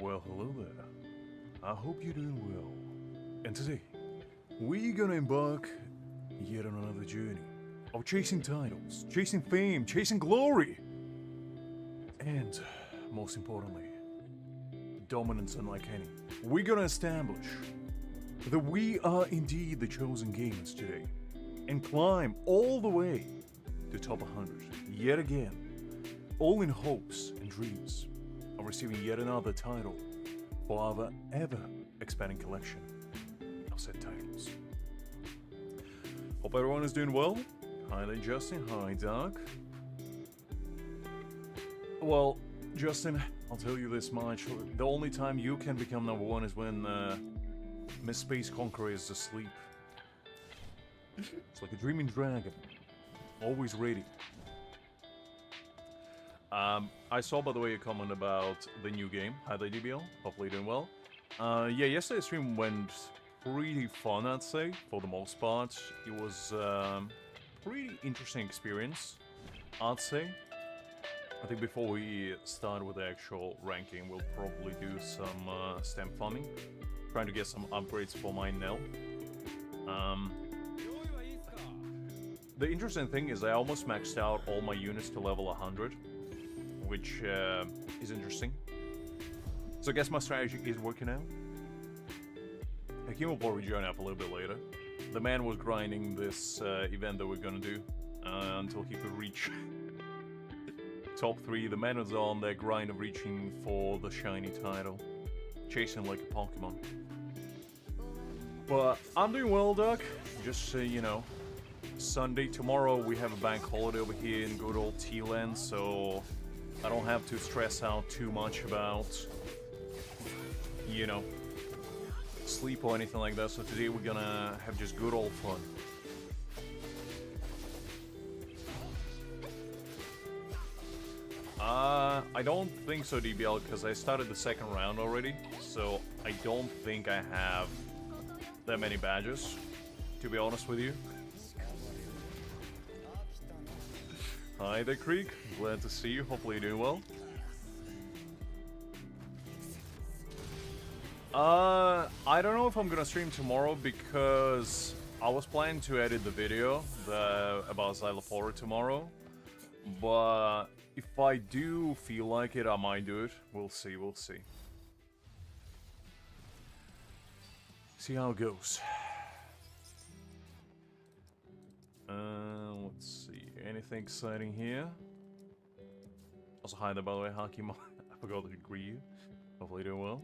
Well, hello there. I hope you're doing well. And today, we're gonna embark yet on another journey of chasing titles, chasing fame, chasing glory, and most importantly, dominance unlike any. We're gonna establish that we are indeed the chosen games today and climb all the way to top 100 yet again, all in hopes and dreams of receiving yet another title for our ever expanding collection of said titles. Hope everyone is doing well. Hi there, Justin. Hi, Doc. Well, Justin, I'll tell you this much. The only time you can become number one is when Miss Space Conqueror is asleep. It's like a dreaming dragon. Always ready. I saw, by the way, a comment about the new game. Hi there, DBL. Hopefully you're doing well. Yeah, yesterday's stream went pretty fun, I'd say, for the most part. It was pretty interesting experience, I'd say. I think before we start with the actual ranking, we'll probably do some stamp farming. Trying to get some upgrades for my Nell. The interesting thing is I almost maxed out all my units to level 100, which is interesting. So I guess my strategy is working out. Hakim will probably join up a little bit later. The man was grinding this event that we're gonna do until he could reach top 3. The man was on their grind of reaching for the shiny title, chasing like a Pokemon. But I'm doing well, Doc. Just you know, Sunday tomorrow we have a bank holiday over here in good old T-Land, so I don't have to stress out too much about, you know, sleep or anything like that. So today we're gonna have just good old fun. I don't think so, DBL, because I started the second round already, so I don't think I have that many badges, to be honest with you. Hi there, Creek. Glad to see you. Hopefully you're doing well. I don't know if I'm gonna stream tomorrow because I was planning to edit the video about Szayelaporro tomorrow, but if I do feel like it, I might do it. We'll see, we'll see. See how it goes. Let's see. Anything exciting here? Also, hi there, by the way, Hakim. I forgot to greet you. Hopefully you're doing well.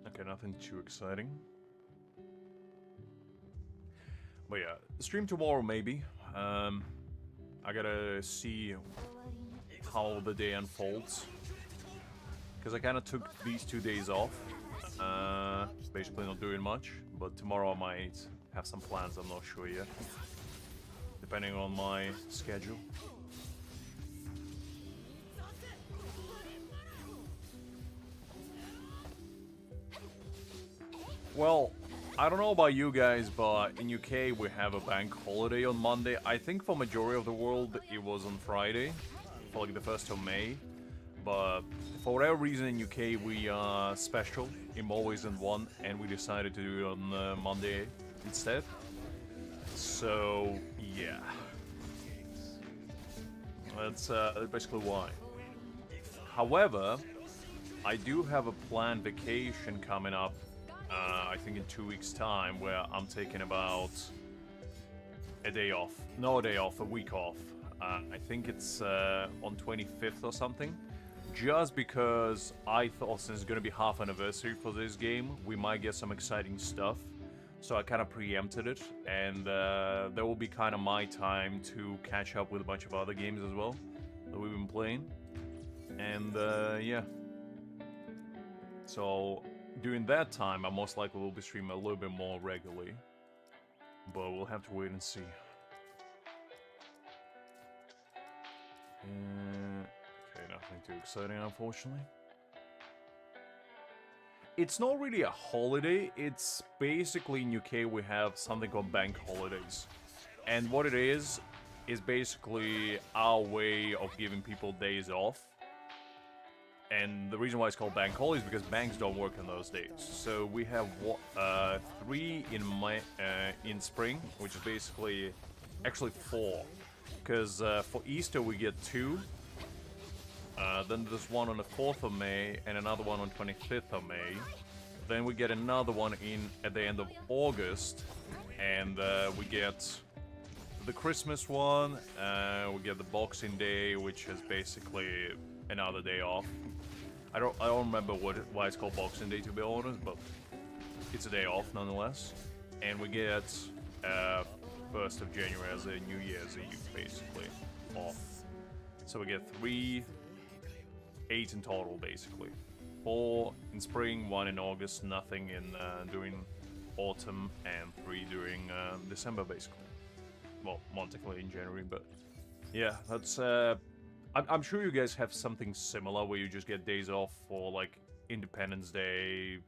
Okay, nothing too exciting. But yeah, stream tomorrow maybe. I gotta see how the day unfolds. Because I kind of took these 2 days off. Basically not doing much. But tomorrow I might have some plans, I'm not sure yet. Depending on my schedule. Well, I don't know about you guys, but in UK we have a bank holiday on Monday. I think for majority of the world it was on Friday, for like the 1st of May. But for whatever reason in UK we are special in more ways than one, and we decided to do it on Monday instead. So yeah, that's basically why. However, I do have a planned vacation coming up. I think in 2 weeks' time, where I'm taking about a day off. No, a day off, a week off. I think it's on 25th or something. Just because I thought since it's going to be half anniversary for this game, we might get some exciting stuff. So I kind of preempted it, and that will be kind of my time to catch up with a bunch of other games as well that we've been playing. And yeah. So during that time, I most likely will be streaming a little bit more regularly. But we'll have to wait and see. Okay, nothing too exciting, unfortunately. It's not really a holiday, it's basically in UK we have something called bank holidays. And what it is basically our way of giving people days off And the reason why it's called bank holiday is because banks don't work on those days. So we have 3 in spring, which is basically actually 4, because for Easter we get 2. Then there's one on the 4th of May and another one on 25th of May. Then we get another one at the end of August, and we get the Christmas one. We get the Boxing Day, which is basically another day off. I don't remember why it's called Boxing Day, to be honest, but it's a day off nonetheless. And we get 1st of January as a New Year's Eve, basically, off. So we get 8 in total, basically. 4 in spring, 1 in August, nothing in during autumn, and 3 during December, basically. Well, more technically in January, but yeah, that's I'm sure you guys have something similar where you just get days off for like Independence Day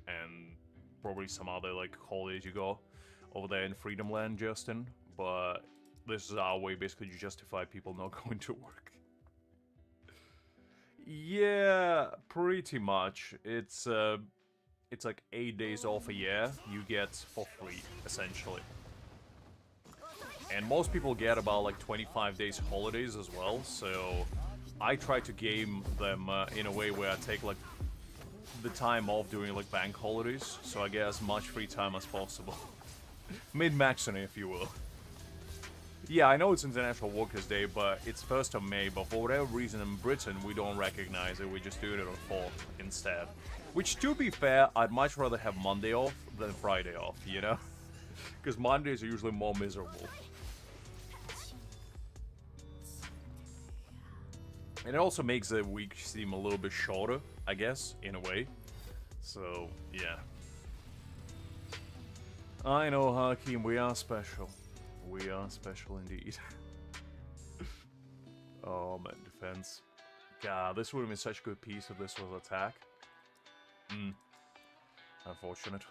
and probably some other like holidays you go over there in Freedom Land, Justin. But this is our way basically to justify people not going to work. Yeah, pretty much. It's like 8 days off a year you get for free, essentially. And most people get about like 25 days holidays as well, so I try to game them in a way where I take like the time off during like bank holidays, so I get as much free time as possible. Min-maxing, if you will. Yeah, I know it's International Workers' Day, but it's 1st of May, but for whatever reason in Britain we don't recognize it, we just do it on 4th instead. Which, to be fair, I'd much rather have Monday off than Friday off, you know? Because Mondays are usually more miserable. And it also makes the week seem a little bit shorter, I guess, in a way. So, yeah. I know, Hakim, we are special. We are special indeed. Oh, man, defense. God, this would have been such a good piece if this was attack. Unfortunate.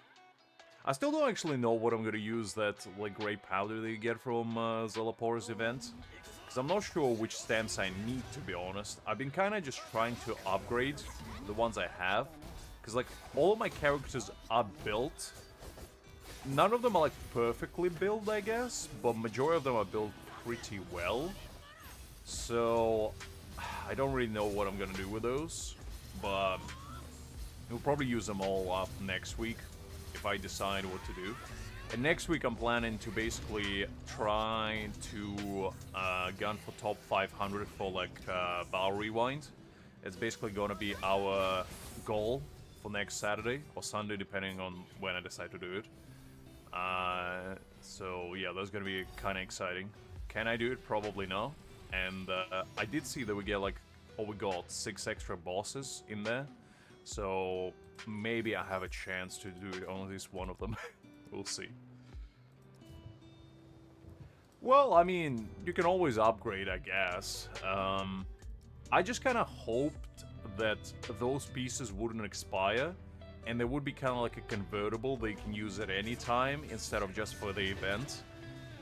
I still don't actually know what I'm gonna use that, like, gray powder that you get from Szayelaporro's event. Because I'm not sure which stamps I need, to be honest. I've been kind of just trying to upgrade the ones I have. Because, like, all of my characters are built. None of them are, like, perfectly built, I guess. But majority of them are built pretty well. So, I don't really know what I'm gonna do with those. But we'll probably use them all up next week, if I decide what to do. And next week I'm planning to basically try to gun for top 500 for like Battle Rewind. It's basically gonna be our goal for next Saturday or Sunday, depending on when I decide to do it. So yeah, that's gonna be kind of exciting. Can I do it? Probably no. And I did see that we get like, oh, we got 6 extra bosses in there. So maybe I have a chance to do it on at least one of them. We'll see. Well, I mean, you can always upgrade, I guess. I just kind of hoped that those pieces wouldn't expire, and there would be kind of like a convertible they can use at any time instead of just for the event.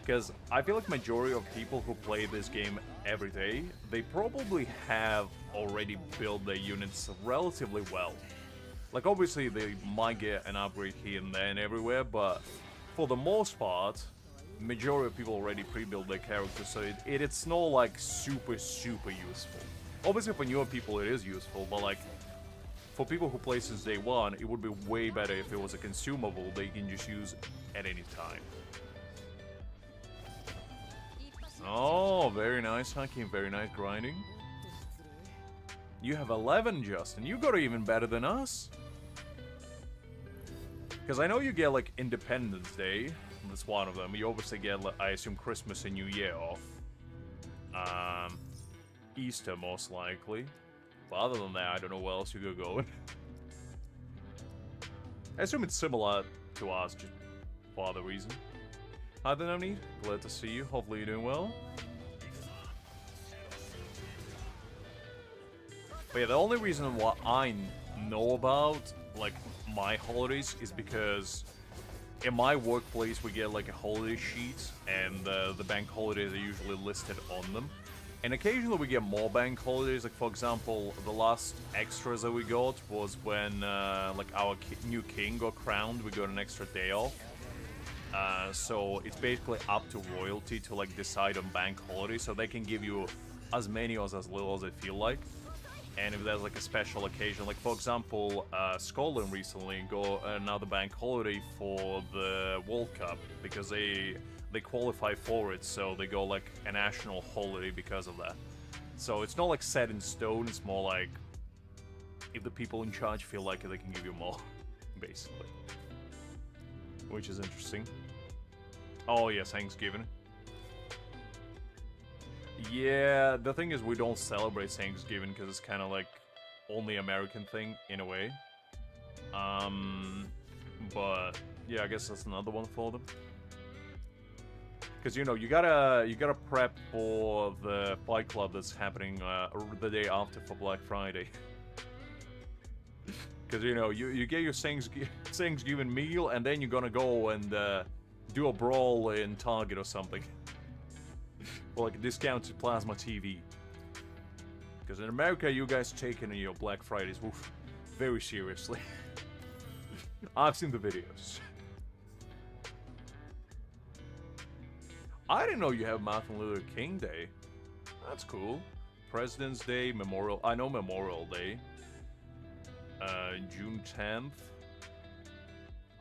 Because I feel like majority of people who play this game every day, they probably have already built their units relatively well. Like, obviously, they might get an upgrade here and there and everywhere, but for the most part, majority of people already pre-build their characters, so it's not, like, super useful. Obviously, for newer people, it is useful, but, like, for people who play since day one, it would be way better if it was a consumable they can just use at any time. Oh, very nice, Hakim. Very nice grinding. You have 11, Justin. You got it even better than us. Because I know you get, like, Independence Day. That's one of them. You obviously get, I assume, Christmas and New Year off. Easter, most likely. But other than that, I don't know where else you could go. I assume it's similar to us, just for other reason. Hi there, Navneet. Glad to see you. Hopefully you're doing well. But yeah, the only reason why I know about, like, my holidays is because in my workplace we get, like, a holiday sheet, and the bank holidays are usually listed on them. And occasionally we get more bank holidays, like for example, the last extras that we got was when like our new king got crowned, we got an extra day off. So it's basically up to royalty to like decide on bank holidays, so they can give you as many or as little as they feel like. And if there's like a special occasion, like for example, Scotland recently got another bank holiday for the World Cup because they qualify for it, so they go like a national holiday because of that. So it's not like set in stone, it's more like if the people in charge feel like it, they can give you more, basically. Which is interesting. Oh yes, Thanksgiving. Yeah, the thing is we don't celebrate Thanksgiving because it's kind of like only American thing in a way. But yeah, I guess that's another one for them. Because you know you gotta prep for the Fight Club that's happening the day after for Black Friday. Because you know you get your Thanksgiving meal and then you're gonna go and do a brawl in Target or something. Or like a discounted plasma TV. Because in America you guys taking your Black Fridays very seriously. I've seen the videos. I didn't know you have Martin Luther King Day. That's cool. President's Day, Memorial... I know Memorial Day. June 10th.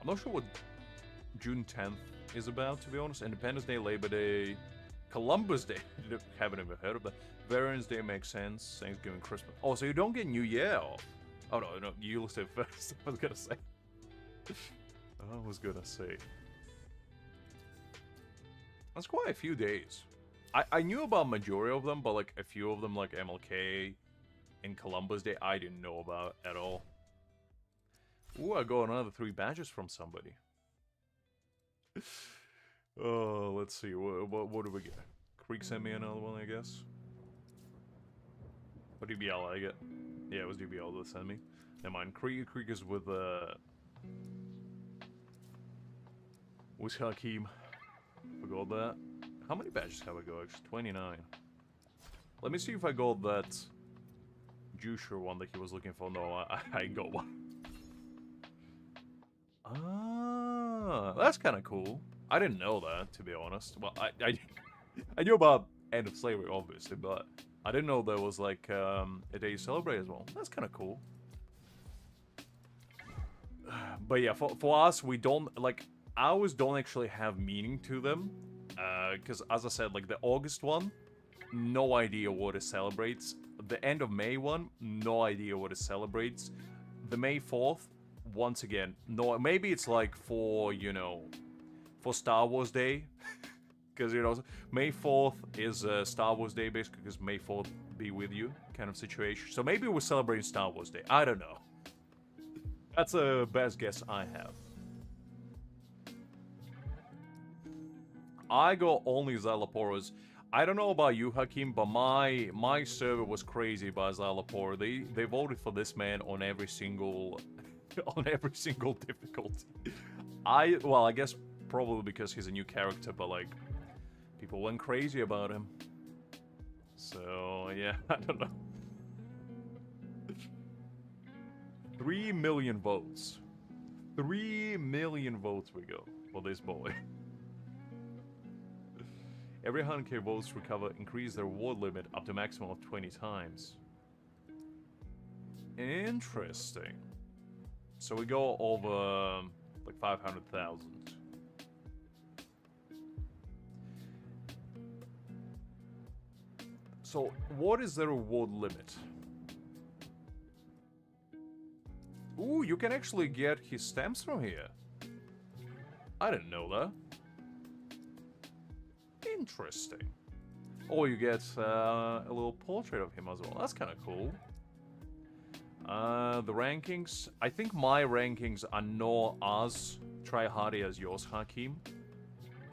I'm not sure what June 10th is about, to be honest. Independence Day, Labor Day, Columbus Day. Haven't ever heard of that. Veterans Day makes sense. Thanksgiving, Christmas. Oh, so you don't get New Year off. Oh, no, you'll say first. I was gonna say. That's quite a few days. I knew about majority of them, but like a few of them, like MLK and Columbus Day, I didn't know about at all. Ooh, I got another 3 badges from somebody. Oh, let's see. What do we get? Creek sent me another one, I guess. What DBL I get? Yeah, it was DBL that sent me. Never mind. Creek is with Hakim. Forgot that. How many badges have I got? Actually, 29. Let me see if I got that Jusher one that he was looking for. No, I got one. Ah, that's kind of cool. I didn't know that, to be honest. Well, I knew about end of slavery, obviously, but I didn't know there was like a day you celebrate as well. That's kind of cool. But yeah, for us, we don't like ours don't actually have meaning to them. Because as I said, like the August one, no idea what it celebrates. The end of May one, no idea what it celebrates. The May 4th, once again, no. Maybe it's like for, you know, for Star Wars Day. Because, you know, May 4th is Star Wars Day, basically, because May 4th be with you kind of situation. So maybe we're celebrating Star Wars Day. I don't know. That's a best guess I have. I got only Szayelaporro's. I don't know about you, Hakim, but my server was crazy by Szayelaporro. They voted for this man on every single difficulty. Well, I guess probably because he's a new character, but like people went crazy about him. So yeah, I don't know. 3 million votes. 3 million votes we go for this boy. Every 100k votes recover increase their reward limit up to a maximum of 20 times. Interesting. So we go over like 500,000. So what is the reward limit? Ooh, you can actually get his stamps from here. I didn't know that. Interesting. Or you get a little portrait of him as well. That's kind of cool. The rankings. I think my rankings are not as tryhardy as yours, Hakim.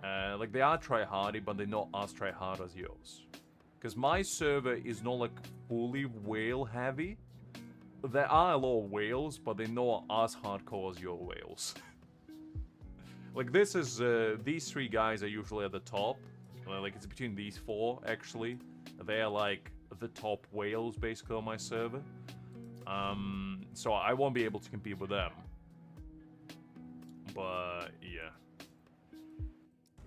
Like they are tryhardy, but they're not as tryhard as yours. Because my server is not like fully whale heavy. There are a lot of whales, but they're not as hardcore as your whales. Like this is, these 3 guys are usually at the top. Like it's between these 4 actually. They're like the top whales basically on my server. So I won't be able to compete with them. But yeah.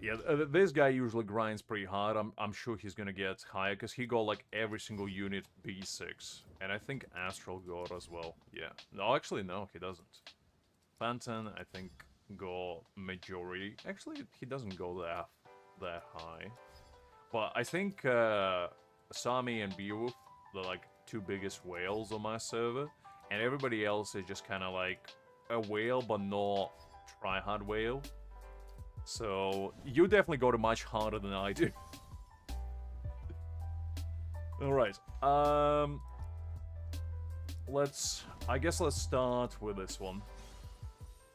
Yeah, this guy usually grinds pretty hard. I'm sure he's gonna get higher because he got like every single unit B6, and I think Astral got as well. Yeah, no, actually no, he doesn't. Phantom, I think, got majority. Actually, he doesn't go that high. But I think Sami and Beowulf, the like two biggest whales on my server, and everybody else is just kind of like a whale, but not try-hard whale. So, you definitely got it much harder than I do. Alright, I guess let's start with this one.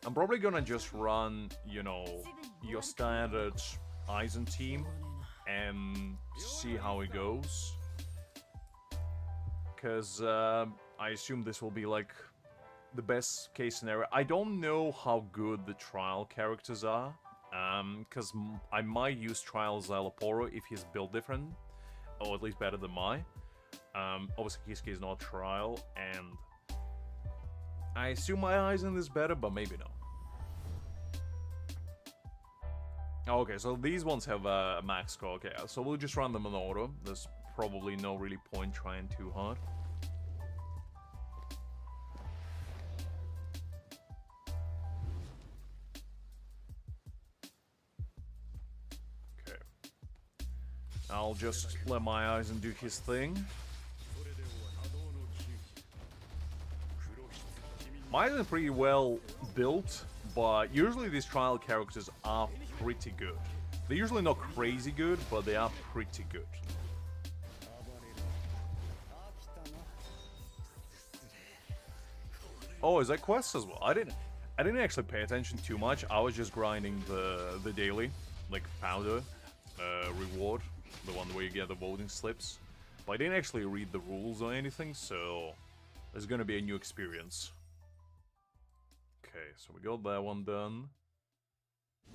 I'm probably gonna just run, you know, your standard Aizen team and see how it goes. Because, I assume this will be, like, the best case scenario. I don't know how good the trial characters are. Because I might use Trial Szayelaporro if he's built different, or at least better than mine. Obviously Kisuke is not Trial, and I assume my Aizen is better, but maybe not. Okay, so these ones have a max score. Okay, so we'll just run them in order. There's probably no really point trying too hard. I'll just let my Aizen do his thing. My Aizen is pretty well built, but usually these trial characters are pretty good. They're usually not crazy good, but they are pretty good. Oh, is that quest as well? I didn't actually pay attention too much. I was just grinding the daily, like powder reward. The one where you get the voting slips. But I didn't actually read the rules or anything, so there's gonna be a new experience. Okay, so we got that one done.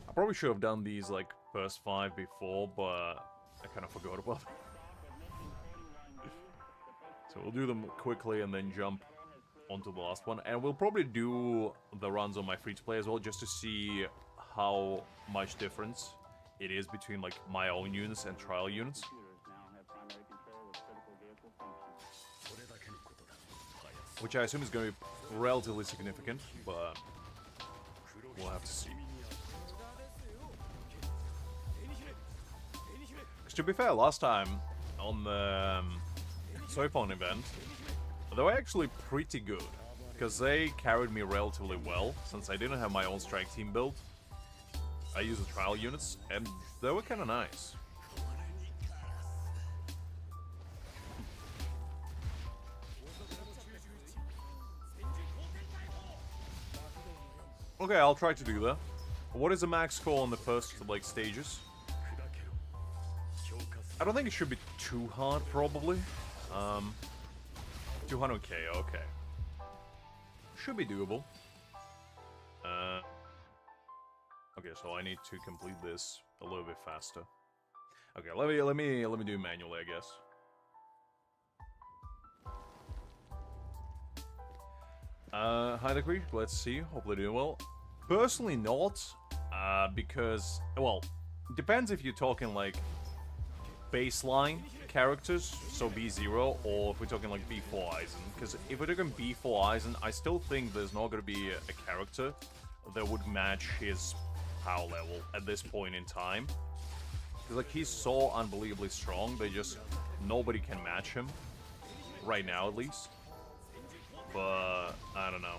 I probably should have done these, like, first 5 before, but I kind of forgot about them. So we'll do them quickly and then jump onto the last one. And we'll probably do the runs on my free-to-play as well, just to see how much difference it is between, like, my own units and trial units. Which I assume is going to be relatively significant, but we'll have to see. Because to be fair, last time on the Soifon event, they were actually pretty good. Because they carried me relatively well, since I didn't have my own strike team build. I used the trial units, and they were kind of nice. Okay, I'll try to do that. What is the max score on the first, like, stages? I don't think it should be too hard, probably. 200k, okay. Should be doable. Okay, so I need to complete this a little bit faster. Okay, let me do it manually, I guess. High degree, let's see. Hopefully doing well. Personally not, because, well, depends if you're talking like baseline characters, so B0, or if we're talking like B4 Aizen. Because if we're talking B4 Aizen, I still think there's not going to be a character that would match his power level at this point in time. Because like he's so unbelievably strong, nobody can match him. Right now, at least. But, I don't know.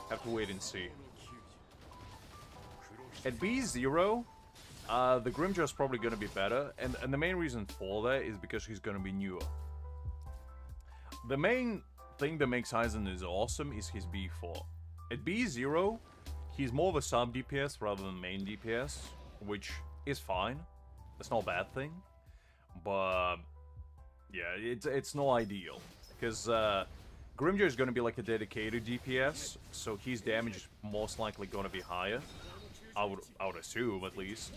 Have to wait and see. At B0, the Grimjaw is probably going to be better, and the main reason for that is because he's going to be newer. The main thing that makes Aizen is awesome is his B4. At B0, he's more of a sub DPS rather than main DPS, which is fine. It's not a bad thing, but yeah, it's not ideal. Because Grimjaw is going to be like a dedicated DPS, so his damage is most likely going to be higher. I would assume, at least.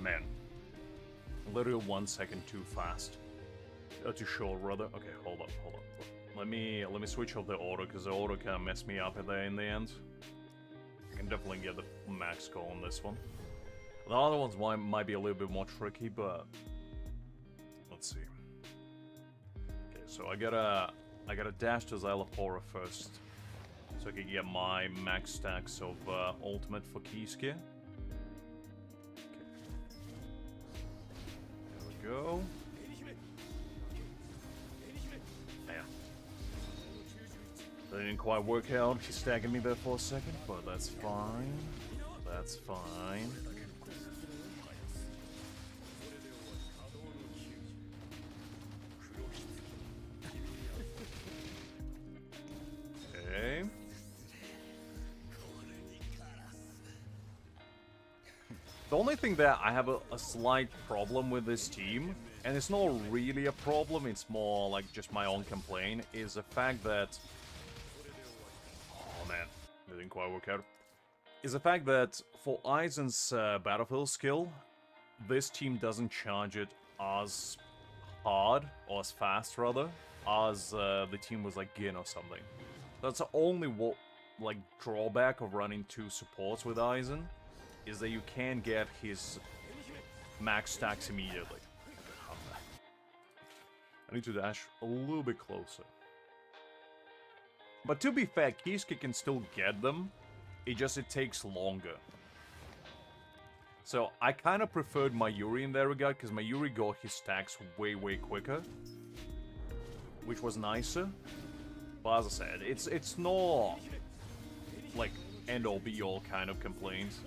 man. Literally 1 second too fast. Too short, rather. Okay, hold up. Let me switch off the auto, because the auto kind of messed me up in the end. I can definitely get the max score on this one. The other ones might be a little bit more tricky, but let's see. Okay, so I gotta dash to Szayelaporro first, so I can get my max stacks of ultimate for Kisuke. Okay. There we go. That didn't quite work out. He staggered me there for a second, but that's fine. That's fine. Okay. The only thing that I have a slight problem with this team, and it's not really a problem, it's more like just my own complaint, is the fact that... Oh man, that didn't quite work out. Is the fact that for Aizen's battlefield skill, this team doesn't charge it as hard, or as fast rather, as the team was like Gin or something. That's the only drawback of running 2 supports with Aizen, is that you can get his max stacks immediately. I need to dash a little bit closer. But to be fair, Kisuke can still get them, it takes longer. So I kind of preferred Mayuri in that regard, because Mayuri got his stacks way quicker, which was nicer. But as I said, it's not like end-all be-all kind of complaints.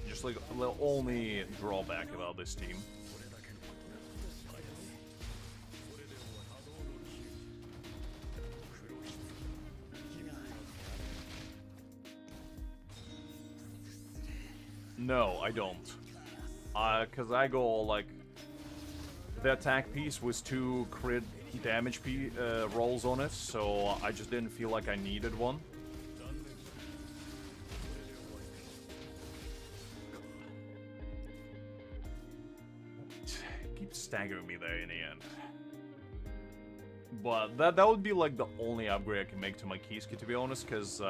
Just like the only drawback about this team. No, I don't. Because I go, like... The attack piece was 2 crit damage rolls on it, so I just didn't feel like I needed one. Keeps staggering me there in the end. But that would be like the only upgrade I can make to my Kisuke, to be honest, because...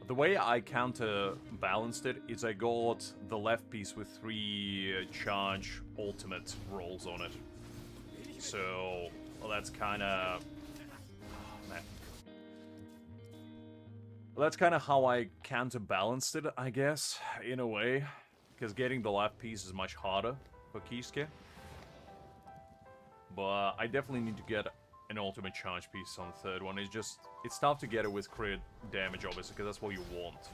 the way I counterbalanced it is I got the left piece with 3 charge ultimate rolls on it. So, well, that's kind of... Oh, man. Well, that's kind of how I counterbalanced it, I guess, in a way. Because getting the left piece is much harder for Kisuke. But I definitely need to get an ultimate charge piece on the 3rd one. It's tough to get it with crit damage, obviously, because that's what you want.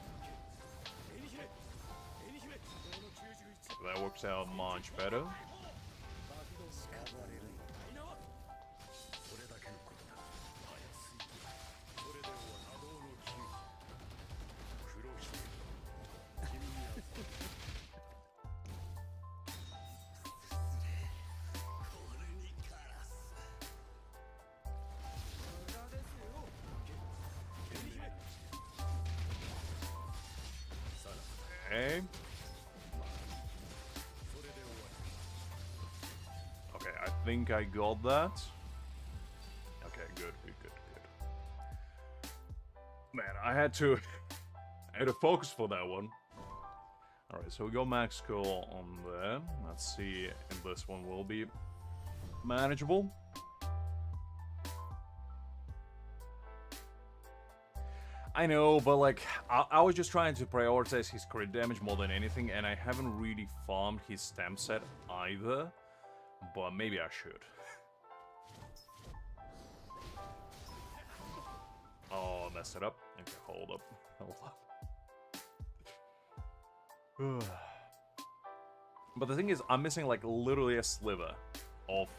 That works out much better. Okay, I think I got that. Okay, good. Man, I had to focus for that one. Alright, so we got max score on there. Let's see if this one will be manageable. I know, but like, I was just trying to prioritize his crit damage more than anything, and I haven't really farmed his stem set either, but maybe I should. Oh, I messed it up. Okay, hold up. But the thing is, I'm missing like literally a sliver of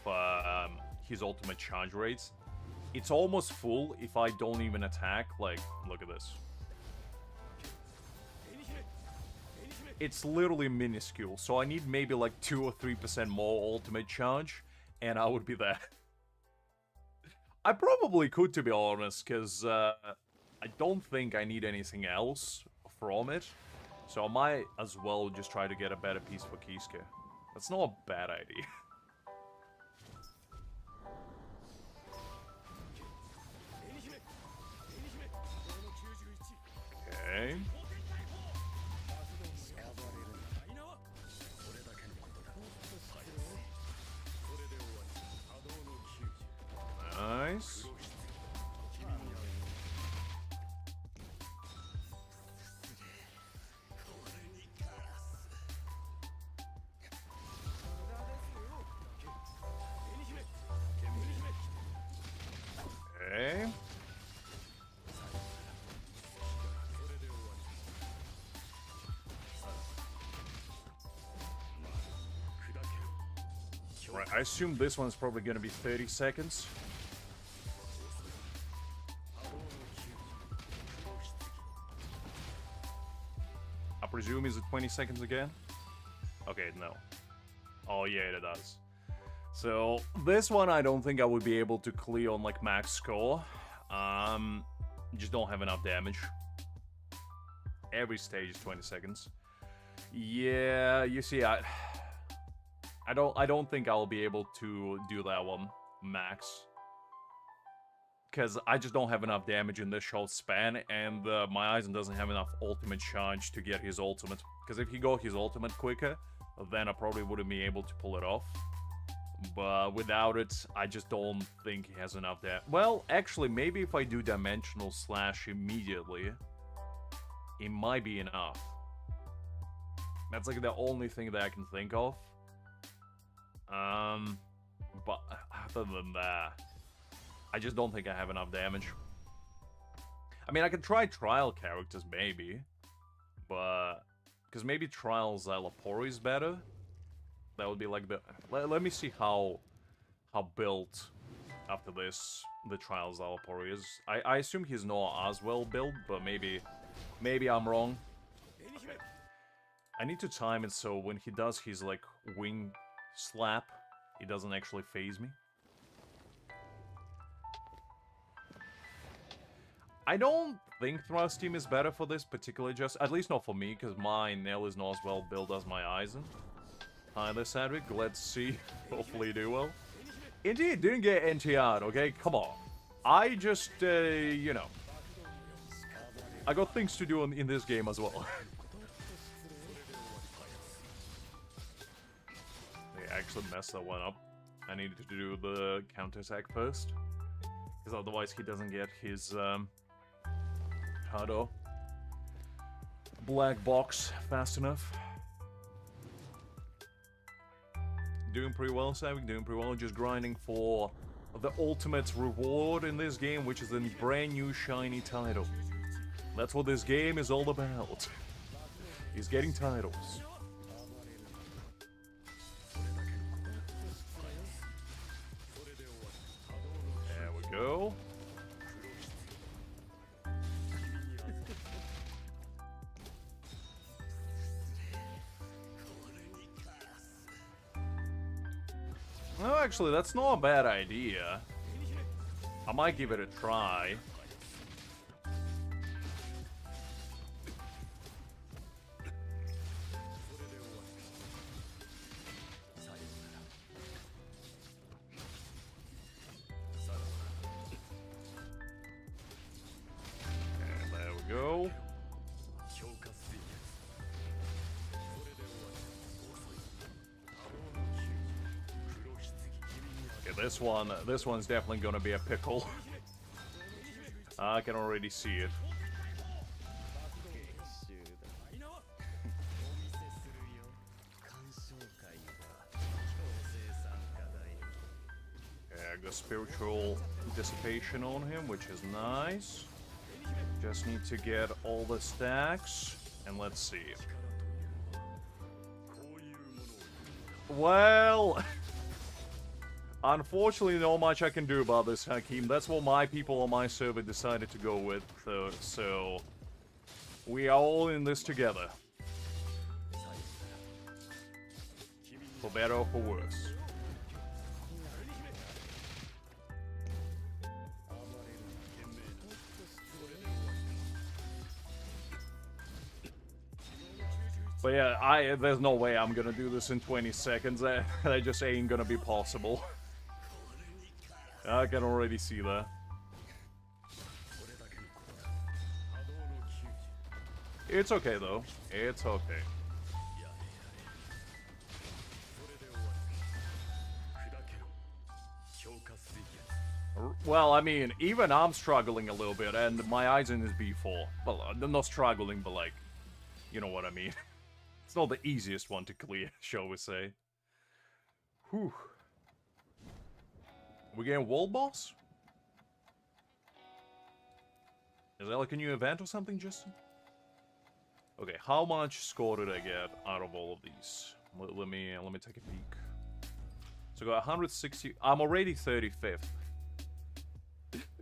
his ultimate charge rates. It's almost full if I don't even attack. Like, look at this. It's literally minuscule, so I need maybe like 2 or 3% more ultimate charge, and I would be there. I probably could, to be honest, because I don't think I need anything else from it. So I might as well just try to get a better piece for Kisuke. That's not a bad idea. Okay. Nice. Okay. Right, I assume this one's probably gonna be 30 seconds. I presume is it 20 seconds again? Okay, no. Oh yeah, it does. So this one I don't think I would be able to clear on like max score. Just don't have enough damage. Every stage is 20 seconds. Yeah, you see, I don't think I'll be able to do that one max. Because I just don't have enough damage in this short span, and my Aizen doesn't have enough ultimate charge to get his ultimate. Because if he got his ultimate quicker, then I probably wouldn't be able to pull it off. But without it, I just don't think he has enough damage. Well, actually, maybe if I do Dimensional Slash immediately, it might be enough. That's like the only thing that I can think of. But other than that, I just don't think I have enough damage. I mean, I could try trial characters, maybe. But... because maybe trial Szayelaporro is better. That would be like the... Let me see how built after this the trial Szayelaporro is. I assume he's not as well built, but maybe I'm wrong. Okay. I need to time it so when he does his like wing slap, it doesn't actually phase me. I don't think Thrust Team is better for this, particularly just... at least not for me, because my Nell is not as well built as my Aizen. Hi there, Sadwick. Let's see. Hopefully do well. Indeed, didn't get NTR'd, okay? Come on. I just, you know... I got things to do in this game as well. They actually messed that one up. I needed to do the counterattack first. Because otherwise he doesn't get his, Hado black box fast enough. Doing pretty well, Savik, doing pretty well. Just grinding for the ultimate reward in this game, which is a brand new shiny title. That's what this game is all about. Is getting titles. There we go. No, actually, that's not a bad idea. I might give it a try. And there we go. This one's definitely gonna be a pickle. I can already see it. Yeah, I got spiritual dissipation on him, which is nice. Just need to get all the stacks, and let's see. Well... unfortunately, not much I can do about this, Hakim. That's what my people on my server decided to go with, so we are all in this together. For better or for worse. But yeah, there's no way I'm gonna do this in 20 seconds. That just ain't gonna be possible. I can already see that. It's okay though. It's okay. Well, I mean, even I'm struggling a little bit, and my Aizen is B4. Well, I'm not struggling, but like, you know what I mean. It's not the easiest one to clear, shall we say. Whew. We getting wall boss? Is that like a new event or something, Justin? Okay, how much score did I get out of all of these? Let me take a peek. So I got 160. I'm already 35th.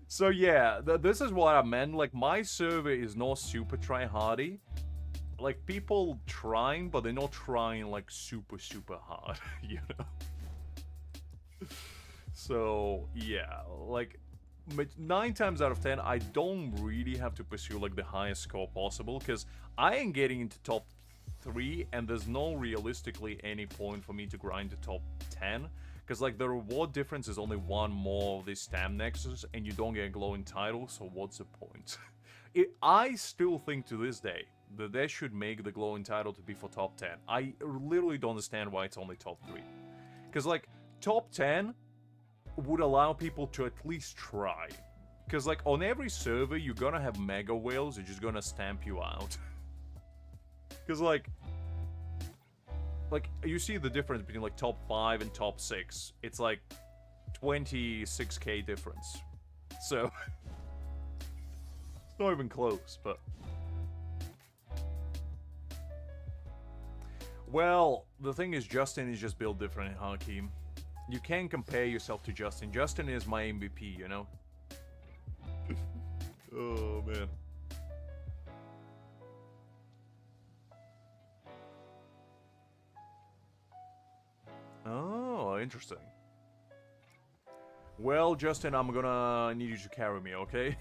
So yeah, this is what I meant. Like, my server is not super try-hardy. Like, people trying, but they're not trying like super hard, you know? So yeah, like 9 times out of 10, I don't really have to pursue like the highest score possible, because I ain't getting into top 3, and there's no realistically any point for me to grind to top 10, because like the reward difference is only 1 more of these stamp nexus, and you don't get a glowing title, so what's the point? I still think to this day that they should make the glowing title to be for top 10. I literally don't understand why it's only top 3. Because like, top 10 would allow people to at least try. Because like, on every server, you're gonna have mega whales, they're just gonna stamp you out. Because like, you see the difference between like top 5 and top 6. It's like 26k difference. So, it's not even close, but... Well, the thing is, Justin is just built different, Hakeem. You can't compare yourself to Justin. Justin is my MVP, you know? Oh, man. Oh, interesting. Well, Justin, I'm gonna need you to carry me, okay?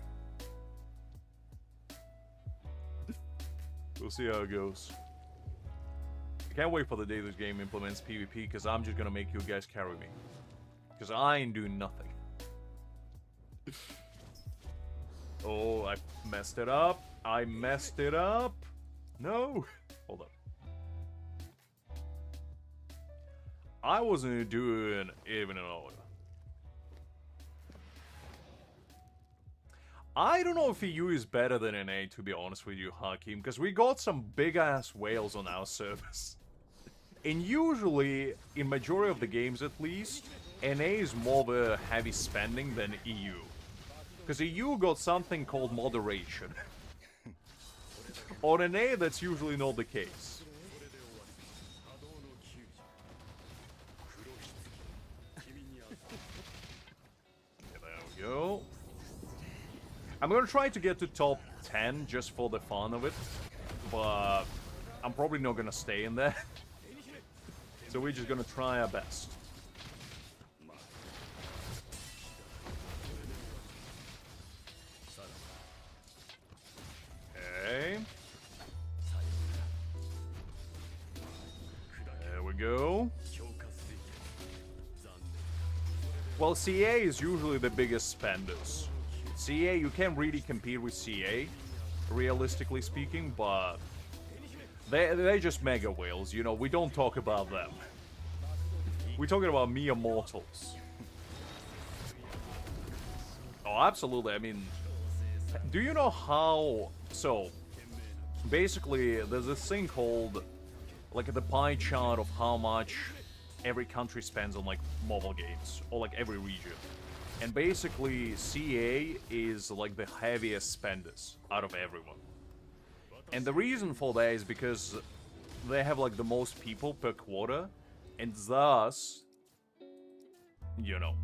We'll see how it goes. I can't wait for the day this game implements PvP, because I'm just gonna make you guys carry me. Because I ain't doing nothing. Oh, I messed it up. I messed it up. No. Hold up. I wasn't doing even an order. I don't know if EU is better than NA, to be honest with you, Hakeem, because we got some big-ass whales on our service. And usually, in majority of the games at least, NA is more of a heavy spending than EU. Because EU got something called moderation. On NA, that's usually not the case. Okay, there we go. I'm gonna try to get to top 10 just for the fun of it. But I'm probably not gonna stay in there. So we're just gonna try our best. Okay. There we go. Well, CA is usually the biggest spenders. CA, you can't really compete with CA, realistically speaking, but they're just mega whales, you know, we don't talk about them. We're talking about mere mortals. Oh, absolutely, I mean, do you know how... So, basically, there's this thing called, like, the pie chart of how much every country spends on, like, mobile games, or, like, every region. And basically, CA is, like, the heaviest spenders out of everyone. And the reason for that is because they have, like, the most people per quarter, and thus, you know,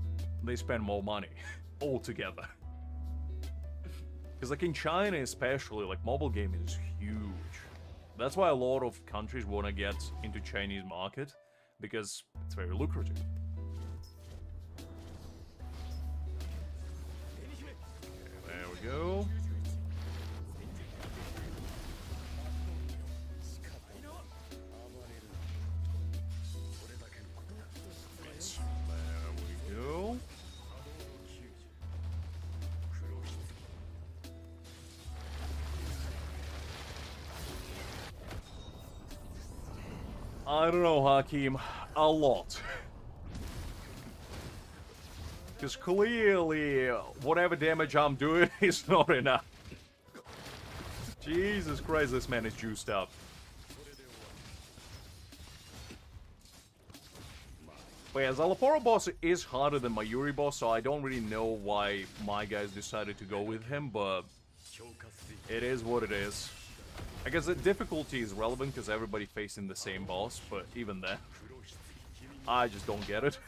they spend more money altogether. Because, like, in China especially, like, mobile gaming is huge. That's why a lot of countries want to get into Chinese market, because it's very lucrative. Okay, there we go. I don't know, Hakim. A lot. Because clearly, whatever damage I'm doing is not enough. Jesus Christ, this man is juiced up. But yeah, Szayelaporro boss is harder than Mayuri boss, so I don't really know why my guys decided to go with him, but it is what it is. I guess the difficulty is relevant because everybody facing the same boss, but even then, I just don't get it.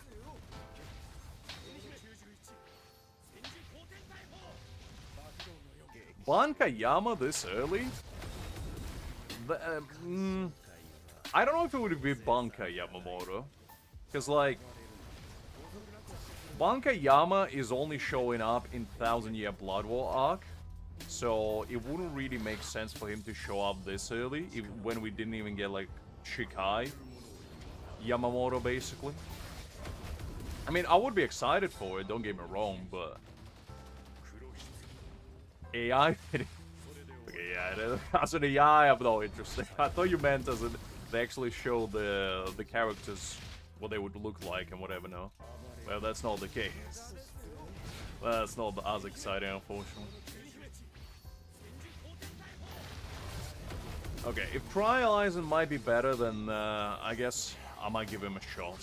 Bankayama this early? I don't know if it would be Bankai Yamamoto. Because, like, Bankayama is only showing up in 1000 Year Blood War arc. So, it wouldn't really make sense for him to show up this early, when we didn't even get, like, Shikai Yamamoto, basically. I mean, I would be excited for it, don't get me wrong, but... AI? Okay, yeah, as an AI, I'm not interested. I thought you meant as in they actually show the characters, what they would look like and whatever, no? Well, that's not the case. That's not as exciting, unfortunately. Okay, if Trial Aizen might be better, then I guess I might give him a shot.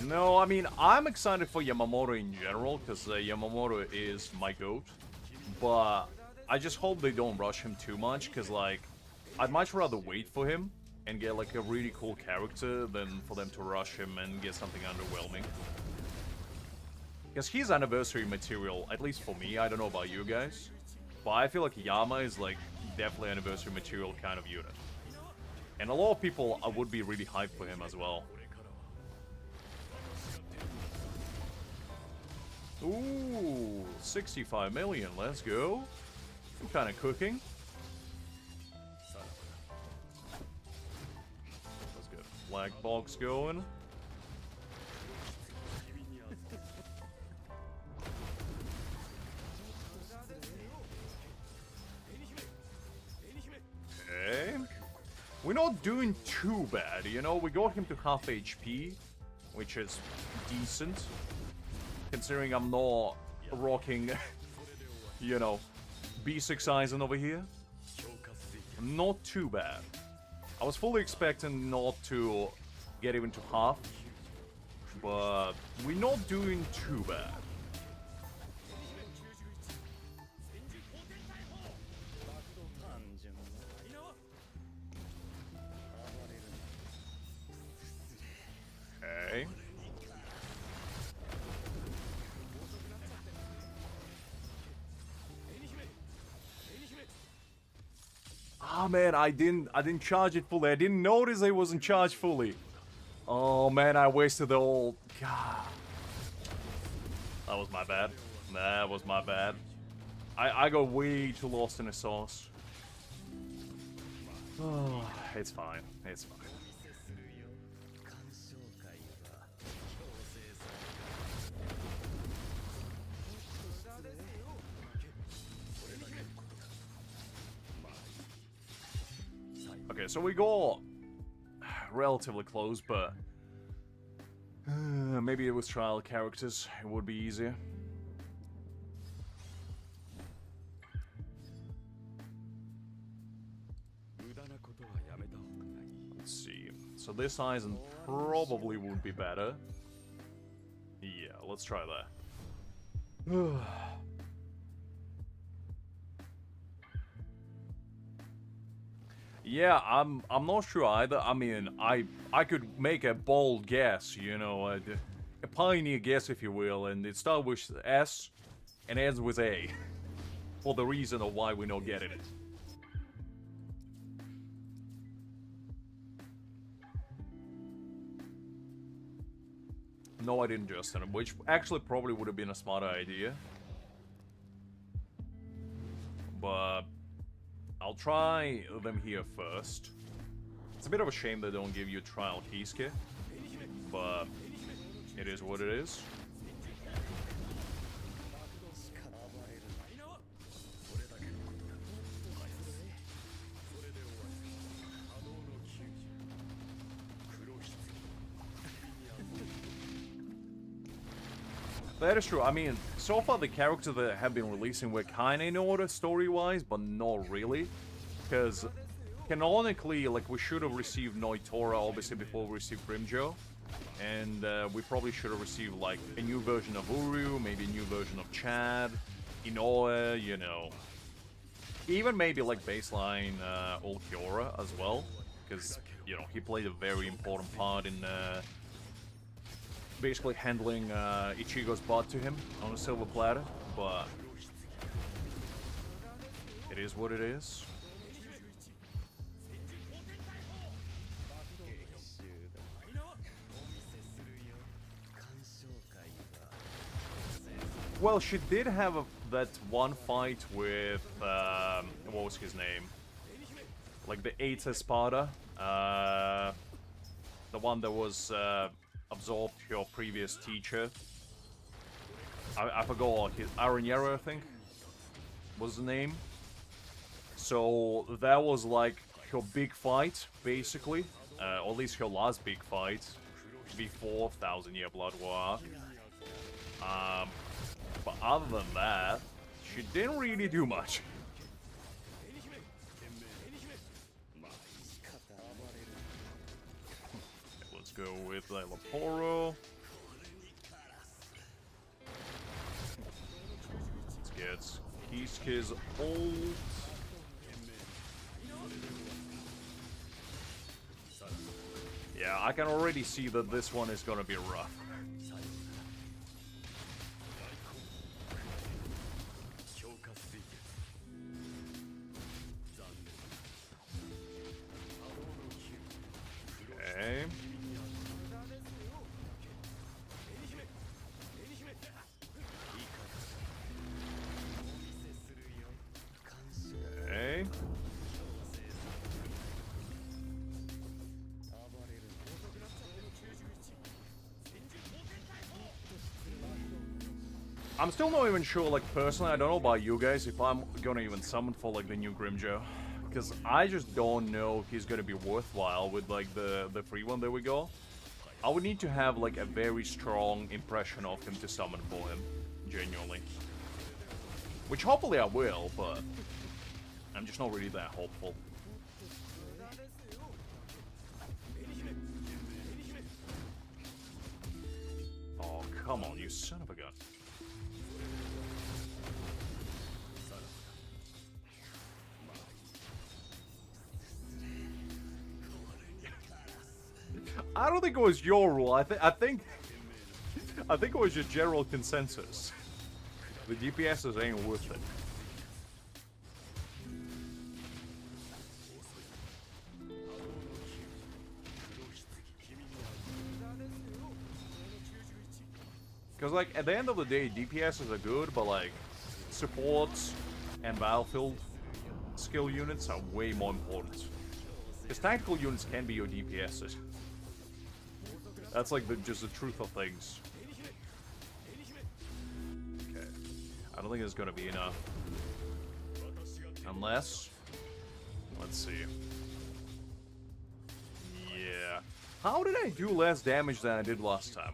No, I mean, I'm excited for Yamamoto in general, because Yamamoto is my GOAT. But I just hope they don't rush him too much, because, like, I'd much rather wait for him and get, like, a really cool character than for them to rush him and get something underwhelming. Because he's anniversary material, at least for me. I don't know about you guys. But I feel like Yama is, like, definitely anniversary material kind of unit. And a lot of people would be really hyped for him as well. Ooh, 65 million, let's go. I'm kind of cooking. Let's get a flag box going. Okay. We're not doing too bad, you know? We got him to half HP, which is decent. Considering I'm not rocking, you know, B6 Aizen over here. Not too bad. I was fully expecting not to get even to half, but we're not doing too bad. Okay. Oh man, I didn't charge it fully. I didn't notice I wasn't charged fully. Oh man, I wasted the whole... God. That was my bad. That was my bad. I got way too lost in the sauce. Oh, it's fine. It's fine. Okay, so we got relatively close, but maybe it was trial characters. It would be easier. Let's see. So this Aizen probably would be better. Yeah, let's try that. Yeah, I'm not sure either. I mean, I could make a bold guess, you know, a pioneer guess, if you will, and it starts with S and ends with A, for the reason of why we're not getting it. No, I didn't just him, which actually probably would have been a smarter idea. But I'll try them here first. It's a bit of a shame they don't give you trial Kisuke, but it is what it is. That is true. I mean, so far the characters that have been releasing were kinda in order story-wise, but not really. Because, canonically, like, we should have received Noitora, obviously, before we received Grimjo. And we probably should have received, like, a new version of Uryu, maybe a new version of Chad, Inoue, you know. Even maybe, like, baseline Ulquiorra as well. Because, you know, he played a very important part in... basically handling Ichigo's butt to him on a silver platter, but it is what it is. Well, she did have that one fight with, what was his name? Like the 8th Espada, the one that was, absorbed your previous teacher. I forgot his Aranero, I think was the name. So that was like her big fight, basically, or at least her last big fight before 1000-Year Blood War. But other than that, she didn't really do much. Go with Szayelaporro. Let's get Kisuke's ult. Yeah, I can already see that this one is gonna be rough. Okay. I'm still not even sure, like, personally, I don't know about you guys, if I'm gonna even summon for, like, the new Grimjo. Because I just don't know if he's gonna be worthwhile with, like, the free one that we got. I would need to have, like, a very strong impression of him to summon for him, genuinely. Which hopefully I will, but I'm just not really that hopeful. Oh, come on, you son of a gun. I don't think it was your rule. I think it was your general consensus. The DPSs ain't worth it. Because, like, at the end of the day, DPSs are good, but, like, supports and battlefield skill units are way more important. Because tactical units can be your DPSs. That's, like, just the truth of things. Okay. I don't think it's gonna be enough. Unless... Let's see. Yeah. How did I do less damage than I did last time?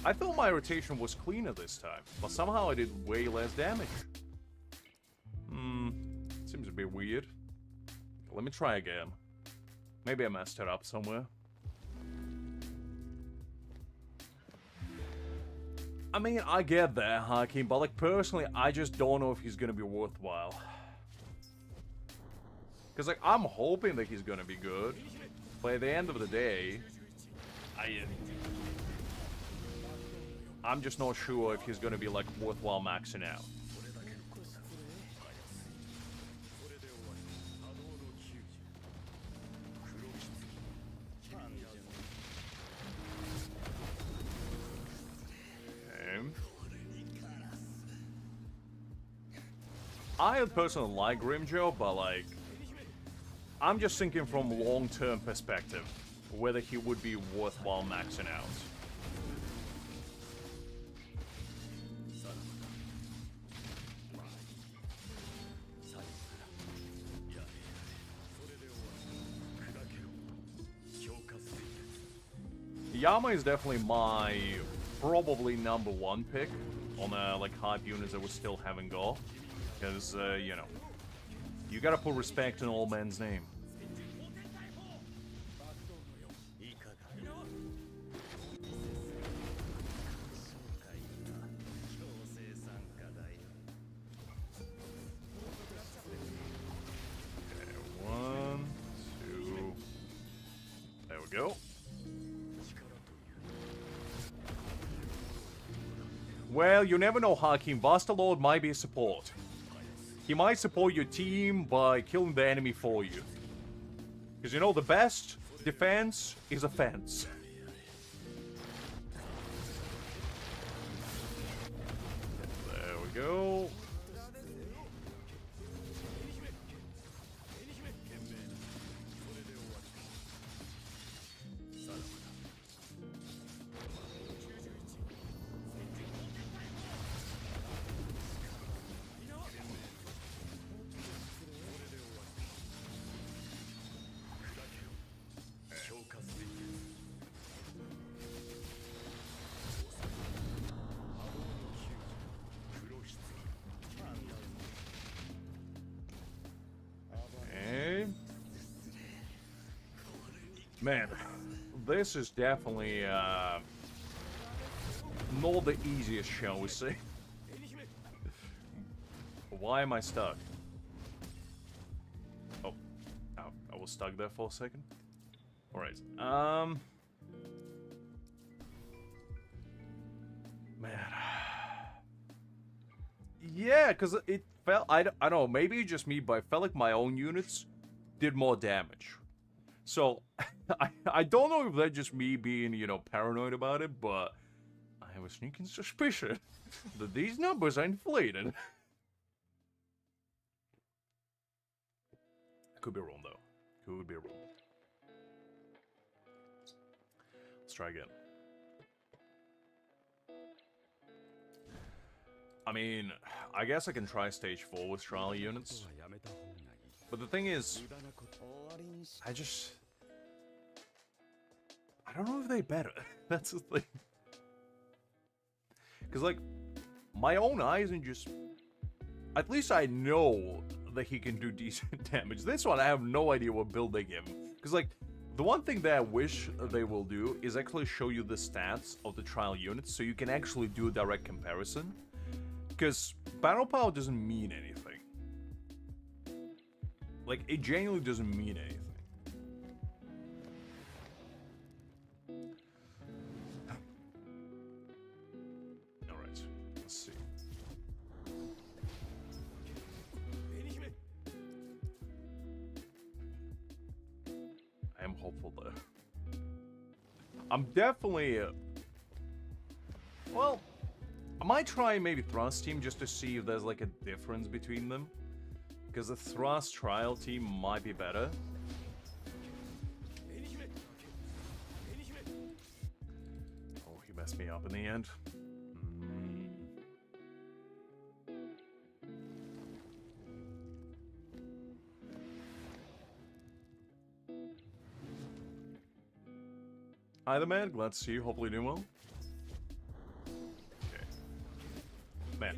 I thought my rotation was cleaner this time, but somehow I did way less damage. Seems a bit weird. Let me try again. Maybe I messed it up somewhere. I mean, I get that, Hakim, but, like, personally, I just don't know if he's gonna be worthwhile. Because, like, I'm hoping that he's gonna be good, but at the end of the day, I'm just not sure if he's gonna be, like, worthwhile maxing out. I personally like Grimjo, but like, I'm just thinking from long-term perspective, whether he would be worthwhile maxing out. Yama is definitely my probably #1 pick on like hype units that we still haven't got, because you know, you gotta put respect in old man's name. Okay, 1, 2. There we go. Well, you never know, Hakim. Buster Lord might be a support. He might support your team by killing the enemy for you. Because you know, the best defense is offense. There we go. Man, this is definitely not the easiest, shall we say. Why am I stuck? Oh, I was stuck there for a second. Alright, man. Yeah, because it felt, I don't know, maybe just me, but I felt like my own units did more damage. So, I don't know if that's just me being, you know, paranoid about it, but I have a sneaking suspicion that these numbers are inflated. Could be wrong, though. Could be wrong. Let's try again. I mean, I guess I can try stage 4 with trial units. But the thing is, I don't know if they better. That's the thing. Because, like, my own Aizen just... At least I know that he can do decent damage. This one, I have no idea what build they give him. Because, like, the one thing that I wish they will do is actually show you the stats of the trial units so you can actually do a direct comparison. Because battle power doesn't mean anything. Like, it genuinely doesn't mean anything. Alright, let's see. I am hopeful, though. I'm definitely... well, I might try maybe Thrust team just to see if there's, like, a difference between them. Because the Thrust trial team might be better. Oh, he messed me up in the end. Hi there, man. Glad to see you. Hopefully doing well. Okay. Man,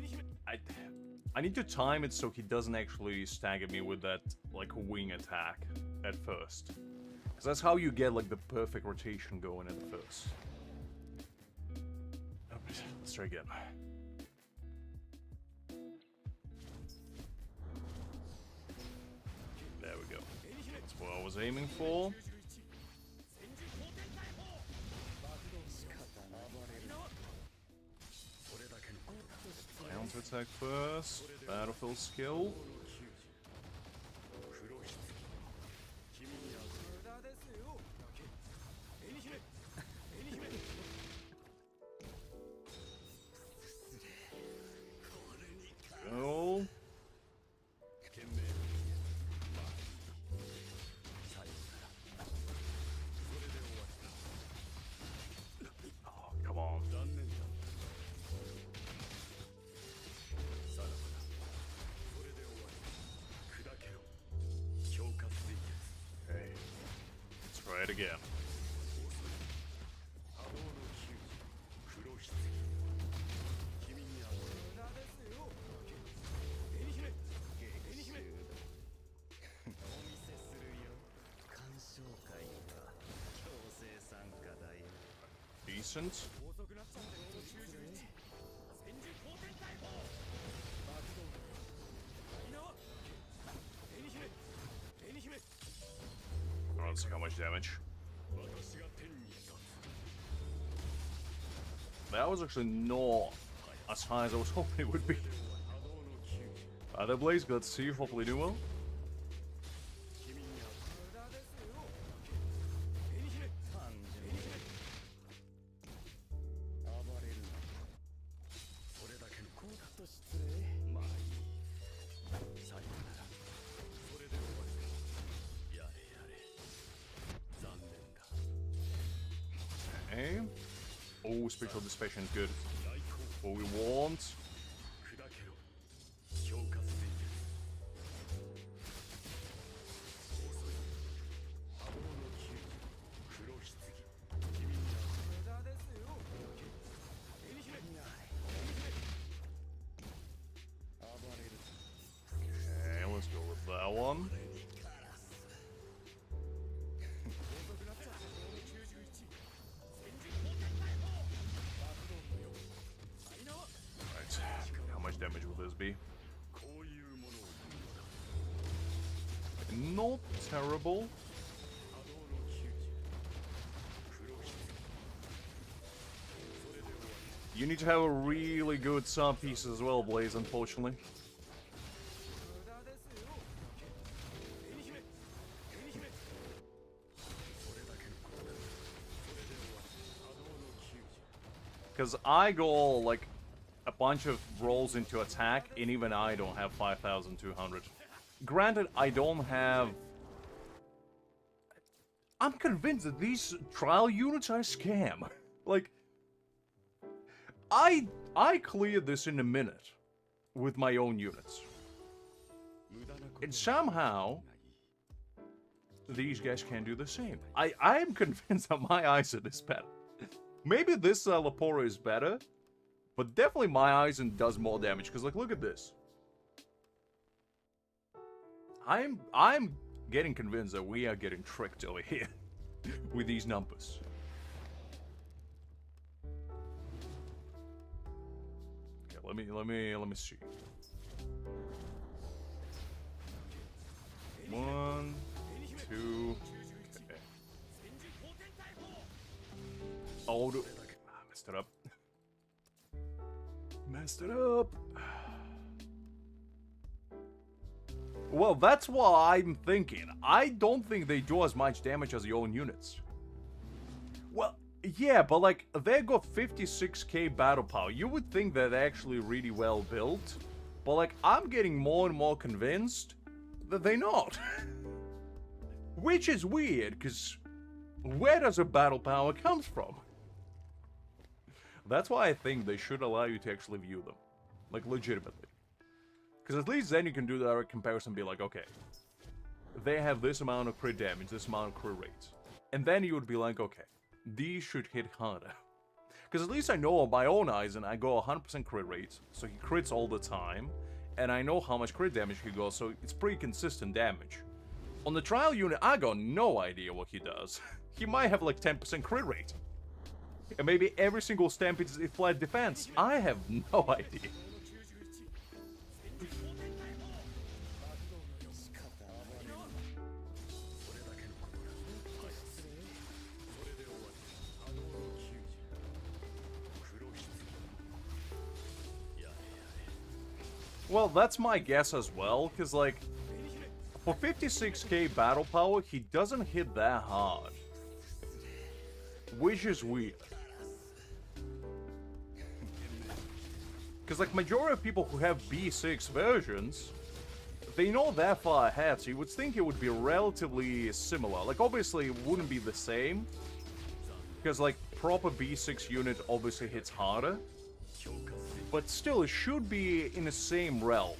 I need to time it so he doesn't actually stagger me with that, like, wing attack at first. Because that's how you get, like, the perfect rotation going at first. Oh, let's try again. There we go. That's what I was aiming for. Counter attack first. Battlefield skill. Go. dead again. Decent. Let's see how much damage. That was actually not as high as I was hoping it would be. The Blaze got to see you, hopefully do well. Okay. Oh, Spiritual Dispassion is good. What we want. Okay, let's go with that one. Damage will this be? Not terrible. You need to have a really good sub piece as well, Blaze, unfortunately. Because I go like a bunch of rolls into attack, and even I don't have 5,200. Granted, I don't have... I'm convinced that these trial units are a scam. Like, I cleared this in a minute with my own units. And somehow, these guys can do the same. I am convinced that my Aizen is better. Maybe this Szayelaporro is better, but definitely my Aizen does more damage, because, like, look at this. I'm getting convinced that we are getting tricked over here with these numbers. Okay, let me see. 1, 2. Okay. Oh, messed it up. Messed it up. Well, that's what I'm thinking. I don't think they do as much damage as your own units. Well, yeah, but like, they got 56k battle power. You would think that they're actually really well built. But like, I'm getting more and more convinced that they're not. Which is weird, because where does a battle power come from? That's why I think they should allow you to actually view them. Like, legitimately. Because at least then you can do the direct comparison and be like, okay, they have this amount of crit damage, this amount of crit rate. And then you would be like, okay, these should hit harder. Because at least I know on my own Aizen, I go 100% crit rate, so he crits all the time. And I know how much crit damage he goes, so it's pretty consistent damage. On the trial unit, I got no idea what he does. He might have like 10% crit rate. And maybe every single stampede is flat defense. I have no idea. Well, that's my guess as well, because, like, for 56k battle power, he doesn't hit that hard. Which is weird. Because, like, majority of people who have B6 versions, they know that far ahead, so you would think it would be relatively similar. Like, obviously, it wouldn't be the same, because, like, proper B6 unit obviously hits harder. But still, it should be in the same realm.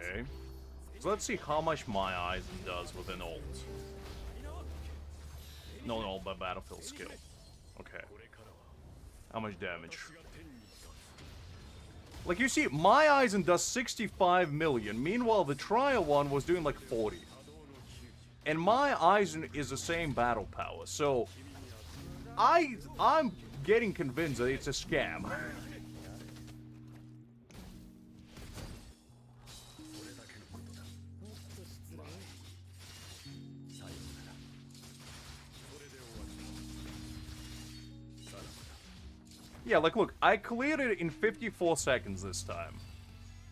Okay. So let's see how much my Aizen does with an ult. No, but battlefield skill. Okay. How much damage? Like, you see, my Aizen does 65 million. Meanwhile, the trial one was doing like 40. And my Aizen is the same battle power. So, I'm getting convinced that it's a scam. Yeah, like, look, I cleared it in 54 seconds this time.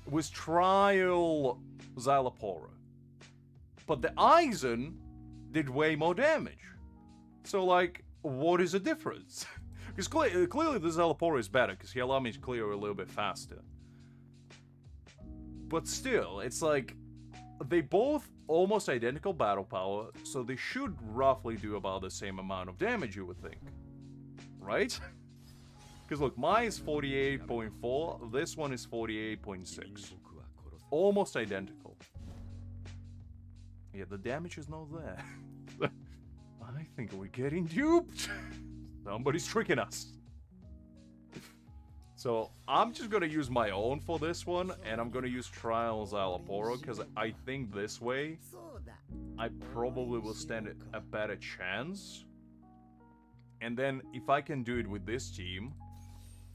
With trial Szayelaporro. But the Aizen did way more damage. So, like, what is the difference? Because clearly the Szayelaporro is better, because he allowed me to clear a little bit faster. But still, it's like, they both almost identical battle power, so they should roughly do about the same amount of damage, you would think. Right? Because look, mine is 48.4, this one is 48.6. Almost identical. Yeah, the damage is not there. I think we're getting duped. Somebody's tricking us. So, I'm just gonna use my own for this one, and I'm gonna use Trial Szayelaporro, because I think this way, I probably will stand a better chance. And then, if I can do it with this team,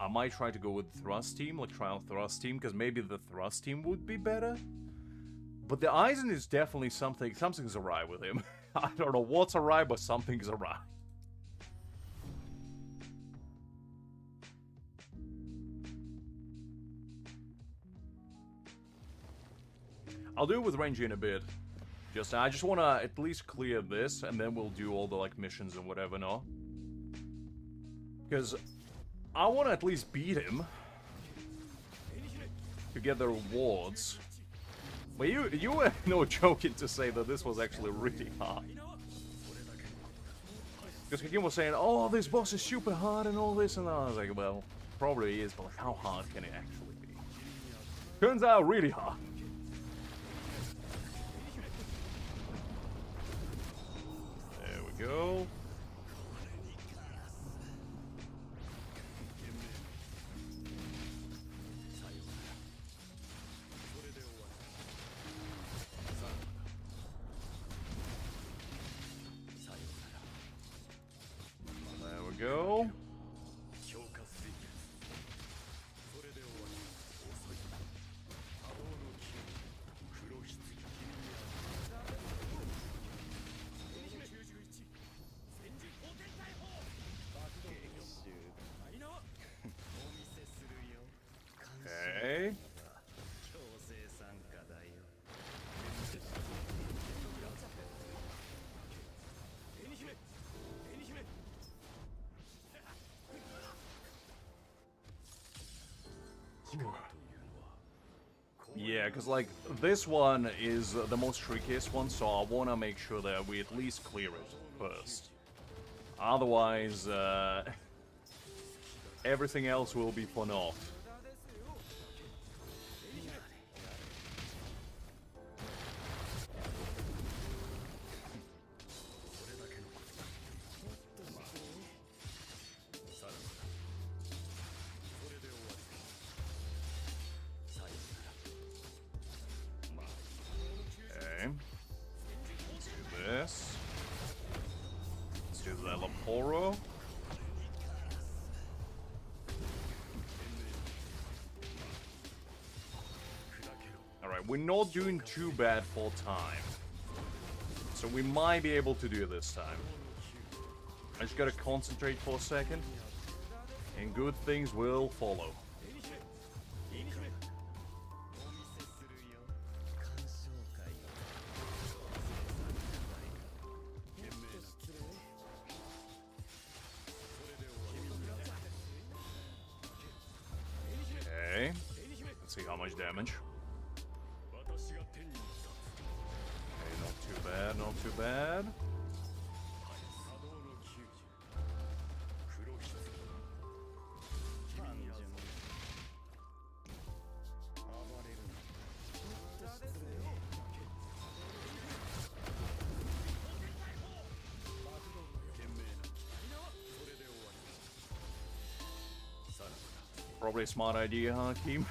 I might try to go with Thrust team, like Trial Thrust team, because maybe the Thrust team would be better. But the Aizen is definitely something's awry with him. I don't know what's awry, but something's awry. I'll do it with Ranger in a bit. I just want to at least clear this, and then we'll do all the, like, missions and whatever, no? Because I want to at least beat him to get the rewards. But you were no joking to say that this was actually really hard. Because Hakim was saying, oh, this boss is super hard and all this, and I was like, well, probably is, but like, how hard can it actually be? Turns out really hard. There we go. Go. Okay. Yeah, because, like, this one is the most trickiest one, so I want to make sure that we at least clear it first. Otherwise, everything else will be for naught. This. Let's do Szayelaporro. Alright, we're not doing too bad for time. So we might be able to do it this time. I just gotta concentrate for a second. And good things will follow. Okay, let's see how much damage. Okay, not too bad, not too bad. Probably a smart idea, huh, Keem?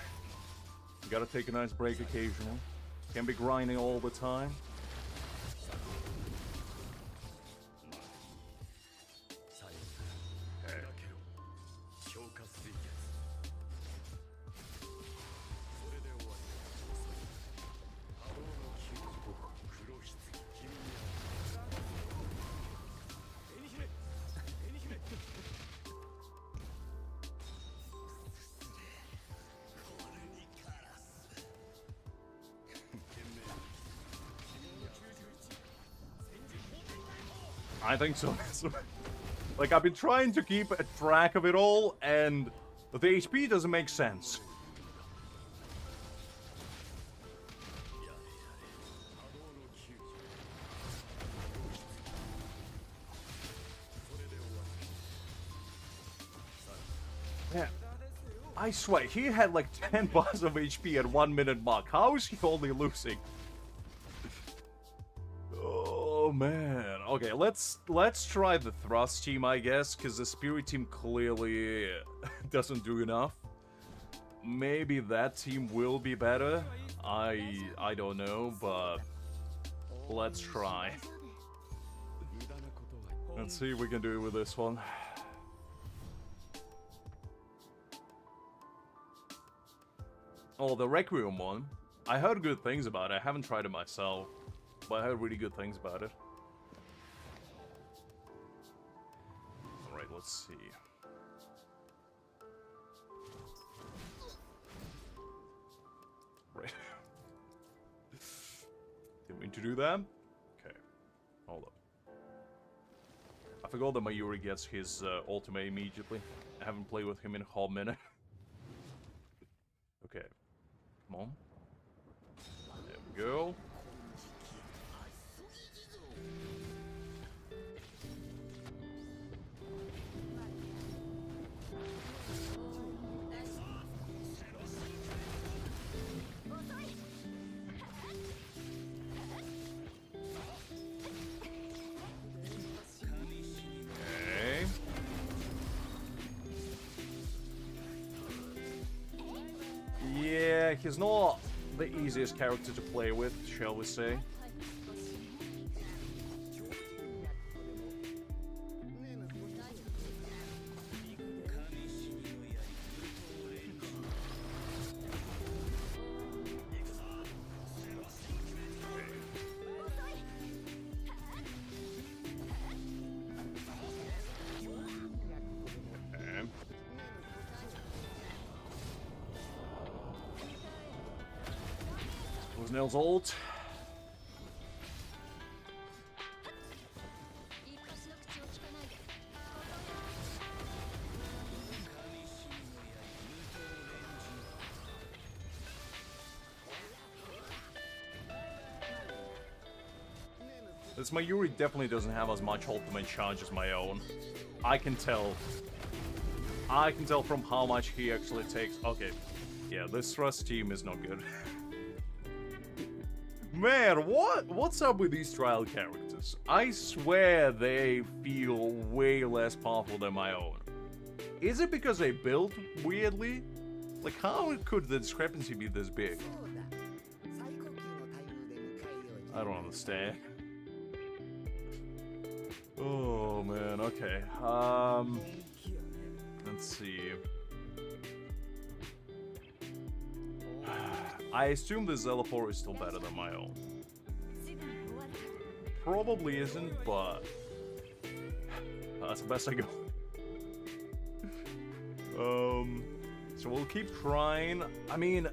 You gotta take a nice break occasionally. Can't be grinding all the time. I think so. Like, I've been trying to keep a track of it all, and the HP doesn't make sense. Yeah, I swear, he had like 10 bars of HP at 1 minute mark. How is he only losing? Oh man. Okay, let's try the thrust team, I guess, because the spirit team clearly doesn't do enough. Maybe that team will be better. I don't know, but let's try. Let's see if we can do it with this one. Oh, the Requiem one. I heard good things about it. I haven't tried it myself, but I heard really good things about it. Alright, let's see. Right. Didn't mean to do that. Okay. Hold up. I forgot that Mayuri gets his ultimate immediately. I haven't played with him in a whole minute. Okay. Come on. There we go. Yeah, he's not the easiest character to play with, shall we say. Nell's ult. This Mayuri definitely doesn't have as much ultimate charge as my own. I can tell. I can tell from how much he actually takes. Okay. Yeah, this thrust team is not good. Man, what's up with these trial characters? I swear they feel way less powerful than my own. Is it because they built weirdly? Like, how could the discrepancy be this big? I don't understand. Oh man, okay. Let's see. I assume the Szayelaporro is still better than my own. Probably isn't, but that's the best I go. So we'll keep trying. I mean,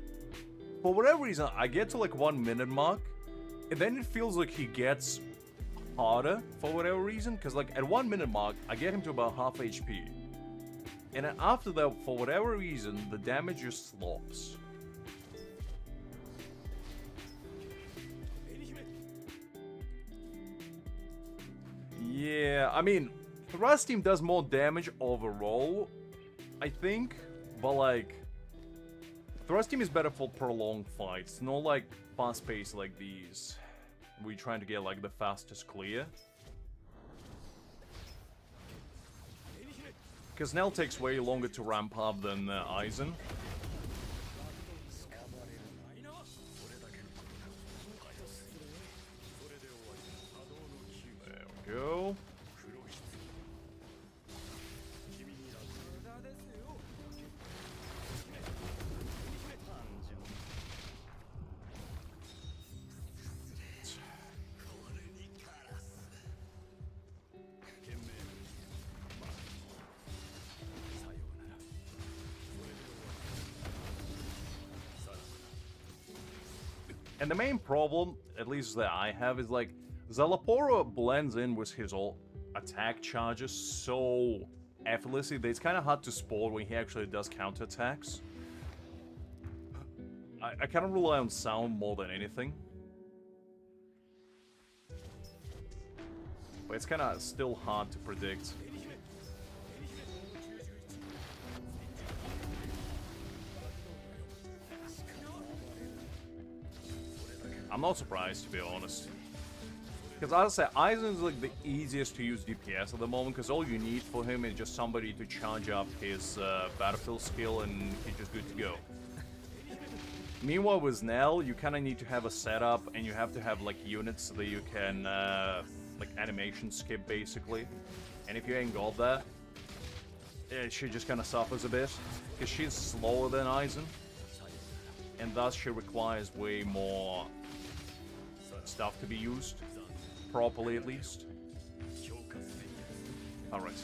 for whatever reason, I get to like 1 minute mark, and then it feels like he gets harder for whatever reason. Because like at 1 minute mark, I get him to about half HP, and then after that, for whatever reason, the damage just slops. Yeah, I mean, Thrust Team does more damage overall, I think, but like, Thrust Team is better for prolonged fights, not like fast-paced like these. We're trying to get like the fastest clear. Because Nell takes way longer to ramp up than Aizen. There we go. And the main problem, at least that I have, is like Szayelaporro blends in with his all attack charges so effortlessly that it's kind of hard to spot when he actually does counterattacks. I kind of rely on sound more than anything. But it's kind of still hard to predict. I'm not surprised, to be honest. Because as I say, Aizen is like the easiest to use DPS at the moment, because all you need for him is just somebody to charge up his battlefield skill and he's just good to go. Meanwhile with Nell, you kind of need to have a setup and you have to have like units that you can like animation skip basically. And if you ain't got that, she just kind of suffers a bit, because she's slower than Aizen. And thus she requires way more stuff to be used, properly at least. Alright.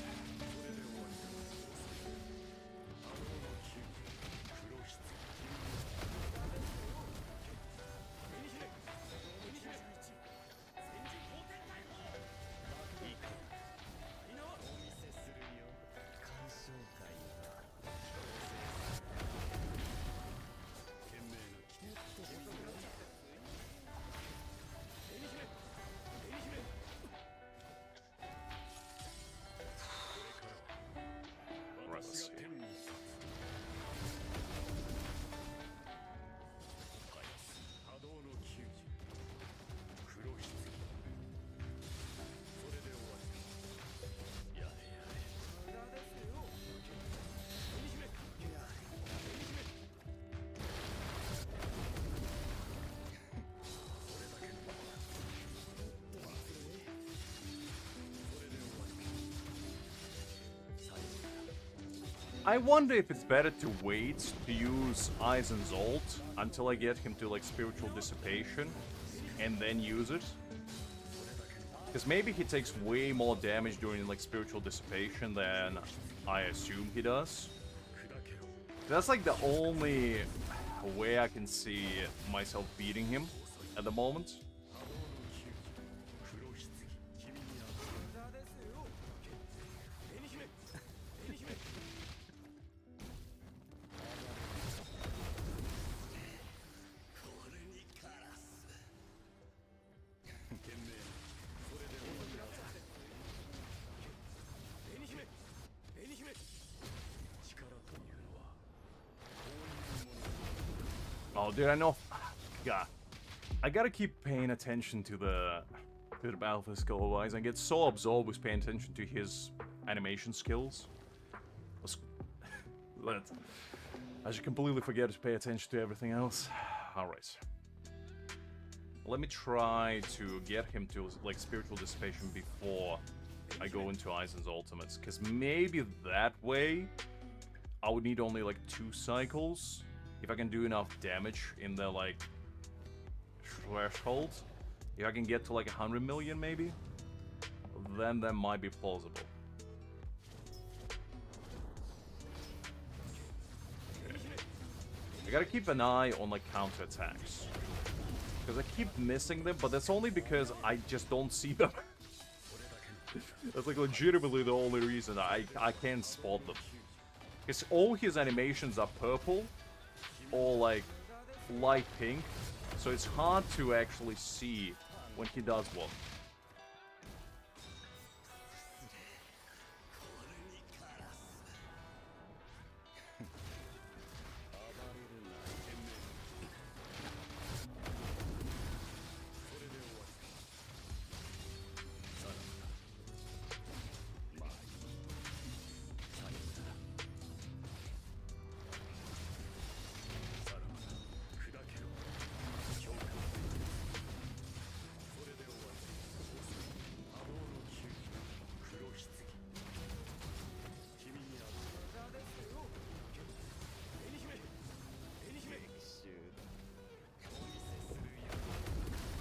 I wonder if it's better to wait to use Aizen's ult until I get him to like spiritual dissipation and then use it. Because maybe he takes way more damage during like spiritual dissipation than I assume he does. That's like the only way I can see myself beating him at the moment. Oh, dude, I know. God, I gotta keep paying attention to the battlefield skill, otherwise I get so absorbed with paying attention to his animation skills. But I should completely forget to pay attention to everything else. Alright. Let me try to get him to like spiritual dissipation before I go into Aizen's ultimates, because maybe that way I would need only like 2 cycles. If I can do enough damage in the, like, threshold, if I can get to, like, 100 million, maybe, then that might be plausible. Okay. I gotta keep an eye on, like, counterattacks. Because I keep missing them, but that's only because I just don't see them. That's, like, legitimately the only reason I can't spot them. Because all his animations are purple, or like light pink, so it's hard to actually see when he does one.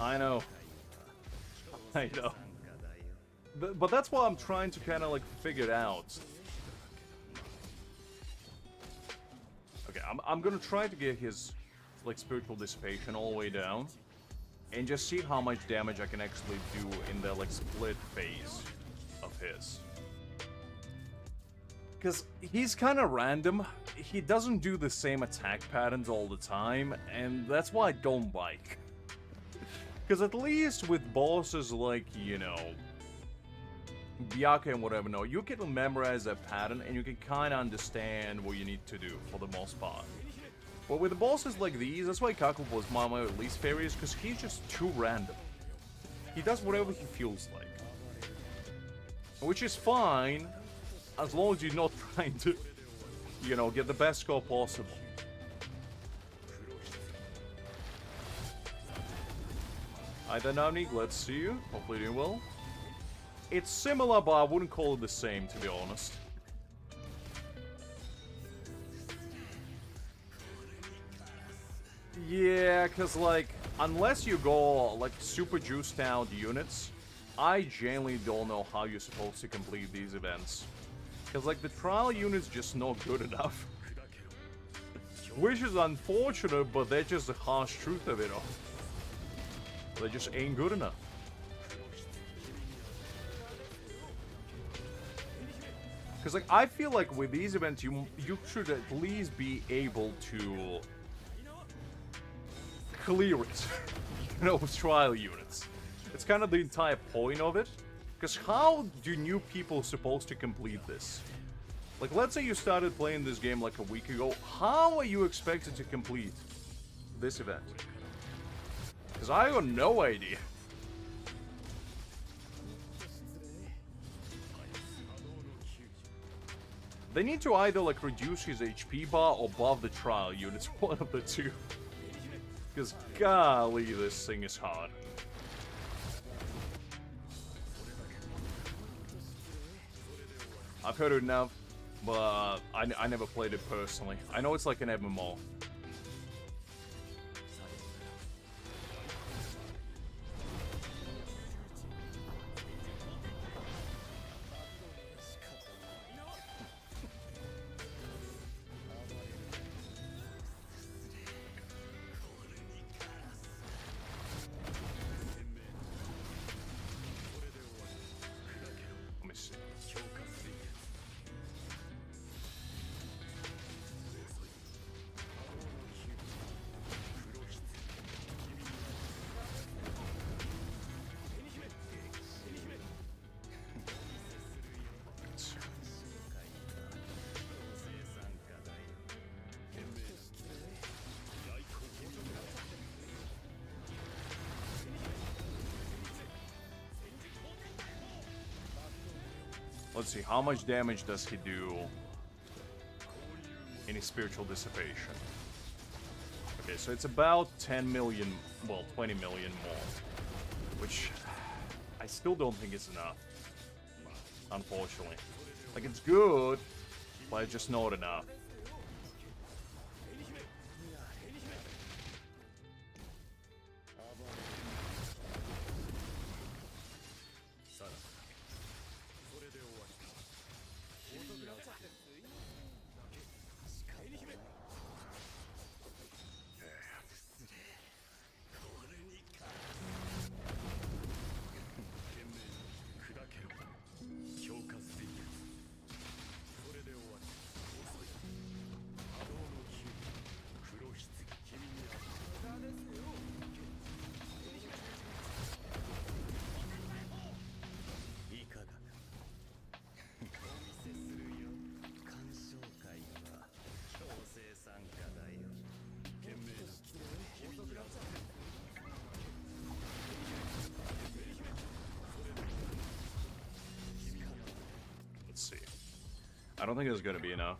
I know. I know. But that's what I'm trying to kind of like figure out. Okay, I'm gonna try to get his like spiritual dissipation all the way down, and just see how much damage I can actually do in the like split phase of his. Because he's kind of random. He doesn't do the same attack patterns all the time, and that's why I don't like. Because at least with bosses like, you know, Byakuya and whatever, no, you can memorize that pattern and you can kind of understand what you need to do for the most part. But with the bosses like these, that's why Kaku was my least favorite, because he's just too random. He does whatever he feels like. Which is fine, as long as you're not trying to, you know, get the best score possible. Hi there, Navneek, let's see you. Hopefully doing well. It's similar, but I wouldn't call it the same, to be honest. Yeah, because, like, unless you go, like, super juiced out units, I genuinely don't know how you're supposed to complete these events. Because, like, the trial unit's just not good enough. Which is unfortunate, but that's just the harsh truth of it all. They just ain't good enough. Because, like, I feel like with these events, you should at least be able to clear it, you know, with trial units. It's kind of the entire point of it. Because how do new people supposed to complete this? Like, let's say you started playing this game like a week ago. How are you expected to complete this event? Because I have no idea. They need to either, like, reduce his HP bar or buff the trial units. One of the two. Because, golly, this thing is hard. I've heard it enough, but I never played it personally. I know it's like an MMO. Let's see, how much damage does he do in his spiritual dissipation? Okay, so it's about 10 million, well, 20 million more. Which, I still don't think is enough. Unfortunately. Like, it's good, but it's just not enough. I don't think there's gonna be enough.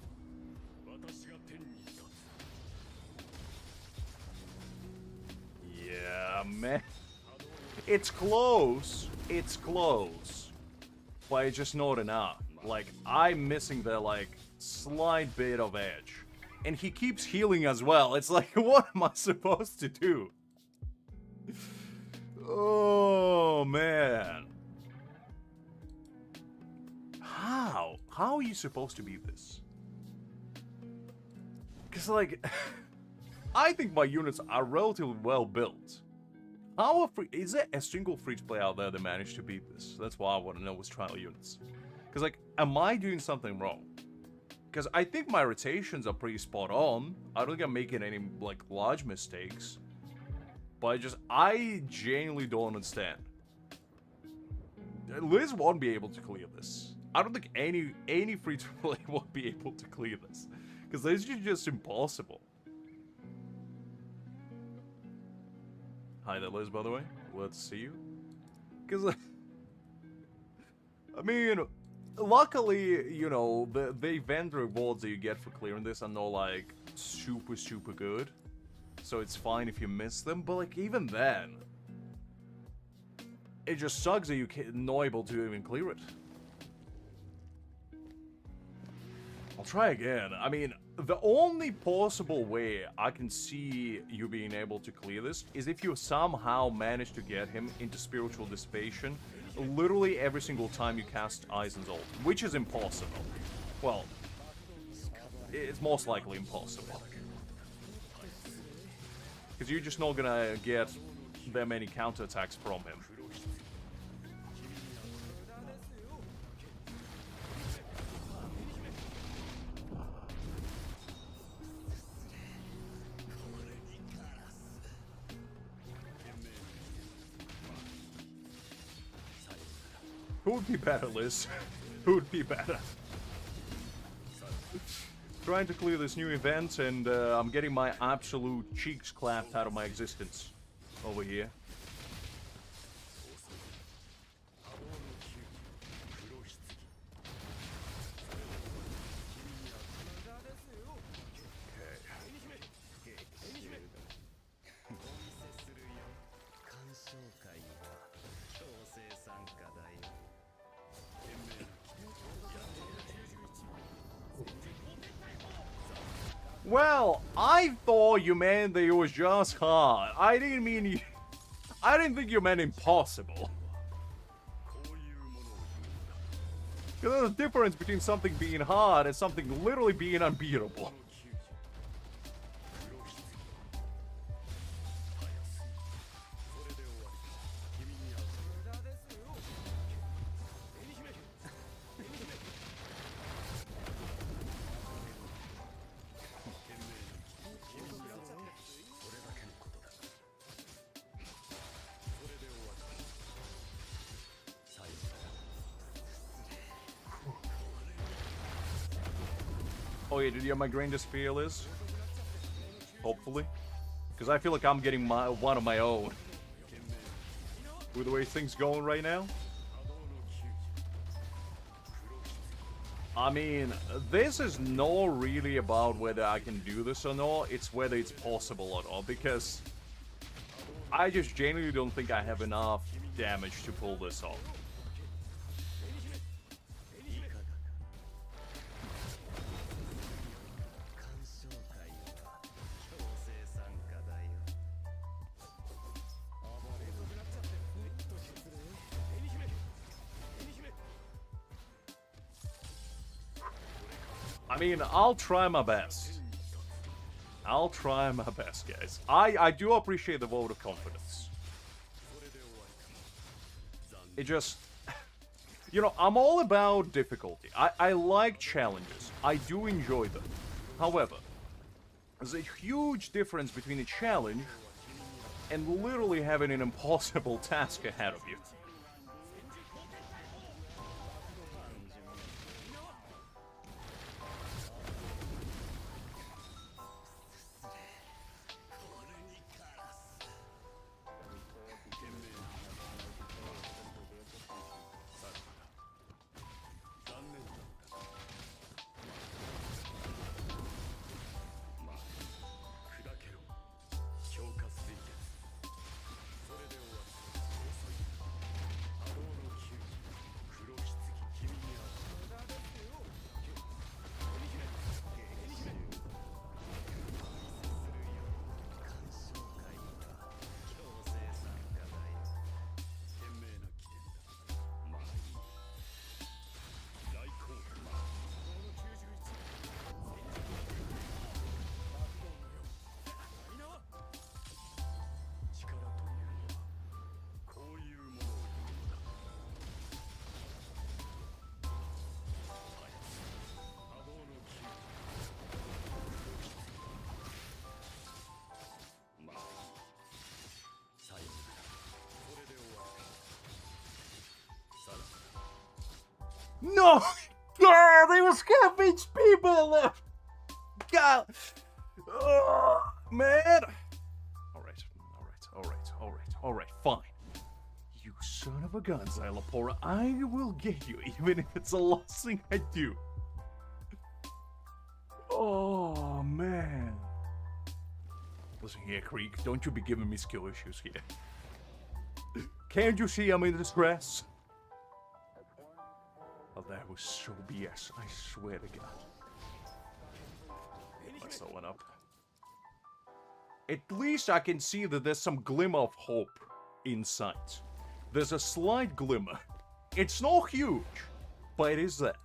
Yeah, man. It's close. It's close. But it's just not enough. Like, I'm missing the, like, slight bit of edge. And he keeps healing as well. It's like, what am I supposed to do? how are you supposed to beat this? Because, like, I think my units are relatively well built. Is there a single free-to-play out there that managed to beat this? That's what I want to know with trial units. Because, like, am I doing something wrong? Because I think my rotations are pretty spot on. I don't think I'm making any, like, large mistakes. But I genuinely don't understand. Liz won't be able to clear this. I don't think any free-to-play won't be able to clear this. Because this is just impossible. Hi there, Liz, by the way. Let's see you. Because, I mean, luckily, you know, the event rewards that you get for clearing this are not, like, super, super good. So it's fine if you miss them, but, like, even then, it just sucks that you're not able to even clear it. I'll try again. I mean, the only possible way I can see you being able to clear this is if you somehow manage to get him into Spiritual Dissipation literally every single time you cast Aizen's ult, which is impossible. Well, it's most likely impossible. Because you're just not gonna get that many counterattacks from him. Who would be better, Liz? Who would be better? Trying to clear this new event, and I'm getting my absolute cheeks clapped out of my existence over here. Well, I thought you meant that it was just hard. I didn't think you meant impossible. Because there's a difference between something being hard and something literally being unbeatable. Oh yeah, did you have my greatest fear, Liz? Hopefully. Because I feel like I'm getting one of my own. With the way things going right now. I mean, this is not really about whether I can do this or not, it's whether it's possible or not, because I just genuinely don't think I have enough damage to pull this off. I mean, I'll try my best. I'll try my best, guys. I do appreciate the vote of confidence. It just... You know, I'm all about difficulty. I like challenges. I do enjoy them. However, there's a huge difference between a challenge and literally having an impossible task ahead of you. No! God, there was half HP left! God! Man! Alright, fine. You son of a gun, Szayelaporro. I will get you, even if it's the last thing I do. Oh, man. Listen here, Creek. Don't you be giving me skill issues here. Can't you see I'm in distress? Oh, that was so BS. I swear to God. What's that one up? At least I can see that there's some glimmer of hope in sight. There's a slight glimmer. It's not huge, but it is there.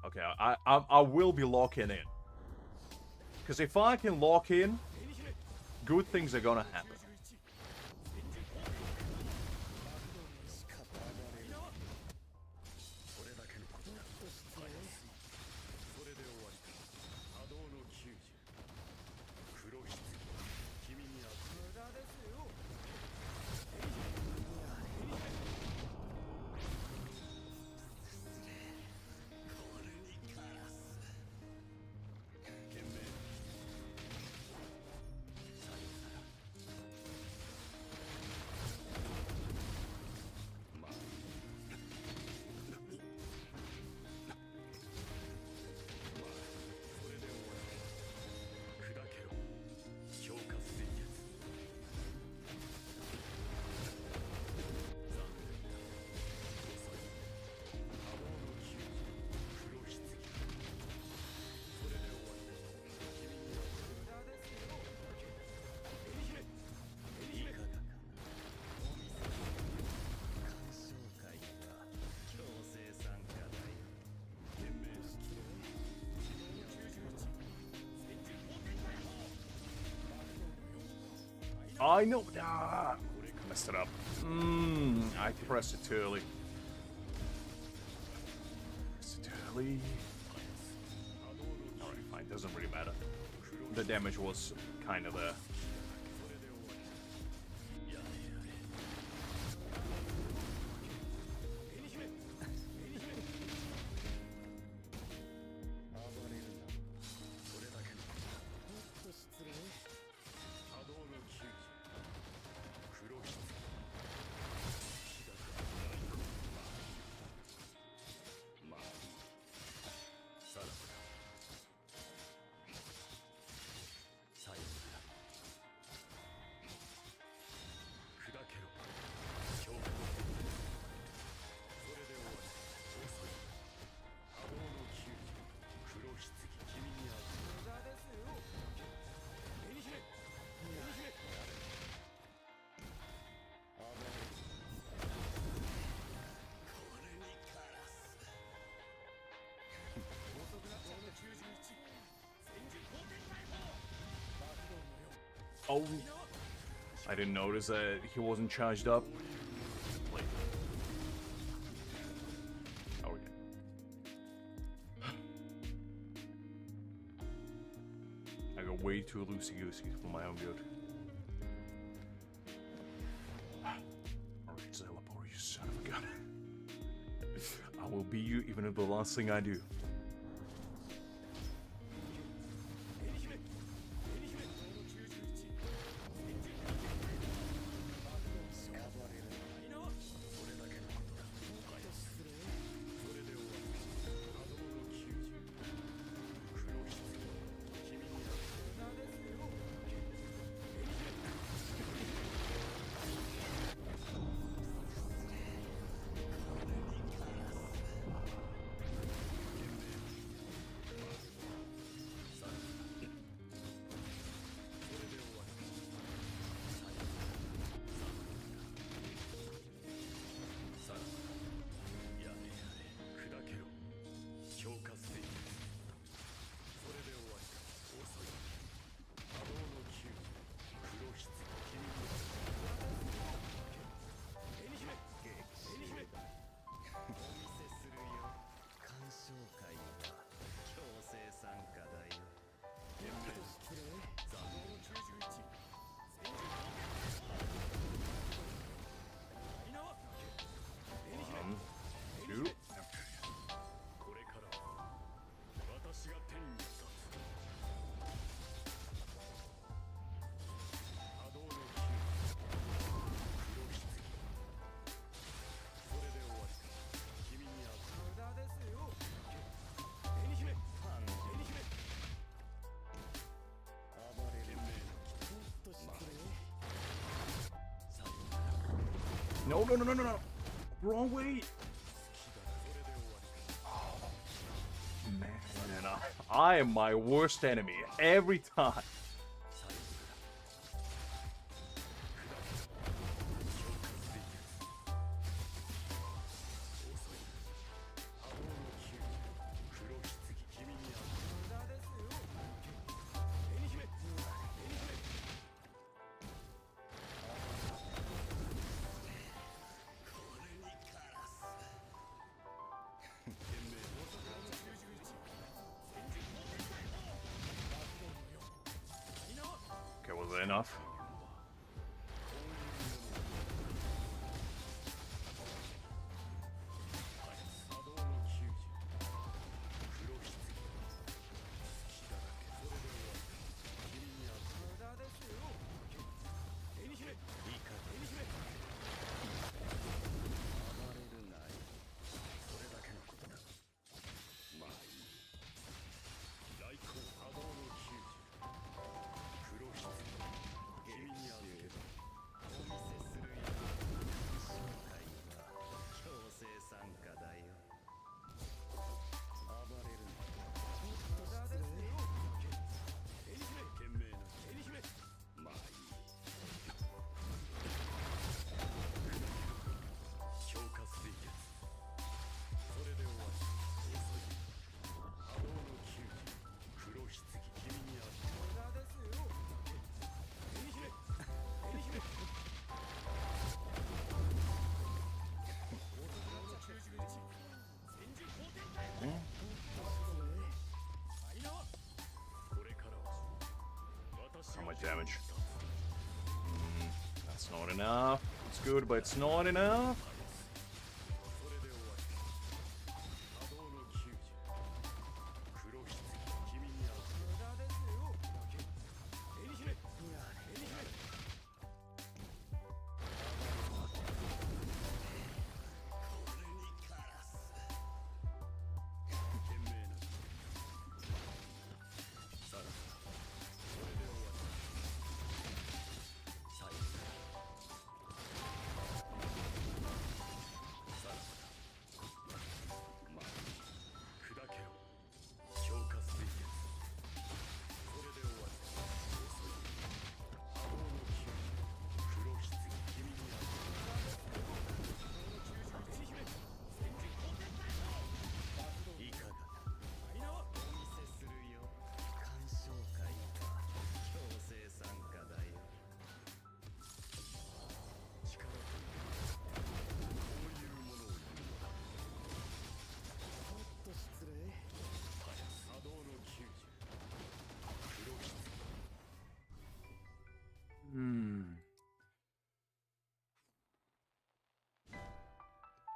Okay, I will be locking in. Because if I can lock in, good things are gonna happen. I know. Ah, messed it up. I pressed it too early. Alright, fine. Doesn't really matter. The damage was kind of there. Oh, I didn't notice that he wasn't charged up. Wait. Oh, okay. I got way too loosey-goosey for my own good. Alright, Szayelaporro, you son of a gun. I will beat you even if the last thing I do. No, no, no, no, no, no. Wrong way. Man, I am my worst enemy every time. Okay, was that enough? How much damage? That's not enough. It's good, but it's not enough.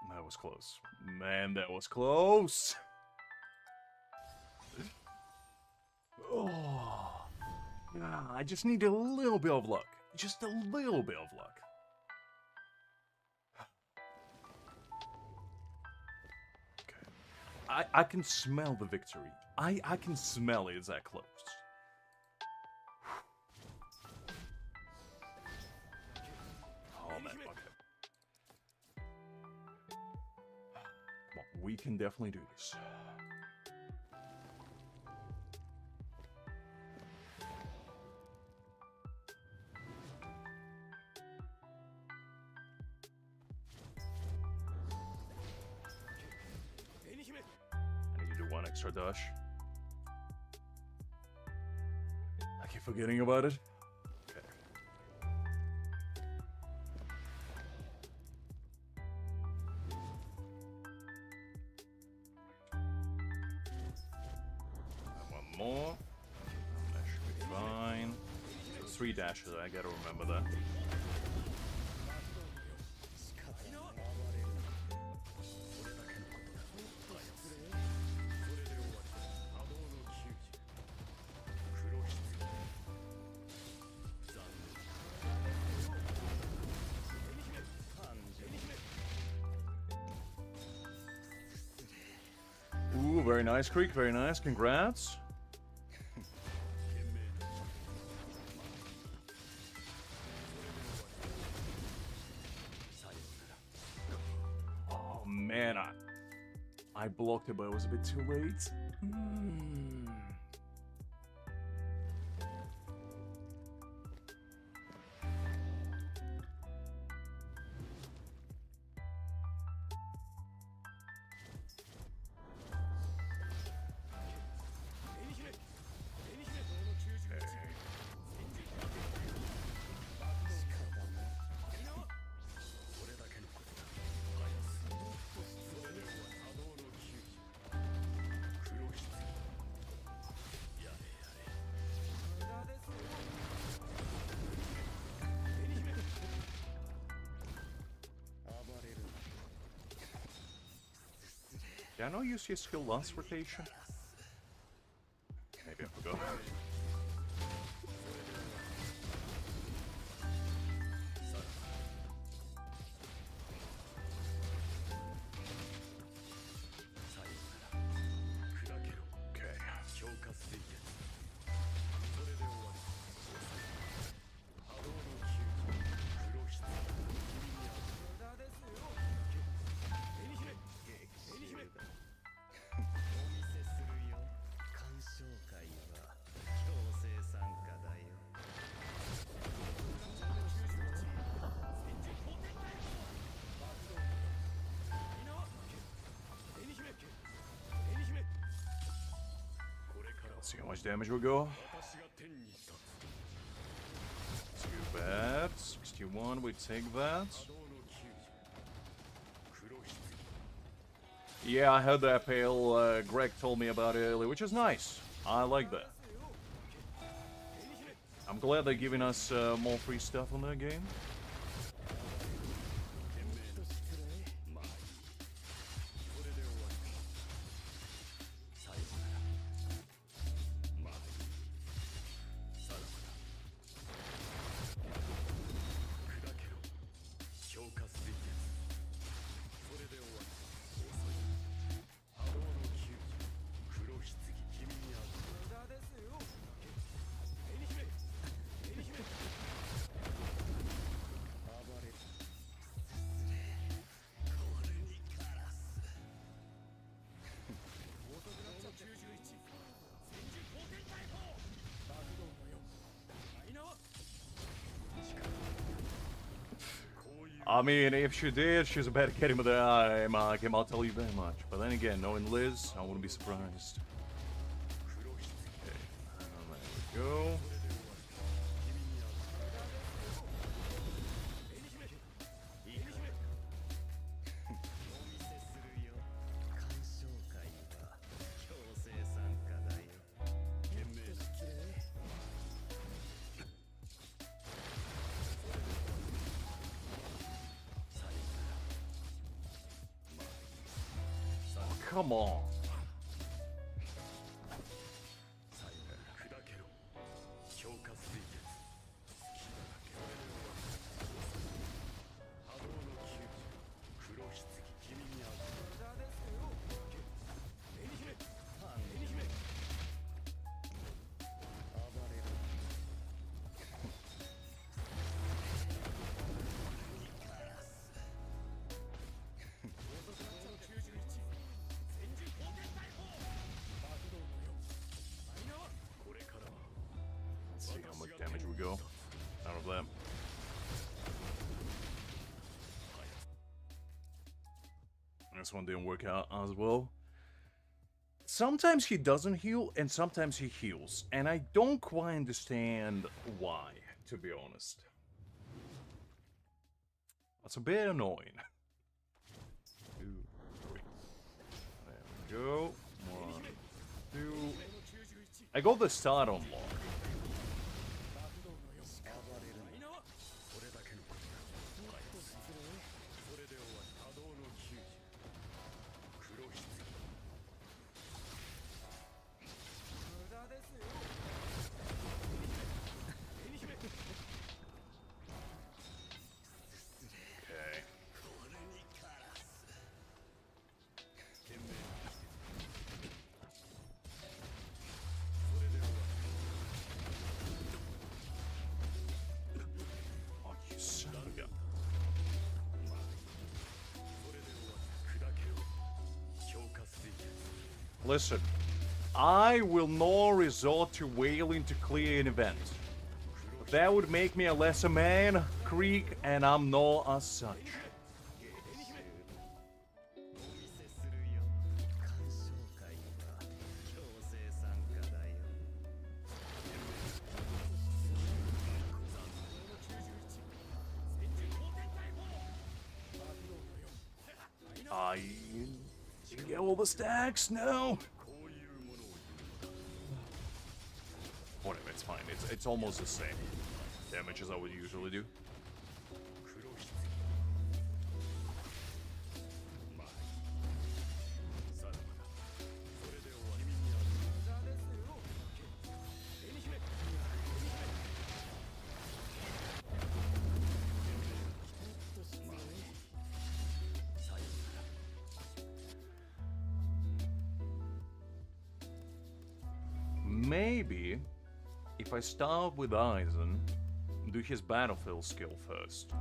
That was close. Man, that was close. Oh. Yeah, I just need a little bit of luck. Just a little bit of luck. Okay. I can smell the victory. I can smell it. It's that close. Oh, man. Okay. Come on, we can definitely do this. One extra dash. I keep forgetting about it. Okay. One more. That should be fine. So 3 dashes, I gotta remember that. Ooh, very nice, Creek. Very nice. Congrats. And I blocked it, but it was a bit too late. Did I not use your skill last rotation? Maybe I forgot. Let's see how much damage we go. Too bad. 61, we take that. Yeah, I heard that Pale. Greg told me about it earlier, which is nice. I like that. I'm glad they're giving us more free stuff on that game. I mean, if she did, she's a better kid with the eye, Mark, I'll tell you that much. But then again, knowing Liz, I wouldn't be surprised. Okay, there we go. Come on. Damage we go out of that. This one didn't work out as well. Sometimes he doesn't heal, and sometimes he heals, and I don't quite understand why, to be honest. That's a bit annoying. 2, 3. There we go. 1, 2. I got the start unlock. Listen, I will not resort to wailing to clear an event. That would make me a lesser man, Creek, and I'm not as such. You get all the stacks? No. Whatever, it's fine. It's almost the same damage as I would usually do. Maybe if I start with Aizen, do his battlefield skill first.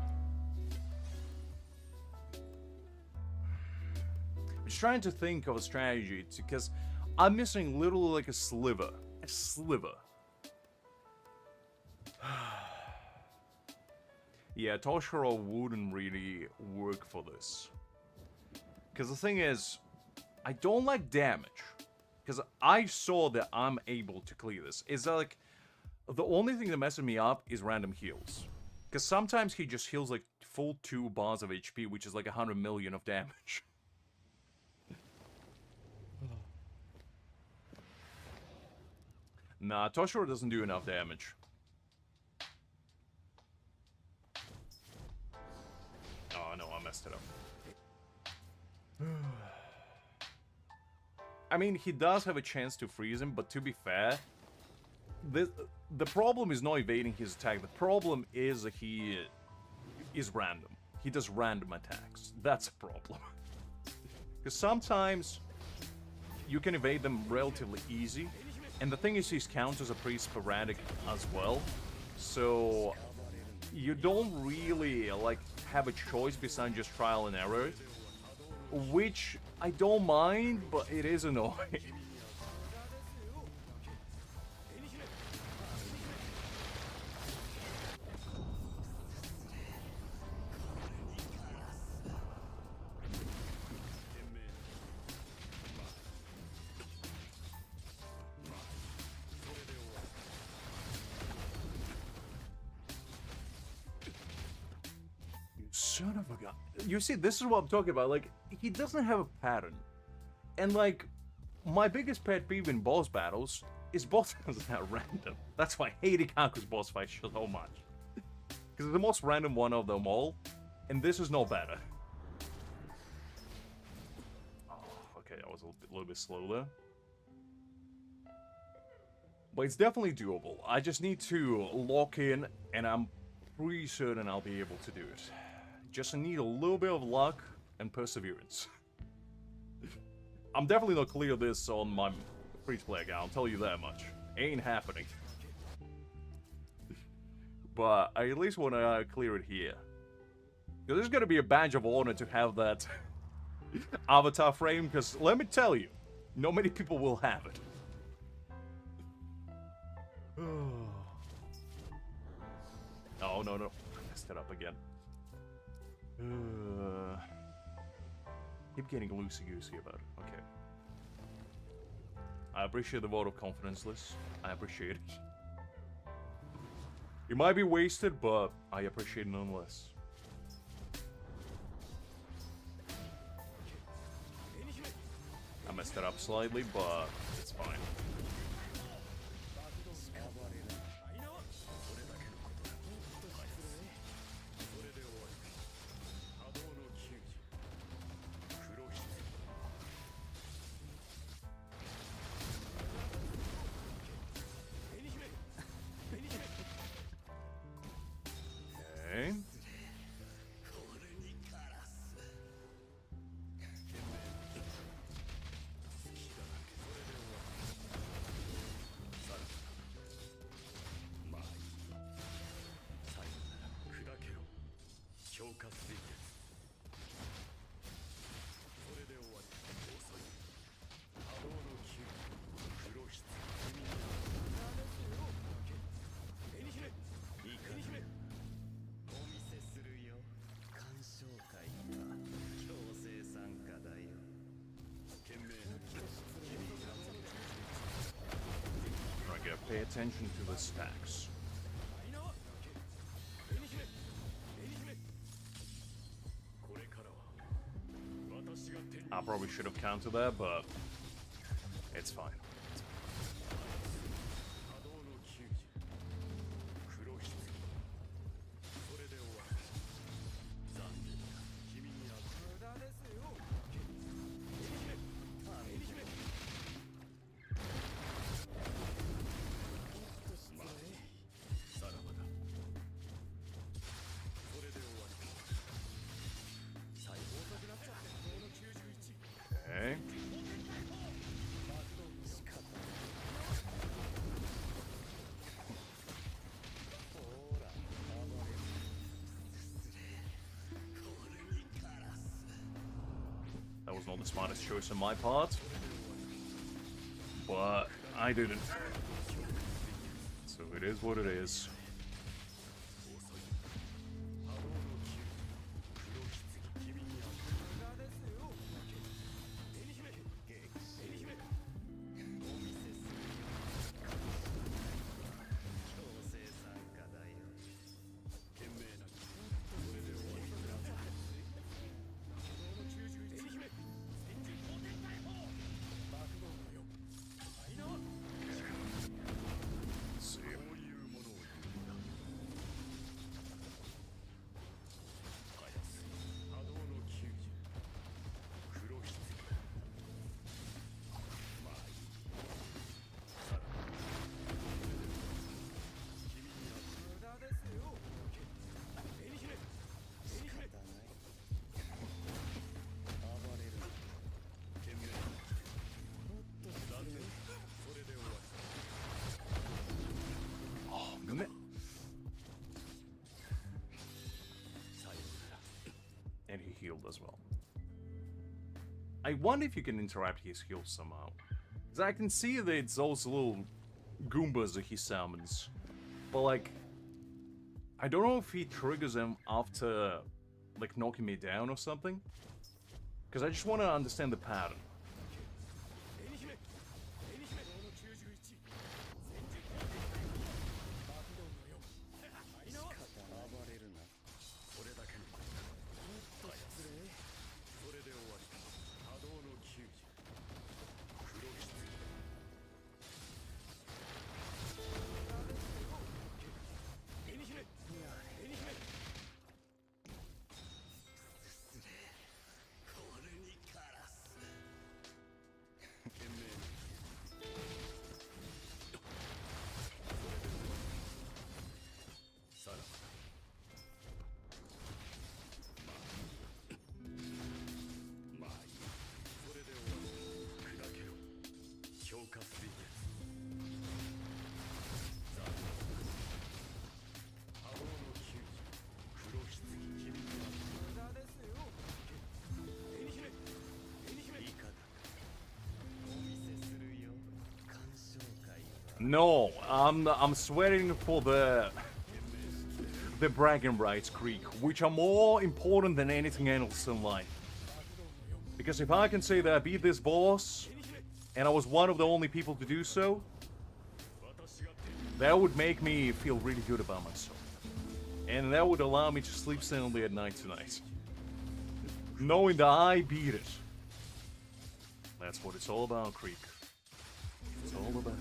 I'm just trying to think of a strategy because I'm missing literally like a sliver. A sliver. Yeah, Toshiro wouldn't really work for this. Because the thing is, I don't like damage. Because I saw that I'm able to clear this. It's like, the only thing that messes me up is random heals. Because sometimes he just heals like full 2 bars of HP, which is like 100 million of damage. Nah, Toshiro doesn't do enough damage. Oh no, I messed it up. I mean, he does have a chance to freeze him, but to be fair, the problem is not evading his attack. The problem is that he is random. He does random attacks. That's a problem. Because sometimes you can evade them relatively easy, and the thing is his counters are pretty sporadic as well. So you don't really like have a choice besides just trial and error. Which I don't mind, but it is annoying. Son of a gun. You see, this is what I'm talking about. Like, he doesn't have a pattern. And, like, my biggest pet peeve in boss battles is boss battles that are random. That's why I hate Ikaku's boss fight so much. Because it's the most random one of them all. And this is no better. Oh, okay, I was a little bit slow there. But it's definitely doable. I just need to lock in, and I'm pretty certain I'll be able to do it. Just need a little bit of luck and perseverance. I'm definitely not clear this on my free-to-play account, I'll tell you that much. Ain't happening. But I at least want to clear it here. Because there's going to be a badge of honor to have that avatar frame, because let me tell you, not many people will have it. Oh, no. I messed it up again. Keep getting loosey-goosey about it. Okay. I appreciate the vote of confidence, Liz. I appreciate it. It might be wasted, but I appreciate it nonetheless. I messed it up slightly, but it's fine. pay attention to the stacks. I probably should have countered that, but it's fine. Okay. That was not the smartest choice on my part, but I didn't. So it is what it is. And he healed as well. I wonder if you can interrupt his heals somehow. Because I can see that it's those little Goombas that he summons. But like, I don't know if he triggers them after like knocking me down or something. Because I just want to understand the pattern. No, I'm sweating for the bragging rights, Greek, which are more important than anything else in life. Because if I can say that I beat this boss, and I was one of the only people to do so, that would make me feel really good about myself. And that would allow me to sleep soundly at night tonight. Knowing that I beat it. That's what it's all about, Greek. It's all about.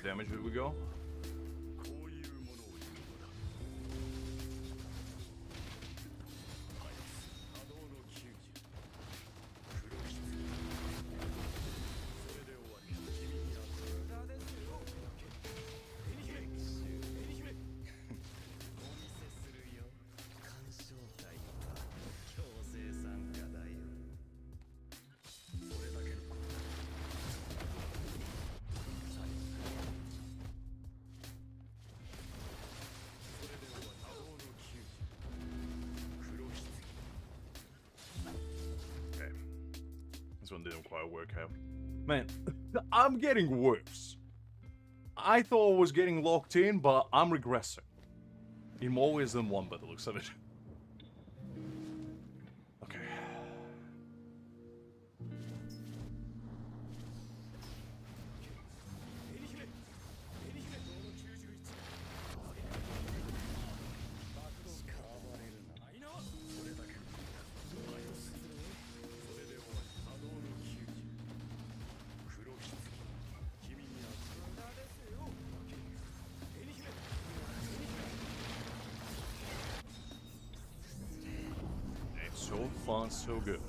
Damage did we go? this one didn't quite work out. Man, I'm getting worse. I thought I was getting locked in, but I'm regressing. In more ways than one, by the looks of it. Okay. So far, so good.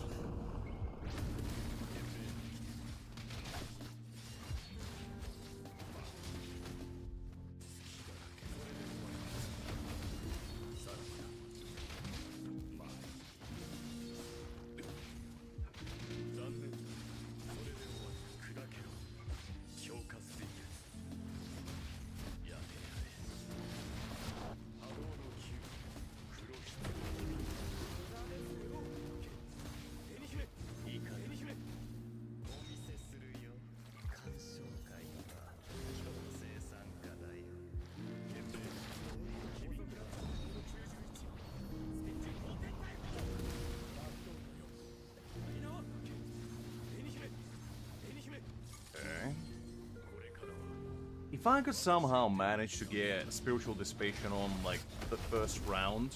If I could somehow manage to get Spiritual Dissipation on, like, the first round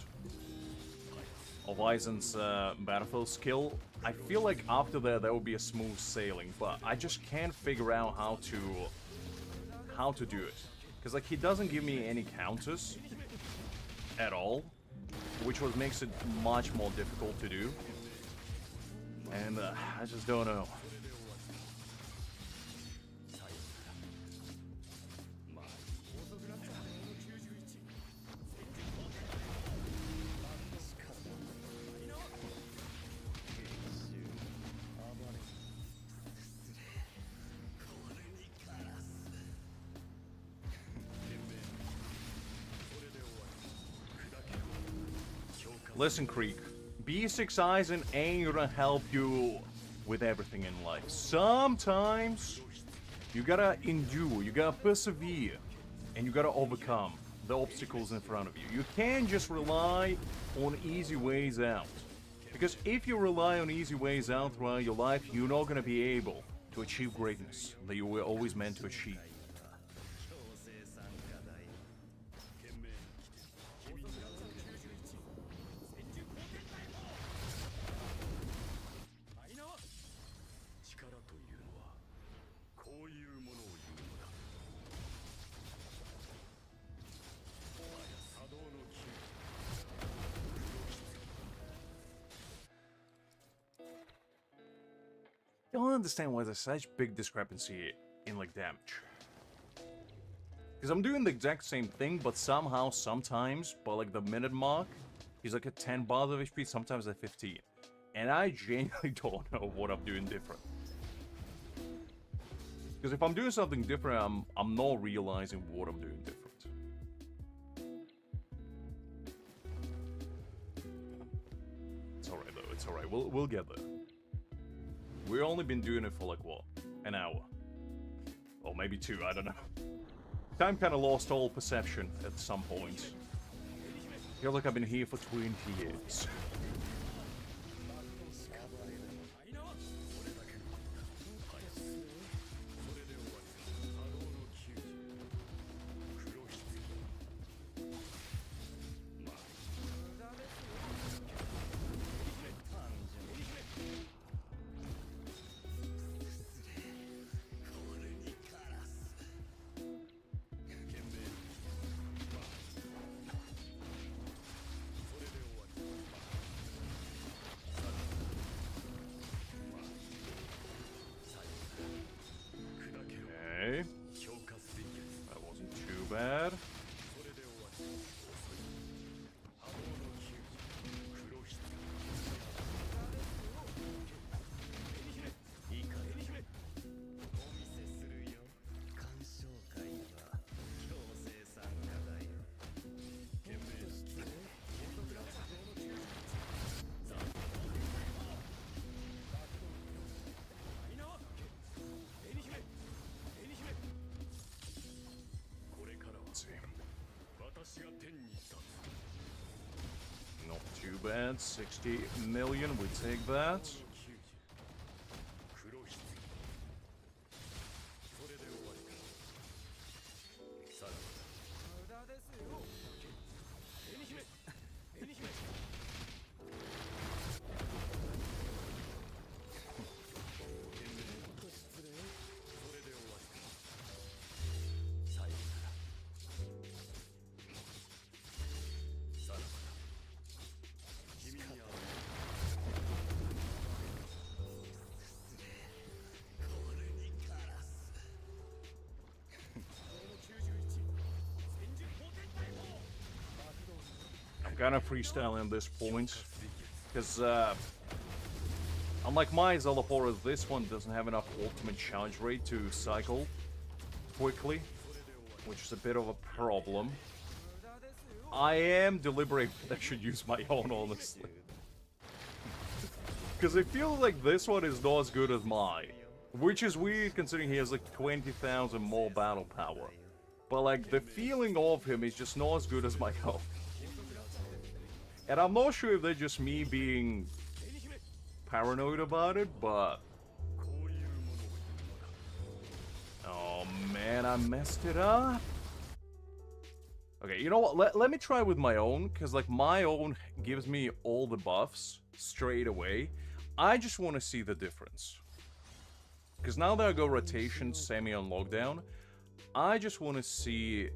of Aizen's battlefield skill, I feel like after that would be a smooth sailing, but I just can't figure out how to do it. Because, like, he doesn't give me any counters at all, which makes it much more difficult to do. And I just don't know. Listen, Creek, B6 Aizen ain't gonna help you with everything in life. Sometimes you gotta endure, you gotta persevere, and you gotta overcome the obstacles in front of you. You can't just rely on easy ways out. Because if you rely on easy ways out throughout your life, you're not gonna be able to achieve greatness that you were always meant to achieve. I don't understand why there's such big discrepancy in, like, damage. Because I'm doing the exact same thing, but somehow, sometimes, by, like, the minute mark, he's like at 10 bars of HP, sometimes at 15. And I genuinely don't know what I'm doing different. Because if I'm doing something different, I'm not realizing what I'm doing different. It's alright, though. It's alright. We'll get there. We've only been doing it for, like, what? An hour. Or maybe 2, I don't know. Time kind of lost all perception at some point. Feels like I've been here for 20 years. bad. 60 million, we take that. Kind of freestyle in this point, because unlike my Szayelaporro, this one doesn't have enough ultimate charge rate to cycle quickly, which is a bit of a problem. I am deliberating that I should use my own, honestly, because I feel like this one is not as good as mine, which is weird considering he has like 20,000 more battle power, but like the feeling of him is just not as good as my own. And I'm not sure if they're just me being paranoid about it, but... Oh man, I messed it up. Okay, you know what? Let me try with my own, because like my own gives me all the buffs straight away. I just want to see the difference. Because now that I go rotation, semi on lockdown, I just want to see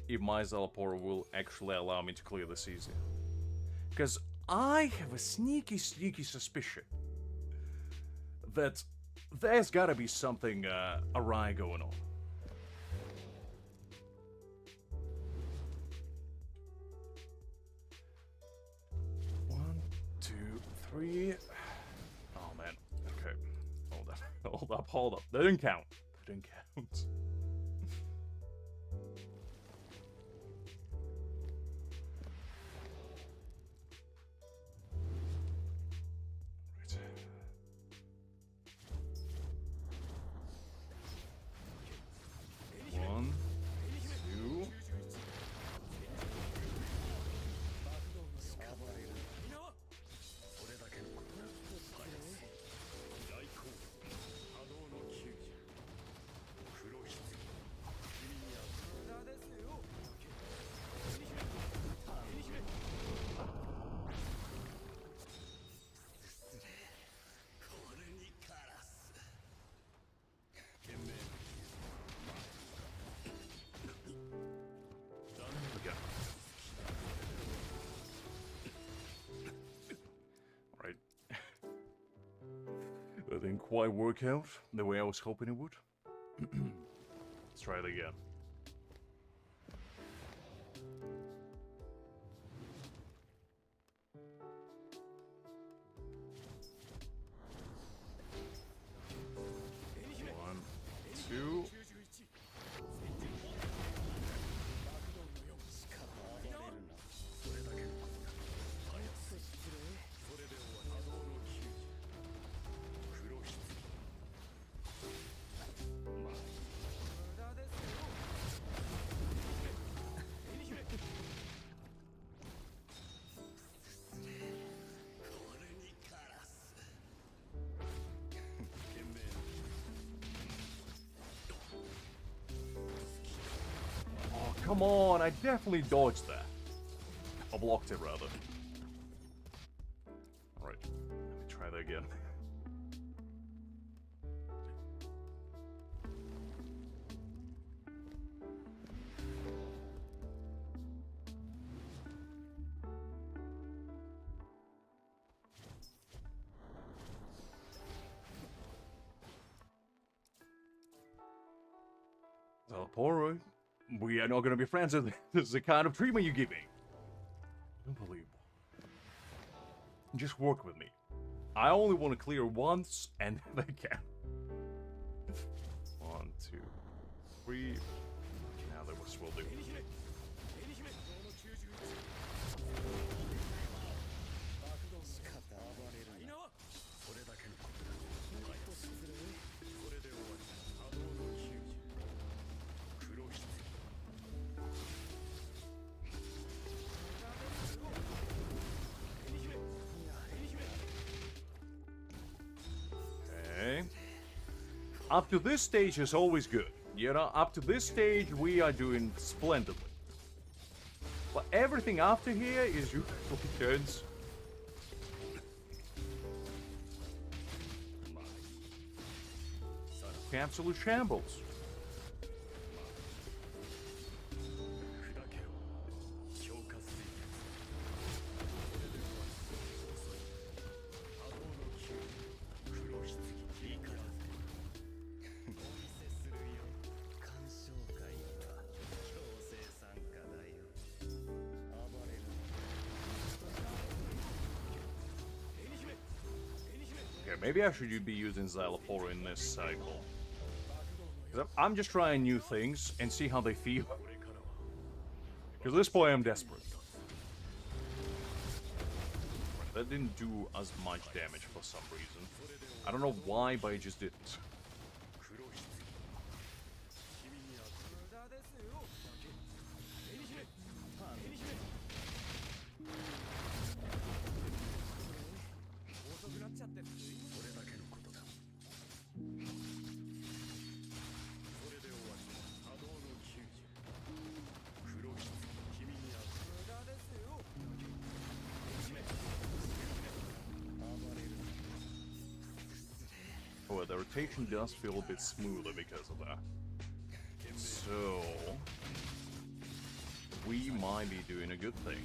if my Szayelaporro will actually allow me to clear the season. Because I have a sneaky suspicion that there's gotta be something awry going on. One, two, three. Oh man. Okay. Hold up. That didn't count. One, two. That didn't quite work out the way I was hoping it would. Let's try it again. One, two. Come on, I definitely dodged that. I blocked it, rather. Alright, let me try that again. Szayelaporro, we are not going to be friends. This is the kind of treatment you give me. Unbelievable. Just work with me. I only want to clear once, and then I can. 1, 2, 3. Now that will do. Up to this stage is always good. You know, up to this stage we are doing splendidly. But everything after here is usually turns. Absolute shambles. Maybe I should be using Szayelaporro in this cycle. I'm just trying new things and see how they feel. Because this point I'm desperate. That didn't do as much damage for some reason. I don't know why, but it just didn't. Oh, the rotation does feel a bit smoother because of that. So, we might be doing a good thing.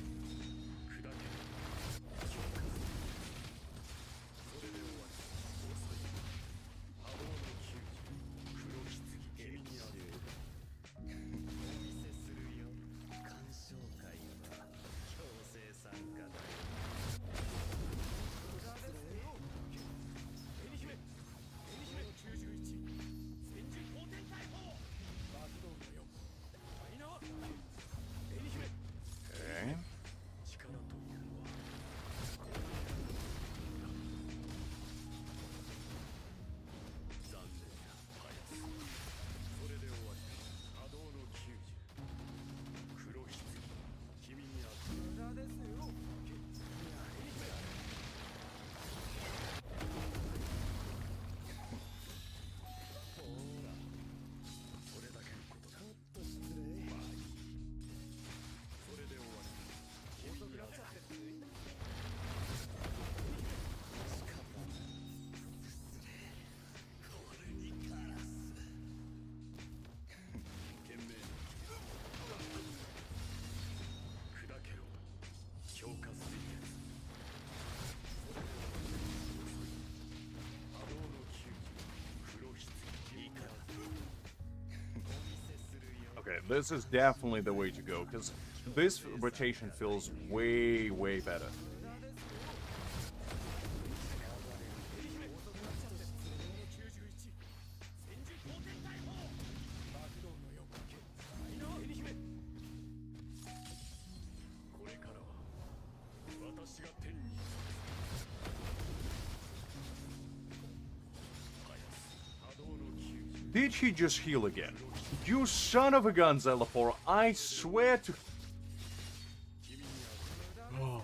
Okay, this is definitely the way to go, because this rotation feels way, way better. Did he just heal again? You son of a gun, Szayelaporro, I swear to... Oh.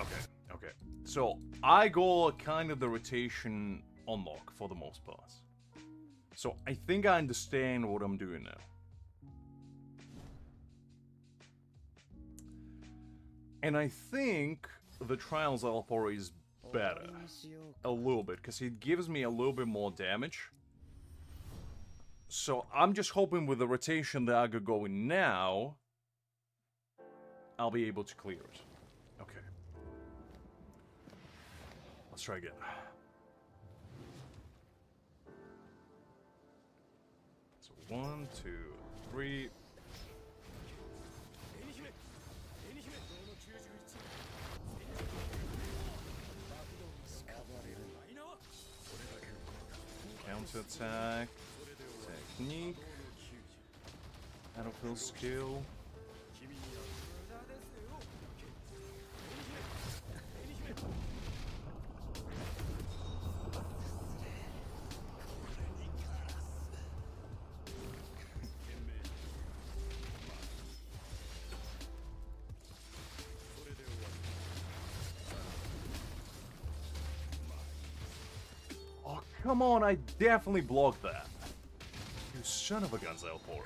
Okay. So, I got kind of the rotation unlock for the most part. So, I think I understand what I'm doing now. And I think the trial Szayelaporro is better. A little bit, because it gives me a little bit more damage. So I'm just hoping with the rotation that I got going now, I'll be able to clear it. Okay. Let's try again. So 1, 2, 3. Counter-attack, technique, battlefield skill. come on, I definitely blocked that. You son of a gun, Szayelaporro.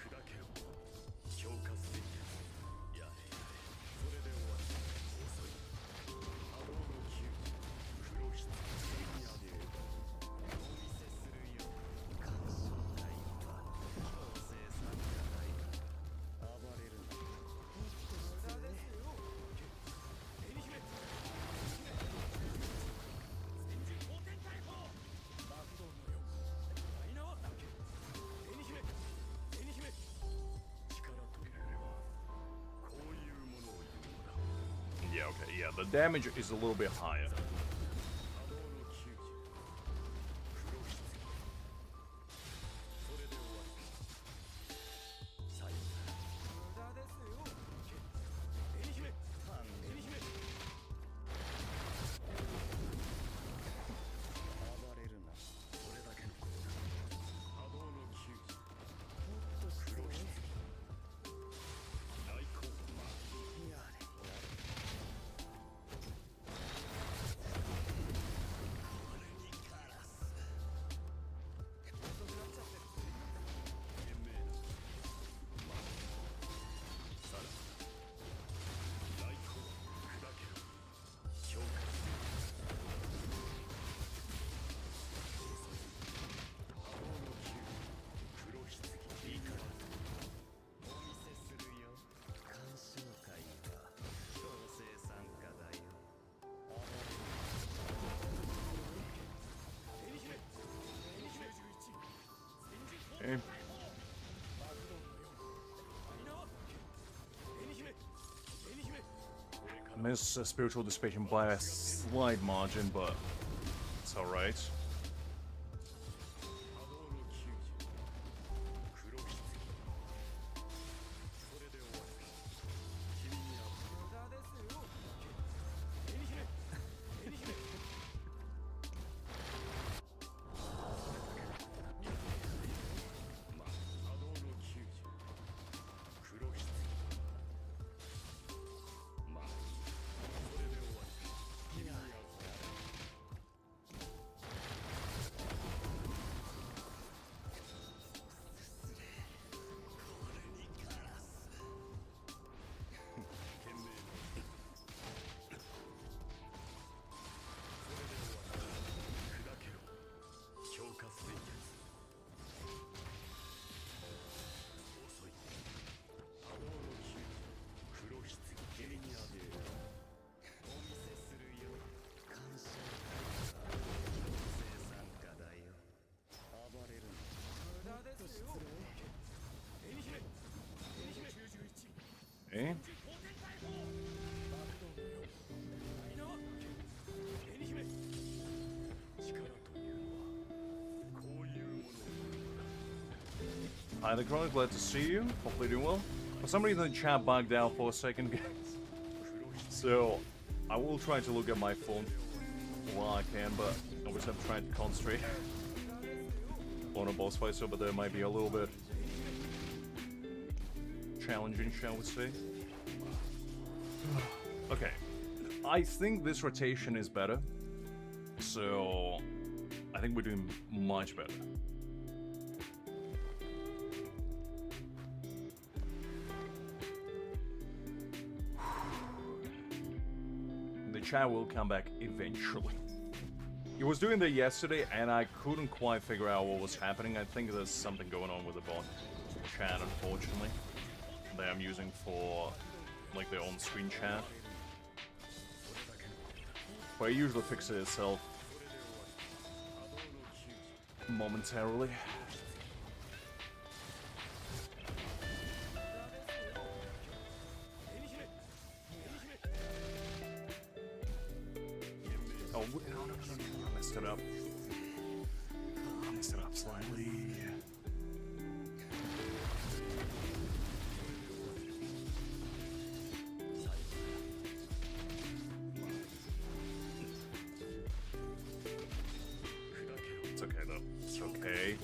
Yeah, okay, yeah, the damage is a little bit higher. Okay. Miss spiritual dissipation by a slight margin, but it's alright. Okay. Hi there, Chronic, glad to see you. Hopefully doing well. For some reason the chat bugged out for a second, guys. So, I will try to look at my phone while I can, but obviously I'm trying to concentrate on a boss fight, so but there might be a little bit challenging, shall we say. Okay. I think this rotation is better. So, I think we're doing much better. The chat will come back eventually. He was doing that yesterday and I couldn't quite figure out what was happening. I think there's something going on with the bot chat, unfortunately, that I'm using for like the on-screen chat. But it usually fixes itself momentarily. Oh, no, I messed it up. I messed it up slightly. It's okay though. It's okay.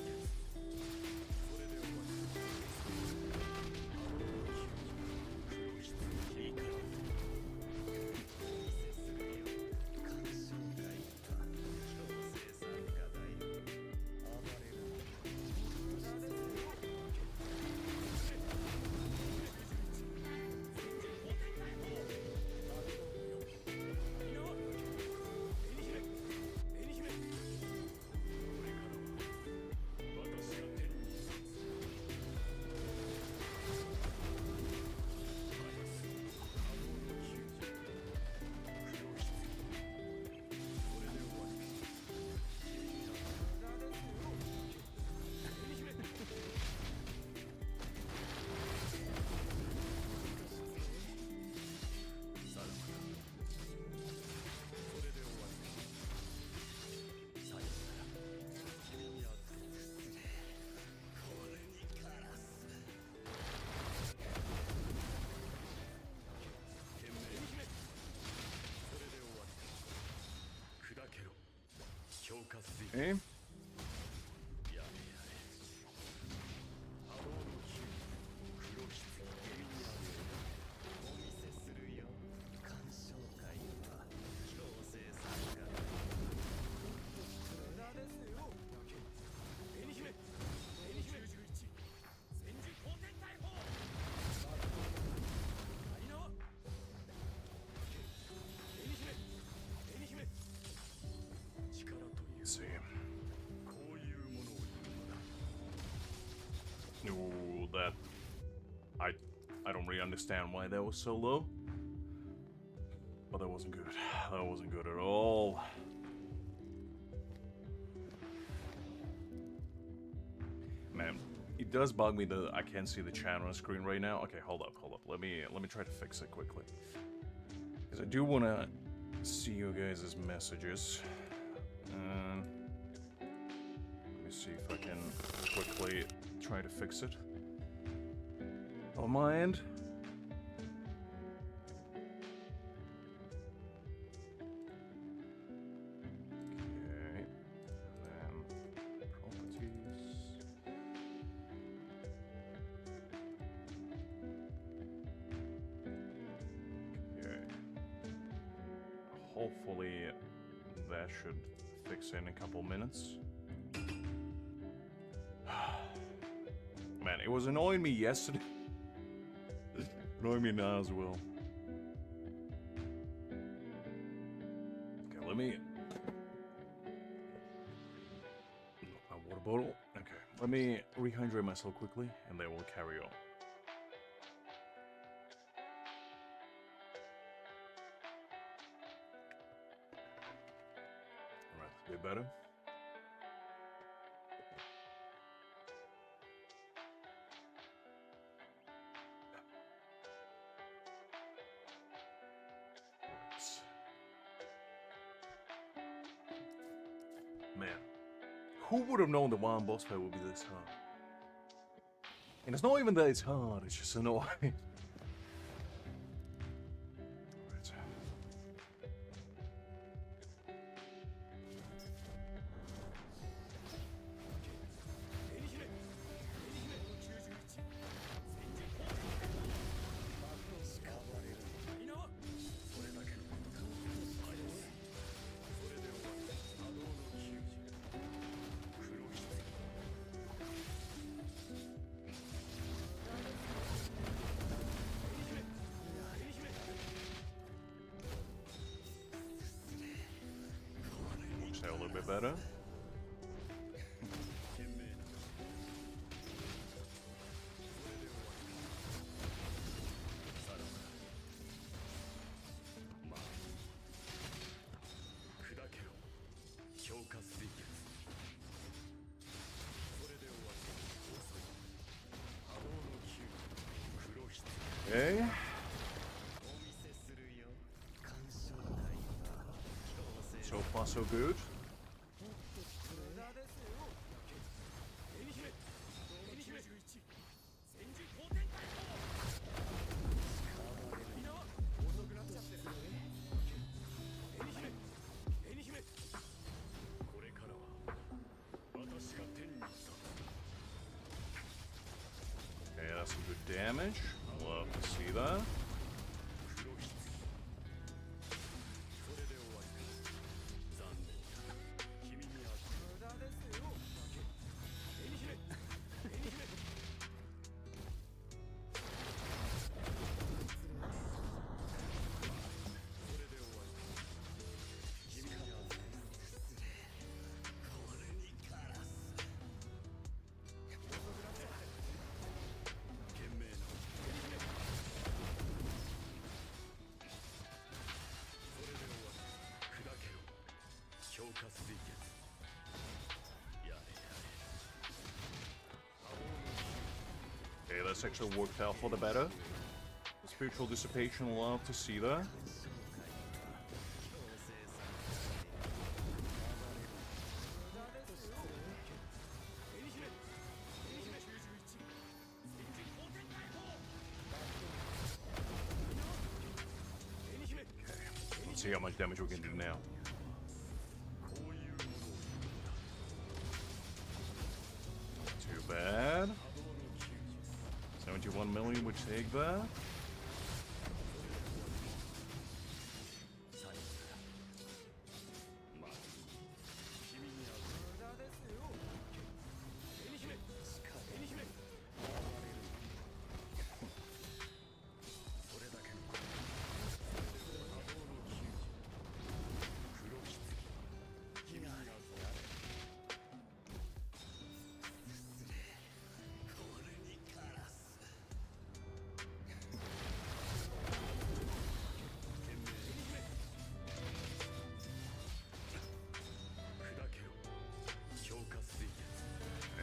Okay. Let's see. Ooh, that I don't really understand why that was so low. But that wasn't good. That wasn't good at all. Man, it does bug me that I can't see the chat on the screen right now. Okay, hold up. Let me try to fix it quickly. Because I do want to see you guys' messages. Let me see if I can quickly try to fix it on my end. Okay, and then properties. Okay, hopefully that should fix in a couple minutes. Man, it was annoying me yesterday. Annoying me now as well. Okay, let me... My water bottle. Okay, let me rehydrate myself quickly, and then we'll carry on. Alright, a bit better. Man, who would have known the one boss fight would be this hard? And it's not even that it's hard, it's just annoying. Alright. A little bit better. Okay. So far, so good. Okay, that's some good damage. I love to see that. Okay, that's actually worked out for the better. The spiritual dissipation, love to see that. Okay, let's see how much damage we can do now. 21 million would take that.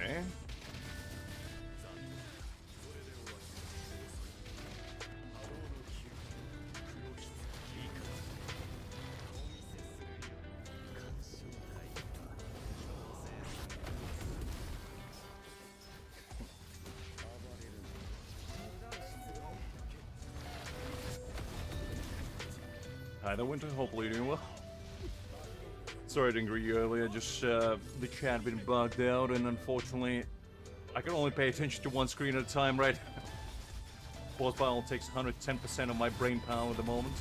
Okay. Hi there, Winter. Hopefully you're doing well. Sorry I didn't greet you earlier, just the chat been bugged out, and unfortunately I can only pay attention to one screen at a time, right? Boss battle takes 110% of my brain power at the moment.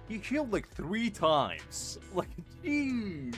He healed like 3 times. Like, jeez.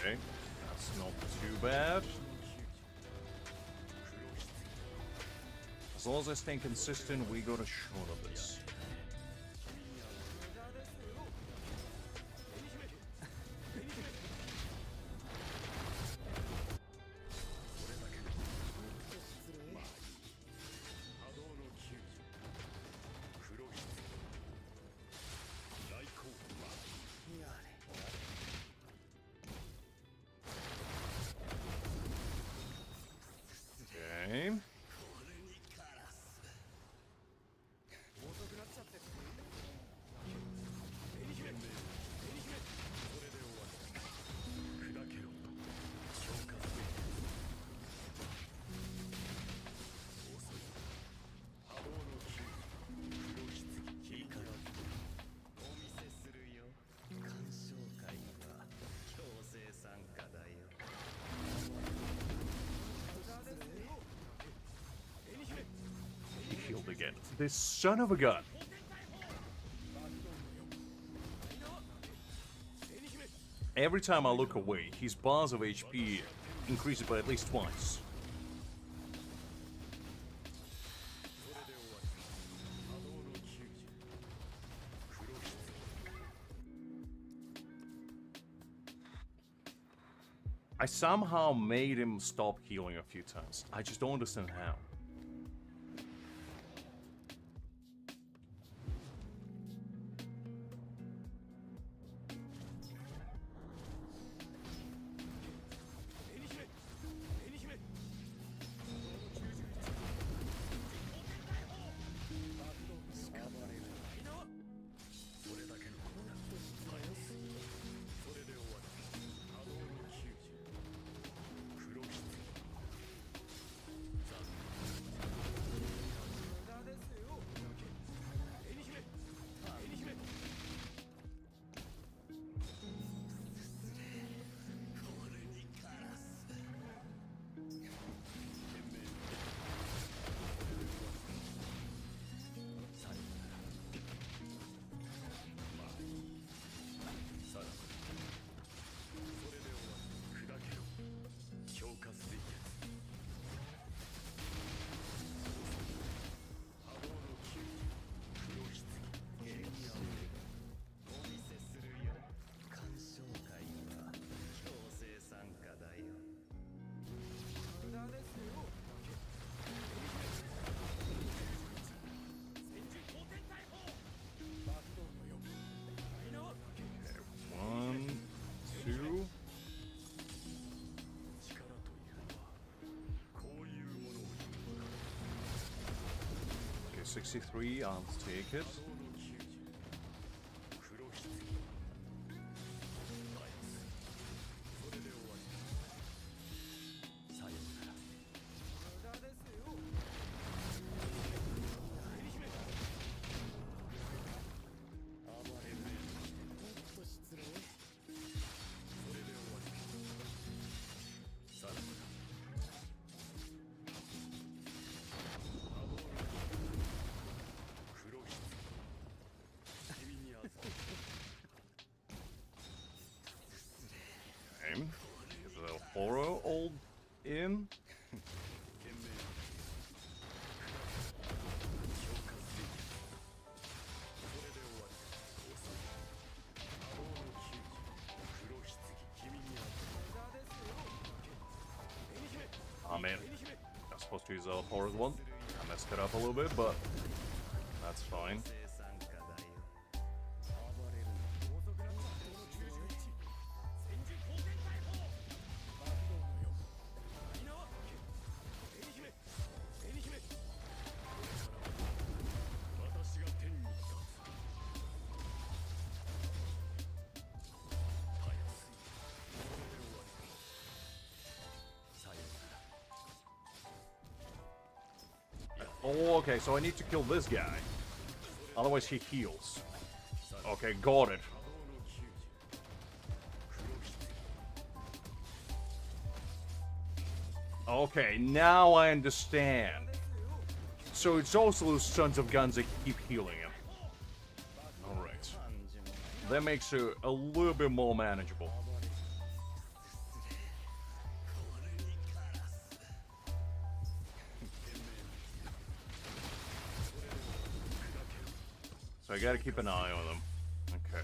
Okay, that's not too bad. As long as I stay consistent, we got a shot of this. Okay. Again. This son of a gun. Every time I look away, his bars of HP increases by at least twice. I somehow made him stop healing a few times. I just don't understand how. Okay, 63, I'll take it. Is the horror old in? Oh man, I was supposed to use the horror one. I messed it up a little bit, but that's fine. Oh, okay, so I need to kill this guy. Otherwise he heals. Okay, got it. Okay, now I understand. So it's also the Sons of Guns that keep healing him. Alright. That makes it a little bit more manageable. So I gotta keep an eye on them. Okay.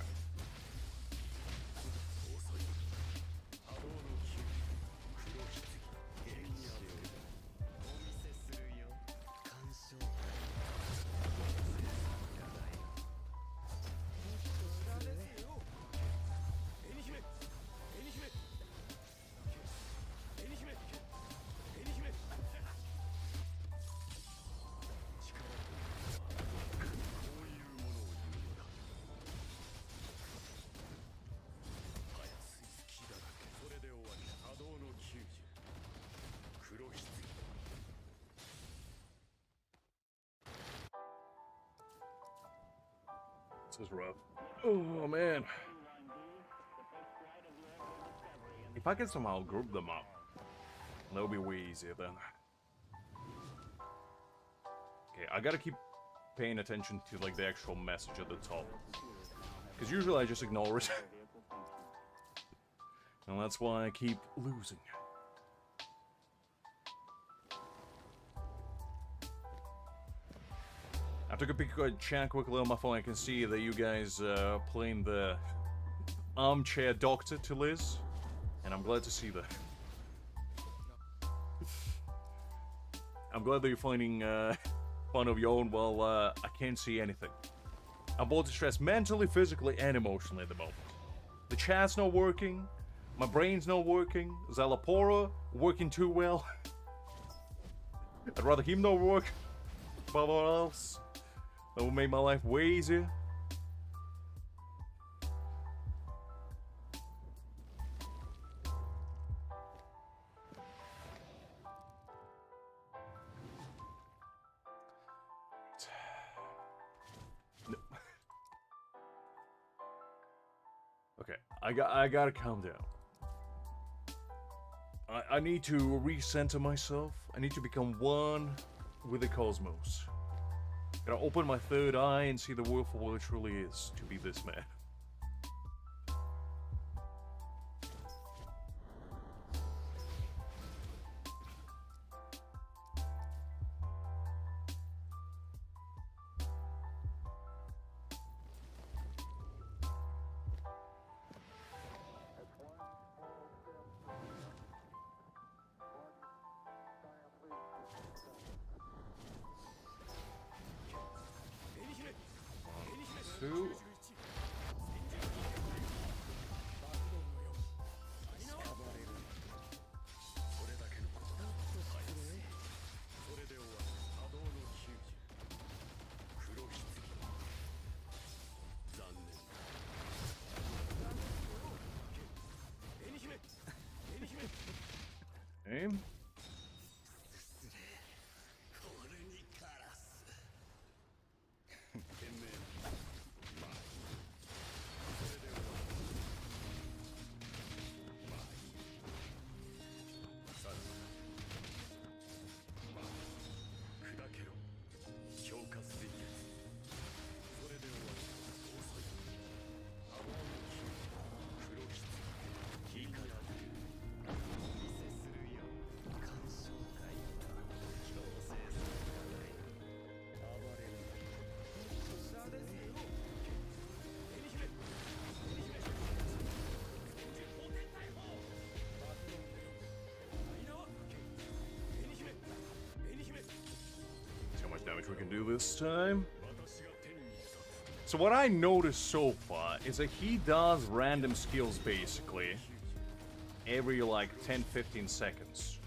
This is rough. Oh man. If I can somehow group them up, that'll be way easier then. Okay, I gotta keep paying attention to like the actual message at the top. Because usually I just ignore it. And that's why I keep losing. I took a peek at chat quickly on my phone. I can see that you guys playing the armchair doctor to Liz. And I'm glad to see that. I'm glad that you're finding fun of your own while I can't see anything. I'm both distressed mentally, physically, and emotionally at the moment. The chat's not working. My brain's not working. Szayelaporro working too well. I'd rather him not work above all else. That would make my life way easier. No. Okay, I gotta calm down. I need to recenter myself. I need to become one with the cosmos. Gotta open my third eye and see the world for what it truly is to be this man. Two. Aim. Damage we can do this time. So what I noticed so far is that he does random skills basically every like 10-15 seconds.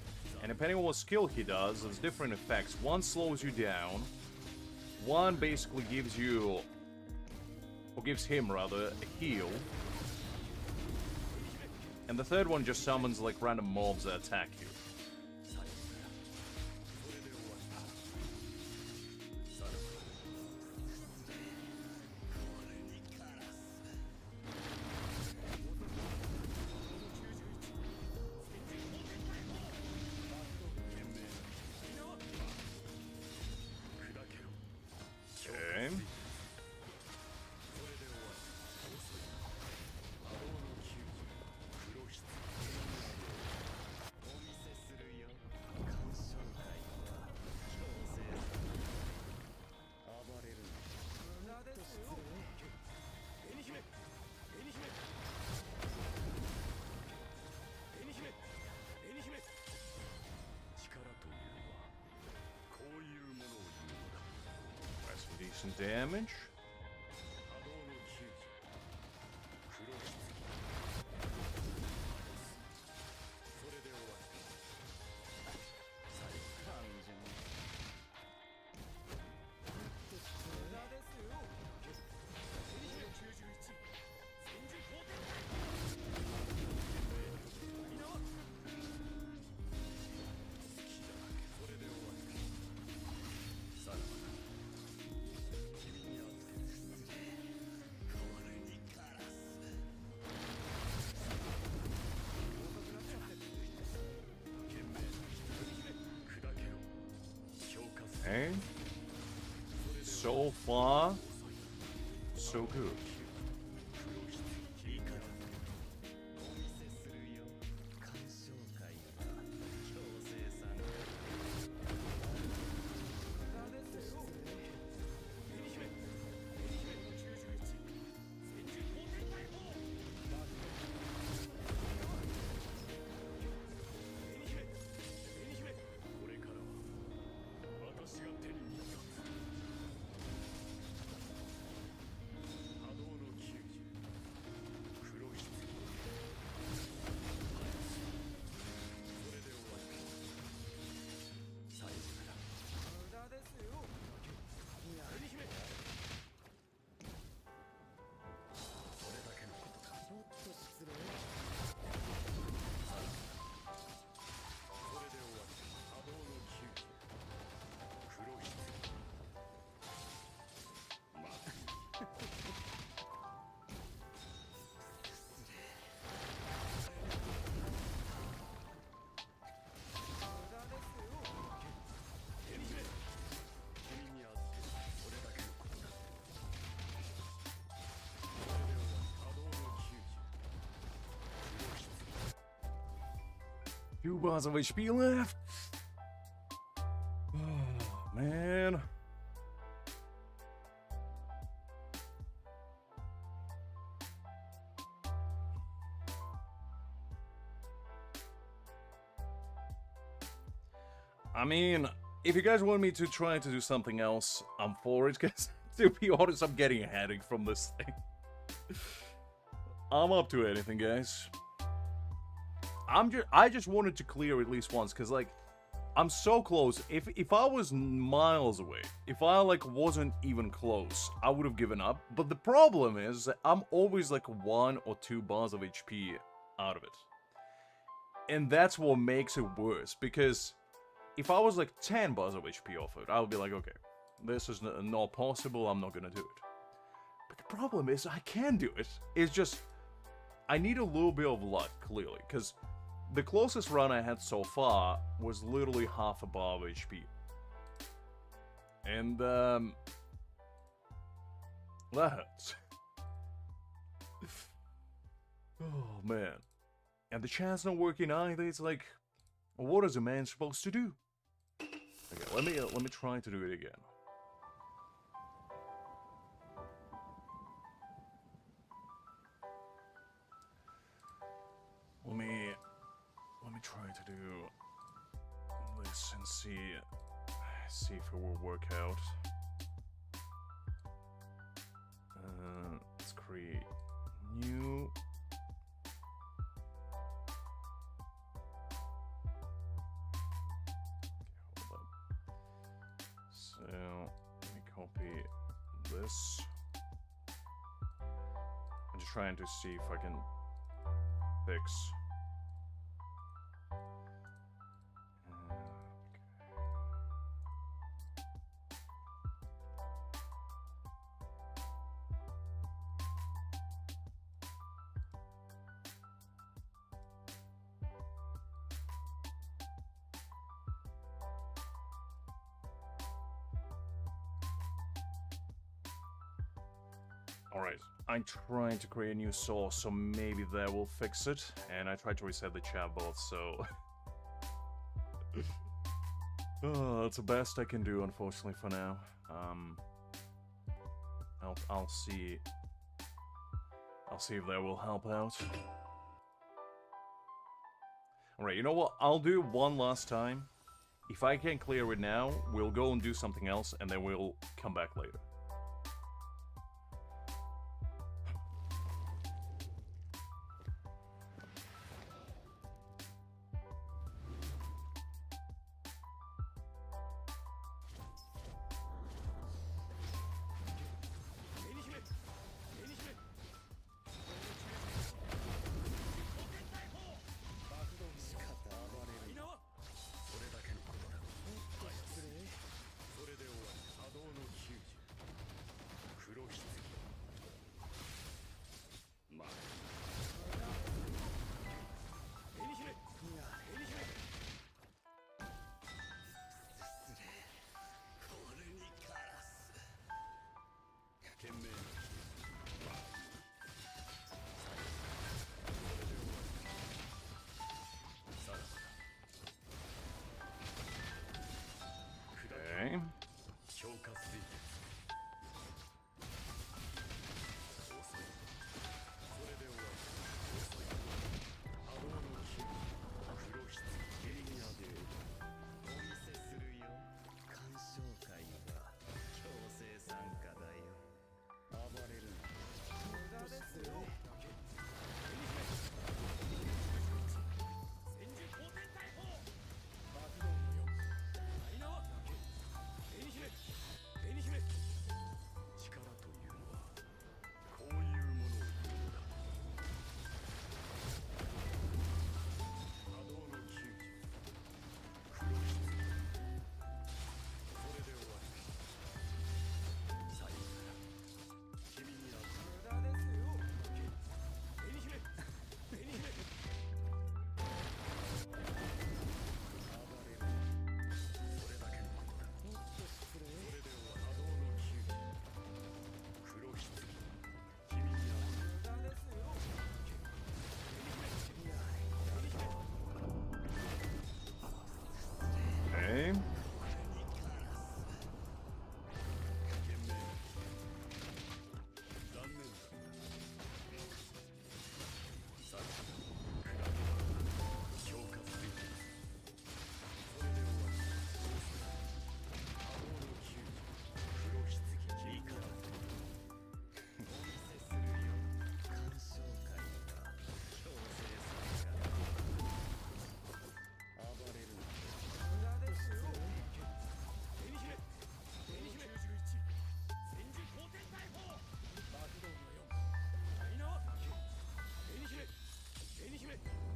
And depending on what skill he does, there's different effects. One slows you down, one basically gives you, or gives him rather, a heal. And the third one just summons like random mobs that attack you. Decent damage. Okay. So far, so good. 2 bars of HP left. Oh, man. I mean, if you guys want me to try to do something else, I'm for it, because to be honest, I'm getting a headache from this thing. I'm up to anything, guys. I just wanted to clear at least once, because, like, I'm so close. If I was miles away, if I, like, wasn't even close, I would have given up. But the problem is that I'm always, like, 1 or 2 bars of HP out of it. And that's what makes it worse, because if I was, like, 10 bars of HP off it, I would be like, okay, this is not possible, I'm not gonna do it. But the problem is, I can do it. It's just, I need a little bit of luck, clearly, because the closest run I had so far was literally half a bar of HP. And, that hurts. Oh, man. And the chat's not working either, it's like, what is a man supposed to do? Okay, let me try to do it again. Let me try to do this and see if it will work out. Let's create new. Okay, hold up. So let me copy this. I'm just trying to see if I can fix. Alright, I'm trying to create a new source, so maybe that will fix it. And I tried to reset the chat bot, so... oh, that's the best I can do, unfortunately, for now. I'll see... I'll see if that will help out. Alright, you know what? I'll do it one last time. If I can't clear it now, we'll go and do something else, and then we'll come back later.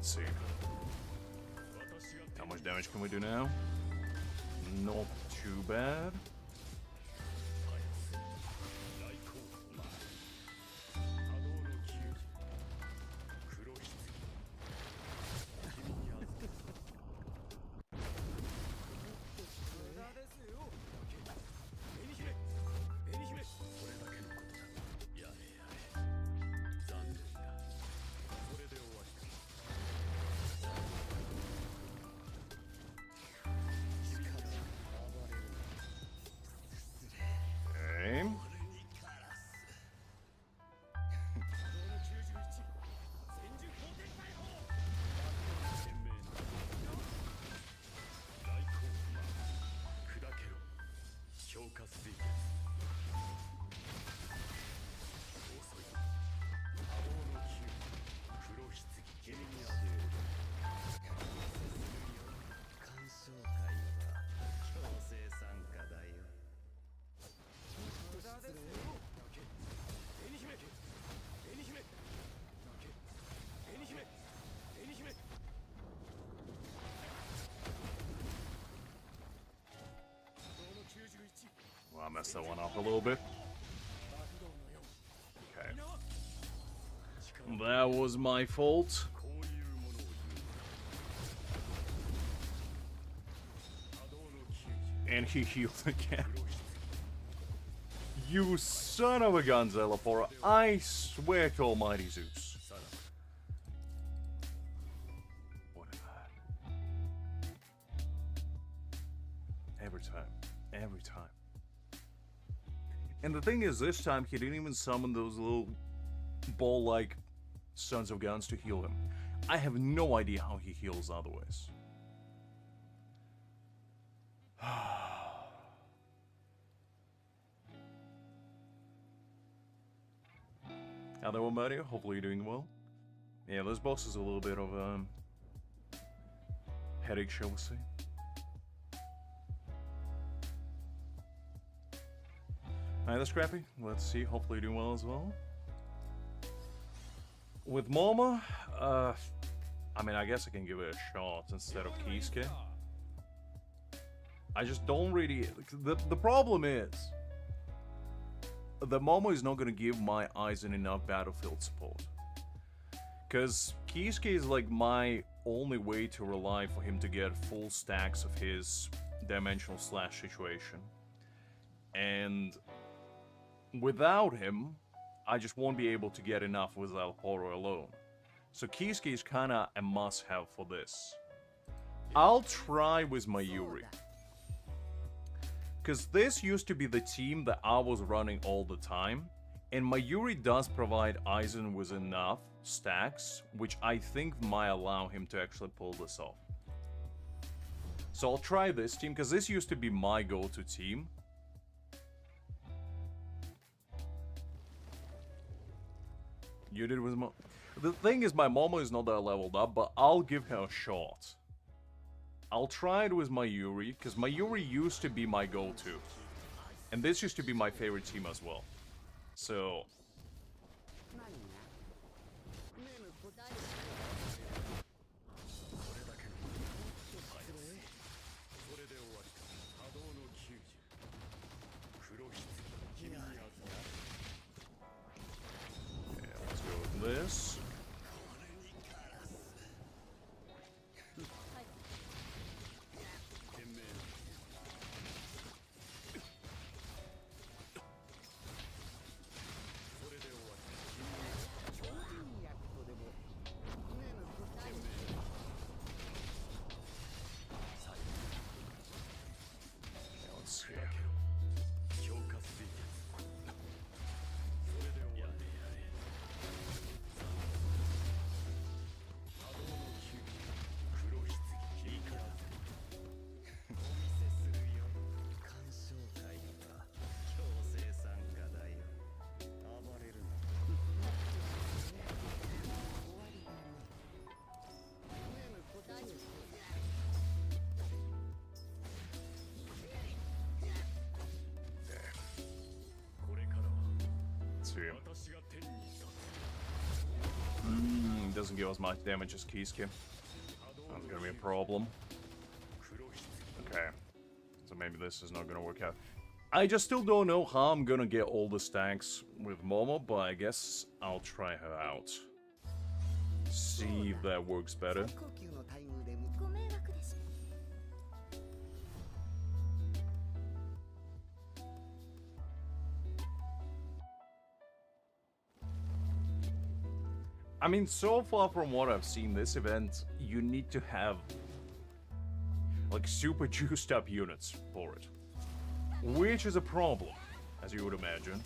Let's see. How much damage can we do now? Not too bad. Well, I messed that one up a little bit. Okay. That was my fault. And he healed again. You son of a gun, Szayelaporro. I swear to Almighty Zeus. What is that? Every time. Every time. And the thing is, this time he didn't even summon those little ball-like sons of guns to heal him. I have no idea how he heals otherwise. How there, Mario? Hopefully you're doing well. Yeah, this boss is a little bit of a headache, shall we say. Alright, that's Scrappy. Let's see. Hopefully you're doing well as well. With Momo, I mean, I guess I can give it a shot instead of Kisuke. I just don't really... The problem is that Momo is not going to give my Aizen enough battlefield support. Because Kisuke is like my only way to rely for him to get full stacks of his dimensional slash situation. And without him, I just won't be able to get enough with Szayelaporro alone. So Kisuke is kinda a must-have for this. I'll try with Mayuri. Because this used to be the team that I was running all the time, and Mayuri does provide Aizen with enough stacks, which I think might allow him to actually pull this off. So I'll try this team, because this used to be my go-to team. You did with Momo. The thing is, my Momo is not that leveled up, but I'll give her a shot. I'll try it with Mayuri, because Mayuri used to be my go-to. And this used to be my favorite team as well. So... yeah, let's go with this. doesn't give as much damage as Kisuke. That's gonna be a problem. Okay. So maybe this is not gonna work out. I just still don't know how I'm gonna get all the stacks with Momo, but I guess I'll try her out. See if that works better. I mean, so far from what I've seen this event, you need to have like super juiced up units for it. Which is a problem, as you would imagine.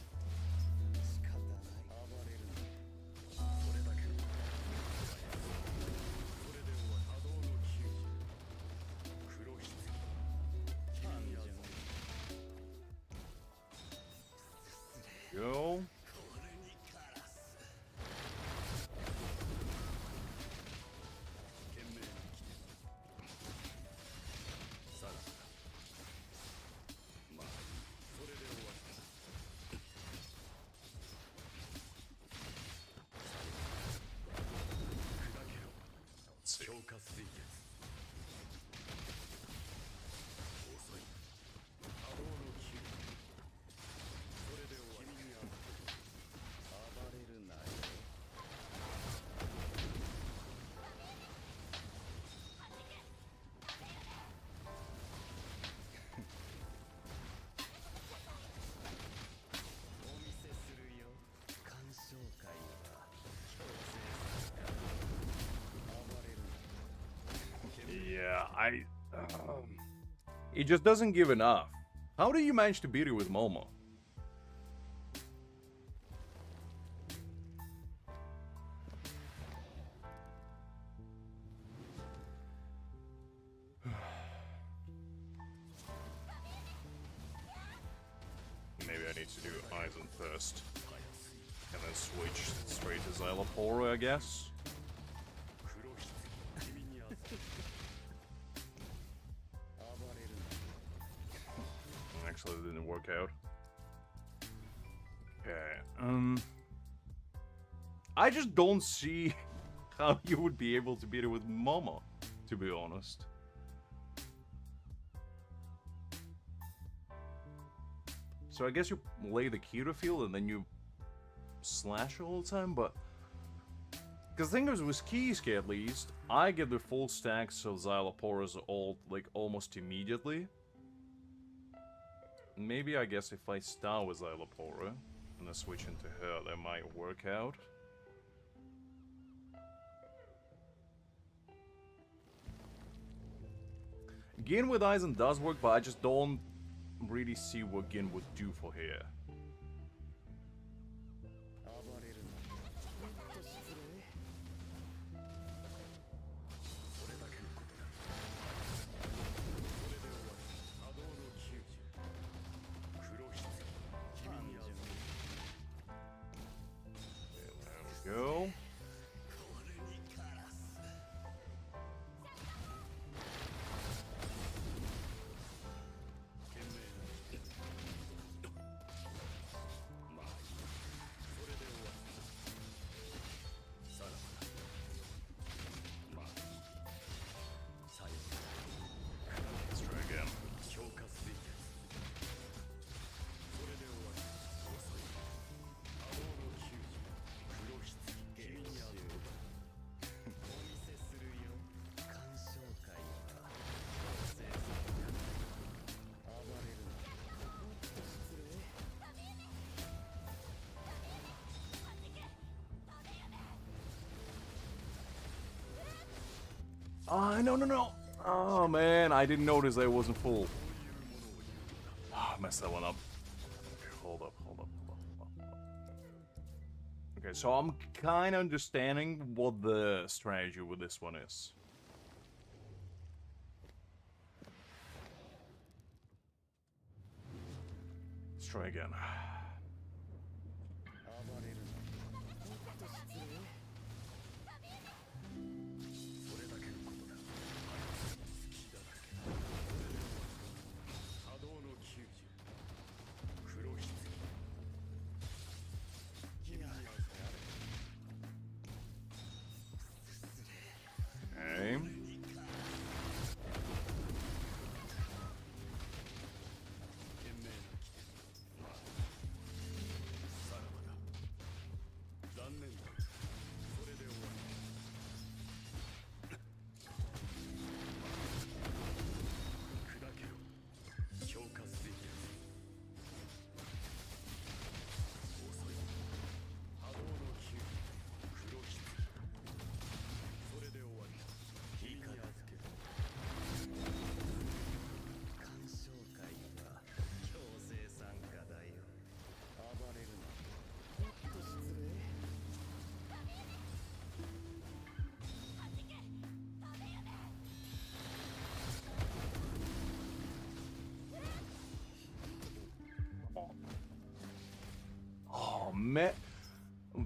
Go. Yeah, it just doesn't give enough. How do you manage to beat it with Momo? Maybe I need to do Aizen first. And then switch straight to Szayelaporro, I guess. Actually, it didn't work out. Okay, I just don't see how you would be able to beat it with Momo, to be honest. So I guess you lay the Kira field and then you slash all the time, but... Because the thing is, with Kisuke at least, I get the full stacks of Szayelaporro's ult, like, almost immediately. Maybe, I guess, if I start with Szayelaporro and then switch into her, that might work out. Gin with Aizen does work, but I just don't really see what Gin would do for here. Go. Let's try again. No. Oh, man, I didn't notice that it wasn't full. Oh, I messed that one up. Okay, hold up. Okay, so I'm kind of understanding what the strategy with this one is. Let's try again.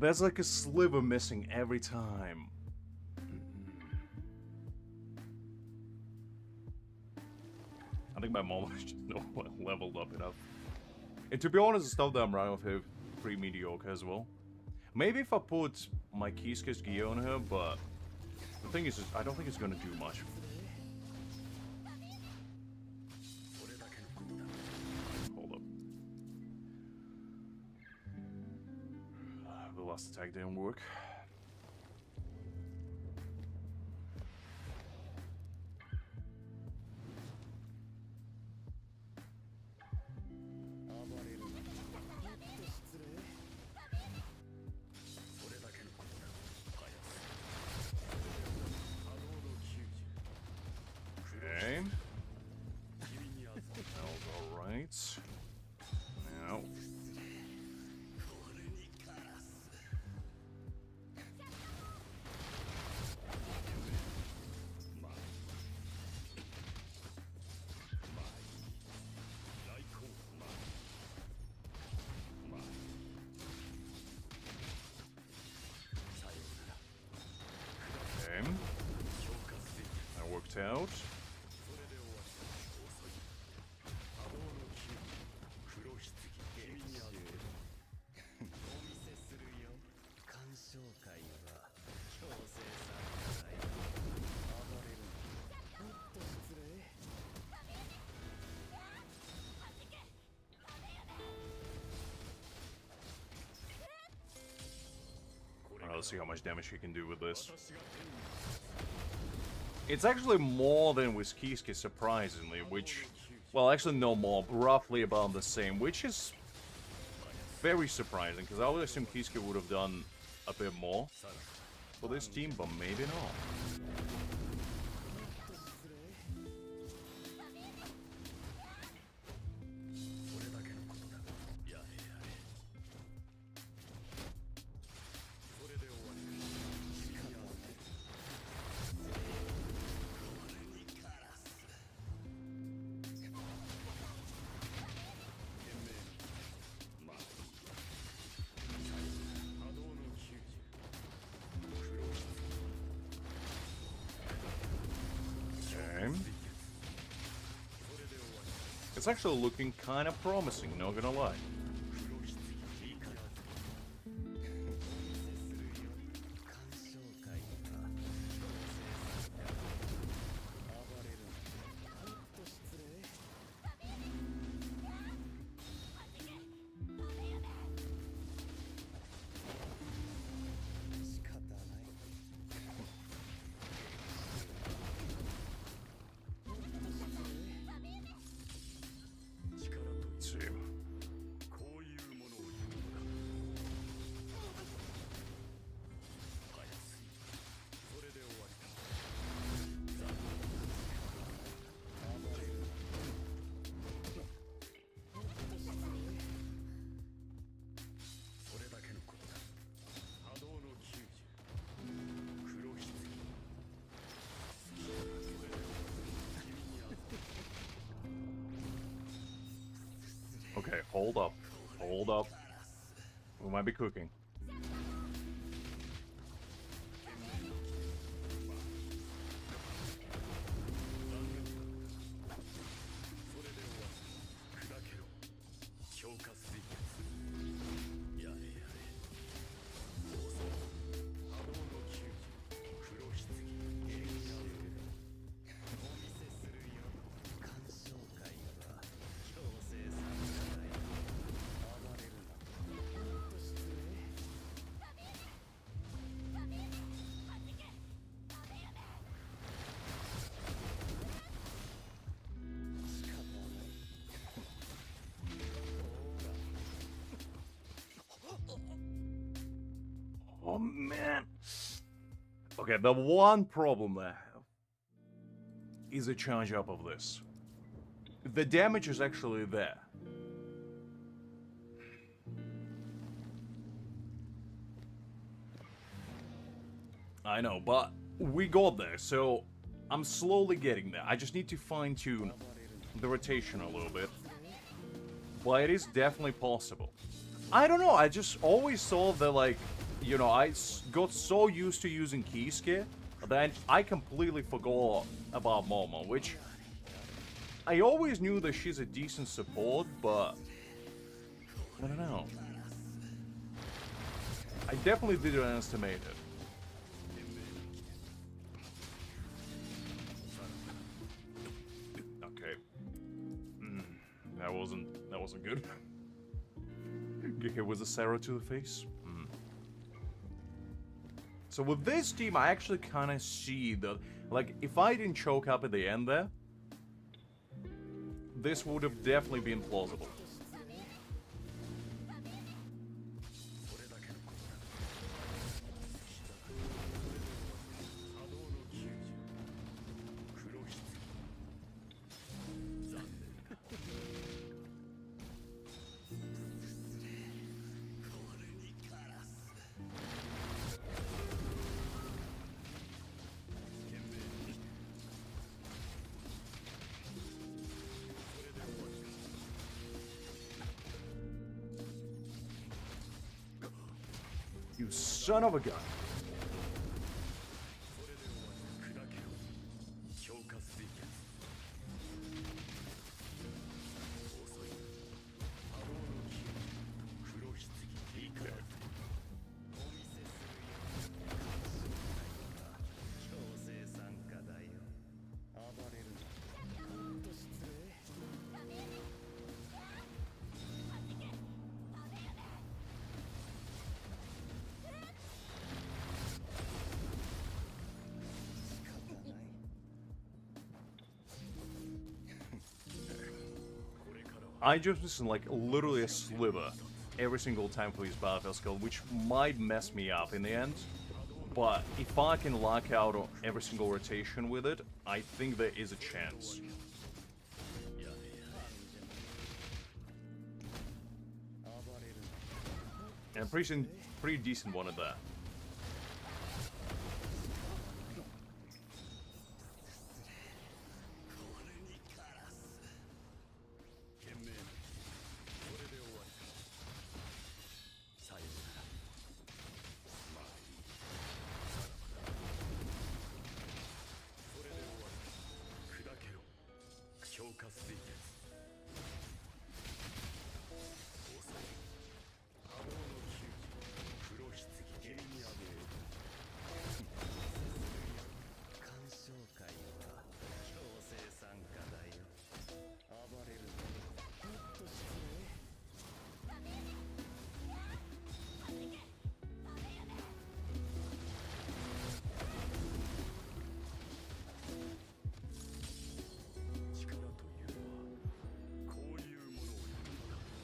There's like a sliver missing every time. I think my mom is just not leveled up enough. And to be honest, the stuff that I'm running with her pretty mediocre as well. Maybe if I put my Kisuke's gear on her, but the thing is I don't think it's gonna do much. Hold up. The last attack didn't work. That worked out. Let's see how much damage he can do with this. It's actually more than with Kisuke, surprisingly, which... Well, actually no more, roughly about the same, which is very surprising, because I would assume Kisuke would have done a bit more for this team, but maybe not. It's actually looking kind of promising, not gonna lie. Okay, hold up. Hold up. We might be cooking. Oh man. Okay, the one problem I have is a charge up of this. The damage is actually there. I know, but we got there, so I'm slowly getting there. I just need to fine-tune the rotation a little bit. But it is definitely possible. I don't know, I just always thought that, like, you know, got so used to using Kisuke that I completely forgot about Momo, which I always knew that she's a decent support, but I don't know. I definitely didn't underestimate it. Okay. That wasn't good. It was a Sarah to the face. So with this team, I actually kind of see that, like, if I didn't choke up at the end there, this would have definitely been plausible. You son of a gun. I just listen like literally a sliver every single time for his Battlefield skill, which might mess me up in the end. But if I can lock out on every single rotation with it, I think there is a chance. And a pretty decent one at that.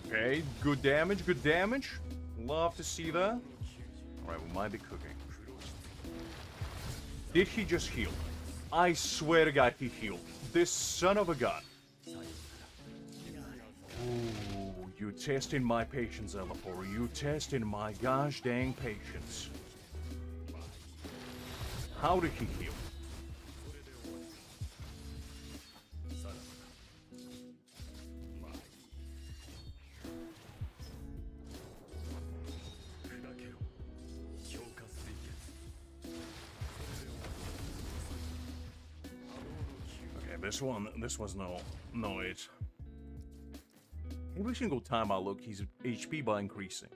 Okay, good damage, good damage. Love to see that. Alright, we might be cooking. Did he just heal? I swear to God he healed. This son of a gun. Ooh, you testing my patience, Szayelaporro. You testing my gosh dang patience. How did he heal? This was no it. Every single time I look, he's HP by increasing.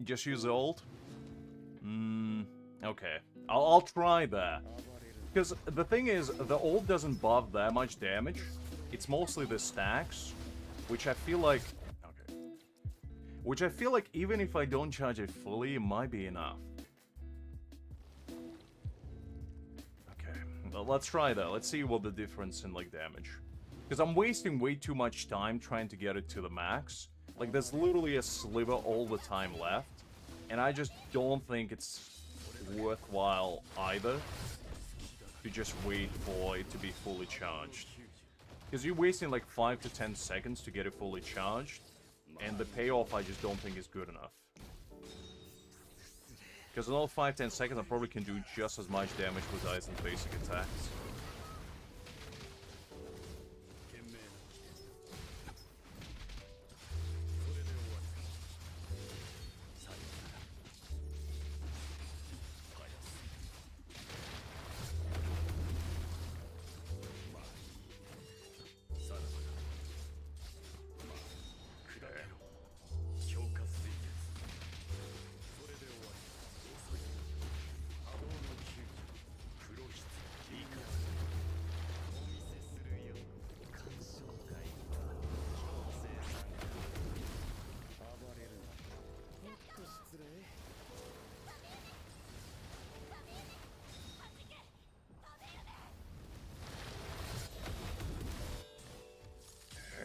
Just use the ult? Okay. I'll try that. Because the thing is, the ult doesn't buff that much damage. It's mostly the stacks, which I feel like... Okay. Which I feel like even if I don't charge it fully, it might be enough. Well, let's try that. Let's see what the difference in, like, damage. Because I'm wasting way too much time trying to get it to the max. Like, there's literally a sliver all the time left. And I just don't think it's worthwhile either to just wait for it to be fully charged. Because you're wasting, like, 5 to 10 seconds to get it fully charged. And the payoff I just don't think is good enough. Because in all 5-10 seconds, I probably can do just as much damage with Aizen's basic attacks.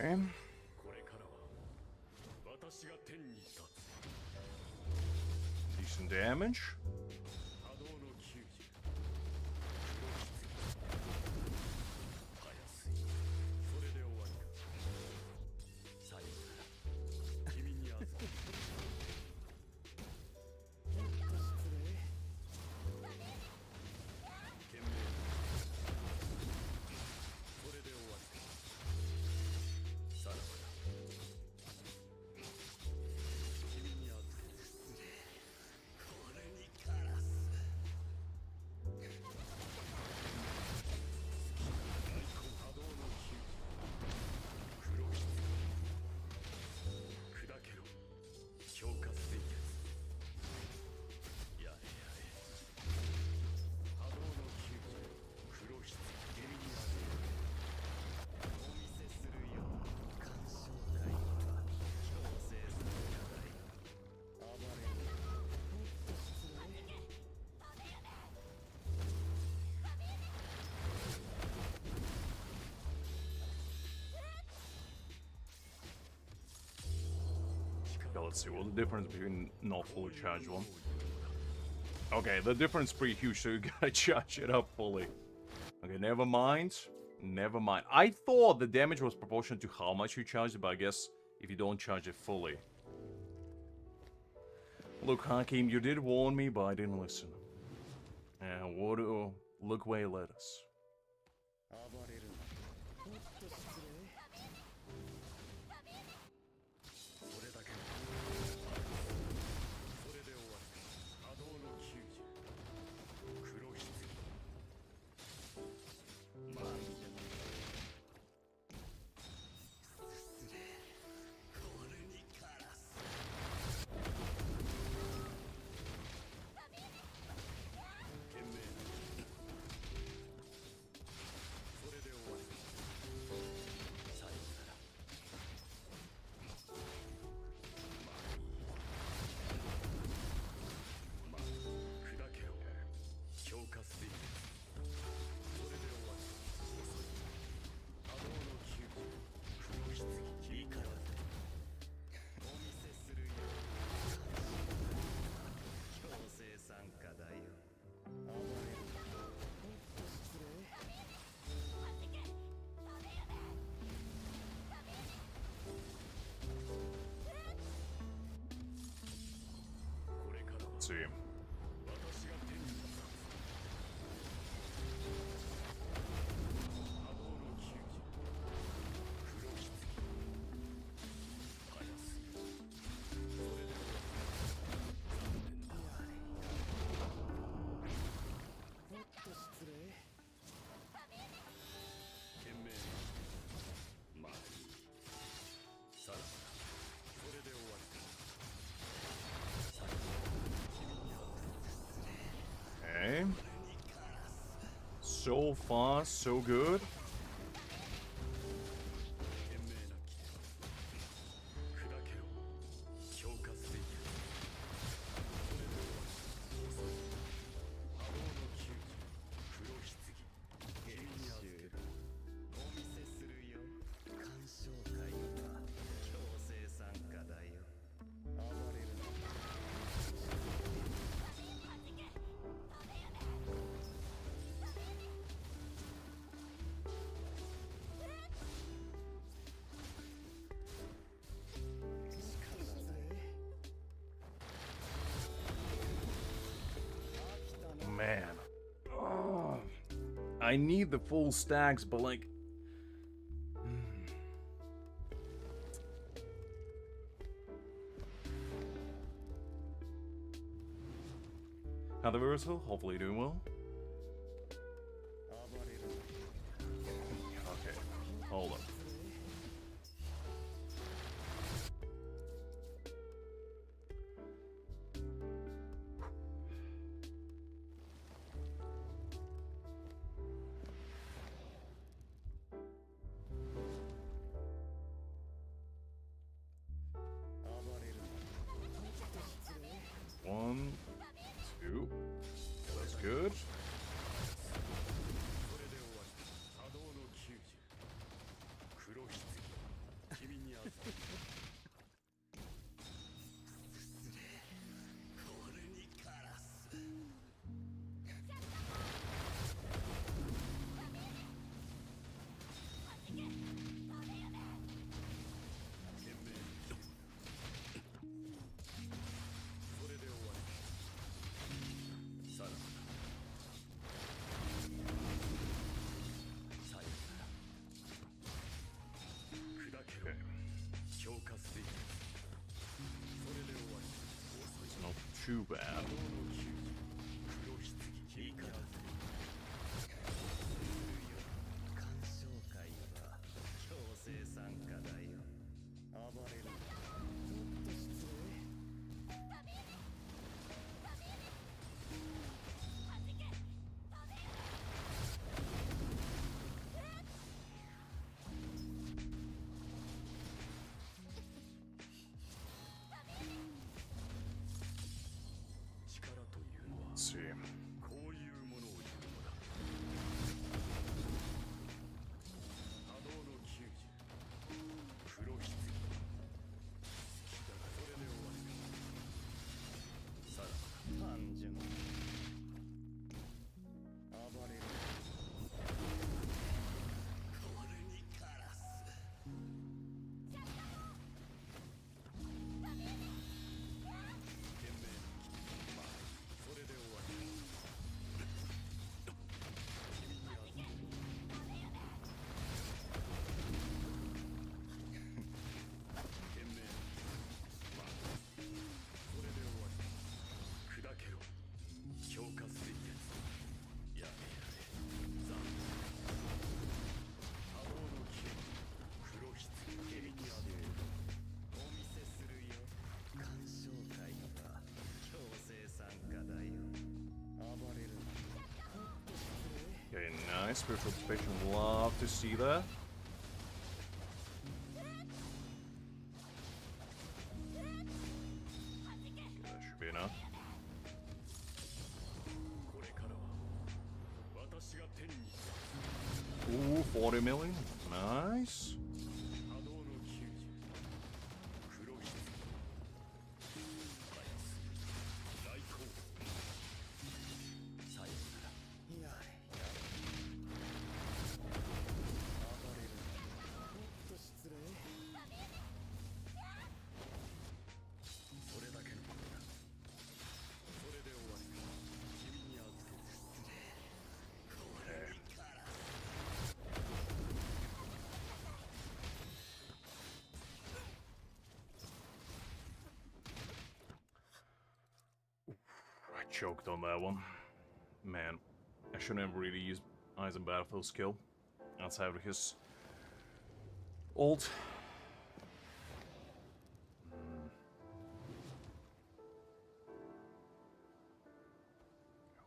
Okay. Decent damage. Okay, let's see, what's the difference between not fully charged one? Okay, the difference is pretty huge, so you gotta charge it up fully. Okay, never mind. Never mind. I thought the damage was proportional to how much you charge it, but I guess if you don't charge it fully. Look, Hakim, you did warn me, but I didn't listen. And look where it led us. Let's see. Okay. So far, so good. Man. Oh, I need the full stacks, but like... How the reversal? Hopefully doing well. Okay, hold on. One, two. That's good. too bad. Let's see. Okay, nice. Spiritual Participation. Love to see that. Okay, that should be enough. Ooh, 40 million. Nice. Choked on that one. Man, I shouldn't have really used Aizen Battlefield skill outside of his ult.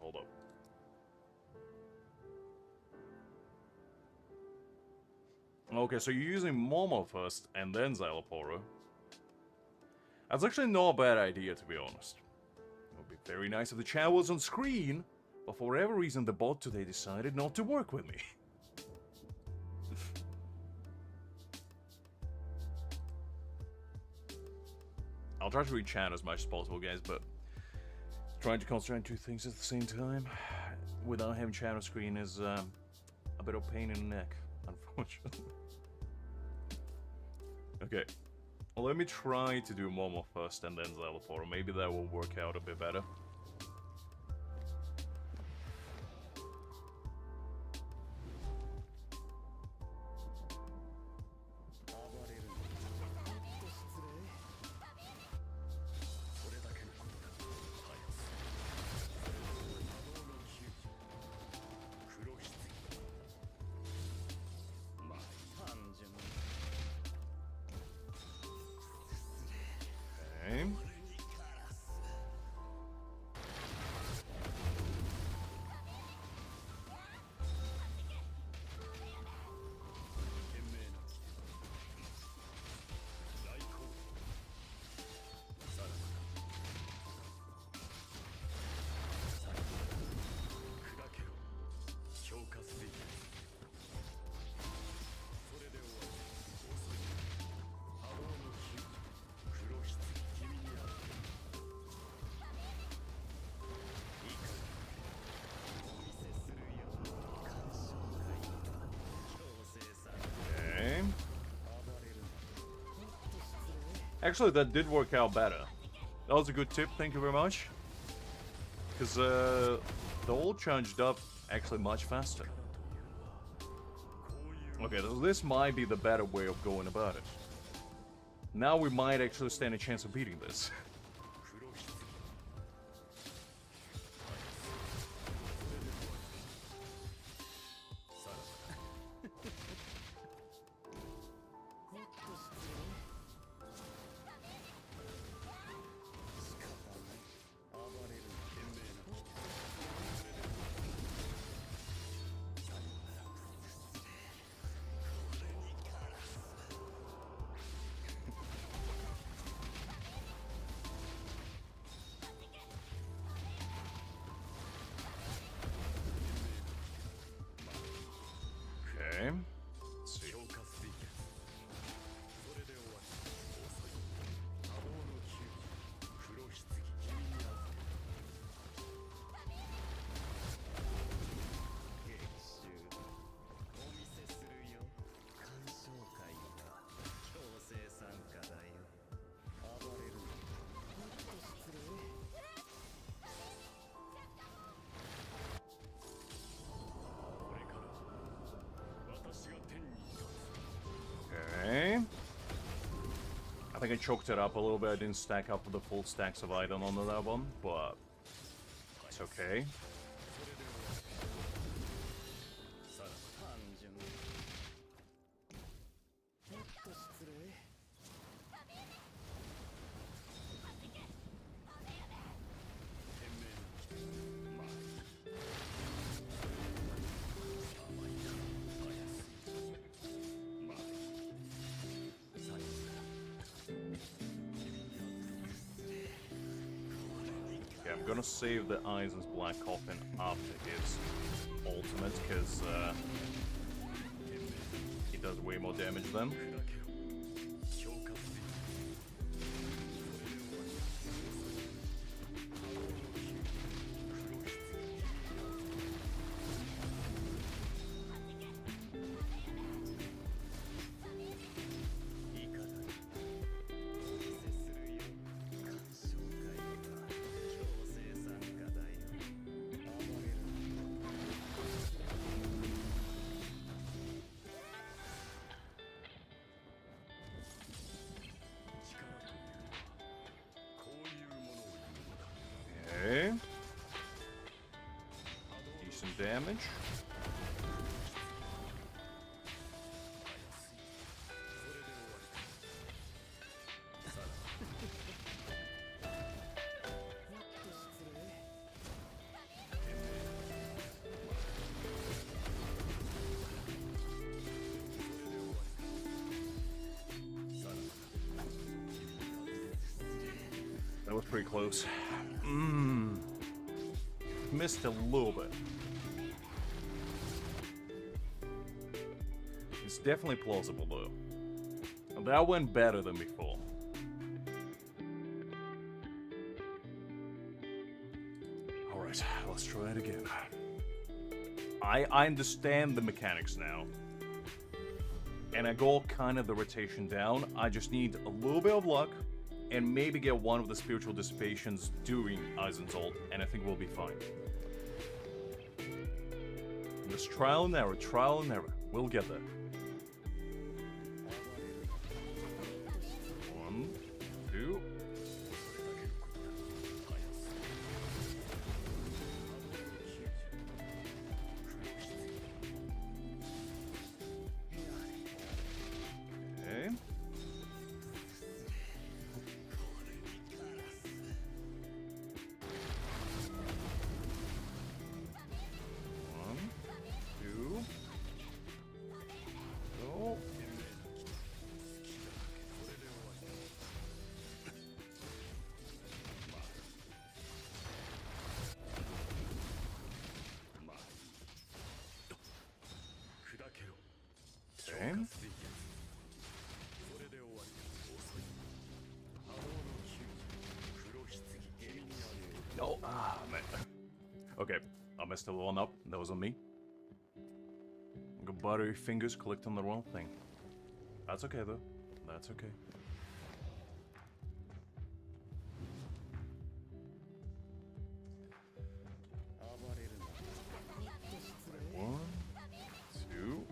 Hold up. Okay, so you're using Momo first and then Szayelaporro. That's actually not a bad idea, to be honest. Very nice if the chat was on screen, but for whatever reason the bot today decided not to work with me. I'll try to read chat as much as possible, guys, but trying to concentrate on two things at the same time without having chat on screen is a bit of pain in the neck, unfortunately. Okay. Well, let me try to do Momo first and then Szayelaporro. Maybe that will work out a bit better. Actually, that did work out better. That was a good tip, thank you very much. Because the ult charged up actually much faster. Okay, so this might be the better way of going about it. Now we might actually stand a chance of beating this. I think I choked it up a little bit. I didn't stack up with the full stacks of item on that one, but it's okay. I'm gonna save the Aizen's Black Coffin after his ultimate, because he does way more damage than. Okay. Decent damage. That was pretty close. Missed a little bit. It's definitely plausible though. That went better than before. Alright, let's try it again. I understand the mechanics now. And I got kind of the rotation down. I just need a little bit of luck and maybe get one of the spiritual dissipations during Aizen's ult, and I think we'll be fine. Just trial and error, trial and error. We'll get there. 1, 2. Okay. Okay. No, man. Okay, I messed the one up. That was on me. Got buttery fingers clicked on the wrong thing. That's okay though. That's okay. One, two.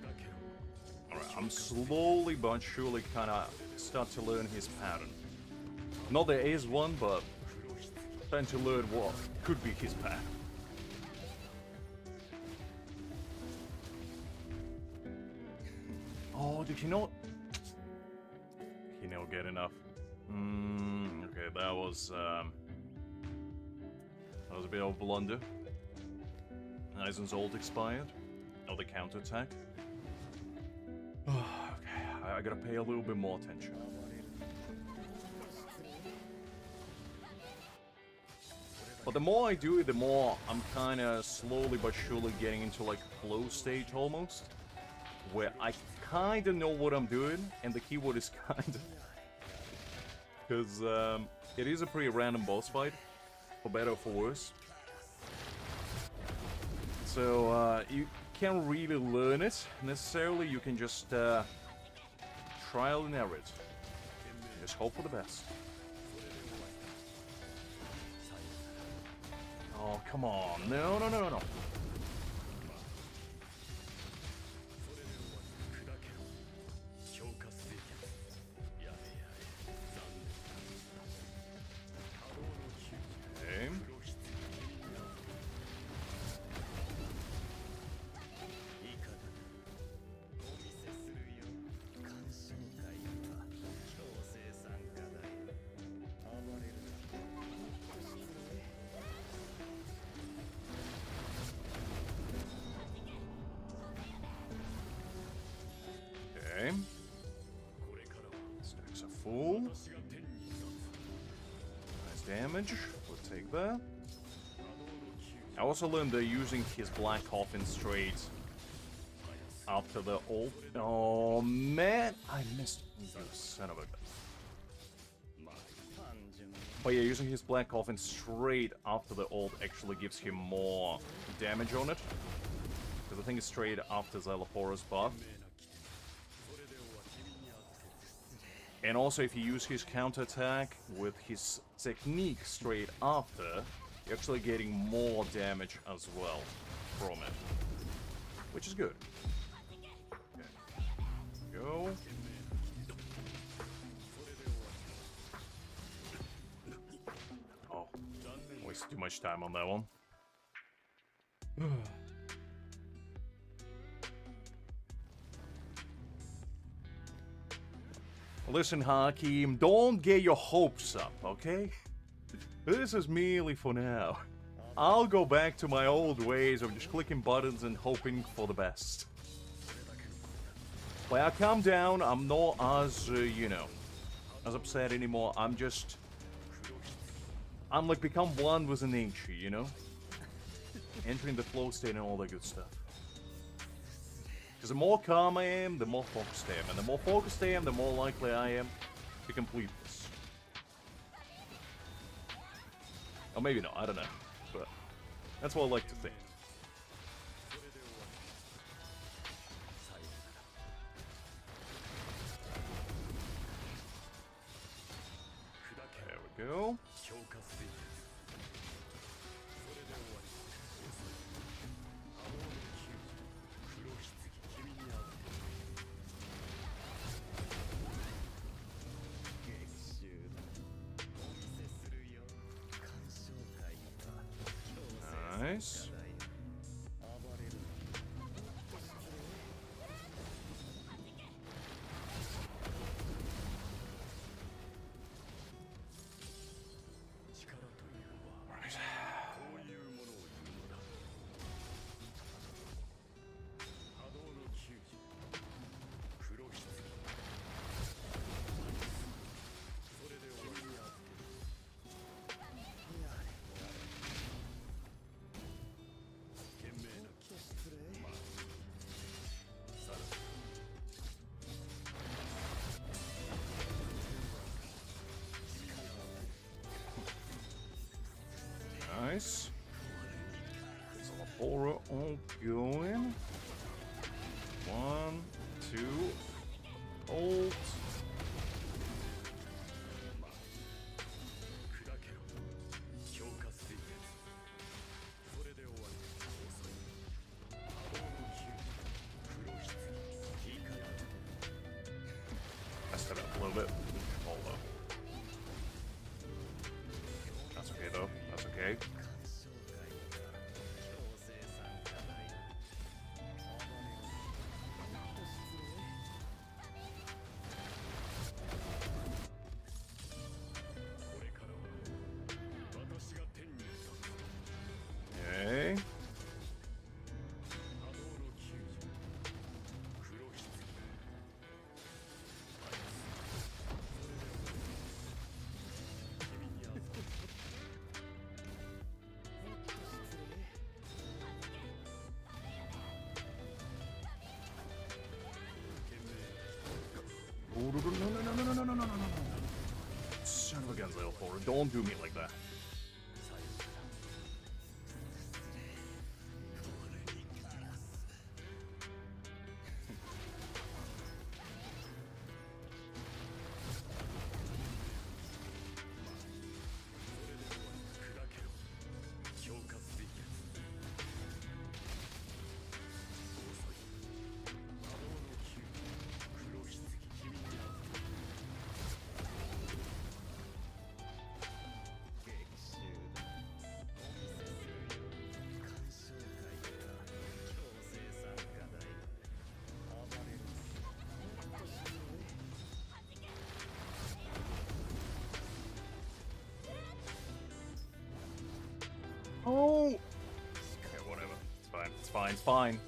Okay. I'm slowly but surely kind of start to learn his pattern. Not there is one, but trying to learn what could be his pattern. Oh, did he not? He never get enough. Okay, that was a bit of a blunder. Aizen's ult expired. Oh, the counterattack. Okay, I gotta pay a little bit more attention. But the more I do it, the more I'm kind of slowly but surely getting into like a flow stage almost, where I kind of know what I'm doing, and the keyword is kind of, because it is a pretty random boss fight, for better or for worse. So you can't really learn it necessarily. You can just trial and error it. Just hope for the best. Oh, come on. No, no, no, no. Okay. Okay. Stacks are full. Nice damage. We'll take that. I also learned that using his Black Coffin straight after the ult. Oh man, I missed. You son of a gun. But yeah, using his Black Coffin straight after the ult actually gives him more damage on it. Because I think it's straight after Szayelaporro's buff. And also, if you use his counterattack with his technique straight after, you're actually getting more damage as well from it. Which is good. Okay. Go. Oh, wasted too much time on that one. Listen, Hakim, don't get your hopes up, okay? This is merely for now. I'll go back to my old ways of just clicking buttons and hoping for the best. When I calm down, I'm not as, you know, as upset anymore. I'm like become one with nature, you know? Entering the flow state and all that good stuff. Because the more calm I am, the more focused I am. And the more focused I am, the more likely I am to complete this. Or maybe not, I don't know. But that's what I like to think. There we go. Nice. Nice. Szayelaporro all going. 1, 2, ult. Messed it up a little bit. Hold up. That's okay though. That's okay. Okay. no. Son of a gun, Szayelaporro. Don't do me like that. Oh! Okay, whatever. It's fine. It's fine. It's fine.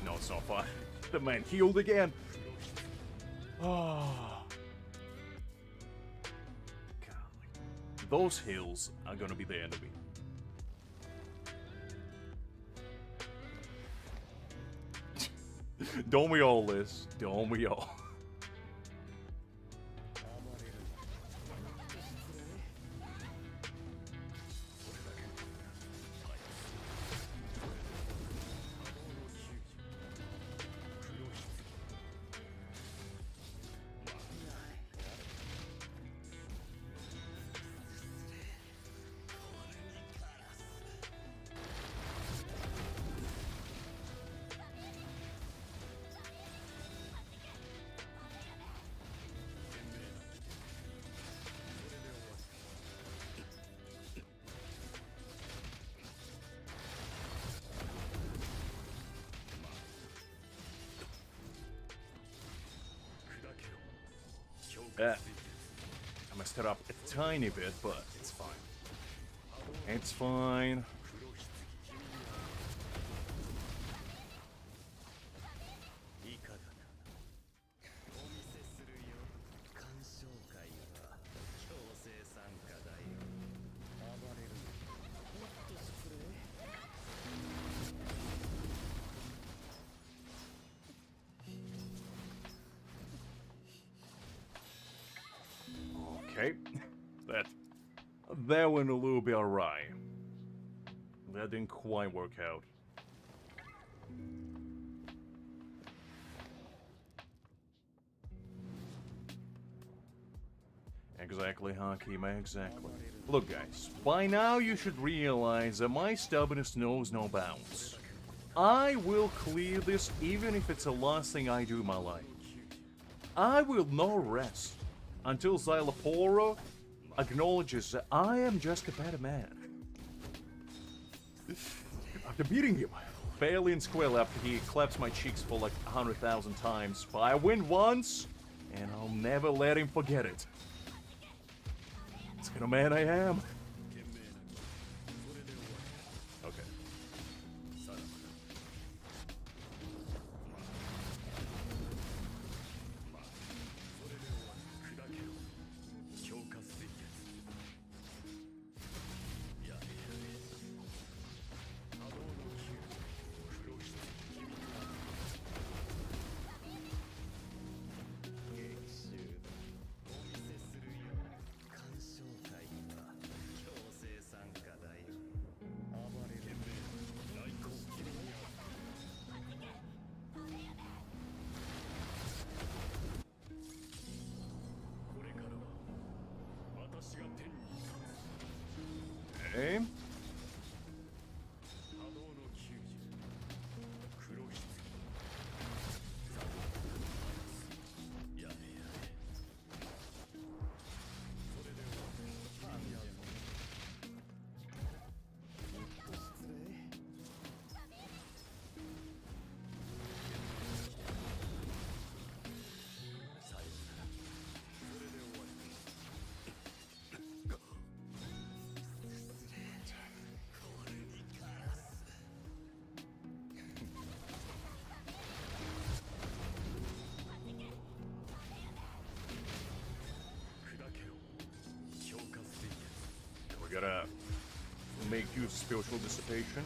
No, it's not fine. The man healed again. Oh. Golly. Those heals are gonna be the enemy. Don't we all, Liz? Don't we all? I messed it up a tiny bit, but it's fine. It's fine. Okay, that went a little bit awry. That didn't quite work out. Exactly, Hakime, exactly. Look, guys, by now you should realize that my stubbornness knows no bounds. I will clear this even if it's the last thing I do in my life. I will not rest until Szayelaporro acknowledges that I am just a better man. After beating him fairly and squarely, after he claps my cheeks for like 100,000 times, but I win once, and I'll never let him forget it. It's the kind of man I am. Okay. Okay. We gotta make use of spiritual dissipation.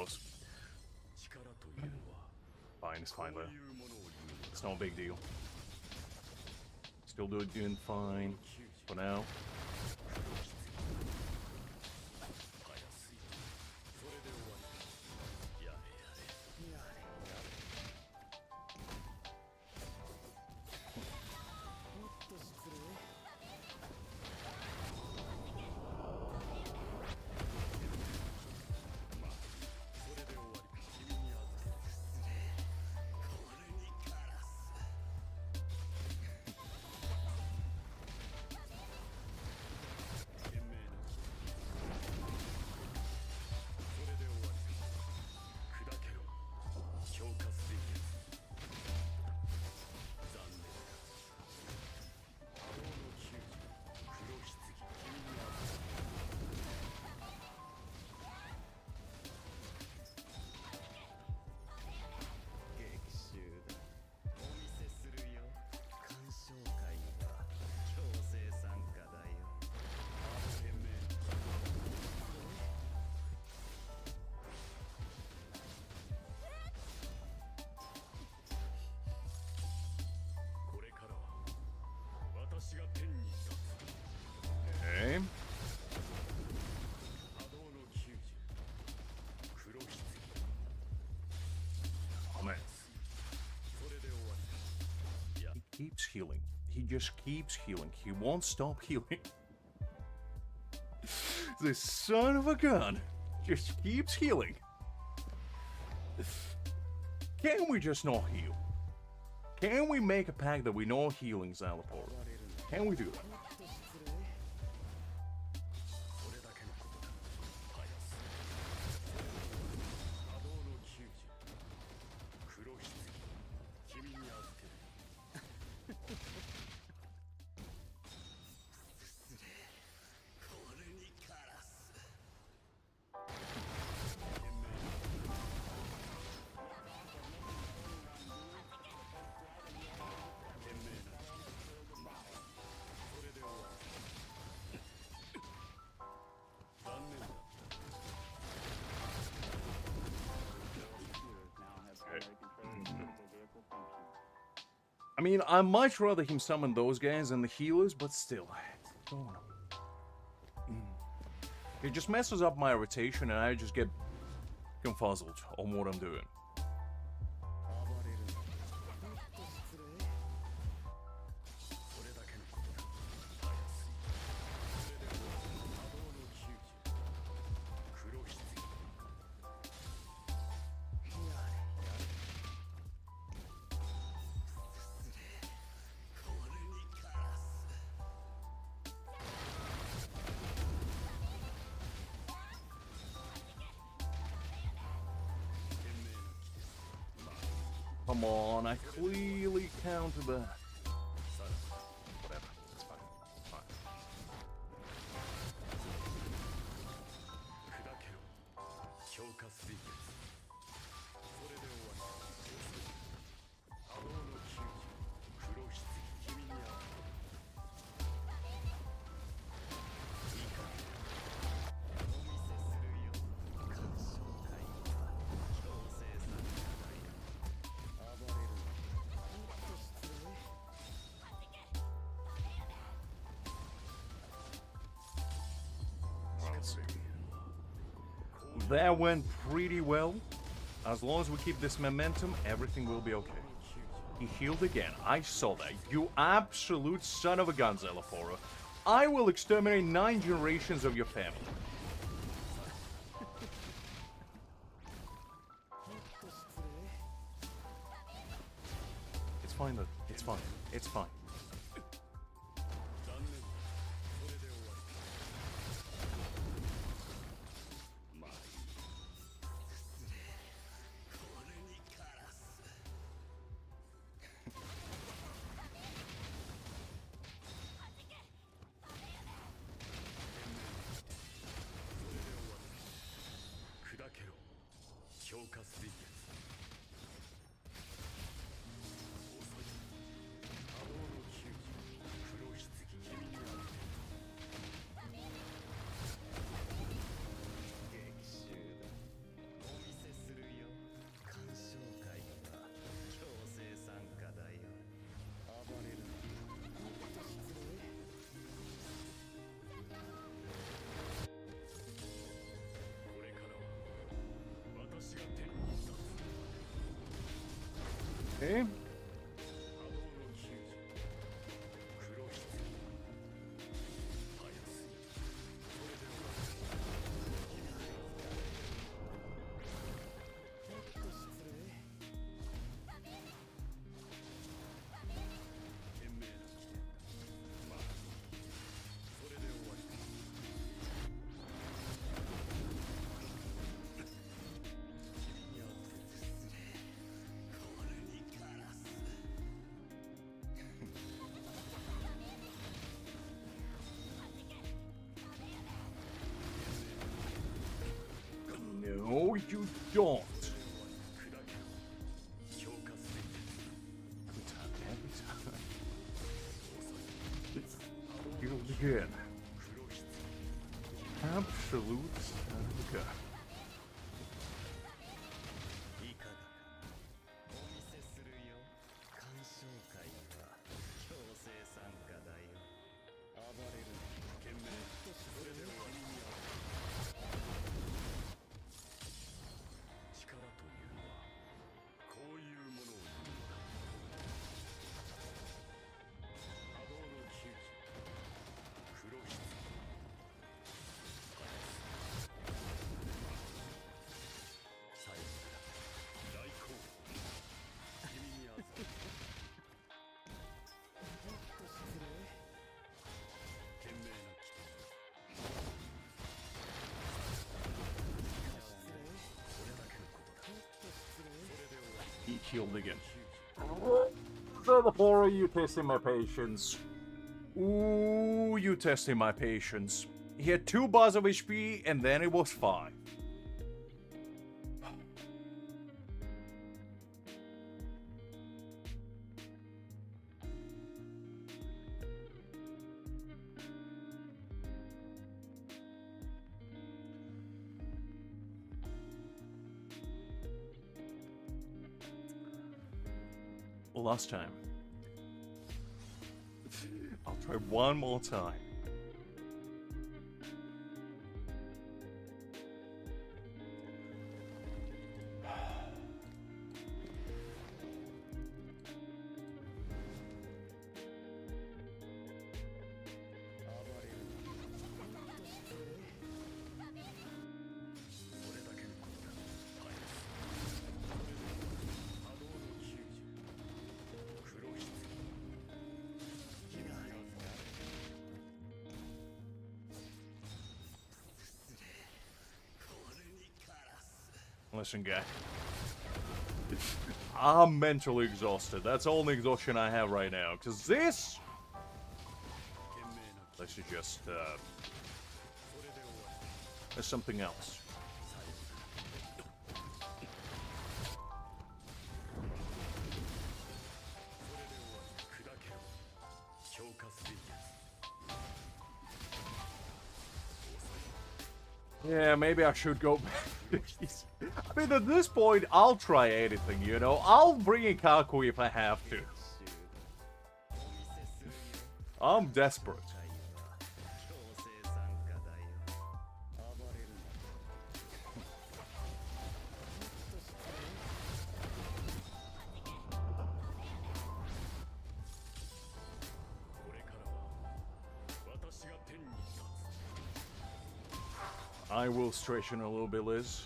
close. Fine, it's fine though. It's no big deal. Still doing fine for now. Okay. Oh man. He keeps healing. He just keeps healing. He won't stop healing. This son of a gun just keeps healing. Can we just not heal? Can we make a pact that we know healing, Szayelaporro? Can we do that? I mean, I much rather him summon those guys than the healers, but still. It just messes up my rotation and I just get confuzzled on what I'm doing. Come on, I clearly counted that. Whatever, it's fine. It's fine. That went pretty well. As long as we keep this momentum, everything will be okay. He healed again. I saw that. You absolute son of a gun, Szayelaporro. I will exterminate 9 generations of your family. It's fine, though. It's fine. It's fine. Okay. No, you don't. Healed again. Absolute stagger. He healed again. Szayelaporro, you testing my patience. Ooh, you testing my patience. He had 2 bars of HP and then it was 5. Last time. I'll try one more time. Listen, guy. I'm mentally exhausted. That's all the exhaustion I have right now. Because this... This is just, there's something else. Yeah, maybe I should go back. I mean, at this point, I'll try anything, you know? I'll bring in Kaku if I have to. I'm desperate. I will stretch in a little bit, Liz.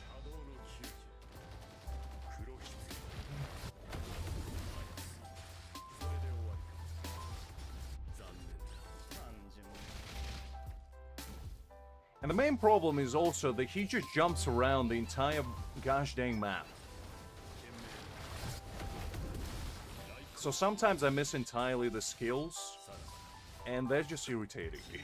And the main problem is also that he just jumps around the entire gosh dang map. So sometimes I miss entirely the skills, and they're just irritating me.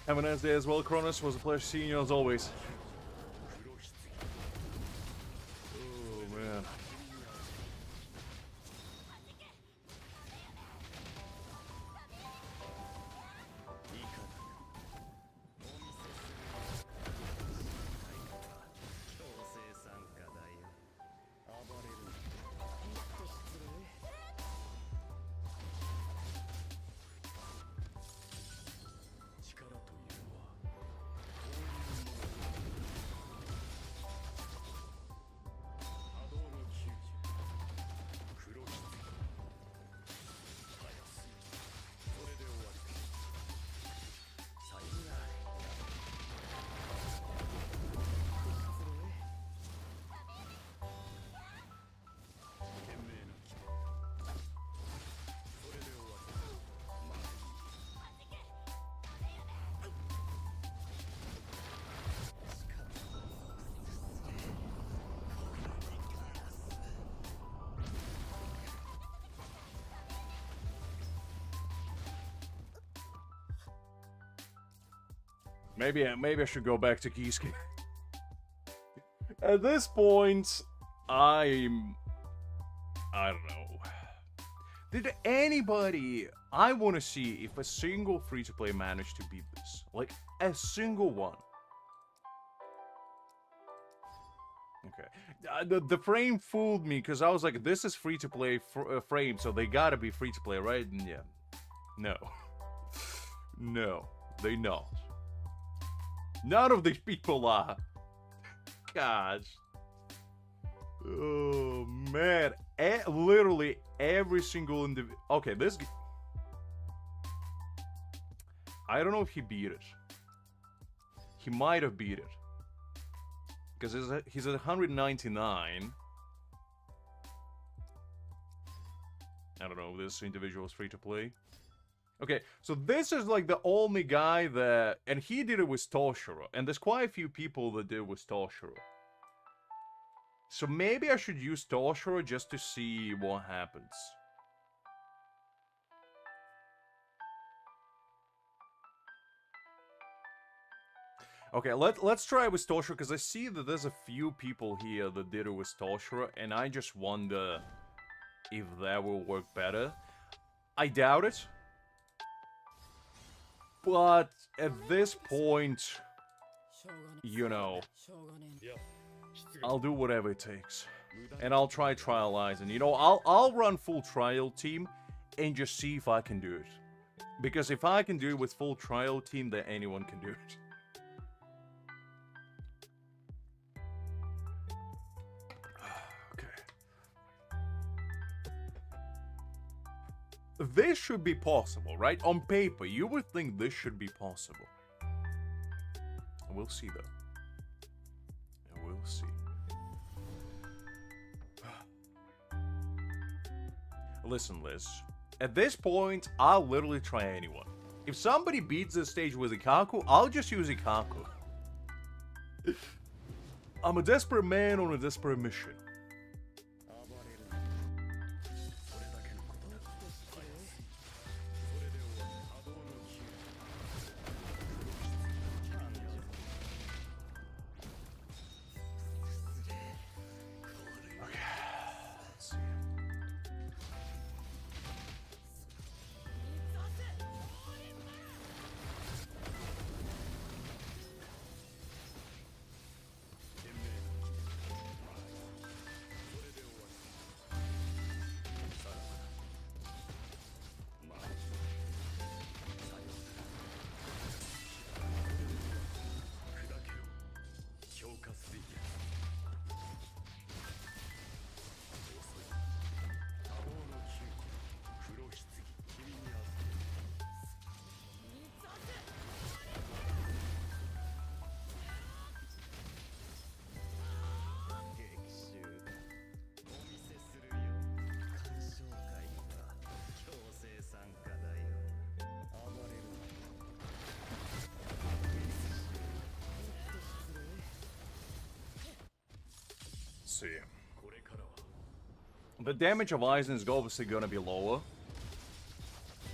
Have a nice day as well, Cronus. Was a pleasure seeing you as always. Oh, man. Maybe I should go back to Kisuke. At this point, I don't know. Did anybody... I want to see if a single free-to-play managed to beat this. Like, a single one. Okay. The frame fooled me, because I was like, this is free-to-play frame, so they gotta be free-to-play, right? And yeah. No. No, they not. None of these people are. Gosh. Oh, man. Literally every single individual... Okay, this... I don't know if he beat it. He might have beat it. Because he's at 199. I don't know if this individual is free to play. Okay, so this is like the only guy that... And he did it with Toshiro. And there's quite a few people that did it with Toshiro. So maybe I should use Toshiro just to see what happens. Okay, let's try it with Toshiro, because I see that there's a few people here that did it with Toshiro, and I just wonder if that will work better. I doubt it. But at this point, you know, I'll do whatever it takes. And I'll try trial Aizen. You know, I'll run full trial team and just see if I can do it. Because if I can do it with full trial team, then anyone can do it. This should be possible, right? On paper, you would think this should be possible. We'll see, though. We'll see. Listen, Liz. At this point, I'll literally try anyone. If somebody beats this stage with Ikaku, I'll just use Ikaku. I'm a desperate man on a desperate mission. See. The damage of Aizen is obviously going to be lower,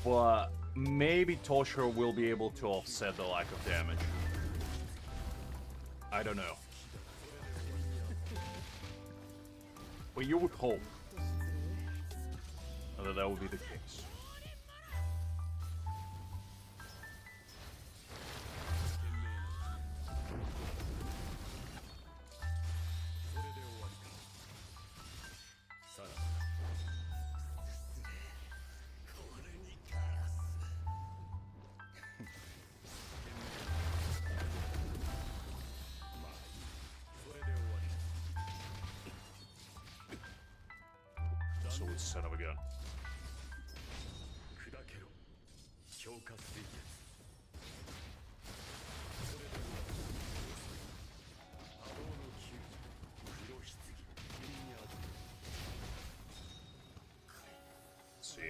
but maybe Toshiro will be able to offset the lack of damage. I don't know. But you would hope that would be the case. So it's son of a gun. See.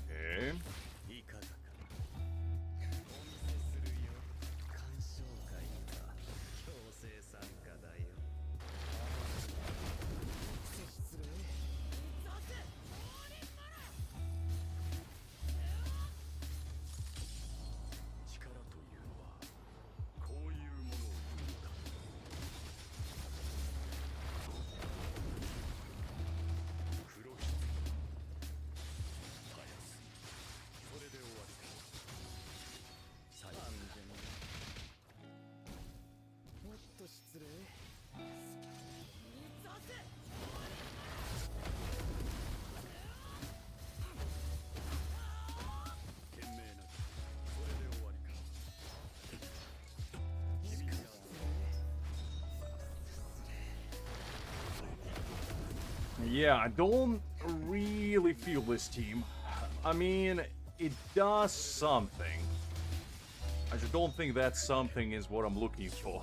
Okay. Yeah, I don't really feel this team. I mean, it does something. I just don't think that something is what I'm looking for.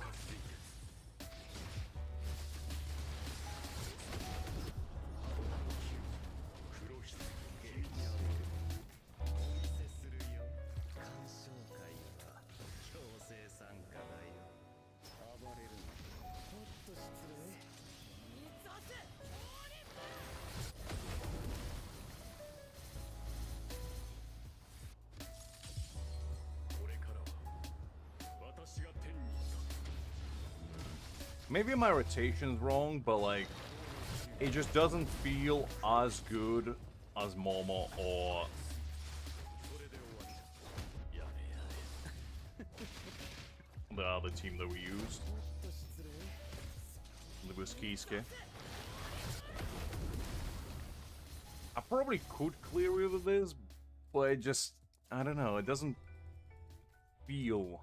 Maybe my rotation's wrong, but like, it just doesn't feel as good as Momo or the other team that we used. The Buskisuke. I probably could clear it with this, but it just, I don't know, it doesn't feel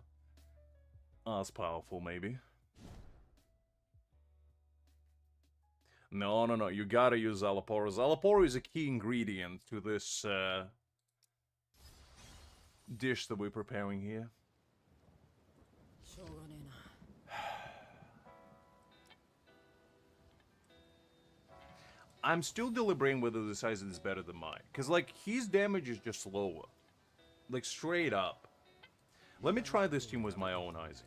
as powerful, maybe. No, you gotta use Szayelaporro. Szayelaporro is a key ingredient to this dish that we're preparing here. I'm still deliberating whether this Aizen is better than mine. Because, like, his damage is just lower. Like, straight up. Let me try this team with my own Aizen.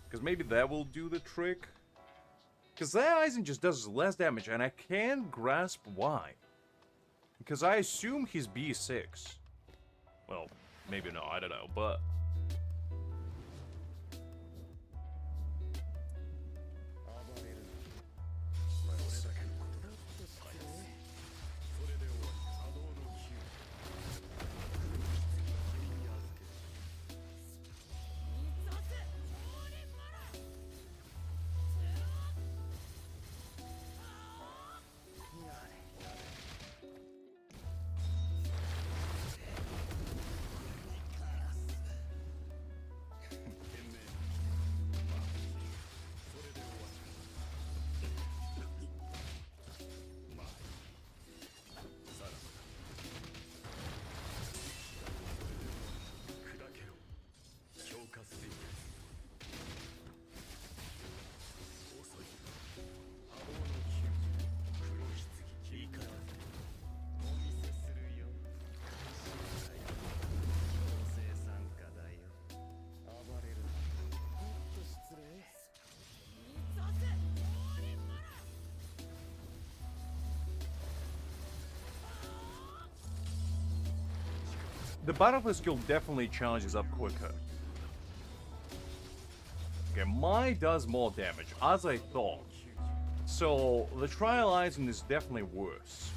Because maybe that will do the trick. Because that Aizen just does less damage, and I can't grasp why. Because I assume he's B6. Well, maybe no, I don't know, but... The Battlefield skill definitely charges up quicker. Okay, my does more damage, as I thought. So, the Trial Aizen is definitely worse.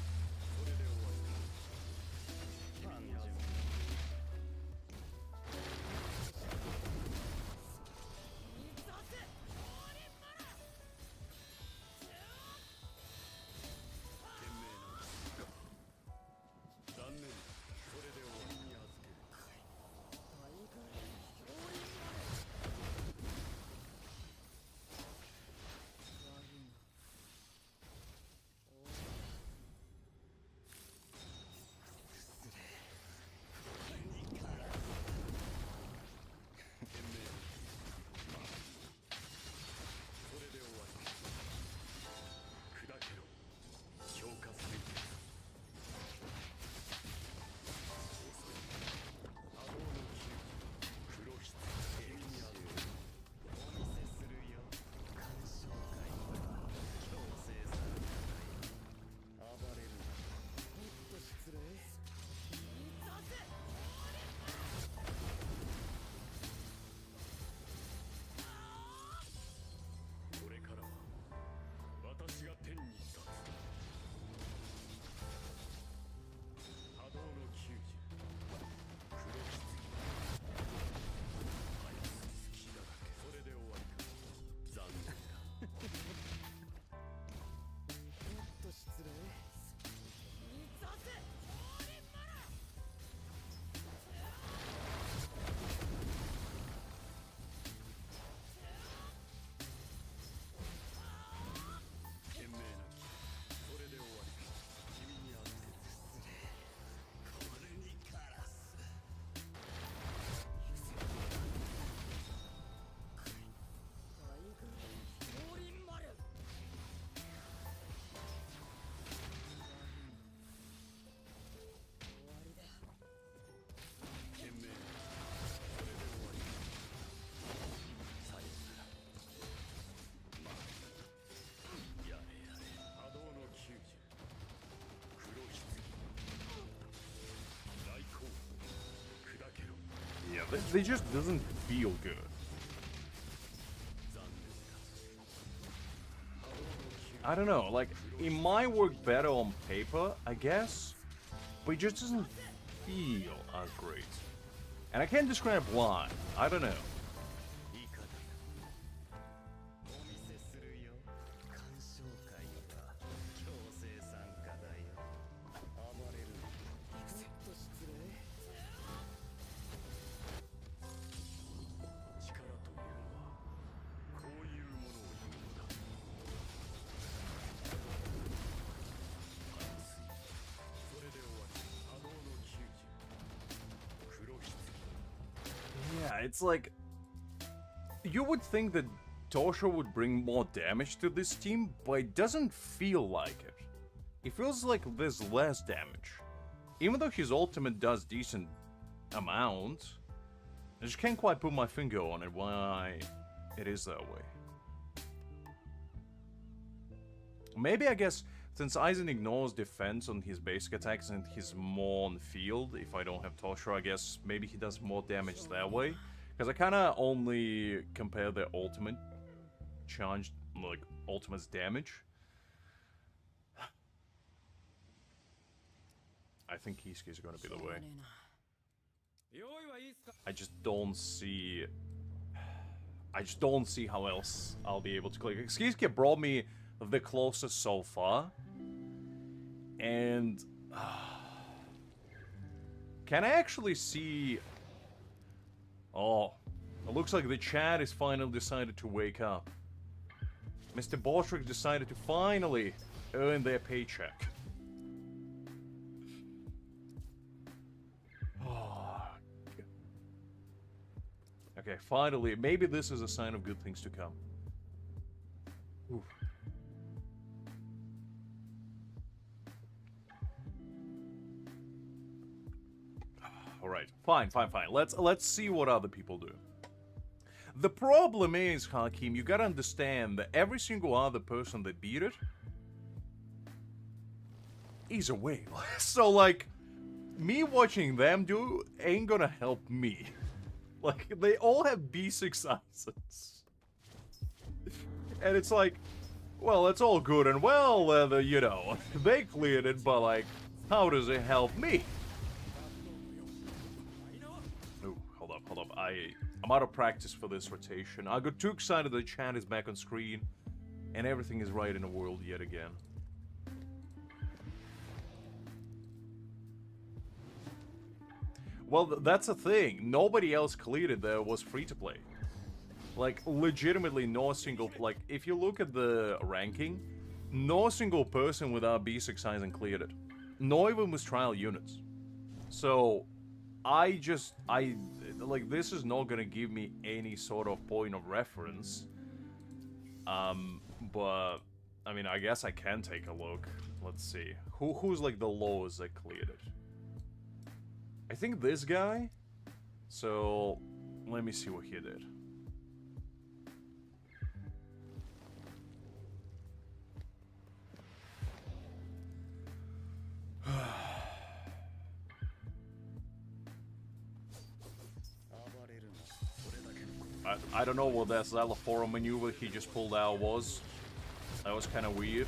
They just doesn't feel good. I don't know, like, it might work better on paper, I guess, but it just doesn't feel as great. And I can't describe why. I don't know. Yeah, it's like, you would think that Toshiro would bring more damage to this team, but it doesn't feel like it. It feels like there's less damage. Even though his ultimate does decent amount, I just can't quite put my finger on it why it is that way. Maybe, I guess, since Aizen ignores defense on his basic attacks and he's more on field, if I don't have Toshiro, I guess maybe he does more damage that way. Because I kind of only compare their ultimate charge, like, ultimate's damage. I think Kisuke is going to be the way. I just don't see how else I'll be able to click. Kisuke brought me the closest so far. And can I actually see? Oh, it looks like the chat is finally decided to wake up. Mr. Bolshevik decided to finally earn their paycheck. Oh. Okay, finally, maybe this is a sign of good things to come. Oof. Alright, fine. Let's see what other people do. The problem is, Hakim, you gotta understand that every single other person that beat it is a whale. So, like, me watching them do ain't gonna help me. Like, they all have B6 sizes. And it's like, well, it's all good and well, you know, they cleared it, but, like, how does it help me? Oh, hold up. I'm out of practice for this rotation. I got too excited the chat is back on screen, and everything is right in the world yet again. Well, that's the thing. Nobody else cleared it that was free to play. Like, legitimately no single... Like, if you look at the ranking, no single person without B6 size and cleared it. No even with trial units. So, like, this is not gonna give me any sort of point of reference. But, I mean, I guess I can take a look. Let's see. Who's, like, the lowest that cleared it? I think this guy. So, let me see what he did. I don't know what that Szayelaporro maneuver he just pulled out was. That was kind of weird.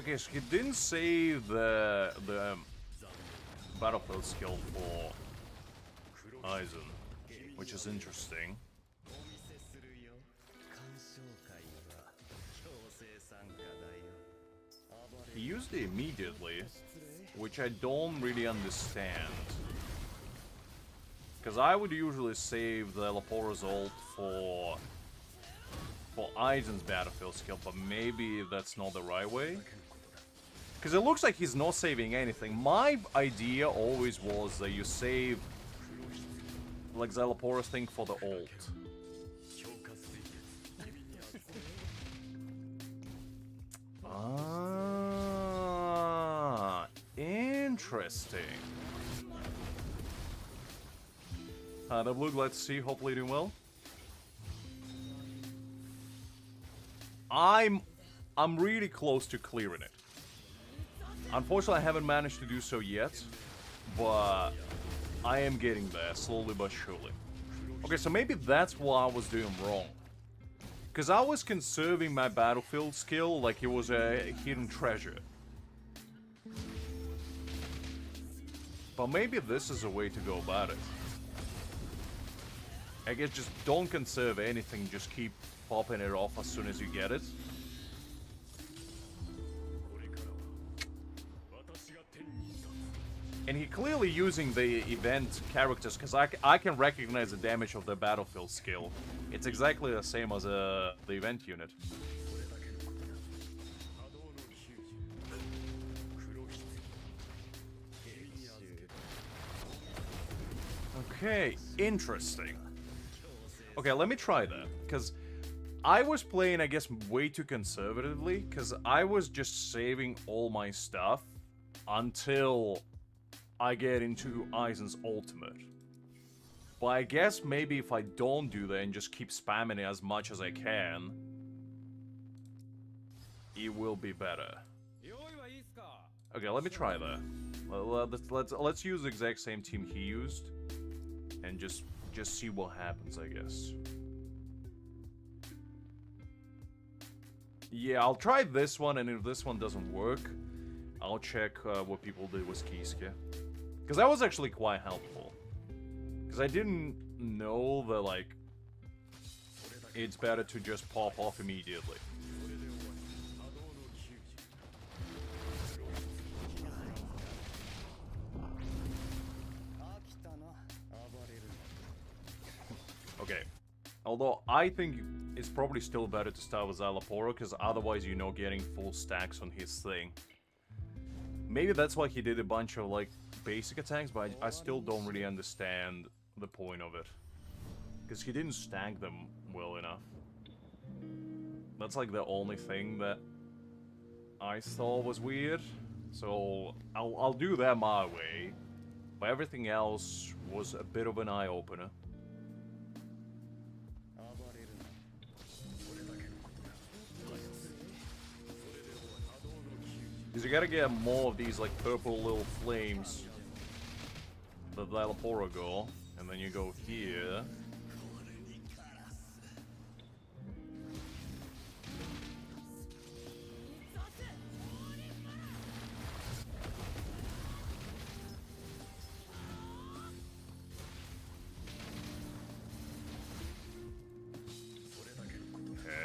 Okay, so he didn't save the battlefield skill for Aizen, which is interesting. He used it immediately, which I don't really understand. Because I would usually save the Szayelaporro's ult for Aizen's battlefield skill, but maybe that's not the right way. Because it looks like he's not saving anything. My idea always was that you save, like, Szayelaporro's thing for the ult. Interesting. The blue, let's see. Hopefully doing well. I'm really close to clearing it. Unfortunately, I haven't managed to do so yet, but I am getting there, slowly but surely. Okay, so maybe that's what I was doing wrong. Because I was conserving my battlefield skill like it was a hidden treasure. But maybe this is a way to go about it. I guess just don't conserve anything, just keep popping it off as soon as you get it. And he clearly using the event characters, because I can recognize the damage of the battlefield skill. It's exactly the same as the event unit. Okay, interesting. Okay, let me try that, because I was playing, I guess, way too conservatively, because I was just saving all my stuff until I get into Aizen's ultimate. But I guess maybe if I don't do that and just keep spamming it as much as I can, it will be better. Okay, let me try that. Let's use the exact same team he used, and just see what happens, I guess. Yeah, I'll try this one, and if this one doesn't work, I'll check what people did with Kisuke. Because that was actually quite helpful. Because I didn't know that, like, it's better to just pop off immediately. Okay. Although, I think it's probably still better to start with Szayelaporro, because otherwise, you know, getting full stacks on his thing. Maybe that's why he did a bunch of, like, basic attacks, but I still don't really understand the point of it. Because he didn't stack them well enough. That's, like, the only thing that I thought was weird. So, I'll do that my way. But everything else was a bit of an eye-opener. Because you gotta get more of these, like, purple little flames that Szayelaporro go, and then you go here.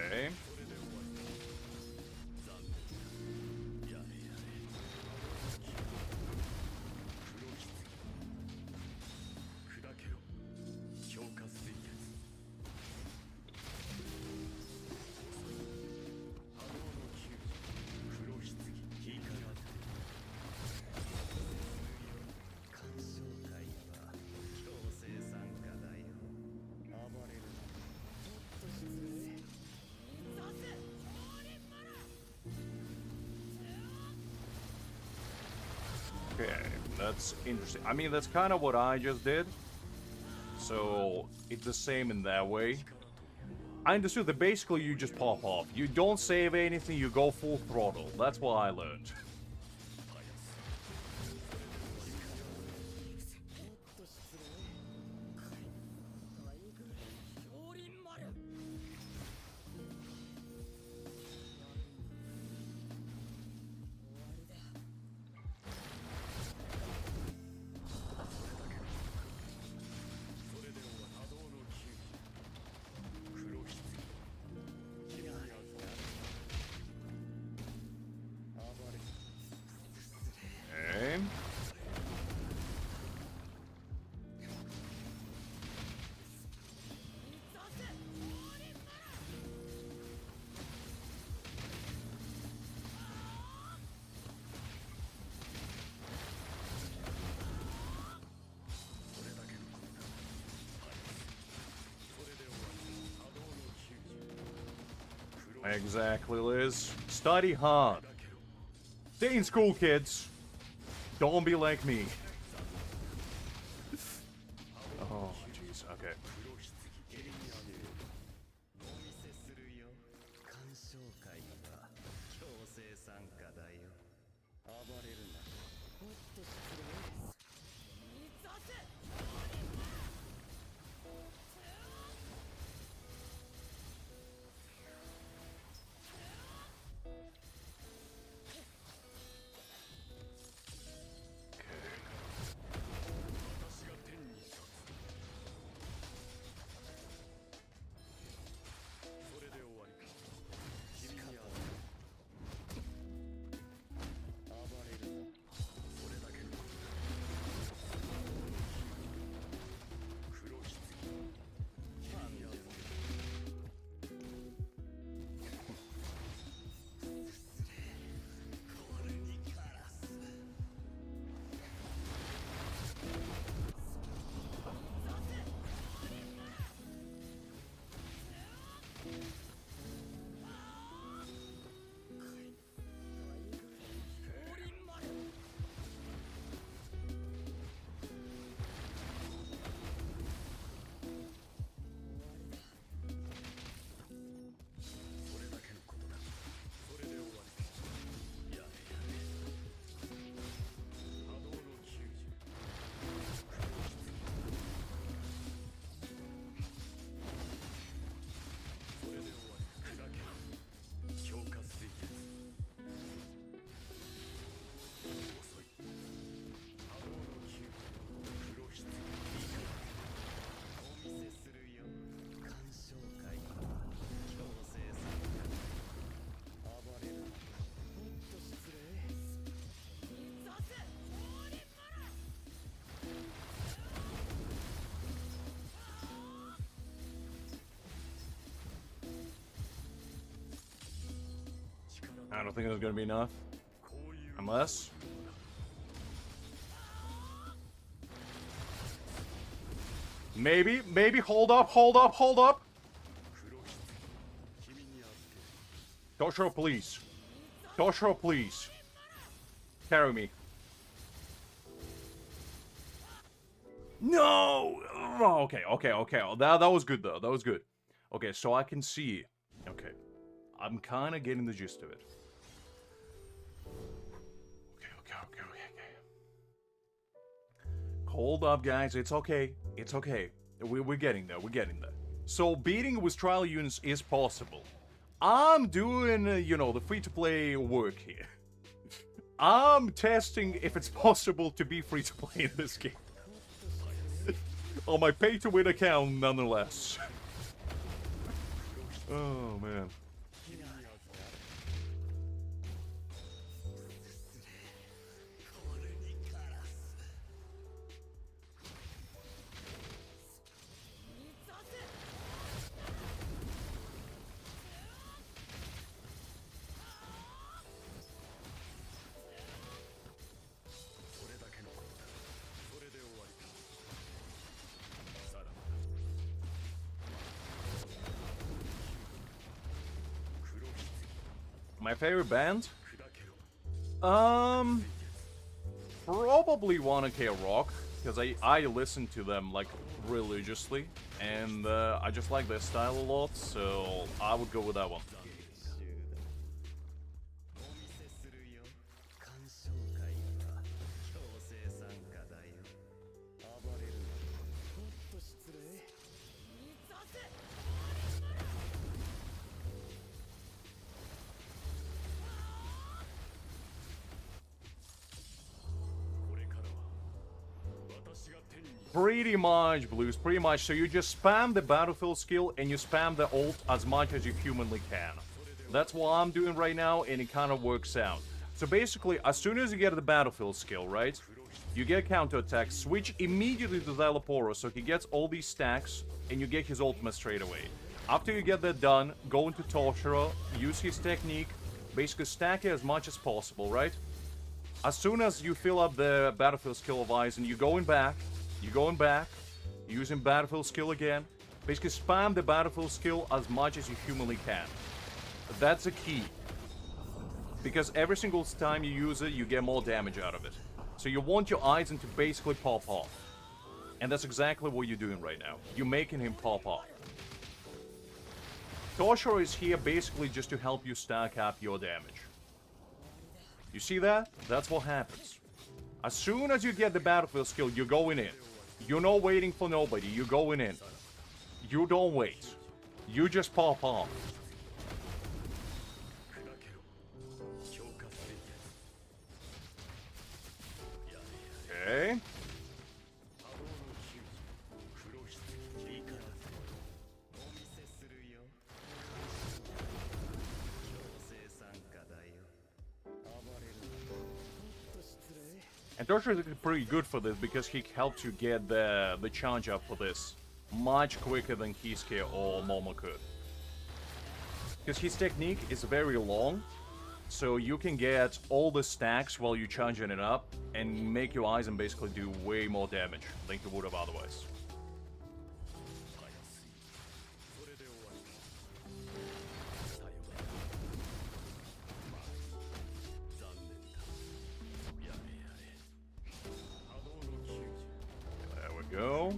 Okay. Okay, that's interesting. I mean, that's kind of what I just did. So, it's the same in that way. I understood that basically you just pop off. You don't save anything, you go full throttle. That's what I learned. Exactly, Liz. Study hard. Stay in school, kids. Don't be like me. Oh, jeez. Okay. I don't think it's gonna be enough. Unless... Maybe, hold up. Toshiro, please. Toshiro, please. Carry me. No! Oh, okay. That was good, though. That was good. Okay, so I can see. Okay. I'm kind of getting the gist of it. Okay. Hold up, guys. It's okay. We're getting there. So beating with trial units is possible. I'm doing, the free-to-play work here. I'm testing if it's possible to be free-to-play in this game. On my pay-to-win account, nonetheless. Oh, man. My favorite band? Probably Wanna K Rock, because I listen to them like religiously, and I just like their style a lot, so I would go with that one. Pretty much, Blues, pretty much. So you just spam the battlefield skill and you spam the ult as much as you humanly can. That's what I'm doing right now, and it kind of works out. So basically, as soon as you get the battlefield skill, right, you get counterattack, switch immediately to Szayelaporro, so he gets all these stacks, and you get his ultimate straight away. After you get that done, go into Toshiro, use his technique, basically stack it as much as possible, right? As soon as you fill up the battlefield skill of Aizen, you're going back, using battlefield skill again. Basically spam the battlefield skill as much as you humanly can. That's a key. Because every single time you use it, you get more damage out of it. So you want your Aizen to basically pop off. And that's exactly what you're doing right now. You're making him pop off. Toshiro is here basically just to help you stack up your damage. You see that? That's what happens. As soon as you get the battlefield skill, you're going in. You're not waiting for nobody, you're going in. You don't wait. You just pop off. Okay. And Toshiro is pretty good for this because he helps you get the charge up for this much quicker than Kisuke or Momo could. Because his technique is very long, so you can get all the stacks while you're charging it up and make your Aizen basically do way more damage than you would have otherwise. There we go.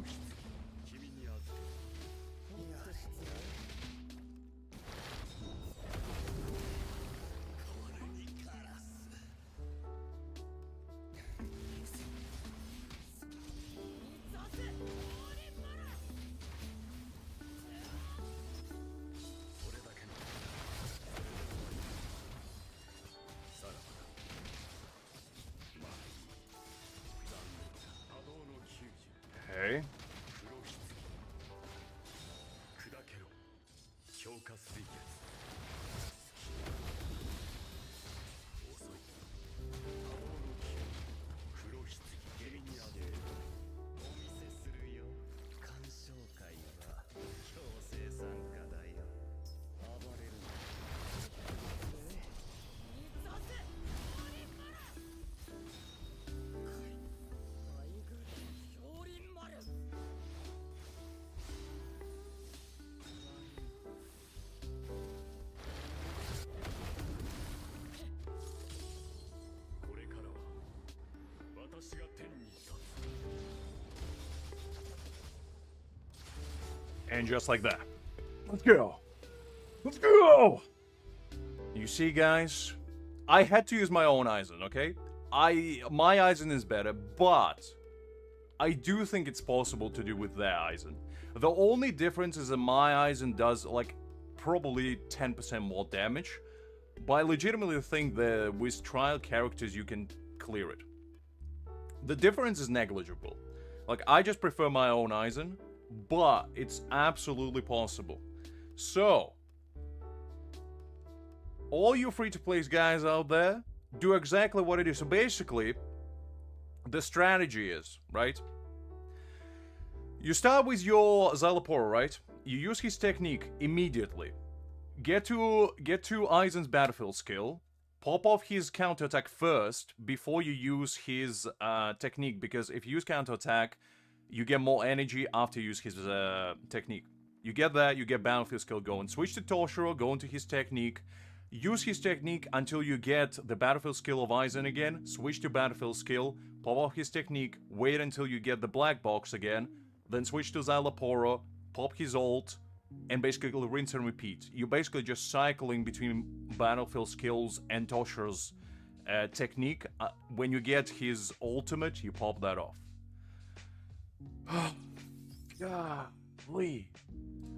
Okay. And just like that. Let's go. Let's go! You see, guys? I had to use my own Aizen, okay? My Aizen is better, but I do think it's possible to do with their Aizen. The only difference is that my Aizen does, like, probably 10% more damage, but I legitimately think that with trial characters you can clear it. The difference is negligible. Like, I just prefer my own Aizen, but it's absolutely possible. So, all you free-to-play guys out there, do exactly what it is. So basically, the strategy is, right? You start with your Szayelaporro, right? You use his technique immediately. Get to Aizen's battlefield skill. Pop off his counterattack first before you use his technique, because if you use counterattack, you get more energy after you use his technique. You get that, you get battlefield skill going. Switch to Toshiro, go into his technique. Use his technique until you get the battlefield skill of Aizen again. Switch to battlefield skill, pop off his technique, wait until you get the black box again. Then switch to Szayelaporro, pop his ult, and basically rinse and repeat. You're basically just cycling between battlefield skills and Toshiro's technique. When you get his ultimate, you pop that off. Golly.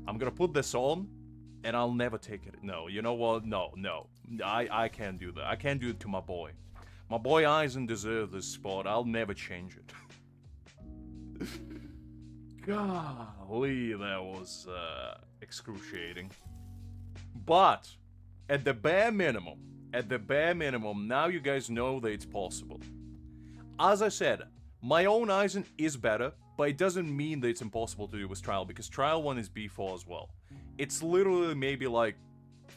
I'm gonna put this on, and I'll never take it. No, you know what? No. I can't do that. I can't do it to my boy. My boy Aizen deserves this spot. I'll never change it. Golly, that was excruciating. But at the bare minimum, now you guys know that it's possible. As I said, my own Aizen is better, but it doesn't mean that it's impossible to do with Trial, because Trial 1 is B4 as well. It's literally maybe like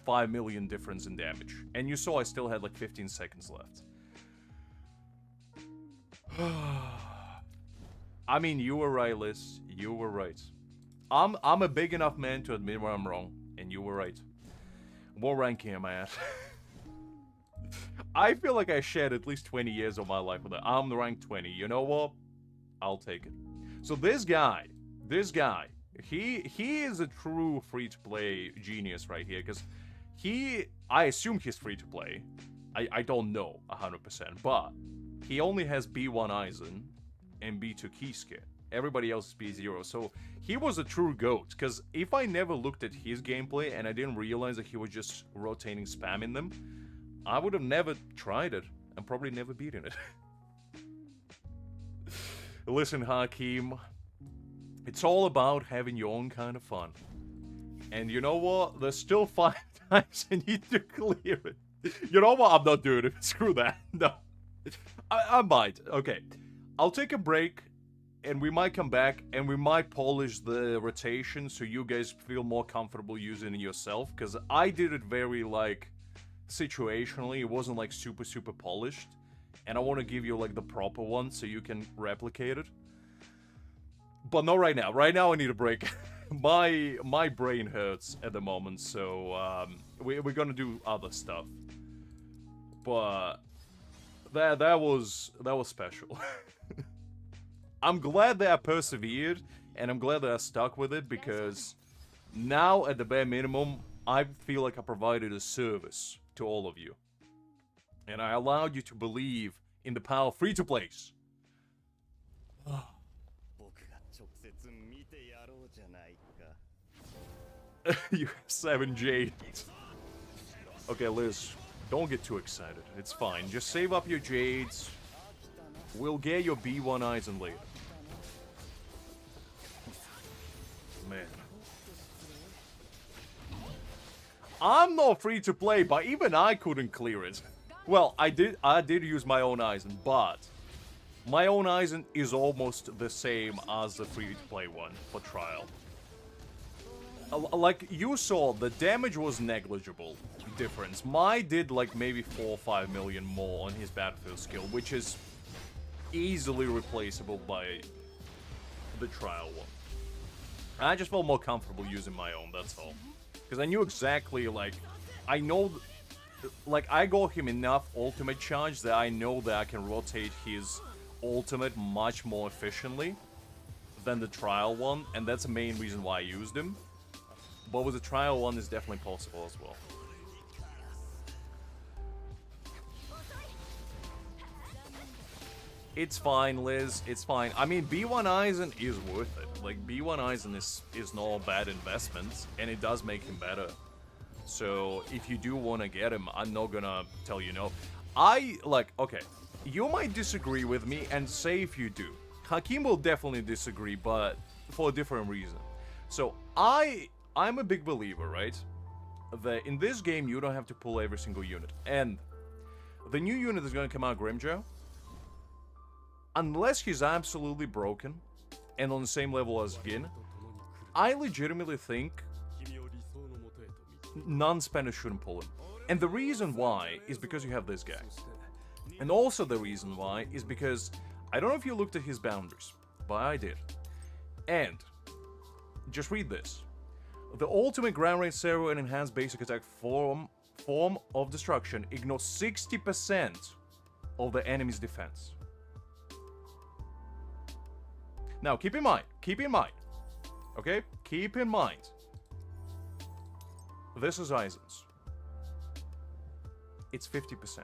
5 million difference in damage. And you saw I still had like 15 seconds left. I mean, you were right, Liz. You were right. I'm a big enough man to admit when I'm wrong, and you were right. What ranking am I at? I feel like I shared at least 20 years of my life with it. I'm ranked 20. You know what? I'll take it. So this guy, he is a true free-to-play genius right here, because I assume he's free-to-play. I don't know 100%, but he only has B1 Aizen and B2 Kisuke. Everybody else is B0, so he was a true GOAT, because if I never looked at his gameplay and I didn't realize that he was just rotating spam in them, I would have never tried it and probably never beaten it. Listen, Hakim, it's all about having your own kind of fun. And you know what? There's still 5 times I need to clear it. You know what? I'm not doing it. Screw that. No. I might. Okay. I'll take a break, and we might come back, and we might polish the rotation so you guys feel more comfortable using it yourself, because I did it very, like, situationally. It wasn't, like, super polished, and I want to give you, like, the proper one so you can replicate it. But not right now. Right now I need a break. My brain hurts at the moment, so we're gonna do other stuff. But that was special. I'm glad that I persevered, and I'm glad that I stuck with it, because now, at the bare minimum, I feel like I provided a service to all of you. And I allowed you to believe in the power of free-to-plays. You have 7 jades. Okay, Liz, don't get too excited. It's fine. Just save up your jades. We'll get your B1 Aizen later. Man. I'm not free to play, but even I couldn't clear it. Well, I did use my own Aizen, but my own Aizen is almost the same as the free-to-play one for trial. Like you saw, the damage was negligible difference. My did like maybe 4 or 5 million more on his battlefield skill, which is easily replaceable by the trial one. I just felt more comfortable using my own, that's all. Because I knew exactly, like, I know, like, I got him enough ultimate charge that I know that I can rotate his ultimate much more efficiently than the trial one, and that's the main reason why I used him. But with the trial one, it's definitely possible as well. It's fine, Liz. It's fine. I mean, B1 Aizen is worth it. Like, B1 Aizen is not a bad investment, and it does make him better. So, if you do want to get him, I'm not gonna tell you no. Okay, you might disagree with me, and say if you do. Hakim will definitely disagree, but for a different reason. So, I'm a big believer, right? That in this game, you don't have to pull every single unit. And the new unit is gonna come out, Grimmjow. Unless he's absolutely broken, and on the same level as Gin, I legitimately think non-spanners shouldn't pull him. And the reason why is because you have this guy. And also the reason why is because, I don't know if you looked at his boundaries, but I did. And, just read this. The ultimate ground range zero and enhanced basic attack form of destruction ignores 60% of the enemy's defense. Now, keep in mind, okay? Keep in mind, this is Aizen's. It's 50%.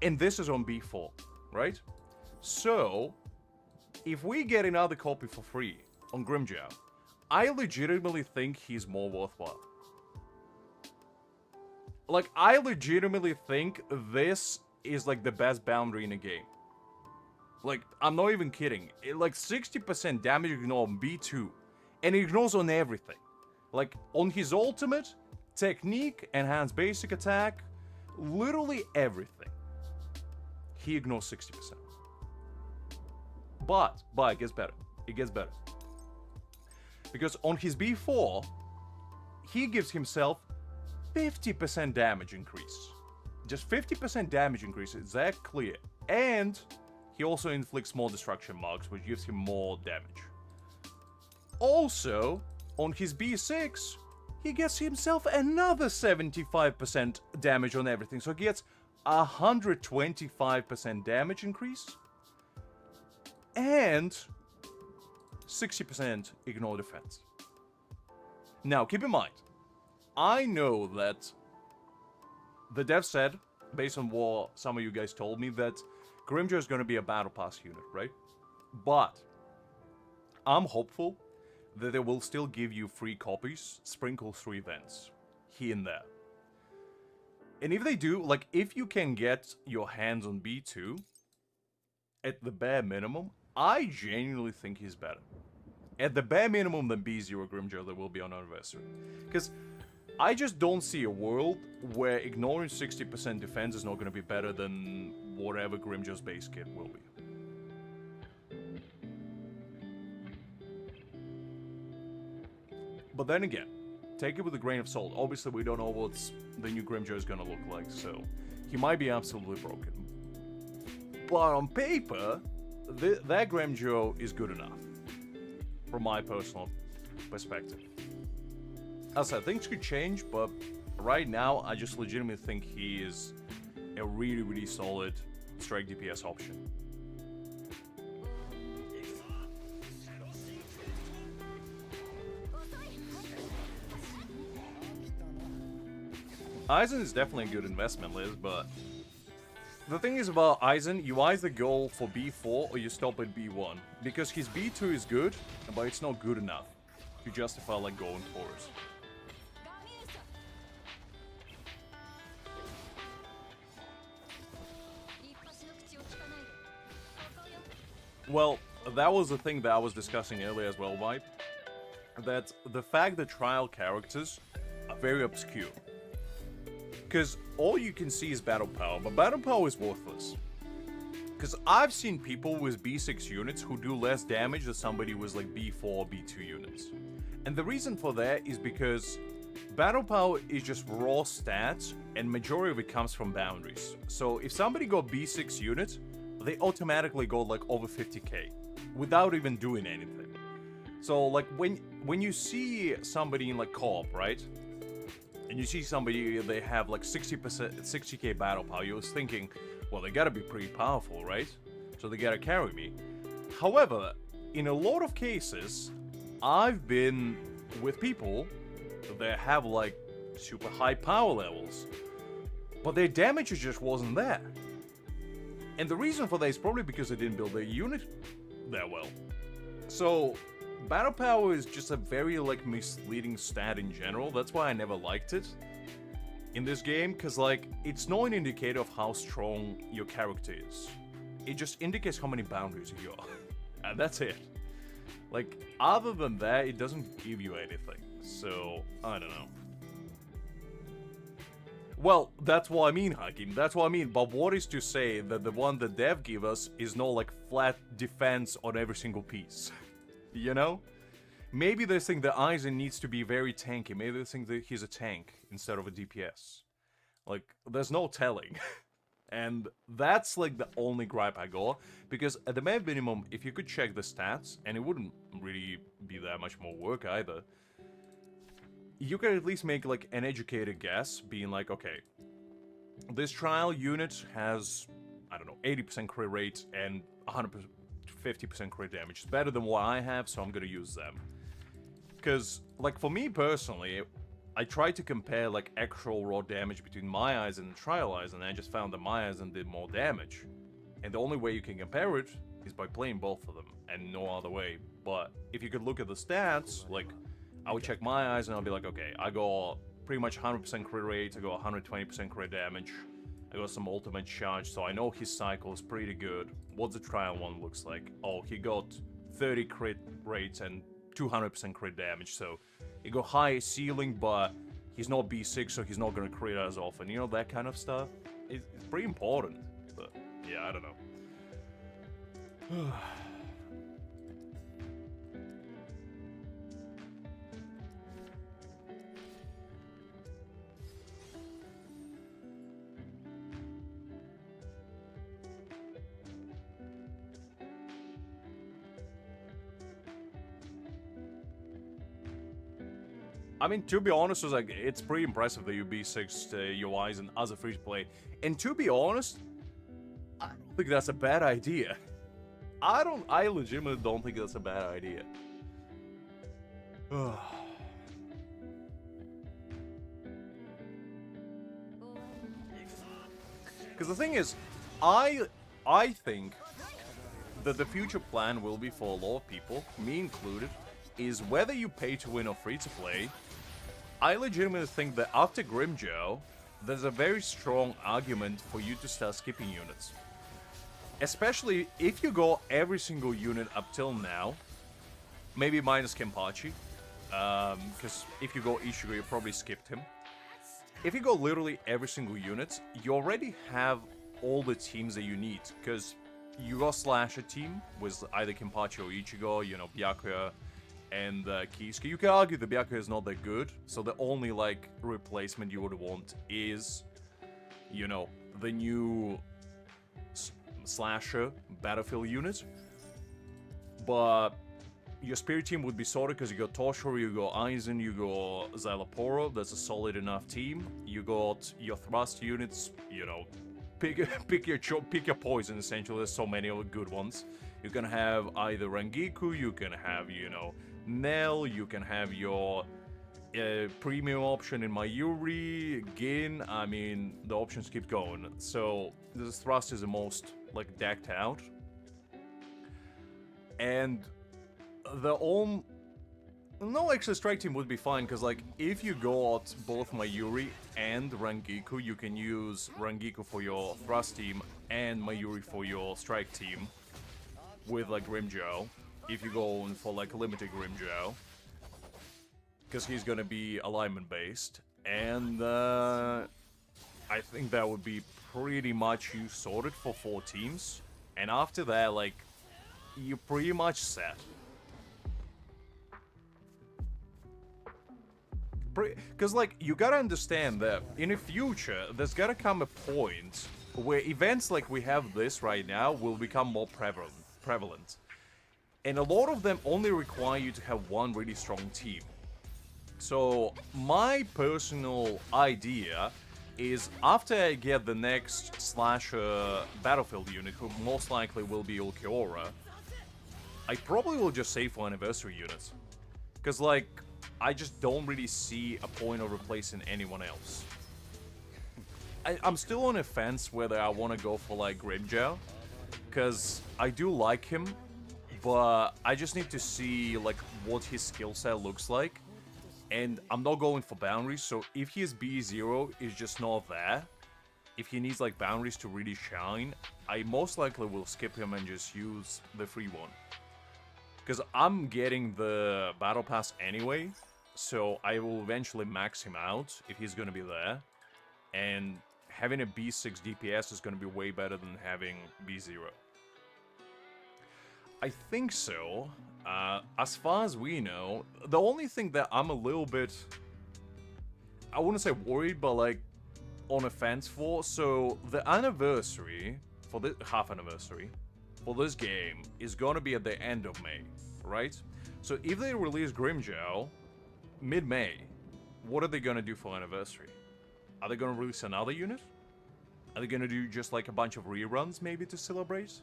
And this is on B4, right? So, if we get another copy for free on Grimmjow, I legitimately think he's more worthwhile. Like, I legitimately think this is like the best boundary in the game. Like, I'm not even kidding. Like, 60% damage ignore on B2. And it ignores on everything. Like, on his ultimate, technique, enhanced basic attack, literally everything. He ignores 60%. But it gets better. It gets better. Because on his B4, he gives himself 50% damage increase. Just 50% damage increase, is that clear? And he also inflicts more destruction marks, which gives him more damage. Also, on his B6, he gets himself another 75% damage on everything. So he gets 125% damage increase, and 60% ignore defense. Now, keep in mind, I know that the dev said, based on what some of you guys told me, that Grimjaw is going to be a battle pass unit, right? But I'm hopeful that they will still give you free copies sprinkled through events here and there. And if they do, like, if you can get your hands on B2 at the bare minimum, I genuinely think he's better. At the bare minimum than B0 Grimjaw that will be on Anniversary. Because I just don't see a world where ignoring 60% defense is not going to be better than whatever Grimjaw's base kit will be. But then again, take it with a grain of salt. Obviously, we don't know what the new Grimjaw is going to look like, so he might be absolutely broken. But on paper, that Grimjaw is good enough, from my personal perspective. As I said, things could change, but right now, I just legitimately think he is a really, really solid strike DPS option. Aizen is definitely a good investment, Liz, but the thing is about Aizen, you either go for B4 or you stop at B1, because his B2 is good, but it's not good enough to justify like going for it. Well, that was the thing that I was discussing earlier as well, Vibe. That the fact that trial characters are very obscure. Because all you can see is battle power, but battle power is worthless. Because I've seen people with B6 units who do less damage than somebody with like B4 or B2 units. And the reason for that is because battle power is just raw stats, and majority of it comes from boundaries. So if somebody got B6 unit, they automatically go like over 50k without even doing anything. So like when you see somebody in like co-op, right? And you see somebody, they have like 60k battle power, you was thinking, well, they gotta be pretty powerful, right? So they gotta carry me. However, in a lot of cases, I've been with people that have like super high power levels, but their damage just wasn't there. And the reason for that is probably because they didn't build their unit that well. So battle power is just a very like misleading stat in general. That's why I never liked it in this game, because like it's not an indicator of how strong your character is. It just indicates how many boundaries you got. And that's it. Like other than that, it doesn't give you anything. So I don't know. Well, that's what I mean, Hakim. That's what I mean. But what is to say that the one that dev give us is not like flat defense on every single piece? You know? Maybe they think that Aizen needs to be very tanky. Maybe they think that he's a tank instead of a DPS. Like, there's no telling. And that's like the only gripe I got. Because at the bare minimum, if you could check the stats, and it wouldn't really be that much more work either, you could at least make like an educated guess, being like, okay, this trial unit has, I don't know, 80% crit rate and 150% crit damage. It's better than what I have, so I'm gonna use them. Because, like, for me personally, I tried to compare like actual raw damage between my Aizen and trial Aizen, and I just found that my Aizen did more damage. And the only way you can compare it is by playing both of them, and no other way. But if you could look at the stats, like, I would check my Aizen and I'll be like, okay, I got pretty much 100% crit rate, I got 120% crit damage, I got some ultimate charge, so I know his cycle is pretty good. What the trial one looks like? Oh, he got 30 crit rates and 200% crit damage, so he got high ceiling, but he's not B6, so he's not gonna crit as often. You know, that kind of stuff. It's pretty important, but yeah, I don't know. I mean, to be honest, it's pretty impressive that you B6 your Aizen as a free-to-play. And to be honest, I don't think that's a bad idea. I legitimately don't think that's a bad idea. Because the thing is, I think that the future plan will be for a lot of people, me included, is whether you pay to win or free to play. I legitimately think that after Grimjow, there's a very strong argument for you to start skipping units. Especially if you go every single unit up till now, maybe minus Kenpachi, because if you go Ichigo, you probably skipped him. If you go literally every single unit, you already have all the teams that you need, because you got Slasher team with either Kenpachi or Ichigo, you know, Byakuya and Kisuke. You can argue that Byakuya is not that good, so the only, like, replacement you would want is, you know, the new Slasher Battlefield unit. But your Spirit team would be sorted because you got Toshiro, you got Aizen, you got Szayelaporro. That's a solid enough team. You got your thrust units, you know, pick your poison, essentially. There's so many of good ones. You can have either Rangiku, you can have, you know, Nell, you can have your premium option in Mayuri, Gin. I mean, the options keep going. So this thrust is the most, like, decked out. And the no, actually, Strike Team would be fine, because, like, if you got both Mayuri and Rangiku, you can use Rangiku for your Thrust team and Mayuri for your Strike team with, like, Grimjow, if you go in for, like, limited Grimjow, because he's gonna be alignment-based, and, I think that would be pretty much you sorted for 4 teams, and after that, like, you're pretty much set. Because, like, you gotta understand that in the future, there's gotta come a point where events like we have this right now will become more prevalent. And a lot of them only require you to have one really strong team. So, my personal idea is after I get the next Slasher Battlefield unit, who most likely will be Ulquiorra, I probably will just save for anniversary units. Because, like, I just don't really see a point of replacing anyone else. I'm still on a fence whether I want to go for, like, Grimjow, because I do like him, but I just need to see, like, what his skill set looks like, and I'm not going for boundaries, so if his B0 is just not there, if he needs, like, boundaries to really shine, I most likely will skip him and just use the free one. Because I'm getting the Battle Pass anyway, so I will eventually max him out if he's going to be there. And having a B6 DPS is going to be way better than having B0. I think so. As far as we know, the only thing that I'm a little bit, I wouldn't say worried, but, like, on a fence for, so the anniversary, for the half anniversary, for this game is going to be at the end of May, right? So if they release Grimjow mid-May, what are they going to do for anniversary? Are they going to release another unit? Are they going to do just, like, a bunch of reruns maybe to celebrate?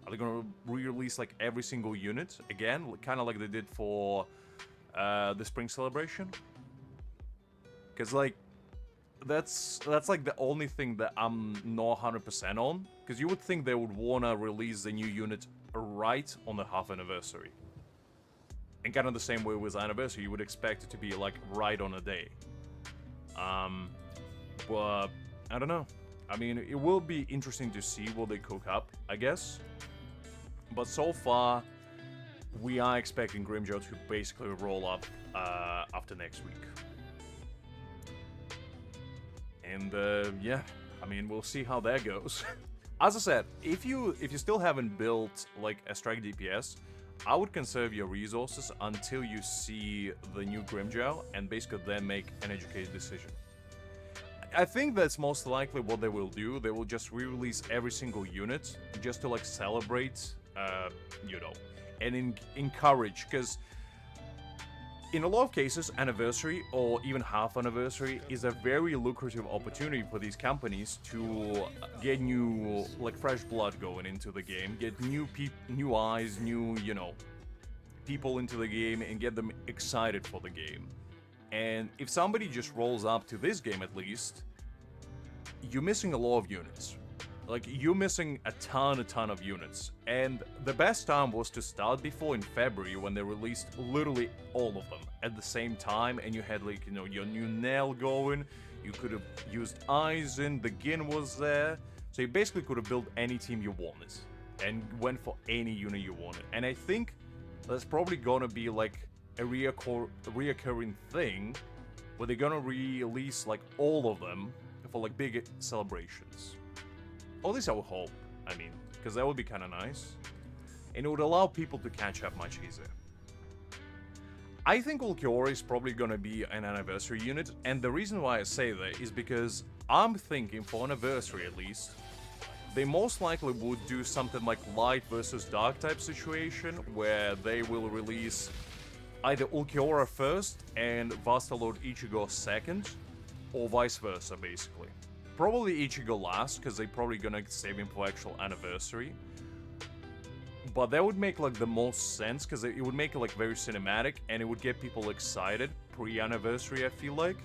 Are they going to re-release, like, every single unit again, kind of like they did for the spring celebration? Because, like, that's like the only thing that I'm not 100% on, because you would think they would want to release the new unit right on the half anniversary. And kind of the same way with anniversary, you would expect it to be, like, right on a day. But I don't know. I mean, it will be interesting to see what they cook up, I guess. But so far, we are expecting Grimjow to basically roll up after next week. And yeah, I mean, we'll see how that goes. As I said, if you still haven't built, like, a strike DPS, I would conserve your resources until you see the new Grimjow and basically then make an educated decision. I think that's most likely what they will do. They will just re-release every single unit just to, like, celebrate, you know, and encourage, because in a lot of cases, anniversary or even half anniversary is a very lucrative opportunity for these companies to get new, like, fresh blood going into the game, get new eyes, new, you know, people into the game, and get them excited for the game. And if somebody just rolls up to this game, at least, you're missing a lot of units. Like, you're missing a ton of units. And the best time was to start before in February, when they released literally all of them at the same time, and you had, like, you know, your new Nelliel going, you could have used Aizen, the Gin was there, so you basically could have built any team you wanted, and went for any unit you wanted. And I think that's probably gonna be, like, a reoccurring thing, where they're gonna release, like, all of them for, like, big celebrations. Or at least I would hope, I mean, because that would be kind of nice. And it would allow people to catch up much easier. I think Ulquiorra is probably going to be an anniversary unit, and the reason why I say that is because I'm thinking, for anniversary at least, they most likely would do something like light versus dark type situation, where they will release either Ulquiorra first and Vasta Lord Ichigo second, or vice versa, basically. Probably Ichigo last, because they're probably gonna save him for actual anniversary. But that would make, like, the most sense, because it would make it, like, very cinematic, and it would get people excited pre-anniversary, I feel like,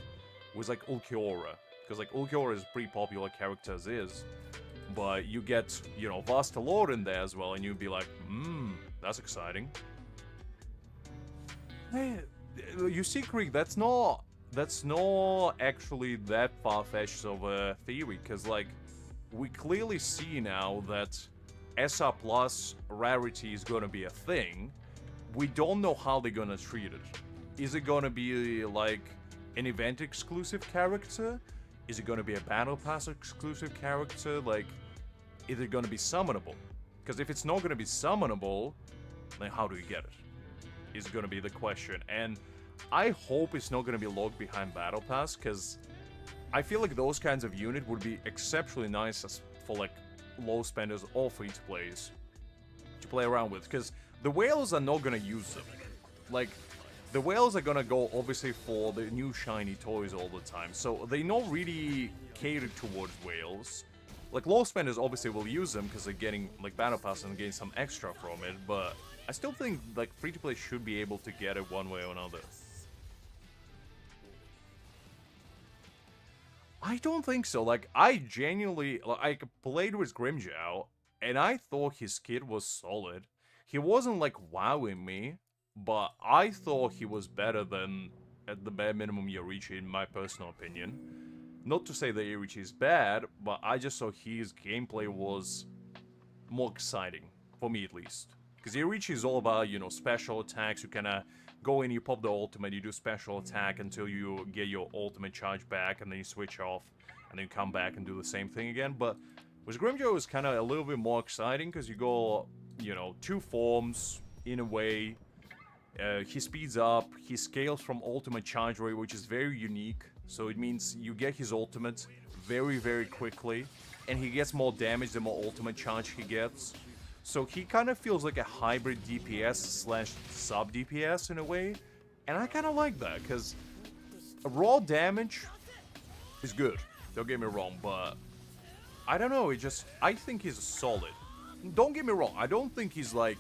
with, like, Ulquiorra. Because, like, Ulquiorra is a pretty popular character as is. But you get, you know, Vasta Lord in there as well, and you'd be like, that's exciting. Hey, you see, Krieg, that's not actually that far-fetched of a theory, because, like, we clearly see now that SR Plus rarity is gonna be a thing. We don't know how they're gonna treat it. Is it gonna be, like, an event-exclusive character? Is it gonna be a Battle Pass exclusive character? Like, is it gonna be summonable? Because if it's not gonna be summonable, then how do you get it? Is gonna be the question. And I hope it's not going to be locked behind Battle Pass, because I feel like those kinds of unit would be exceptionally nice for, like, low spenders or free-to-plays to play around with, because the whales are not going to use them. Like, the whales are going to go, obviously, for the new shiny toys all the time, so they're not really catered towards whales. Like, low spenders obviously will use them, because they're getting, like, Battle Pass and getting some extra from it, but I still think, like, free-to-play should be able to get it one way or another. I don't think so. Like, I genuinely, like, I played with Grimjow, and I thought his kit was solid. He wasn't, like, wowing me, but I thought he was better than, at the bare minimum, Yorichi, in my personal opinion. Not to say that Yorichi is bad, but I just thought his gameplay was more exciting, for me at least. Because Yorichi is all about, you know, special attacks. You kinda go in, you pop the ultimate, you do special attack until you get your ultimate charge back, and then you switch off, and then come back and do the same thing again. But with Grimjow, it's kind of a little bit more exciting, because you go, you know, two forms, in a way. He speeds up, he scales from ultimate charge rate, which is very unique. So it means you get his ultimate very, very quickly, and he gets more damage the more ultimate charge he gets. So he kind of feels like a hybrid DPS slash sub DPS in a way, and I kind of like that, because raw damage is good, don't get me wrong, but I don't know, I think he's solid. Don't get me wrong, I don't think he's like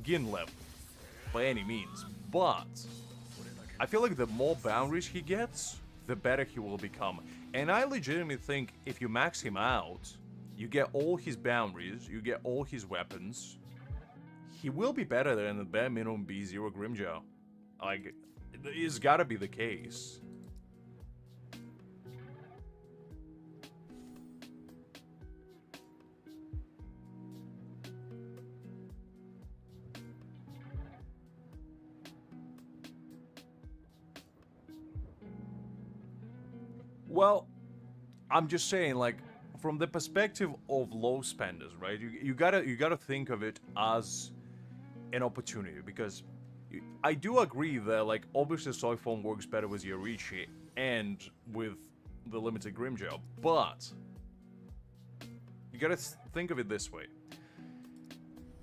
Gin level by any means, but I feel like the more boundaries he gets, the better he will become. And I legitimately think if you max him out, you get all his boundaries, you get all his weapons, he will be better than the bare minimum B0 Grimjow. Like, it's gotta be the case. Well, I'm just saying, like, from the perspective of low spenders, right? You gotta think of it as an opportunity, because I do agree that, like, obviously Soy Form works better with Yorichi and with the limited Grimjow, but you gotta think of it this way.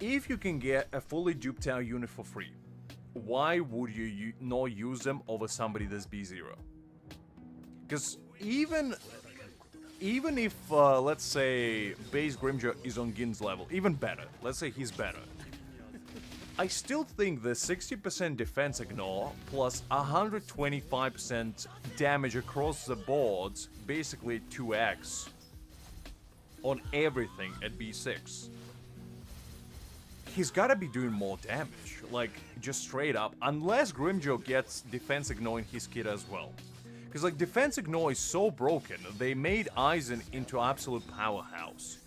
If you can get a fully duped out unit for free, why would you not use them over somebody that's B0? Because even if, let's say, base Grimjaw is on Gin's level, even better, let's say he's better, I still think the 60% defense ignore plus 125% damage across the board, basically 2x, on everything at B6. He's gotta be doing more damage, like, just straight up, unless Grimjaw gets defense ignore in his kit as well. Because, like, defense ignore is so broken, they made Aizen into absolute powerhouse.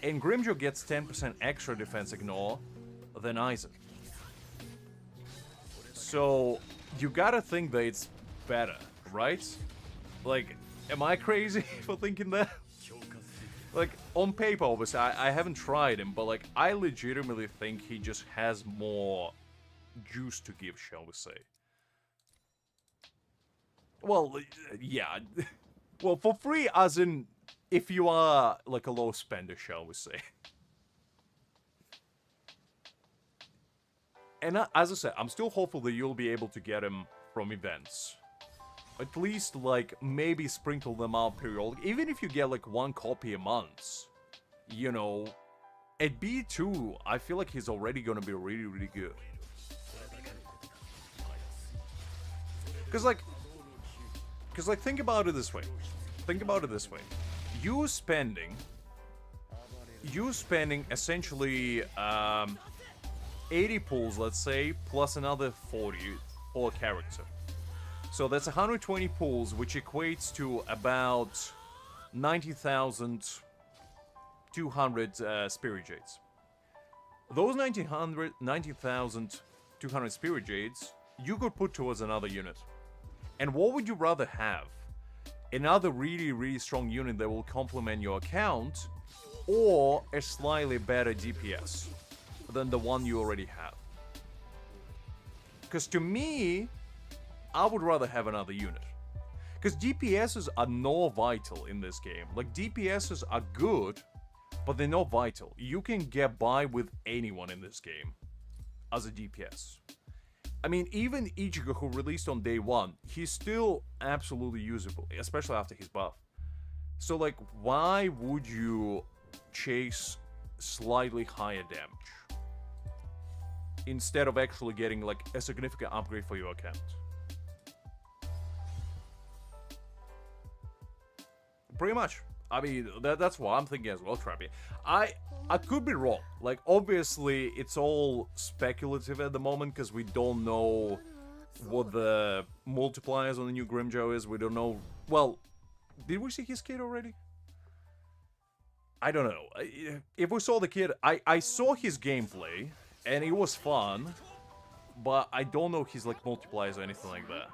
And Grimjaw gets 10% extra defense ignore than Aizen. So, you gotta think that it's better, right? Like, am I crazy for thinking that? Like, on paper, obviously, I haven't tried him, but, like, I legitimately think he just has more juice to give, shall we say. Well, yeah. Well, for free, as in, if you are, like, a low spender, shall we say. And as I said, I'm still hopeful that you'll be able to get him from events. At least, like, maybe sprinkle them out periodically. Even if you get, like, 1 copy a month. You know, at B2, I feel like he's already gonna be really, really good. Because, like, think about it this way. Think about it this way. You spending essentially, 80 pulls, let's say, plus another 40 for a character. So that's 120 pulls, which equates to about 90,200 Spirit Jades. Those 90,200 Spirit Jades, you could put towards another unit. And what would you rather have? Another really, really strong unit that will complement your account, or a slightly better DPS than the one you already have? Because to me, I would rather have another unit. Because DPSs are not vital in this game. Like, DPSs are good, but they're not vital. You can get by with anyone in this game as a DPS. I mean, even Ichigo, who released on day 1, he's still absolutely usable, especially after his buff. So, like, why would you chase slightly higher damage instead of actually getting, like, a significant upgrade for your account? Pretty much. I mean, that's what I'm thinking as well, Trappy. I could be wrong. Like, obviously, it's all speculative at the moment, because we don't know what the multipliers on the new Grimjaw is. We don't know... Well, did we see his kid already? I don't know. If we saw the kid... I saw his gameplay, and it was fun, but I don't know his, like, multipliers or anything like that.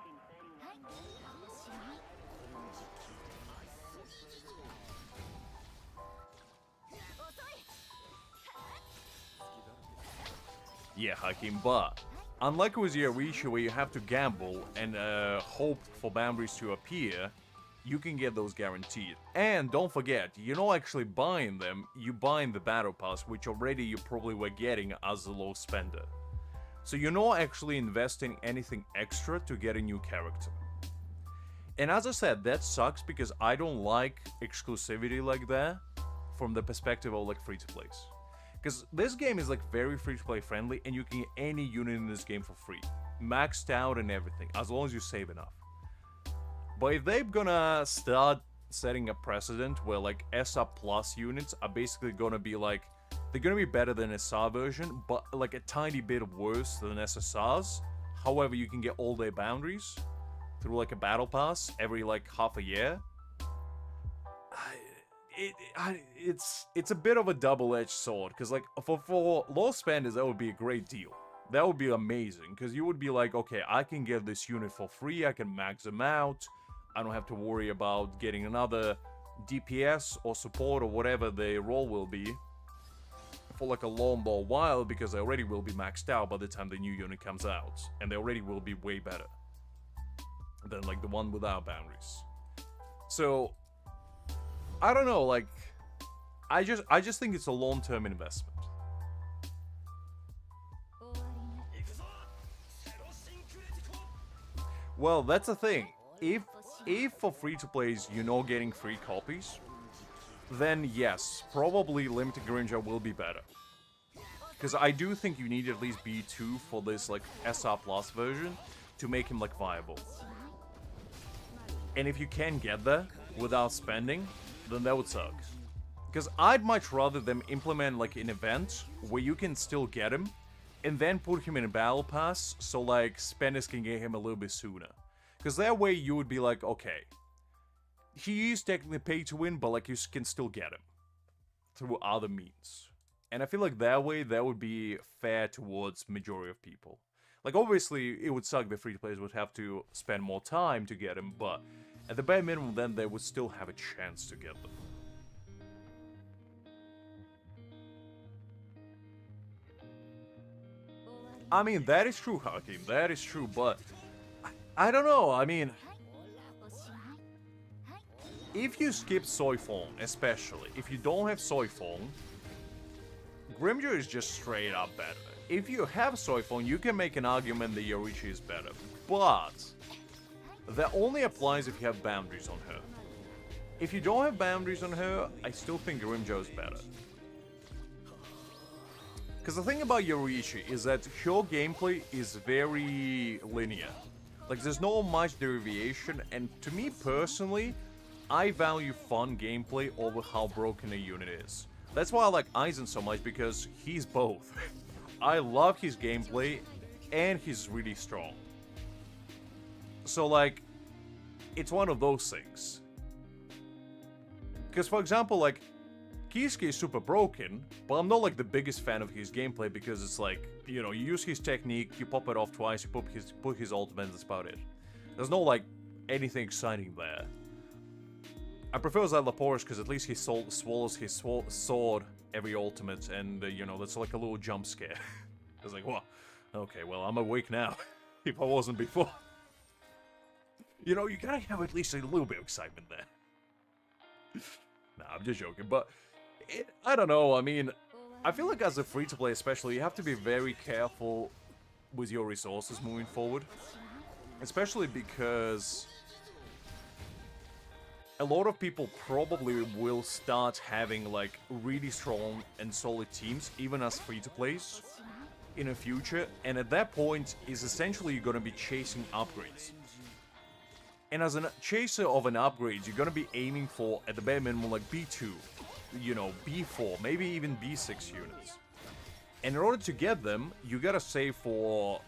Yeah, Hakim, but unlike with Yarisha, where you have to gamble and hope for boundaries to appear, you can get those guaranteed. And don't forget, you're not actually buying them, you buying the battle pass, which already you probably were getting as a low spender. So you're not actually investing anything extra to get a new character. And as I said, that sucks because I don't like exclusivity like that from the perspective of, like, free-to-plays. Because this game is, like, very free-to-play friendly, and you can get any unit in this game for free. Maxed out and everything, as long as you save enough. But if they're gonna start setting a precedent where, like, SR plus units are basically gonna be, like, they're gonna be better than SR version, but, like, a tiny bit worse than SSRs. However, you can get all their boundaries through, like, a battle pass every, like, half a year. It's a bit of a double-edged sword, because, like, for low spenders, that would be a great deal. That would be amazing, because you would be like, okay, I can get this unit for free, I can max them out, I don't have to worry about getting another DPS or support or whatever the role will be for, like, a long while, because they already will be maxed out by the time the new unit comes out, and they already will be way better than, like, the one without boundaries. So... I don't know, like, I just think it's a long-term investment. Well, that's the thing. If for free-to-plays you're not getting free copies, then yes, probably Limited Greninja will be better. Because I do think you need at least B2 for this, like, SR Plus version to make him, like, viable. And if you can get there without spending, then that would suck. Because I'd much rather them implement, like, an event where you can still get him, and then put him in a Battle Pass, so, like, spenders can get him a little bit sooner. Because that way you would be like, okay, he is technically pay to win, but, like, you can still get him through other means. And I feel like that way, that would be fair towards majority of people. Like, obviously, it would suck the free-to-players would have to spend more time to get him, but at the bare minimum, then they would still have a chance to get them. I mean, that is true, Hakim, that is true, but I don't know, I mean, if you skip Soifong, especially, if you don't have Soifong, Grimjo is just straight up better. If you have Soifong, you can make an argument that Yorichi is better, but that only applies if you have boundaries on her. If you don't have boundaries on her, I still think Grimjo is better. Because the thing about Yorichi is that her gameplay is very linear. Like, there's not much deviation, and to me personally, I value fun gameplay over how broken a unit is. That's why I like Aizen so much, because he's both. I love his gameplay, and he's really strong. So, like, it's one of those things. Because, for example, like, Kisuke is super broken, but I'm not, like, the biggest fan of his gameplay, because it's like, you know, you use his technique, you pop it off twice, you put his ultimate, that's about it. There's no, like, anything exciting there. I prefer Szayelaporro's because at least he swallows his sword every ultimate, and, you know, that's like a little jump scare. It's like, whoa, okay, well, I'm awake now, if I wasn't before. You know, you gotta have at least a little bit of excitement there. Nah, I'm just joking, but I don't know, I mean, I feel like as a free-to-play especially, you have to be very careful with your resources moving forward. Especially because a lot of people probably will start having, like, really strong and solid teams, even as free-to-plays, in the future, and at that point, is essentially you're gonna be chasing upgrades. And as a chaser of an upgrade, you're gonna be aiming for, at the bare minimum, like B2, you know, B4, maybe even B6 units. And in order to get them, you gotta save for,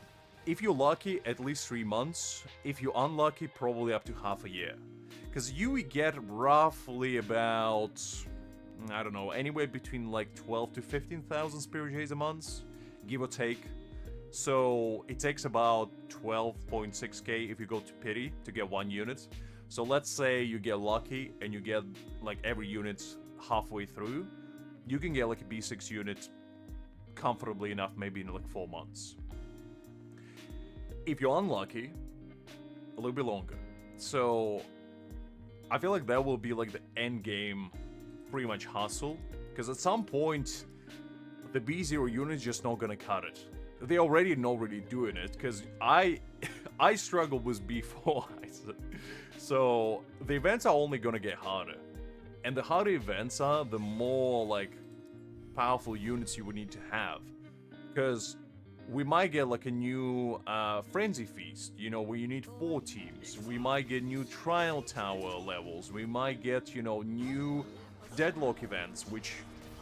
if you're lucky, at least 3 months. If you're unlucky, probably up to half a year. Because you get roughly about, I don't know, anywhere between like 12 to 15,000 Spirit Jades a month, give or take. So it takes about 12.6k if you go to Pity to get 1 unit. So let's say you get lucky and you get like every unit halfway through, you can get like a B6 unit comfortably enough, maybe in like 4 months. If you're unlucky, a little bit longer. So I feel like that will be like the end game, pretty much hustle, because at some point the B0 unit is just not gonna cut it. They're already not really doing it, because I struggle with B4. So the events are only gonna get harder, and the harder events are, the more like powerful units you would need to have, because we might get like a new Frenzy Feast, you know, where you need 4 teams. We might get new Trial Tower levels. We might get, you know, new Deadlock events, which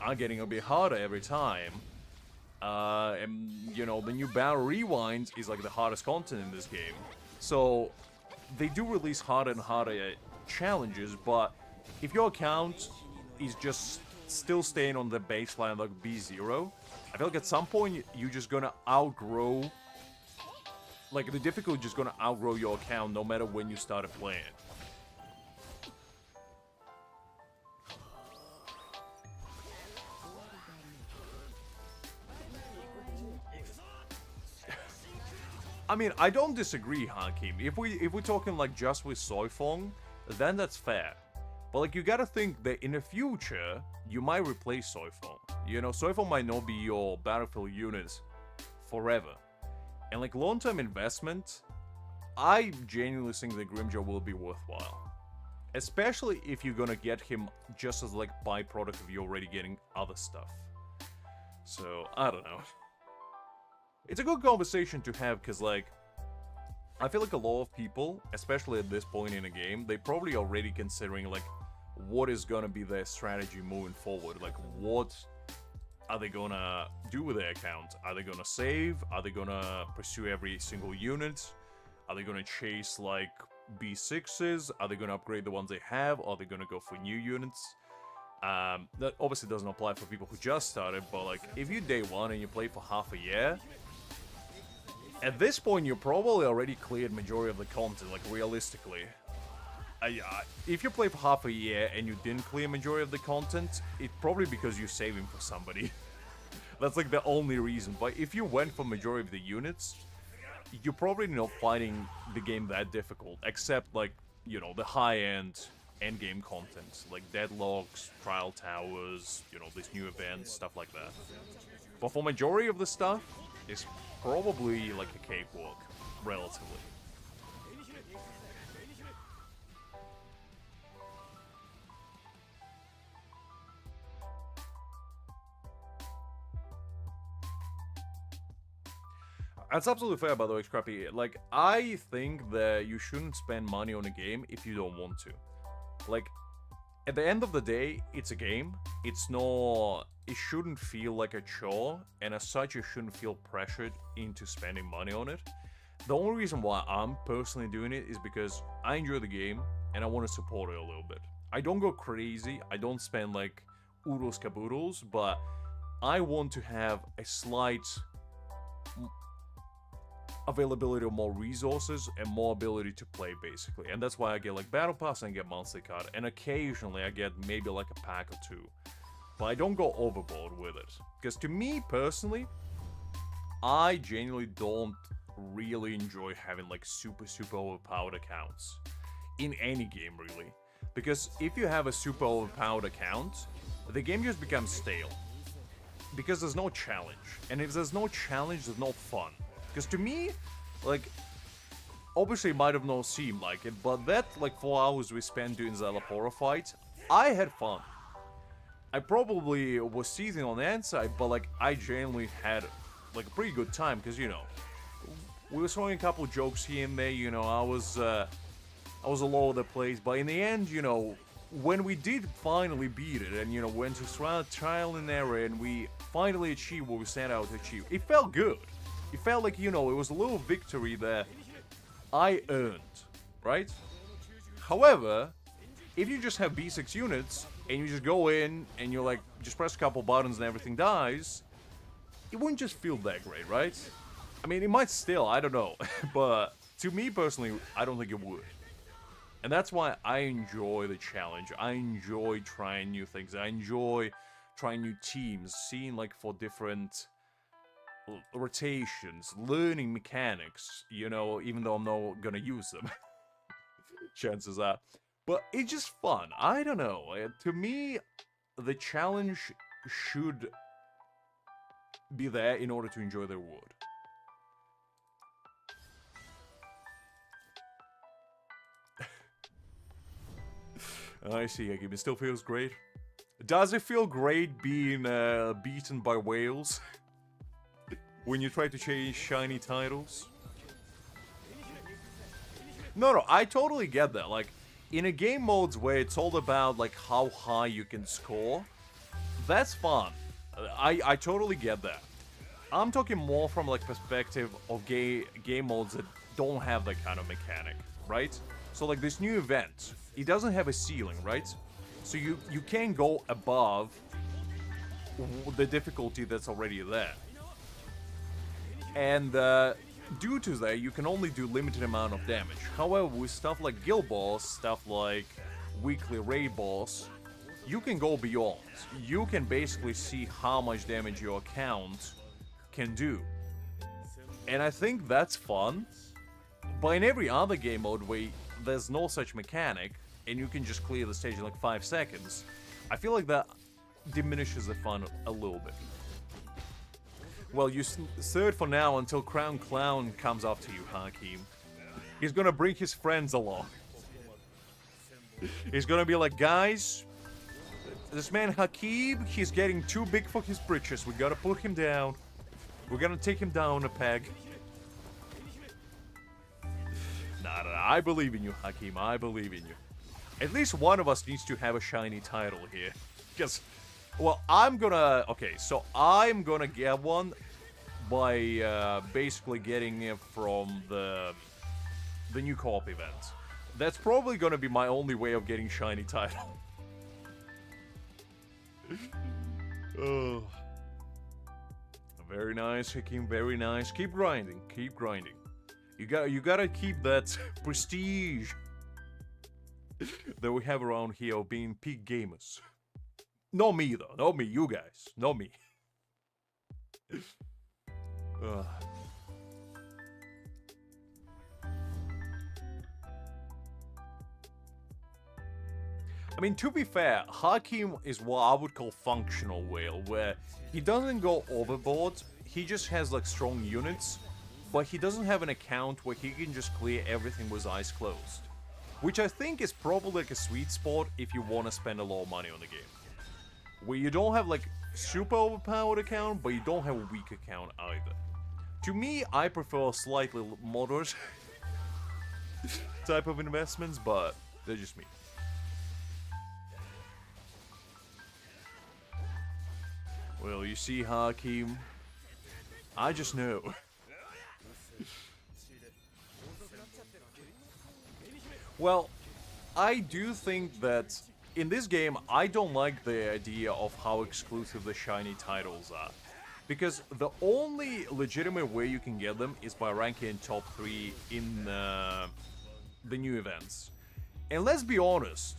are getting a bit harder every time. And, you know, the new Battle Rewind is like the hardest content in this game. So they do release harder and harder challenges, but if your account is just still staying on the baseline like B0, I feel like at some point you're just gonna outgrow, like the difficulty just gonna outgrow your account no matter when you started playing. I mean, I don't disagree, Hakim. If we're talking like just with Soifong, then that's fair. But like you gotta think that in the future you might replace Soifong. You know, Soifong might not be your battlefield unit forever. And like long-term investment, I genuinely think that Grimjaw will be worthwhile. Especially if you're gonna get him just as like byproduct of you already getting other stuff. So, I don't know. It's a good conversation to have, because like, I feel like a lot of people, especially at this point in a game, they probably already considering like, what is gonna be their strategy moving forward. Like, what are they gonna do with their account? Are they gonna save? Are they gonna pursue every single unit? Are they gonna chase like B6s? Are they gonna upgrade the ones they have? Are they gonna go for new units? That obviously doesn't apply for people who just started, but like, if you day one and you play for half a year, at this point you probably already cleared majority of the content, like realistically. If you play for half a year and you didn't clear majority of the content, it's probably because you're saving for somebody. That's like the only reason. But if you went for majority of the units, you're probably not finding the game that difficult, except like, you know, the high-end endgame content, like deadlocks, trial towers, you know, these new events, stuff like that. But for majority of the stuff, it's probably like a cakewalk, relatively. That's absolutely fair, by the way, Scrappy. Like, I think that you shouldn't spend money on a game if you don't want to. Like, at the end of the day, it's a game. It's not... It shouldn't feel like a chore, and as such, you shouldn't feel pressured into spending money on it. The only reason why I'm personally doing it is because I enjoy the game, and I want to support it a little bit. I don't go crazy, I don't spend, like, oodles caboodles, but I want to have a slight availability of more resources and more ability to play, basically. And that's why I get like battle pass and I get monthly card, and occasionally I get maybe like a pack or two, but I don't go overboard with it, because to me personally, I genuinely don't really enjoy having like super overpowered accounts in any game, really, because if you have a super overpowered account, the game just becomes stale because there's no challenge, and if there's no challenge, there's no fun. Because to me, like, obviously it might have not seemed like it, but that, like, 4 hours we spent doing the Szayelaporro fight, I had fun. I probably was seething on the inside, but, like, I genuinely had, like, a pretty good time, because, you know, we were throwing a couple jokes here and there, you know, I was all over the place, but in the end, you know, when we did finally beat it, and, you know, went through trial and error, and we finally achieved what we set out to achieve, it felt good. It felt like, you know, it was a little victory that I earned, right? However, if you just have B6 units, and you just go in, and you're like, just press a couple buttons and everything dies, it wouldn't just feel that great, right? I mean, it might still, I don't know. But to me personally, I don't think it would. And that's why I enjoy the challenge. I enjoy trying new things. I enjoy trying new teams, seeing like for different rotations, learning mechanics, you know, even though I'm not gonna use them. Chances are. But it's just fun. I don't know. To me, the challenge should be there in order to enjoy the reward. I see, Agib. It still feels great. Does it feel great being beaten by whales? When you try to chase shiny titles? No, I totally get that. Like, in a game modes where it's all about, like, how high you can score, that's fun. I totally get that. I'm talking more from, like, perspective of game modes that don't have that kind of mechanic, right? So, like, this new event, it doesn't have a ceiling, right? So you can't go above the difficulty that's already there. And due to that, you can only do limited amount of damage. However, with stuff like guild boss, stuff like weekly raid boss, you can go beyond. You can basically see how much damage your account can do. And I think that's fun. But in every other game mode where there's no such mechanic, and you can just clear the stage in like 5 seconds, I feel like that diminishes the fun a little bit. Well, you third for now until Crown Clown comes after you, Hakim. He's gonna bring his friends along. He's gonna be like, guys, this man Hakim, he's getting too big for his britches. We gotta put him down. We're gonna take him down a peg. Nah, I believe in you, Hakim. I believe in you. At least one of us needs to have a shiny title here. Because, well, I'm gonna get one by basically getting it from the new co-op event. That's probably gonna be my only way of getting shiny title. Oh. Very nice, Hakim, very nice. Keep grinding, keep grinding. You gotta keep that prestige that we have around here of being peak gamers. Not me though, not me, you guys, not me. I mean, to be fair, Hakim is what I would call functional whale, where he doesn't go overboard, he just has like strong units, but he doesn't have an account where he can just clear everything with eyes closed. Which I think is probably like a sweet spot if you want to spend a lot of money on the game. Where you don't have like super overpowered account, but you don't have a weak account either. To me, I prefer slightly moderate type of investments, but they're just me. Well, you see, Hakim, I just know. Well, I do think that in this game, I don't like the idea of how exclusive the shiny titles are. Because the only legitimate way you can get them is by ranking in top 3 in the new events. And let's be honest,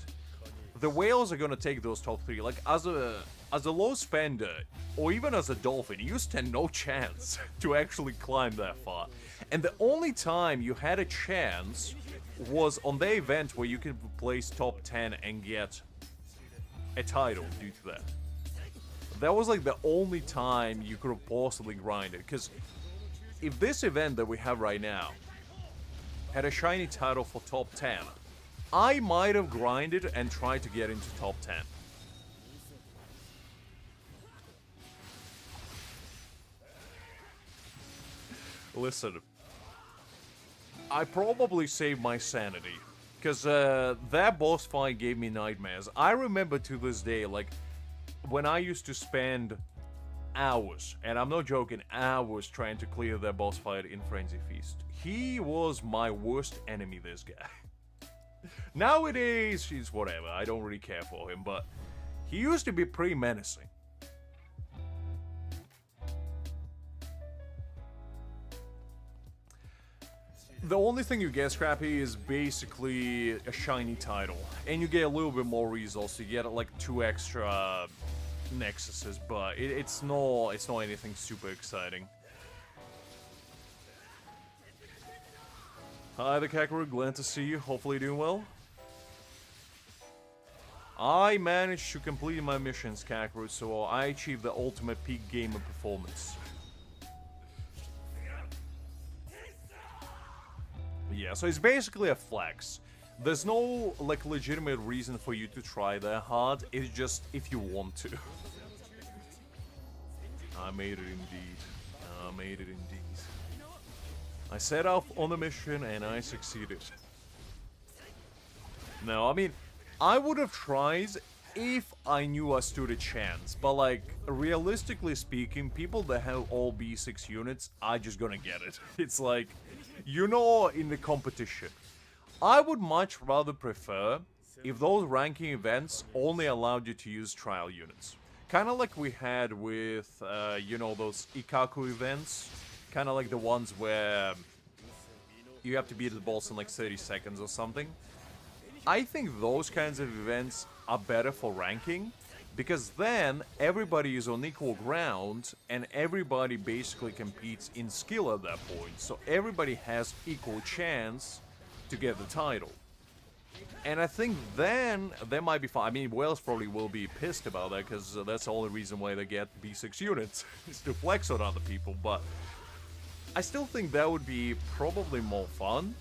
the whales are gonna take those top 3. Like, as a low spender, or even as a dolphin, you stand no chance to actually climb that far. And the only time you had a chance was on the event where you can place top 10 and get a title due to that. That was like the only time you could have possibly grinded, because if this event that we have right now had a shiny title for top 10, I might have grinded and tried to get into top 10. Listen, I probably saved my sanity, because that boss fight gave me nightmares. I remember to this day, like, when I used to spend hours, and I'm not joking, hours trying to clear that boss fight in Frenzy Feast. He was my worst enemy, this guy. Nowadays, he's whatever, I don't really care for him, but he used to be pretty menacing. The only thing you get, Scrappy, is basically a shiny title. And you get a little bit more resources. You get like 2 extra nexuses, but it's not anything super exciting. Hi the Kakarot, glad to see you. Hopefully you're doing well. I managed to complete my missions, Kakarot, so I achieved the ultimate peak gamer performance. Yeah, so it's basically a flex. There's no, like, legitimate reason for you to try that hard. It's just if you want to. I made it indeed. I made it indeed. I set off on the mission and I succeeded. No, I mean, I would have tried if I knew I stood a chance. But, like, realistically speaking, people that have all B6 units are just gonna get it. It's like, you know, in the competition. I would much rather prefer if those ranking events only allowed you to use trial units. Kind of like we had with, you know, those Ikaku events. Kind of like the ones where you have to beat the boss in like 30 seconds or something. I think those kinds of events are better for ranking, because then everybody is on equal ground and everybody basically competes in skill at that point. So everybody has equal chance to get the title. And I think then they might be fine. I mean, Wales probably will be pissed about that, because that's the only reason why they get B6 units, is to flex on other people. But I still think that would be probably more fun.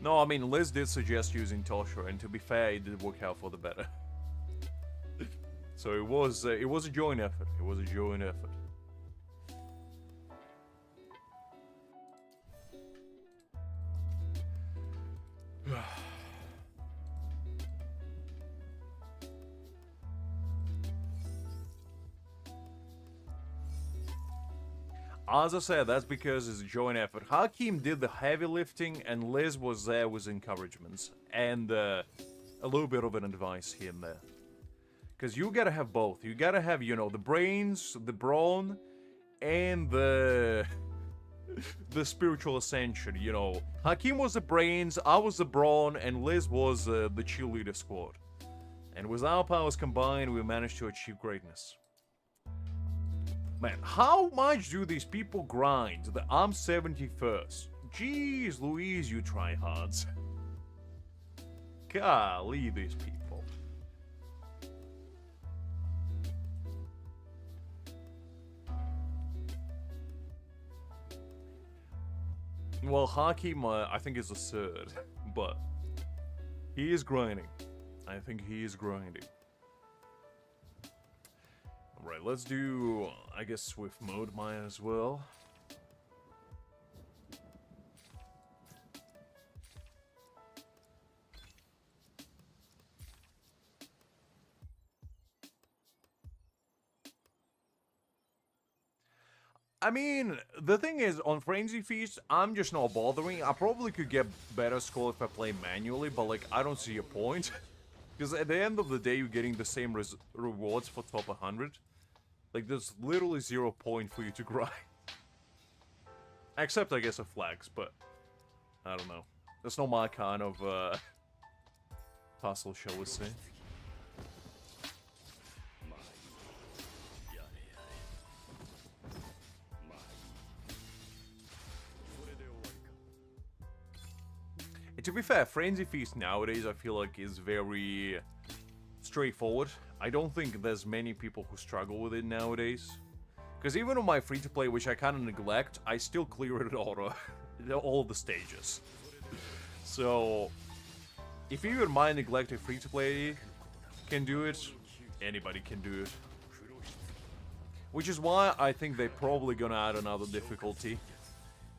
No, I mean, Liz did suggest using Toshiro, and to be fair, it did work out for the better. So it was a joint effort. It was a joint effort. As I said, that's because it's a joint effort. Hakim did the heavy lifting, and Liz was there with encouragements and a little bit of an advice here and there. Because you gotta have both. You gotta have, you know, the brains, the brawn, and the spiritual ascension. You know, Hakim was the brains, I was the brawn, and Liz was the cheerleader squad. And with our powers combined, we managed to achieve greatness. Man, how much do these people grind that I'm 71st? Jeez Louise, you tryhards. Golly, these people. Well, Hakim, I think is a third, but he is grinding. I think he is grinding. Right, let's do, I guess, Swift mode mine as well. I mean, the thing is, on Frenzy Feast, I'm just not bothering. I probably could get better score if I play manually, but, like, I don't see a point. Because at the end of the day, you're getting the same rewards for top 100. Like, there's literally 0 point for you to grind. Except, I guess, a flags, but I don't know. That's not my kind of puzzle, shall we say. And to be fair, Frenzy Feast nowadays, I feel like, is very straightforward. I don't think there's many people who struggle with it nowadays. Because even on my free-to-play, which I kind of neglect, I still clear it all the stages. So, if you even mind neglecting free-to-play can do it, anybody can do it. Which is why I think they're probably gonna add another difficulty.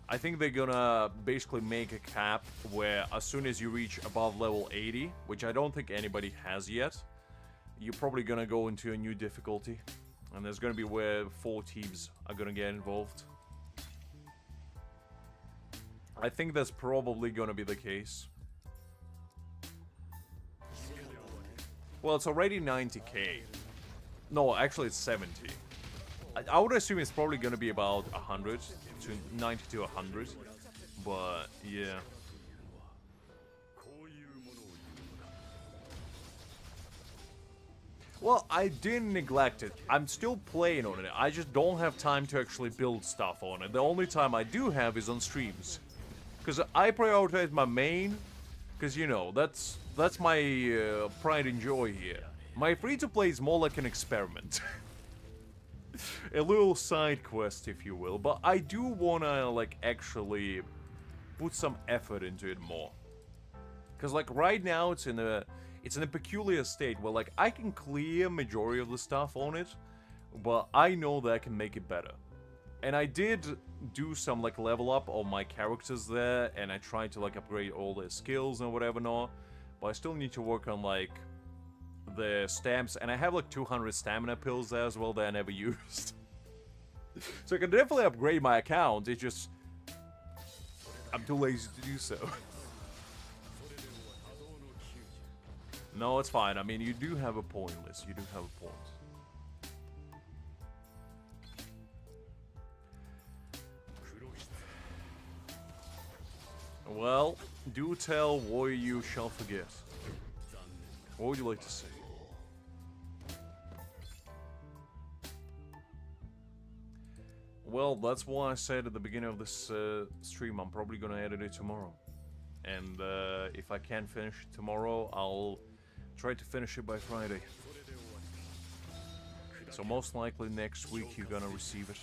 I think they're gonna basically make a cap where as soon as you reach above level 80, which I don't think anybody has yet, you're probably gonna go into a new difficulty. And there's gonna be where 4 teams are gonna get involved. I think that's probably gonna be the case. Well, it's already 90k. No, actually it's 70. I would assume it's probably gonna be about 100, to 90 to 100. But, yeah. Well, I didn't neglect it. I'm still playing on it. I just don't have time to actually build stuff on it. The only time I do have is on streams. Because I prioritize my main. Because, you know, that's my pride and joy here. My free-to-play is more like an experiment. A little side quest, if you will. But I do wanna, like, actually put some effort into it more. Because, like, right now it's in a peculiar state where, like, I can clear majority of the stuff on it, but I know that I can make it better. And I did do some, like, level up on my characters there, and I tried to, like, upgrade all their skills and whatever not, but I still need to work on, like, the stamps, and I have, like, 200 stamina pills there as well that I never used. So I can definitely upgrade my account, it's just I'm too lazy to do so. No, it's fine. I mean, you do have a point, Liz. You do have a point. Well, do tell, warrior you shall forget. What would you like to say? Well, that's why I said at the beginning of this stream, I'm probably gonna edit it tomorrow. And if I can't finish it tomorrow, I'll try to finish it by Friday. So most likely next week you're gonna receive it.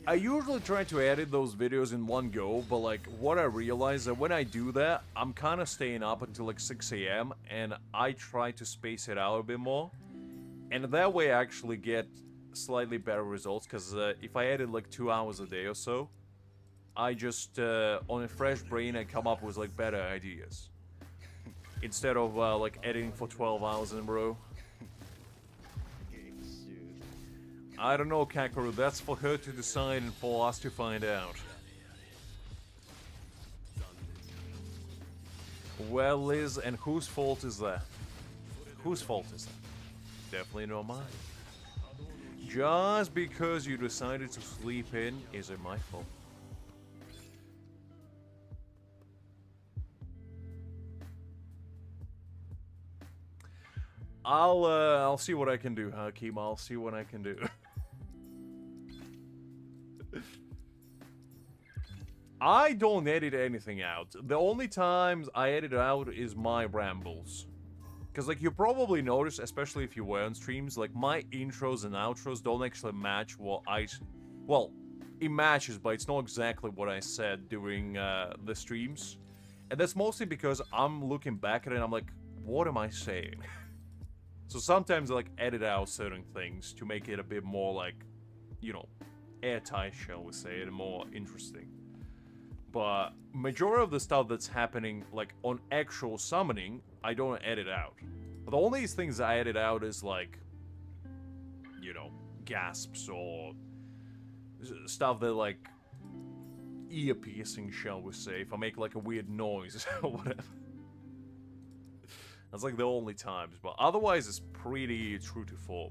I usually try to edit those videos in one go, but like what I realize that when I do that, I'm kind of staying up until like 6 a.m. and I try to space it out a bit more. And that way I actually get slightly better results, because if I edit like 2 hours a day or so, I just, on a fresh brain, I come up with like better ideas. Instead of like editing for 12 hours in a row. I don't know, Kakoru, that's for her to decide and for us to find out. Well, Liz, and whose fault is that? Whose fault is that? Definitely not mine. Just because you decided to sleep in isn't my fault. I'll see what I can do, Hakim. I'll see what I can do. I don't edit anything out. The only times I edit out is my rambles. Because, like, you probably notice, especially if you were on streams, like, my intros and outros don't actually match what I... Well, it matches, but it's not exactly what I said during the streams. And that's mostly because I'm looking back at it and I'm like, what am I saying? So sometimes I, like, edit out certain things to make it a bit more, like, you know, airtight, shall we say, and more interesting. But majority of the stuff that's happening, like, on actual summoning, I don't edit out. But the only things I edit out is, like, you know, gasps or stuff that, like, ear-piercing, shall we say, if I make, like, a weird noise or whatever. That's, like, the only times. But otherwise, it's pretty true to form.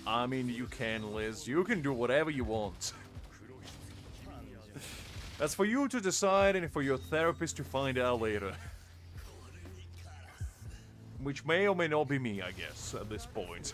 I mean, you can, Liz. You can do whatever you want. That's for you to decide and for your therapist to find out later. Which may or may not be me, I guess, at this point.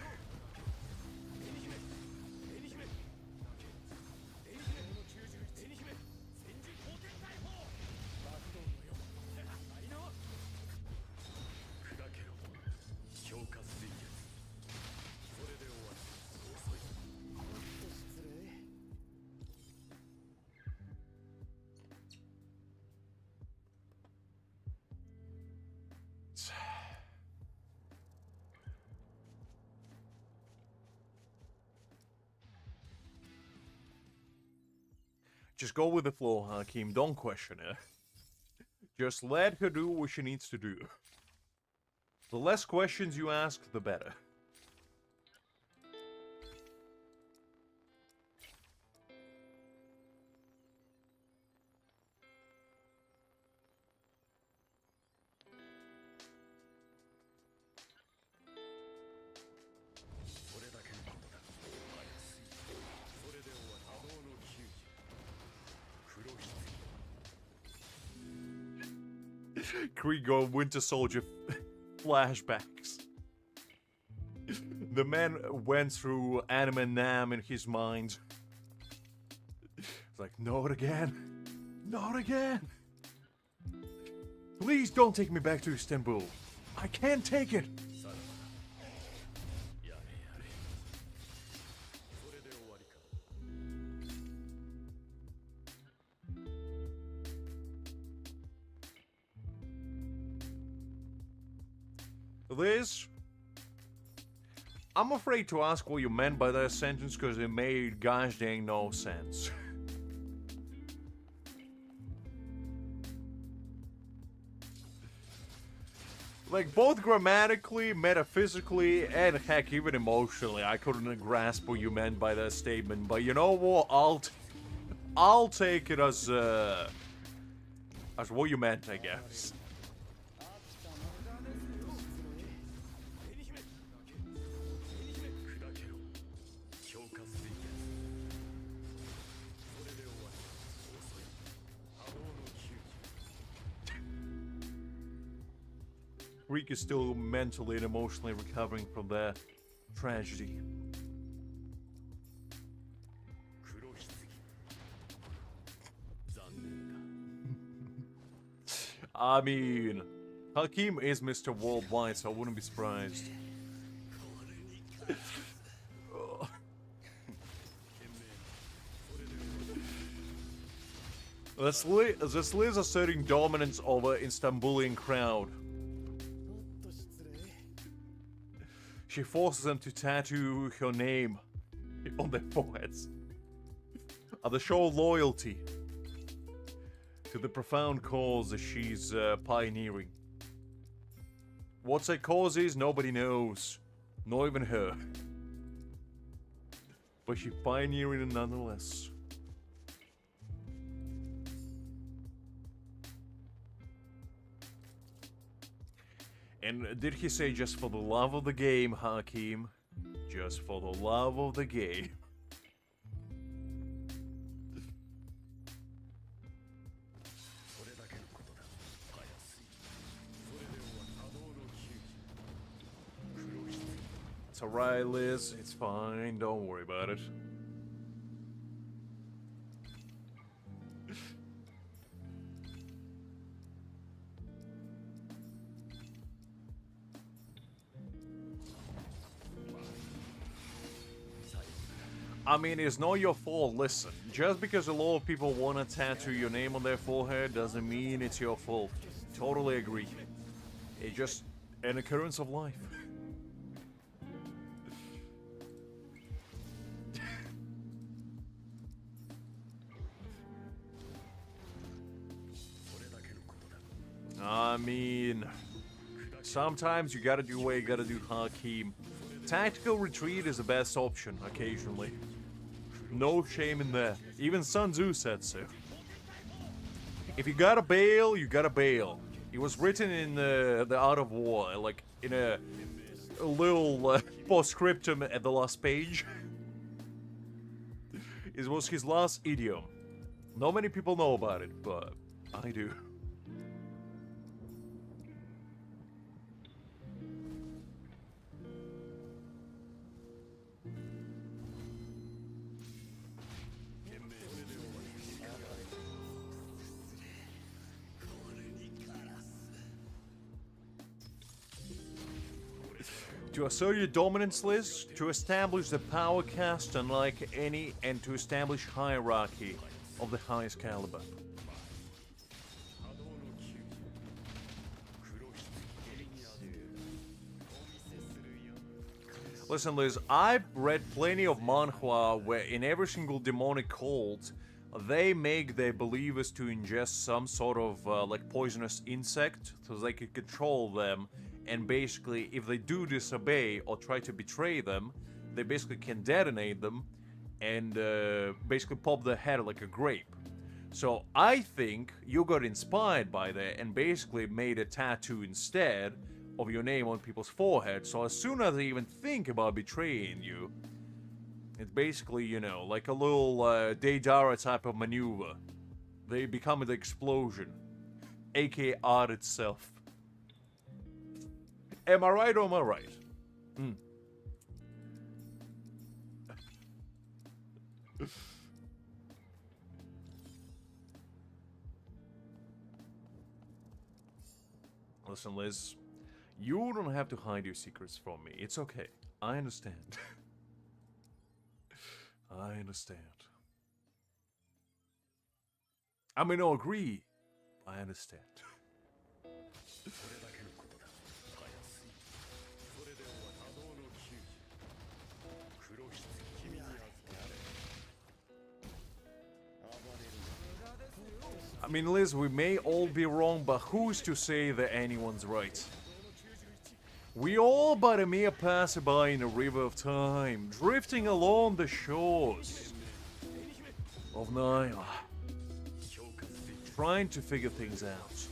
Just go with the flow, Hakim. Don't question her. Just let her do what she needs to do. The less questions you ask, the better. Krieg Winter Soldier flashbacks. The man went through Anime Nam in his mind. It's like, not again. Not again. Please don't take me back to Istanbul. I can't take it. Liz, I'm afraid to ask what you meant by that sentence because it made gosh dang no sense. Like, both grammatically, metaphysically, and heck, even emotionally, I couldn't grasp what you meant by that statement. But you know what? I'll take it as what you meant, I guess. Rick is still mentally and emotionally recovering from their tragedy. I mean, Hakim is Mr. Worldwide, so I wouldn't be surprised. This Liz asserting dominance over Istanbulian crowd. She forces them to tattoo her name on their foreheads. At the show of loyalty to the profound cause that she's pioneering. What that cause is, nobody knows. Not even her. But she's pioneering it nonetheless. And did he say just for the love of the game, Hakim? Just for the love of the game. It's alright, Liz. It's fine. Don't worry about it. I mean, it's not your fault. Listen, just because a lot of people want to tattoo your name on their forehead doesn't mean it's your fault. Totally agree. It's just an occurrence of life. I mean, sometimes you gotta do what you gotta do, Hakim. Tactical retreat is the best option, occasionally. No shame in that. Even Sun Tzu said so. If you gotta bail, you gotta bail. It was written in the Art of War, like in a little postscriptum at the last page. It was his last idiom. Not many people know about it, but I do. To assert your dominance, Liz, to establish the power caste unlike any, and to establish hierarchy of the highest caliber. Listen, Liz, I've read plenty of manhwa where in every single demonic cult, they make their believers to ingest some sort of like poisonous insect so they can control them. And basically, if they do disobey or try to betray them, they basically can detonate them and basically pop their head like a grape. So I think you got inspired by that and basically made a tattoo instead of your name on people's forehead. So as soon as they even think about betraying you, it's basically, you know, like a little Deidara type of maneuver. They become the explosion, aka art itself. Am I right or am I right? Listen, Liz, you don't have to hide your secrets from me. It's okay. I understand. I understand. I may not agree. I understand. I mean, Liz, we may all be wrong, but who's to say that anyone's right? We all but a mere passerby in a river of time, drifting along the shores of Nile, trying to figure things out.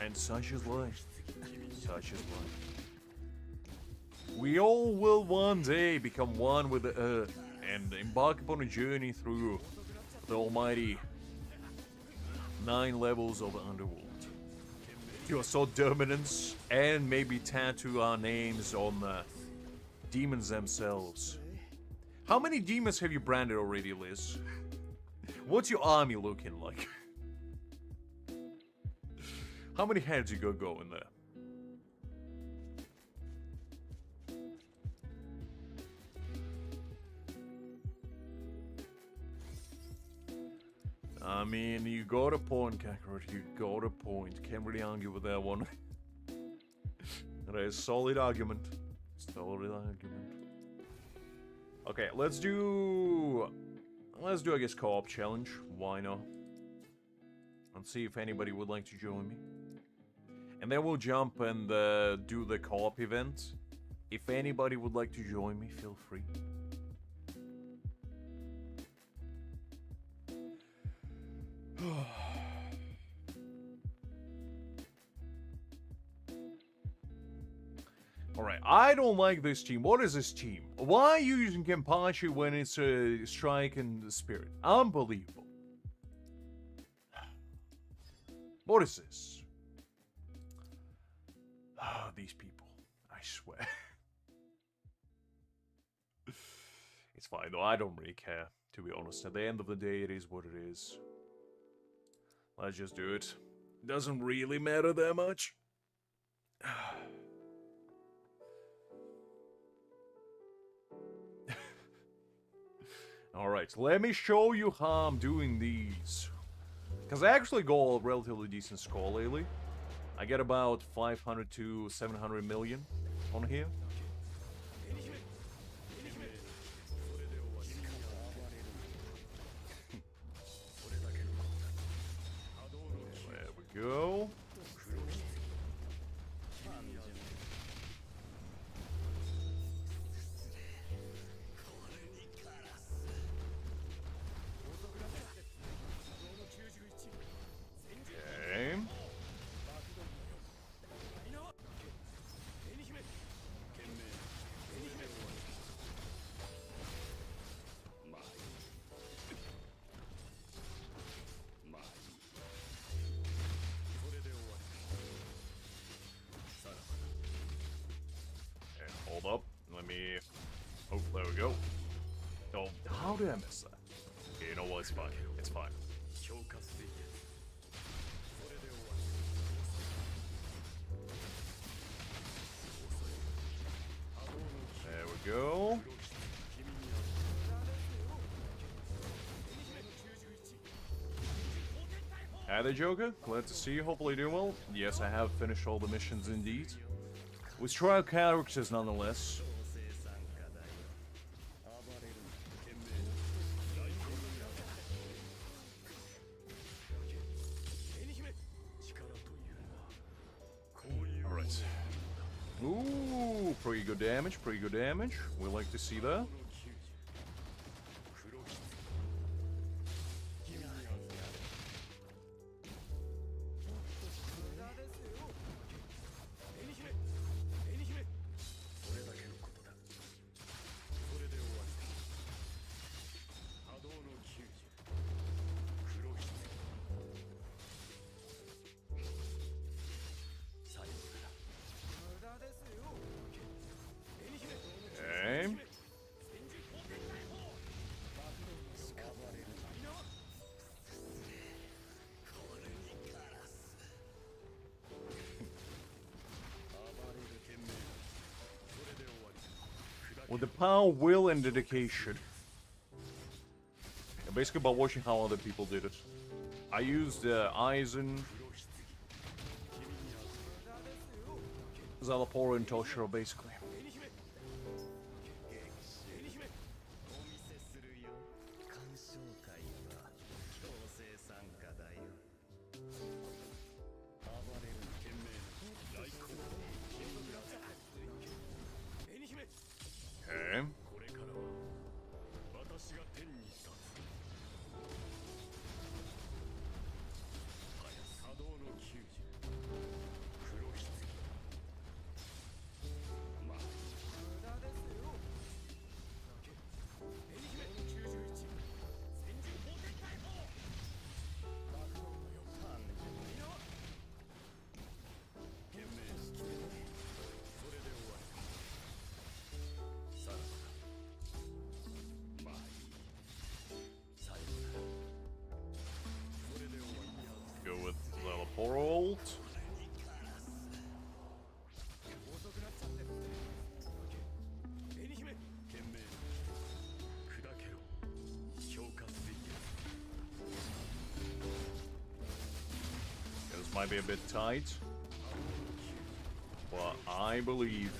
And such is life. Such is life. We all will one day become one with the earth and embark upon a journey through the almighty 9 levels of the underworld. To assault dominance and maybe tattoo our names on the demons themselves. How many demons have you branded already, Liz? What's your army looking like? How many heads you got going there? I mean, you got a point, Kakarot. You got a point. Can't really argue with that one. That is a solid argument. Solid argument. Okay, let's do, I guess, co-op challenge. Why not? And see if anybody would like to join me. And then we'll jump and do the co-op event. If anybody would like to join me, feel free. Alright, I don't like this team. What is this team? Why are you using Kenpachi when it's a strike and spirit? Unbelievable. What is this? Ah, these people. I swear. It's fine though, I don't really care, to be honest. At the end of the day, it is what it is. Let's just do it. Doesn't really matter that much. Alright, let me show you how I'm doing these. Because I actually got a relatively decent score lately. I get about 500 to 700 million on here. There we go. Hold up, let me... Oh, there we go. Oh, how did I miss that? Okay, you know what, it's fine. It's fine. There we go. Hi there, Joker. Glad to see you. Hopefully doing well. Yes, I have finished all the missions indeed. With trial characters nonetheless. Alright. Ooh, pretty good damage, pretty good damage. We like to see that. With the power, will, and dedication. Yeah, basically by watching how other people did it. I used Aizen, Szayelaporro, and Toshiro, basically. Okay. might be a bit tight. But I believe.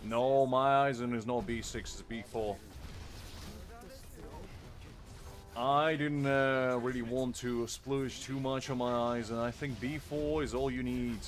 No, my Aizen is not B6, it's B4. I didn't really want to splurge too much on my Aizen. I think B4 is all you need.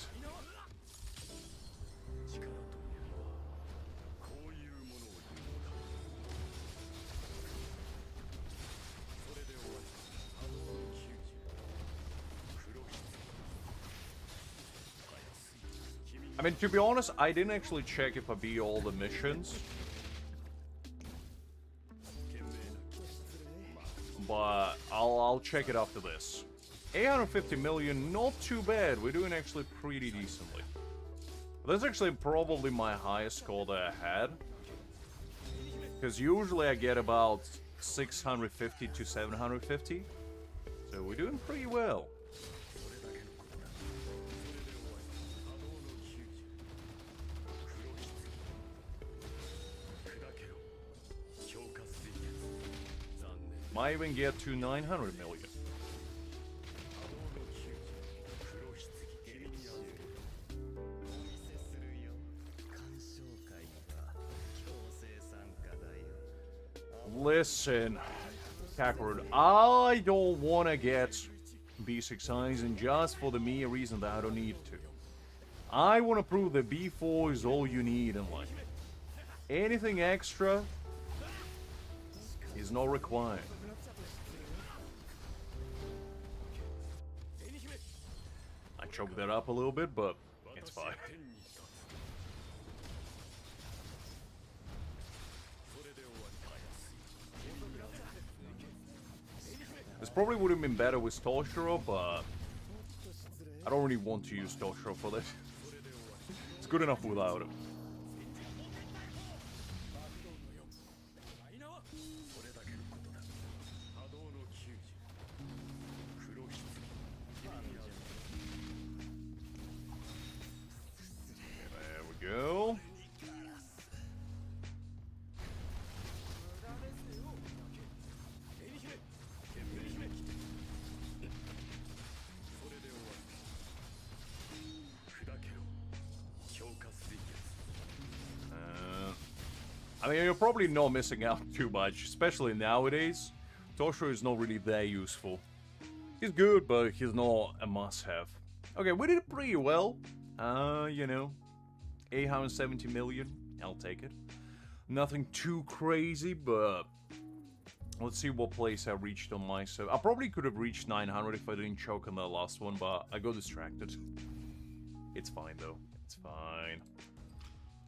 I mean, to be honest, I didn't actually check if I beat all the missions. But I'll check it after this. 850 million, not too bad. We're doing actually pretty decently. That's actually probably my highest score that I had. Because usually I get about 650 to 750. So we're doing pretty well. Might even get to 900 million. Listen, Kakarot, I don't want to get B6 Aizen just for the mere reason that I don't need to. I want to prove that B4 is all you need in life. Anything extra is not required. I choked that up a little bit, but it's fine. This probably would have been better with Toshiro, but I don't really want to use Toshiro for this. It's good enough without him. There we go. I mean, you're probably not missing out too much, especially nowadays. Toshiro is not really that useful. He's good, but he's not a must-have. Okay, we did pretty well. You know, 870 million. I'll take it. Nothing too crazy, but let's see what place I reached on my server. I probably could have reached 900 if I didn't choke on the last one, but I got distracted. It's fine, though. It's fine.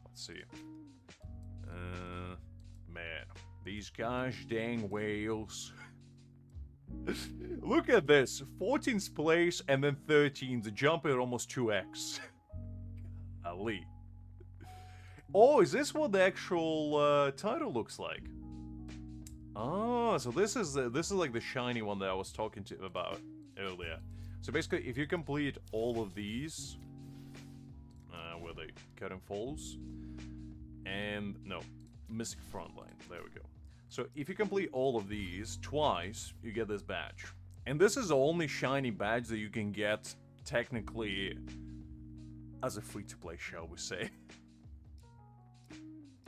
Let's see. Man, these gosh dang whales. Look at this, 14th place and then 13th, jump at almost 2x. Ali. Oh, is this what the actual title looks like? Oh, so this is like the shiny one that I was talking to about earlier. So basically, if you complete all of these, where they cut and falls. And no, missing front line. There we go. So if you complete all of these twice, you get this badge. And this is the only shiny badge that you can get technically as a free-to-play, shall we say.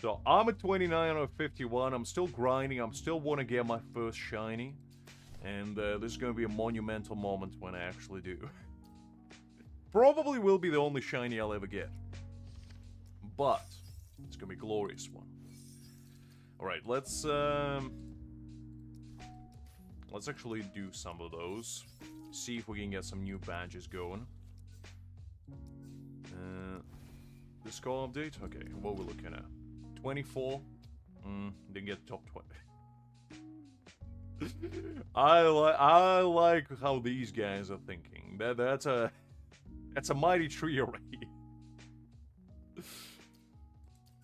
So I'm at 29 out of 51. I'm still grinding. I'm still want to get my first shiny. And this is going to be a monumental moment when I actually do. Probably will be the only shiny I'll ever get. But it's gonna be a glorious one. Alright, let's actually do some of those. See if we can get some new badges going. The score update? Okay, what are we looking at? 24. Didn't get top 20. I like how these guys are thinking. That's a mighty tree array.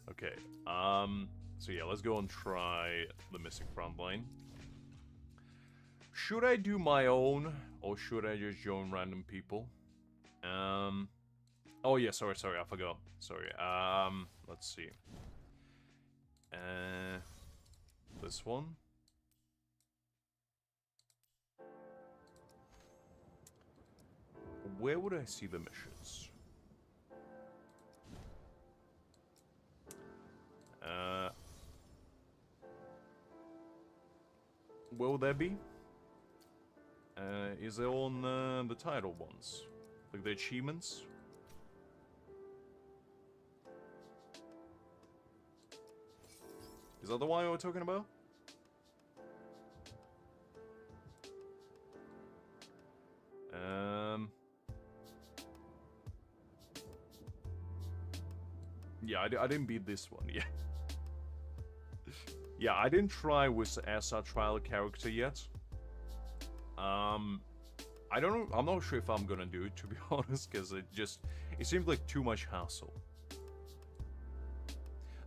Okay, so yeah, let's go and try the missing front line. Should I do my own, or should I just join random people? Oh yeah, sorry, I forgot. Sorry, let's see. This one. where would I see the missions? Where would that be? Is it on the title ones? Like the achievements? Is that the one we're talking about? Yeah, I didn't beat this one yet. Yeah, I didn't try with as a trial character yet. I don't know. I'm not sure if I'm gonna do it, to be honest, because it seems like too much hassle.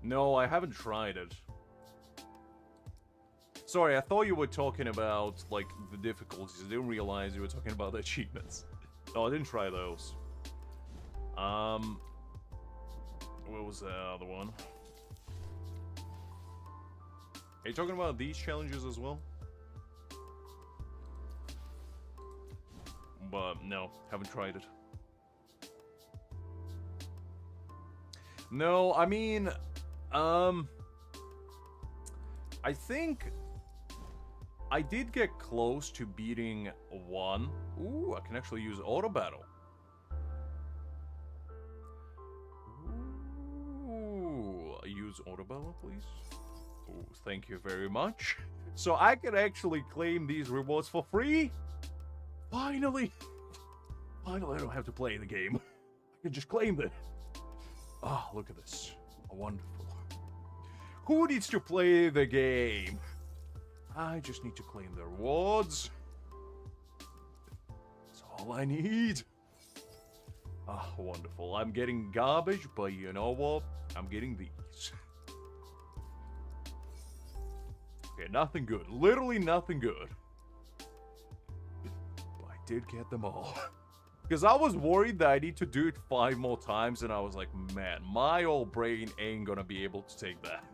No, I haven't tried it. Sorry, I thought you were talking about, like, the difficulties. I didn't realize you were talking about the achievements. No, I didn't try those. What was the other one? Are you talking about these challenges as well? But no, haven't tried it. No, I mean, I think I did get close to beating one. Ooh, I can actually use auto battle. Ooh, use auto battle, please. Ooh, thank you very much. So I can actually claim these rewards for free. Finally! Finally, I don't have to play the game. I can just claim them. Ah, look at this. Wonderful. Who needs to play the game? I just need to claim the rewards. That's all I need. Ah, wonderful. I'm getting garbage, but you know what? I'm getting these. Okay, nothing good. Literally nothing good. But I did get them all. Because I was worried that I need to do it 5 more times, and I was like, man, my old brain ain't gonna be able to take that.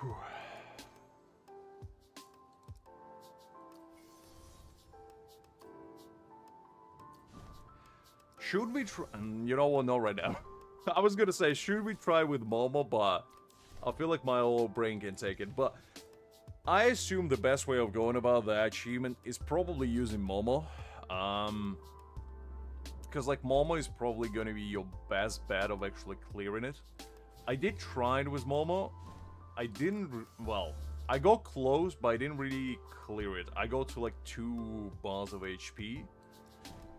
Whew. Should we try? You know what? Not right now. I was gonna say, should we try with Momo, but I feel like my old brain can take it. But I assume the best way of going about that achievement is probably using Momo. Because like Momo is probably going to be your best bet of actually clearing it. I did try it with Momo. I didn't, well, I got close, but I didn't really clear it. I got to like 2 bars of HP.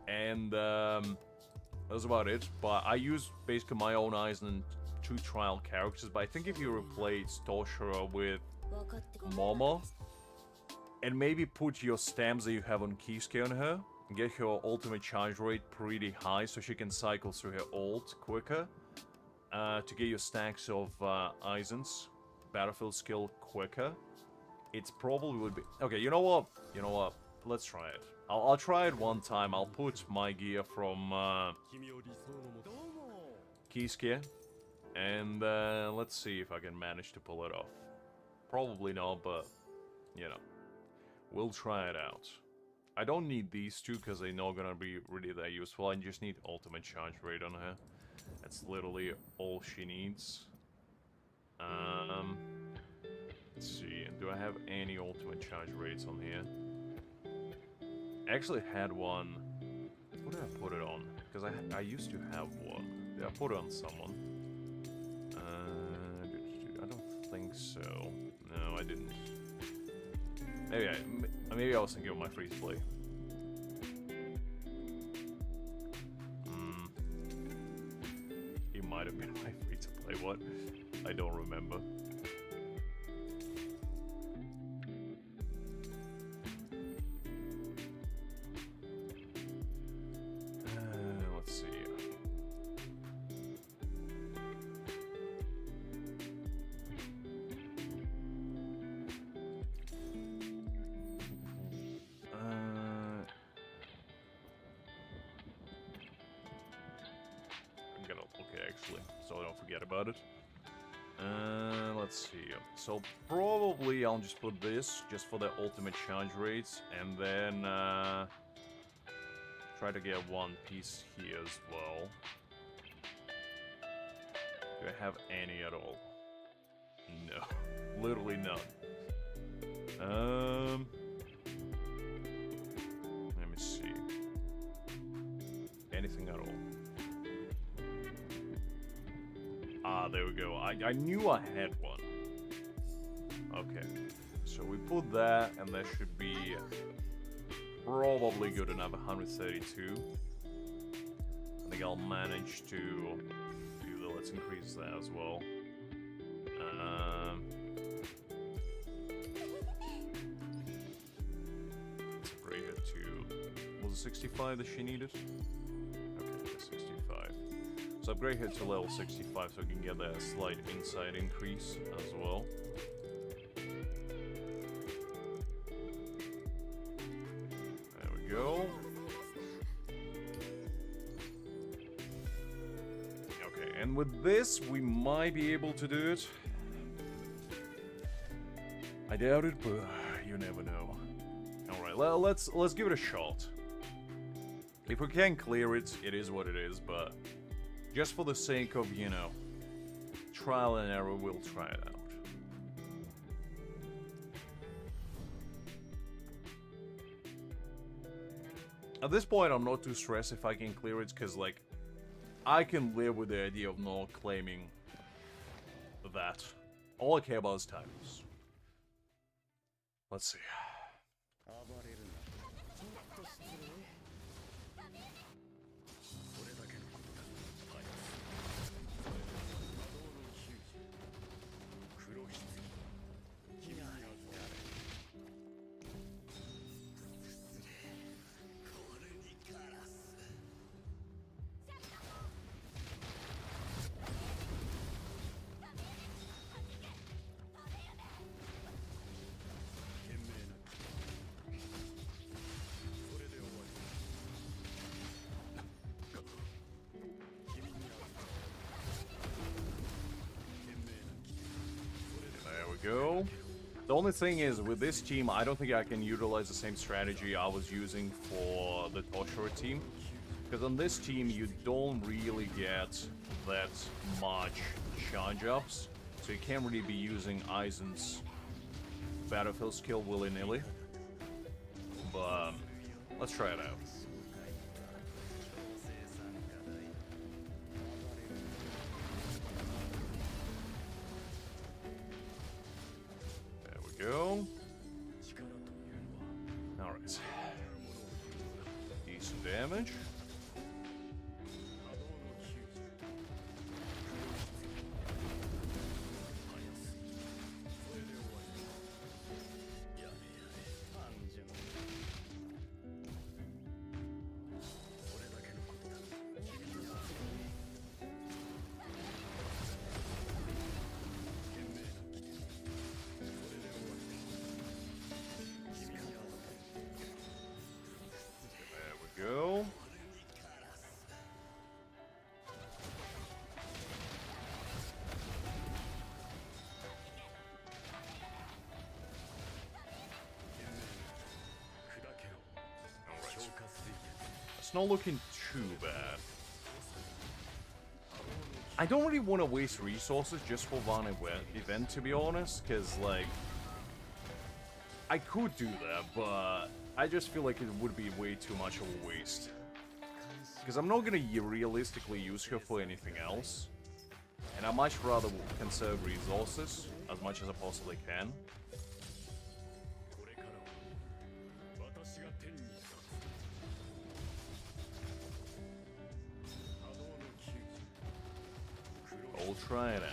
And that's about it. But I used basically my own Aizen and 2 trial characters. But I think if you replace Toshiro with Momo, and maybe put your stamps that you have on Kisuke on her, and get her ultimate charge rate pretty high so she can cycle through her ult quicker, to get your stacks of Aizen's battlefield skill quicker. It's probably would be... Okay, you know what? You know what? Let's try it. I'll try it one time. I'll put my gear from Kisuke, and let's see if I can manage to pull it off. Probably not, but, you know, we'll try it out. I don't need these 2 because they're not gonna be really that useful. I just need ultimate charge rate on her. That's literally all she needs. Let's see, do I have any ultimate charge rates on here? I actually had one. What did I put it on? Because I used to have one. Did I put it on someone? I don't think so. No, I didn't. Maybe I was thinking of my free to play. It might have been my free to play. What? I don't remember. Let's see. I'm gonna look it actually, so I don't forget about it. Let's see. So probably I'll just put this just for the ultimate charge rates, and then try to get one piece here as well. Do I have any at all? No, literally none. Let me see. Anything at all? Ah, there we go. I knew I had one. Okay, so we put that, and that should be probably good enough. 132. I think I'll manage to do the. Let's increase that as well. Let's upgrade it to. Was it 65 that she needed? Okay, 65. So upgrade her to level 65 so we can get that slight insight increase as well. There we go. Okay, and with this, we might be able to do it. I doubt it, but you never know. Alright, let's give it a shot. If we can clear it, it is what it is, but just for the sake of, you know, trial and error, we'll try it out. At this point, I'm not too stressed if I can clear it, because, like, I can live with the idea of not claiming that. All I care about is titles. Let's see. Go. The only thing is, with this team, I don't think I can utilize the same strategy I was using for the Toshiro team. Because on this team, you don't really get that much charge ups. So you can't really be using Aizen's battlefield skill willy-nilly. But let's try it out. Go. Alright. Decent damage. Go. It's not looking too bad. I don't really want to waste resources just for one event, to be honest, because, like, I could do that, but I just feel like it would be way too much of a waste. Because I'm not going to realistically use her for anything else. And I much rather conserve resources as much as I possibly can. I'll try it out.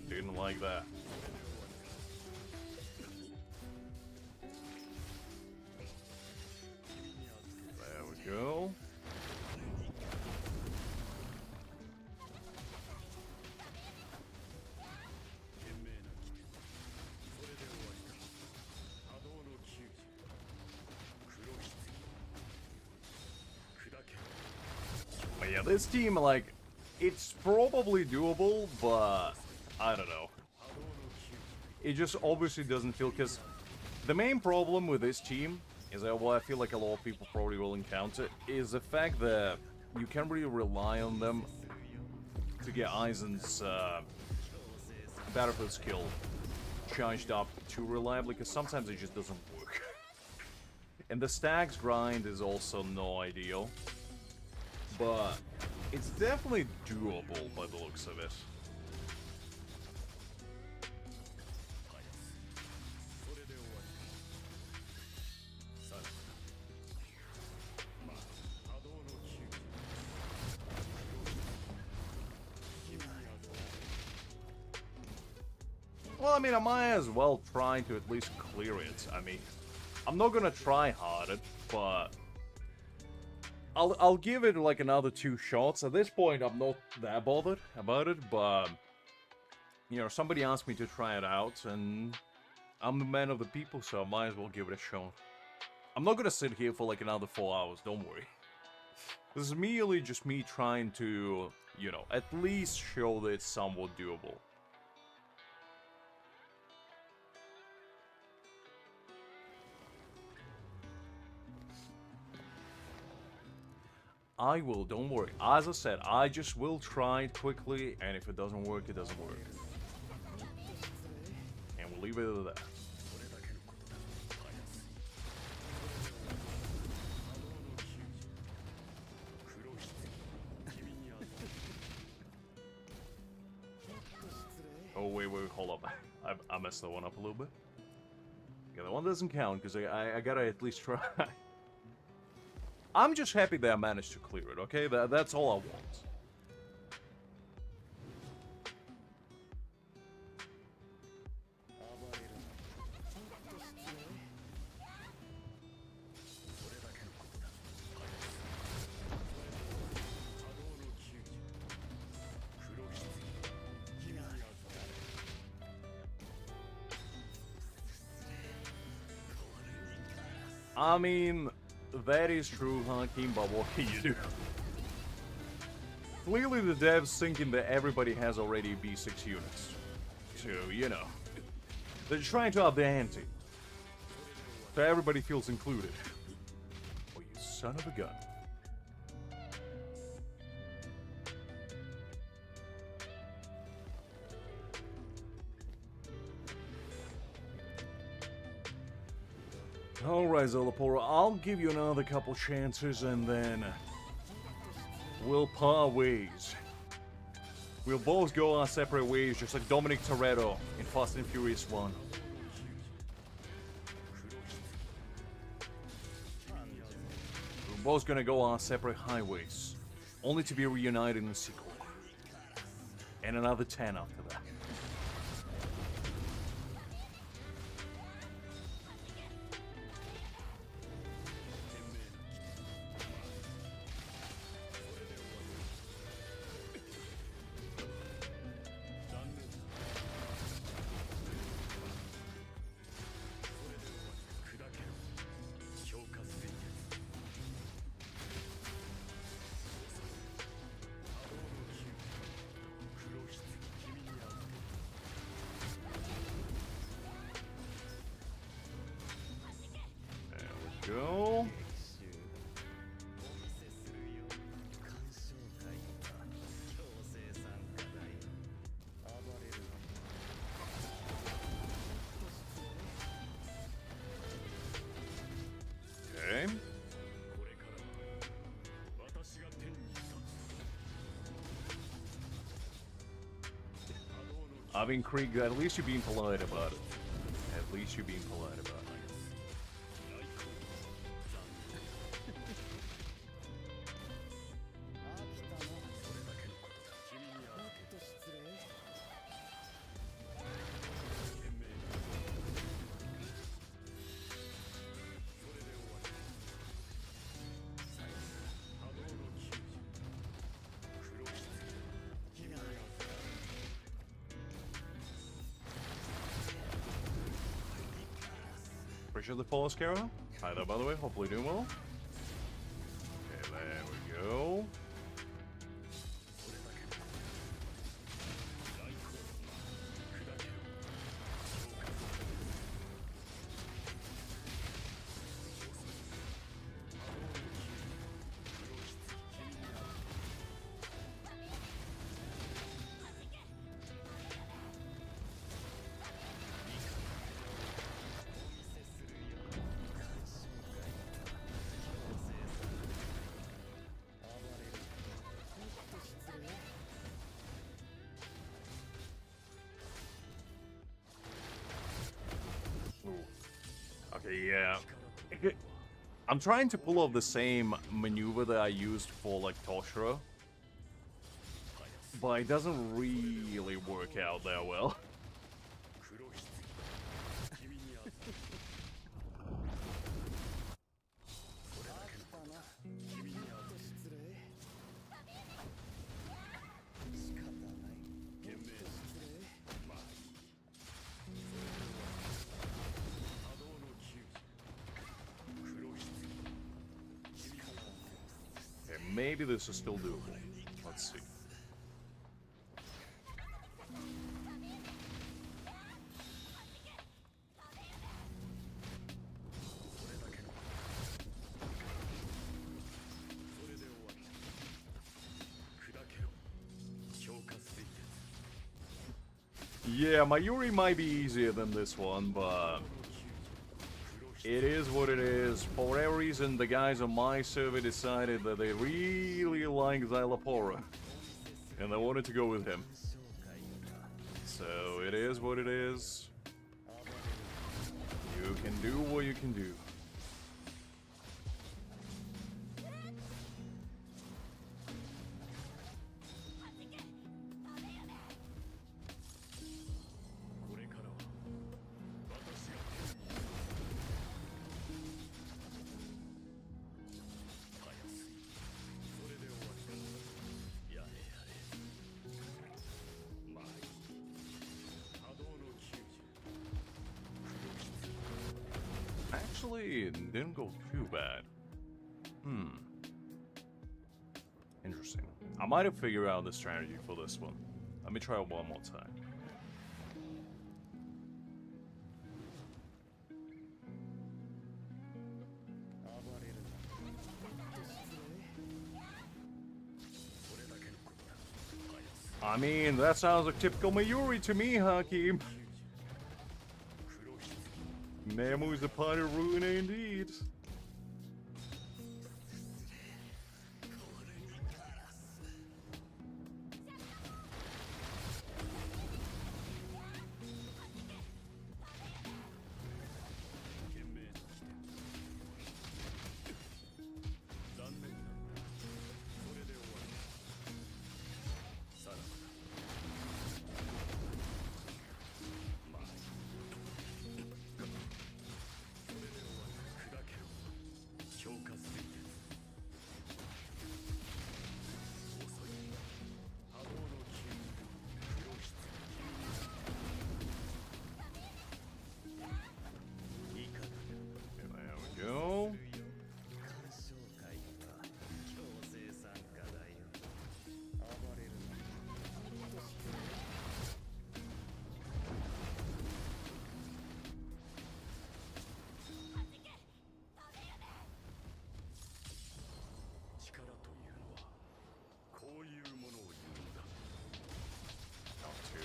Didn't like that. There we go. this team, like, it's probably doable, but I don't know. It just obviously doesn't feel, because the main problem with this team is that, well, I feel like a lot of people probably will encounter, is the fact that you can't really rely on them to get Aizen's battlefield skill charged up too reliably, because sometimes it just doesn't work. And the stacks grind is also no ideal, but it's definitely doable by the looks of it. Well, I mean, I might as well try to at least clear it. I mean, I'm not gonna try harder, but I'll give it like another 2 shots. At this point, I'm not that bothered about it, but you know, somebody asked me to try it out, and I'm the man of the people, so I might as well give it a shot. I'm not gonna sit here for like another 4 hours, don't worry. This is merely just me trying to, you know, at least show that it's somewhat doable. I will, don't worry. As I said, I just will try it quickly, and if it doesn't work, it doesn't work. And we'll leave it at that. Oh, wait, hold up. I messed that one up a little bit. Yeah, that one doesn't count, because I gotta at least try. I'm just happy that I managed to clear it, okay? That's all I want. I mean, that is true, Hakim, but what can you do? Clearly the devs thinking that everybody has already B6 units. So, you know, they're trying to up the ante. So everybody feels included. Oh, you son of a gun. Alright, Szayelaporro, I'll give you another couple chances and then we'll part ways. We'll both go our separate ways, just like Dominic Toretto in Fast and Furious 1. We're both gonna go our separate highways, only to be reunited in a sequel. And another 10 after that. Go. Okay. I mean, Krieg, at least you're being polite about it. At least you're being polite about it. Appreciate the follow, Scarrow. Hi there, by the way. Hopefully doing well. Okay, there we go. Okay, yeah. I'm trying to pull off the same maneuver that I used for, like, Toshiro. But it doesn't really work out that well. Okay, maybe this is still doable. Let's see. Yeah, Mayuri might be easier than this one, but it is what it is. For whatever reason, the guys on my server decided that they really like Szayelaporro, and they wanted to go with him. So it is what it is. You can do what you can do. Actually, it didn't go too bad. Interesting. I might have figured out the strategy for this one. Let me try it one more time. I mean, that sounds like typical Mayuri to me, Hakim. Nemu is a party ruiner indeed.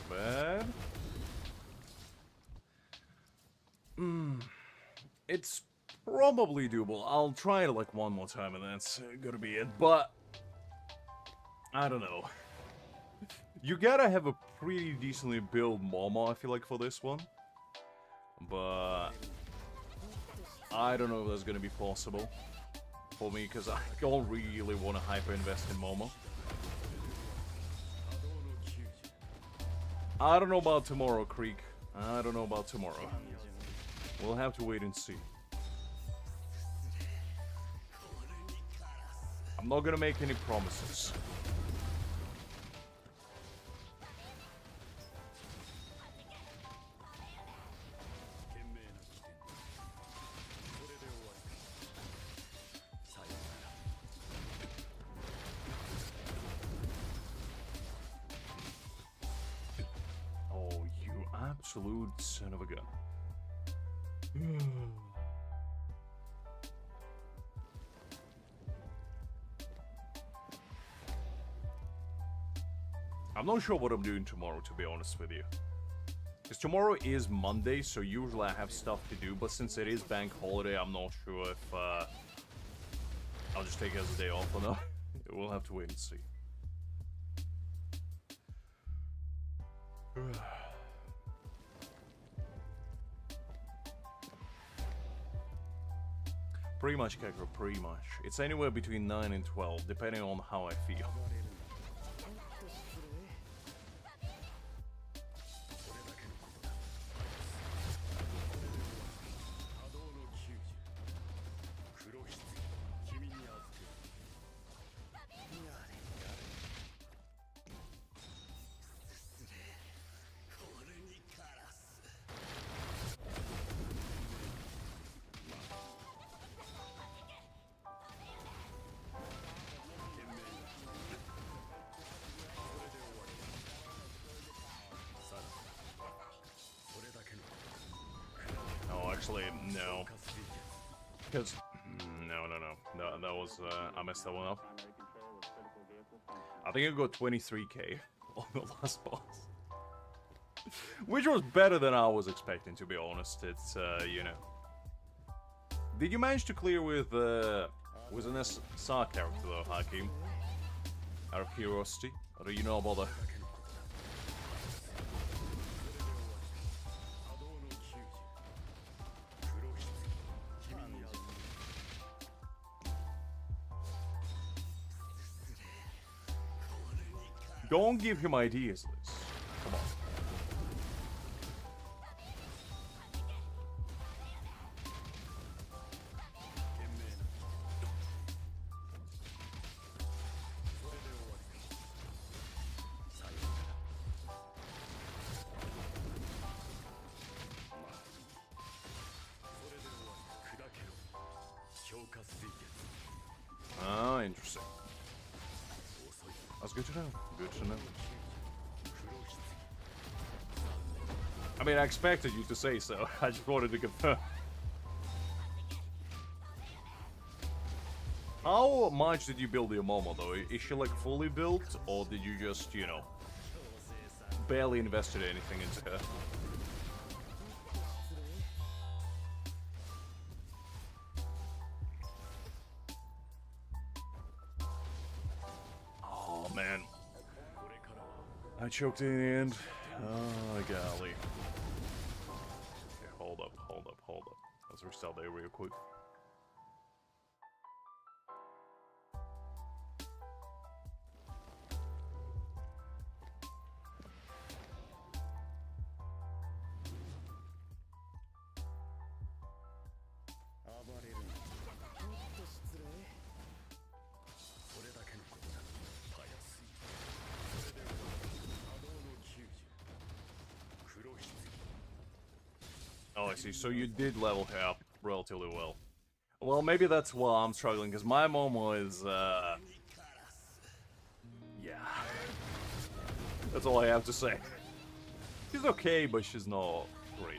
Bad. It's probably doable. I'll try it like one more time and that's gonna be it. But I don't know. You gotta have a pretty decently built Momo, I feel like, for this one. But I don't know if that's gonna be possible for me because I don't really want to hyper invest in Momo. I don't know about tomorrow, Creek. I don't know about tomorrow. We'll have to wait and see. I'm not gonna make any promises. Oh, you absolute son of a gun. I'm not sure what I'm doing tomorrow, to be honest with you. Because tomorrow is Monday, so usually I have stuff to do, but since it is bank holiday, I'm not sure if I'll just take it as a day off or not. We'll have to wait and see. Pretty much, Kakro, pretty much. It's anywhere between 9 and 12, depending on how I feel. Actually, no. Because, no. That was, I messed that one up. I think I got 23k on the last boss. Which was better than I was expecting, to be honest. It's, you know. Did you manage to clear with an SR character, though, Hakim? Out of curiosity? Or do you know about the... Don't give him ideas, Liz. Come on. Ah, interesting. That's good to know. Good to know. I mean, I expected you to say so. I just wanted to confirm. How much did you build your Momo, though? Is she, like, fully built? Or did you just, you know, barely invested anything into her? Man, I choked in the end. Oh, golly. Okay, hold up. Let's restart there real quick. Oh, I see. So you did level her up relatively well. Well, maybe that's why I'm struggling, because my Momo is, yeah. That's all I have to say. She's okay, but she's not great.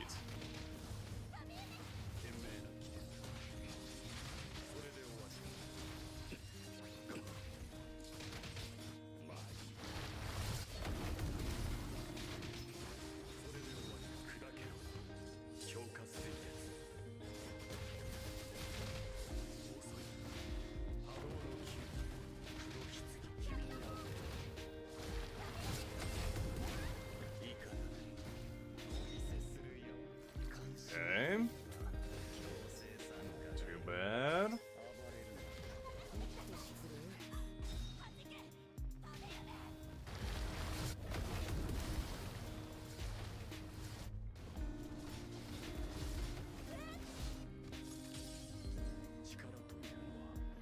Okay. Too bad.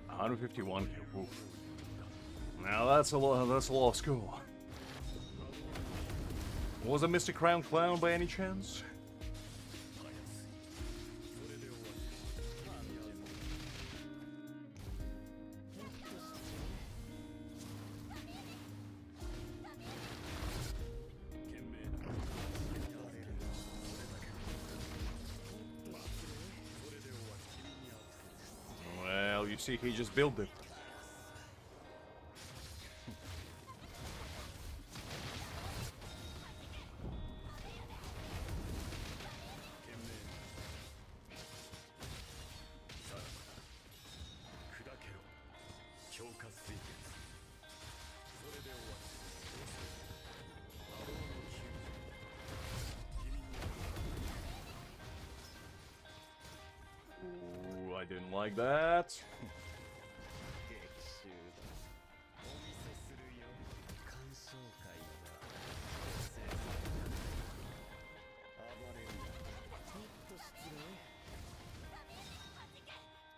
$151. Oof. Now that's a lot. That's a low score. Was it Mr. Crown Clown by any chance? Well, you see, he just built it. didn't like that.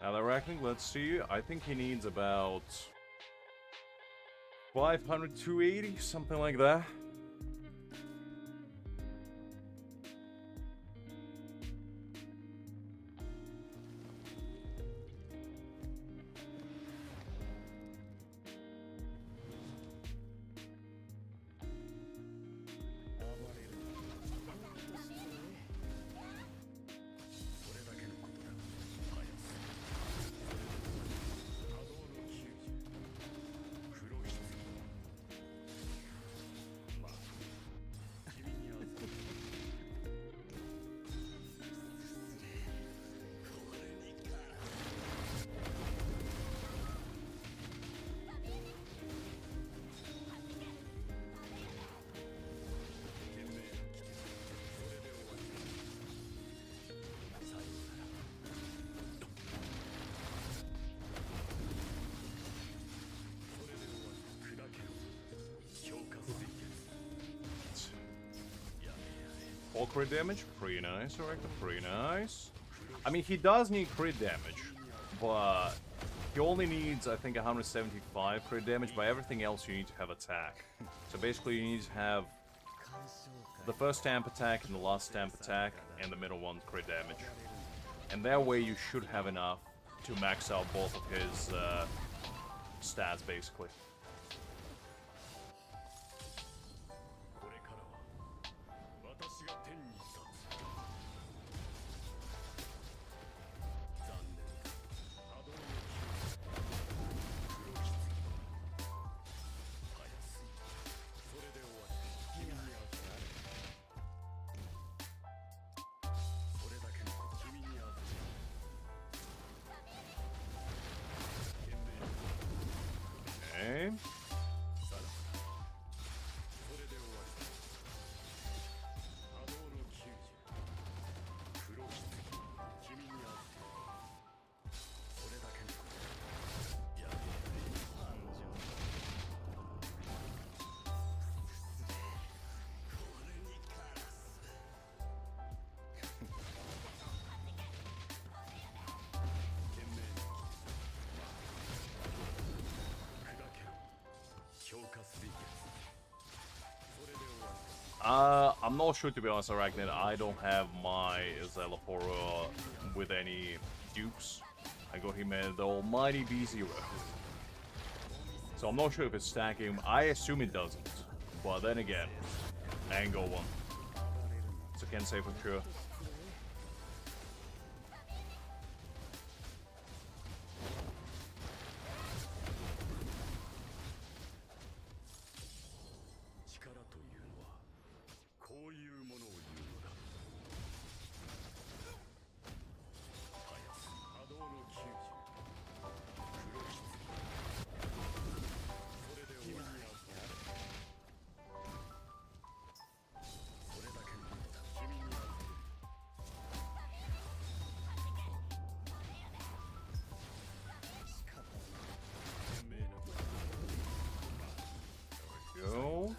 Now the reckoning, let's see. I think he needs about 500, 280, something like that. All crit damage, pretty nice, Erector, pretty nice. I mean, he does need crit damage, but he only needs, I think, 175 crit damage. By everything else, you need to have attack. So basically, you need to have the first stamp attack and the last stamp attack, and the middle one crit damage. And that way, you should have enough to max out both of his stats, basically. Okay. I'm not sure, to be honest, Arachnid. I don't have my Szayelaporro with any dupes. I got him at the almighty B0. So I'm not sure if it's stacking. I assume it doesn't. But then again, angle one. So I can't say for sure. Go.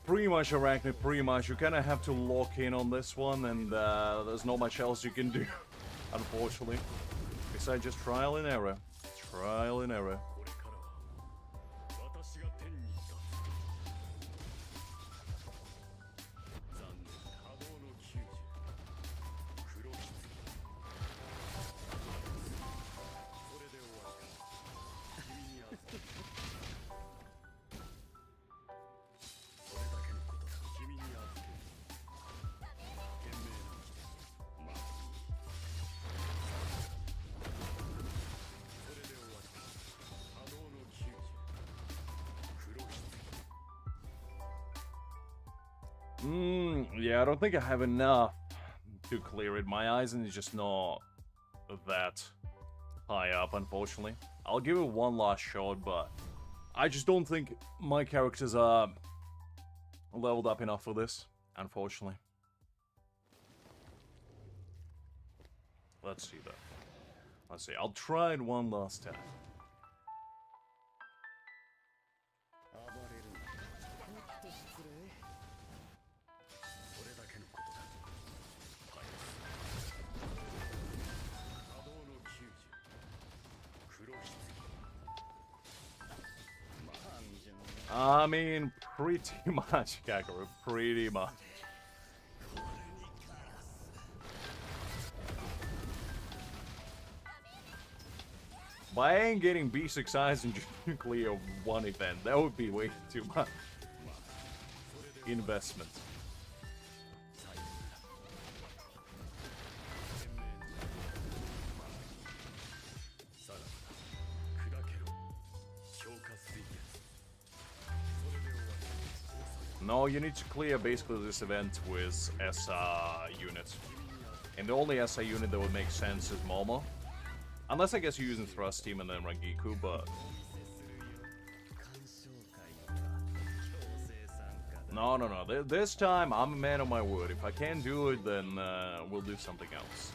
Pretty much, Arachnid, pretty much. You kind of have to lock in on this one, and there's not much else you can do, unfortunately. Besides just trial and error. Trial and error. Yeah, I don't think I have enough to clear it. My Aizen is just not that high up, unfortunately. I'll give it one last shot, but I just don't think my characters are leveled up enough for this, unfortunately. Let's see that. Let's see. I'll try it one last time. I mean, pretty much, Kakarot, pretty much. But I ain't getting B6 eyes and Junior clear one event. That would be way too much investment. No, you need to clear basically this event with SR units. And the only SR unit that would make sense is Momo. Unless I guess you're using Thrust Team and then Rangiku, but... No. This time, I'm a man of my word. If I can't do it, then we'll do something else.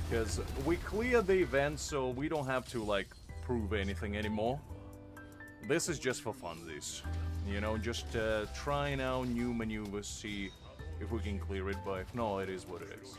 Because we cleared the event, so we don't have to, like, prove anything anymore. This is just for funsies. You know, just trying out new maneuvers, see if we can clear it, but if not, it is what it is.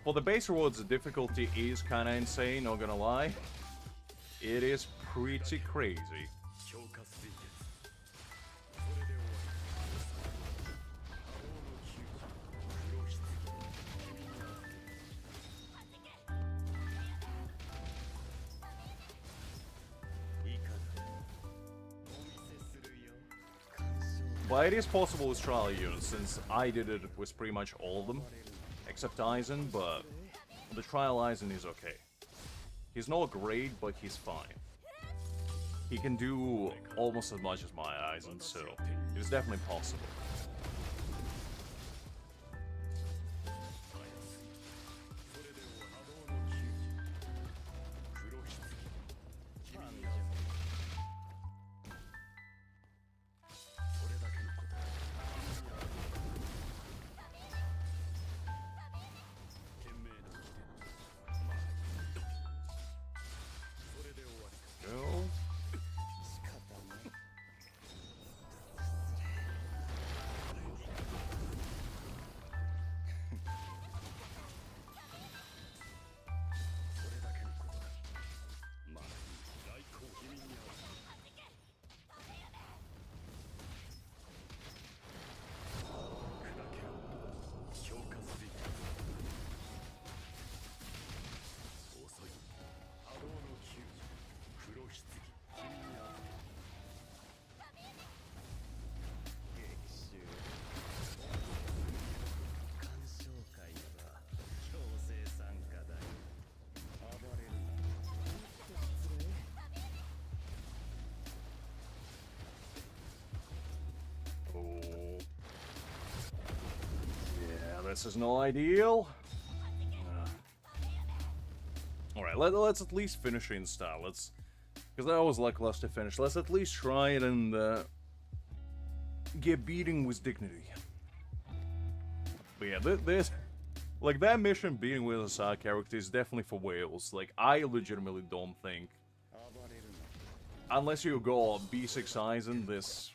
For the base rewards, the difficulty is kind of insane, not gonna lie. It is pretty crazy. But it is possible with trial units, since I did it with pretty much all of them. Except Aizen, but the trial Aizen is okay. He's not great, but he's fine. He can do almost as much as my Aizen, so it is definitely possible. This is no ideal. Alright, let's at least finish in style. Let's... Because I always like us to finish. Let's at least try it and get beating with dignity. But yeah, this... Like, that mission beating with a side character is definitely for whales. Like, I legitimately don't think... Unless you go B6 Aizen, this...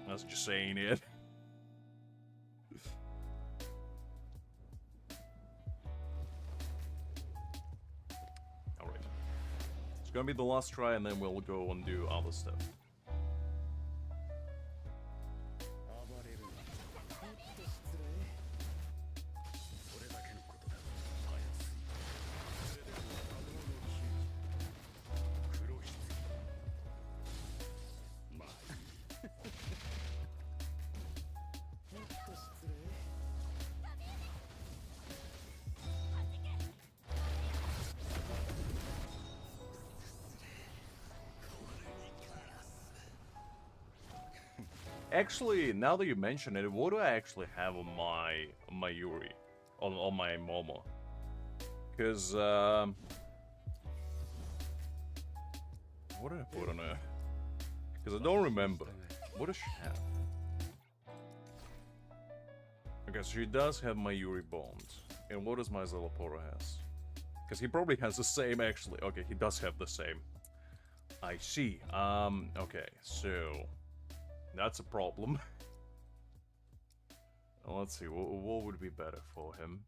That's just saying it. gonna be the last try, and then we'll go and do other stuff. Actually, now that you mention it, what do I actually have on my Mayuri? On my Momo? Because, what did I put on her? Because I don't remember. What does she have? Okay, so she does have Mayuri Bones. And what does my Szayelaporro has? Because he probably has the same, actually. Okay, he does have the same. I see. Okay, so... that's a problem. Let's see, what would be better for him?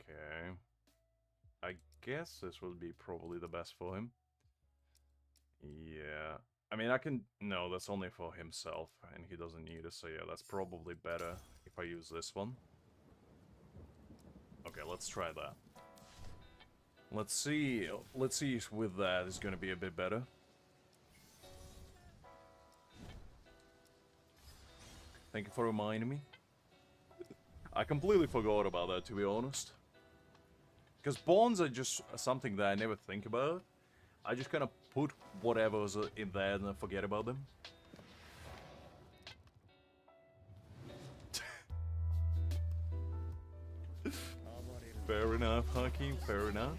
Okay. I guess this would be probably the best for him. Yeah. I mean, I can... no, that's only for himself, and he doesn't need it, so yeah, that's probably better if I use this one. Okay, let's try that. Let's see if with that it's gonna be a bit better. Thank you for reminding me. I completely forgot about that, to be honest. Because bonds are just something that I never think about. I just kind of put whatever's in there and then forget about them. Fair enough, Hakim, fair enough.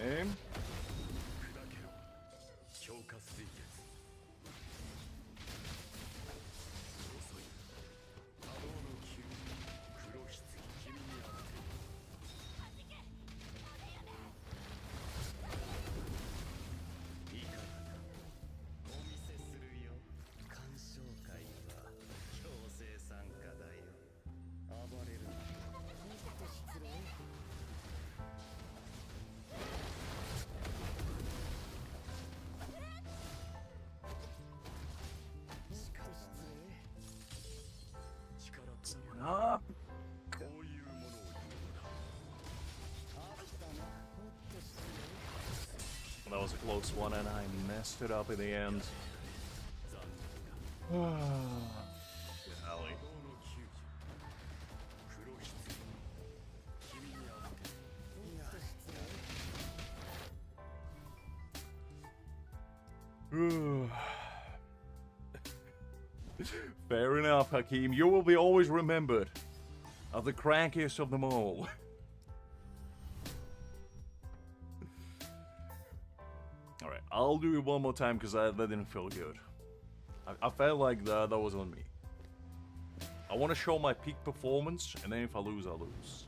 Okay. Up. That was a close one, and I messed it up in the end. Golly. Fair enough, Hakim. You will be always remembered of the crankiest of them all. Alright, I'll do it one more time because that didn't feel good. I felt like that was on me. I want to show my peak performance, and then if I lose, I lose.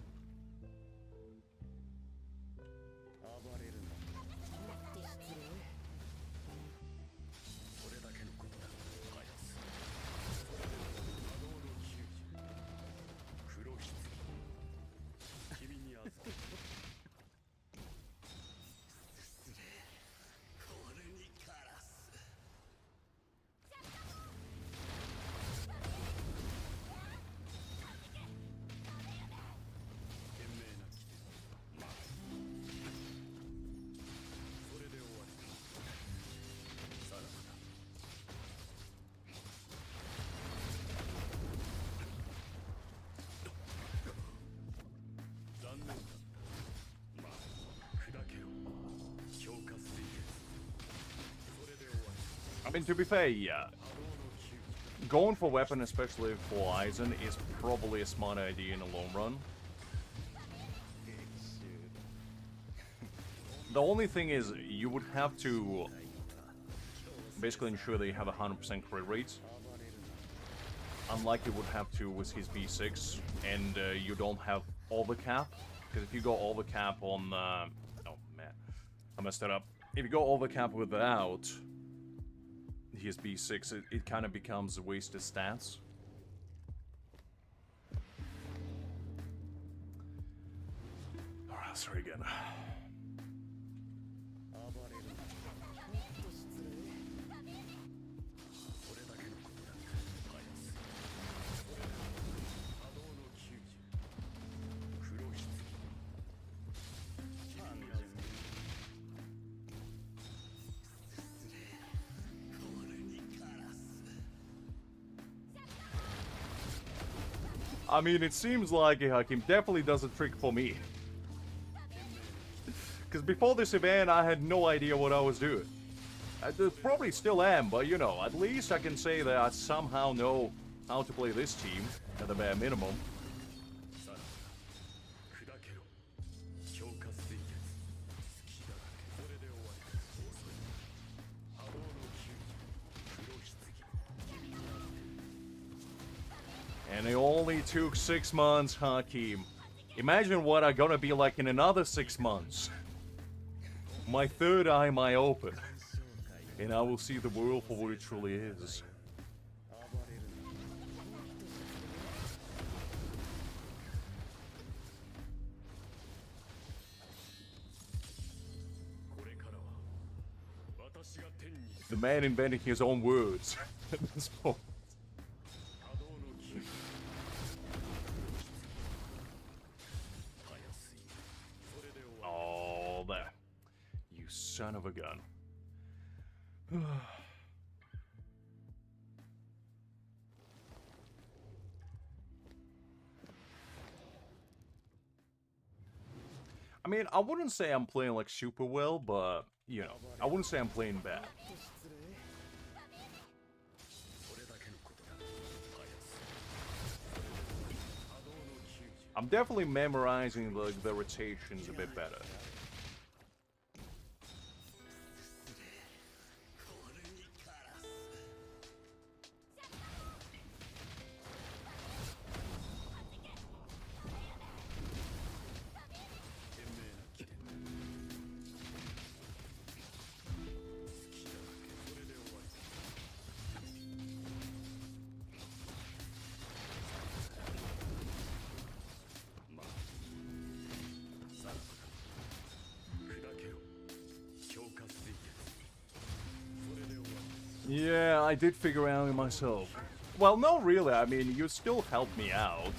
I mean, to be fair, yeah. Going for weapon, especially for Aizen, is probably a smart idea in the long run. The only thing is, you would have to basically ensure that you have a 100% crit rate. Unlike you would have to with his B6, and you don't have overcap. Because if you go overcap on... oh man, I messed that up. If you go overcap without his B6, it kind of becomes wasted stats. Alright, let's try again. I mean, it seems like Hakim definitely does a trick for me. Because before this event, I had no idea what I was doing. I probably still am, but you know, at least I can say that I somehow know how to play this team, at the bare minimum. And it only took 6 months, Hakim. Imagine what I'm gonna be like in another 6 months. My third eye might open, and I will see the world for what it truly is. The man inventing his own words at this point. Oh, there. You son of a gun. I mean, I wouldn't say I'm playing like super well, but, you know, I wouldn't say I'm playing bad. I'm definitely memorizing the rotations a bit better. Yeah, I did figure out it myself. Well, no, really. I mean, you still helped me out.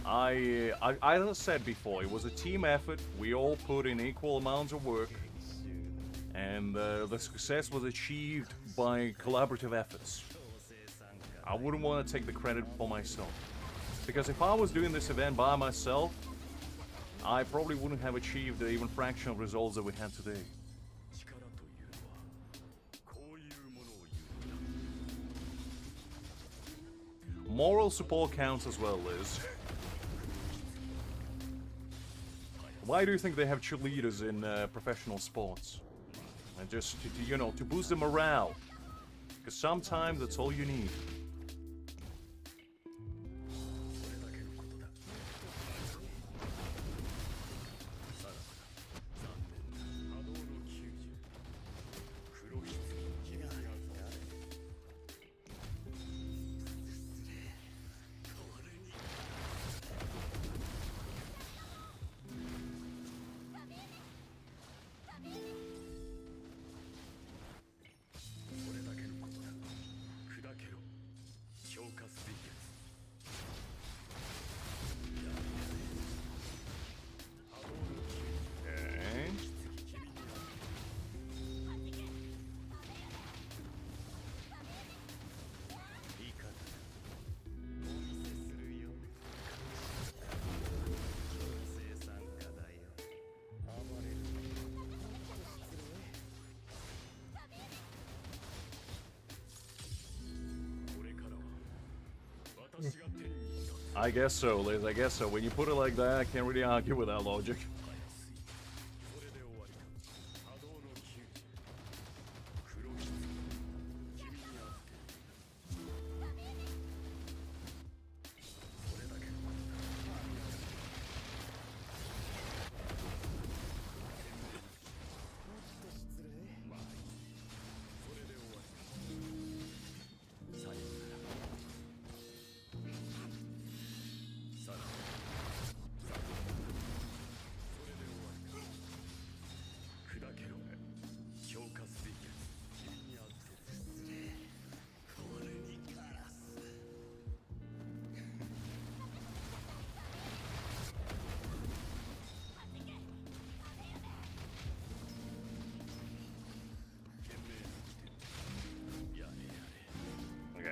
As I said before, it was a team effort. We all put in equal amounts of work, and the success was achieved by collaborative efforts. I wouldn't want to take the credit for myself, because if I was doing this event by myself, I probably wouldn't have achieved the even fraction of results that we had today. Moral support counts as well, Liz. Why do you think they have cheerleaders in professional sports? And just, you know, to boost the morale. Because sometimes that's all you need. I guess so, Liz, I guess so. When you put it like that, I can't really argue with that logic.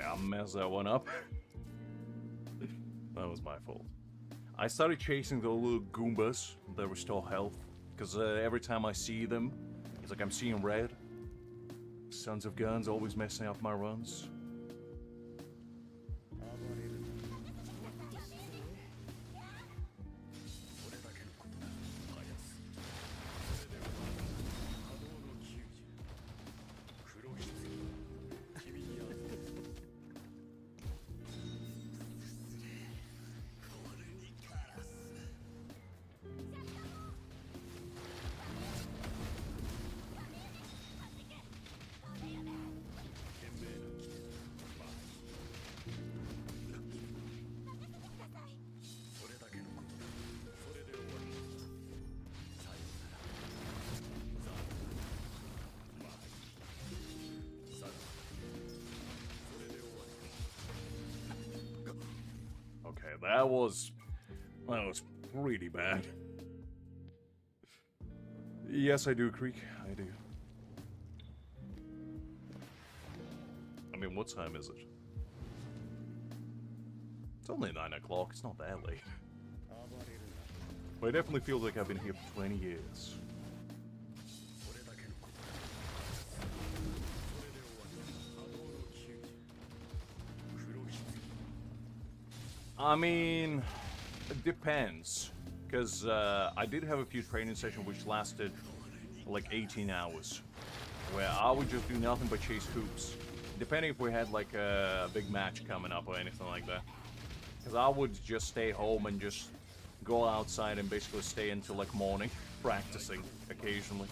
I messed that one up. That was my fault. I started chasing the little Goombas that restore health, because every time I see them, it's like I'm seeing red. Sons of guns always messing up my runs. Okay, that was pretty bad. Yes, I do, Creek. I do. I mean, what time is it? It's only 9 o'clock. It's not that late. But it definitely feels like I've been here for 20 years. I mean, it depends, because I did have a few training sessions which lasted like 18 hours, where I would just do nothing but chase hoops, depending if we had like a big match coming up or anything like that. Because I would just stay home and just go outside and basically stay until like morning, practicing occasionally.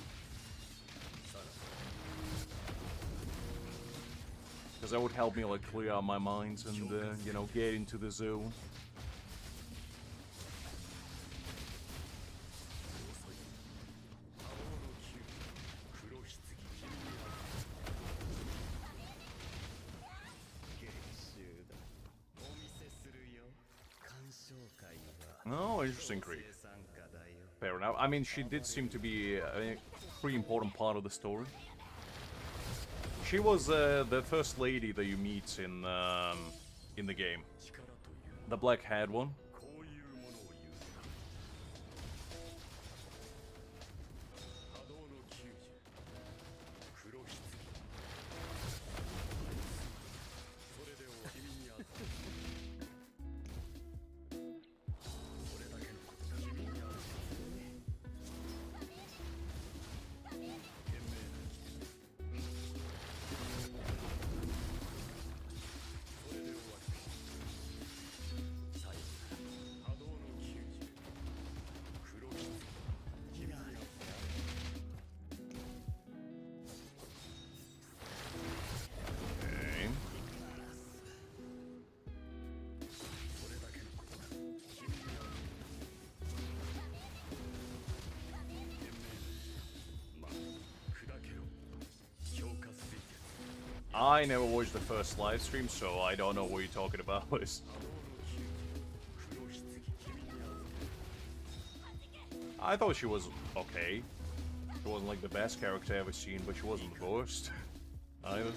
Because that would help me like clear out my mind and, you know, get into the zone. Oh, interesting creep. Fair enough. I mean, she did seem to be a pretty important part of the story. She was the first lady that you meet in the game. The black-haired one. I never watched the first live stream, so I don't know what you're talking about. I thought she was okay. She wasn't like the best character I've ever seen, but she wasn't the worst either.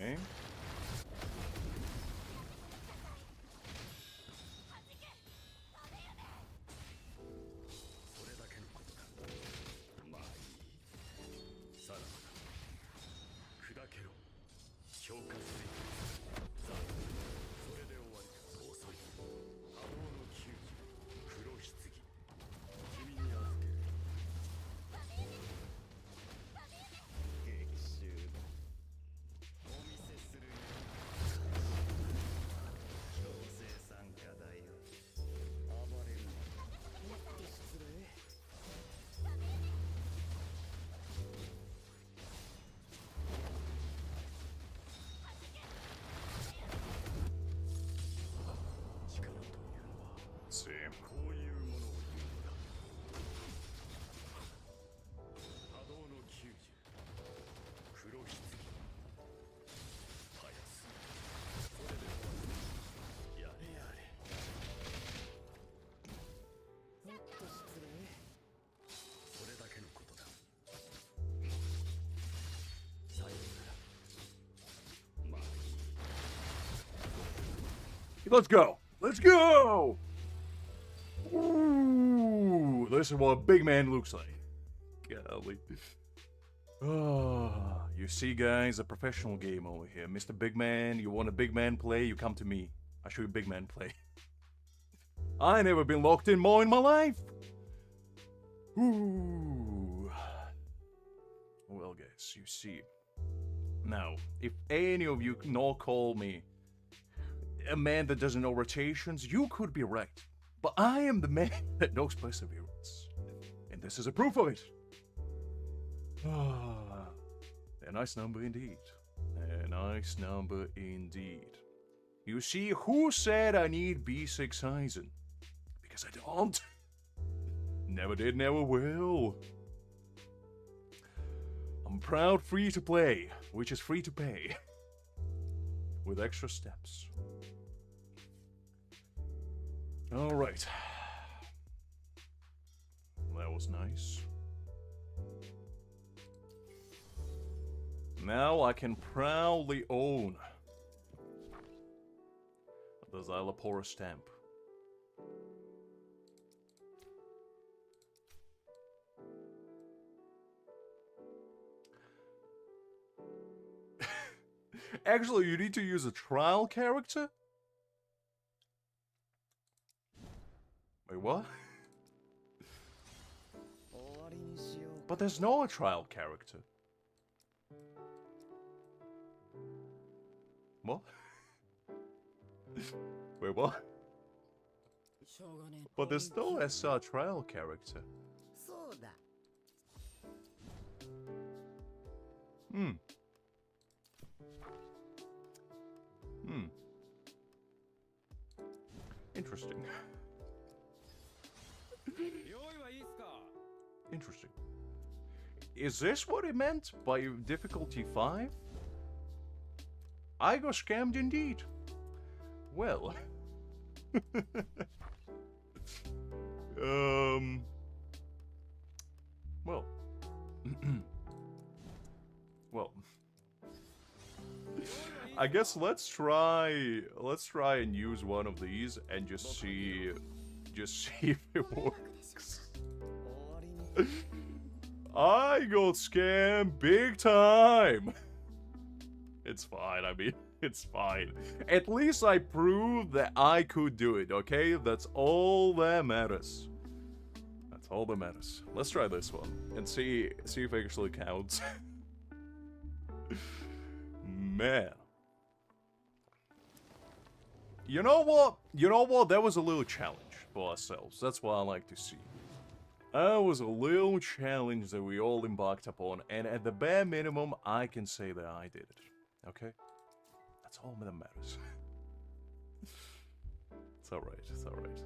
Okay. Let's see. Let's go! Let's go! Ooh, this is what a big man looks like. Golly. Oh, you see, guys, a professional game over here. Mr. Big Man, you want a big man play, you come to me. I'll show you big man play. I never been locked in more in my life. Ooh. Well, guys, you see. Now, if any of you not call me a man that doesn't know rotations, you could be right. But I am the man that knows perseverance. And this is a proof of it. Ah, a nice number indeed. A nice number indeed. You see, who said I need B6 Aizen? Because I don't. Never did, never will. I'm proud free to play, which is free to pay. With extra steps. Alright. That was nice. Now I can proudly own the Szayelaporro stamp. Actually, you need to use a trial character? Wait, what? But there's no trial character. What? Wait, what? But there's no SR trial character. Hmm. Hmm. Interesting. Interesting. Is this what it meant by difficulty 5? I got scammed indeed. Well. Well. Well. I guess let's try and use one of these and just see if it works. I got scammed big time. It's fine, I mean, it's fine. At least I proved that I could do it, okay? That's all that matters. That's all that matters. Let's try this one and see if it actually counts. Man. You know what? You know what? That was a little challenge for ourselves. That's what I like to see. That was a little challenge that we all embarked upon, and at the bare minimum, I can say that I did it. Okay? That's all that matters. It's alright, it's alright.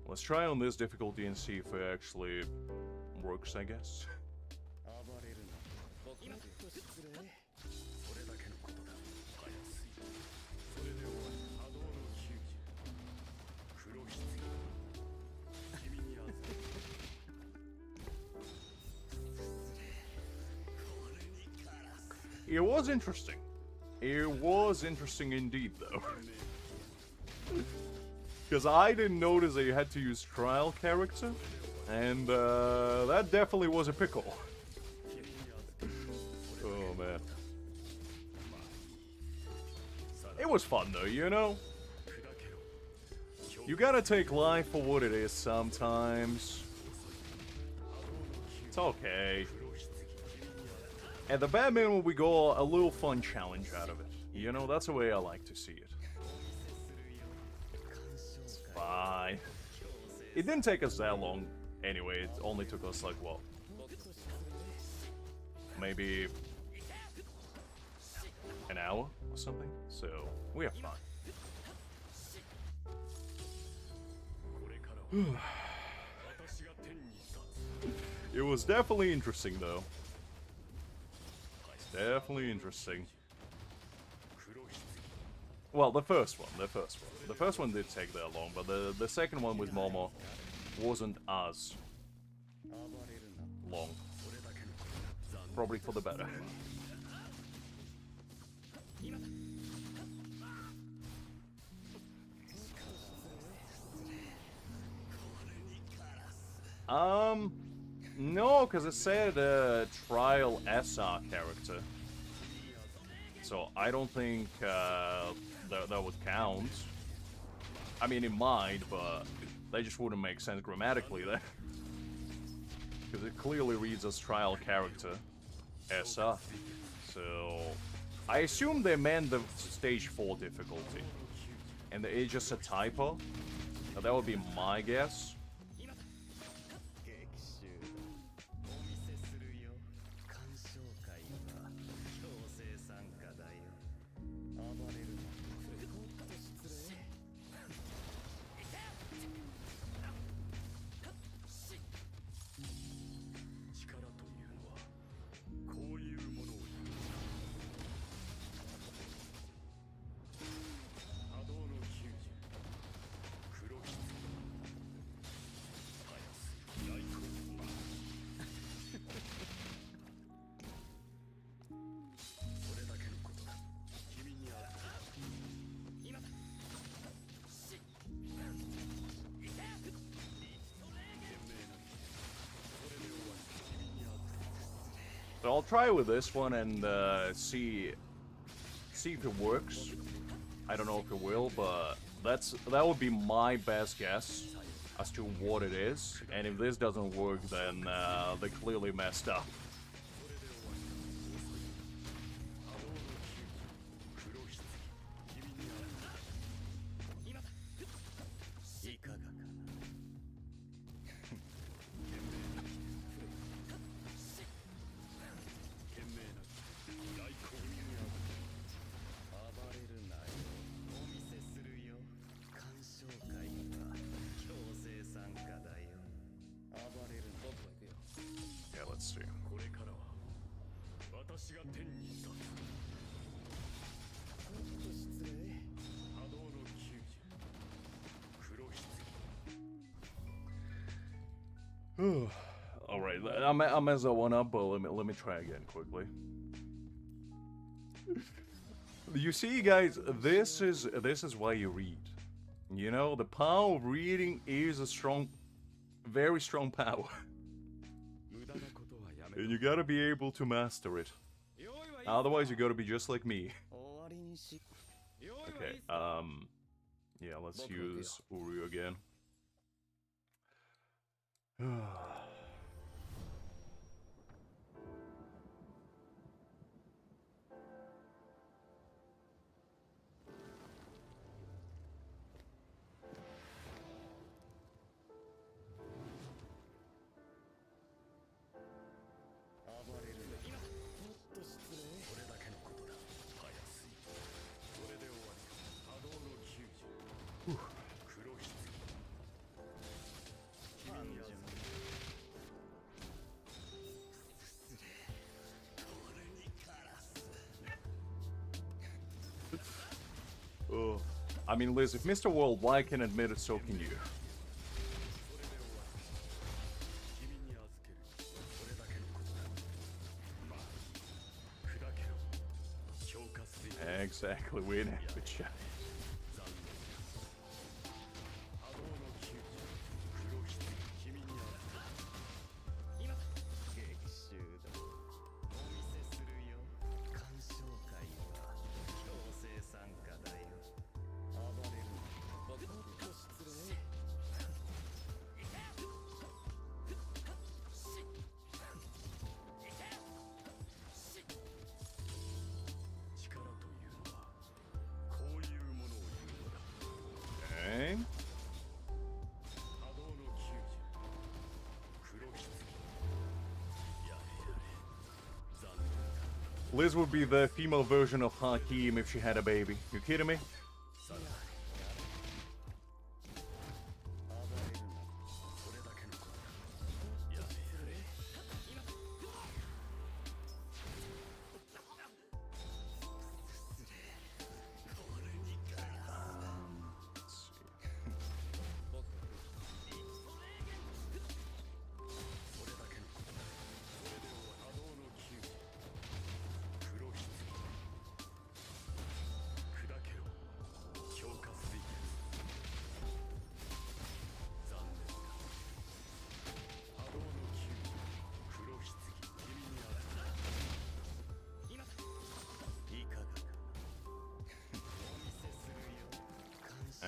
Let's try on this difficulty and see if it actually works, I guess. It was interesting. It was interesting indeed, though. Because I didn't notice that you had to use trial character, and that definitely was a pickle. Oh, man. It was fun, though, you know? You gotta take life for what it is sometimes. It's okay. At the bare minimum, we got a little fun challenge out of it. You know, that's the way I like to see it. It's fine. It didn't take us that long. Anyway, it only took us like, what? Maybe an hour or something? So, we are fine. It was definitely interesting, though. Definitely interesting. Well, the first one. The first one did take that long, but the second one with Momo wasn't as long. Probably for the better. No, because it said trial SR character. So I don't think that would count. I mean, it might, but that just wouldn't make sense grammatically there. Because it clearly reads as trial character SR. So I assume they meant the stage 4 difficulty. And it's just a typo. That would be my guess. So I'll try with this one and see if it works. I don't know if it will, but that would be my best guess. as to what it is, and if this doesn't work, then they clearly messed up. Yeah, let's see. All right, I messed that one up, but let me try again quickly. You see, guys, this is why you read. You know, the power of reading is a strong, very strong power. And you gotta be able to master it. Otherwise, you gotta be just like me. Okay, yeah, let's use Uru again. Oh, I mean, Liz, if Mr. Worldwide can admit it, so can you. Exactly, we're in a chat. Liz would be the female version of Hakim if she had a baby. You kidding me?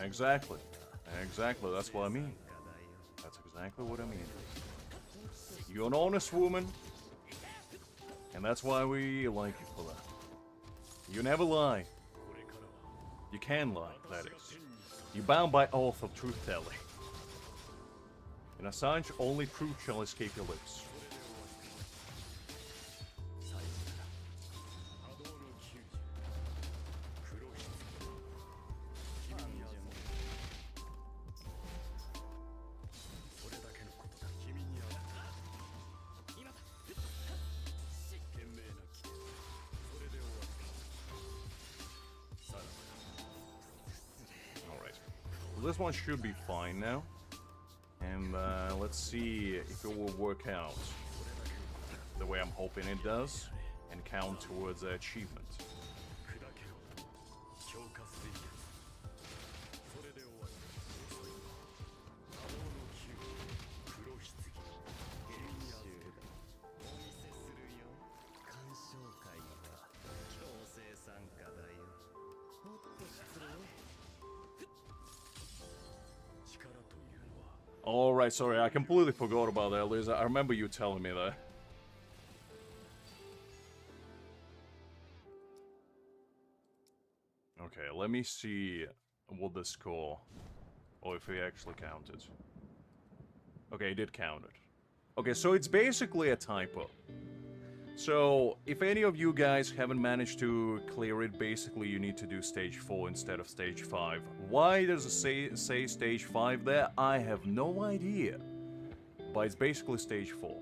Exactly. Exactly, that's what I mean. That's exactly what I mean. You're an honest woman, and that's why we like you for that. You never lie. You can lie, that is. You're bound by oath of truth-telling. In Assange, only truth shall escape your lips. This one should be fine now, and let's see if it will work out the way I'm hoping it does, and count towards the achievement. Alright, sorry, I completely forgot about that, Liz. I remember you telling me that. Okay, let me see what the score... or if he actually counted. Okay, he did count it. Okay, so it's basically a typo. So, if any of you guys haven't managed to clear it, basically you need to do stage 4 instead of stage 5. Why does it say stage 5 there? I have no idea. But it's basically stage 4.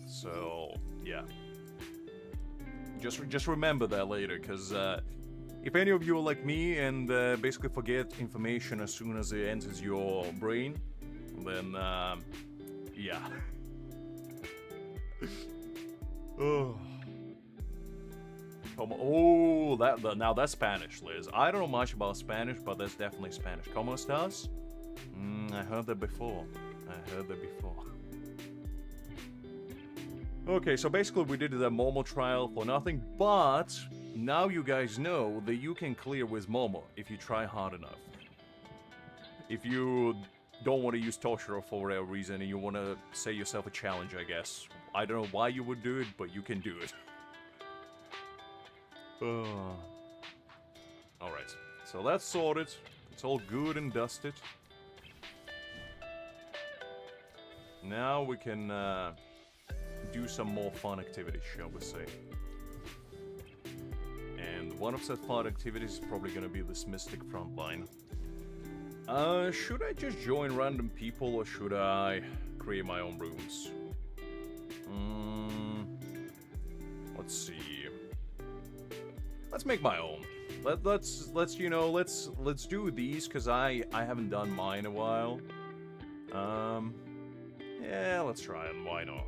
So, yeah. Just remember that later, because if any of you are like me and basically forget information as soon as it enters your brain, then, yeah. Oh. Oh, now that's Spanish, Liz. I don't know much about Spanish, but that's definitely Spanish. ¿Cómo estás? I heard that before. Okay, so basically we did the Momo trial for nothing, but now you guys know that you can clear with Momo if you try hard enough. If you don't want to use Toshiro for whatever reason and you want to set yourself a challenge, I guess. I don't know why you would do it, but you can do it. Alright, so that's sorted. It's all good and dusted. Now we can do some more fun activities, shall we say. And one of such fun activities is probably going to be this Mystic Frontline. Should I just join random people or should I create my own rooms? Let's see. Let's make my own. Let's do these because I haven't done mine in a while. Yeah, let's try it. Why not?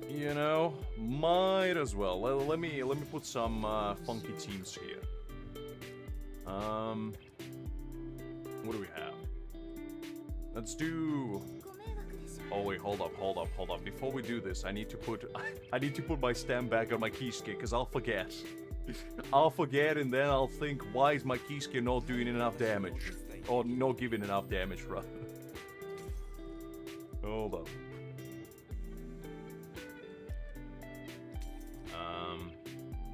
You know, might as well. Let me put some funky teams here. What do we have? Let's do. Oh wait, hold up. Before we do this, I need to put my stamp back on my keyskin because I'll forget. I'll forget and then I'll think, why is my keyskin not doing enough damage? Or not giving enough damage, rather. Hold up.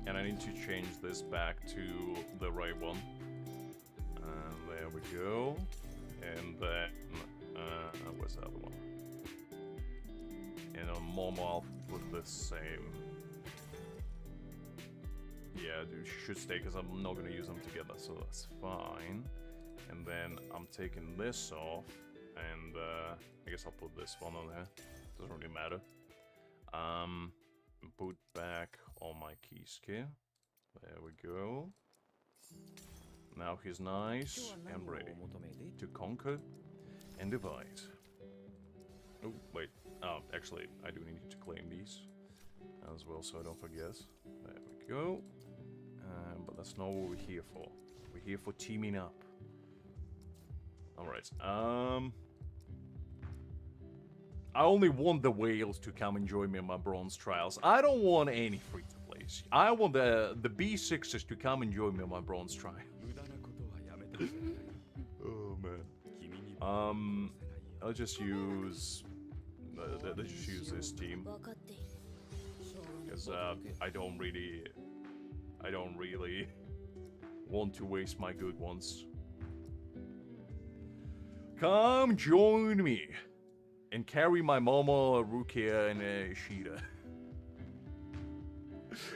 And I need to change this back to the right one. There we go. And then, where's the other one? And on Momo, I'll put the same. Yeah, it should stay because I'm not going to use them together, so that's fine. And then I'm taking this off, and I guess I'll put this one on there. Doesn't really matter. Put back all my keyskin. There we go. Now he's nice and ready to conquer and divide. Oh, wait. Oh, actually, I do need to claim these as well, so I don't forget. There we go. But that's not what we're here for. We're here for teaming up. Alright, I only want the whales to come and join me in my bronze trials. I don't want any free-to-plays. I want the B6s to come and join me in my bronze trial. Oh, man. I'll just use... let's just use this team. Because, I don't really want to waste my good ones. Come join me and carry my Momo, Rukia, and Ishida.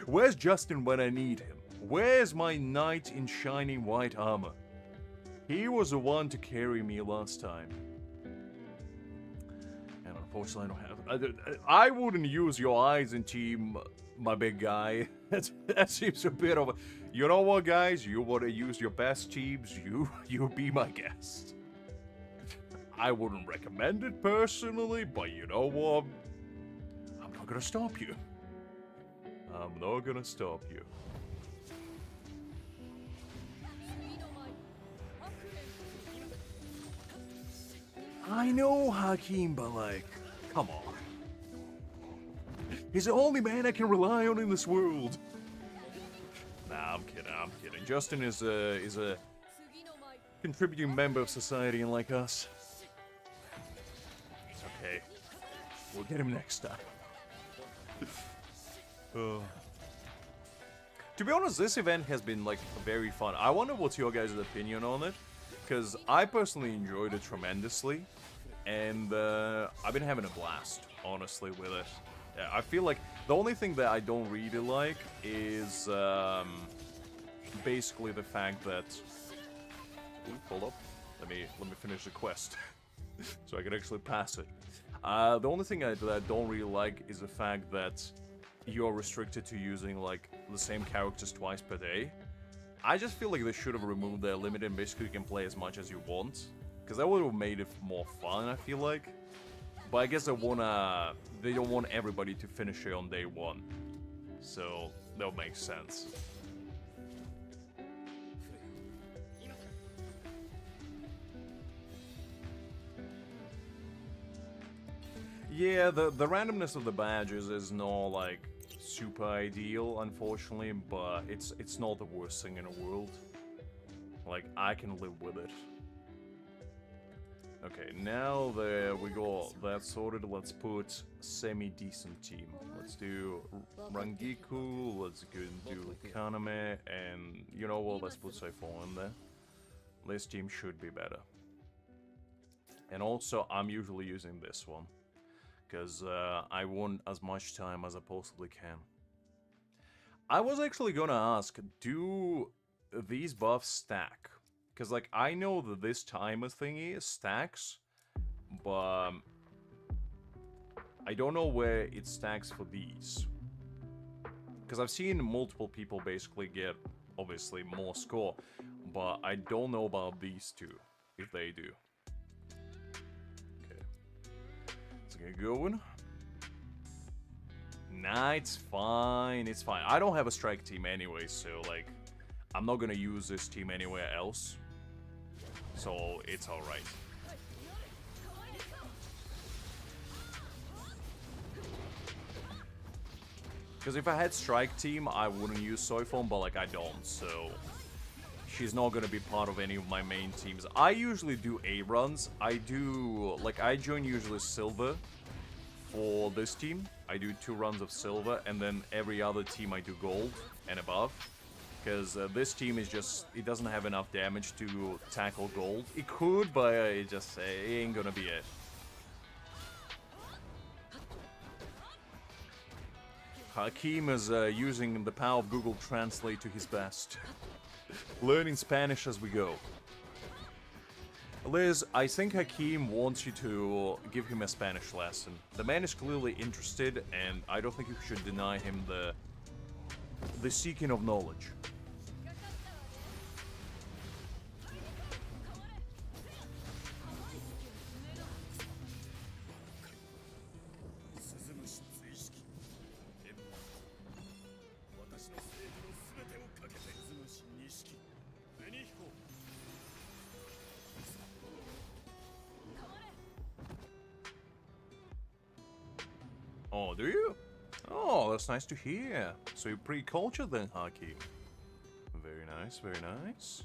Where's Justin when I need him? Where's my knight in shining white armor? He was the one to carry me last time. And unfortunately I don't have... I wouldn't use your Aizen team, my big guy. That seems a bit of a... You know what, guys? You want to use your best teams, you be my guest. I wouldn't recommend it personally, but you know what? I'm not gonna stop you. I'm not gonna stop you. I know Hakim, but like, come on. He's the only man I can rely on in this world. Nah, I'm kidding. Justin is a contributing member of society and like us. okay. We'll get him next time. To be honest, this event has been, like, very fun. I wonder what's your guys' opinion on it, because I personally enjoyed it tremendously, and I've been having a blast, honestly, with it. I feel like the only thing that I don't really like is basically the fact that... Ooh, hold up. Let me finish the quest, so I can actually pass it. The only thing that I don't really like is the fact that you're restricted to using, like, the same characters twice per day. I just feel like they should have removed their limit and basically you can play as much as you want. Because that would have made it more fun, I feel like. But I guess they don't want everybody to finish it on day one. So, that would make sense. Yeah, the randomness of the badges is not, like, super ideal, unfortunately, but it's not the worst thing in the world. Like, I can live with it. Okay, now that we got that sorted, let's put semi-decent team. Let's do Rangiku, let's go and do Kaname, and you know what, let's put Saifon in there. This team should be better. And also, I'm usually using this one, because I want as much time as I possibly can. I was actually gonna ask, do these buffs stack? Because, like, I know that this timer thingy stacks, but I don't know where it stacks for these. Because I've seen multiple people basically get, obviously, more score, but I don't know about these two, if they do. Okay. Let's get going. Nah, it's fine, it's fine. I don't have a strike team anyway, so, like, I'm not gonna use this team anywhere else. So, it's alright. Because if I had strike team, I wouldn't use Soifon, but, like, I don't, so... She's not gonna be part of any of my main teams. I usually do A runs. I do... Like, I join usually Silver for this team. I do 2 runs of Silver, and then every other team I do Gold and above. Because this team is just... It doesn't have enough damage to tackle Gold. It could, but it just... It ain't gonna be it. Hakim is using the power of Google Translate to his best. Learning Spanish as we go. Liz, I think Hakim wants you to give him a Spanish lesson. The man is clearly interested, and I don't think you should deny him the seeking of knowledge. Oh, do you? Oh, that's nice to hear. So you're pretty cultured then, Haki. Very nice, very nice.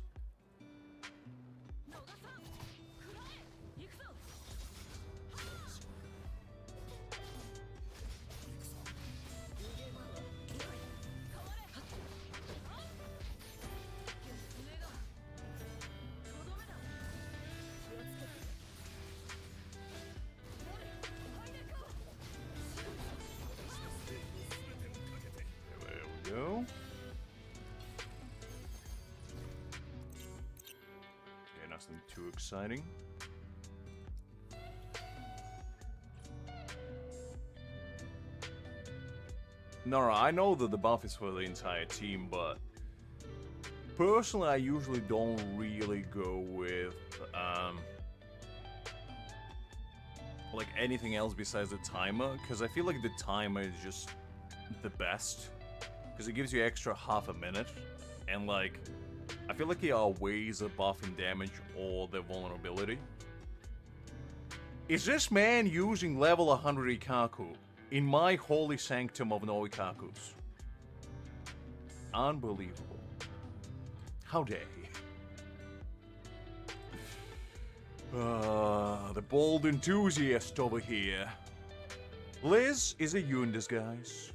Go. Okay, nothing too exciting. No, I know that the buff is for the entire team, but personally, I usually don't really go with like anything else besides the timer, because I feel like the timer is just the best. Because it gives you extra half a minute, and like, I feel like it outweighs the buff in damage or the vulnerability. Is this man using level 100 Ikaku in my holy sanctum of no Ikakus? Unbelievable. How dare he? The bold enthusiast over here. Liz is a you in disguise.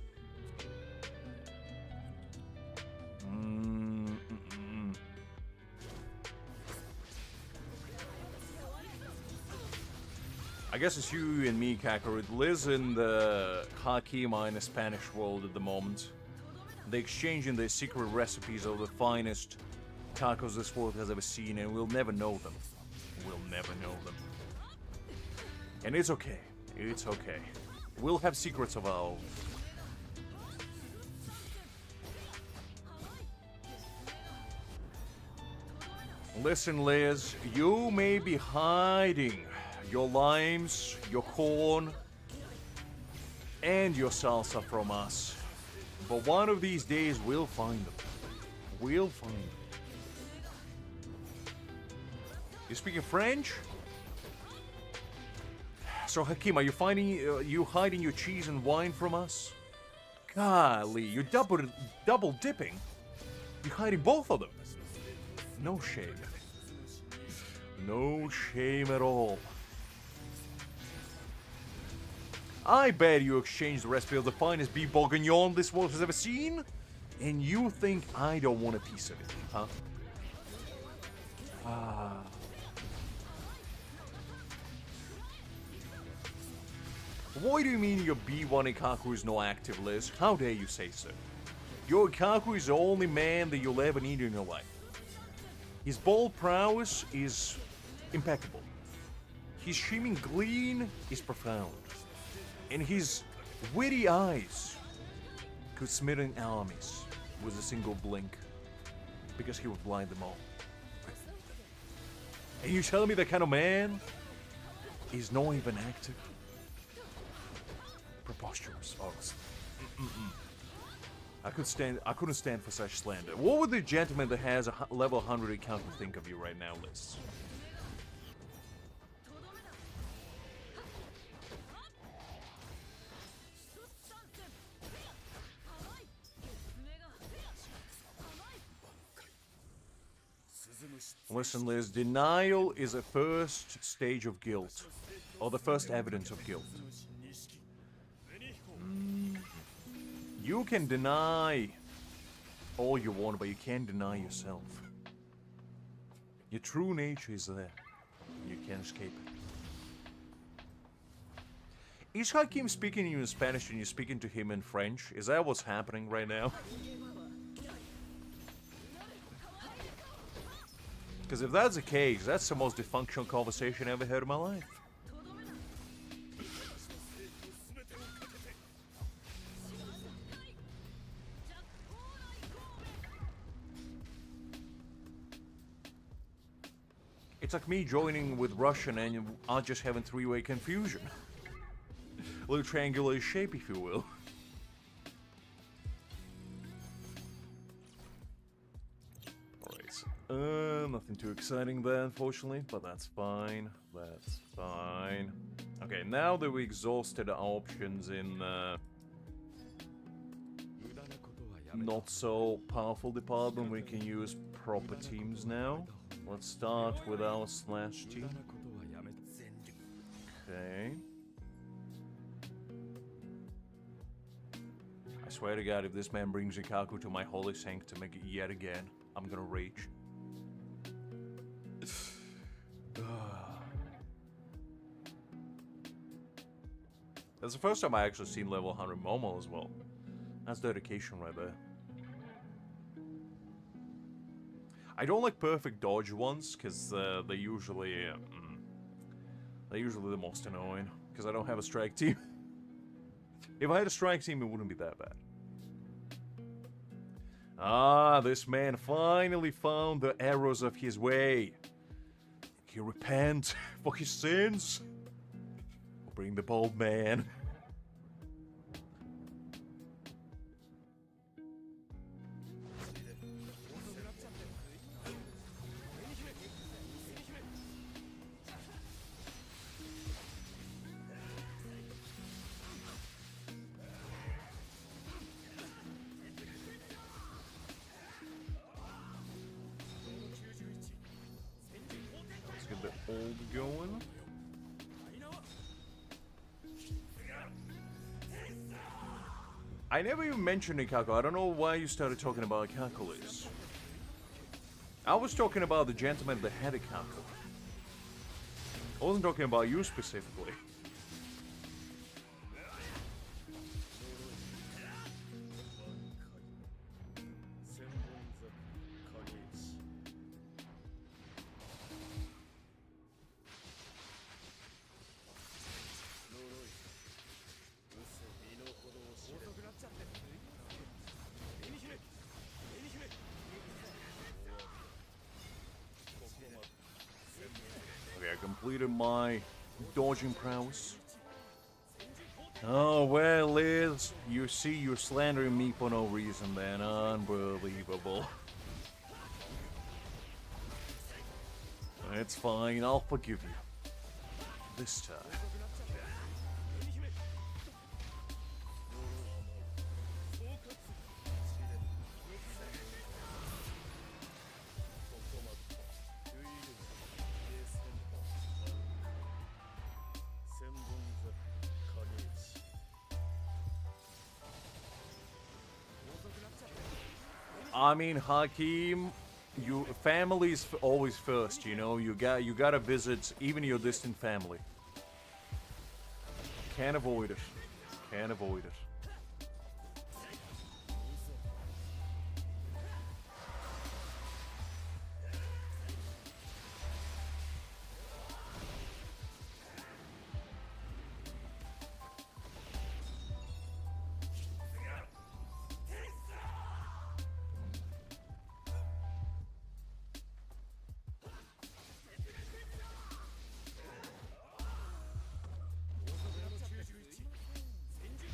I guess it's you and me, Kakarot. Liz in the Hakima in the Spanish world at the moment. They're exchanging their secret recipes of the finest tacos this world has ever seen, and we'll never know them. We'll never know them. And it's okay. It's okay. We'll have secrets of our own. Listen, Liz, you may be hiding your limes, your corn, and your salsa from us. But one of these days, we'll find them. We'll find them. You speaking French? So, Hakim, are you hiding your cheese and wine from us? Golly, you're double dipping. You're hiding both of them. No shame. No shame at all. I bet you exchanged the recipe of the finest beef bourguignon this world has ever seen, and you think I don't want a piece of it, huh? Why do you mean your B1 Ikaku is not active, Liz? How dare you say so? Your Ikaku is the only man that you'll ever need in your life. His bold prowess is impeccable. His shimming gleam is profound. And his witty eyes could smitten armies with a single blink, because he would blind them all. And you tell me that kind of man is not even active? Preposterous, honestly. I couldn't stand for such slander. What would the gentleman that has a level 100 accountant think of you right now, Liz? Listen, Liz, denial is a first stage of guilt, or the first evidence of guilt. You can deny all you want, but you can't deny yourself. Your true nature is there. You can't escape it. Is Hakim speaking to you in Spanish and you're speaking to him in French? Is that what's happening right now? Because if that's the case, that's the most dysfunctional conversation I ever heard in my life. It's like me joining with Russian and I'll just having three-way confusion. A little triangular shape, if you will. Alright, nothing too exciting there, unfortunately, but that's fine. That's fine. Okay, now that we exhausted our options in not so powerful department, we can use proper teams now. Let's start with our slash team. Okay. I swear to God, if this man brings Ikaku to my holy sanctum yet again, I'm gonna rage. That's the first time I actually seen level 100 Momo as well. That's dedication right there. I don't like perfect dodge ones, because they're usually the most annoying, because I don't have a strike team. If I had a strike team, it wouldn't be that bad. Ah, this man finally found the errors of his way. He repent for his sins. Bring the bold man. hold going. I never even mentioned Ikako. I don't know why you started talking about Ikakolis. I was talking about the gentleman that had Ikako. I wasn't talking about you specifically. Okay, I completed my dodging prowess. Oh, well, Liz, you see you're slandering me for no reason then. Unbelievable. It's fine, I'll forgive you. This time. I mean, Hakim, family's always first, you know. You gotta visit even your distant family. Can't avoid it. Can't avoid it.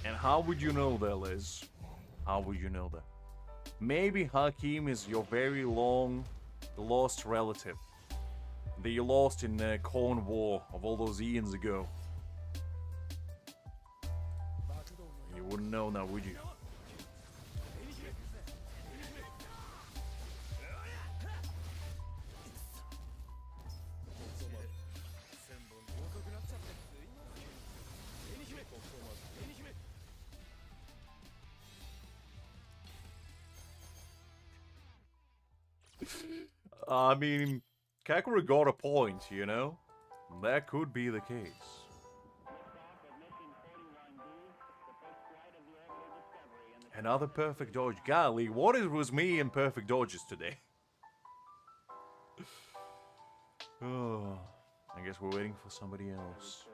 And how would you know that, Liz? How would you know that? Maybe Hakim is your very long lost relative that you lost in the Corn War of all those eons ago. You wouldn't know now, would you? I mean, Kakura got a point, you know? That could be the case. Another perfect dodge. Golly, what is with me and perfect dodges today? Oh, I guess we're waiting for somebody else.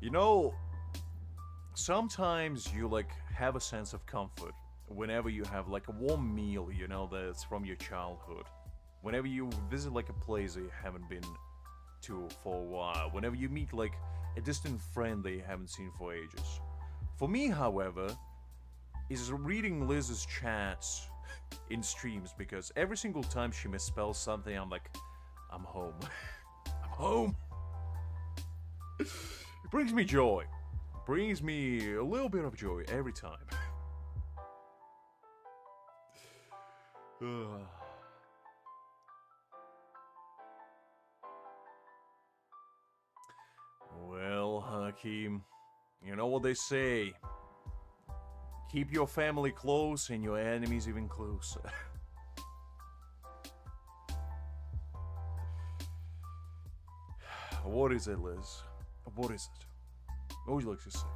You know, sometimes you like have a sense of comfort whenever you have like a warm meal, you know, that's from your childhood. Whenever you visit like a place that you haven't been to for a while. Whenever you meet like a distant friend that you haven't seen for ages. For me, however, is reading Liz's chats in streams, because every single time she misspells something, I'm like, I'm home. I'm home. It brings me joy. It brings me a little bit of joy every time. Well, Hakim, you know what they say. Keep your family close and your enemies even closer. What is it, Liz? What is it? What would you like to say?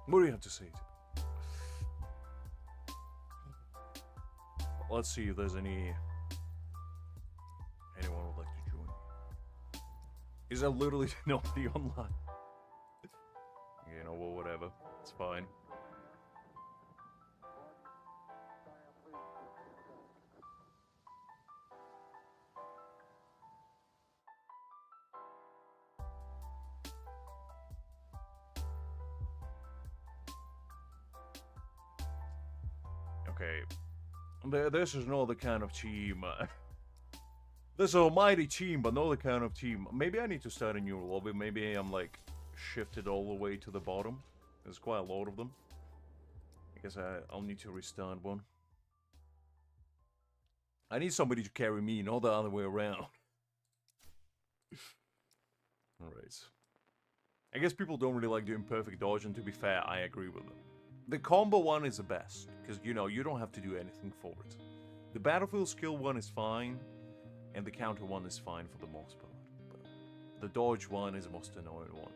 What do you have to say to me? Let's see if there's anyone would like to join me. Is there literally nobody online? You know, well, whatever. It's fine. Okay. This is not the kind of team. There's a mighty team, but not the kind of team. Maybe I need to start a new lobby. Maybe I'm like shifted all the way to the bottom. There's quite a lot of them. I guess I'll need to restart one. I need somebody to carry me, not the other way around. Alright. I guess people don't really like doing perfect dodge, and to be fair, I agree with them. The combo one is the best, because, you know, you don't have to do anything for it. The battlefield skill one is fine, and the counter one is fine for the most part. But the dodge one is the most annoying one.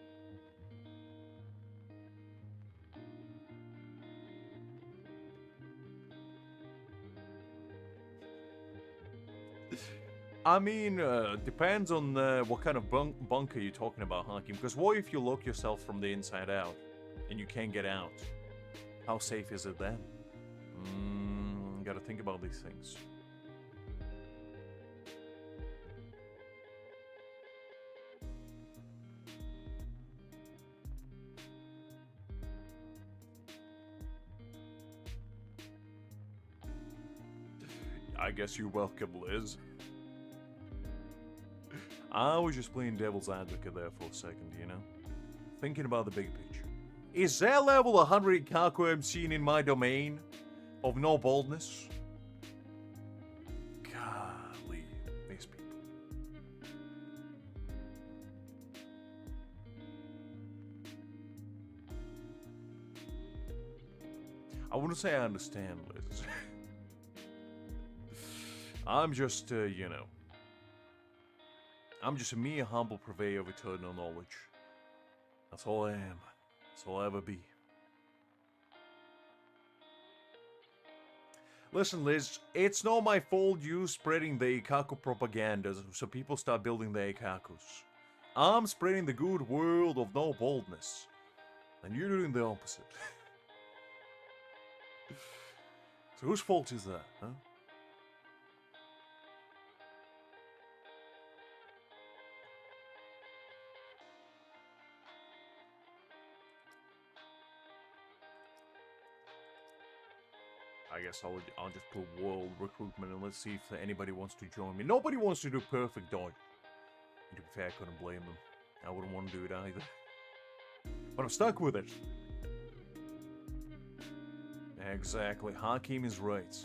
I mean, depends on what kind of bunker you're talking about, Hakim. Because what if you lock yourself from the inside out, and you can't get out? How safe is it then? Gotta think about these things. I guess you're welcome, Liz. I was just playing devil's advocate there for a second, you know? Thinking about the big picture. Is there level 100 Kaku I'm seeing in my domain of no boldness? Golly, these people. I wouldn't say I understand, Liz. I'm just, you know. I'm just a mere humble purveyor of eternal knowledge. That's all I am. That's all I'll ever be. Listen, Liz, it's not my fault you spreading the Ikaku propaganda so people start building the Ikakus. I'm spreading the good word of no boldness. And you're doing the opposite. So whose fault is that, huh? I guess I'll just put world recruitment and let's see if anybody wants to join me. Nobody wants to do perfect dodge. And to be fair, I couldn't blame them. I wouldn't want to do it either. But I'm stuck with it. Exactly. Hakim is right.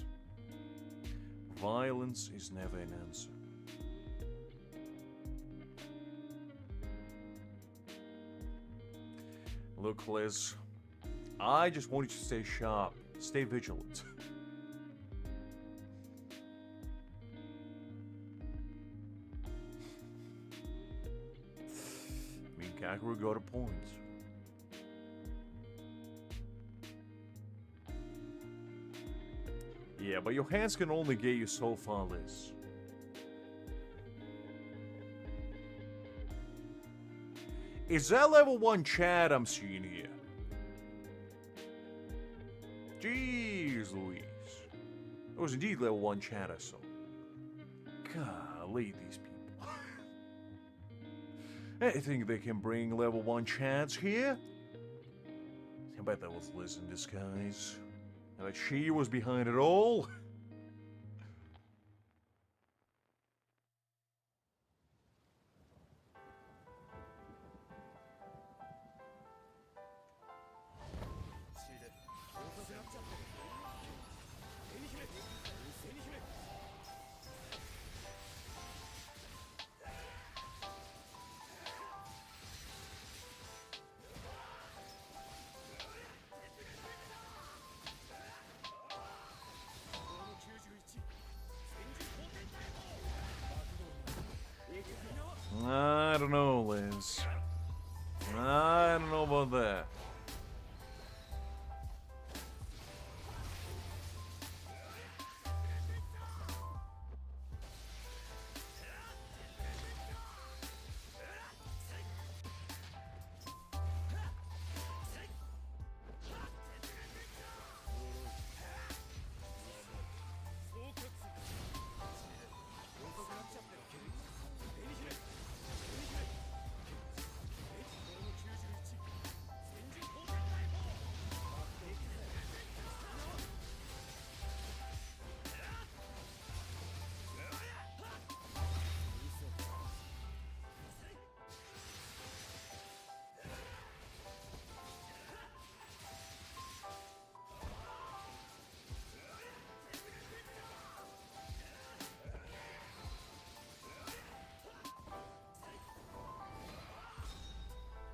Violence is never an answer. Look, Liz. I just want you to stay sharp. Stay vigilant. I mean, Kakeru got a point. Yeah, but your hands can only get you so far, Liz. Is that level 1 chat I'm seeing here? Jeez Louise. It was indeed level 1 chat I saw. Golly, these people. They think they can bring level 1 chats here? I bet that was Liz in disguise. I bet she was behind it all.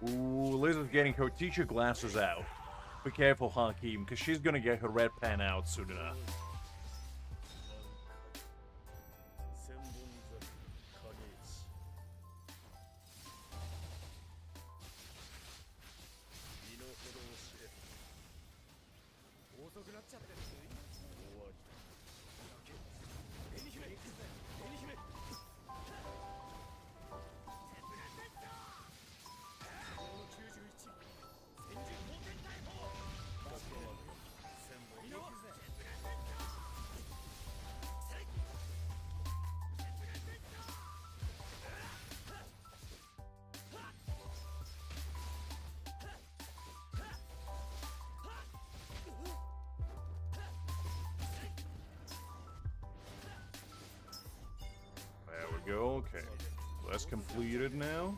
Ooh, Liz's getting her teacher glasses out. Be careful, Hakim, because she's gonna get her red pen out soon enough. There we go, okay. That's completed now.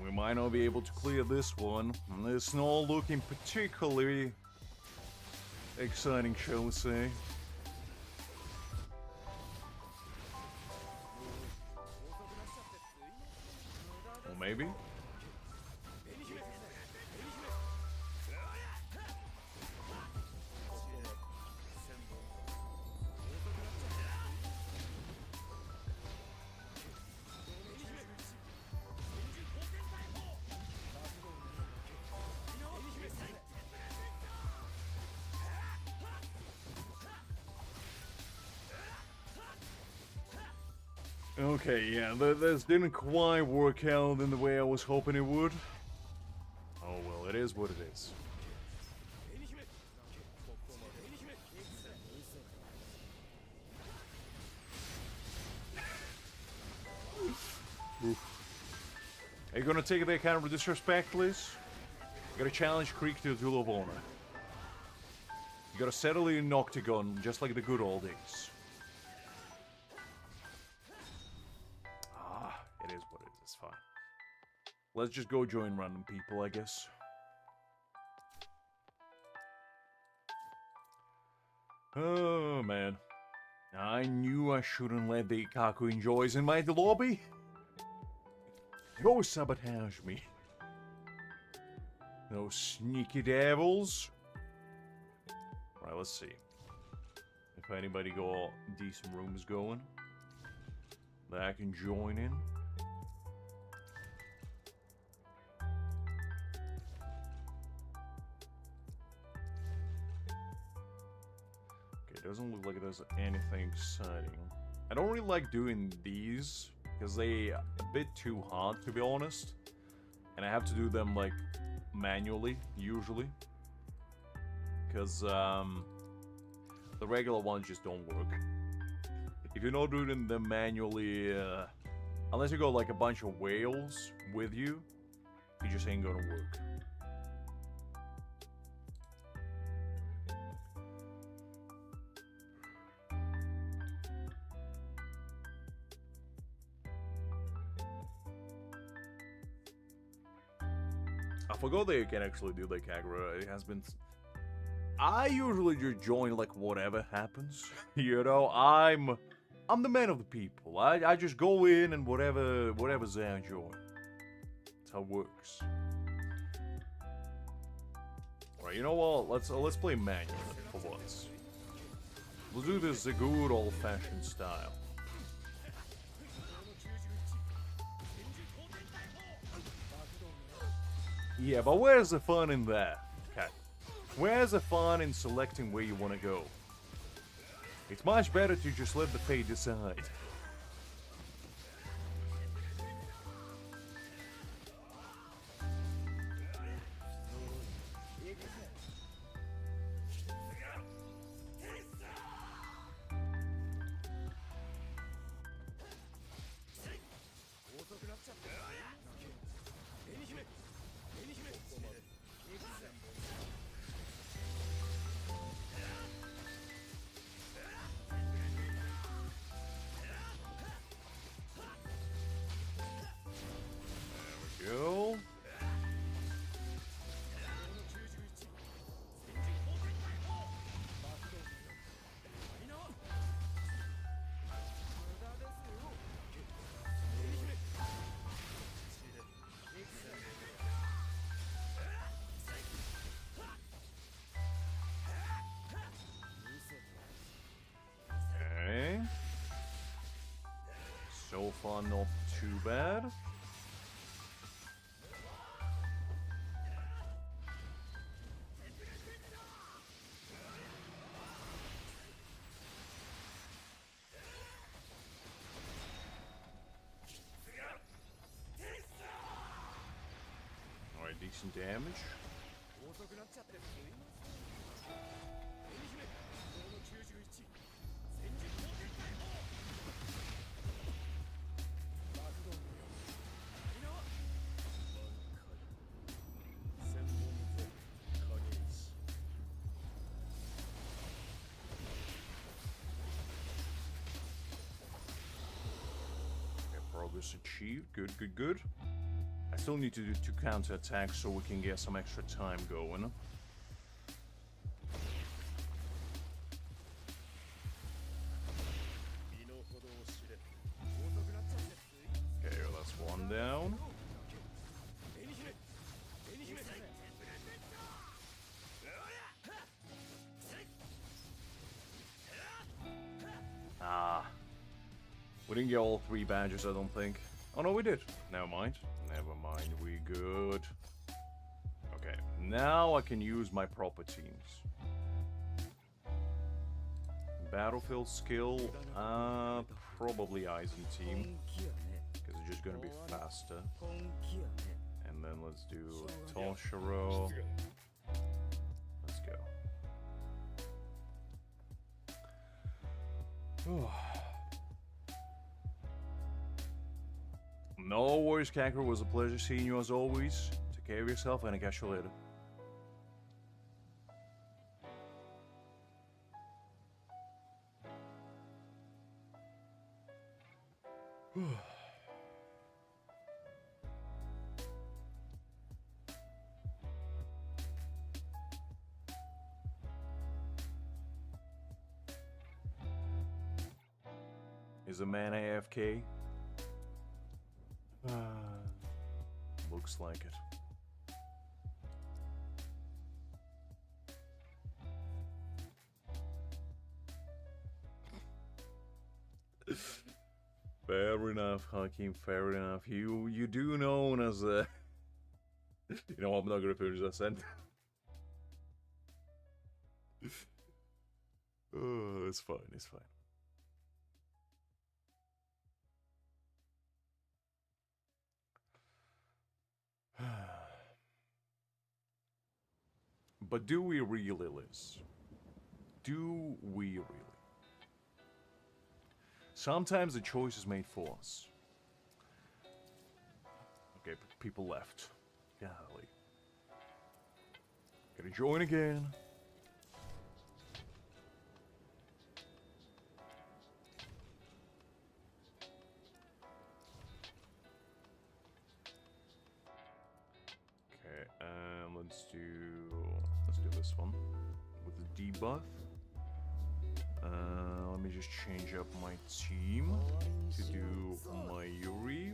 We might not be able to clear this one. It's not looking particularly exciting, shall we say. Or maybe? Okay, yeah, this didn't quite work out in the way I was hoping it would. Oh well, it is what it is. Are you gonna take that kind of disrespect, please? You gotta challenge Creek to a duel of honor. You gotta settle in an octagon, just like the good old days. It is what it is, it's fine. Let's just go join random people, I guess. Oh, man. I knew I shouldn't let the Ikaku enjoys in my lobby. You always sabotage me. Those sneaky devils. Right, let's see. If anybody got decent rooms going that I can join in. Doesn't look like there's anything exciting. I don't really like doing these because they are a bit too hard, to be honest, and I have to do them like manually usually because the regular ones just don't work. If you're not doing them manually, unless you got like a bunch of whales with you, it just ain't gonna work. I forgot that you can actually do the Kagura. It has been... I usually just join like whatever happens. You know, I'm the man of the people. I just go in and whatever's there, I join. That's how it works. Alright, you know what? Let's play manual for once. We'll do this the good old-fashioned style. Yeah, but where's the fun in that? Okay. Where's the fun in selecting where you want to go? It's much better to just let the fate decide. So far, not too bad. Alright, decent damage. Progress achieved. Good, good, good. I still need to do 2 counterattacks so we can get some extra time going. Okay, well, that's 1 down. Ah. We didn't get all 3 badges, I don't think. Oh no, we did. Never mind. Never mind, we good. Okay, now I can use my proper teams. Battlefield skill, probably Aizen team. Because it's just gonna be faster. And then let's do Toshiro. Let's go. No worries, Kakarot. It was a pleasure seeing you as always. Take care of yourself, and I'll catch you later. Is the man AFK? Looks like it. Fair enough, Hakim. Fair enough. You do known as a. You know what? I'm not gonna finish that sentence. Oh, it's fine. It's fine. But do we really, Liz? Do we really? Sometimes the choice is made for us. Okay, people left. Golly. Gotta join again. Okay, let's do this one with the debuff. Let me just change up my team to do Mayuri,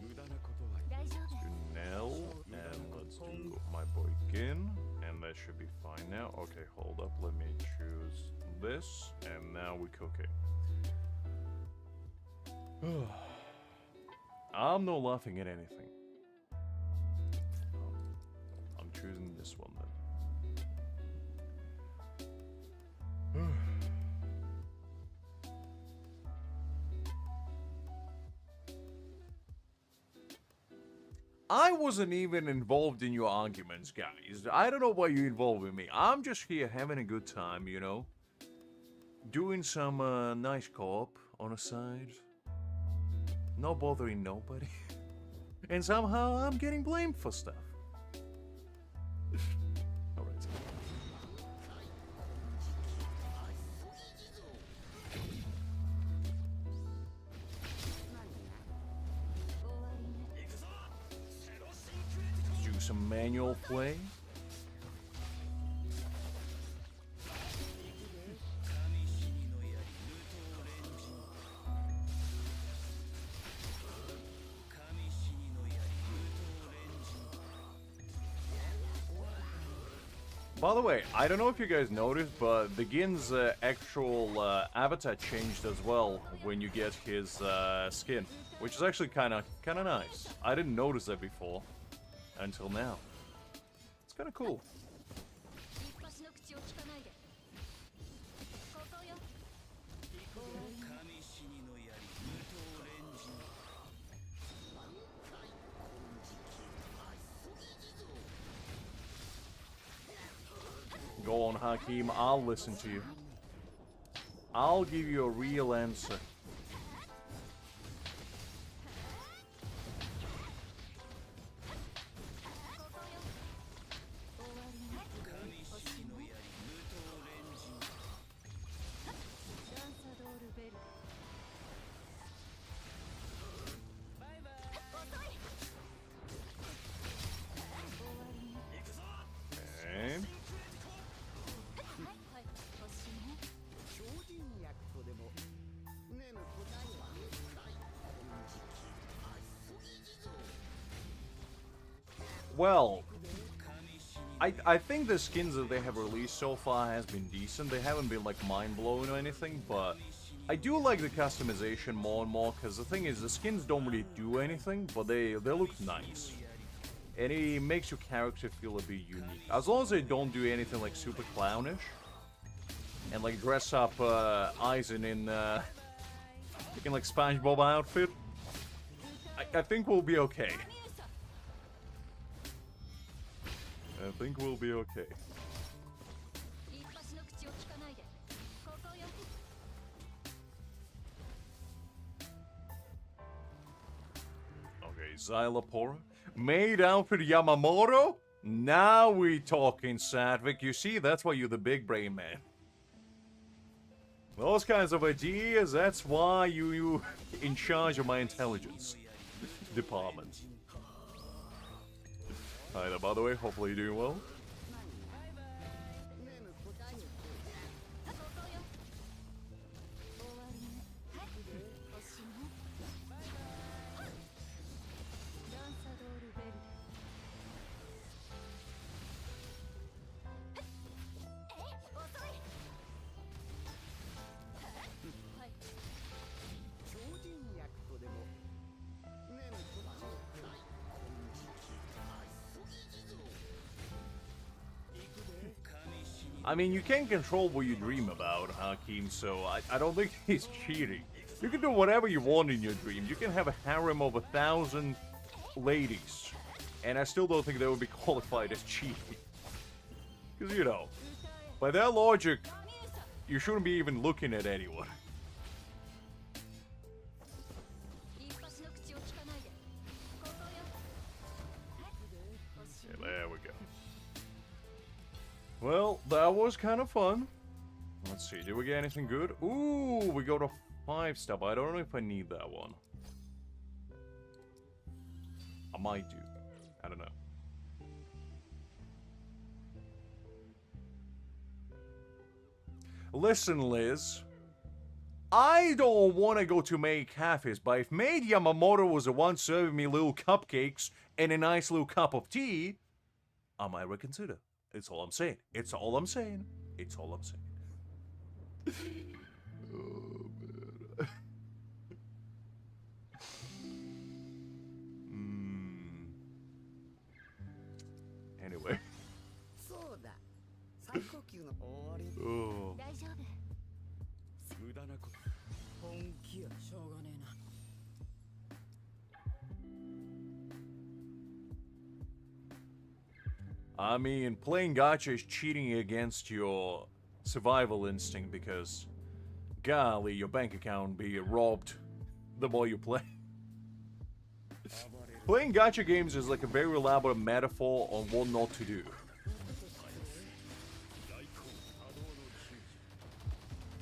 let's do Nell, and let's do my boy Gin, and that should be fine now. Okay, hold up, let me choose this, and now we cooking. I'm not laughing at anything. I'm choosing this one then. I wasn't even involved in your arguments, guys. I don't know why you're involving me. I'm just here having a good time, you know? Doing some nice co-op on the side. Not bothering nobody. And somehow I'm getting blamed for stuff. Alright. Let's do some manual play. By the way, I don't know if you guys noticed, but the Gin's actual avatar changed as well when you get his skin, which is actually kind of nice. I didn't notice that before until now. It's kind of cool. Go on, Hakim. I'll listen to you. I'll give you a real answer. Well, I think the skins that they have released so far has been decent. They haven't been like mind-blowing or anything, but I do like the customization more and more, because the thing is, the skins don't really do anything, but they look nice. And it makes your character feel a bit unique. As long as they don't do anything like super clownish, and like dress up Aizen in like SpongeBob outfit, I think we'll be okay. I think we'll be okay. Okay, Szayelaporro. Made outfit Yamamoto? Now we talking, Sadvik. You see, that's why you're the big brain man. Those kinds of ideas, that's why you in charge of my intelligence department. Hi there, by the way, hopefully you're doing well. I mean, you can't control what you dream about, Hakim, so I don't think he's cheating. You can do whatever you want in your dream. You can have a harem of 1,000 ladies, and I still don't think that would be qualified as cheating. Because, you know, by that logic, you shouldn't be even looking at anyone. Yeah, there we go. Well, that was kind of fun. Let's see, did we get anything good? Ooh, we got a 5-star, but I don't know if I need that one. I might do. I don't know. Listen, Liz. I don't want to go to Maid Cafes, but if Maid Yamamoto was the one serving me little cupcakes and a nice little cup of tea, I might reconsider. It's all I'm saying. It's all I'm saying. It's all I'm saying. Oh, man. Anyway. Oh. I mean, playing gacha is cheating against your survival instinct because, golly, your bank account be robbed the more you play. Playing gacha games is like a very elaborate metaphor on what not to do.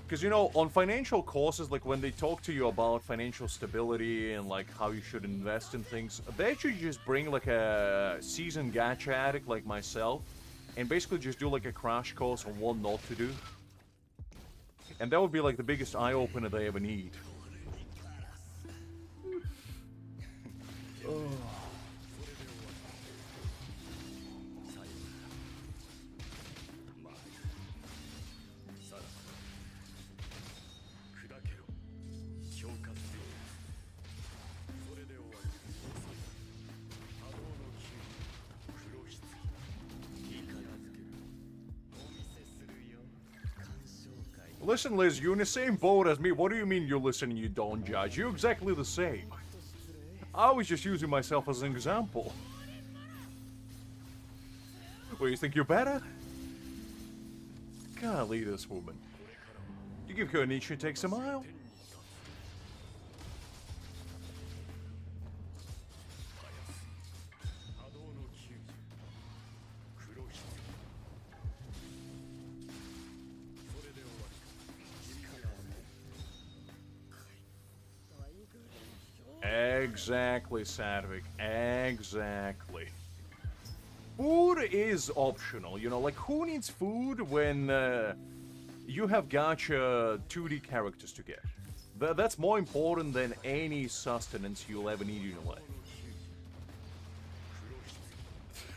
Because, you know, on financial courses, like when they talk to you about financial stability and like how you should invest in things, they should just bring like a seasoned gacha addict like myself and basically just do like a crash course on what not to do. And that would be like the biggest eye-opener they ever need. Oh. Listen, Liz, you're in the same boat as me. What do you mean you're listening, you don't judge? You're exactly the same. I was just using myself as an example. What, you think you're better? Golly, this woman. You give her an inch, she takes a mile. Exactly, Sadvik. Exactly. Food is optional, you know, like who needs food when you have gacha 2D characters to get? That's more important than any sustenance you'll ever need in your life.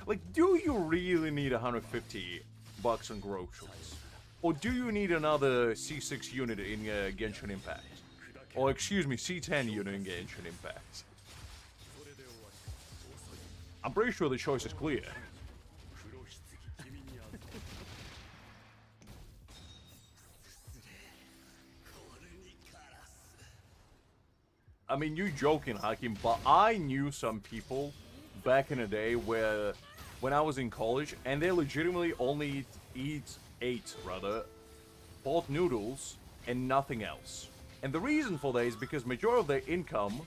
Like, do you really need 150 bucks on groceries? Or do you need another C6 unit in Genshin Impact? Or excuse me, C10 unit in Genshin Impact? I'm pretty sure the choice is clear. I mean, you're joking, Hakim, but I knew some people back in the day where, when I was in college, and they legitimately only ate both noodles and nothing else. And the reason for that is because majority of their income,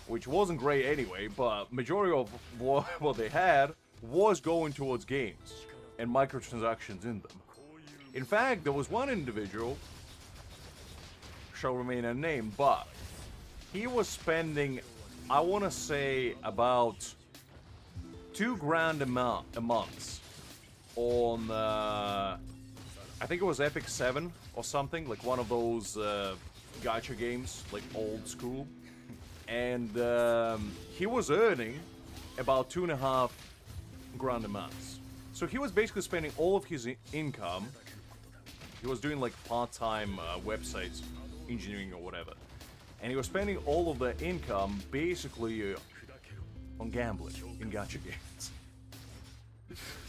which wasn't great anyway, but majority of what they had was going towards games and microtransactions in them. In fact, there was one individual, shall remain unnamed, but he was spending, I want to say, about $2,000 a month on, I think it was Epic 7 or something, like one of those gacha games, like old school. And he was earning about $2,500 a month. So he was basically spending all of his income. He was doing like part-time websites, engineering or whatever. And he was spending all of the income basically on gambling in gacha games.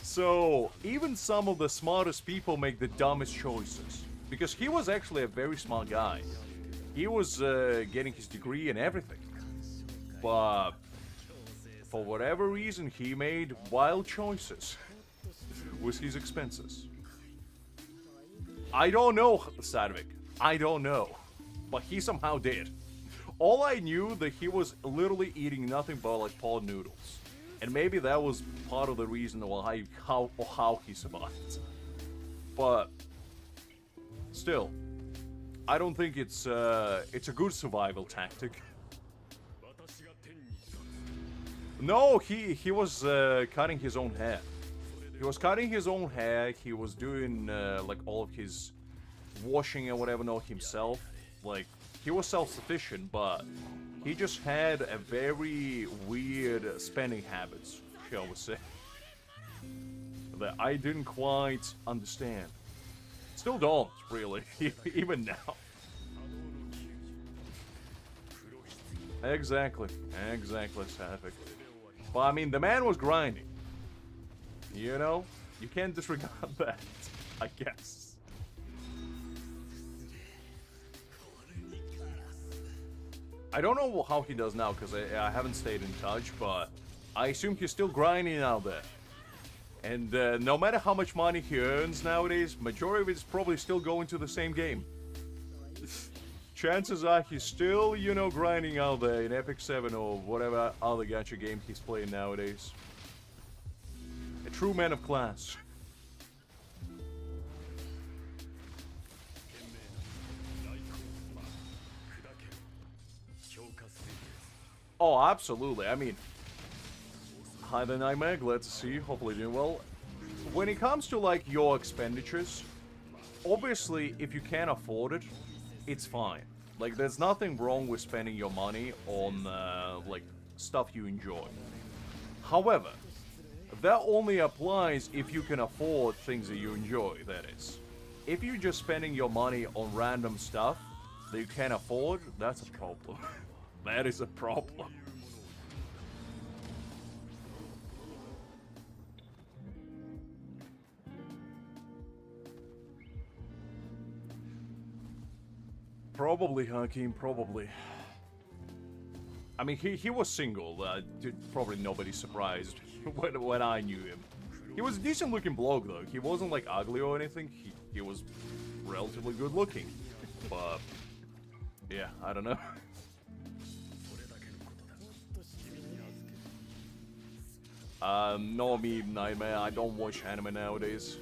So even some of the smartest people make the dumbest choices. Because he was actually a very smart guy. He was getting his degree and everything. But for whatever reason, he made wild choices with his expenses. I don't know, Sadvik. I don't know. But he somehow did. All I knew that he was literally eating nothing but like pod noodles. And maybe that was part of the reason why how he survived. But still, I don't think it's a good survival tactic. No, he was cutting his own hair. He was cutting his own hair. He was doing like all of his washing and whatever not himself. Like he was self-sufficient, but he just had a very weird spending habits, shall we say, that I didn't quite understand. Still don't, really, even now. Exactly, Sadvik. But I mean, the man was grinding. You know? You can't disregard that, I guess. I don't know how he does now, because I haven't stayed in touch, but I assume he's still grinding out there. And no matter how much money he earns nowadays, majority of it is probably still going to the same game. Chances are he's still, you know, grinding out there in Epic 7 or whatever other gacha game he's playing nowadays. A true man of class. Oh, absolutely. I mean, hi there, Nightmare. Glad to see you. Hopefully doing well. When it comes to, like, your expenditures, obviously, if you can't afford it, it's fine. Like, there's nothing wrong with spending your money on, like, stuff you enjoy. However, that only applies if you can afford things that you enjoy, that is. If you're just spending your money on random stuff that you can't afford, that's a problem. That is a problem. Probably, Hakeem, probably. I mean, he was single. Probably nobody's surprised when I knew him. He was a decent looking bloke, though. He wasn't, like, ugly or anything. He was relatively good looking. But, yeah, I don't know. No, me, Nightmare. I don't watch anime nowadays.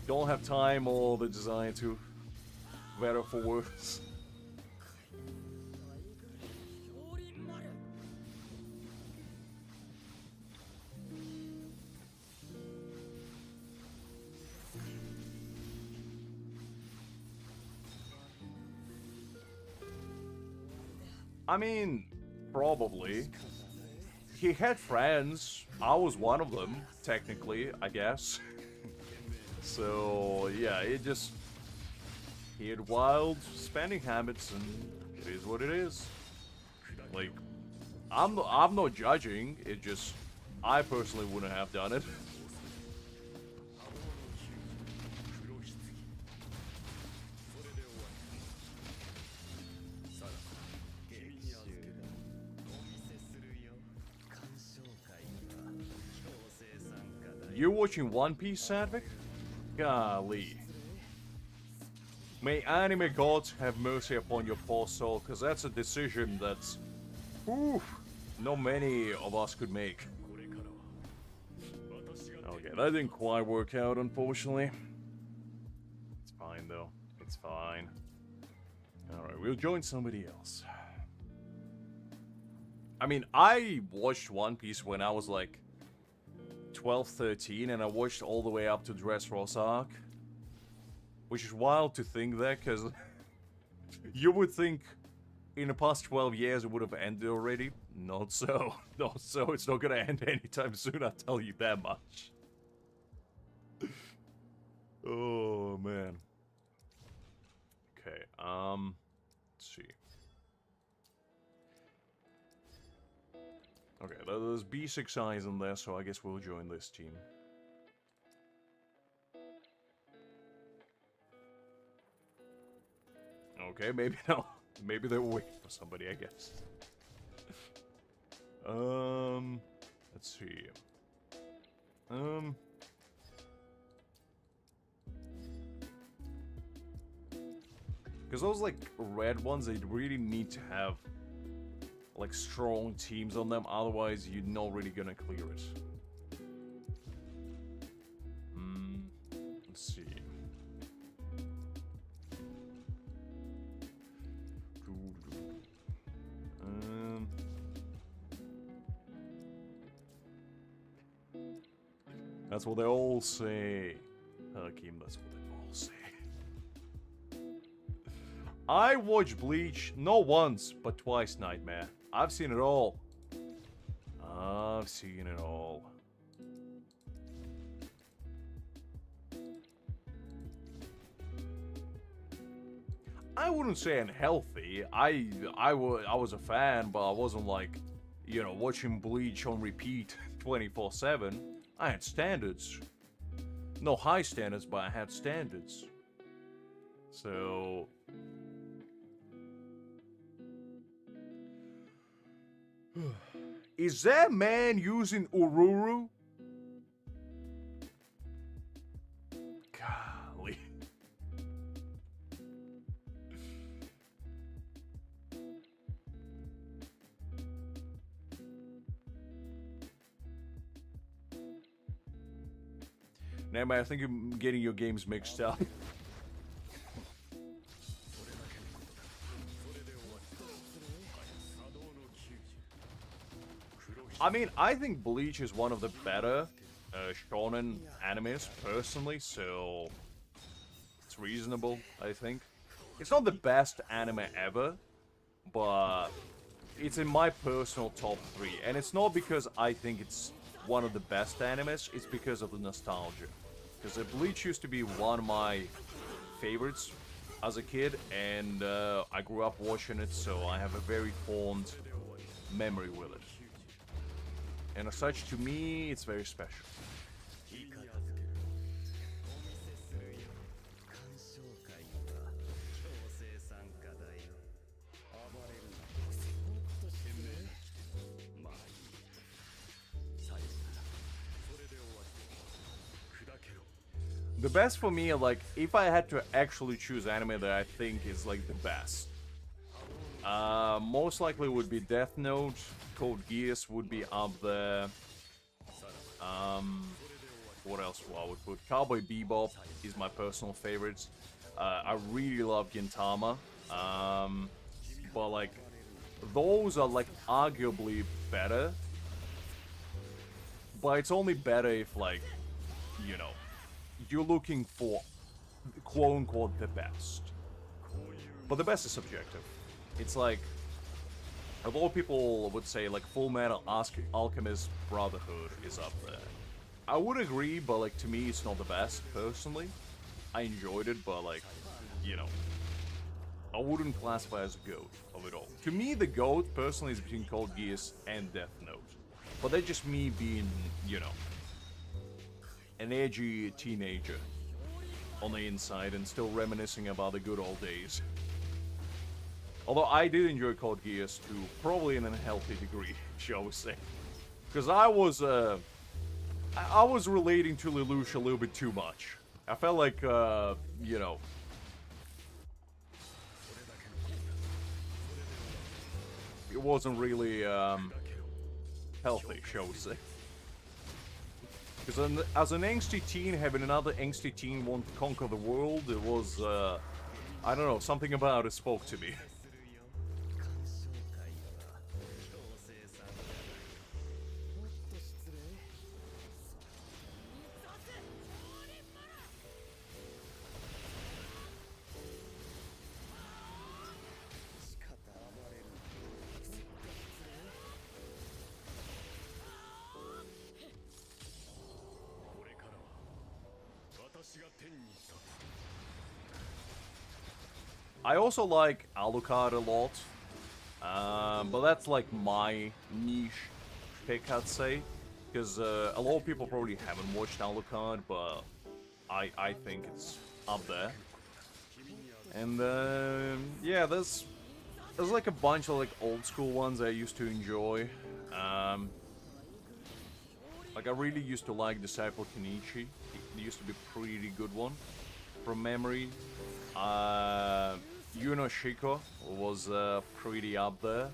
Don't have time or the desire to. Better for worse. I mean, probably. He had friends. I was one of them, technically, I guess. So, yeah, he had wild spending habits, and it is what it is. Like, I'm not judging, it just, I personally wouldn't have done it. You're watching One Piece, Sadvik? Golly. May anime gods have mercy upon your poor soul, because that's a decision that's... Oof, not many of us could make. Okay, that didn't quite work out, unfortunately. It's fine, though. It's fine. Alright, we'll join somebody else. I mean, I watched One Piece when I was like 12, 13, and I watched all the way up to Dressrosa arc. Which is wild to think that, because you would think in the past 12 years it would have ended already. Not so. Not so. It's not gonna end anytime soon, I'll tell you that much. Oh, man. Okay, let's see. Okay, there's B6 eyes in there, so I guess we'll join this team. Okay, maybe no. Maybe they're waiting for somebody, I guess. Let's see. Because those, like, red ones, they really need to have, like, strong teams on them, otherwise you're not really gonna clear it. Let's see. That's what they all say. Hakeem, that's what they all say. I watched Bleach, not once, but twice, Nightmare. I've seen it all. I've seen it all. I wouldn't say unhealthy. I was a fan, but I wasn't like, you know, watching Bleach on repeat 24/7. I had standards. No high standards, but I had standards. So... Is that man using Ururu? Golly. Nah, man, I think you're getting your games mixed up. I mean, I think Bleach is one of the better shonen animes, personally, so it's reasonable, I think. It's not the best anime ever, but it's in my personal top 3, and it's not because I think it's one of the best animes, it's because of the nostalgia. Because Bleach used to be one of my favorites as a kid, and I grew up watching it, so I have a very fond memory with it. And as such, to me, it's very special. The best for me, like, if I had to actually choose anime that I think is, like, the best, most likely would be Death Note, Code Geass would be up there. What else I would put? Cowboy Bebop is my personal favorite. I really love Gintama. But, like, those are, like, arguably better. But it's only better if, like, you know, you're looking for quote-unquote the best. But the best is subjective. It's like, a lot of people would say, like, Full Metal Alchemist Brotherhood is up there. I would agree, but, like, to me, it's not the best, personally. I enjoyed it, but, like, you know, I wouldn't classify as a GOAT of it all. To me, the GOAT, personally, is between Code Geass and Death Note. But that's just me being, you know, an edgy teenager on the inside and still reminiscing about the good old days. Although I did enjoy Code Geass to probably in a healthy degree, shall we say. Because I was relating to Lelouch a little bit too much. I felt like, you know, it wasn't really, healthy, shall we say. Because as an angsty teen, having another angsty teen want to conquer the world, it was, I don't know, something about it spoke to me. I also like Alucard a lot, but that's like my niche pick, I'd say, because a lot of people probably haven't watched Alucard, but I think it's up there. And yeah, there's like a bunch of like old school ones I used to enjoy. Like I really used to like Disciple Kenichi. It used to be a pretty good one from memory. Yuno Shiko was pretty up there.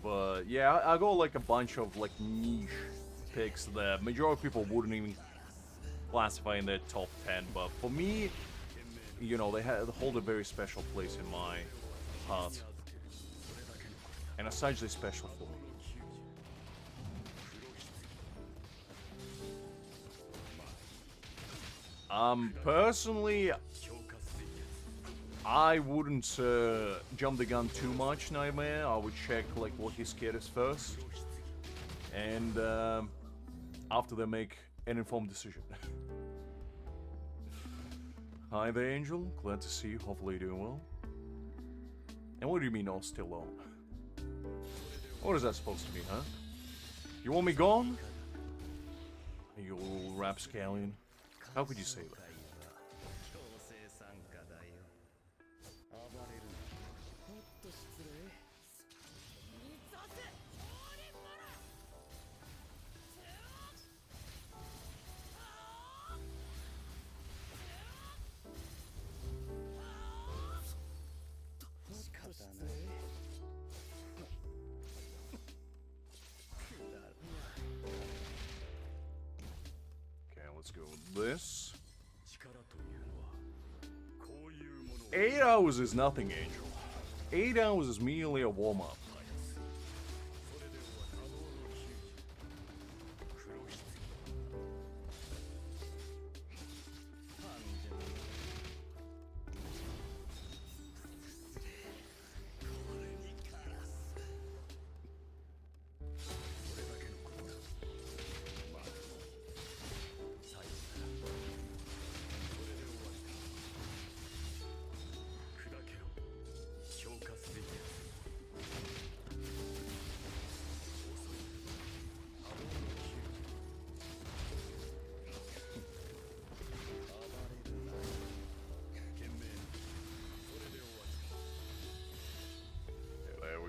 But yeah, I got like a bunch of like niche picks that majority of people wouldn't even classify in their top 10. But for me, you know, they hold a very special place in my heart. And as such, they're special for me. Personally, I wouldn't jump the gun too much, Nightmare. I would check like what his kid is first, and after they make an informed decision. Hi there, Angel. Glad to see you. Hopefully you're doing well. And what do you mean all still on? What is that supposed to mean, huh? You want me gone? You little rapscallion. How could you say that? Let's go with this. 8 hours is nothing, Angel. 8 hours is merely a warm-up.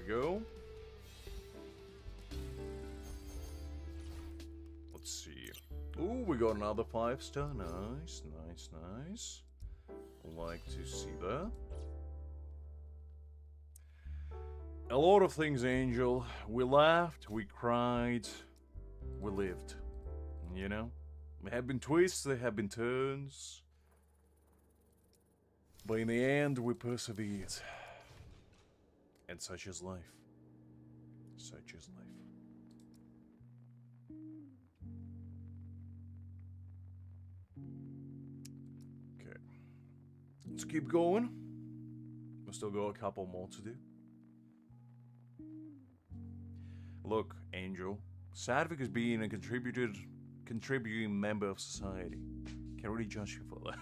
Go. Let's see. Ooh, we got another 5-star. Nice, nice, nice. Like to see that. A lot of things, Angel. We laughed, we cried, we lived. You know? There have been twists, there have been turns. But in the end, we persevered. And such is life. Such is life. Okay. Let's keep going. We still got a couple more to do. Look, Angel. Sadvik is being a contributing member of society. Can't really judge you for that.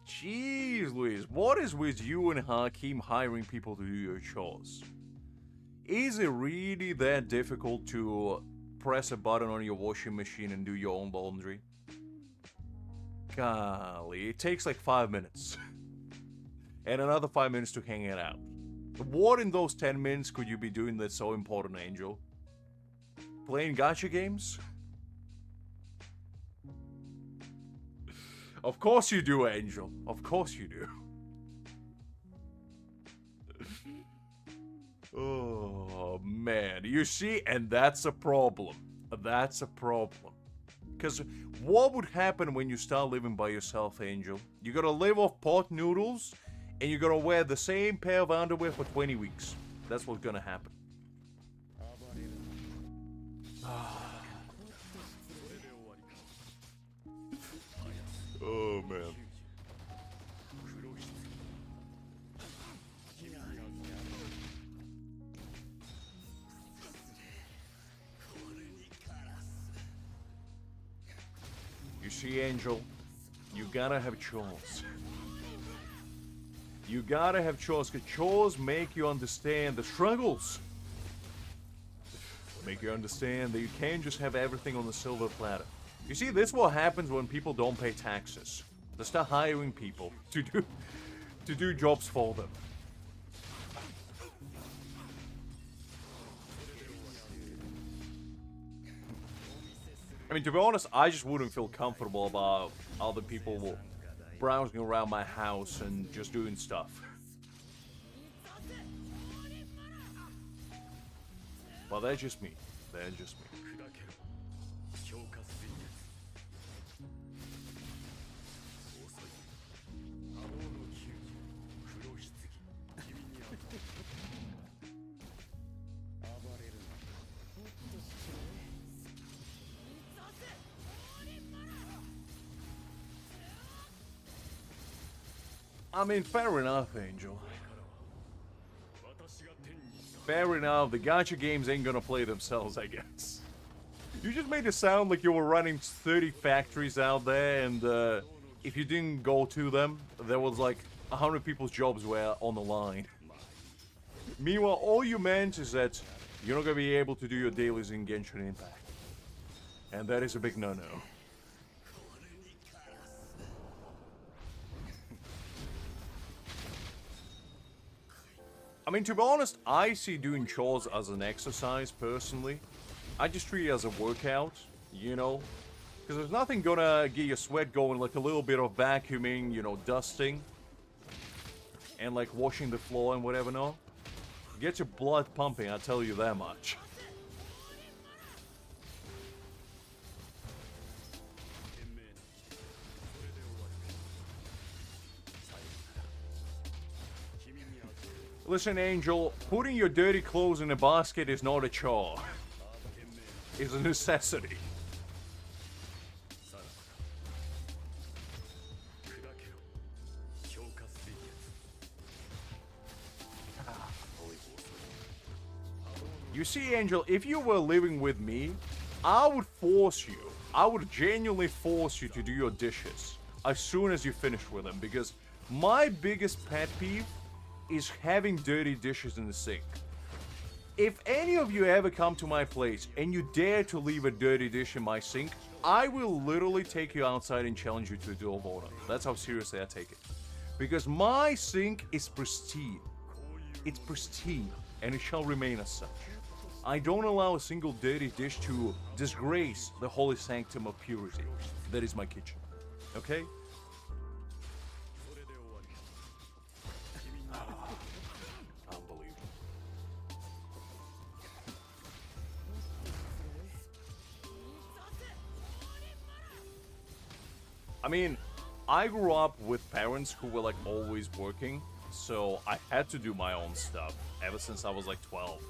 Jeez, Luis, what is with you and Hakim hiring people to do your chores? Is it really that difficult to press a button on your washing machine and do your own laundry? Golly, it takes like 5 minutes. And another 5 minutes to hang it out. What in those 10 minutes could you be doing that's so important, Angel? Playing gacha games? Of course you do, Angel. Of course you do. Oh, man. You see? And that's a problem. That's a problem. Because what would happen when you start living by yourself, Angel? You gotta live off pot noodles, and you gotta wear the same pair of underwear for 20 weeks. That's what's gonna happen. Oh, man. You see, Angel, you gotta have chores. You gotta have chores, because chores make you understand the struggles. Make you understand that you can't just have everything on the silver platter. You see, this is what happens when people don't pay taxes. They start hiring people to do jobs for them. I mean, to be honest, I just wouldn't feel comfortable about other people browsing around my house and just doing stuff. Well, that's just me. That's just me. I mean, fair enough, Angel. Fair enough, the gacha games ain't gonna play themselves, I guess. You just made it sound like you were running 30 factories out there, and if you didn't go to them, there was like 100 people's jobs were on the line. Meanwhile, all you meant is that you're not gonna be able to do your dailies in Genshin Impact. And that is a big no-no. I mean, to be honest, I see doing chores as an exercise, personally. I just treat it as a workout, you know? Because there's nothing gonna get your sweat going like a little bit of vacuuming, you know, dusting. And like washing the floor and whatever, no? Get your blood pumping, I'll tell you that much. Listen, Angel, putting your dirty clothes in a basket is not a chore. It's a necessity. You see, Angel, if you were living with me, I would force you. I would genuinely force you to do your dishes as soon as you finish with them, because my biggest pet peeve is having dirty dishes in the sink. If any of you ever come to my place and you dare to leave a dirty dish in my sink, I will literally take you outside and challenge you to a duel of honor. That's how seriously I take it. Because my sink is pristine. It's pristine, and it shall remain as such. I don't allow a single dirty dish to disgrace the holy sanctum of purity. That is my kitchen. Okay? Unbelievable. I mean, I grew up with parents who were like always working, so I had to do my own stuff ever since I was like 12.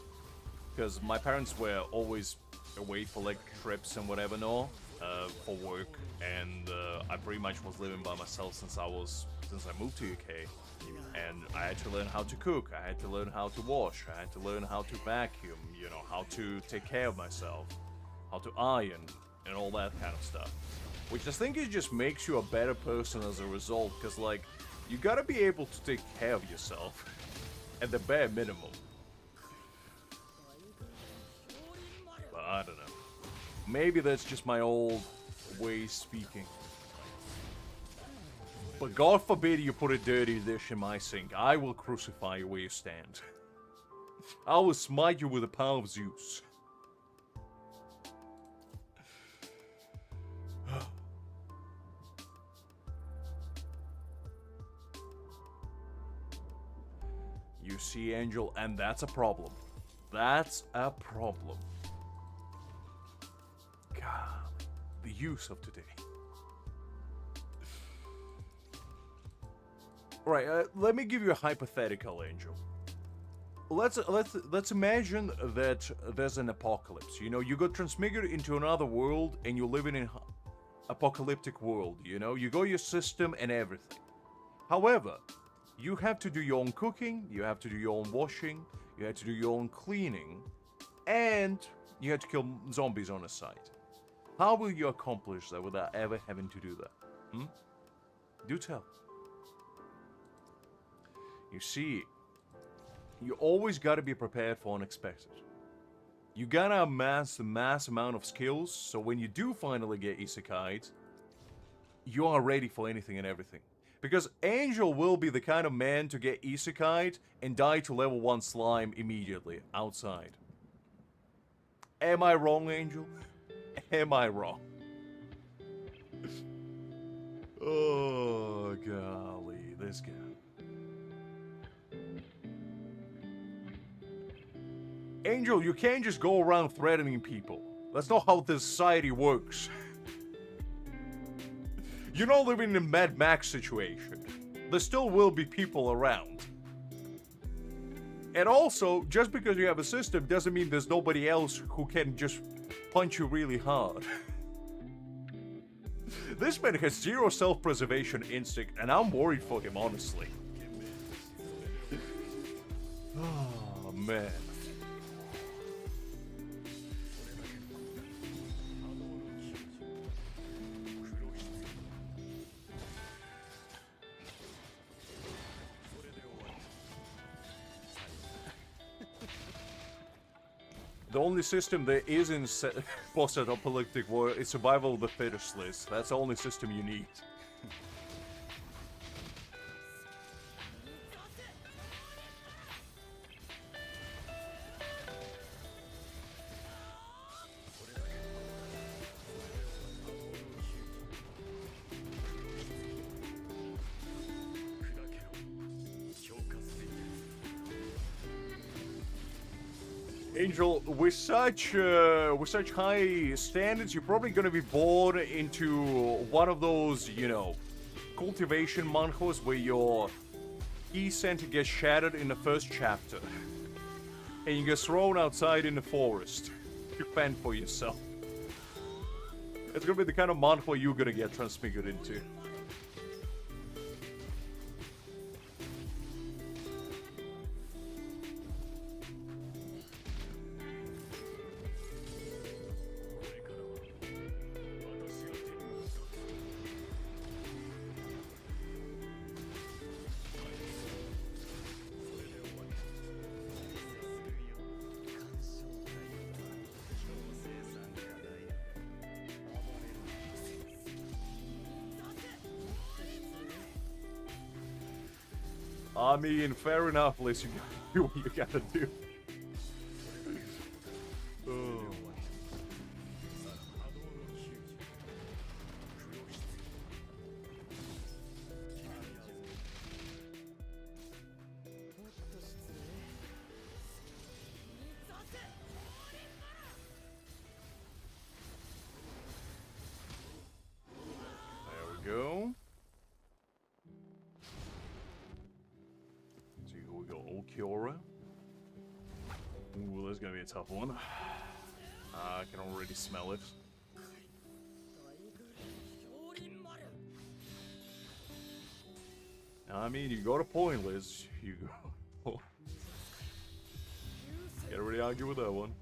Because my parents were always away for like trips and whatever, for work, and I pretty much was living by myself since I moved to UK. And I had to learn how to cook, I had to learn how to wash, I had to learn how to vacuum, you know, how to take care of myself, how to iron, and all that kind of stuff. Which I think it just makes you a better person as a result, because, like, you gotta be able to take care of yourself at the bare minimum. But I don't know. Maybe that's just my old way speaking. But God forbid you put a dirty dish in my sink. I will crucify you where you stand. I will smite you with the power of Zeus. You see, Angel, and that's a problem. That's a problem. God, the use of today. Right, let me give you a hypothetical, Angel. Let's imagine that there's an apocalypse. You know, you got transfigured into another world, and you're living in apocalyptic world. You know, you got your system and everything. However, you have to do your own cooking, you have to do your own washing, you have to do your own cleaning, and you have to kill zombies on the side. How will you accomplish that without ever having to do that? Do tell. You see, you always gotta be prepared for unexpected. You gotta amass a mass amount of skills, so when you do finally get isekai'd, you are ready for anything and everything. Because Angel will be the kind of man to get isekai'd and die to level 1 slime immediately, outside. Am I wrong, Angel? Am I wrong? Oh, golly, this guy. Angel, you can't just go around threatening people. That's not how this society works. You're not living in a Mad Max situation. There still will be people around. And also, just because you have a system doesn't mean there's nobody else who can just punch you really hard. This man has zero self-preservation instinct, and I'm worried for him, honestly. Oh, man. The only system there is in post-apocalyptic war is survival of the fittest list. That's the only system you need. Angel, with such high standards, you're probably gonna be born into one of those, you know, cultivation manhwas where your key center gets shattered in the first chapter, and you get thrown outside in the forest to fend for yourself. It's gonna be the kind of manhwa you're gonna get transfigured into. I mean, fair enough, Liz. You do what you gotta do. Inferior. Ooh, that's gonna be a tough one. I can already smell it. I mean, you got a point, Liz. You go. Can't really argue with that one.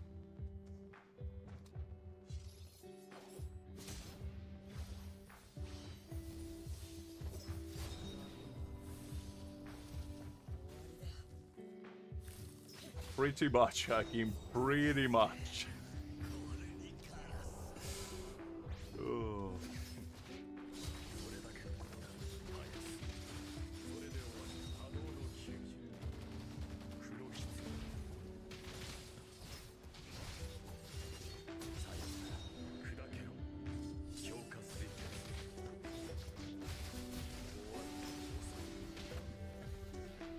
Pretty much, Hakim. Pretty much. Oh.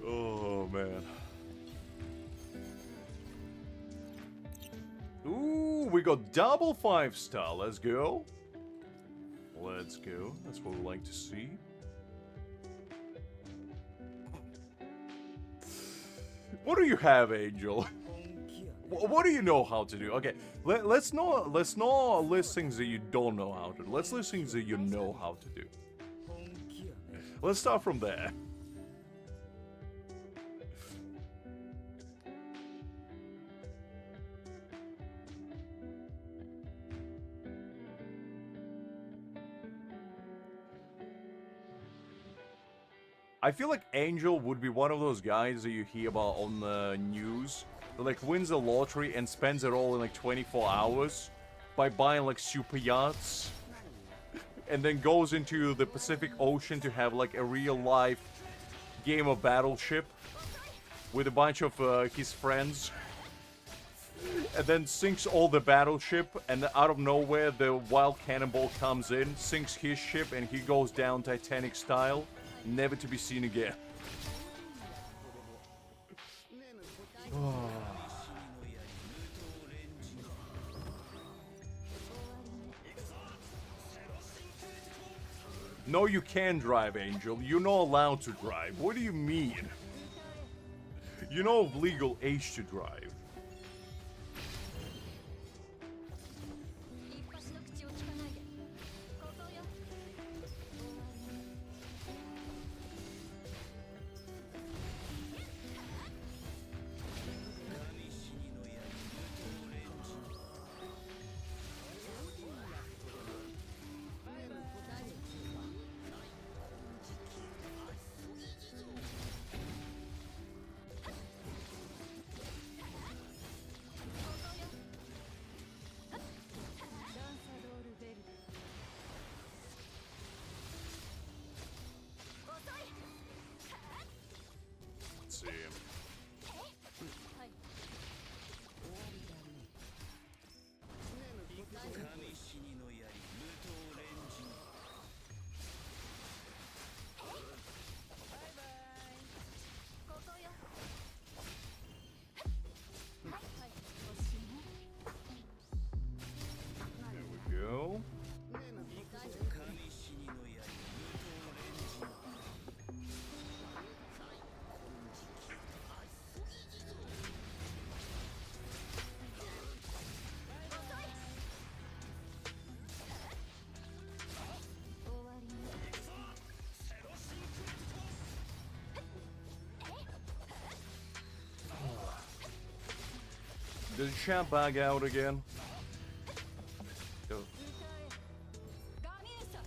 Oh, man. Ooh, we got double 5-star. Let's go. Let's go. That's what we like to see. What do you have, Angel? What do you know how to do? Okay, let's not list things that you don't know how to do. Let's list things that you know how to do. Let's start from there. I feel like Angel would be one of those guys that you hear about on the news that like wins the lottery and spends it all in like 24 hours by buying like super yachts and then goes into the Pacific Ocean to have like a real life game of Battleship with a bunch of his friends and then sinks all the battleship and out of nowhere the wild cannonball comes in, sinks his ship and he goes down Titanic style. Never to be seen again. Oh. No, you can drive, Angel. You're not allowed to drive. What do you mean? You're not of legal age to drive. Does Champ bag out again?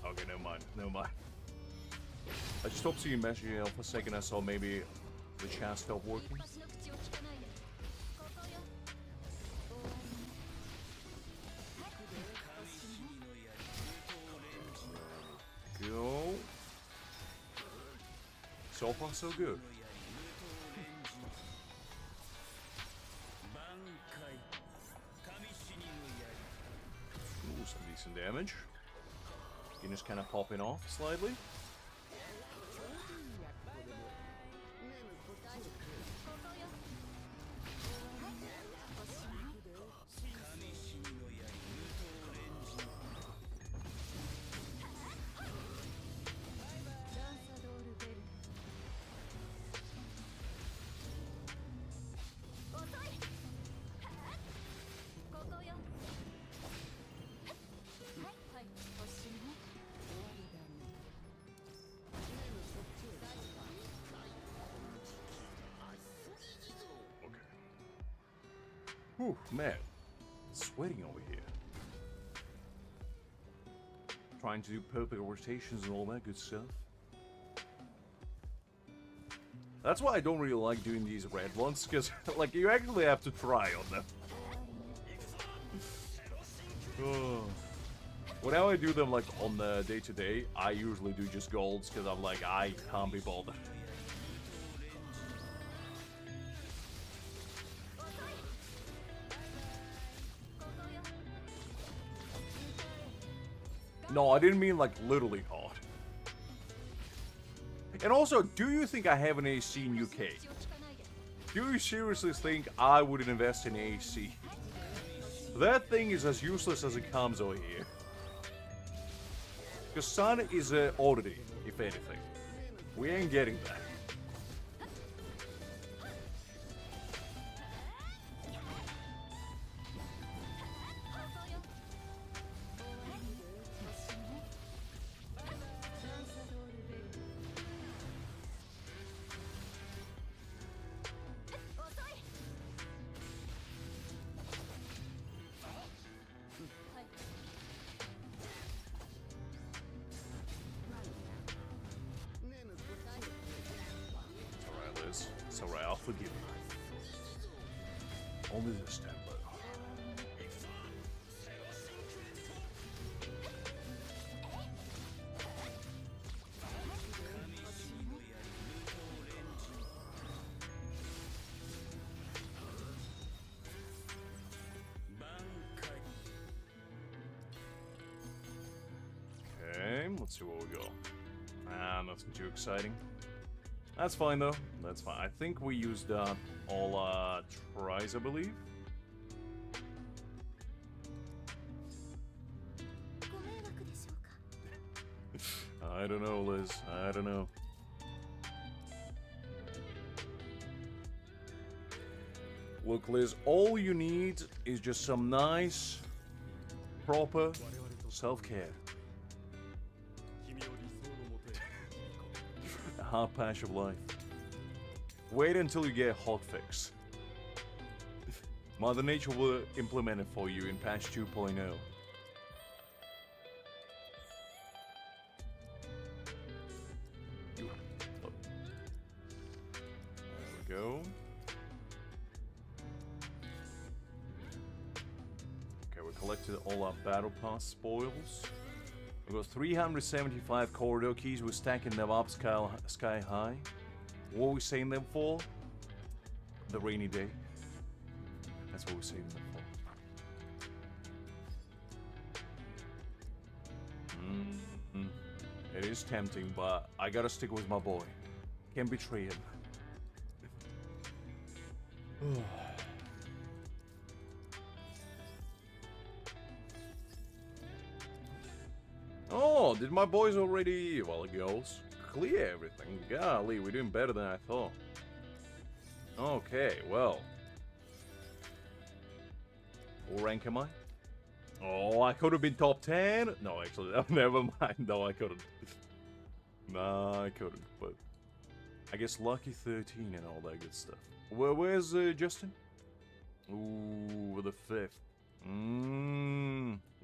Okay, never mind. Never mind. I just stopped seeing messaging for a second. I saw maybe the chat stopped working. Go. So far, so good. Ooh, some decent damage. Skin is kind of popping off slightly. Whew, man. Sweating over here. Trying to do perfect rotations and all that good stuff. That's why I don't really like doing these red ones, because, like, you actually have to try on them. Oh. Whenever I do them, like, on the day-to-day, I usually do just golds, because I'm like, I can't be bothered. No, I didn't mean, like, literally hard. And also, do you think I have an AC in UK? Do you seriously think I wouldn't invest in AC? That thing is as useless as it comes over here. Because sun is an oddity, if anything. We ain't getting that. It's alright, I'll forgive you. Only this time, though. Okay, let's see where we go. Nothing too exciting. That's fine, though. That's fine. I think we used all tries, I believe. I don't know, Liz. I don't know. Look, Liz, all you need is just some nice, proper self-care. A hard patch of life. Wait until you get a hotfix. Mother Nature will implement it for you in patch 2.0. There we go. Okay, we collected all our battle pass spoils. We got 375 corridor keys. We're stacking them up sky high. What are we saving them for? The rainy day. That's what we're saving them for. It is tempting, but I gotta stick with my boy. Can't betray him. Oh, did my boys already, well, girls, clear everything? Golly, we're doing better than I thought. Okay, well. What rank am I? Oh, I could have been top 10. No, actually, never mind. No, I couldn't. Nah, I couldn't, but I guess lucky 13 and all that good stuff. Where's Justin? Ooh, the 5th.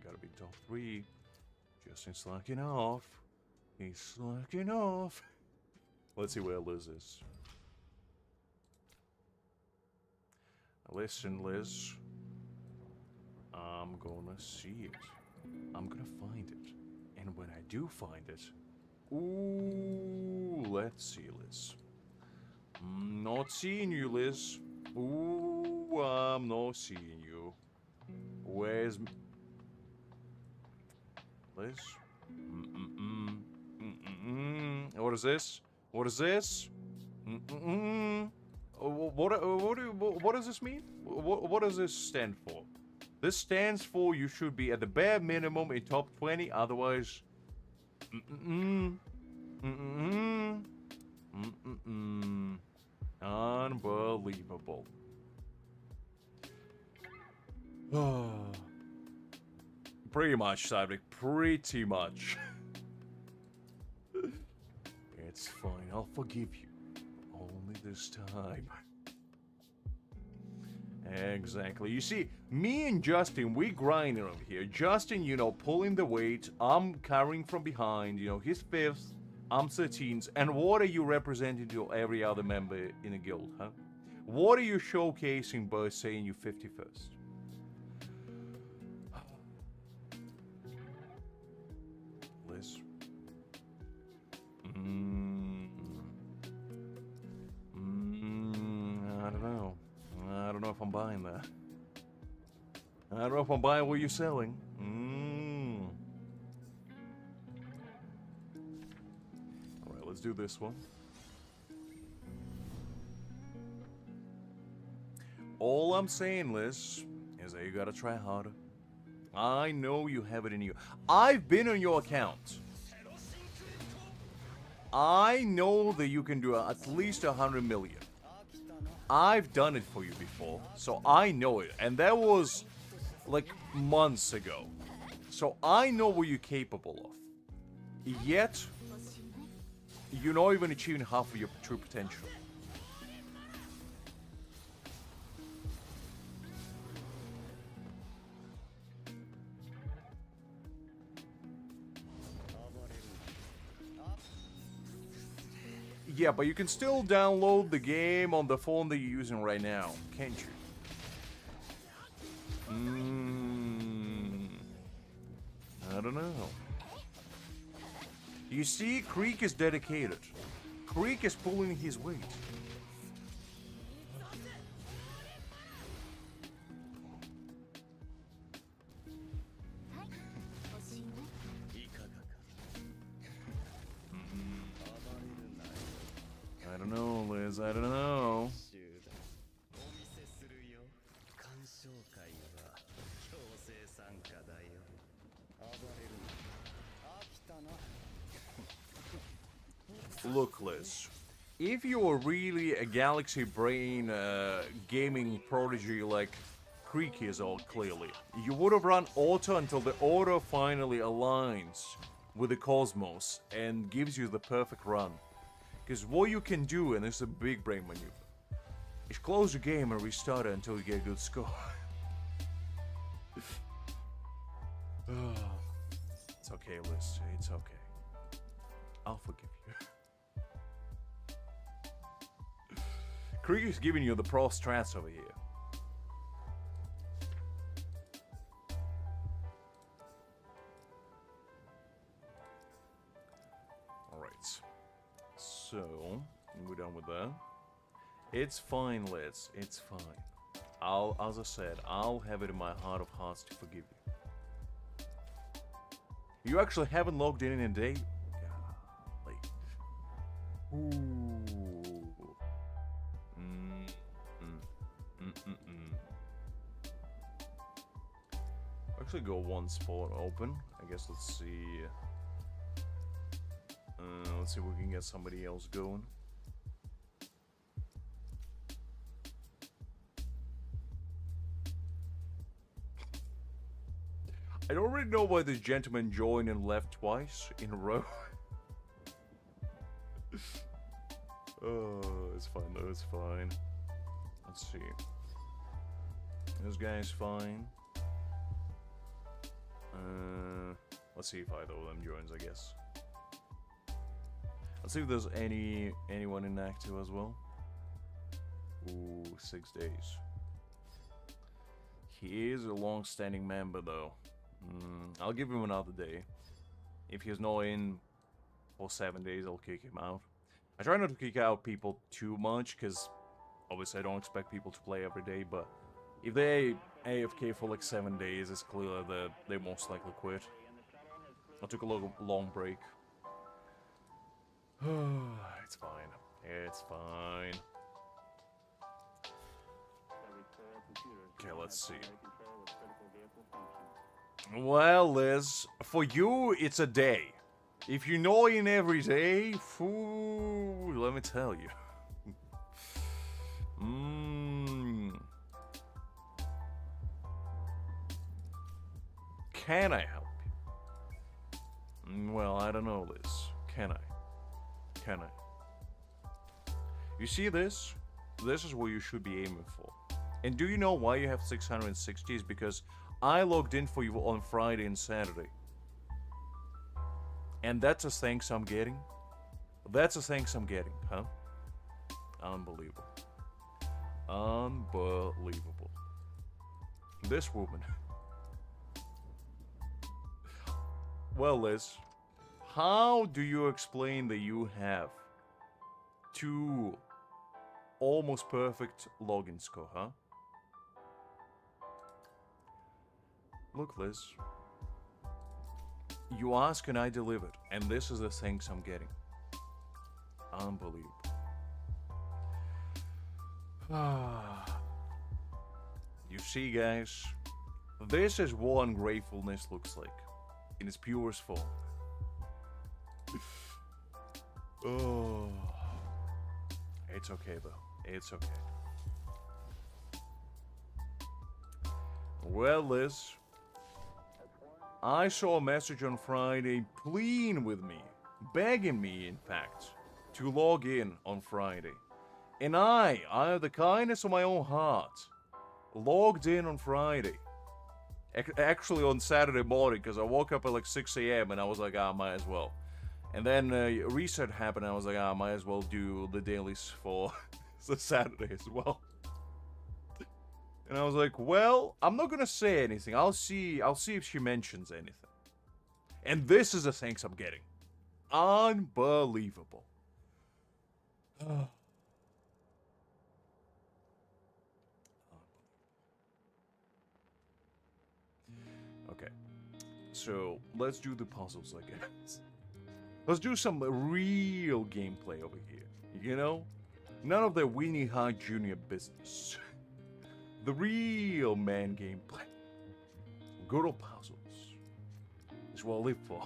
Gotta be top 3. Justin's slacking off. He's slacking off. Let's see where Liz is. Listen, Liz. I'm gonna see it. I'm gonna find it. And when I do find it... Ooh, let's see, Liz. I'm not seeing you, Liz. Ooh, I'm not seeing you. Where's... Liz? What is this? What is this? What does this mean? What does this stand for? This stands for you should be at the bare minimum in top 20, otherwise... Unbelievable. Pretty much, Cybrick. Pretty much. It's fine. I'll forgive you. Only this time. Exactly. You see, me and Justin, we grinding over here. Justin, you know, pulling the weight. I'm carrying from behind. You know, he's 5th. I'm 13th. And what are you representing to every other member in the guild, huh? What are you showcasing by saying you're 51st? Liz? I don't know. I don't know if I'm buying that. I don't know if I'm buying what you're selling. Alright, let's do this one. All I'm saying, Liz, is that you gotta try harder. I know you have it in you. I've been on your account. I know that you can do at least 100 million. I've done it for you before, so I know it. And that was like months ago. So I know what you're capable of. Yet, you're not even achieving half of your true potential. Yeah, but you can still download the game on the phone that you're using right now, can't you? I don't know. You see, Creek is dedicated. Creek is pulling his weight. I don't know, Liz, I don't know. Look, Liz, if you were really a galaxy brain gaming prodigy like Creek is all clearly, you would have run auto until the auto finally aligns with the cosmos and gives you the perfect run. Because what you can do, and it's a big brain maneuver, is close the game and restart it until you get a good score. It's okay, Liz. It's okay. I'll forgive you. Krieg is giving you the pro strats over here. Alright. So, we're done with that. It's fine, Liz. It's fine. As I said, I'll have it in my heart of hearts to forgive you. You actually haven't logged in a day? Golly. Ooh. Actually, go one spot open. I guess let's see. Let's see if we can get somebody else going. I don't really know why this gentleman joined and left twice in a row. Oh, it's fine though, it's fine. Let's see. This guy's fine. Let's see if either of them joins, I guess. Let's see if there's anyone inactive as well. Ooh, 6 days. He is a long-standing member though. I'll give him another day. If he's not in for 7 days, I'll kick him out. I try not to kick out people too much, because obviously I don't expect people to play every day, but if they AFK for like 7 days, it's clear that they most likely quit. I took a long break. It's fine. It's fine. Okay, let's see. Well, Liz, for you, it's a day. If you know in every day, fool, let me tell you. Can I help you? Well, I don't know, Liz. Can I? Can I? You see this? This is what you should be aiming for. And do you know why you have 660? Is because I logged in for you on Friday and Saturday. And that's a thanks I'm getting? That's a thanks I'm getting, huh? Unbelievable. Unbelievable. This woman. Well, Liz, how do you explain that you have 2 almost perfect login score, huh? Look, Liz. You ask and I delivered, and this is the thanks I'm getting. Unbelievable. You see, guys, this is what ungratefulness looks like in its purest form. Oh, it's okay though. It's okay. Well, Liz, I saw a message on Friday pleading with me, begging me, in fact, to log in on Friday. And I, out of the kindness of my own heart, logged in on Friday. Actually on Saturday morning, because I woke up at like 6 a.m. and I was like, might as well. And then reset happened and I was like, might as well do the dailies for the Saturday as well. And I was like, well, I'm not gonna say anything. I'll see if she mentions anything. And this is the thanks I'm getting. Unbelievable. Okay. So, let's do the puzzles, I guess. Let's do some real gameplay over here. You know? None of the Weenie High Jr. business. The real man gameplay. Good old puzzles. Is what I live for.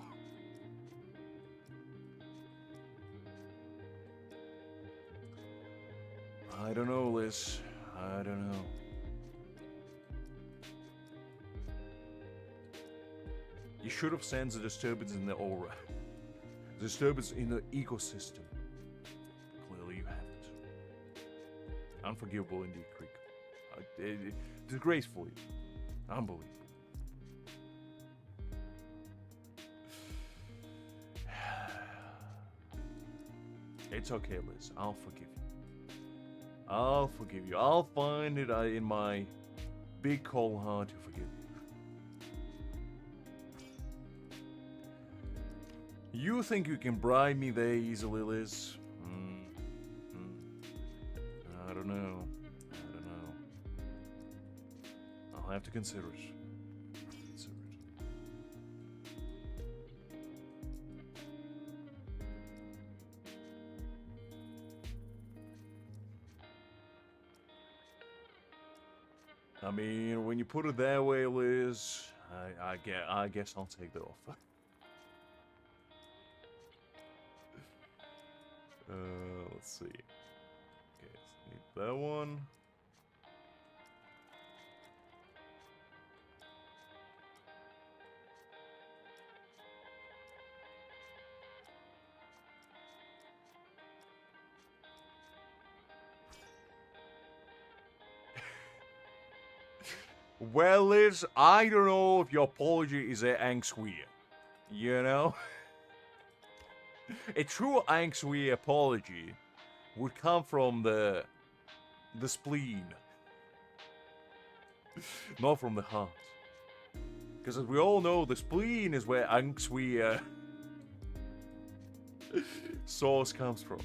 I don't know, Liz. I don't know. You should have sensed the disturbance in the aura. The disturbance in the ecosystem. Clearly you haven't. Unforgivable indeed, Creek. Disgracefully. Unbelievable. It's okay, Liz. I'll forgive you. I'll forgive you. I'll find it in my big cold heart to forgive you. You think you can bribe me there easily, Liz? I don't know. I'll have to consider it. I mean, when you put it that way, Liz, I guess I'll take the offer. Let's see. Okay, so need that one. Well, Liz, I don't know if your apology is an angstweir. You know? A true angstweir apology would come from the spleen. Not from the heart. Because as we all know, the spleen is where angstweir source comes from.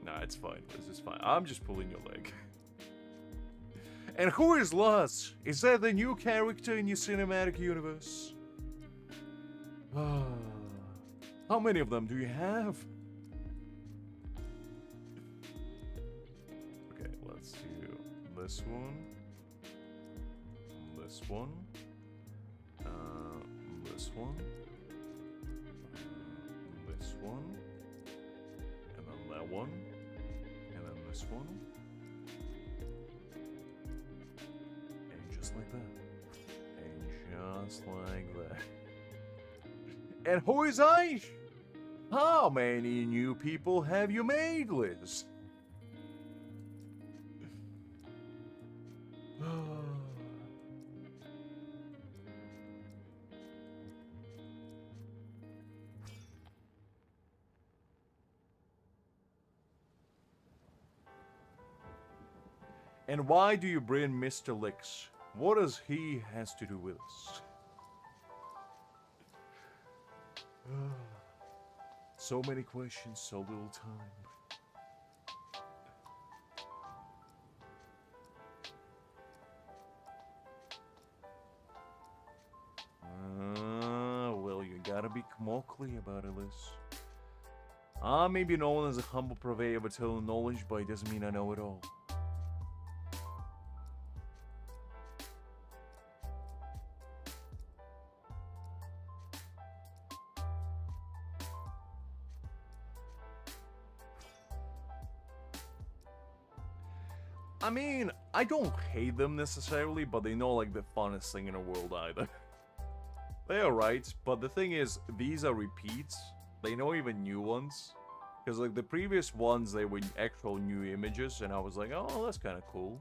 Nah, it's fine, Liz, it's fine. I'm just pulling your leg. And who is Luz? Is that the new character in your cinematic universe? How many of them do you have? Okay, let's do this one. This one. This one. This one. And then that one. And then this one. Just like that. And just like that. And who is Aish? How many new people have you made, Liz? And why do you bring Mr. Licks? What does he has to do with us? So many questions, so little time. Well, you gotta be more clear about it, Liz. I may be known as a humble purveyor of eternal knowledge, but it doesn't mean I know it all. I mean, I don't hate them necessarily, but they're not like the funnest thing in the world either. They're alright, but the thing is, these are repeats. They know even new ones. Because like the previous ones, they were actual new images, and I was like, oh, that's kind of cool.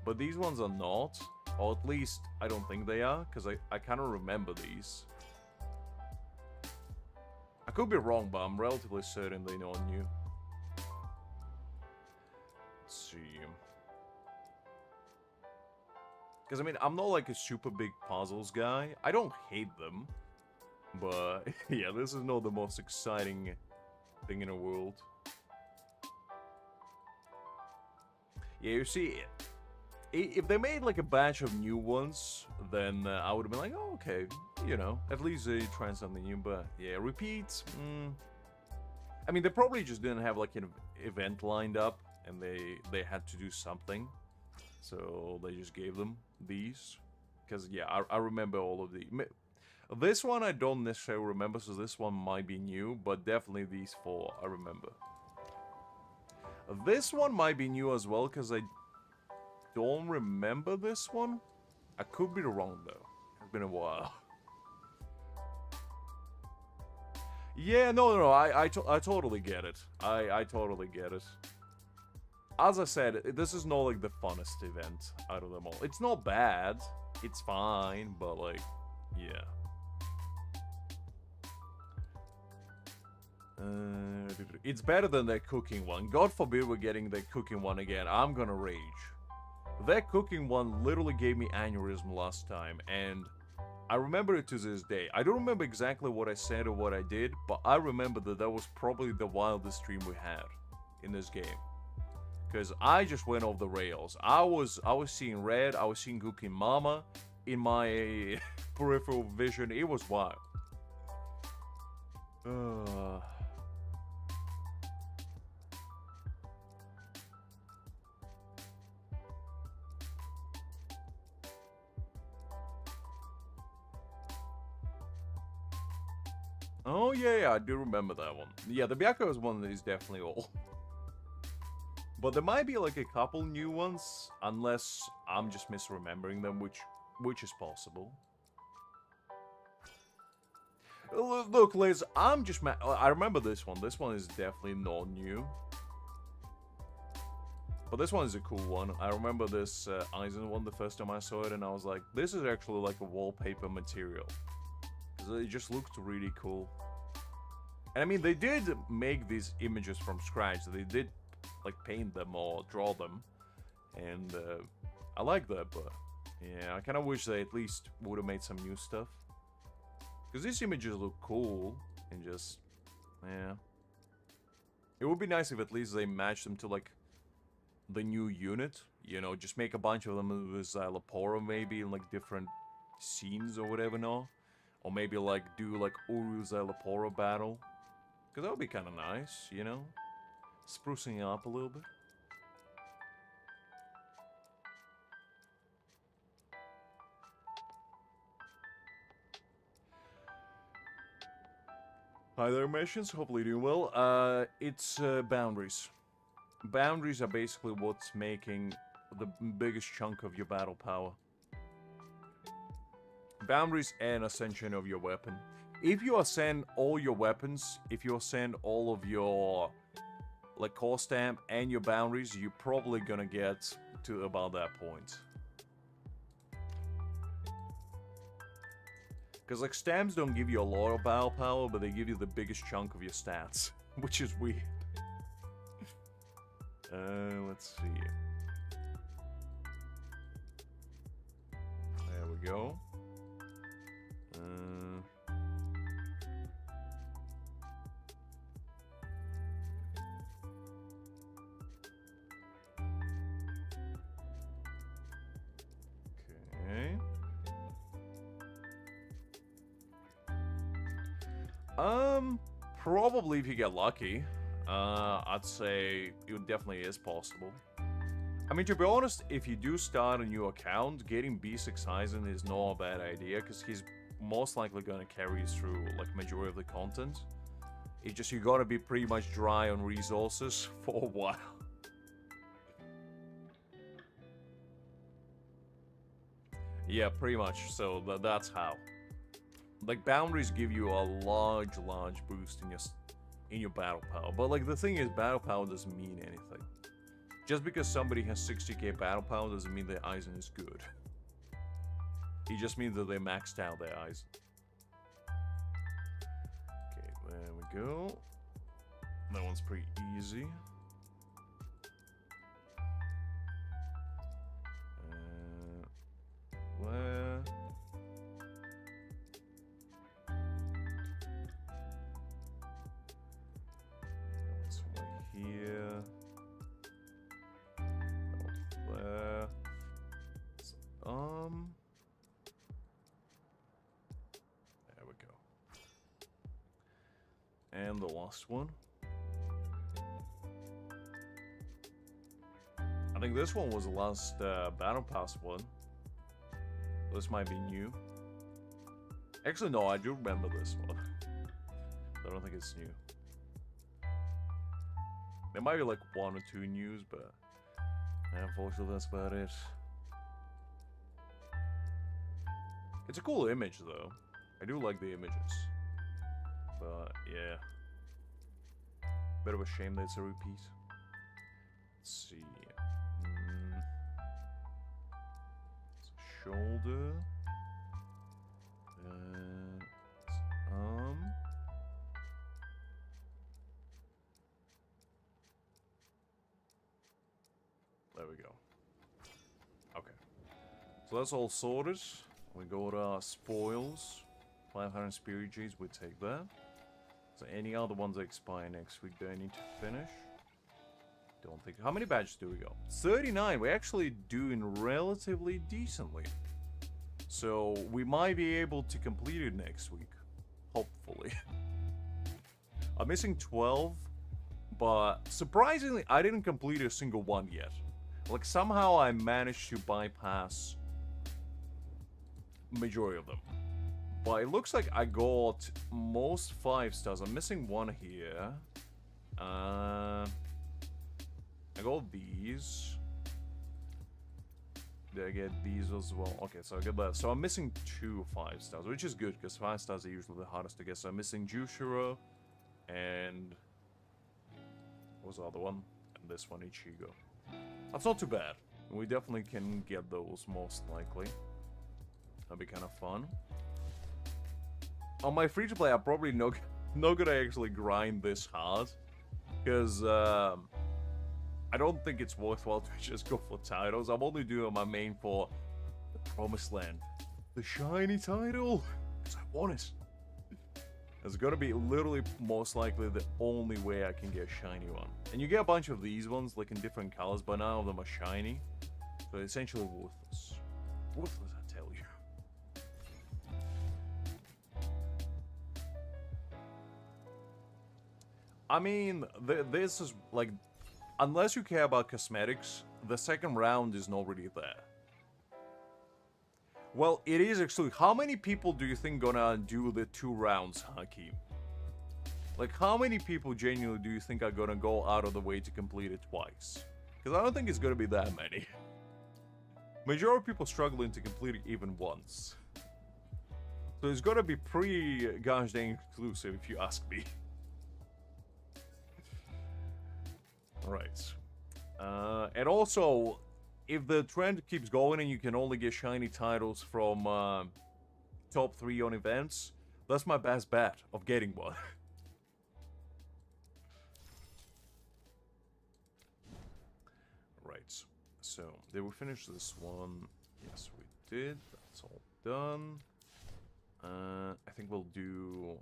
But these ones are not. Or at least, I don't think they are, because I kind of remember these. I could be wrong, but I'm relatively certain they know new. Let's see. Because, I mean, I'm not like a super big puzzles guy. I don't hate them. But, yeah, this is not the most exciting thing in the world. Yeah, you see, if they made like a batch of new ones, then I would have been like, oh, okay, you know, at least they tried something new. But, yeah, repeats, I mean, they probably just didn't have like an event lined up, and they had to do something. So they just gave them these. Because, yeah, I remember all of the... This one I don't necessarily remember, so this one might be new. But definitely these four I remember. This one might be new as well, because I don't remember this one. I could be wrong, though. It's been a while. Yeah, no, I totally get it. I totally get it. As I said, this is not like the funnest event out of them all. It's not bad. It's fine, but like, yeah. It's better than that cooking one. God forbid we're getting that cooking one again. I'm gonna rage. That cooking one literally gave me aneurysm last time, and I remember it to this day. I don't remember exactly what I said or what I did, but I remember that that was probably the wildest stream we had in this game. Because I just went off the rails. I was seeing red. I was seeing Cooking Mama in my peripheral vision. It was wild. Oh yeah, I do remember that one. Yeah, the Byaku's one is definitely all. But there might be like a couple new ones, unless I'm just misremembering them, which is possible. Look, Liz, I'm just I remember this one. This one is definitely not new. But this one is a cool one. I remember this Aizen one the first time I saw it, and I was like, this is actually like a wallpaper material. Because it just looked really cool. And I mean, they did make these images from scratch. They did like paint them or draw them, and I like that, but yeah, I kind of wish they at least would have made some new stuff, because these images look cool, and just, yeah, it would be nice if at least they matched them to like the new unit, you know, just make a bunch of them with Szayelaporro maybe in like different scenes or whatever, no, or maybe like do like Uru Szayelaporro battle, because that would be kind of nice, you know. Sprucing it up a little bit. Hi there, Meshins. Hopefully you're doing well. It's boundaries. Boundaries are basically what's making the biggest chunk of your battle power. Boundaries and ascension of your weapon. If you ascend all your weapons, if you ascend all of your like core stamp and your boundaries, you're probably gonna get to about that point. Because like stamps don't give you a lot of battle power, but they give you the biggest chunk of your stats, which is weird. Let's see. go. Okay. Probably if you get lucky. I'd say it definitely is possible. I mean, to be honest, if you do start a new account, getting B6 Aizen is not a bad idea, because he's most likely going to carry you through, like, majority of the content. It's just you gotta be pretty much dry on resources for a while. Yeah, pretty much, so that's how. Like, boundaries give you a large boost in your battle power, but, like, the thing is, battle power doesn't mean anything. Just because somebody has 60k battle power doesn't mean their Aizen is good. It just means that they maxed out their Aizen. Okay, there we go. That one's pretty easy. Where? Somewhere here. There. There we go. And the last one. I think this one was the last Battle Pass one. This might be new. Actually, no, I do remember this one. I don't think it's new. There might be like 1 or 2 news, but unfortunately that's about it. It's a cool image though. I do like the images. But yeah. Bit of a shame that it's a repeat. Let's see. It's a shoulder. There we go. Okay. So that's all sorted. We go to our spoils. 500 spirit Gs, we take that. So any other ones that expire next week do I need to finish? Don't think. How many badges do we go? 39. We're actually doing relatively decently. So we might be able to complete it next week. Hopefully. I'm missing 12. But surprisingly, I didn't complete a single one yet. Like, somehow I managed to bypass majority of them. But it looks like I got most 5 stars. I'm missing one here. I got these. Did I get these as well? Okay, so I get that. So I'm missing 2 5 stars, which is good, because 5 stars are usually the hardest to get. So I'm missing Toshiro, and what was the other one? And this one, Ichigo. That's not too bad. We definitely can get those most likely. That'd be kind of fun. On my free-to-play, I'm probably not gonna actually grind this hard. Because, I don't think it's worthwhile to just go for titles. I'm only doing my main for the Promised Land. The shiny title! Because I want it. It's gonna be literally most likely the only way I can get a shiny one. And you get a bunch of these ones, like in different colors, but none of them are shiny. So essentially worthless. Worthless, I tell you. I mean, this is like, unless you care about cosmetics, the second round is not really there. Well, it is actually. How many people do you think gonna do the 2 rounds, Hakeem? Like, how many people genuinely do you think are gonna go out of the way to complete it twice? Because I don't think it's gonna be that many. Majority of people struggling to complete it even once. So it's gonna be pretty gosh dang exclusive if you ask me. Alright. And also, if the trend keeps going and you can only get shiny titles from top 3 on events, that's my best bet of getting one. Right. So, did we finish this one? Yes, we did. That's all done. I think we'll do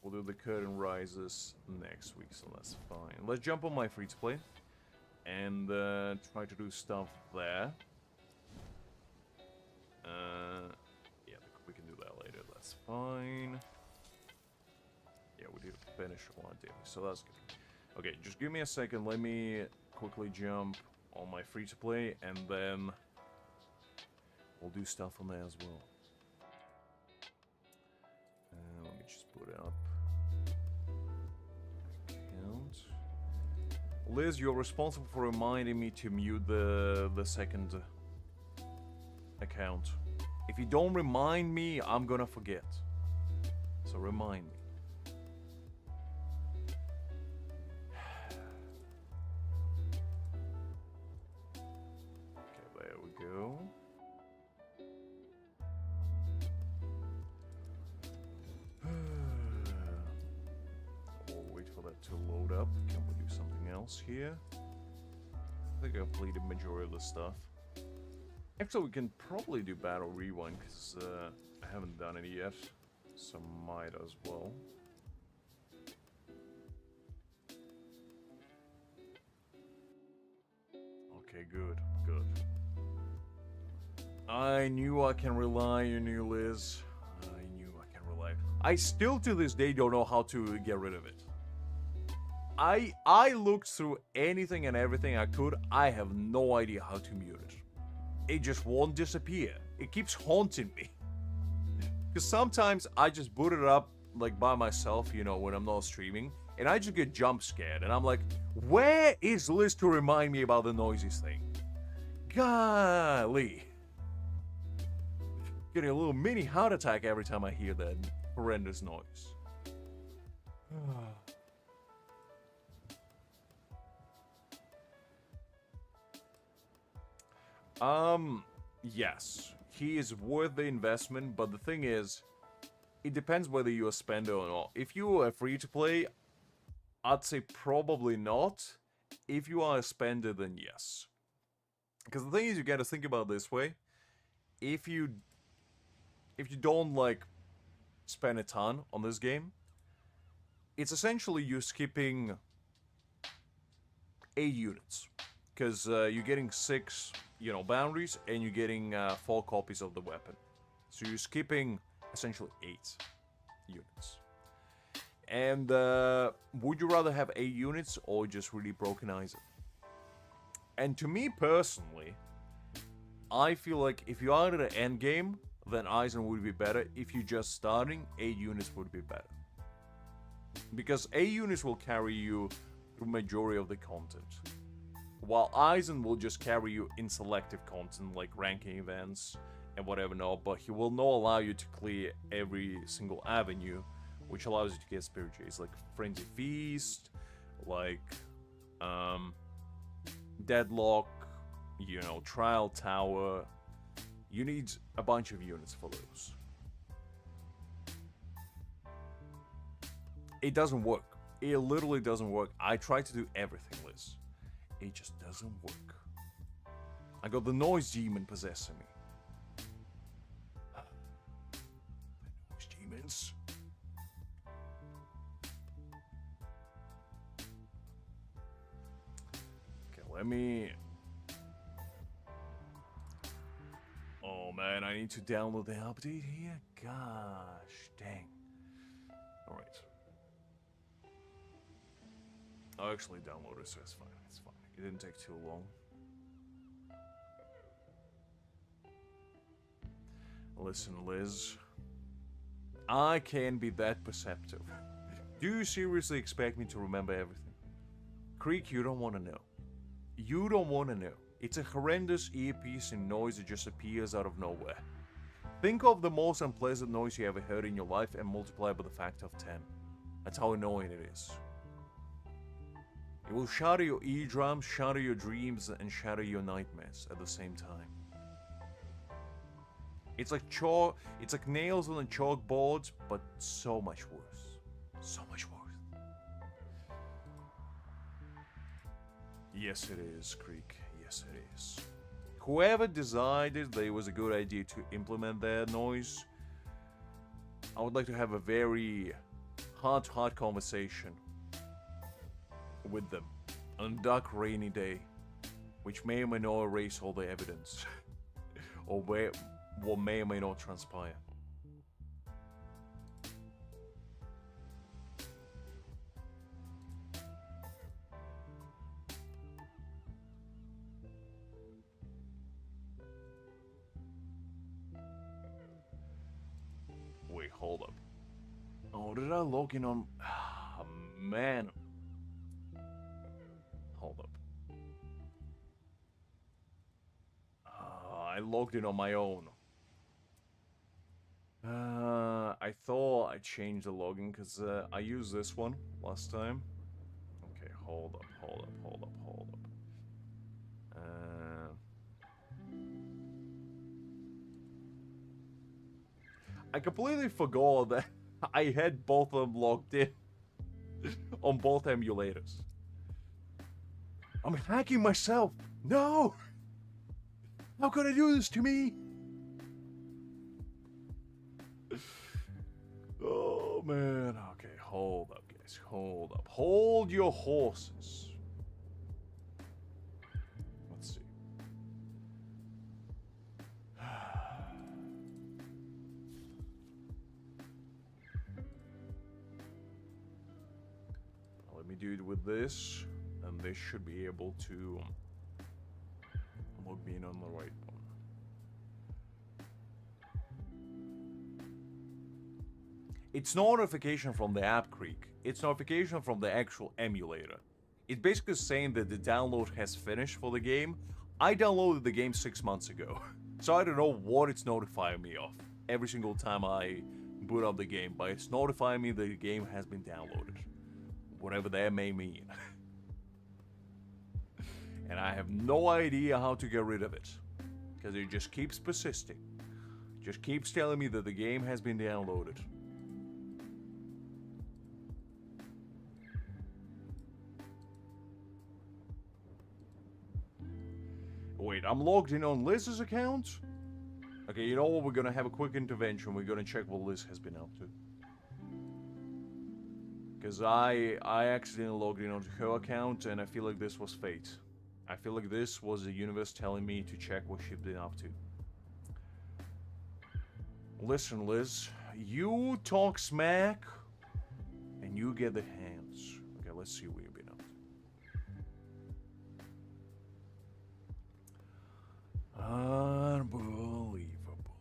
the curtain rises next week, so that's fine. Let's jump on my free to play and try to do stuff there. Yeah, we can do that later. That's fine. Yeah, we did finish one daily, so that's good. Okay, just give me a second. Let me quickly jump on my free to play, and then we'll do stuff on there as well. Let me just put it up. Account. Liz, you're responsible for reminding me to mute the second account. If you don't remind me, I'm gonna forget. So remind me. Okay, there we go. We'll wait for that to load up. Can we do something else here? I think I've played the majority of the stuff. Actually, we can probably do Battle Rewind, because I haven't done it yet. So might as well. Okay, good, good. I knew I can rely on you, Liz. I knew I can rely. I still to this day don't know how to get rid of it. I looked through anything and everything I could. I have no idea how to mute it. It just won't disappear. It keeps haunting me. Because sometimes I just boot it up like by myself, you know, when I'm not streaming, and I just get jump scared, and I'm like, where is Liz to remind me about the noisiest thing? Golly. Getting a little mini heart attack every time I hear that horrendous noise. Yes, he is worth the investment, but the thing is, it depends whether you're a spender or not. If you are free to play, I'd say probably not. If you are a spender, then yes. Because the thing is, you gotta think about it this way. If you don't, like, spend a ton on this game, it's essentially you skipping 8 units. Because you're getting 6, you know, boundaries, and you're getting 4 copies of the weapon. So you're skipping essentially 8 units. And would you rather have 8 units or just really broken Aizen? And to me personally, I feel like if you are at the end game, then Aizen would be better. If you're just starting, 8 units would be better. Because 8 units will carry you through majority of the content. While Aizen will just carry you in selective content like ranking events and whatever not, but he will not allow you to clear every single avenue, which allows you to get spirit jades like Frenzy Feast, like Deadlock, you know, Trial Tower. You need a bunch of units for those. It doesn't work. It literally doesn't work. I tried to do everything, Liz. It just doesn't work. I got the noise demon possessing me. The noise demons. Okay, let me... Oh man, I need to download the update here? Gosh, dang. Alright. I'll actually download it, so it's fine. It's fine. It didn't take too long. Listen, Liz. I can be that perceptive. Do you seriously expect me to remember everything? Creek, you don't want to know. You don't want to know. It's a horrendous earpiece and noise that just appears out of nowhere. Think of the most unpleasant noise you ever heard in your life and multiply it by the factor of 10. That's how annoying it is. It will shatter your eardrums, shatter your dreams, and shatter your nightmares at the same time. It's like it's like nails on a chalkboard, but so much worse. So much worse. Yes, it is, Creek. Yes, it is. Whoever decided that it was a good idea to implement that noise, I would like to have a very heart-to-heart conversation with them on a dark, rainy day, which may or may not erase all the evidence, or what may or may not transpire. Wait, hold up. Oh, did I log in on... Ah, man. Hold up. I logged in on my own. I thought I changed the login because I used this one last time. Okay, hold up. I completely forgot that I had both of them logged in on both emulators. I'm hacking myself. No! How could I do this to me? Oh, man. Okay, hold up, guys. Hold up. Hold your horses. Let's see. Let me do it with this, and this should be able to log me in on the right one. It's notification from the app creek. It's notification from the actual emulator. It's basically saying that the download has finished for the game. I downloaded the game 6 months ago, so I don't know what it's notifying me of every single time I boot up the game, but it's notifying me that the game has been downloaded. Whatever that may mean. And I have no idea how to get rid of it, because it just keeps persisting. Just keeps telling me that the game has been downloaded. Wait, I'm logged in on Liz's account? Okay, you know what? We're gonna have a quick intervention. We're gonna check what Liz has been up to. Because I accidentally logged in onto her account, and I feel like this was fate. I feel like this was the universe telling me to check what she's been up to. Listen, Liz, you talk smack, and you get the hands. Okay, let's see what you've been up to. Unbelievable.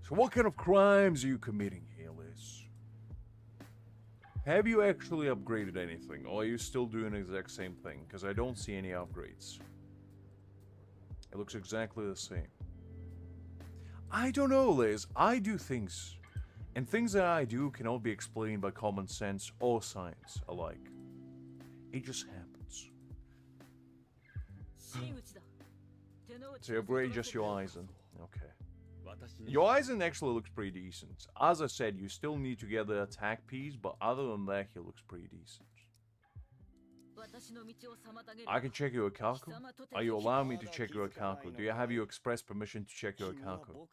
So what kind of crimes are you committing here, Liz? Have you actually upgraded anything, or are you still doing the exact same thing? Because I don't see any upgrades. It looks exactly the same. I don't know, Liz. I do things. And things that I do cannot be explained by common sense or science alike. It just happens. So you upgrade just your Aizen. Okay. Your Aizen actually looks pretty decent. As I said, you still need to get the attack piece, but other than that, he looks pretty decent. I can check your Akaku? Are you allowing me to check your Akaku? Do you have your express permission to check your Akaku?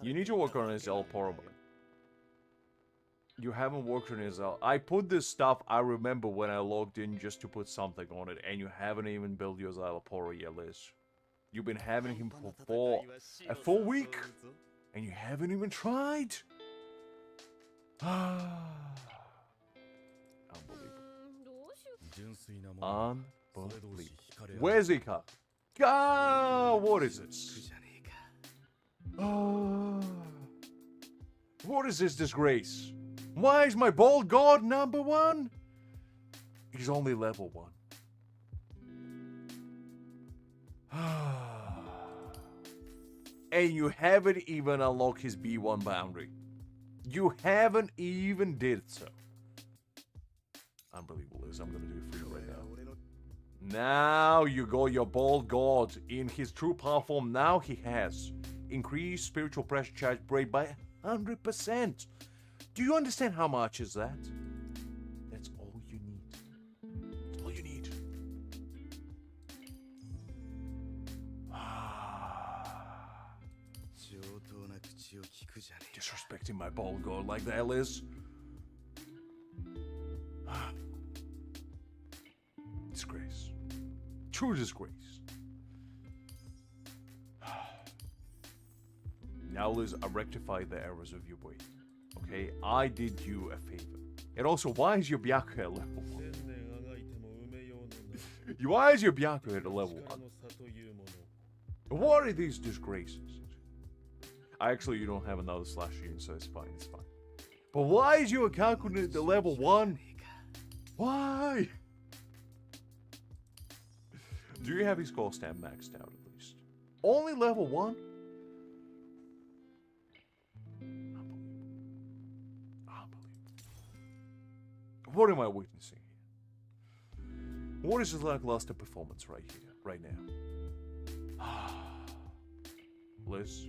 You need to work on his Szayelaporro. You haven't worked on his I put this stuff, I remember when I logged in just to put something on it, and you haven't even built your Szayelaporro yet, Liz. You've been having him for a full week, and you haven't even tried. Unbelievable. Unbelievable. Where's Ika? Ah, what is this? What is this disgrace? Why is my bald god number 1? He's only level 1. And you haven't even unlocked his B1 boundary. You haven't even did so. Unbelievable, Liz. I'm gonna do it for you right now. Now you got your bald god in his true power form. Now he has increased spiritual pressure charge rate by 100%. Do you understand how much is that? That's all you need. That's all you need. Disrespecting my ball god like that, Liz. Disgrace. True disgrace. Now, Liz, I rectified the errors of your way. Okay? I did you a favor. And also, why is your Byaku at level 1? Why is your Byaku at level 1? What are these disgraces? Actually, you don't have another slash unit, so it's fine, it's fine. But why is your Kaku at the level 1? Why? Do you have his call stamp maxed out at least? Only level 1? What am I witnessing here? What is this lackluster performance right here, right now? Liz,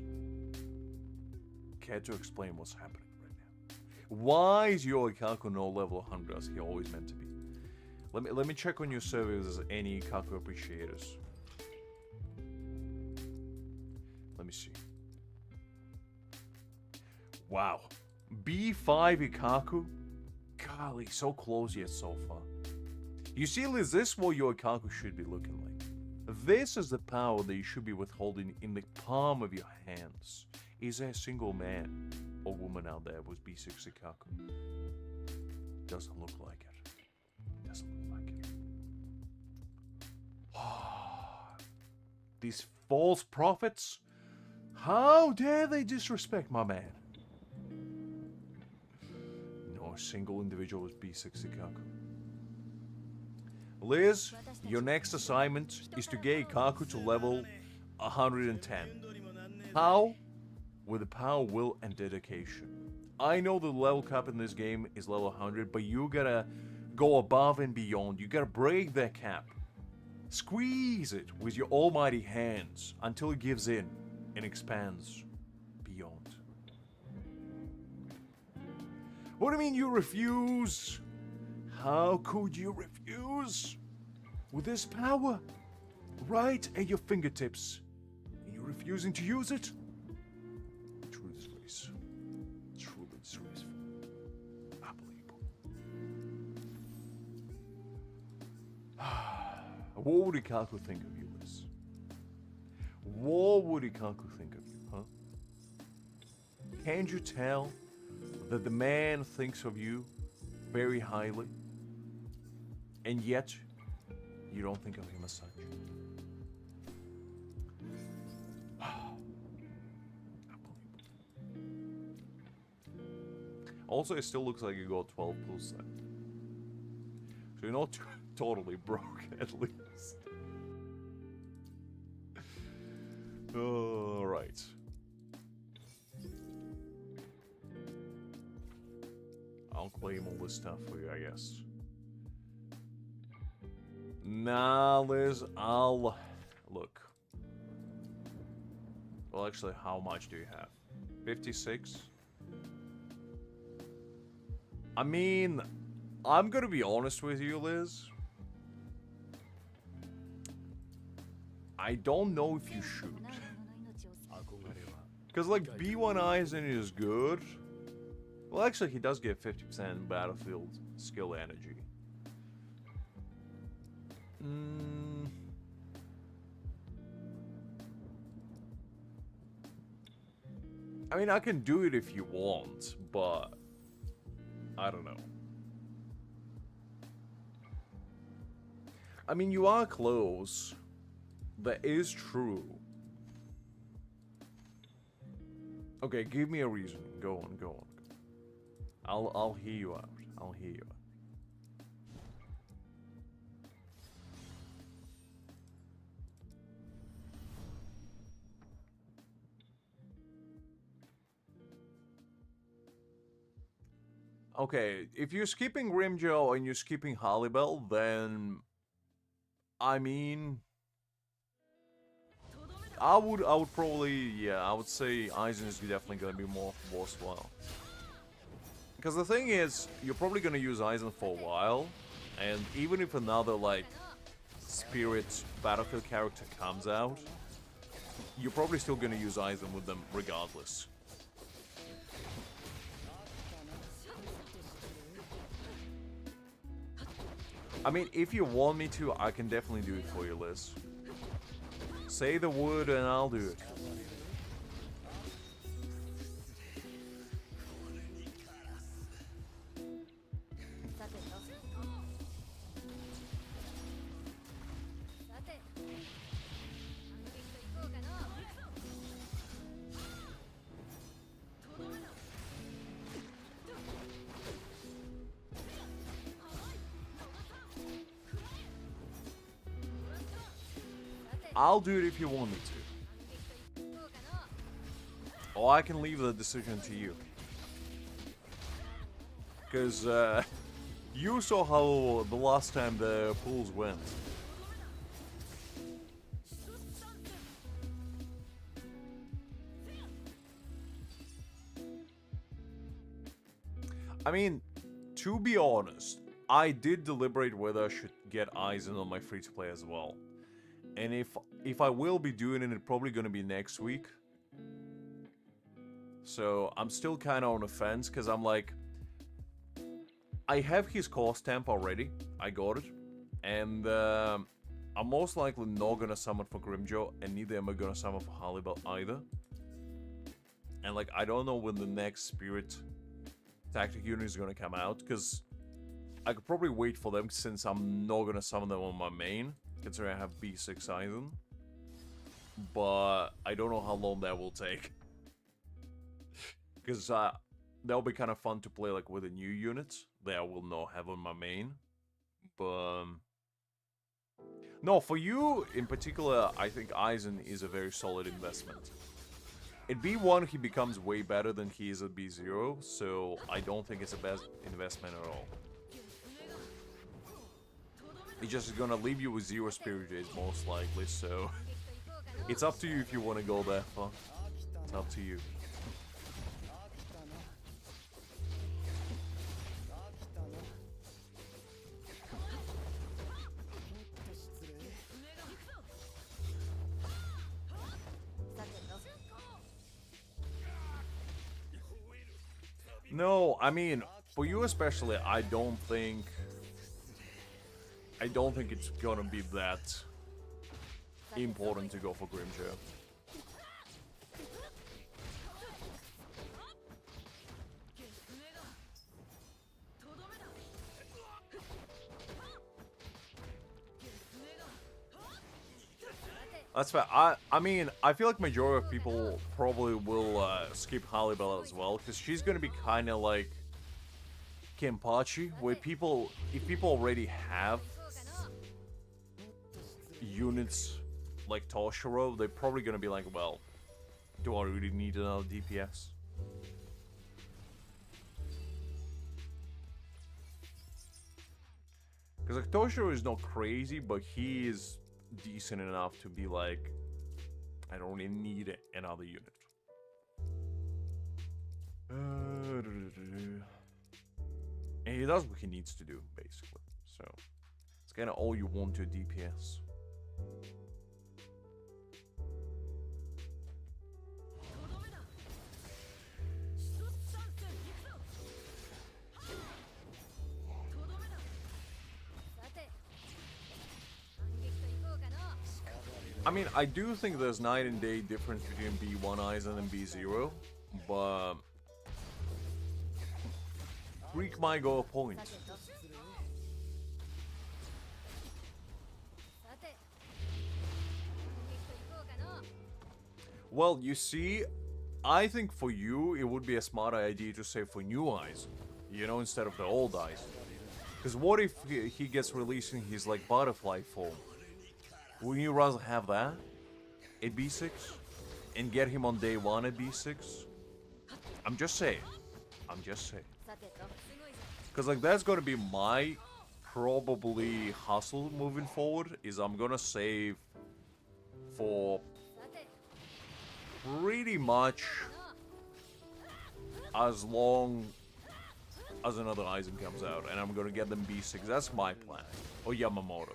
care to explain what's happening right now? Why is your Ikaku no level 100 as he always meant to be? Let me check on your server if there's any Ikaku appreciators. Let me see. Wow. B5 Ikaku? Golly, so close yet so far. You see, Liz, this is what your Ikaku should be looking like. This is the power that you should be withholding in the palm of your hands. Is there a single man or woman out there with B6 Ikaku? Doesn't look like it. Doesn't look like it. These false prophets? How dare they disrespect my man? No single individual with B6 Ikaku. Liz, your next assignment is to get Ikaku to level 110. How? With the power, will, and dedication. I know the level cap in this game is level 100, but you gotta go above and beyond. You gotta break that cap. Squeeze it with your almighty hands until it gives in and expands beyond. What do you mean you refuse? How could you refuse? With this power right at your fingertips, and you're refusing to use it? True disgrace. Truly disgraceful. Unbelievable. What would Ikaku think of you, Liz? What would Ikaku think of you, huh? Can't you tell that the man thinks of you very highly, and yet you don't think of him as such? Also, it still looks like you got 12 plus that. So you're not totally broke, at least. Alright. I'll claim all this stuff for you, I guess. Nah, Liz, I'll... Look. Well, actually, how much do you have? 56? I mean, I'm gonna be honest with you, Liz. I don't know if you should. Because, like, B1 Aizen is good. Well, actually, he does get 50% battlefield skill energy. I mean, I can do it if you want, but I don't know. I mean, you are close. That is true. Okay, give me a reason. Go on, go on. I'll hear you out. I'll hear you out. Okay, if you're skipping Grimjaw and you're skipping Hallibel, then I mean, I would probably, yeah, I would say Aizen is definitely gonna be more worthwhile. Because the thing is, you're probably gonna use Aizen for a while, and even if another, like, Spirit Battlefield character comes out, you're probably still gonna use Aizen with them regardless. I mean, if you want me to, I can definitely do it for you, Liz. Say the word and I'll do it. I'll do it if you want me to. Or I can leave the decision to you. Because you saw how the last time the pools went. I mean, to be honest, I did deliberate whether I should get Aizen on my free-to-play as well. And if I will be doing it, it's probably going to be next week. So I'm still kind of on the fence, because I'm like, I have his core stamp already. I got it. And I'm most likely not going to summon for Grimjaw, and neither am I going to summon for Halibut either. And like, I don't know when the next Spirit Tactic unit is going to come out, because I could probably wait for them, since I'm not going to summon them on my main, considering I have B6 Aizen. But I don't know how long that will take. Because that'll be kind of fun to play like with the new units that I will not have on my main. But no, for you in particular, I think Aizen is a very solid investment. At B1 he becomes way better than he is at B0, so I don't think it's a bad investment at all. It's just gonna leave you with 0 Spirit Jades most likely, so it's up to you if you want to go that far. It's up to you. No, I mean, for you especially, I don't think it's gonna be that important to go for Grimjaw. That's fair. I mean, I feel like majority of people probably will skip Halibut as well, because she's gonna be kind of like Kenpachi, where if people already have units like Toshiro, they're probably gonna be like, well, do I really need another DPS? Because like Toshiro is not crazy, but he is decent enough to be like, I don't really need another unit. And he does what he needs to do, basically. So it's kind of all you want to a DPS. I mean, I do think there's night and day difference between B1 Aizen and B0, but Greek might go a point. Well, you see, I think for you, it would be a smart idea to say for new Aizen, you know, instead of the old Aizen. Because what if he gets released in his, like, butterfly form? Wouldn't you rather have that at B6 and get him on day 1 at B6? I'm just saying. I'm just saying. Because like that's gonna be my probably hustle moving forward, is I'm gonna save for pretty much as long as another Aizen comes out, and I'm gonna get them B6. That's my plan. Or Yamamoto.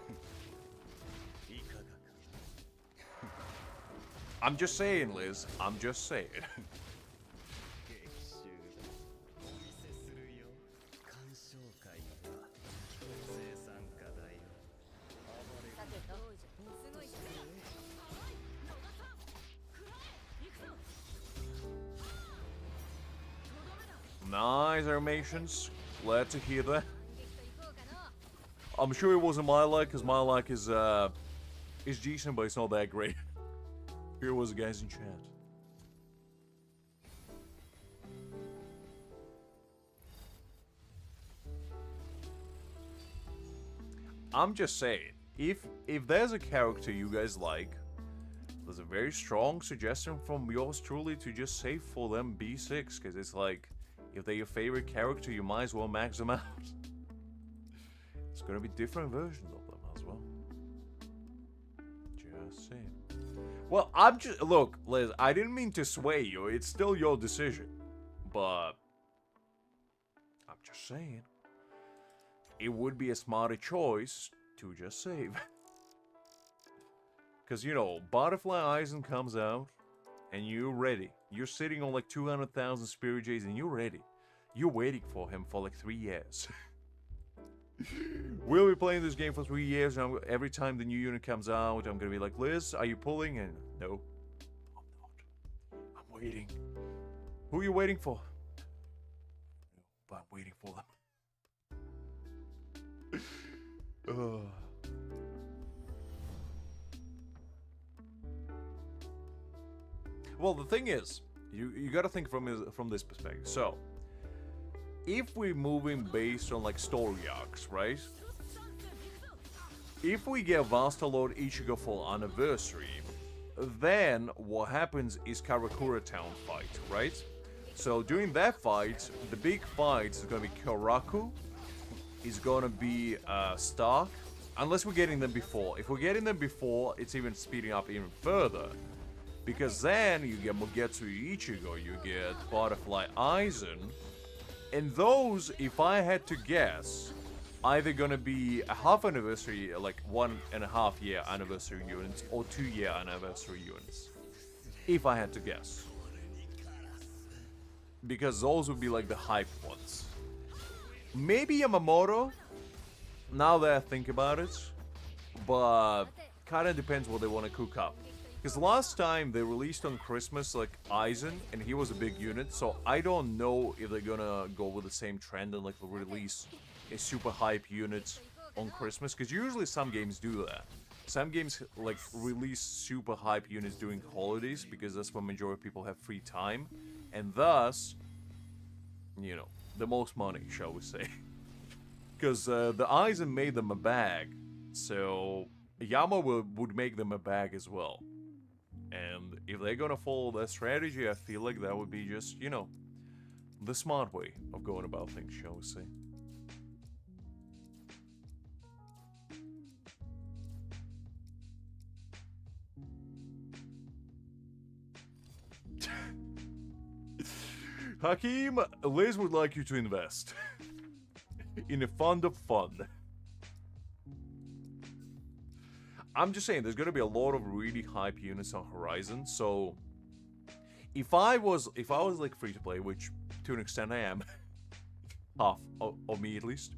I'm just saying, Liz. I'm just saying. Nice animations. Glad to hear that. I'm sure it wasn't my luck, because my luck is decent, but it's not that great. Here was the guys in chat. I'm just saying, if there's a character you guys like, there's a very strong suggestion from yours truly to just save for them B6, because it's like, if they're your favorite character, you might as well max them out. It's gonna be different versions of them as well. Just saying. Well, look, Liz, I didn't mean to sway you. It's still your decision. But I'm just saying. It would be a smarter choice to just save. Because, you know, Butterfly Aizen comes out, and you're ready. You're sitting on like 200,000 Spirit J's, and you're ready. You're waiting for him for like 3 years. We'll be playing this game for 3 years, and every time the new unit comes out, I'm gonna be like, Liz, are you pulling? And no, I'm not. I'm waiting. Who are you waiting for? But I'm waiting for them. Well, the thing is, you gotta think from this perspective. So, if we're moving based on like story arcs, right? If we get Vasta Lord Ichigo for anniversary, then what happens is Karakura Town fight, right? So during that fight, the big fight is gonna be Kyoraku, is gonna be Stark, unless we're getting them before. If we're getting them before, it's even speeding up even further. Because then you get Mugetsu Ichigo, you get Butterfly Aizen, and those, if I had to guess, either gonna be a half anniversary, like 1.5 year anniversary units, or 2 year anniversary units. If I had to guess. Because those would be like the hype ones. Maybe Yamamoto, now that I think about it, but kinda depends what they want to cook up. Because last time they released on Christmas like Aizen, and he was a big unit, so I don't know if they're gonna go with the same trend and like release a super hype unit on Christmas, because usually some games do that. Some games like release super hype units during holidays, because that's when majority of people have free time, and thus, you know, the most money, shall we say. Because the Aizen made them a bag, so Yama would make them a bag as well. And if they're gonna follow that strategy, I feel like that would be just, you know, the smart way of going about things, shall we say. Hakim, Liz would like you to invest in a fund of fun. I'm just saying, there's gonna be a lot of really hype units on Horizon, so if I was like free to play, which to an extent I am, half of me at least,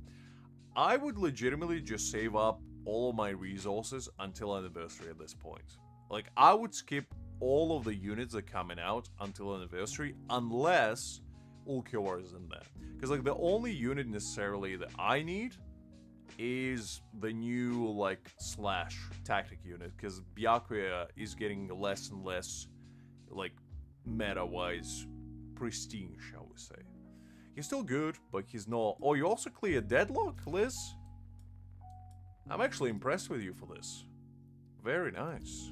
I would legitimately just save up all of my resources until anniversary at this point. Like, I would skip all of the units that are coming out until anniversary, unless Ulquiorra is in there. Because like the only unit necessarily that I need is the new like slash tactic unit, because Byakuya is getting less and less like meta-wise pristine, shall we say. He's still good, but he's not. Oh, you also cleared Deadlock, Liz? I'm actually impressed with you for this. Very nice.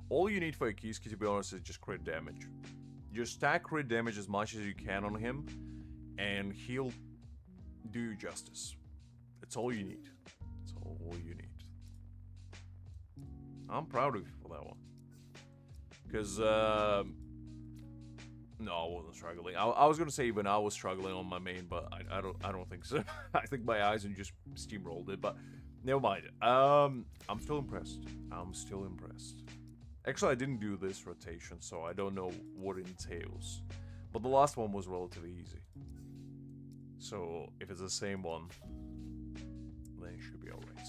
All you need for Akiski, to be honest, is just crit damage. Just stack crit damage as much as you can on him, and he'll do you justice. That's all you need. That's all you need. I'm proud of you for that one. Because, no, I wasn't struggling. I was gonna say even I was struggling on my main, but I don't think so. I think my Aizen just steamrolled it, but never mind. I'm still impressed. I'm still impressed. Actually, I didn't do this rotation, so I don't know what it entails. But the last one was relatively easy. So, if it's the same one, then it should be alright.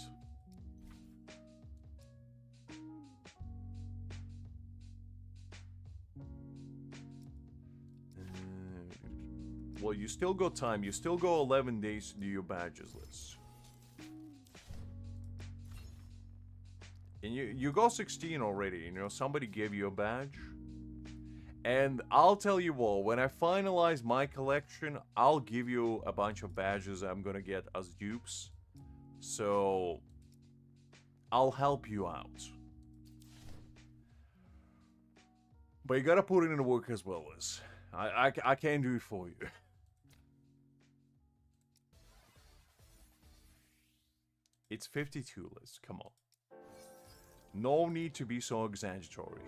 You still got time. You still got 11 days to do your badges list. And you got 16 already, you know, somebody gave you a badge. And I'll tell you what, when I finalize my collection, I'll give you a bunch of badges I'm gonna get as dupes. So, I'll help you out. But you gotta put it in the work as well, Liz. I can't do it for you. It's 52, Liz, come on. No need to be so exaggeratory.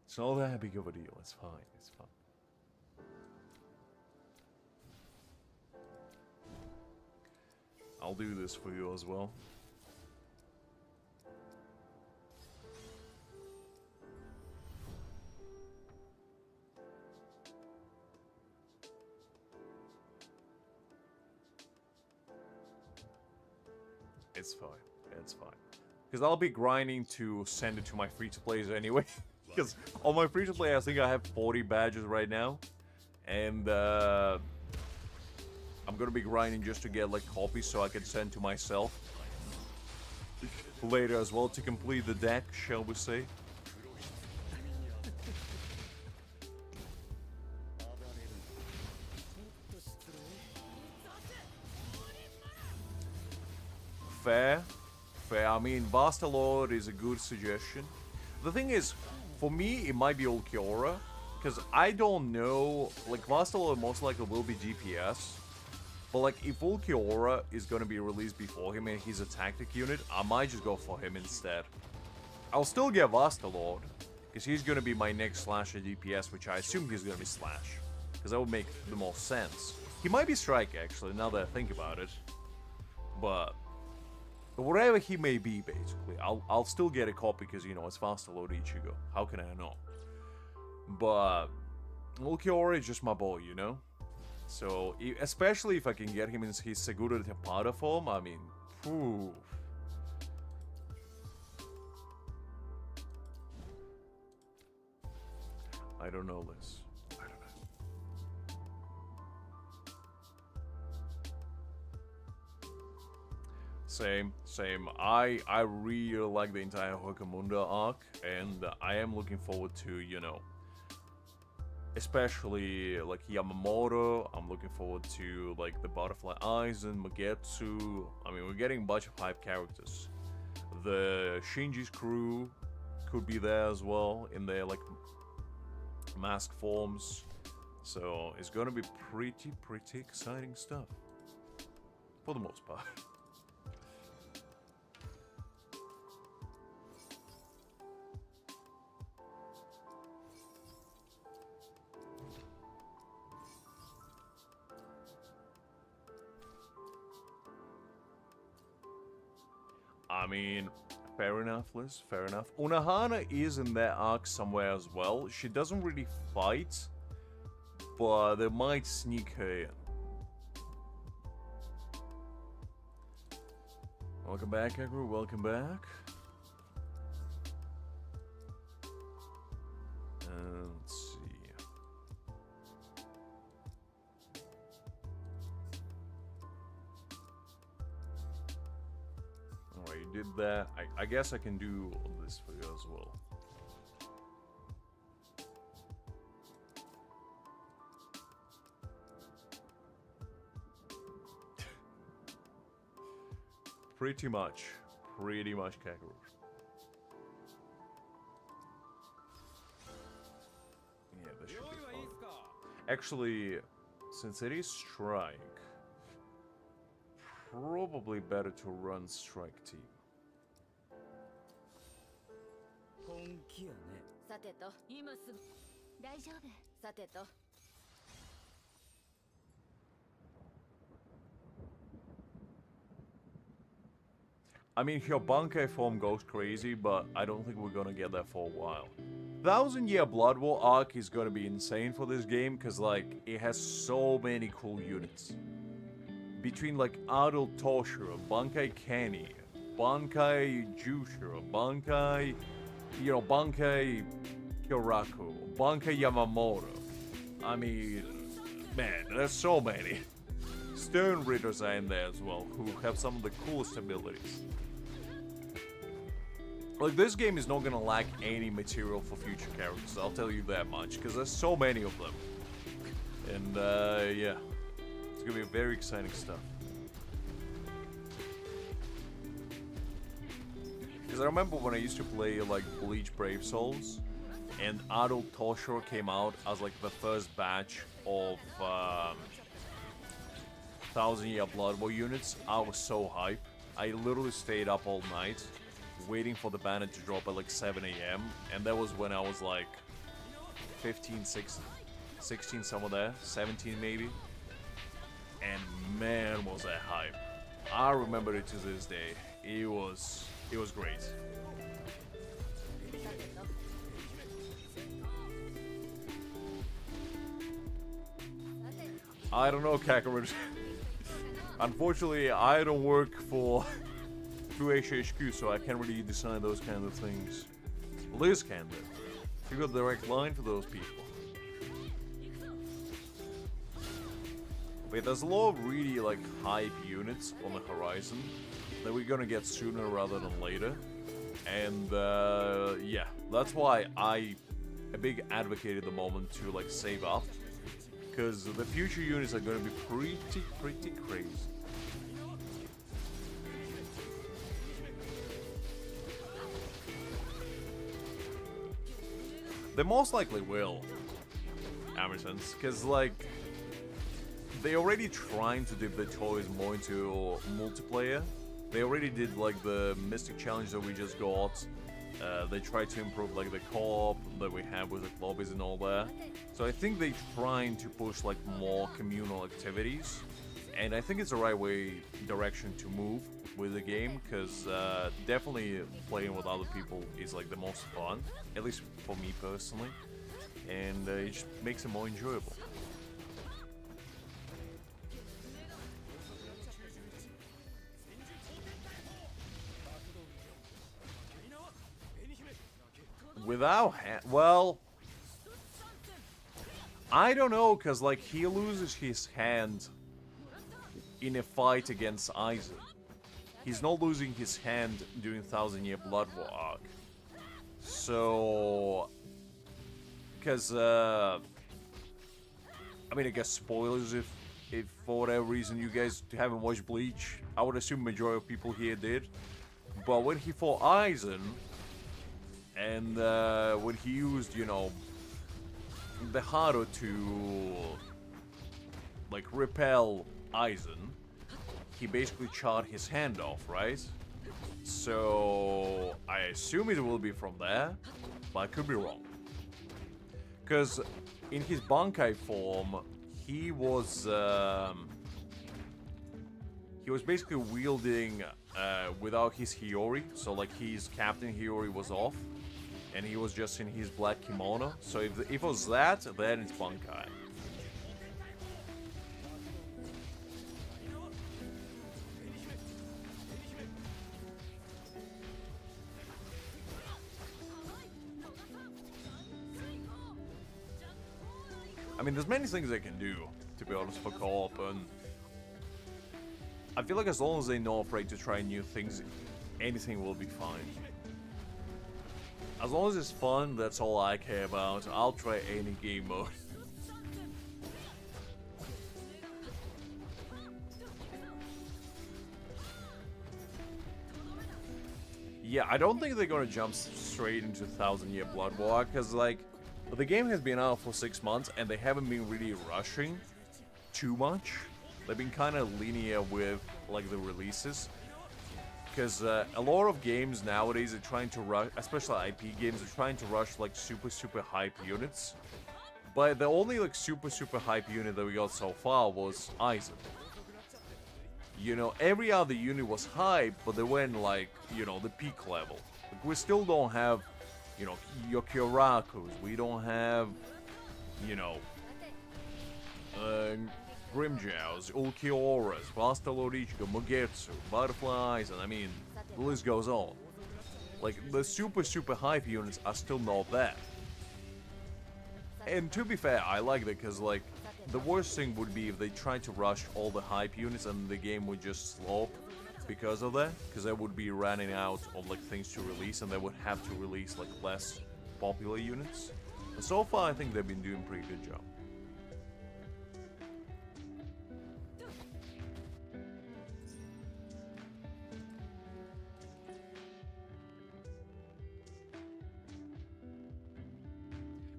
It's not that big of a deal, it's fine, it's fine. I'll do this for you as well. It's fine, it's fine. Because I'll be grinding to send it to my free-to-plays anyway. Because on my free-to-play, I think I have 40 badges right now. And I'm gonna be grinding just to get like copies so I can send to myself later as well to complete the deck, shall we say. Fair. I mean, Bastalord is a good suggestion. The thing is, for me, it might be old Kiora, because I don't know, like, Bastalord most likely will be DPS, but, like, if old Kiora is going to be released before him and he's a tactic unit, I might just go for him instead. I'll still get Bastalord, because he's going to be my next slasher DPS, which I assume he's going to be slash, because that would make the most sense. He might be strike, actually, now that I think about it, but whatever he may be, basically, I'll still get a copy because, you know, it's faster load Ichigo. How can I not? But Ulquiorra is just my boy, you know? So, especially if I can get him in his Seguro de Tempada form, I mean, phew. I don't know, Liz. I don't know. Same. I really like the entire Hokamunda arc, and I am looking forward to, you know, especially like Yamamoto. I'm looking forward to like the Butterfly Aizen, Magetsu. I mean, we're getting a bunch of hype characters. The Shinji's crew could be there as well in their like mask forms. So it's gonna be pretty exciting stuff for the most part. I mean, fair enough, Liz, fair enough. Unohana is in that arc somewhere as well. She doesn't really fight, but they might sneak her in. Welcome back, Agro, welcome back. Let's see. Alright, you did that. I guess I can do this for you as well. Pretty much, Kakarot. Yeah, that should be fun. Actually, since it is strike, probably better to run strike team. 本気やね。さてと今すぐ大丈夫さてと I mean, her bankai form goes crazy, but I don't think we're gonna get that for a while. 1000-Year Blood War arc is gonna be insane for this game, because, like, it has so many cool units. Between, like, Adult Toshiro, Bankai Kenny, Bankai Jushiro, Bankai, Bankai Kyoraku, Bankai Yamamoto. I mean, man, there's so many. Stone Ridders are in there as well, who have some of the coolest abilities. Like, this game is not gonna lack any material for future characters, I'll tell you that much, because there's so many of them. And, yeah. It's gonna be very exciting stuff. Because I remember when I used to play, like, Bleach Brave Souls, and adult Toshiro came out as, like, the first batch of, 1000-year Blood War units. I was so hyped. I literally stayed up all night waiting for the banner to drop at like 7 AM, and that was when I was like 15, 16, somewhere there, 17 maybe. And man, was that hype. I remember it to this day. It was great. I don't know, Kakarot. Unfortunately, I don't work for HHQ, so I can't really decide those kind of things. Liz can, though. You got a direct line to those people. Wait, there's a lot of really, like, hype units on the horizon that we're gonna get sooner rather than later. And, yeah, that's why I'm a big advocate at the moment to, like, save up. Because the future units are gonna be pretty crazy. They most likely will, Emerson's, because, like, they already trying to dip their toys more into multiplayer. They already did, like, the Mystic Challenge that we just got. They tried to improve, like, the co-op that we have with the lobbies and all that. So I think they're trying to push, like, more communal activities. And I think it's the right direction to move with the game, because definitely playing with other people is, like, the most fun. At least for me personally. And it just makes it more enjoyable. Without well, I don't know, because, like, he loses his hand in a fight against Aizen. He's not losing his hand during 1000-year Blood War arc. So, because, I mean, I guess spoilers if for whatever reason you guys haven't watched Bleach. I would assume majority of people here did. But when he fought Aizen, and when he used, you know, the Haro to, like, repel Aizen, he basically charred his hand off, right? So I assume it will be from there, but I could be wrong. Because in his bankai form, he was basically wielding without his Hiyori, so, like, his Captain Hiyori was off. And he was just in his black kimono. So if it was that, then it's bankai. I mean, there's many things they can do, to be honest, for co-op, and I feel like as long as they're not afraid to try new things, anything will be fine. As long as it's fun, that's all I care about. I'll try any game mode. Yeah, I don't think they're gonna jump straight into 1000-year Blood War, because, like, the game has been out for 6 months, and they haven't been really rushing too much. They've been kind of linear with, like, the releases. Because a lot of games nowadays are trying to rush, especially IP games, are trying to rush, like, super hype units. But the only, like, super hype unit that we got so far was Aizen. You know, every other unit was hype, but they went, like, you know, the peak level. Like, we still don't have, you know, your Kyorakus. We don't have, you know, Grimjaws, Ulquioras, Vasta Lord Ichigo, Mugetsu, Butterflies, and I mean, the list goes on. Like, the super hype units are still not there. And to be fair, I like that because, like, the worst thing would be if they tried to rush all the hype units and the game would just slope because of that, because they would be running out of like things to release and they would have to release like less popular units. But so far I think they've been doing a pretty good job.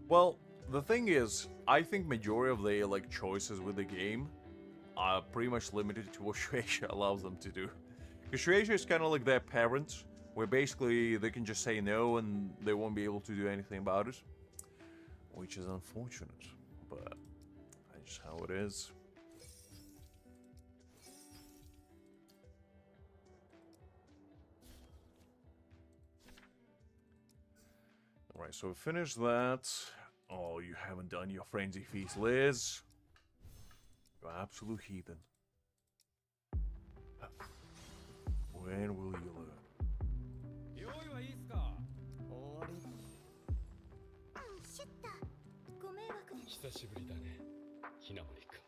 Well, the thing is, I think majority of their like choices with the game are pretty much limited to what Shueisha allows them to do. Because Shueisha is kind of like their parents, where basically they can just say no and they won't be able to do anything about it. Which is unfortunate, but that's just how it is. Alright, so we finished that. Oh, you haven't done your frenzy feast, Liz. You absolute heathen. When will you learn? 用意はいいっすか終わりシュッタご迷惑に久しぶりだね、ひなもりくん。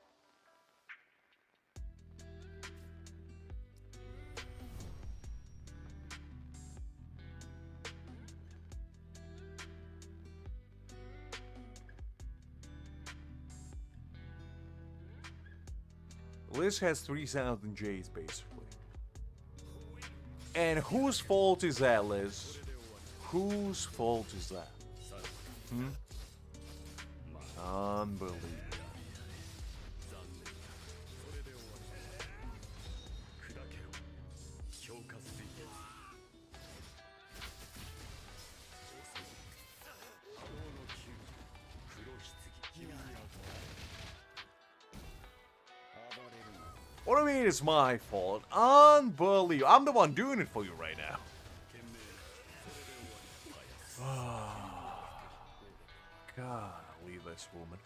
Liz has 3,000 J's basically. And whose fault is that, Liz? Whose fault is that? Unbelievable. What do you mean it's my fault? Unbelievable. I'm the one doing it for you right now. God, leave this woman.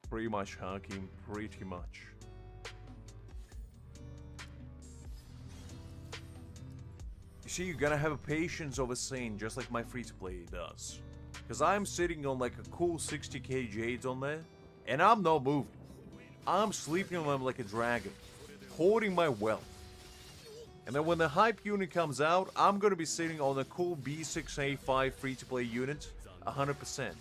Pretty much, Hakim. Pretty much. You see, you gotta have a patience of a saint, just like my free-to-play does. Because I'm sitting on like a cool 60k jades on there, and I'm not moving. I'm sleeping on them like a dragon, hoarding my wealth. And then when the hype unit comes out, I'm gonna be sitting on a cool B6A5 free-to-play unit, 100%.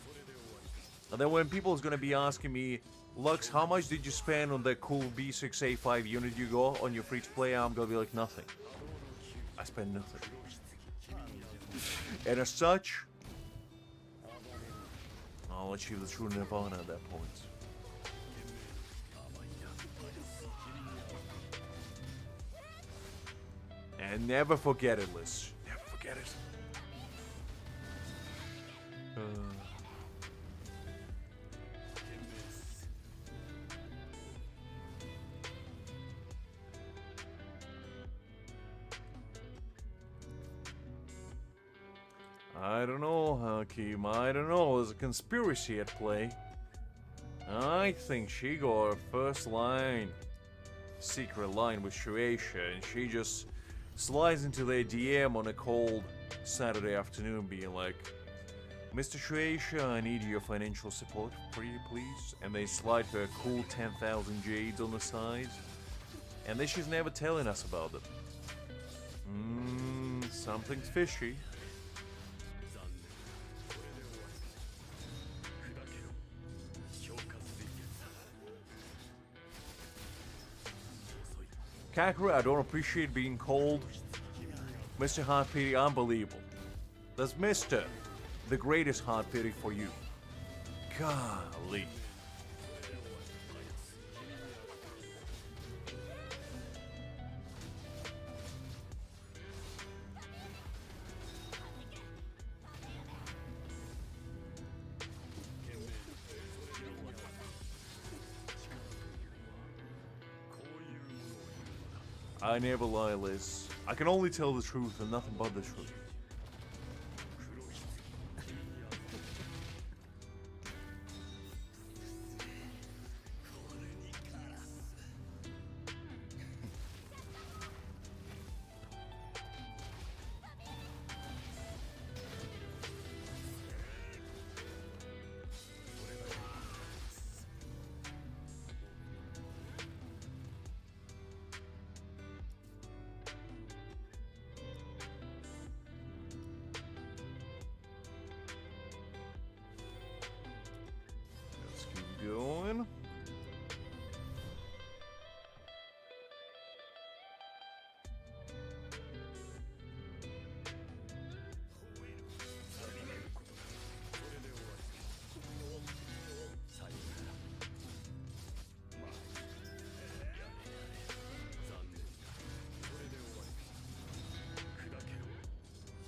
And then when people's gonna be asking me, Lux, how much did you spend on that cool B6A5 unit you got on your free-to-play? I'm gonna be like, nothing. I spent nothing. And as such, I'll achieve the true nirvana at that point. And never forget it, Liz. Never forget it. I don't know, Hakim. I don't know. There's a conspiracy at play. I think she got her first line, secret line with Shueisha, and she just slides into their DM on a cold Saturday afternoon, being like, Mr. Shueisha, I need your financial support, pretty please. And they slide her a cool 10,000 jades on the side. And then she's never telling us about it. Something's fishy. Kakura, I don't appreciate being cold. Mr. Hot Pity, unbelievable. That's Mr. the greatest hot pity for you. Golly. I never lie, Liz. I can only tell the truth and nothing but the truth.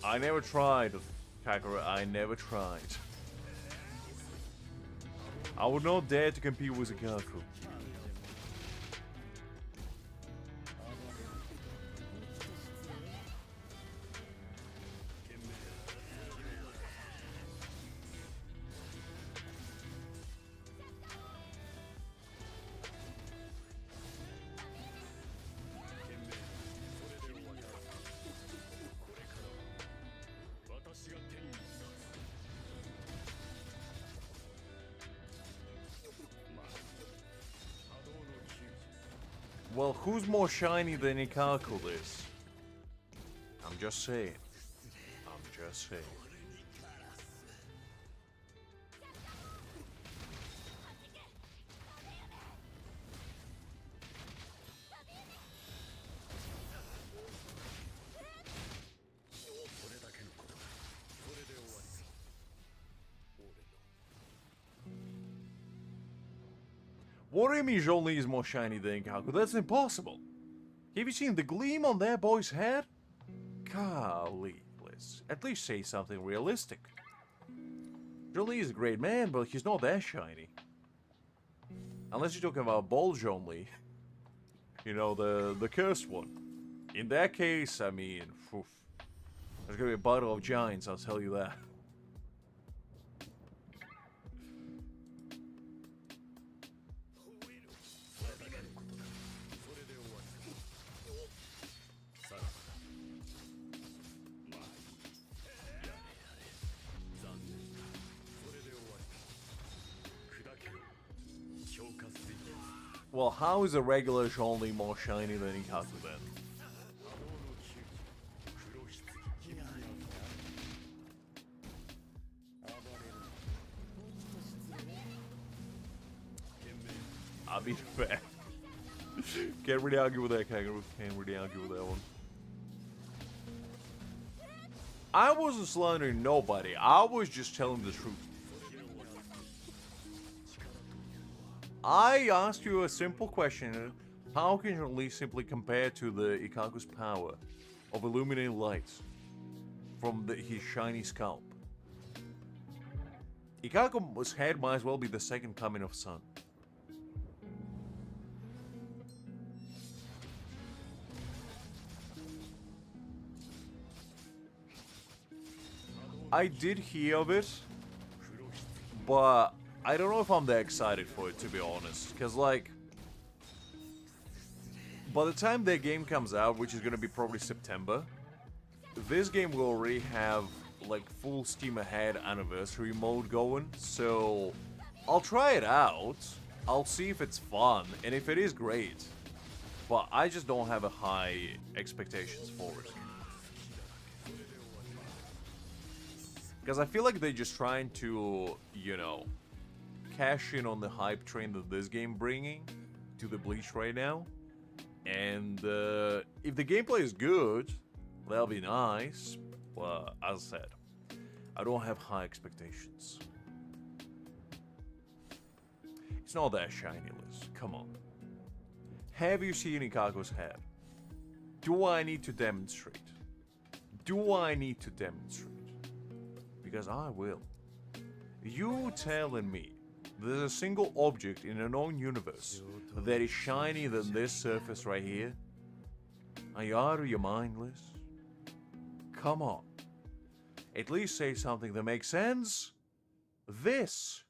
I never tried, Kakura. I never tried. I would not dare to compete with Ikaku. Well, who's more shiny than Ikaku is? I'm just saying. I'm just saying. What do you mean Zhongli is more shiny than Ikaku? That's impossible. Have you seen the gleam on that boy's head? Golly, please. At least say something realistic. Zhongli is a great man, but he's not that shiny. Unless you're talking about Ball Zhongli. You know, the cursed one. In that case, I mean, oof. There's gonna be a battle of giants, I'll tell you that. Well, how is a regular Zhongli more shiny than Ikaku then? I'll be fair. Can't really argue with that, Kangaroo. Can't really argue with that one. I wasn't slandering nobody. I was just telling the truth. I asked you a simple question. How can you at least simply compare to the Ikaku's power of illuminating lights from his shiny scalp? Ikaku's head might as well be the second coming of sun. I did hear of it, but I don't know if I'm that excited for it, to be honest. Because, like, by the time that game comes out, which is going to be probably September, this game will already have, like, full steam ahead anniversary mode going. So, I'll try it out. I'll see if it's fun, and if it is, great. But I just don't have a high expectations for it. Because I feel like they're just trying to, you know, cash in on the hype train that this game bringing to the Bleach right now. And if the gameplay is good, that'll be nice. But as I said, I don't have high expectations. It's not that shiny, Liz. Come on. Have you seen Ikaku's head? Do I need to demonstrate? Do I need to demonstrate? Because I will. You telling me there's a single object in a known universe that is shinier than this surface right here? Are you out of your mind, Liz? Come on. At least say something that makes sense. This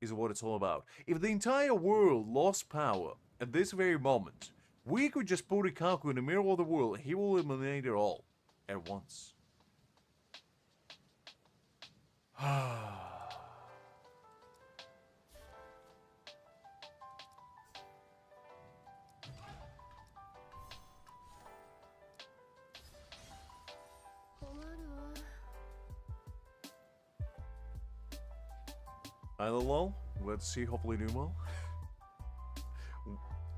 is what it's all about. If the entire world lost power at this very moment, we could just put Ikaku in the middle of the world and he will eliminate it all at once. Either lol, let's see, hopefully do well.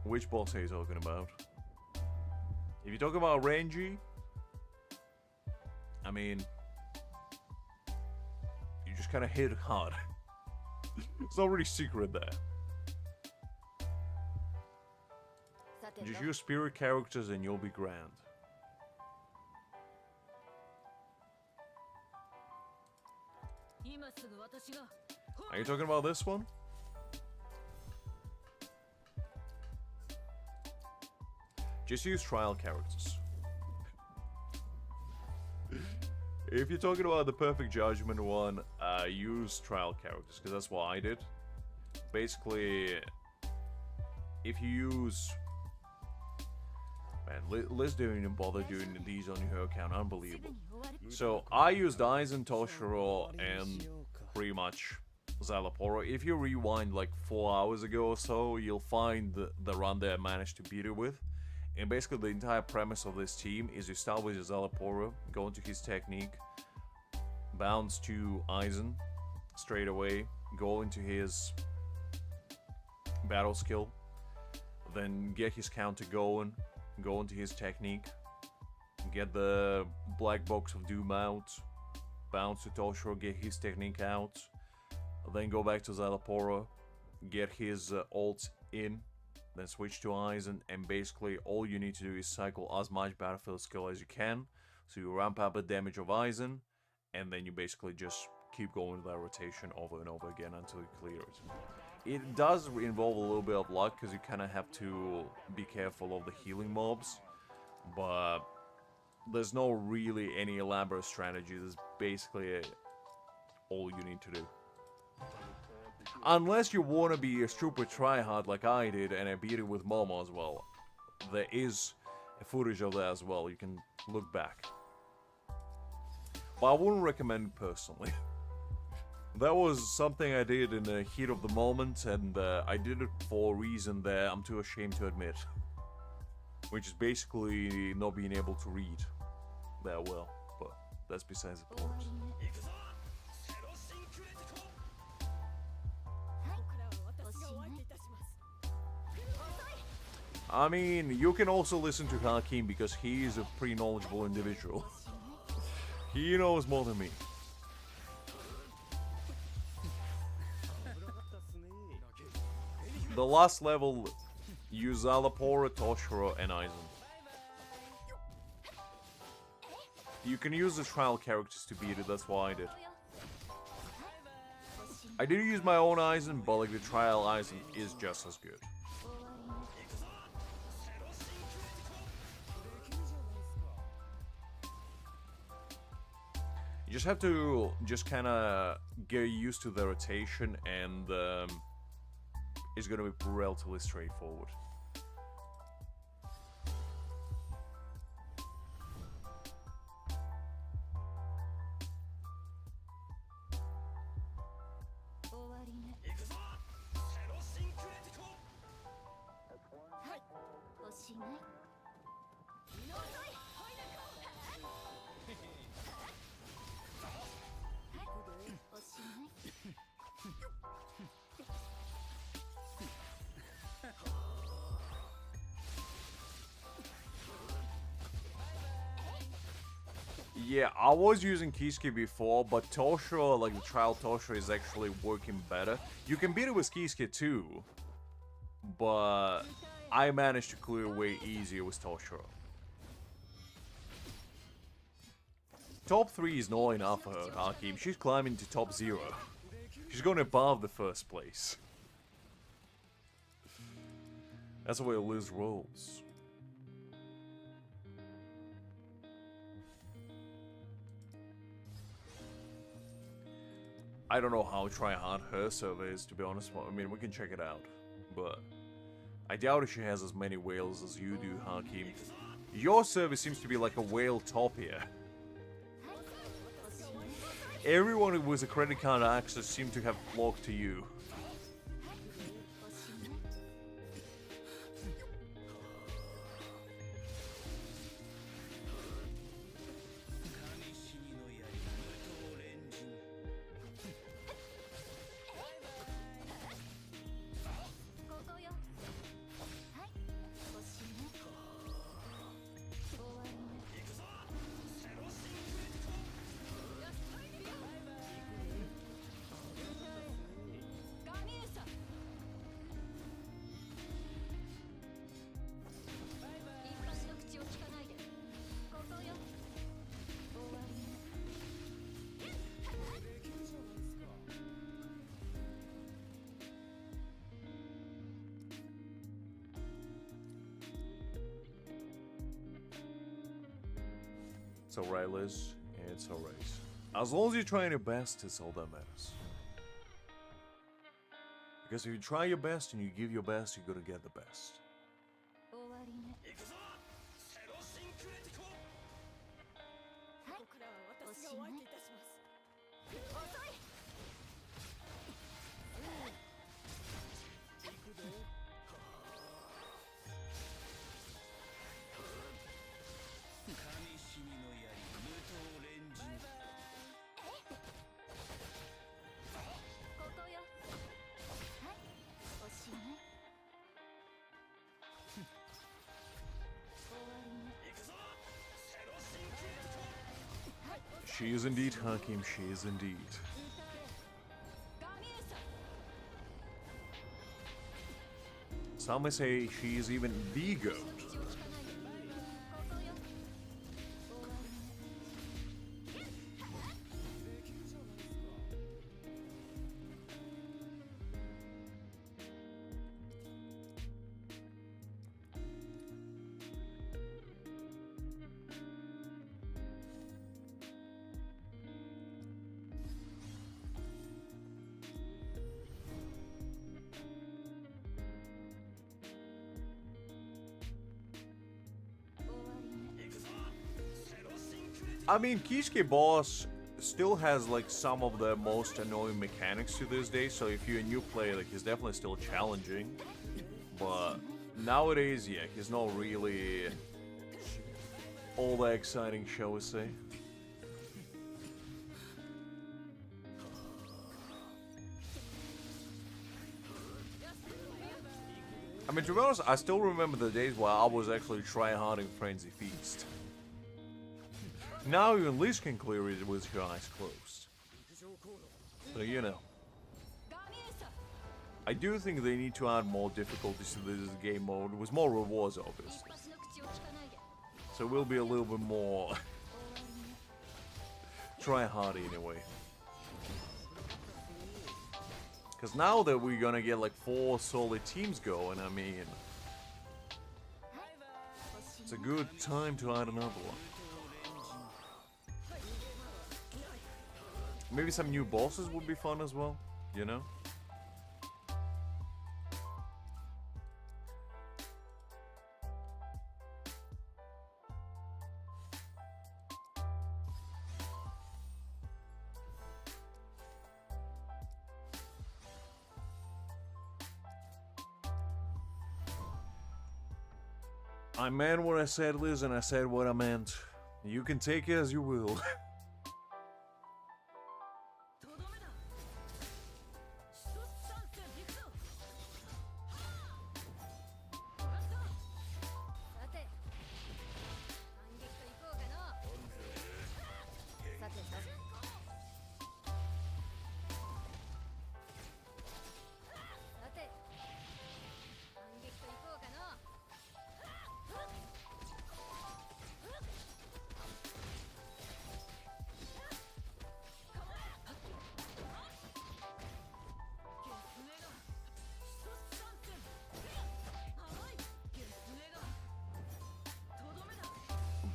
Which boss are you talking about? If you talk about Renji, I mean, you just kind of hit hard. It's not really secret there. Just use spirit characters and you'll be grand. 今すぐ私が Are you talking about this one? Just use trial characters. If you're talking about the perfect judgment one, use trial characters, because that's what I did. Basically, if you use... Man, Liz didn't even bother doing these on her account, unbelievable. So, I used Aizen, Toshiro, and pretty much Szayelaporro. If you rewind like 4 hours ago or so, you'll find the run that I managed to beat it with. And basically the entire premise of this team is you start with Szayelaporro, go into his technique, bounce to Aizen straight away, go into his battle skill, then get his counter going, go into his technique, get the Black Box of Doom out, bounce to Toshiro, get his technique out, then go back to Szayelaporro, get his ult in, then switch to Aizen, and basically all you need to do is cycle as much battlefield skill as you can, so you ramp up the damage of Aizen, and then you basically just keep going with that rotation over and over again until you clear it. It does involve a little bit of luck, because you kind of have to be careful of the healing mobs, but there's no really any elaborate strategy. There's basically all you need to do. Unless you want to be a super tryhard like I did, and I beat it with Momo as well. There is footage of that as well, you can look back. But I wouldn't recommend it personally. That was something I did in the heat of the moment, and I did it for a reason that I'm too ashamed to admit. Which is basically not being able to read that well, but that's besides the point. I mean, you can also listen to Hakim because he is a pretty knowledgeable individual. He knows more than me. The last level, use Szayelaporro, Toshiro, and Aizen. You can use the trial characters to beat it, that's what I did. I did use my own Aizen, but like the trial Aizen is just as good. You just have to kind of get used to the rotation, and it's going to be relatively straightforward. Yeah, I was using Kisuke before, but Toshiro, like the trial Toshiro, is actually working better. You can beat it with Kisuke too, but I managed to clear way easier with Toshiro. Top 3 is not enough for her, Hakim. She's climbing to top 0. She's going above the first place. That's the way Liz rolls. I don't know how try-hard her server is, to be honest. I mean, we can check it out. But I doubt if she has as many whales as you do, Hakim. Your server seems to be like a whale-topia. Everyone with a credit card access seemed to have flocked to you. alright, Liz. It's alright. As long as you're trying your best, it's all that matters. Because if you try your best and you give your best, you're gonna get the best. 終わりね。行くぞセロシンクレティコ。はい。ここからは私がお相手いたします。遅い。行くで。神死にの槍無刀レンジ。バイバイ。ここよ。はい。おしまい。終わりね。行くぞセロシンクレティコ。はい。 She is indeed Hakim, she is indeed. 歌え。ガミューサ。 Some may say she is even the goat. 口を聞かないで。ここよ。終わりね。 できるじゃないですか。 I mean, Kisuke Boss still has like some of the most annoying mechanics to this day, so if you're a new player, like he's definitely still challenging. But nowadays, yeah, he's not really all that exciting, shall we say. I mean, to be honest, I still remember the days where I was actually tryharding Frenzy Feast. Now even Liz can clear it with her eyes closed. So, you know. ガミューサ。 I do think they need to add more difficulties to this game mode, with more rewards, 一 obviously. 発の口を聞かないで。 So it will be a little bit more 終わりね。 try-hardy in a way. Because now that we're gonna get like 4 solid teams going, I mean, はい。おし it's a まい。 good time to add another one. Maybe some new bosses would be fun as well, you know? I meant what I said, Liz, and I said what I meant. You can take it as you will. とどめだ。一つ参戦行くぞ。さて、反撃といこうかの。さてと。さて、反撃といこうかの。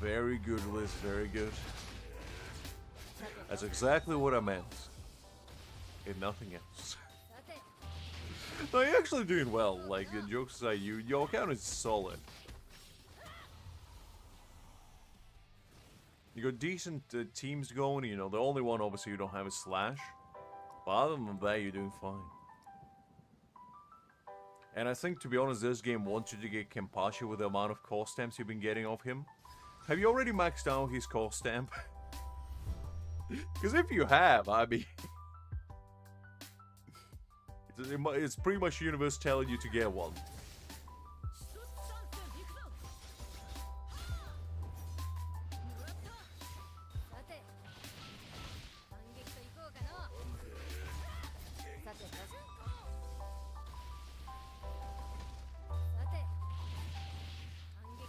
Very good, Liz, very good. That's exactly what I meant. And nothing else. No, you're actually doing well. Like, the jokes aside, your account is solid. You got decent teams going, you know, the only one obviously you don't have is Slash. But other than that, you're doing fine. And I think, to be honest, this game wants you to get Kenpachi with the amount of core stamps you've been getting off him. Have you already maxed out his core stamp? Because if you have, I mean... it's pretty much the universe telling you to get one.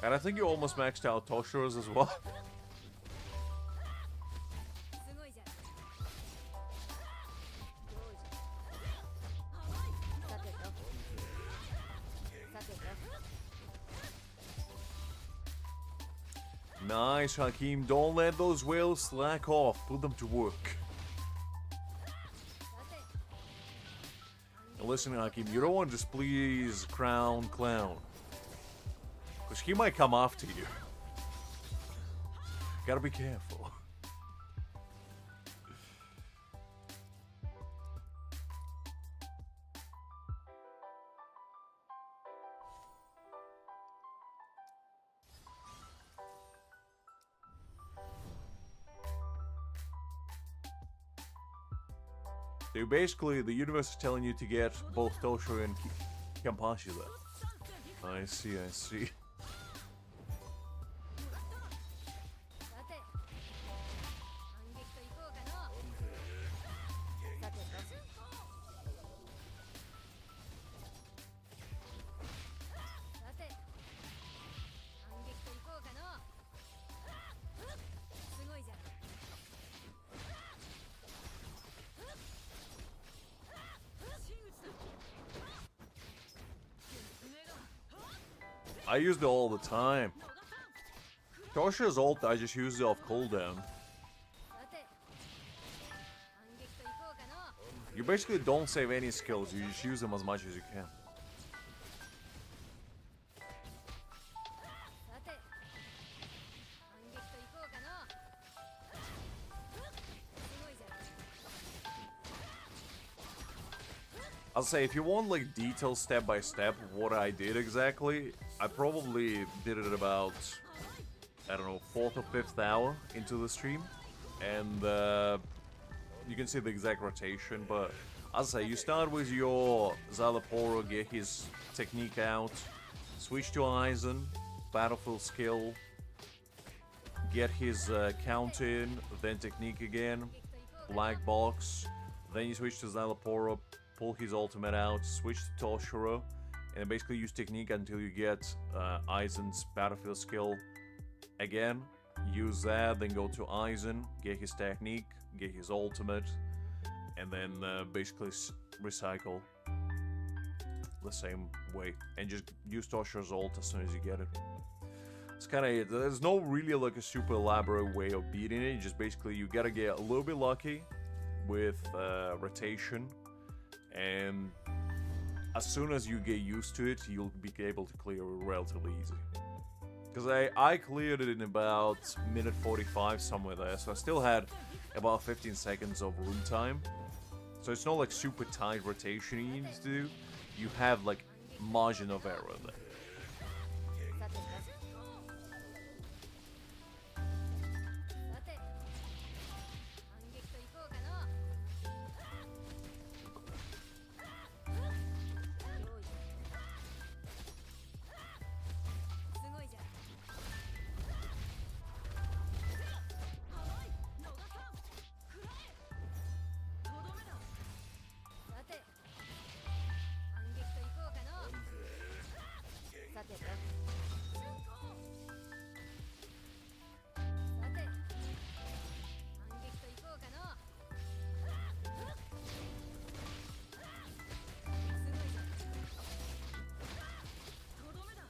And I think you almost maxed out Toshiro's as well. Nice, Hakim. Don't let those whales slack off. Put them to work. And listen, Hakim, you don't want to displease Crown Clown. Because he might come after you. Gotta be careful. So basically, the universe is telling you to get both Toshiro and Kenpachi there. I see, I see. さて反撃といこうかのさてとさて反撃といこうかのすごいじゃん I use it all the time. Toshiro's ult, I just use it off cooldown. さて反撃といこうかの You basically don't save any skills, you just use them as much as you can. さて反撃といこうかのすごいじゃん I'll say, if you want like detailed step by step of what I did exactly, I probably did it about, I don't know, 4th or 5th hour into the stream. And you can see the exact rotation, but as I say, you start with your Szayelaporro, get his technique out, switch to Aizen, battlefield skill, get his count in, then technique again, black box, then you switch to Szayelaporro, pull his ultimate out, switch to Toshiro, and basically use technique until you get Aizen's battlefield skill again. Use that, then go to Aizen, get his technique, get his ultimate, and then basically recycle the same way. And just use Toshiro's ult as soon as you get it. It's kind of it. There's no really like a super elaborate way of beating it. Just basically you gotta get a little bit lucky with rotation, and as soon as you get used to it, you'll be able to clear it relatively easy. Because I cleared it in about minute 45, somewhere there, so I still had about 15 seconds of room time. So it's not like super tight rotation you need to do. You have like margin of error there. さてさて反撃といこうかの用意すごいじゃん さて反撃といこうかのさてとさて反撃といこうかのすごいじゃんとどめだ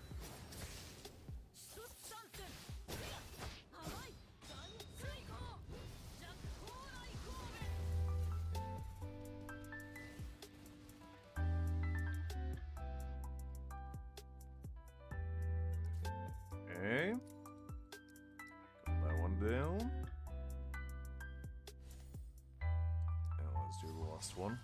出産戦甘い残追行弱砲来神戸 Okay. Got that one down. Now let's do the last one.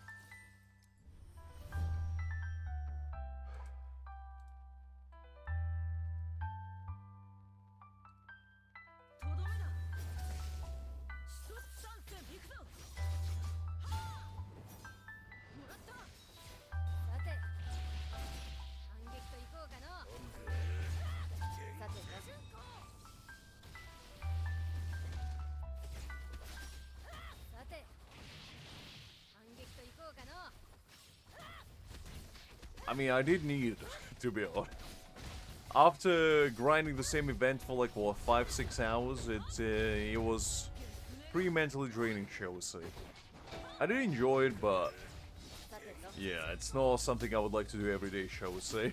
I mean, I did need it, to be honest. After grinding the same event for like, what, 5-6 hours, it was pretty mentally draining, shall we say. I did enjoy it, but yeah, it's not something I would like to do every day, shall we say.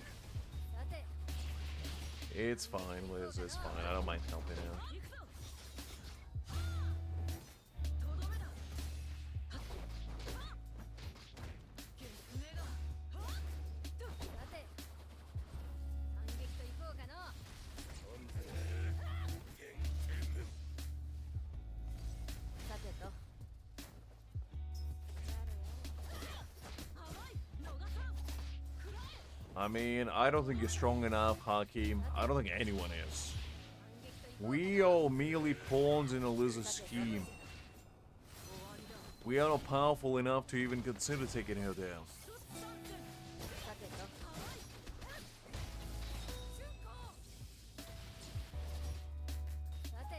It's fine, Liz. It's fine. I don't mind helping out. 行くぞとどめだはっはっゲスネがはっとさて反撃といこうかのさてと I mean, I don't think you're strong enough, Hakim. I don't think anyone is. We are merely pawns in a lizard scheme. We are not powerful enough to even consider taking her down. さてとさて反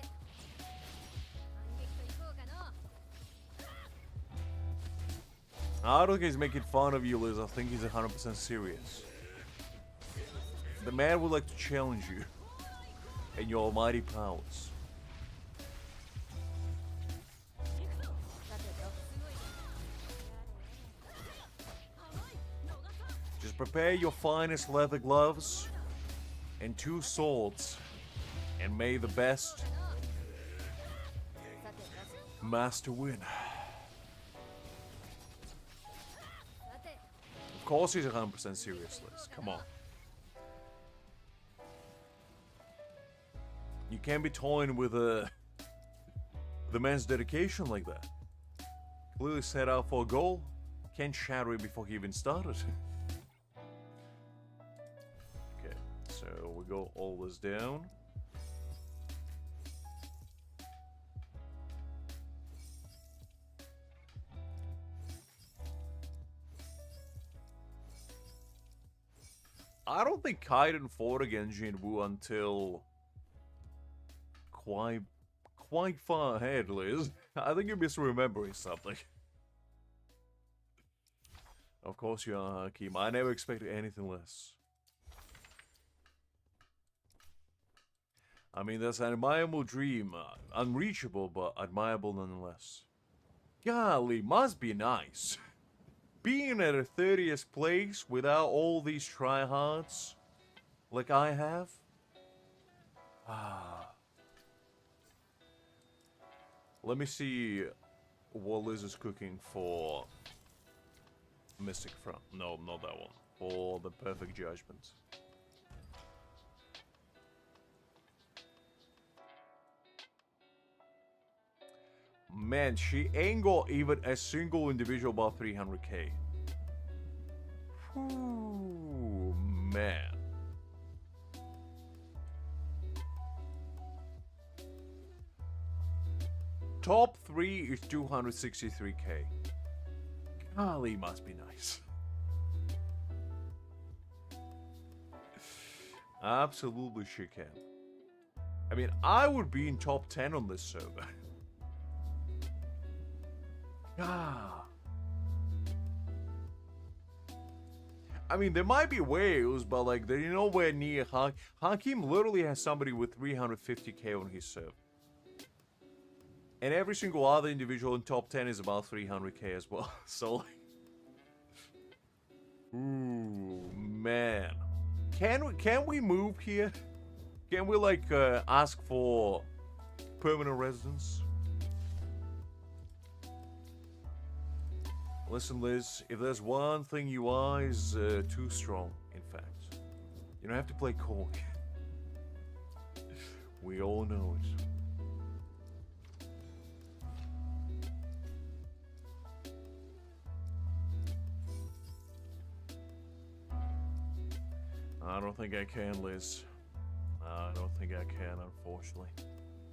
撃といこうかの I don't think he's making fun of you, Liz. I think he's 100% serious. The man would like to challenge you and your almighty powers. 行くぞさてとすごい Just prepare your finest leather gloves and 2 swords, and may the best さてと master win. さて Of course he's 100% serious, Liz. Come on. You can't be toying with the man's dedication like that. Clearly set out for a goal. Can't shatter it before he even started. Okay, so we go all this down. I don't think Kaiden fought against Jinwoo until quite far ahead, Liz. I think you're misremembering something. Of course you are, Hakim. I never expected anything less. I mean, that's an admirable dream. Unreachable, but admirable nonetheless. Golly, must be nice. Being at a 30th place without all these tryhards, like I have. Let me see what Liz is cooking for Mystic Front. No, not that one. For the Perfect Judgment. Man, she ain't got even a single individual above 300k. Whew, man. Top 3 is 263k. Golly, must be nice. Absolutely she can. I mean, I would be in top 10 on this server. Ah. I mean, there might be ways, but like, they're nowhere near Hakim literally has somebody with 350k on his server. And every single other individual in top 10 is about 300k as well. So, like... Ooh, man. Can we move here? Can we, like, ask for permanent residence? Listen, Liz, if there's one thing you are, is too strong, in fact. You don't have to play coy. We all know it. I don't think I can, Liz. I don't think I can, unfortunately.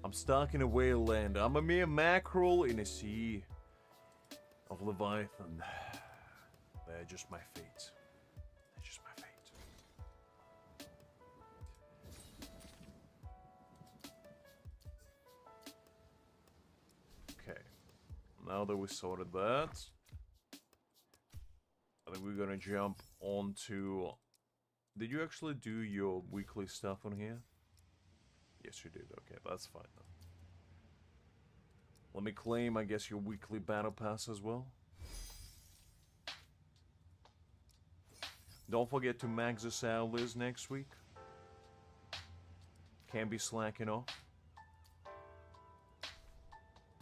I'm stuck in a whale land. I'm a mere mackerel in a sea of Leviathan. They're just my fate. They're just my fate. Okay. Now that we sorted that, I think we're gonna jump onto... Did you actually do your weekly stuff on here? Yes, you did. Okay, that's fine then. Let me claim, I guess, your weekly battle pass as well. Don't forget to max this out, Liz, next week. Can't be slacking off.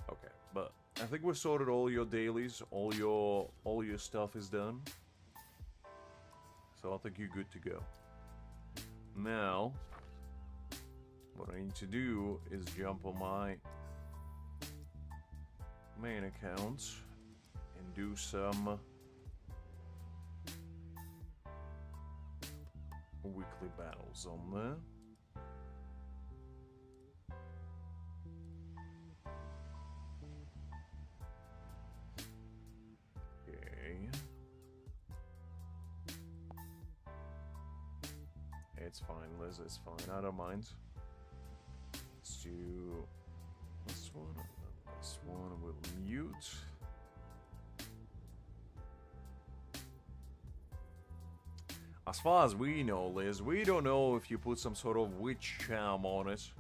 Okay, but I think we sorted all your dailies. All your stuff is done. So I think you're good to go. Now, what I need to do is jump on my main account and do some weekly battles on there. Okay. It's fine, Liz, it's fine. I don't mind. Let's do this one, and then this one we'll mute. As far as we know, Liz, we don't know if you put some sort of witch charm on it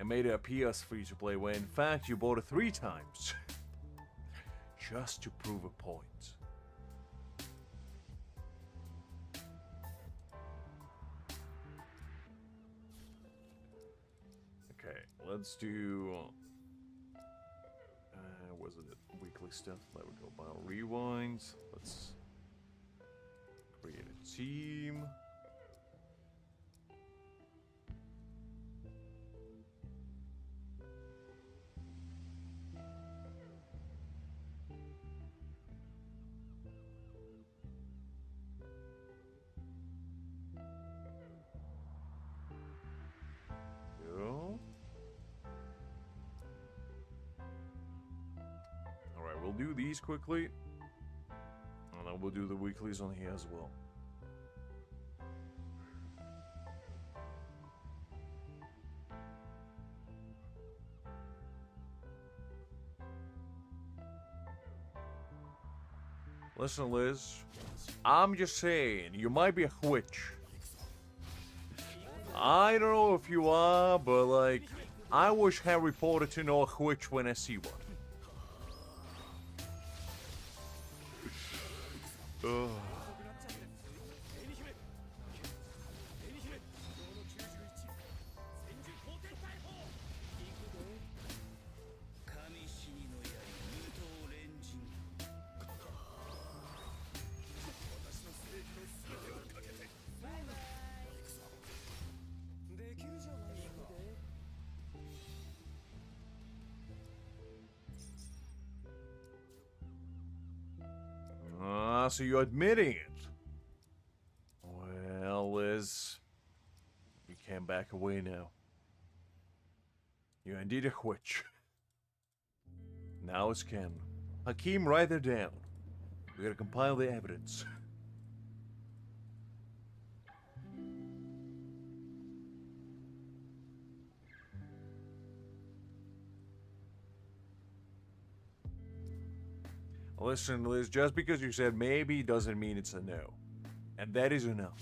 and made it appear as free to play, when in fact you bought it 3 times just to prove a point. Okay, let's do. Was it weekly stuff? There we go. Battle rewind. Let's create a team. Go. All right, we'll do these quickly, and then we'll do the weeklies on here as well. Listen, Liz, I'm just saying, you might be a witch. I don't know if you are, but like, I wish Harry Potter to know a witch when I see one. Ugh. So you're admitting it? Well, Liz, you can't back away now. You're indeed a witch. Now it's canon. Hakim, write it down. We gotta compile the evidence. Listen, Liz, just because you said maybe doesn't mean it's a no. And that is enough.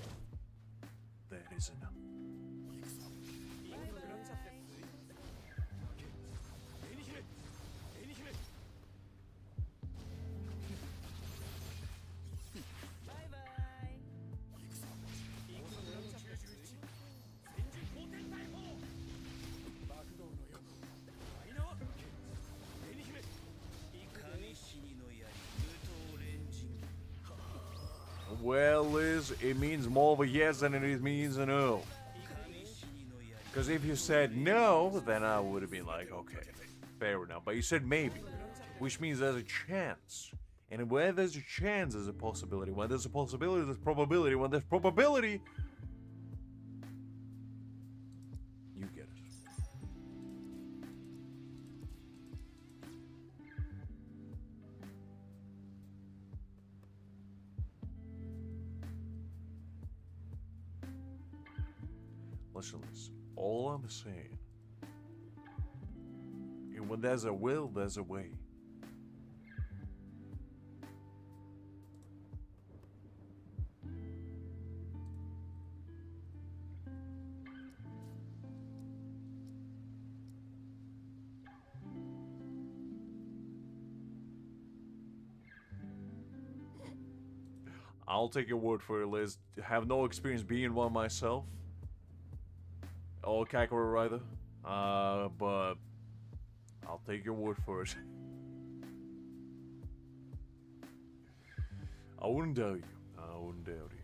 That is enough. Well, Liz, it means more of a yes than it means a no. Because if you said no, then I would have been like, okay, fair enough. But you said maybe, which means there's a chance. And where there's a chance, there's a possibility. When there's a possibility, there's probability. When there's probability, you get it. Listen, Liz, all I'm saying, and when there's a will, there's a way. I'll take your word for it, Liz. Have no experience being one myself. or Kakarot either. But I'll take your word for it. I wouldn't doubt you. I wouldn't doubt you.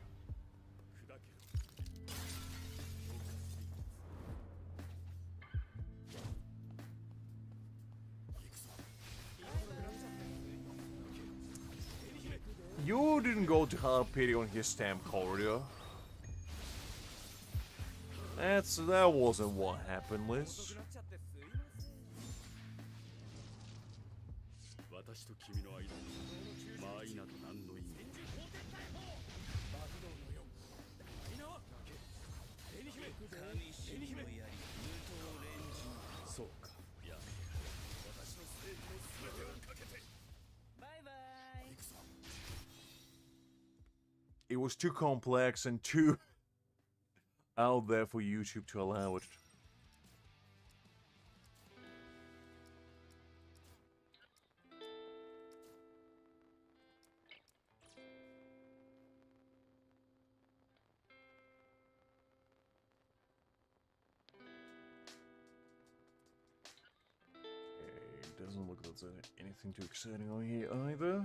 You didn't go to have pity on his stamp corridor. That wasn't what happened, Liz. 私と君の間に間合いなど何の意味も。神島の槍無刀連珠。そうか。いや。私の正義の全てをかけて。バイバイ。 It was too complex and too out there for YouTube to allow it. Okay, doesn't look like there's anything too exciting on here either.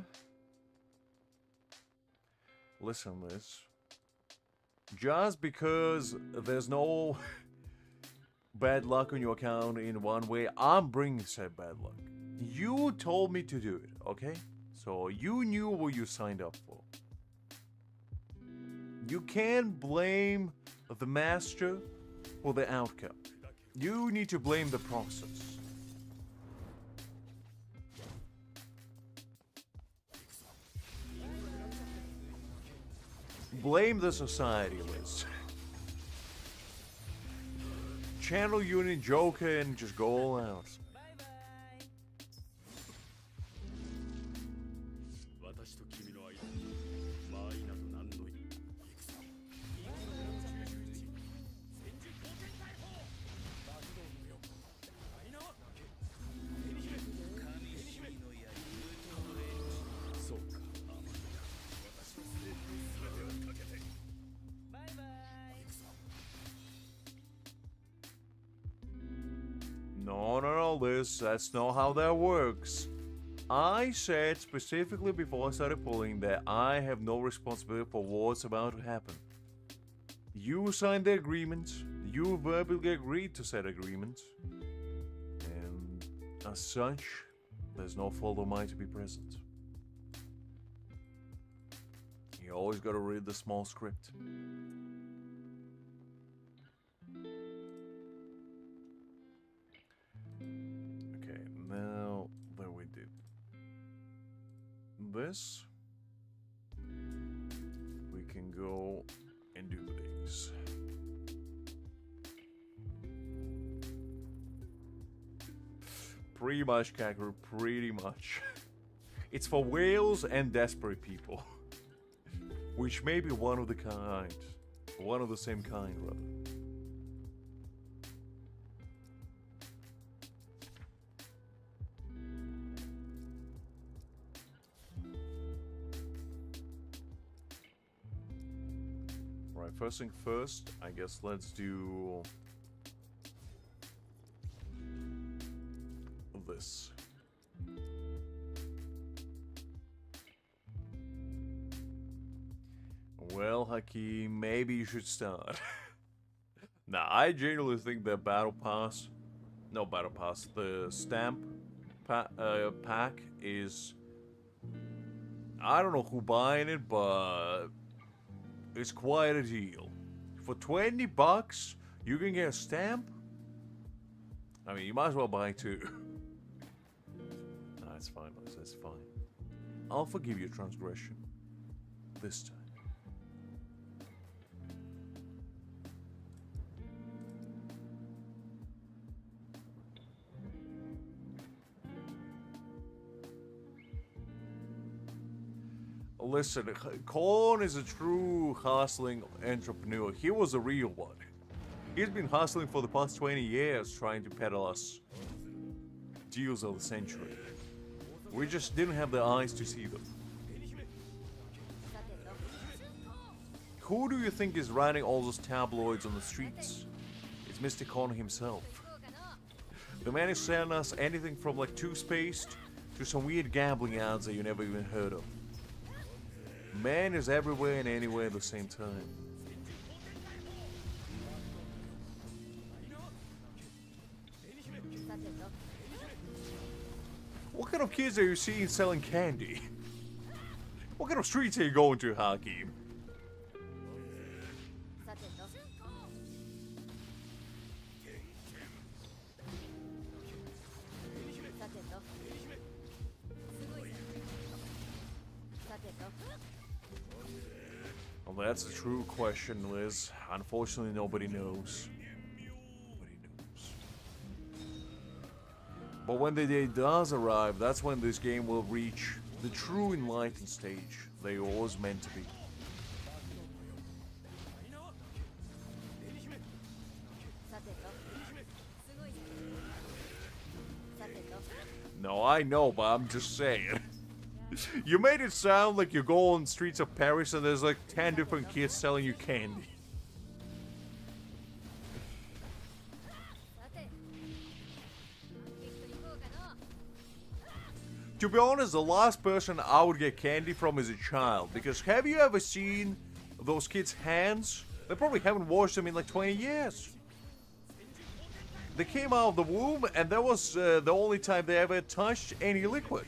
Listen, Liz. Just because there's no bad luck on your account in one way, I'm bringing said bad luck. You told me to do it, okay? So you knew what you signed up for. You can't blame the master for the outcome. You need to blame the process. Blame the society, Liz. Channel Union Joker and just go all out. 私と君の間に間合いなど何の意味も。神島の槍無刀連珠。そうか。私の正義の全てをかけて。バイバイ。 No, Liz, that's not how that works. I said specifically before I started pulling that I have no responsibility for what's about to happen. You signed the agreement, you verbally agreed to said agreement, and as such, there's no fault of mine to be present. You always gotta read the small script. Okay, now that we did this, we can go and do these. Pretty much, Kakeru, pretty much. It's for whales and desperate people. Which may be one of the kind. One of the same kind, rather. Right, first thing first, I guess let's do this. Well, Haki, maybe you should start. Now, I genuinely think that the stamp pack is, I don't know who buying it, but it's quite a deal. For 20 bucks, you can get a stamp? I mean, you might as well buy two. Nah, it's fine, Liz, that's fine. I'll forgive your transgression. This time. Listen, Korn is a true hustling entrepreneur. He was a real one. He's been hustling for the past 20 years trying to peddle us deals of the century. We just didn't have the eyes to see them. Who do you think is writing all those tabloids on the streets? It's It's Mysticon himself. The man is selling us anything from like toothpaste to some weird gambling ads that you never even heard of. Man is everywhere and anywhere at the same time. What kind of kids are you seeing selling candy? What kind of streets are you going to, Hakim? Well, that's the true question, Liz. Unfortunately, nobody knows. Nobody knows. But when the day does arrive, that's when this game will reach the true enlightened stage they were always meant to be. No, I know, but I'm just saying. You made it sound like you go on the streets of Paris and there's like 10 different kids selling you candy. To be honest, the last person I would get candy from is a child. Because have you ever seen those kids' hands? They probably haven't washed them in like 20 years. They came out of the womb and that was the only time they ever touched any liquid.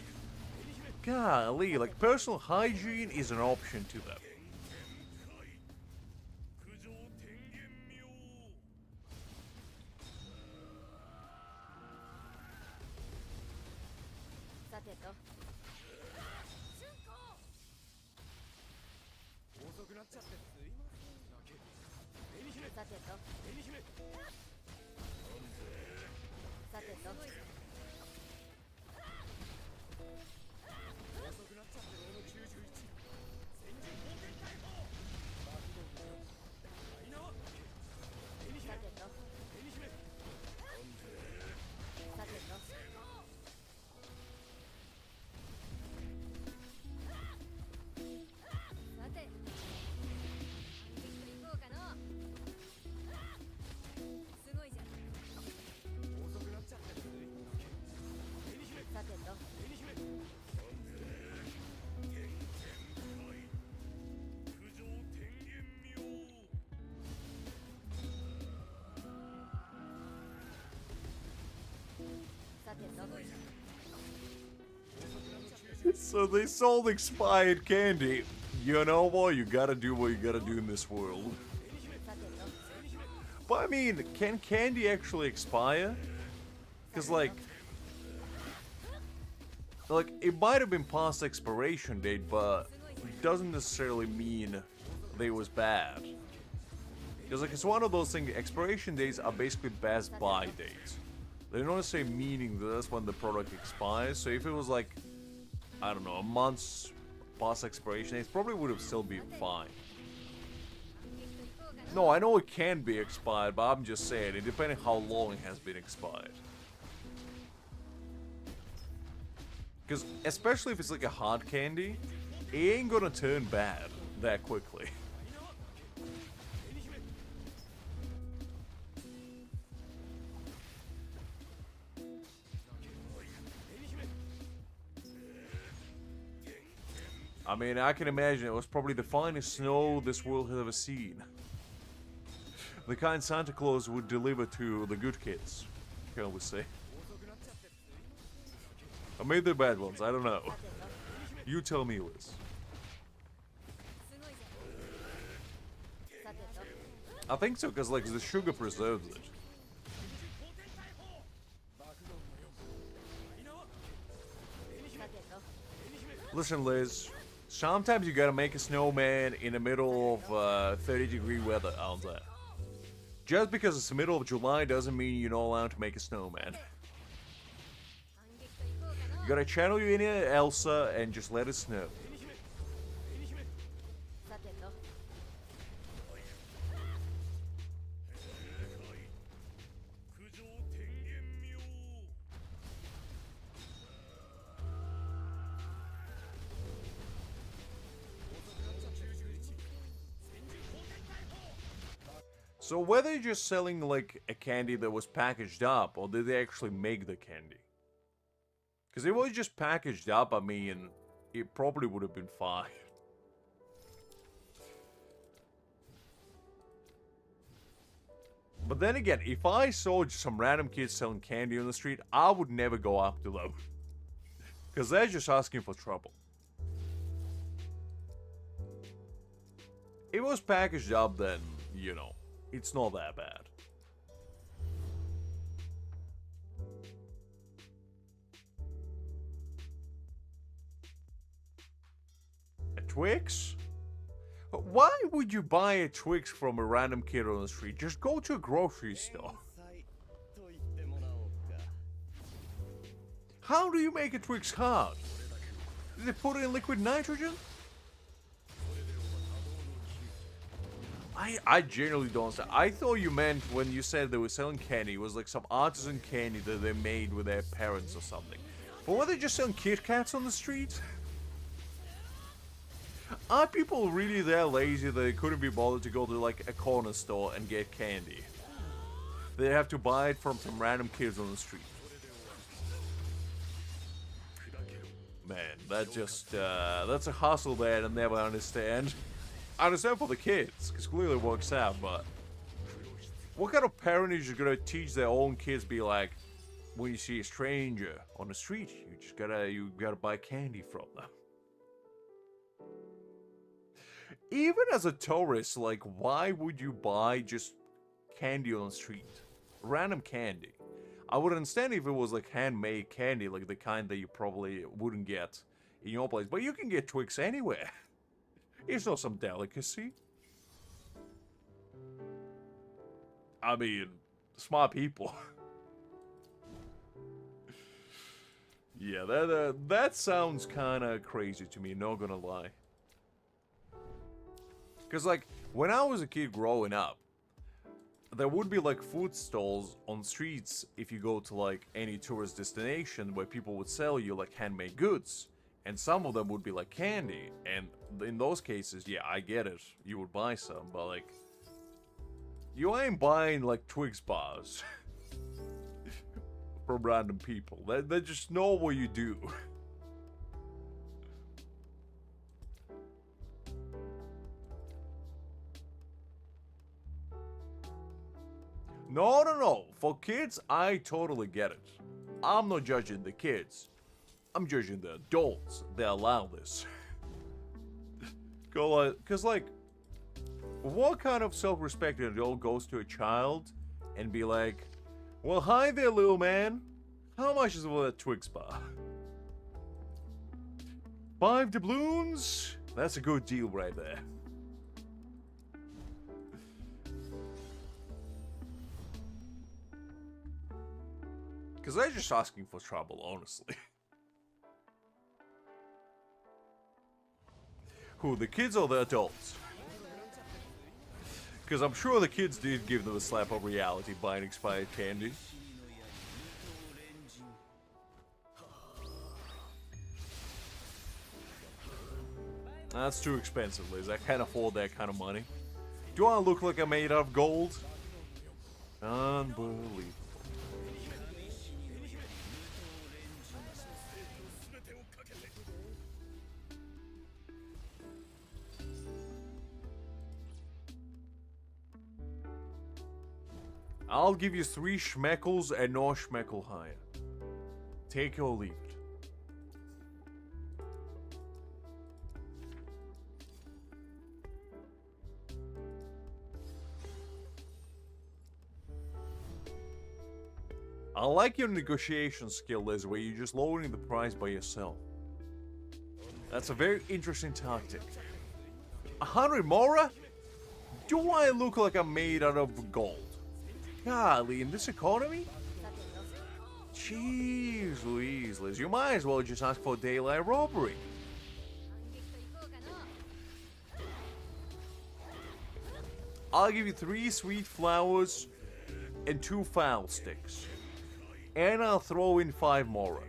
Golly, like personal hygiene is an option to them. So they sold expired candy. You know what? You gotta do what you gotta do in this world. But I mean, can candy actually expire? Because like it might have been past expiration date, but it doesn't necessarily mean they was bad. Because like it's one of those things, expiration dates are basically best buy dates. They don't necessarily meaning that that's when the product expires. So if it was like, I don't know, a month's past expiration date, it probably would have still been fine. No, I know it can be expired, but I'm just saying, it depending how long it has been expired. Because especially if it's like a hard candy, it ain't gonna turn bad that quickly. I mean, I can imagine it was probably the finest snow this world has ever seen. The kind Santa Claus would deliver to the good kids, can we say. Or maybe the bad ones, I don't know. You tell me, Liz. I think so, because like the sugar preserves it. Listen, Liz. Sometimes you gotta make a snowman in the middle of 30-degree weather out there. Just because it's the middle of July doesn't mean you're not allowed to make a snowman. You gotta channel your inner Elsa and just let it snow. So were they just selling like a candy that was packaged up, or did they actually make the candy? Because if it was just packaged up, I mean, it probably would have been fine. But then again, if I saw just some random kids selling candy on the street, I would never go up to them. Because they're just asking for trouble. If it was packaged up, then, you know, it's not that bad. A Twix? Why would you buy a Twix from a random kid on the street? Just go to a grocery store. と言ってもらおうか How do you make a Twix hard? Did they put it in liquid nitrogen? I genuinely don't understand. I thought you meant when you said they were selling candy, it was like some artisan candy that they made with their parents or something. But were they just selling Kit Kats on the street? Are people really that lazy that they couldn't be bothered to go to like a corner store and get candy? They have to buy it from some random kids on the street. Man, that just, that's a hustle that I never understand. I understand for the kids, because clearly it works out, but what kind of parent is just gonna teach their own kids be like, when you see a stranger on the street, you gotta buy candy from them. Even as a tourist, like, why would you buy just candy on the street? Random candy. I would understand if it was like handmade candy, like the kind that you probably wouldn't get in your place, but you can get Twix anywhere. It's not some delicacy. I mean, smart people. Yeah, that sounds kind of crazy to me, not gonna lie. Because, like, when I was a kid growing up, there would be, like, food stalls on streets if you go to, like, any tourist destination where people would sell you, like, handmade goods. And some of them would be, like, candy. And in those cases, yeah, I get it. You would buy some, but, like, you ain't buying, like, Twix bars from random people. They just know what you do. No. For kids, I totally get it. I'm not judging the kids. I'm judging the adults that allow this. Because, like, what kind of self-respecting adult goes to a child and be like, well, hi there, little man. How much is a Twix bar? 5 doubloons? That's a good deal right there. Because they're just asking for trouble, honestly. Who, the kids or the adults? Because I'm sure the kids did give them a slap of reality buying expired candy. That's too expensive, Liz. I can't afford that kind of money. Do I look like I'm made out of gold? Unbelievable. I'll give you 3 schmeckles and no schmeckle higher. Take it or leave it. I like your negotiation skill, Liz, where you're just lowering the price by yourself. That's a very interesting tactic. 100 Mora? Do I look like I'm made out of gold? Golly, in this economy? Jeez Louise, Liz, you might as well just ask for daylight robbery. I'll give you 3 sweet flowers and 2 foul sticks. And I'll throw in 5 more.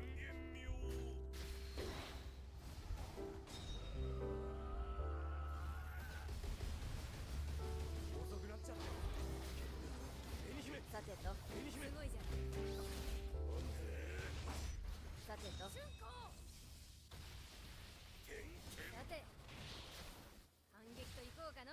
すごいじゃん。さてと。さて、反撃といこうかの。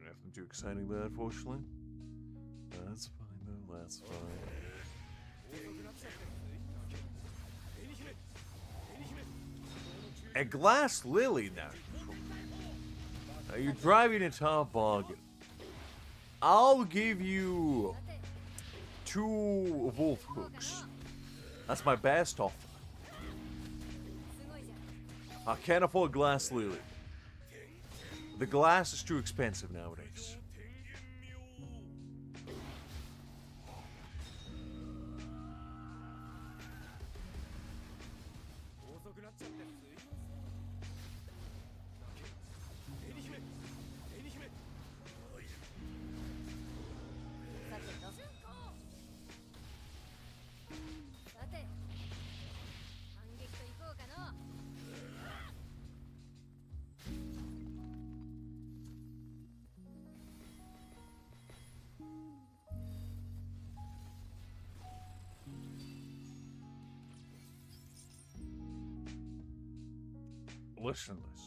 Nothing too exciting there, unfortunately. That's fine though, that's fine. A glass lily now. Are you driving a tough bargain? I'll give you 2 wolf hooks. That's my best offer. I can't afford glass lily. The glass is too expensive nowadays. Listen to this.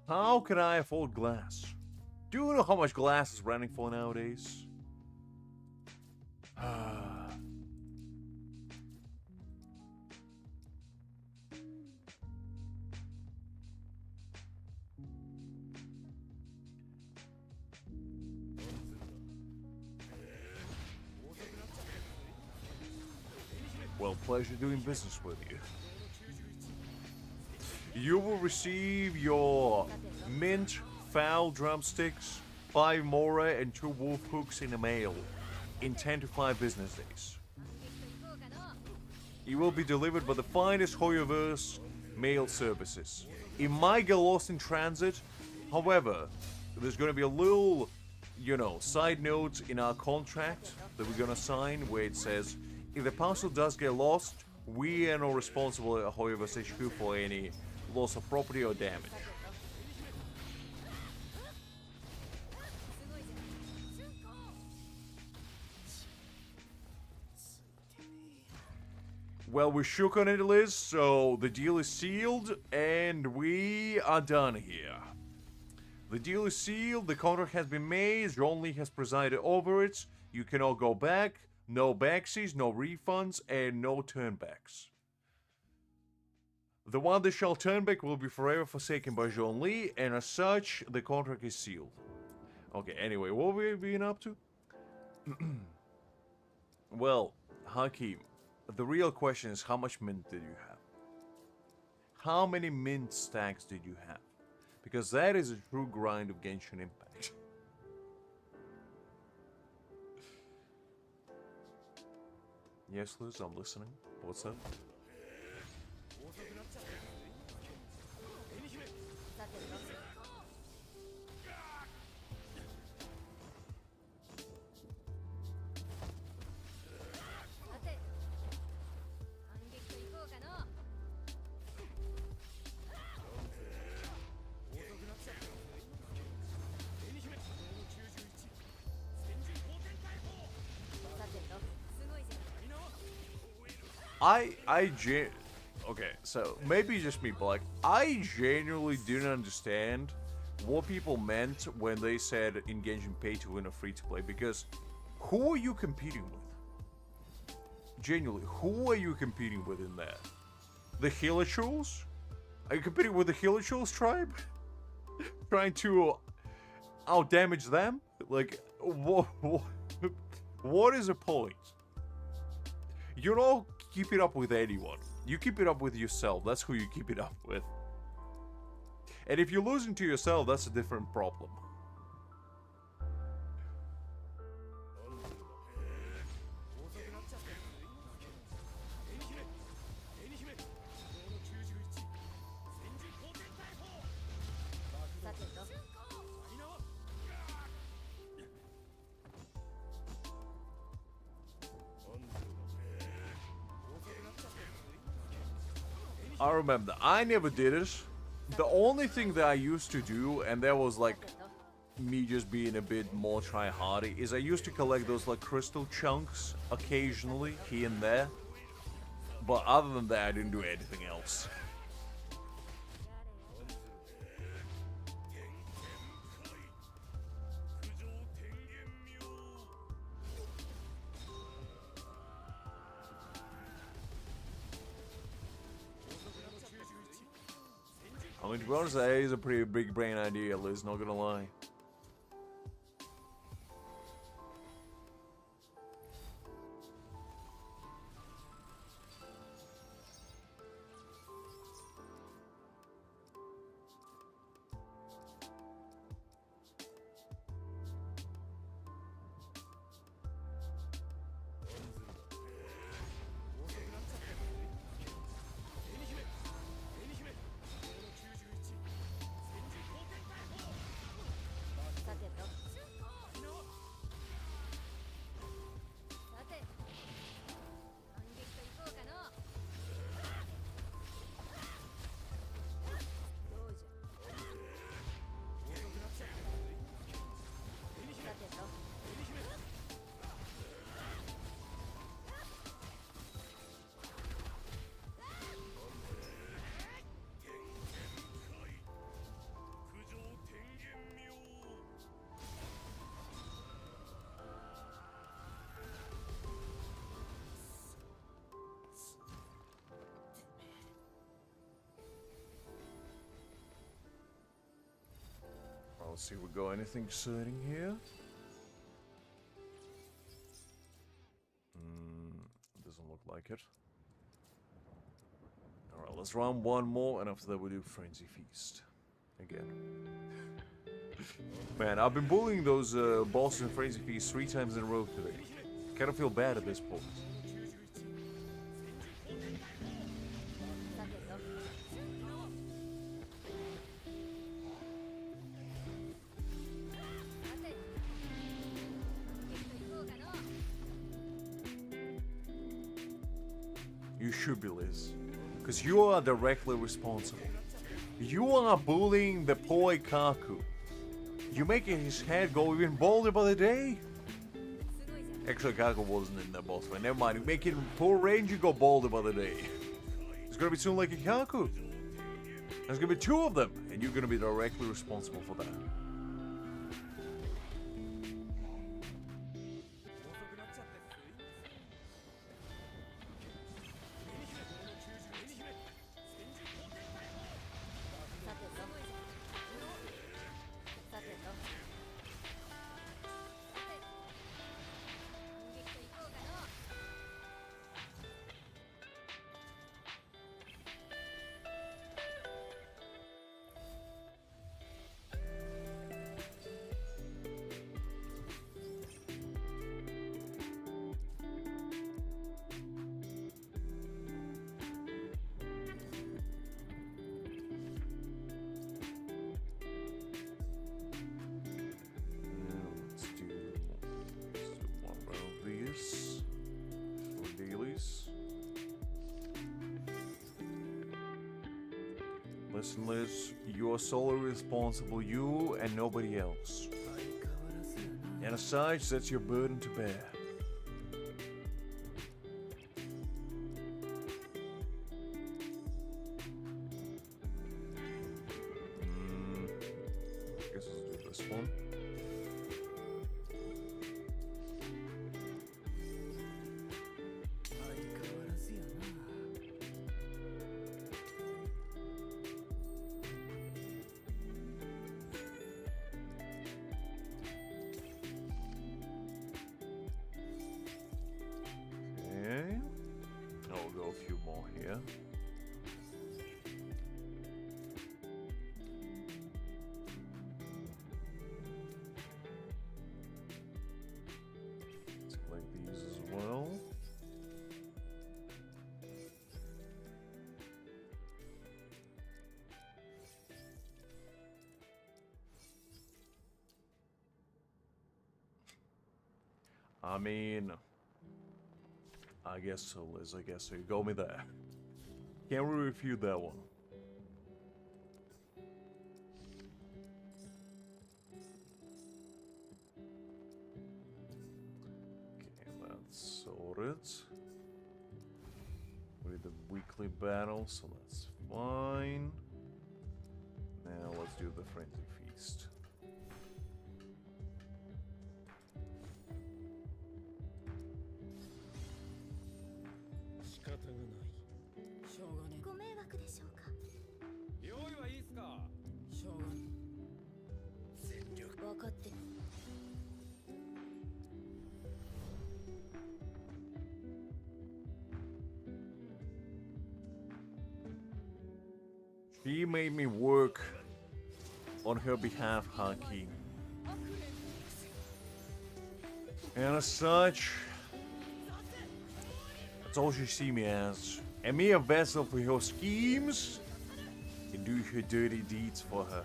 How can I afford glass? Do you know how much glass is running for nowadays? Well, pleasure doing business with you. You will receive your mint fowl drumsticks, 5 mora, and 2 wolf hooks in the mail in 10 to 5 business days. It will be delivered by the finest Hoyoverse mail services. It might get lost in transit. However, there's going to be a little, side note in our contract that we're going to sign where it says, if the parcel does get lost, we are not responsible at Hoyoverse HQ for any loss of property or damage. Well, we're shook on it, Liz, so the deal is sealed, and we are done here. The deal is sealed, the contract has been made, John Lee has presided over it, you cannot go back, no backsies, no refunds, and no turnbacks. The one that shall turn back will be forever forsaken by John Lee, and as such, the contract is sealed. Okay, anyway, what have we been up to? Well, Hakim, the real question is how much mint did you have? How many mint stacks did you have? Because that is a true grind of Genshin Impact. Yes, Liz, I'm listening. What's up? Okay, so maybe just me, but like, I genuinely didn't understand what people meant when they said in Genshin pay to win or free to play, because who are you competing with? Genuinely, who are you competing with in there? The Hilichuls? Are you competing with the Hilichuls tribe? Trying to out-damage them? Like, what is the point? You don't keep it up with anyone. You keep it up with yourself. That's who you keep it up with. And if you're losing to yourself, that's a different problem. I remember. I never did it. The only thing that I used to do, and that was like me just being a bit more try-hardy, is I used to collect those like crystal chunks occasionally here and there. But other than that, I didn't do anything else. I mean, to be honest, that is a pretty big brain idea, Liz, not gonna lie. Let's see if we got anything exciting here. Doesn't look like it. Alright, let's run one more, and after that we do Frenzy Feast. Again. Man, I've been bullying those bosses in Frenzy Feast 3 times in a row today. Kind of feel bad at this point. You should be, Liz. Because you are directly responsible. You are bullying the poor Kaku. You're making his head go even bolder by the day. Actually, Kaku wasn't in that boss fight. Never mind. You're making poor Ranger go bolder by the day. It's gonna be soon like a Kaku. There's gonna be 2 of them. And you're gonna be directly responsible for that. Listen, Liz, you are solely responsible, you and nobody else. And as such, that's your burden to bear. I guess let's do this one. I mean, I guess so, Liz. I guess so. You got me there. Can't really refute that one. Okay, that's sorted. We did the weekly battle, so that's fine. Now let's do the frenzy feast. 仕方がないしょうがねご迷惑でしょうか。え用意はいいっすかしょうがねえ全力分かってる。 She made me work on her behalf, Haki. And as such, that's all she see me as. And me a vessel for her schemes and do her dirty deeds for her.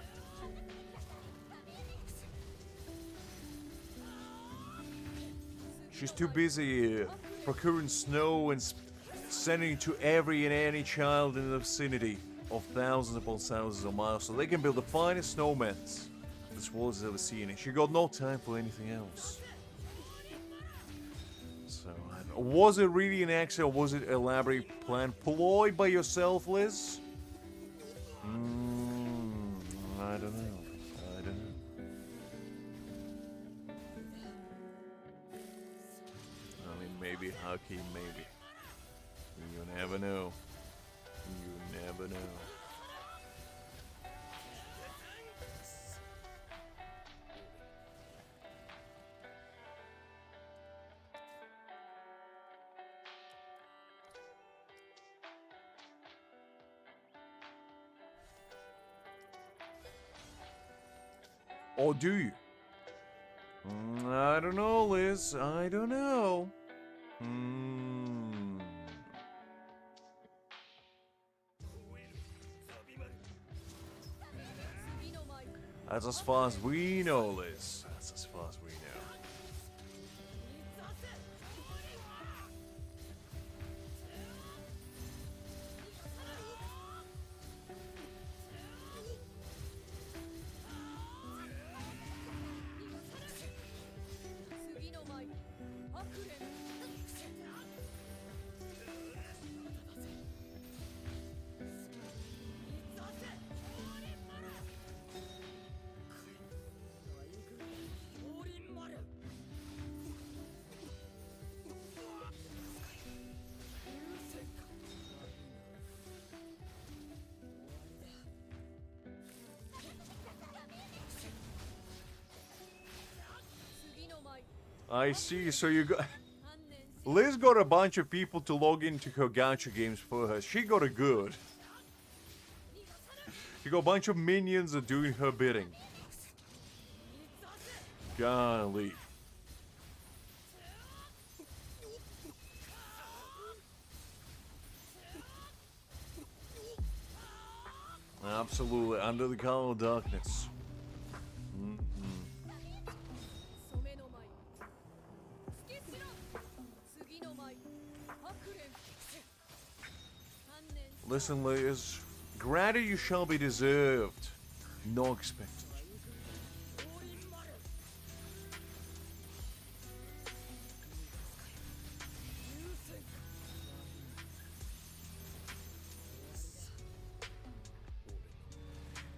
She's too busy procuring snow and sending it to every and any child in the vicinity of thousands upon thousands of miles so they can build the finest snowmen this world has ever seen. And she got no time for anything else. So, was it really an accident or was it elaborate plan ployed by yourself, Liz? I don't know. I don't know. I mean, maybe Haki, maybe. You never know. You never know. Or do you? I don't know, Liz. I don't know. That's as far as we know, Liz. That's as far as we know. I see, so you got... Liz got a bunch of people to log into her gacha games for her. She got it good. She got a bunch of minions that are doing her bidding. Golly. Absolutely, under the cover of darkness. Listen, Liz. Granted you shall be deserved. No expected.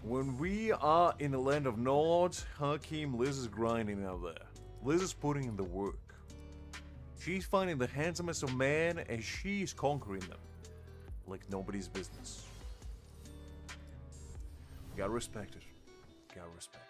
When we are in the land of Nod, Hakim, Liz is grinding out there. Liz is putting in the work. She's finding the handsomest of men and she's conquering them. Like nobody's business. Gotta respect it. Gotta respect it.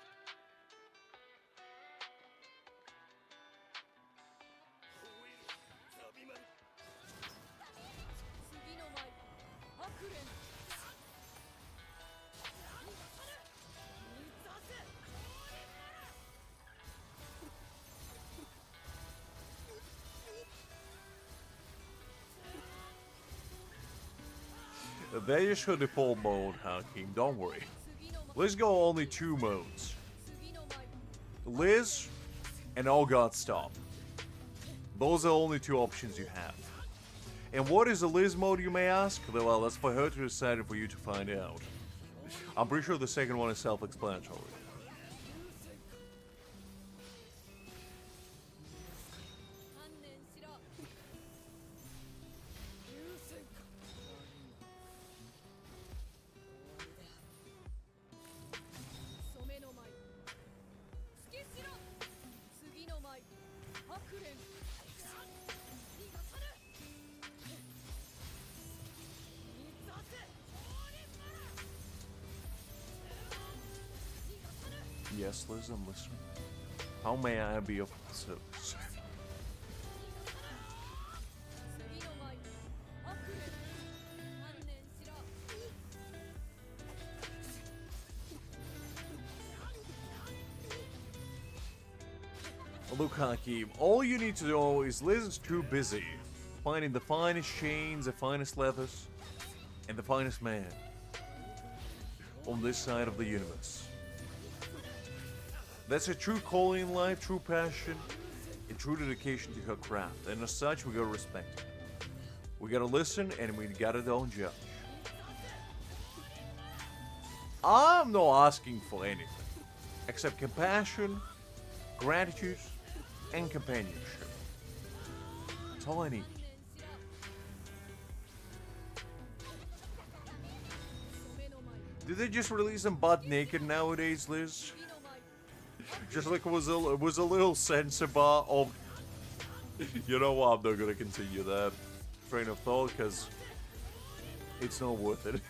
There's her default mode, Hakim, don't worry. Let's go only 2 modes. Liz and All God Stop. Those are the only 2 options you have. And what is a Liz mode, you may ask? Well, that's for her to decide and for you to find out. I'm pretty sure the second one is self-explanatory. 観念しろ。優先か。染めの舞。突きしろ。次の舞。白蓮。逃がさぬ。見させ。逃がさぬ。 Yes, Liz, I'm listening. How may I be of service? 次の舞。白蓮。観念しろ。 Look, Hakim, all you need to know is Liz is too busy finding the finest chains, the finest leathers, and the finest man on this side of the universe. That's a true calling in life, true passion, and true dedication to her craft, and as such, we gotta respect it. We gotta listen, and we gotta don't judge. I'm not asking for anything except compassion, gratitude, and companionship. That's all I need. 染めの舞。 Did they just release them butt naked nowadays, Liz? 次の舞。 Just like it was a little censor bar of. You know what? I'm not gonna continue that train of thought because it's not worth it.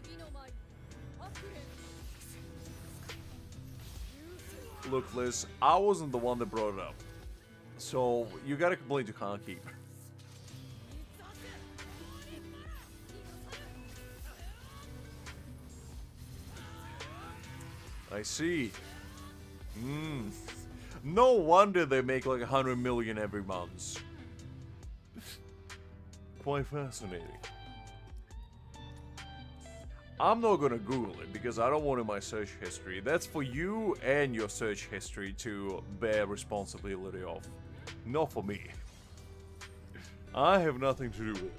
次の舞。白蓮。 Look, Liz, I wasn't the one that brought it up, so you gotta complain to Kanki. I see. No wonder they make like 100 million every month. Quite fascinating. I'm not gonna Google it because I don't want it in my search history. That's for you and your search history to bear responsibility of. Not for me. I have nothing to do with it.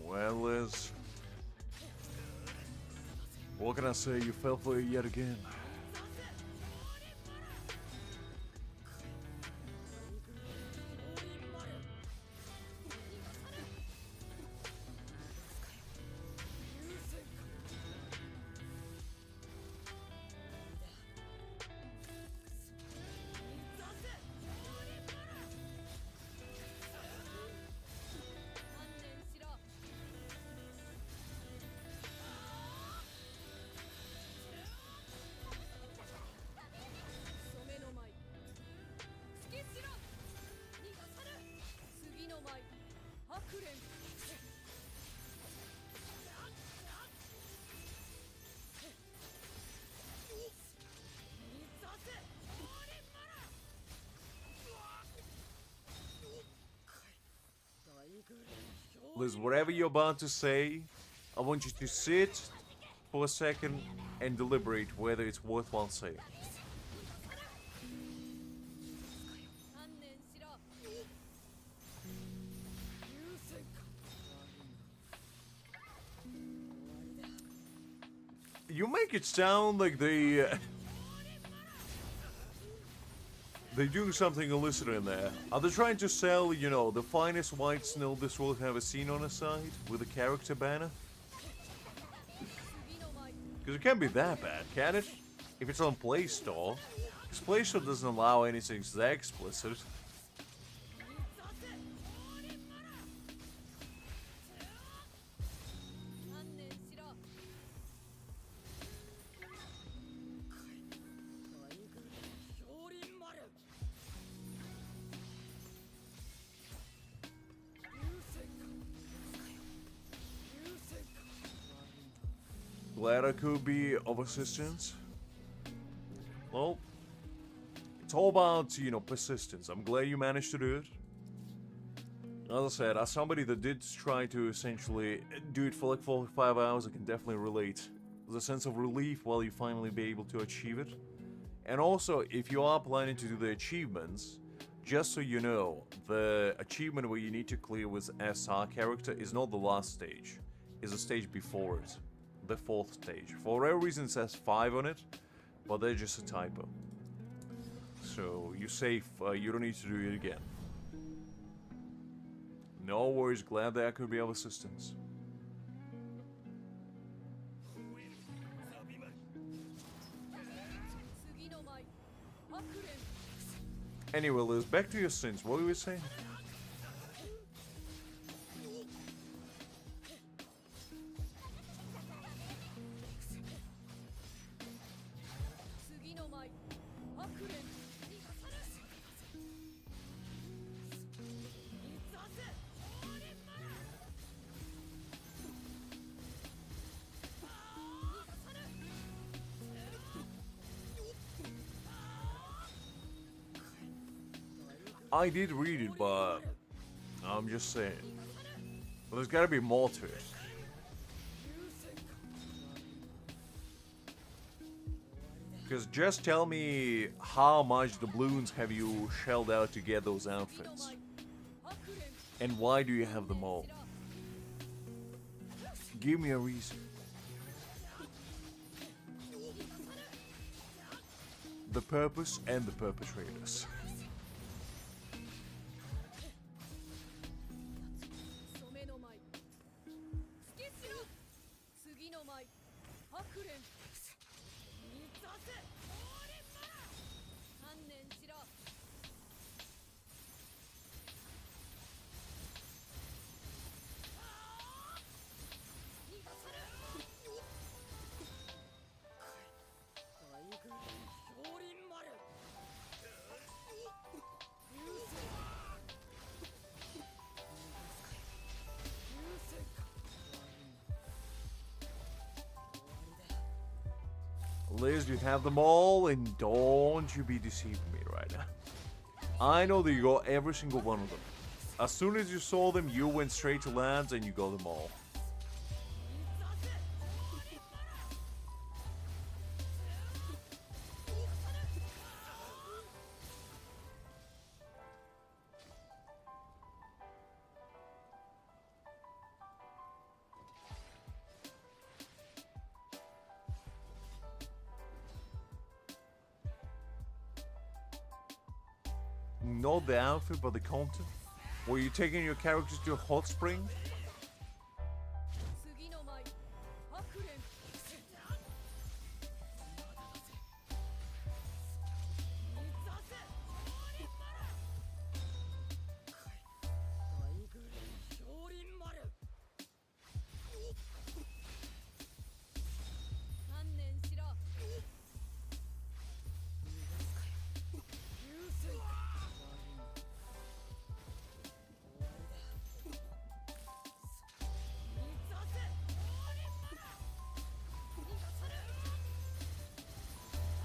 Well, Liz, what can I say? You fell for it yet again. Liz, whatever you're about to say, I want you to sit for a second and deliberate whether it's worthwhile saying. You make it sound like they're doing something illicit in there. Are they trying to sell, you know, the finest white snow this world have ever seen on a side with a character banner? Because it can't be that bad, can it? If it's on Play Store. Because Play Store doesn't allow anything that explicit. glad I could be of assistance. Well, it's all about, you know, persistence. I'm glad you managed to do it. As I said, as somebody that did try to essentially do it for like 4 or 5 hours, I can definitely relate. There's a sense of relief while you finally be able to achieve it. And also, if you are planning to do the achievements, just so you know, the achievement where you need to clear with SR character is not the last stage. It's a stage before it. The 4th stage. For whatever reason it says 5 on it, but they're just a typo. So, you're safe, you don't need to do it again. No worries, glad that I could be of assistance. Anyway, Liz, back to your sins. What were we saying? I did read it, but I'm just saying. Well, there's gotta be more to it. Because just tell me how much doubloons have you shelled out to get those outfits? And why do you have them all? Give me a reason. The purpose and the perpetrators. Liz, you have them all, and don't you be deceiving me right now. I know that you got every single one of them. As soon as you saw them, you went straight to lands and you got them all. Not the outfit, but the content? Were you taking your characters to a hot spring?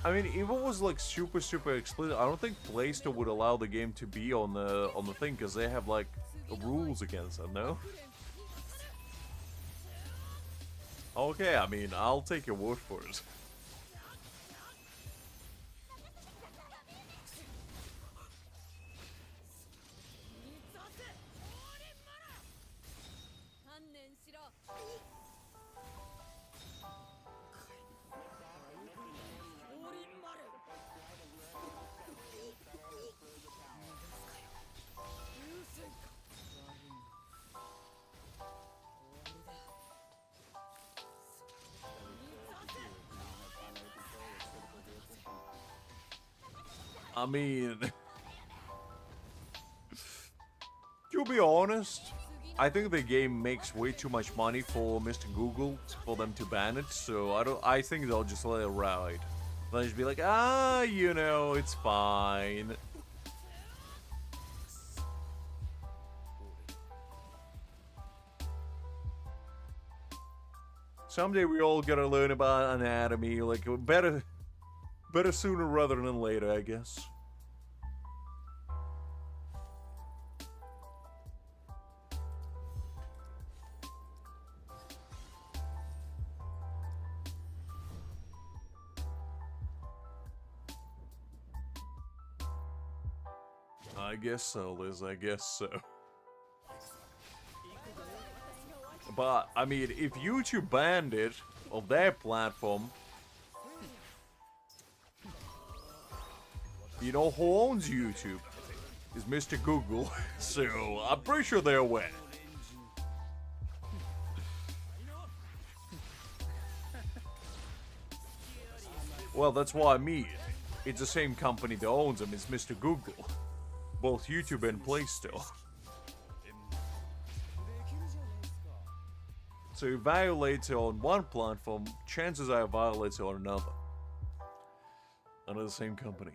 I mean, if it was like super explicit, I don't think Play Store would allow the game to be on the thing because they have like rules against it. No. Okay, I mean, I'll take your word for it. I mean, to be honest, I think the game makes way too much money for Mr. Google for them to ban it, so I think they'll just let it ride. They'll just be like, you know, it's fine. Someday we all gotta learn about anatomy, like better sooner rather than later, I guess. I guess so, Liz, I guess so. But, I mean, if YouTube banned it of their platform, you know who owns YouTube? Is Mr. Google, so I'm pretty sure they're aware. Well, that's what I mean. It's the same company that owns them, it's Mr. Google. Both YouTube and Play Store. So you violate it on one platform, chances are you violate it on another. Under the same company.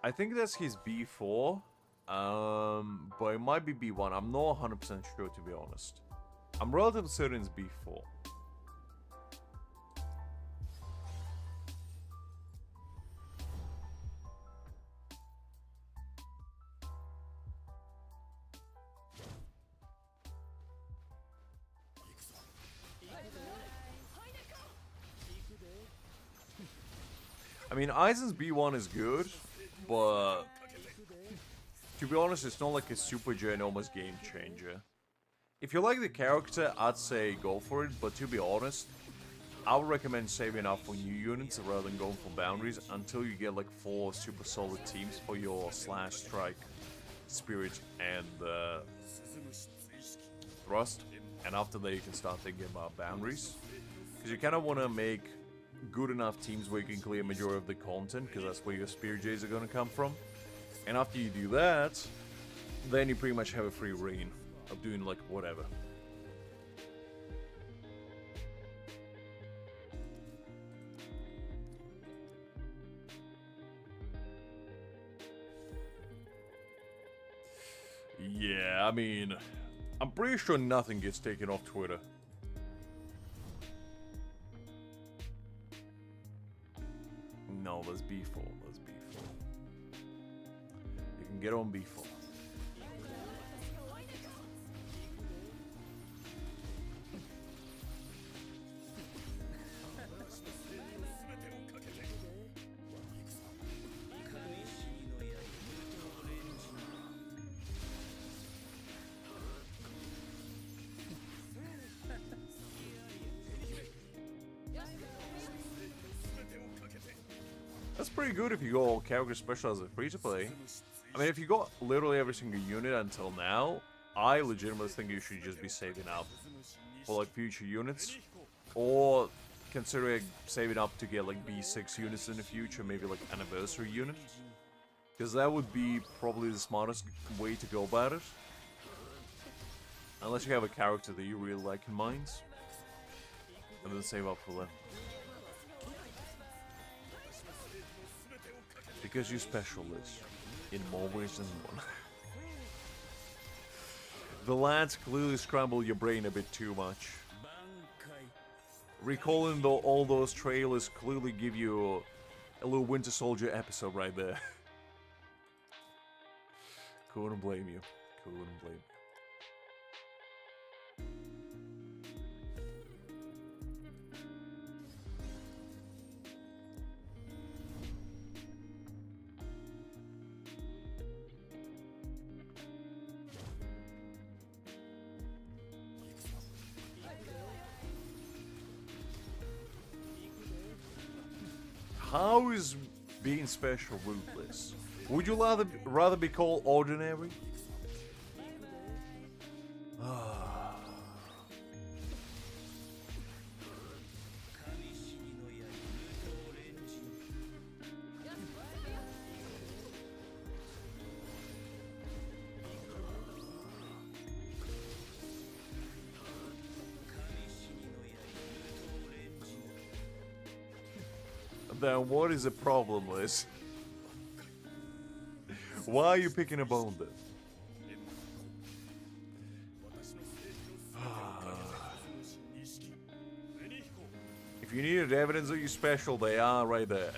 I think that's his B4. But it might be B1. I'm not 100% sure, to be honest. I'm relatively certain it's B4. I mean, Aizen's B1 is good, but to be honest, it's not like a super ginormous game changer. If you like the character, I'd say go for it, but to be honest, I would recommend saving up for new units rather than going for boundaries until you get like 4 super solid teams for your Slash, Strike, Spirit, and Thrust. And after that, you can start thinking about boundaries. Because you kind of want to make good enough teams where you can clear majority of the content, because that's where your Spirit Jays are going to come from. And after you do that, then you pretty much have a free reign of doing like whatever. Yeah, I mean, I'm pretty sure nothing gets taken off Twitter. No, that's B4. That's B4. You can get on B4. That's pretty good if you go character special as a free-to-play. I mean, if you got literally every single unit until now, I legitimately think you should just be saving up for like future units. Or considering saving up to get like B6 units in the future, maybe like anniversary unit. Because that would be probably the smartest way to go about it. Unless you have a character that you really like in mind. And then save up for that. Because you're special, Liz. In more ways than one. The lads clearly scramble your brain a bit too much. Recalling all those trailers clearly give you a little Winter Soldier episode right there. Couldn't blame you. Couldn't blame you. How is being special ruthless? Would you rather be called ordinary? Then what is the problem, Liz? Why are you picking a bone then? If you needed evidence that you're special, they are right there.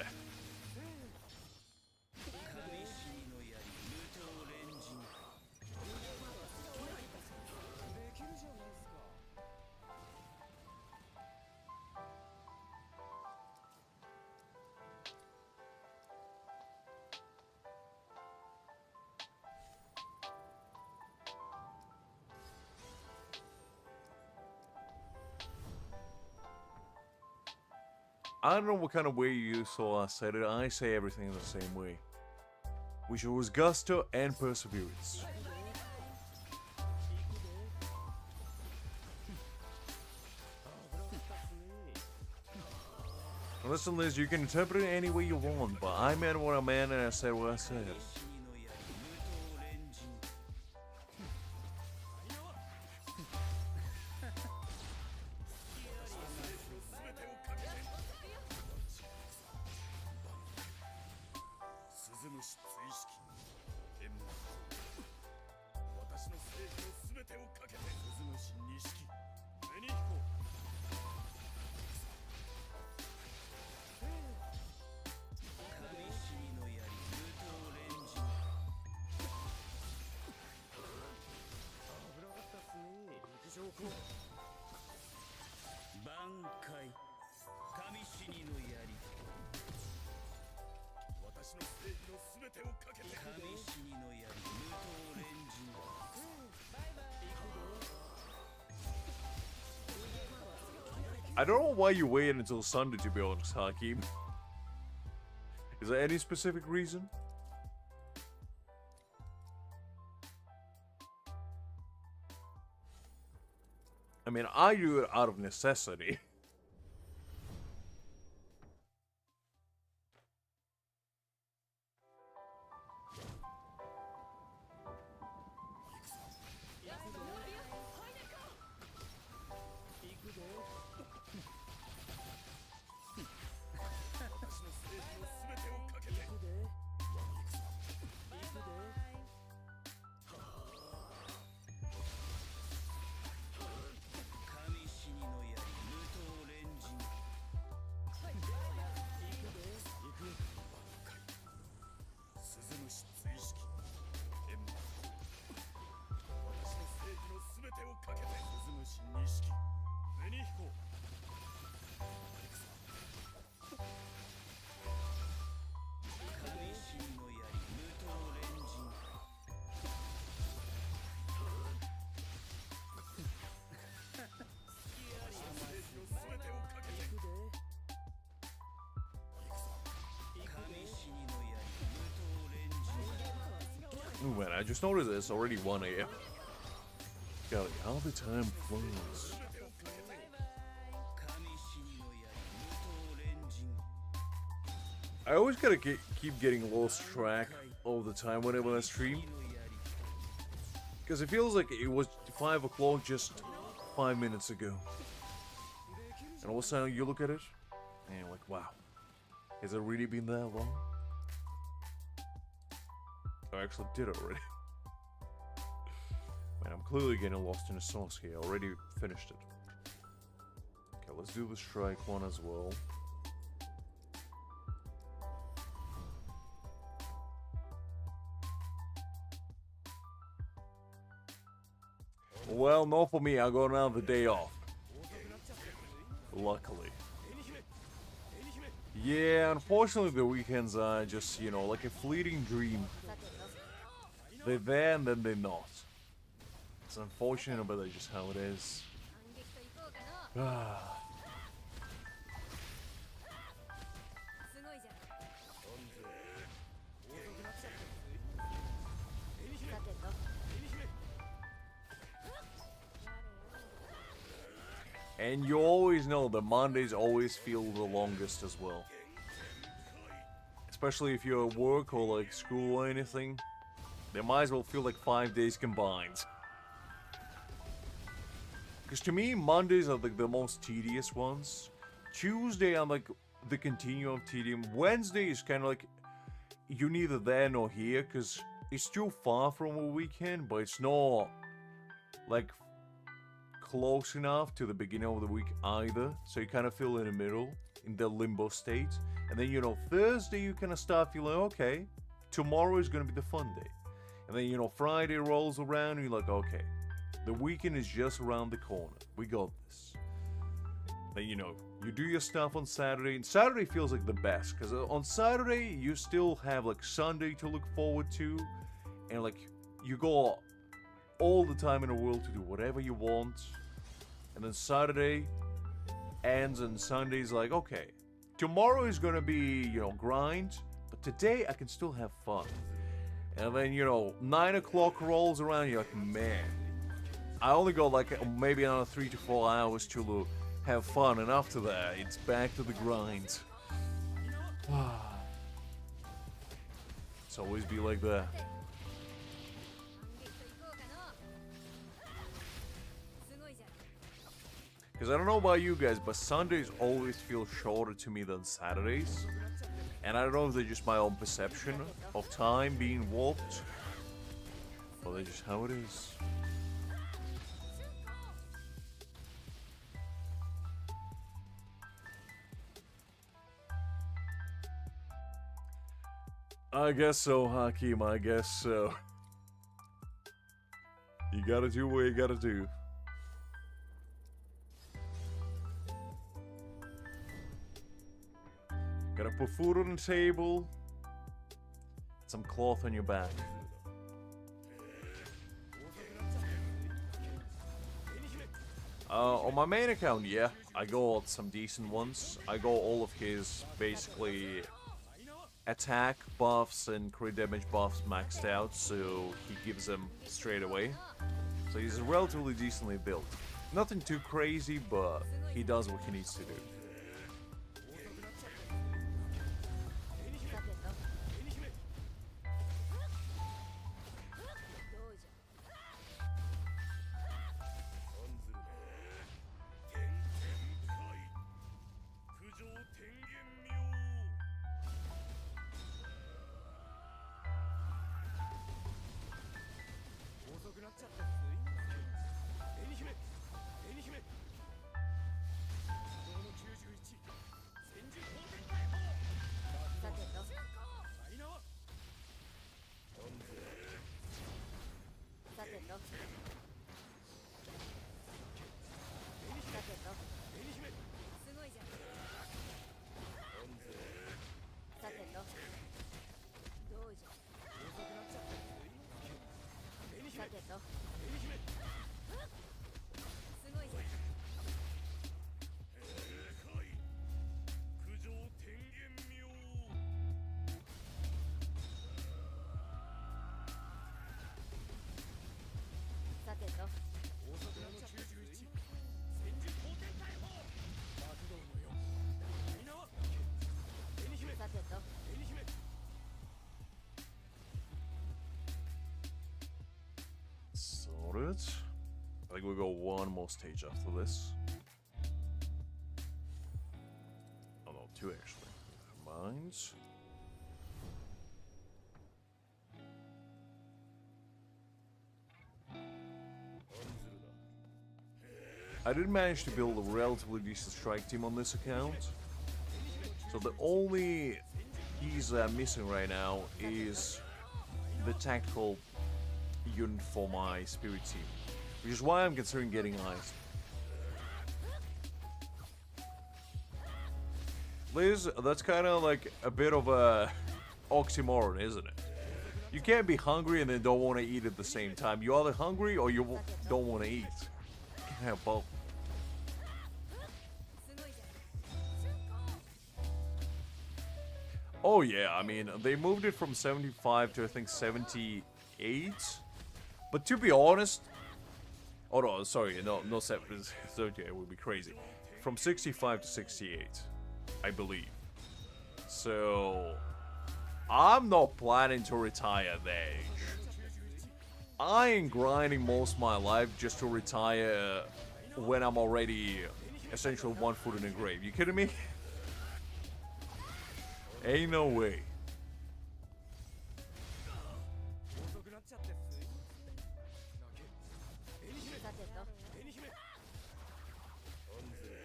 I don't know what kind of way you saw us said it. I say everything the same way. We shows gusto and perseverance. Listen, Liz, you can interpret it any way you want, but I meant what I meant and I said what I said. bankai kamishi no yari watashi no seiji no subete o kakete kamishi no yari mutou renjin I don't know why you waited until Sunday to be honest, Hakim. Is there any specific reason? I mean, I do it out of necessity. Ooh, man, I just noticed it's already 1 a.m. Golly, how the time flies. I always gotta keep getting lost track all the time whenever I stream. Because it feels like it was 5 o'clock just 5 minutes ago. And all of a sudden you look at it, and you're like, wow. Has it really been that long? I actually did it already. Man, I'm clearly getting lost in the sauce here. I already finished it. Okay, let's do the strike one as well. Well, not for me. I got another day off. Luckily. Yeah, unfortunately the weekends are just, you know, like a fleeting dream. They're there and then they're not. It's unfortunate, but that's just how it is. And you always know that Mondays always feel the longest as well. Especially if you're at work or like school or anything. They might as well feel like 5 days combined. Because to me, Mondays are like the most tedious ones. Tuesday, I'm like the continuum of tedium. Wednesday is kind of like you're neither there nor here because it's too far from a weekend, but it's not like close enough to the beginning of the week either. So you kind of feel in the middle, in the limbo state. And then, you know, Thursday you kind of start feeling, okay, tomorrow is going to be the fun day. And then, you know, Friday rolls around and you're like, okay, the weekend is just around the corner. We got this. Then, you know, you do your stuff on Saturday. And Saturday feels like the best. Because on Saturday, you still have, like, Sunday to look forward to. And, like, you go all the time in the world to do whatever you want. And then Saturday ends and Sunday's like, okay, tomorrow is gonna be, you know, grind, but today I can still have fun. And then, you know, 9 o'clock rolls around, you're like, man, I only got like maybe another 3 to 4 hours to have fun, and after that, it's back to the grind. It's always be like that. 反撃と行こうかのすごいじゃん Because I don't know about you guys, but Sundays always feel shorter to me than Saturdays. And I don't know if they're just my own perception of time being warped, or that's just how it is. I guess so, Hakim, I guess so. You gotta do what you gotta do. Gotta put food on the table. Some cloth on your back. On my main account, yeah, I got some decent ones. I got all of his, basically, attack buffs and crit damage buffs maxed out, so he gives them straight away. So he's relatively decently built. Nothing too crazy, but he does what he needs to do. さてと Sorted. I think we'll go one more stage after this. Oh no, two actually. Never mind. I did manage to build a relatively decent strike team on this account. So the only piece I'm missing right now is the tactical unit for my spirit team, which is why I'm considering getting Aizen. Liz, that's kind of like a bit of a oxymoron, isn't it? You can't be hungry and then don't want to eat at the same time. You're either hungry or you don't want to eat. You can't have both. Oh yeah, I mean, they moved it from 75 to I think 78. But to be honest, oh no, sorry, no 78 would be crazy. From 65 to 68, I believe. So, I'm not planning to retire at that age. I ain't grinding most of my life just to retire when I'm already essentially 1 foot in the grave. You kidding me? Ain't no way.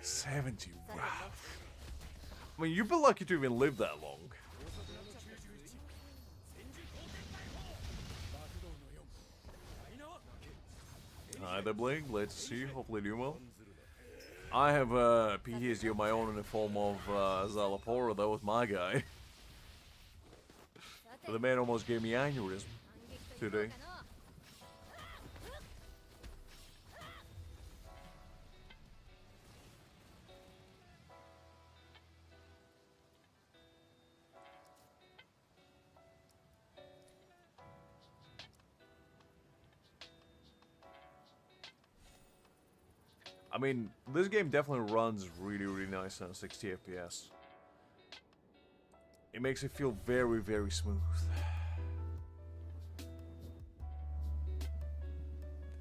70, wow. I mean, you've been lucky to even live that long. Hi there, Blake. Glad to see you. Hopefully doing well. I have PTSD of my own in the form of Szayelaporro. That was my guy. The man almost gave me aneurysm today. I mean, this game definitely runs really, really nice on 60 FPS. It makes it feel very, very smooth.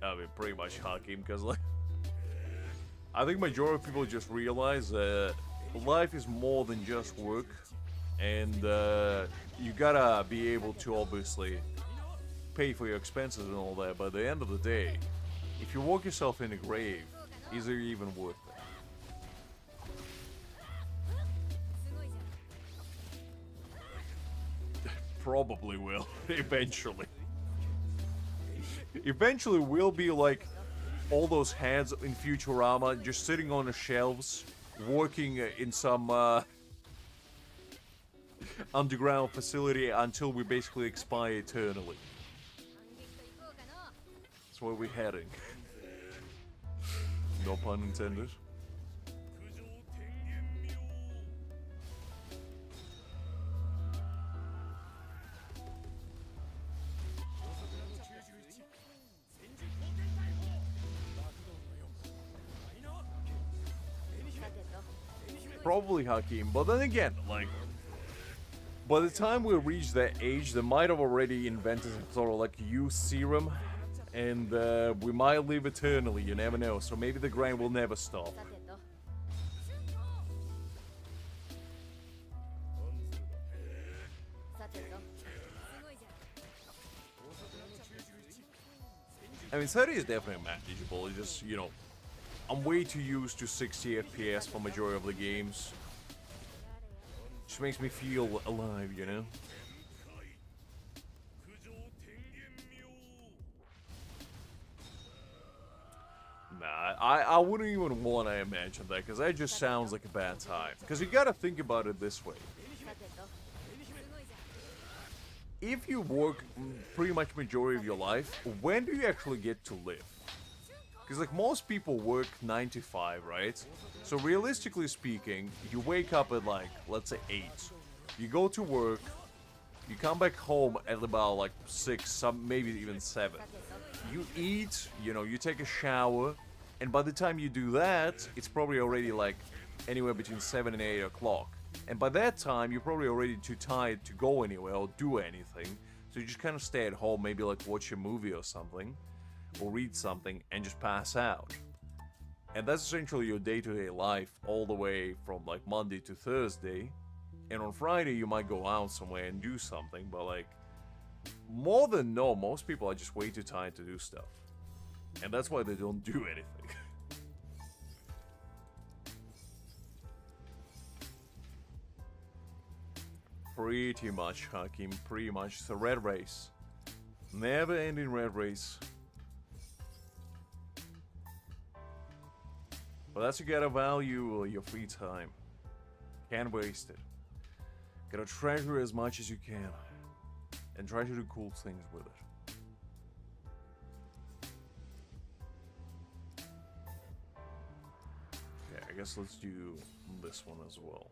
I mean, pretty much Hakim, because like, I think majority of people just realize that life is more than just work, and you gotta be able to obviously pay for your expenses and all that. But at the end of the day, if you walk yourself in the grave, is it even worth it? Probably will, eventually. Eventually we'll be like all those heads in Futurama, just sitting on the shelves, working in some underground facility until we basically expire eternally. That's where we're heading. No pun intended. Probably Hakim, but then again, like, by the time we reach that age, they might have already invented some sort of like youth serum. And we might live eternally, you never know. So maybe the grind will never stop. I mean, 30 is definitely manageable. It's just, you know, I'm way too used to 60 FPS for majority of the games. Just makes me feel alive, you know? Nah, I wouldn't even want to imagine that, because that just sounds like a bad time. Because you gotta think about it this way. If you work pretty much majority of your life, when do you actually get to live? Because like most people work 9 to 5, right? So realistically speaking, you wake up at like, let's say 8. You go to work, you come back home at about like 6, some maybe even 7. You eat, you know, you take a shower, and by the time you do that, it's probably already like anywhere between 7 and 8 o'clock. And by that time, you're probably already too tired to go anywhere or do anything. So you just kind of stay at home, maybe like watch a movie or something, or read something, and just pass out. And that's essentially your day-to-day life all the way from like Monday to Thursday. And on Friday, you might go out somewhere and do something, but like, more than no, most people are just way too tired to do stuff. And that's why they don't do anything. Pretty much, Hakim, pretty much. It's a red race. Never ending red race. But that's you gotta value your free time. Can't waste it. Gotta treasure as much as you can. And try to do cool things with it. Okay, I guess let's do this one as well.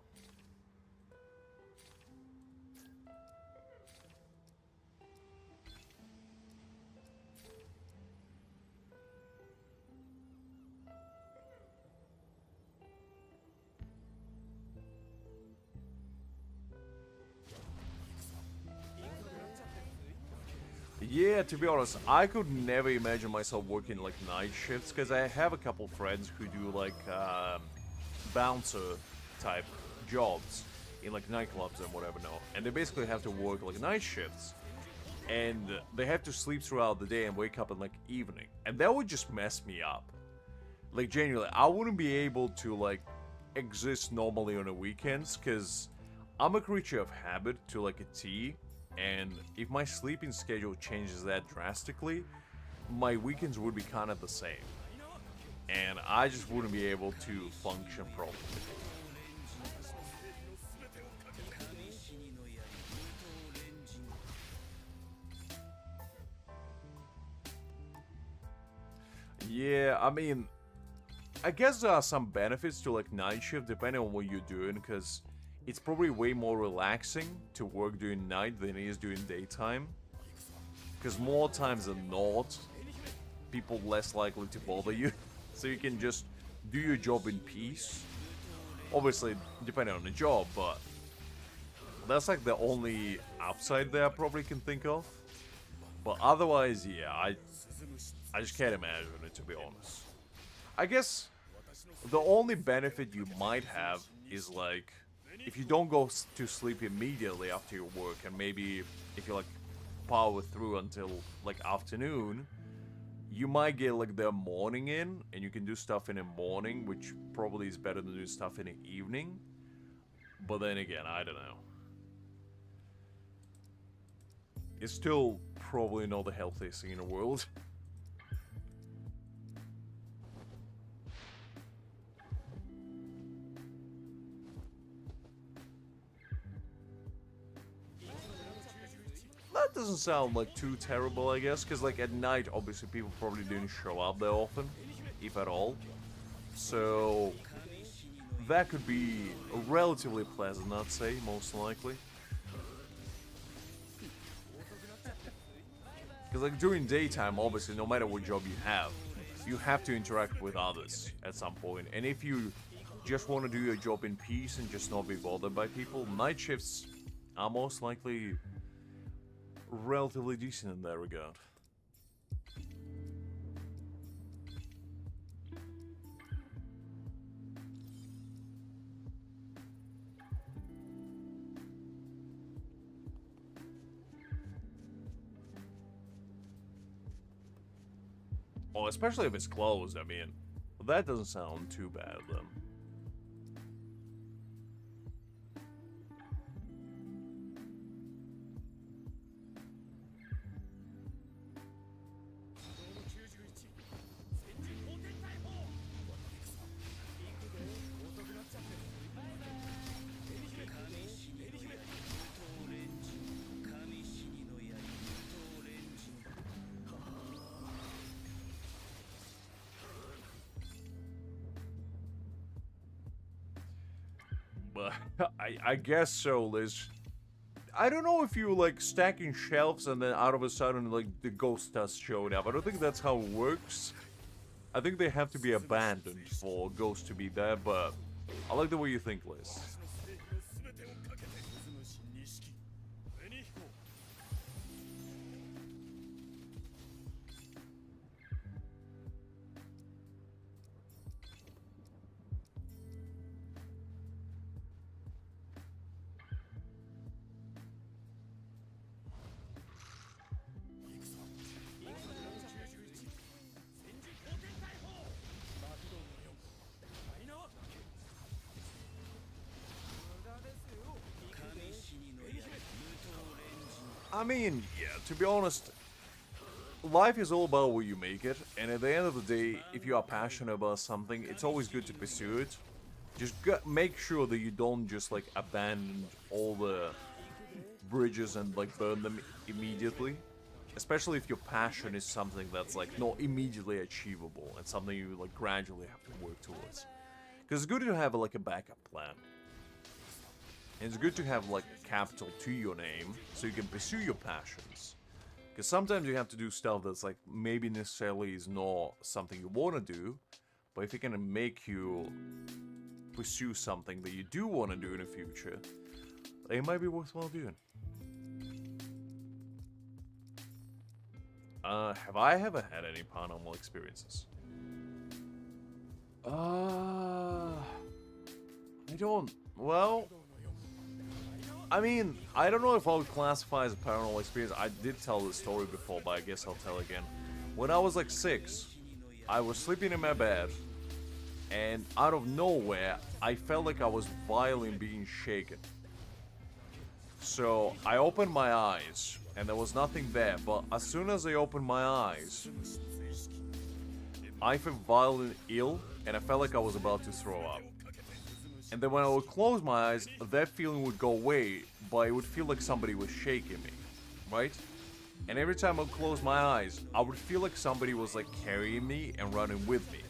Yeah, to be honest, I could never imagine myself working like night shifts, because I have a couple friends who do like bouncer type jobs in like nightclubs and whatever now, and they basically have to work like night shifts, and they have to sleep throughout the day and wake up in like evening, and that would just mess me up. Like, genuinely, I wouldn't be able to, like, exist normally on the weekends, because I'm a creature of habit to, like, a T, and if my sleeping schedule changes that drastically, my weekends would be kind of the same. And I just wouldn't be able to function properly. Yeah, I mean, I guess there are some benefits to like night shift depending on what you're doing, because it's probably way more relaxing to work during night than it is during daytime. Because more times than not, people less likely to bother you, so you can just do your job in peace. Obviously, depending on the job, but that's like the only upside that I probably can think of. But otherwise, yeah, I just can't imagine it, to be honest. I guess the only benefit you might have is like, if you don't go to sleep immediately after your work, and maybe if you like power through until like afternoon, you might get like the morning in, and you can do stuff in the morning, which probably is better than doing stuff in the evening. But then again, I don't know. It's still probably not the healthiest thing in the world. That doesn't sound like too terrible, I guess, because like at night, obviously people probably didn't show up that often, if at all. So that could be relatively pleasant, I'd say, most likely. Because like during daytime, obviously, no matter what job you have to interact with others at some point. And if you just want to do your job in peace and just not be bothered by people, night shifts are most likely relatively decent in that regard. Well, especially if it's closed, I mean, that doesn't sound too bad then. But I guess so, Liz. I don't know if you like stacking shelves and then out of a sudden like the ghost starts showing up. I don't think that's how it works. I think they have to be abandoned for ghosts to be there, but I like the way you think, Liz. I mean, yeah, to be honest, life is all about what you make it, and at the end of the day, if you are passionate about something, it's always good to pursue it. Just make sure that you don't just, like, abandon all the bridges and, like, burn them immediately. Especially if your passion is something that's, like, not immediately achievable, and something you, like, gradually have to work towards. Because it's good to have, like, a backup plan. And it's good to have, like, capital to your name, so you can pursue your passions. Because sometimes you have to do stuff that's, like, maybe necessarily is not something you want to do, but if it can make you pursue something that you do want to do in the future, it might be worthwhile doing. Have I ever had any paranormal experiences? I don't... Well... I mean, I don't know if I would classify as a paranormal experience. I did tell this story before, but I guess I'll tell again. When I was like 6, I was sleeping in my bed, and out of nowhere, I felt like I was violently being shaken. So I opened my eyes, and there was nothing there, but as soon as I opened my eyes, I felt violently ill, and I felt like I was about to throw up. And then when I would close my eyes, that feeling would go away, but it would feel like somebody was shaking me, right? And every time I would close my eyes, I would feel like somebody was like carrying me and running with me.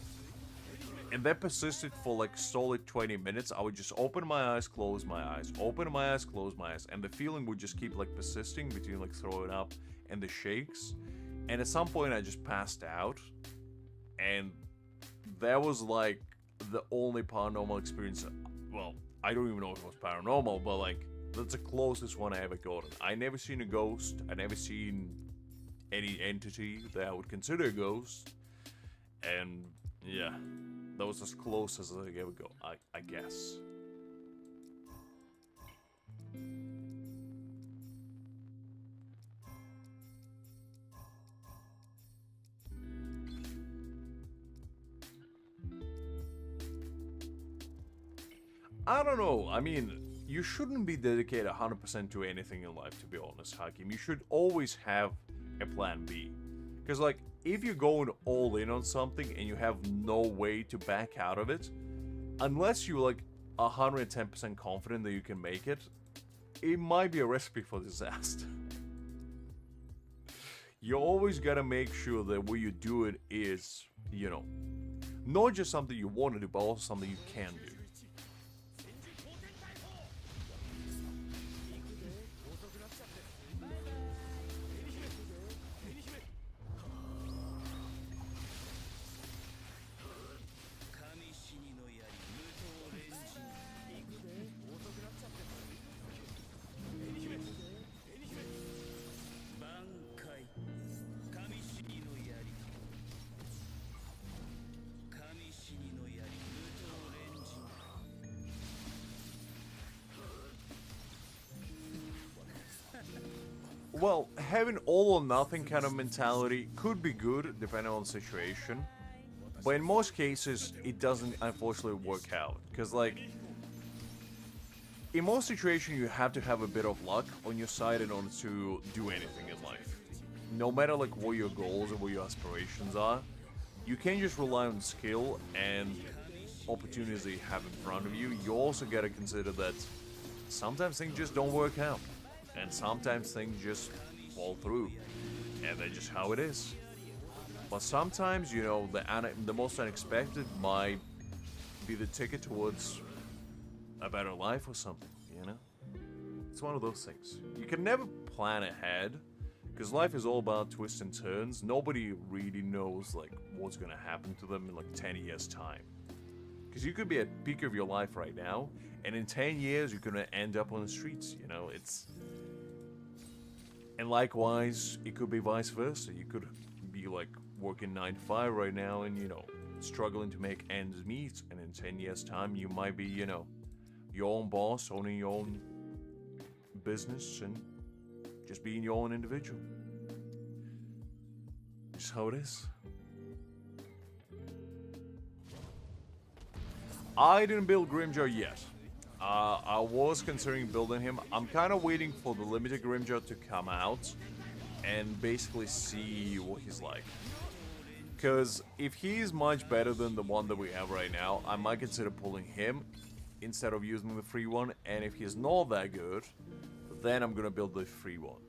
And that persisted for like solid 20 minutes. I would just open my eyes, close my eyes, open my eyes, close my eyes, and the feeling would just keep like persisting between like throwing up and the shakes. And at some point I just passed out, and that was like the only paranormal experience. Well, I don't even know if it was paranormal, but like that's the closest one I ever gotten. I never seen a ghost. I never seen any entity that I would consider a ghost. And yeah, that was as close as I ever go, I guess. I don't know. I mean, you shouldn't be dedicated 100% to anything in life, to be honest, Hakim. You should always have a plan B. Because, like, if you're going all in on something and you have no way to back out of it, unless you're, like, 110% confident that you can make it, it might be a recipe for disaster. You always gotta make sure that what you do it is, you know, not just something you want to do, but also something you can do. Well, having all or nothing kind of mentality could be good, depending on the situation. But in most cases, it doesn't unfortunately work out. Because, like, in most situations, you have to have a bit of luck on your side in order to do anything in life. No matter, like, what your goals or what your aspirations are, you can't just rely on skill and opportunities that you have in front of you. You also gotta consider that sometimes things just don't work out. And sometimes things just fall through, and that's just how it is. But sometimes, you know, the most unexpected might be the ticket towards a better life or something, you know? It's one of those things. You can never plan ahead, because life is all about twists and turns. Nobody really knows, like, what's gonna happen to them in, like, 10 years' time. Because you could be at the peak of your life right now, and in 10 years, you're gonna end up on the streets, you know? And likewise, it could be vice versa. You could be like working 9 to 5 right now and, you know, struggling to make ends meet. And in 10 years' time, you might be, you know, your own boss, owning your own business and just being your own individual. Just how it is. I didn't build Grimjaw yet. I was considering building him. I'm kind of waiting for the limited Grimjaw to come out and basically see what he's like. Because if he's much better than the one that we have right now, I might consider pulling him instead of using the free one. And if he's not that good, then I'm going to build the free one.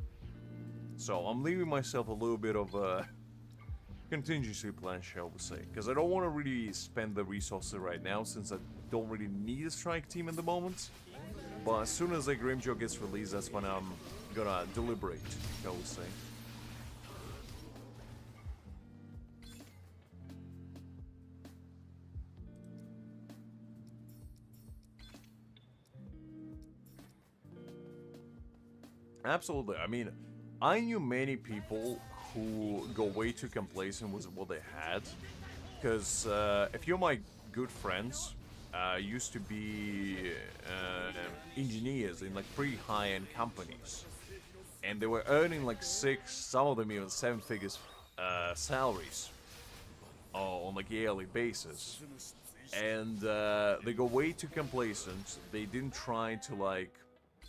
So I'm leaving myself a little bit of a contingency plan, shall we say. Because I don't want to really spend the resources right now, since I don't really need a strike team at the moment. But as soon as the Grimjaw gets released, that's when I'm gonna deliberate, shall we say. Absolutely. I mean, I knew many people who go way too complacent with what they had. Because a few of my good friends used to be engineers in like pretty high-end companies, and they were earning like 6, some of them even 7 figures salaries on like a yearly basis. And they got way too complacent. They didn't try to like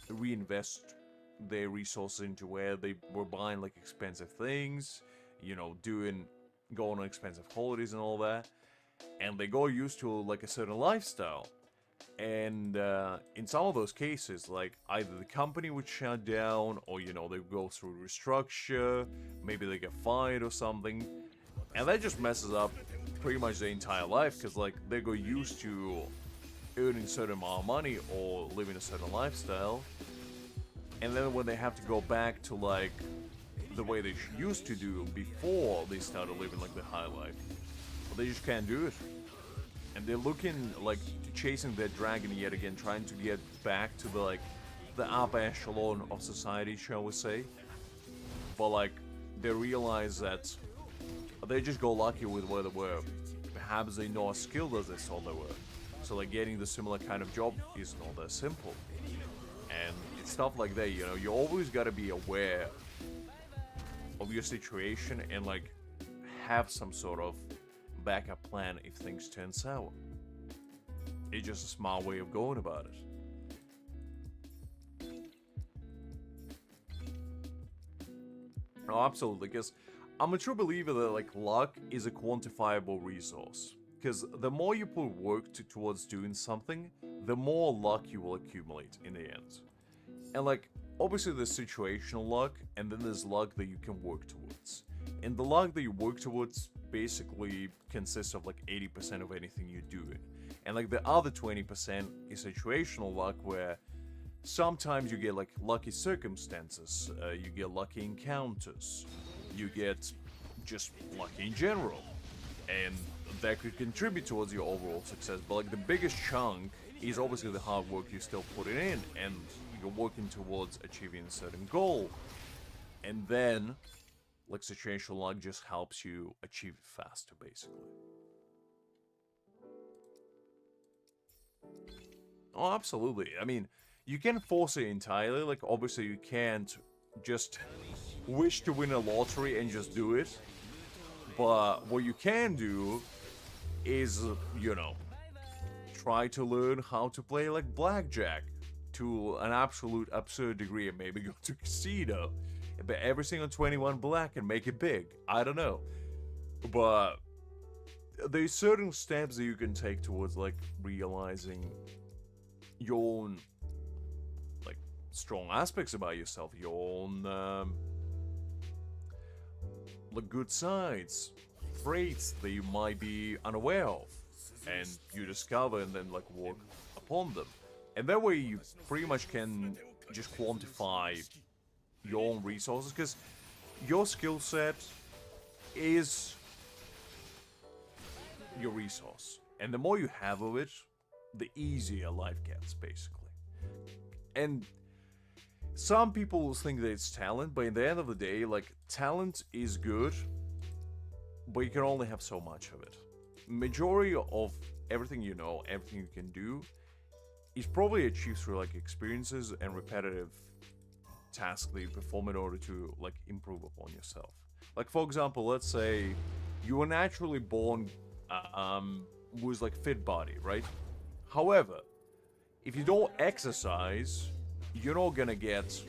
reinvest their resources into where they were buying like expensive things, you know, going on expensive holidays and all that. And they got used to like a certain lifestyle. And in some of those cases, like either the company would shut down, or you know, they go through restructure, maybe they get fired or something, and that just messes up pretty much their entire life, because like they go used to earning a certain amount of money or living a certain lifestyle, and then when they have to go back to like the way they used to do before they started living like the high life, they just can't do it. And they're looking like chasing their dragon yet again, trying to get back to the like the upper echelon of society, shall we say. But like they realize that they just got lucky with where they were. Perhaps they're not as skilled as they thought they were. So like getting the similar kind of job is not that simple. And it's stuff like that, you know, you always gotta be aware of your situation and like have some sort of backup plan if things turn sour. It's just a smart way of going about it. Oh, absolutely, because I'm a true believer that like luck is a quantifiable resource. Because the more you put work towards doing something, the more luck you will accumulate in the end. And like, obviously there's situational luck, and then there's luck that you can work towards. And the luck that you work towards basically consists of like 80% of anything you do it. And like the other 20% is situational luck, where sometimes you get like lucky circumstances, you get lucky encounters, you get just lucky in general, and that could contribute towards your overall success. But like the biggest chunk is obviously the hard work you're still putting in, and you're working towards achieving a certain goal. And then like situational luck just helps you achieve it faster, basically. Oh, absolutely. I mean, you can't force it entirely. Like, obviously, you can't just wish to win a lottery and just do it. But what you can do is, you know, try to learn how to play like blackjack to an absolute absurd degree, and maybe go to casino, bet everything on 21 black and make it big. I don't know. But there's certain steps that you can take towards like realizing your own like strong aspects about yourself, your own like good sides, traits that you might be unaware of, and you discover and then like work upon them. And that way you pretty much can just quantify your own resources, because your skill set is your resource, and the more you have of it, the easier life gets, basically. And some people will think that it's talent, but in the end of the day, like, talent is good, but you can only have so much of it. Majority of everything you know, everything you can do, is probably achieved through like experiences and repetitive tasks that you perform in order to like improve upon yourself. Like, for example, let's say you were naturally born with like fit body, right? However, if you don't exercise, you're not gonna get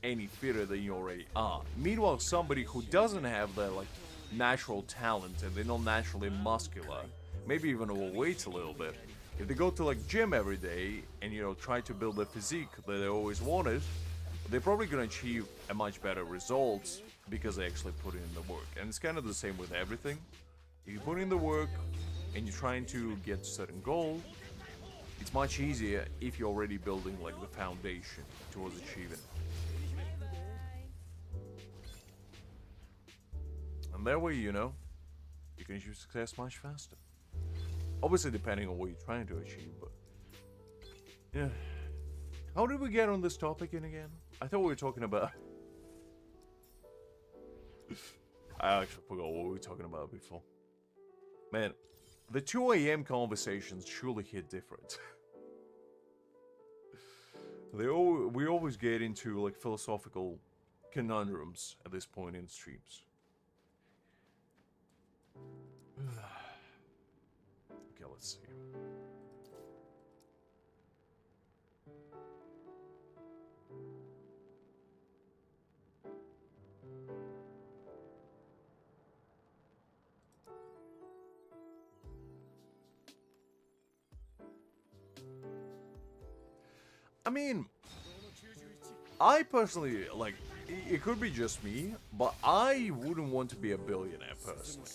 any fitter than you already are. Meanwhile, somebody who doesn't have that like natural talent and they're not naturally muscular, maybe even overweight a little bit, if they go to like gym every day and, you know, try to build the physique that they always wanted, they're probably gonna achieve a much better results because they actually put in the work. And it's kind of the same with everything. If you put in the work and you're trying to get a certain goal, it's much easier if you're already building like the foundation towards achieving it. And that way, you know, you can achieve success much faster. Obviously depending on what you're trying to achieve, but yeah. How did we get on this topic again? I thought we were talking about... I actually forgot what we were talking about before. Man, the 2 a.m. conversations surely hit different. We always get into like philosophical conundrums at this point in streams. Okay, let's see. I mean, I personally, like, it could be just me, but I wouldn't want to be a billionaire personally.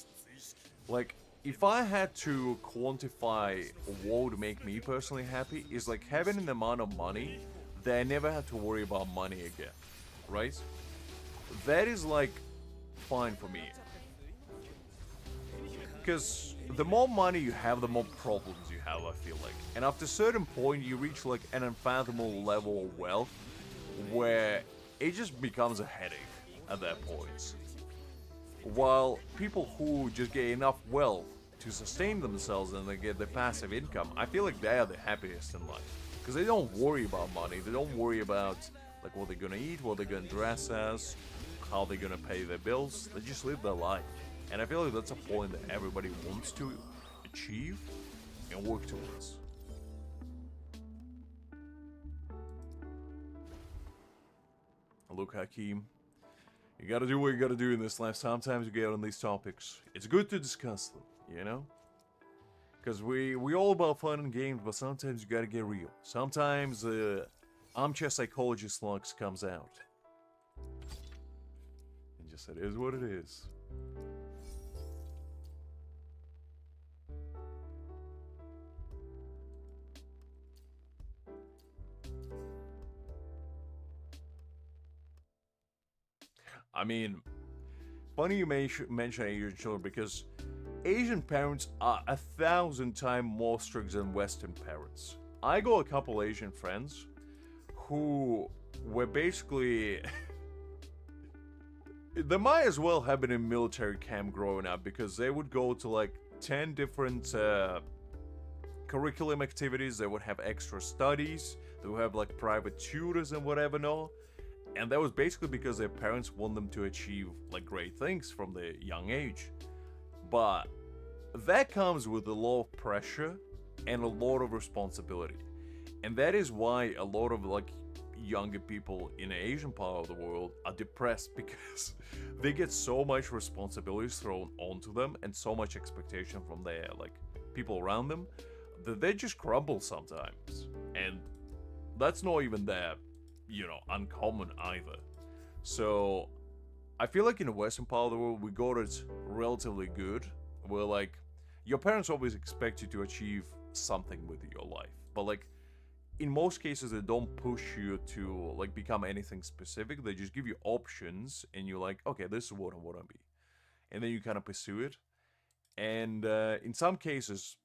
Like, if I had to quantify what would make me personally happy, is like having an amount of money that I never had to worry about money again, right? That is like fine for me. Because the more money you have, the more problems you have, I feel like. And after a certain point, you reach like an unfathomable level of wealth where it just becomes a headache at that point. While people who just get enough wealth to sustain themselves and they get the passive income, I feel like they are the happiest in life. Because they don't worry about money, they don't worry about like what they're gonna eat, what they're gonna dress as, how they're gonna pay their bills, they just live their life. And I feel like that's a point that everybody wants to achieve and work towards. Look, Hakeem, you gotta do what you gotta do in this life. Sometimes you get on these topics. It's good to discuss them, you know? Because we all about fun and games, but sometimes you gotta get real. Sometimes armchair psychologist lux comes out. And just it is what it is. I mean, funny you mention Asian children because Asian parents are 1,000 times more strict than Western parents. I got a couple Asian friends who were basically... they might as well have been in military camp growing up because they would go to like 10 different curriculum activities, they would have extra studies, they would have like private tutors and whatever not. And that was basically because their parents want them to achieve like great things from their young age. But that comes with a lot of pressure and a lot of responsibility. And that is why a lot of like younger people in the Asian part of the world are depressed because they get so much responsibilities thrown onto them and so much expectation from their like people around them that they just crumble sometimes. And that's not even that, you know, uncommon either. So I feel like in the Western part of the world we got it relatively good, where like your parents always expect you to achieve something with your life, but like in most cases they don't push you to like become anything specific. They just give you options and you're like, okay, this is what I want to be, and then you kind of pursue it. And in some cases,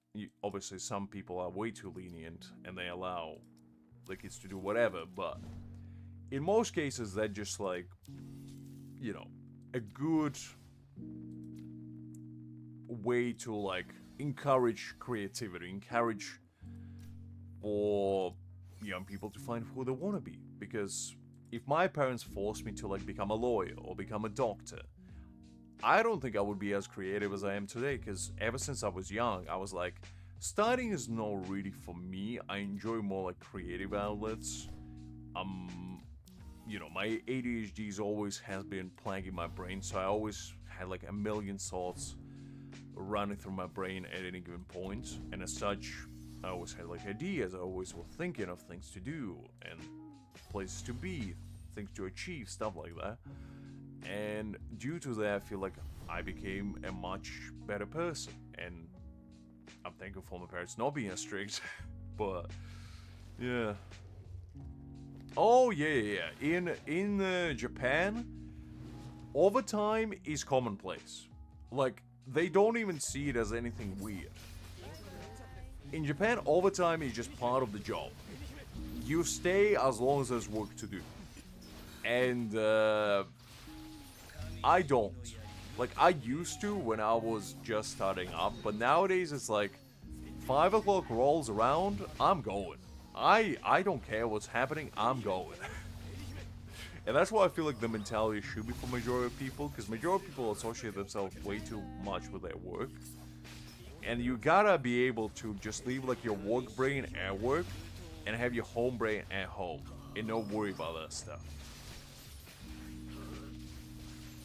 obviously some people are way too lenient and they allow the kids to do whatever, but in most cases, they're just like, you know, a good way to like encourage creativity, encourage for young people to find who they want to be. Because if my parents forced me to like become a lawyer or become a doctor, I don't think I would be as creative as I am today. Because ever since I was young, I was like, studying is not really for me. I enjoy more like creative outlets. You know, my ADHD always has been plaguing my brain, so I always had like a million thoughts running through my brain at any given point, and as such, I always had like ideas. I always was thinking of things to do and places to be, things to achieve, stuff like that. And due to that, I feel like I became a much better person, and I'm thankful for my parents not being as strict, but yeah. Oh yeah. In Japan, overtime is commonplace. Like they don't even see it as anything weird. In Japan, overtime is just part of the job. You stay as long as there's work to do, and I don't. Like I used to when I was just starting up, but nowadays it's like 5 o'clock rolls around, I'm going. I don't care what's happening, I'm going. And that's why I feel like the mentality should be for majority of people, because majority of people associate themselves way too much with their work. And you gotta be able to just leave like your work brain at work and have your home brain at home and not worry about that stuff.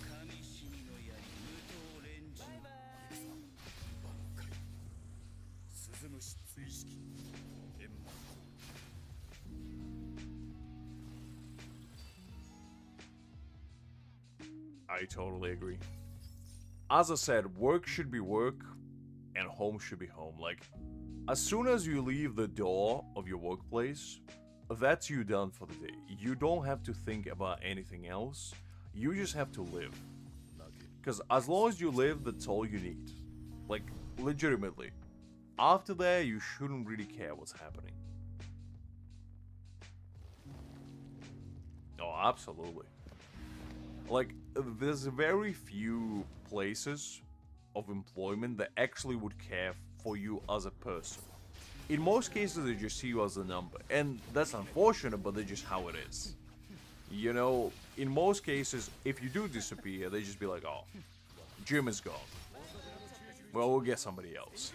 神死にの槍無刀連陣鈴虫追式円満 I totally agree. As I said, work should be work and home should be home. Like, as soon as you leave the door of your workplace, that's you done for the day. You don't have to think about anything else. You just have to live. Because as long as you live, that's all you need. Like, legitimately. After that, you shouldn't really care what's happening. Oh, absolutely. Like, there's very few places of employment that actually would care for you as a person. In most cases, they just see you as a number. And that's unfortunate, but that's just how it is. You know, in most cases, if you do disappear, they just be like, oh, Jim is gone. Well, we'll get somebody else.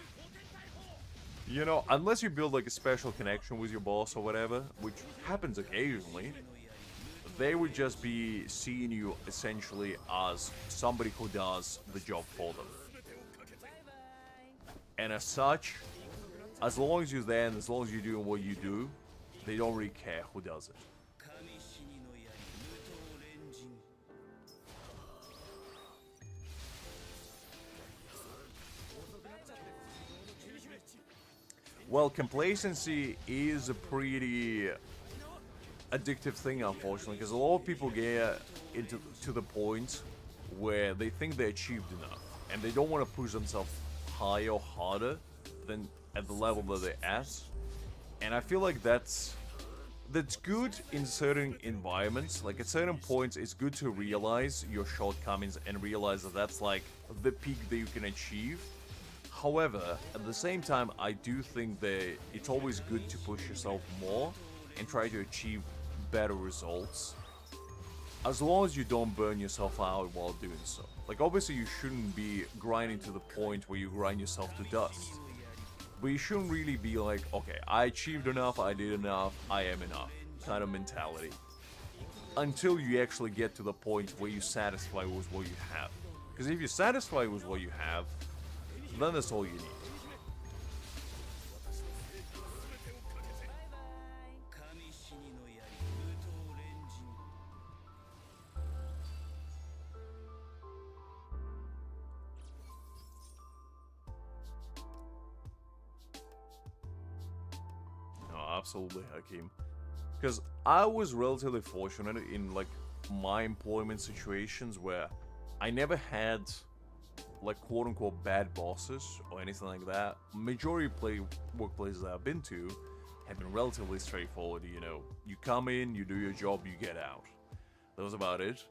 You know, unless you build like a special connection with your boss or whatever, which happens occasionally, they would just be seeing you essentially as somebody who does the job for them. And as such, as long as you're there and as long as you're doing what you do, they don't really care who does it. 神死にの槍無刀連陣 Well, complacency is a pretty addictive thing, unfortunately, because a lot of people get to the point where they think they achieved enough, and they don't want to push themselves higher or harder than at the level that they're at. And I feel like that's good in certain environments. Like at certain points, it's good to realize your shortcomings and realize that that's like the peak that you can achieve. However, at the same time, I do think that it's always good to push yourself more and try to achieve better results, as long as you don't burn yourself out while doing so. Like obviously you shouldn't be grinding to the point where you grind yourself to dust, but you shouldn't really be like, okay, I achieved enough, I did enough, I am enough kind of mentality, until you actually get to the point where you're satisfied with what you have. Because if you're satisfied with what you have, then that's all you need. 神死にの槍無刀連陣 No, absolutely, Hakim. Because I was relatively fortunate in like my employment situations where I never had like quote-unquote bad bosses or anything like that. Majority workplaces that I've been to have been relatively straightforward. You know, you come in, you do your job, you get out. That was about it.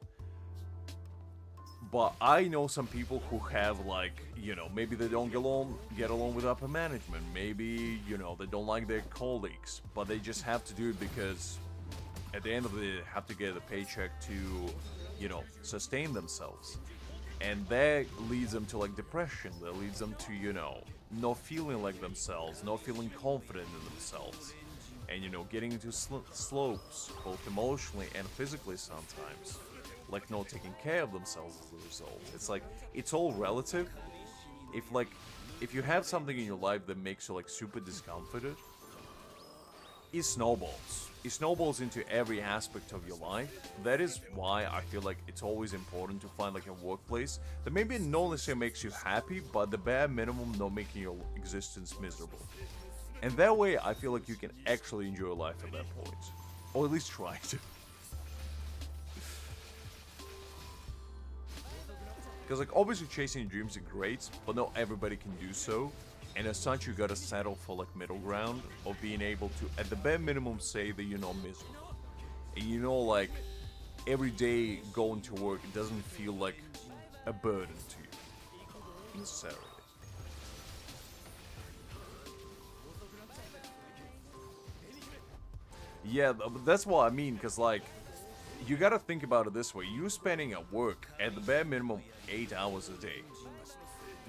But I know some people who have like, you know, maybe they don't get along with upper management. Maybe, you know, they don't like their colleagues, but they just have to do it because at the end of the day, they have to get a paycheck to, you know, sustain themselves. And that leads them to like depression, that leads them to, you know, not feeling like themselves, not feeling confident in themselves. And, you know, getting into slopes, both emotionally and physically sometimes. Like not taking care of themselves as a result. It's like, it's all relative. If you have something in your life that makes you like super discomforted, it snowballs. It snowballs into every aspect of your life. That is why I feel like it's always important to find like a workplace that maybe not necessarily makes you happy, but the bare minimum not making your existence miserable. And that way I feel like you can actually enjoy life at that point. Or at least try to. Because like obviously chasing your dreams is great, but not everybody can do so. And as such, you gotta settle for like middle ground of being able to, at the bare minimum, say that you're not miserable. And you know, like, every day going to work, it doesn't feel like a burden to you, necessarily. Yeah, but that's what I mean, because like, you gotta think about it this way. You're spending at work, at the bare minimum, 8 hours a day.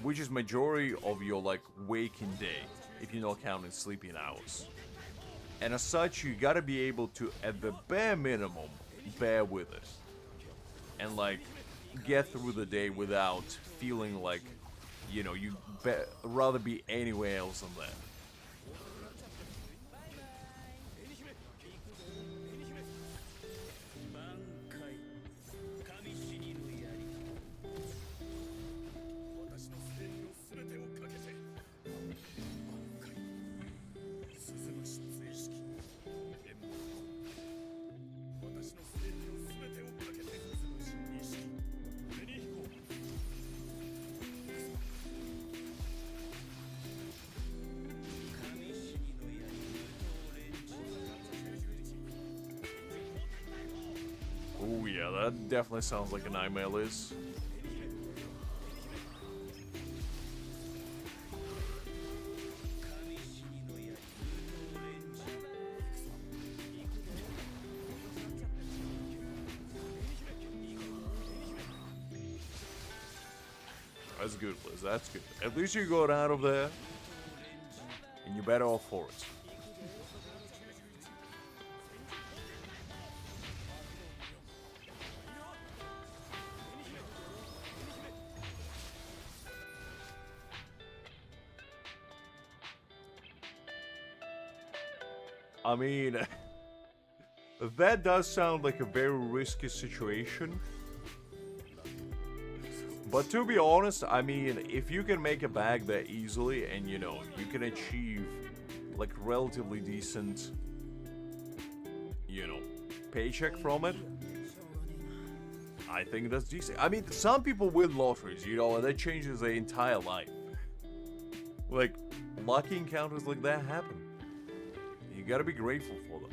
which is majority of your like waking day, if you're not counting sleeping hours. And as such, you gotta be able to, at the bare minimum, bear with it. And like, get through the day without feeling like, you know, you'd rather be anywhere else than that. 私の正義の全てをかけて意識目に行こう Oh yeah, that definitely sounds like a nightmare, Liz. That's good, Liz. That's good. At least you got out of there, and you're better off for it. I mean, that does sound like a very risky situation. But to be honest, I mean, if you can make a bag that easily and, you know, you can achieve, like, relatively decent, you know, paycheck from it, I think that's decent. I mean, some people win lotteries, you know, and that changes their entire life. Like, lucky encounters like that happen. You gotta be grateful for them.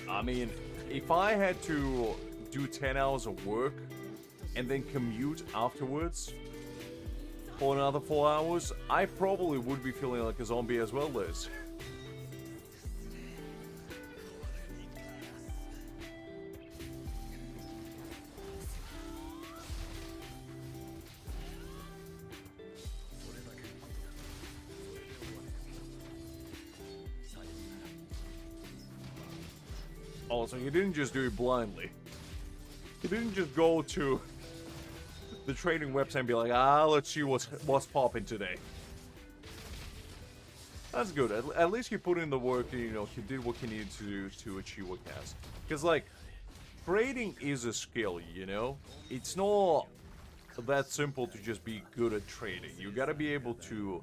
I mean, if I had to do 10 hours of work and then commute afterwards for another 4 hours, I probably would be feeling like a zombie as well, Liz. Oh, so you didn't just do it blindly. You didn't just go to the trading website and be like, let's see what's popping today. That's good. At least you put in the work and, you know, you did what you needed to do to achieve what you asked. Because, like, trading is a skill, you know? It's not that simple to just be good at trading. You gotta be able to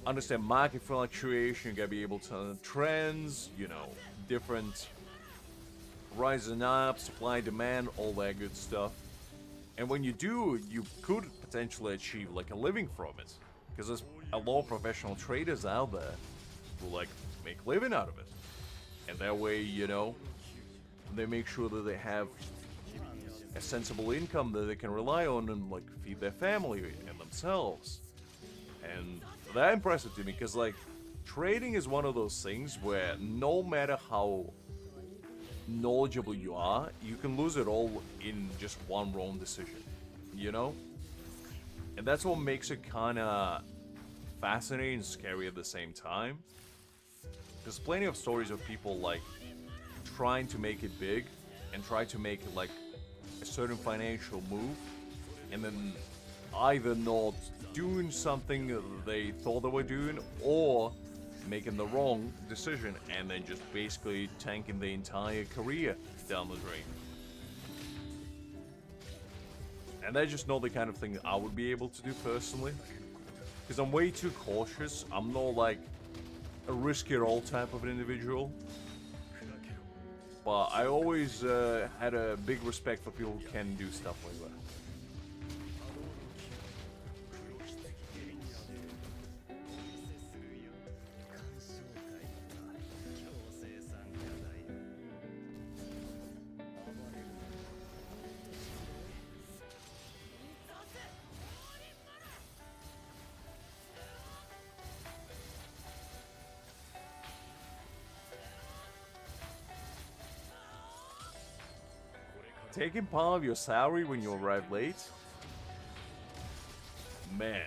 understand market fluctuation, you gotta be able to understand trends, you know, different rising up, supply, demand, all that good stuff. And when you do, you could potentially achieve like a living from it. Because there's a lot of professional traders out there who like make a living out of it. And that way, you know, they make sure that they have a sensible income that they can rely on and like feed their family and themselves. And that impressive to me because like trading is one of those things where no matter how knowledgeable you are, you can lose it all in just one wrong decision, you know? And that's what makes it kind of fascinating and scary at the same time. There's plenty of stories of people like trying to make it big and try to make like a certain financial move and then either not doing something they thought they were doing or making the wrong decision and then just basically tanking the entire career down the drain. And that's just not the kind of thing I would be able to do personally. Because I'm way too cautious. I'm not like a risk it all type of an individual. But I always had a big respect for people who can do stuff like that. Taking part of your salary when you arrive late? Man.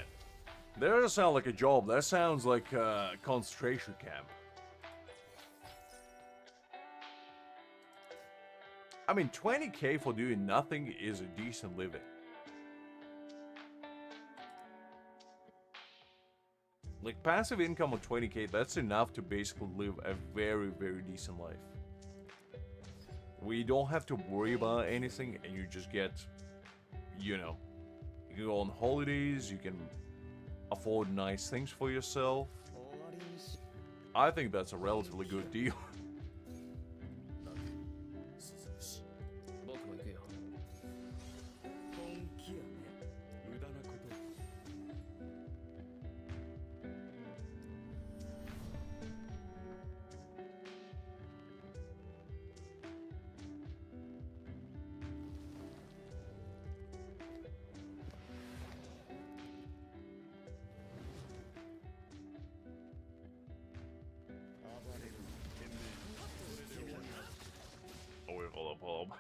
That doesn't sound like a job. That sounds like a concentration camp. I mean, 20k for doing nothing is a decent living. Like, passive income of 20k, that's enough to basically live a very, very decent life. Where you don't have to worry about anything and you just get, you know, you can go on holidays, you can afford nice things for yourself. I think that's a relatively good deal. 僕も行くよ。本気やね。無駄なこと。Oh wait, hold up.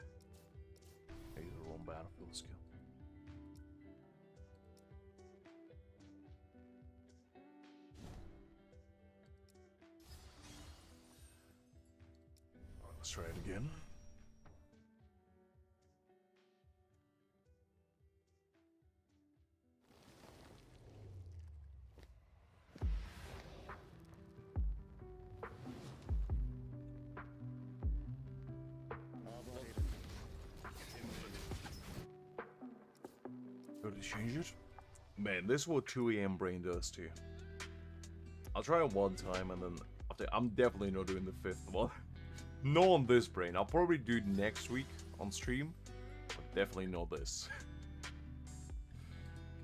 Maybe the wrong battlefield skill. Let's try it again. Go to change it. Man, this is what 2 AM brain does to you. I'll try it one time and then after, I'm definitely not doing the 5th one. No on this brain. I'll probably do it next week on stream, but definitely not this.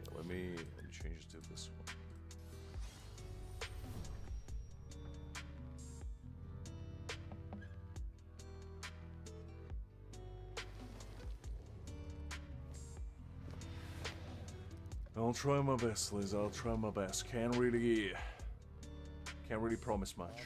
Okay, let me change it to this one. I'll try my best, Liz. I'll try my best. Can't really promise much.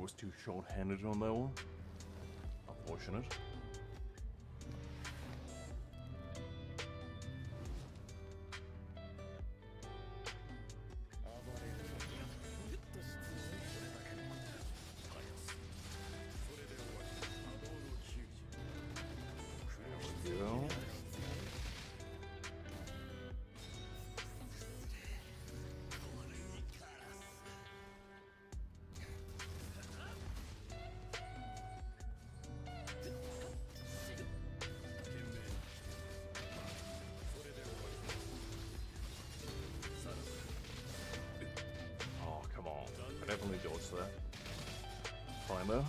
Was too short-handed on that one. Unfortunate. There we go. Definitely dodged that. Fine though.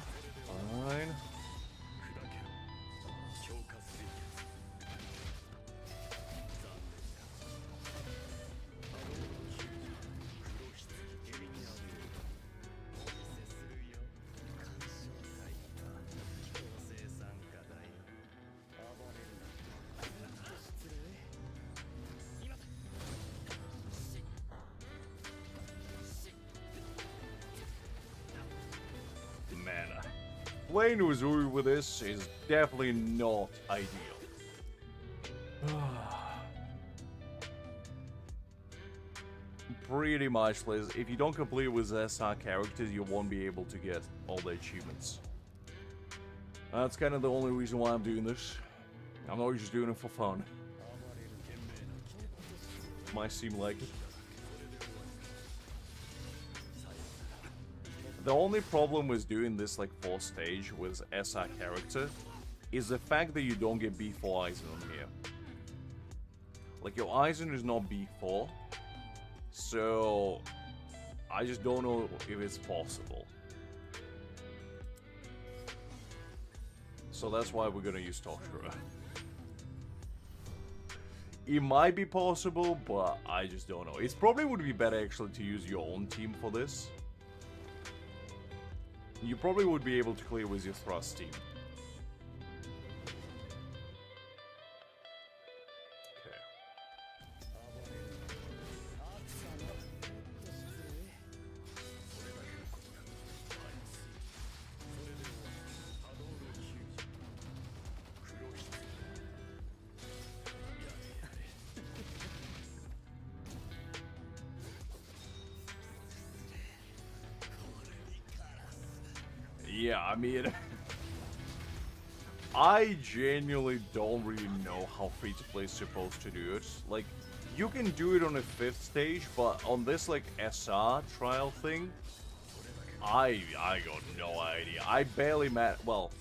Fine. Playing Uzuri with this is definitely not ideal. Pretty much, Liz. If you don't complete with SR characters, you won't be able to get all the achievements. That's kind of the only reason why I'm doing this. I'm not just doing it for fun. Might seem like it. The only problem with doing this like 4th stage with SR character is the fact that you don't get B4 Aizen on here. Like your Aizen is not B4, so I just don't know if it's possible. So that's why we're gonna use Toshiro. It might be possible, but I just don't know. It probably would be better actually to use your own team for this. You probably would be able to clear with your thrust team. Okay. Yeah, I mean, I genuinely don't really know how free-to-play is supposed to do it. Like, you can do it on a 5th stage, but on this, like, SR trial thing, I got no idea. I barely well,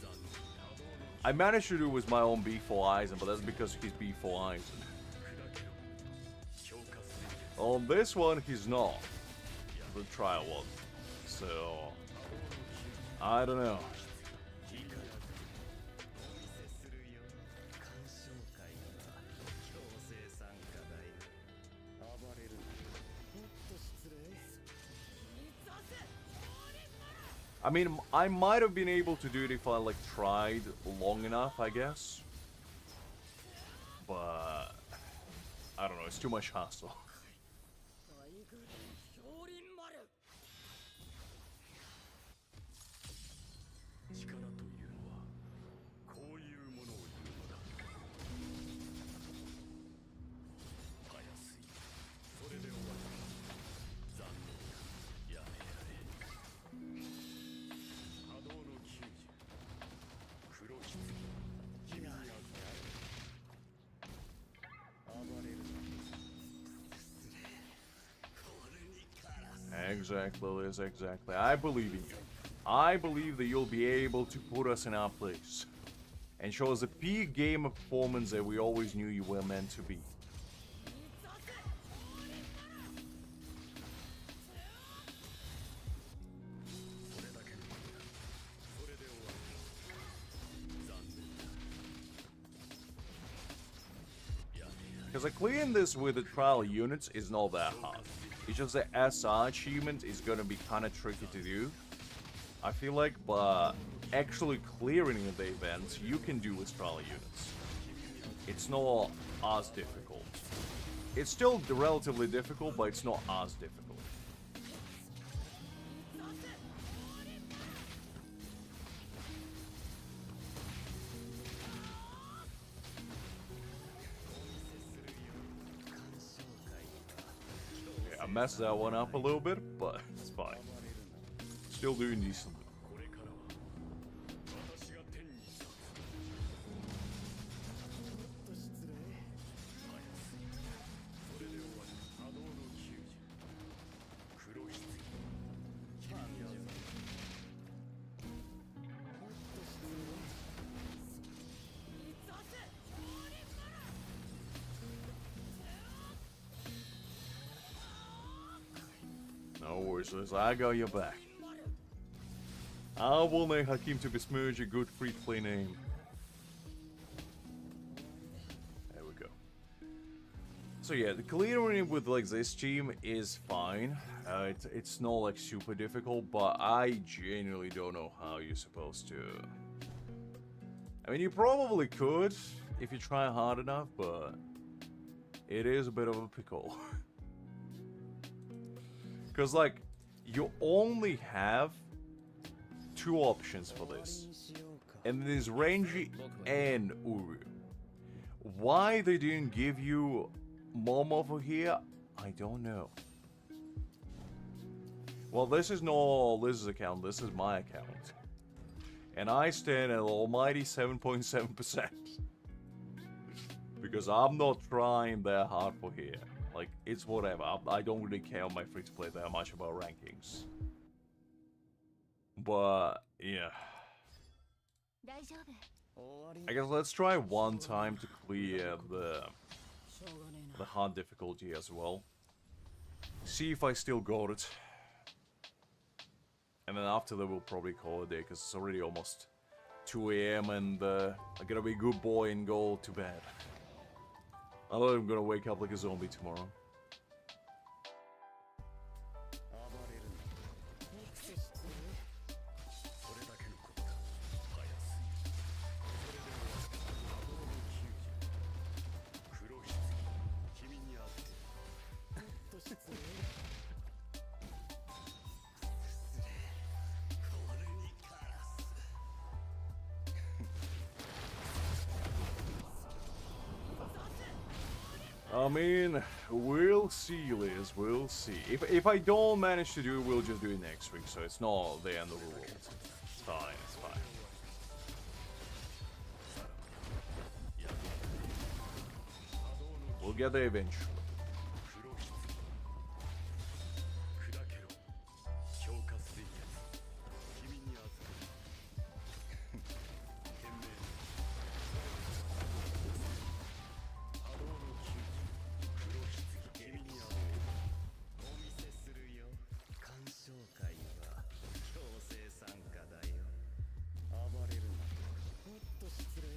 I managed to do it with my own B4 Aizen, but that's because he's B4 Aizen. On this one, he's not. The trial one. So, I don't know. I mean, I might have been able to do it if I like tried long enough, I guess. But I don't know, it's too much hassle. Exactly, Liz, exactly. I believe in you. I believe that you'll be able to put us in our place and show us the peak game of performance that we always knew you were meant to be. Because like clearing this with the trial units is not that hard. It's just the SR achievement is gonna be kind of tricky to do, I feel like, but actually clearing the events you can do with trial units. It's not as difficult. It's still relatively difficult, but it's not as difficult. I messed that one up a little bit, but it's fine. Still doing decently. No worries, Liz. I got your back. I will make Hakim to besmirch a good free-to-play name. There we go. So yeah, the clearing with like this team is fine. It's not like super difficult, but I genuinely don't know how you're supposed to. I mean, you probably could if you try hard enough, but it is a bit of a pickle. Because, like, you only have 2 options for this. And it is Renji and Uru. Why they didn't give you Momo over here, I don't know. Well, this is no Liz's account, this is my account. And I stand at almighty 7.7%. Because I'm not trying that hard for here. Like, it's whatever. I don't really care on my free-to-play that much about rankings. But, yeah. 大丈夫 I guess let's try one time to clear the hard difficulty as well. See if I still got it. And then after that we'll probably call it a day, because it's already almost 2 AM and I gotta be a good boy and go to bed. Otherwise I'm gonna wake up like a zombie tomorrow. 暴れるなそれだけのことだ早すぎそれでは波動の救助黒羊君に預けるもっと失礼これにカラス I mean, we'll see, Liz, we'll see. If I don't manage to do it, we'll just do it next week, so it's not the end of the world. It's fine, it's fine. We'll get there eventually. 黒羊砕けろ消化水月君に預ける懸命波動の救助黒羊君に預けるお見せするよ鑑賞会は強制参加だよ暴れるなもっと失礼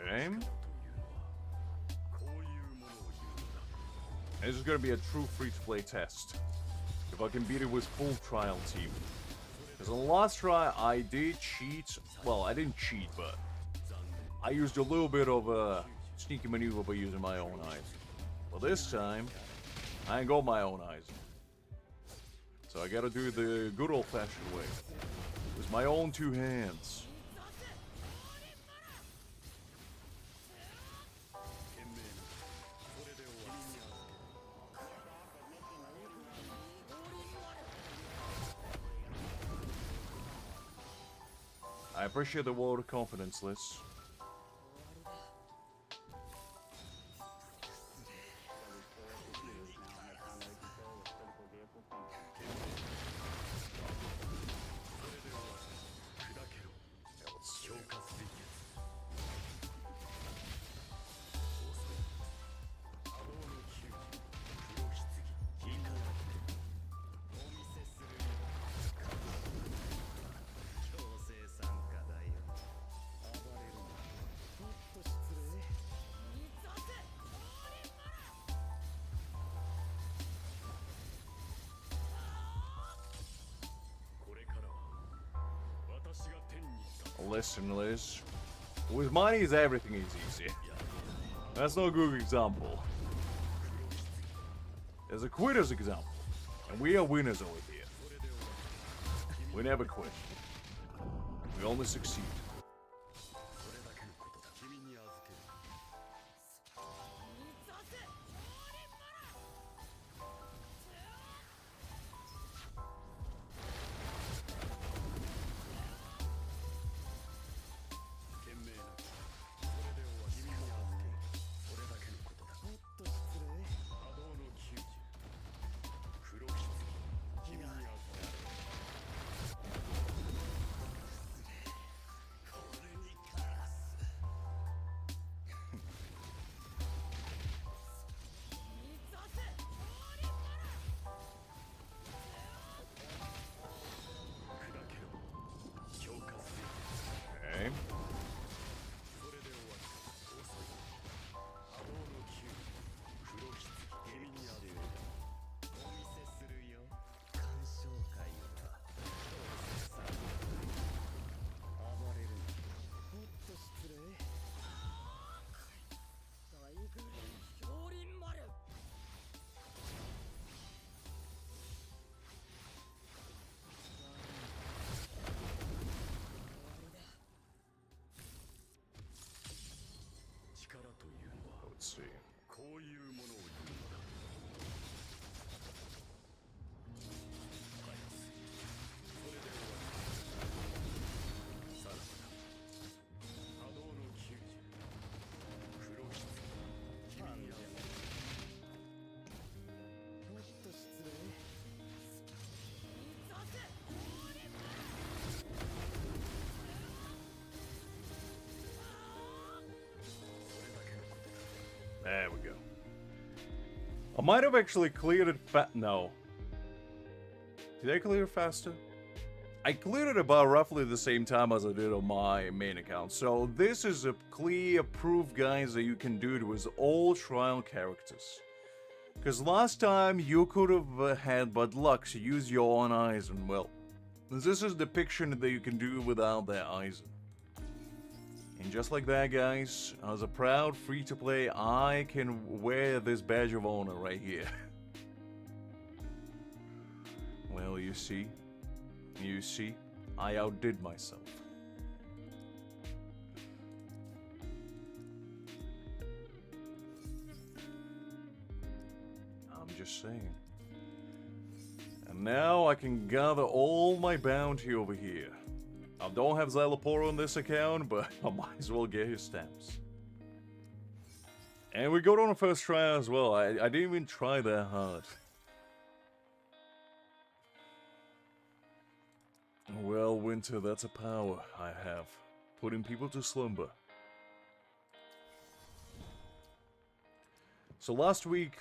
Okay. こういうものを言うのだ This is gonna be a true free-to-play test. If I can beat it with full trial team. Because on the last try, I did cheat. Well, I didn't cheat, but I used a little bit of a sneaky maneuver by using my own eyes. But this time, I ain't got my own eyes. So I gotta do it the good old-fashioned way. With my own 2 hands. 懸命なそれで終わりに預ける I appreciate the word of confidence, Liz. Yeah, let's see. 消化水月波動の救助黒羊金貨だお見せするよ強制参加だよ暴れるなもっと失礼これからは私が天に立つ Listen, Liz. With money, is everything is easy. That's not a good example. There's a quitter's example. And we are winners over here. We never quit. We only succeed. それだけのことだ君に預ける 懸命なそれで終わり君に預けるそれだけのことだもっと失礼波動の救助黒羊君に預ける There we go. I might have actually cleared it no. Did I clear it faster? I cleared it about roughly the same time as I did on my main account. So this is a clear proof, guys, that you can do it with all trial characters. Because last time you could have had bad luck to use your own Aizen. Well, this is the picture that you can do without that Aizen. And just like that, guys, as a proud free-to-play, I can wear this badge of honor right here. Well, you see, I outdid myself. I'm just saying. And now I can gather all my bounty over here. I don't have Szayelaporro on this account, but I might as well get his stamps. And we got on a first try as well. I didn't even try that hard. Well, Winter, that's a power I have. Putting people to slumber. So last week,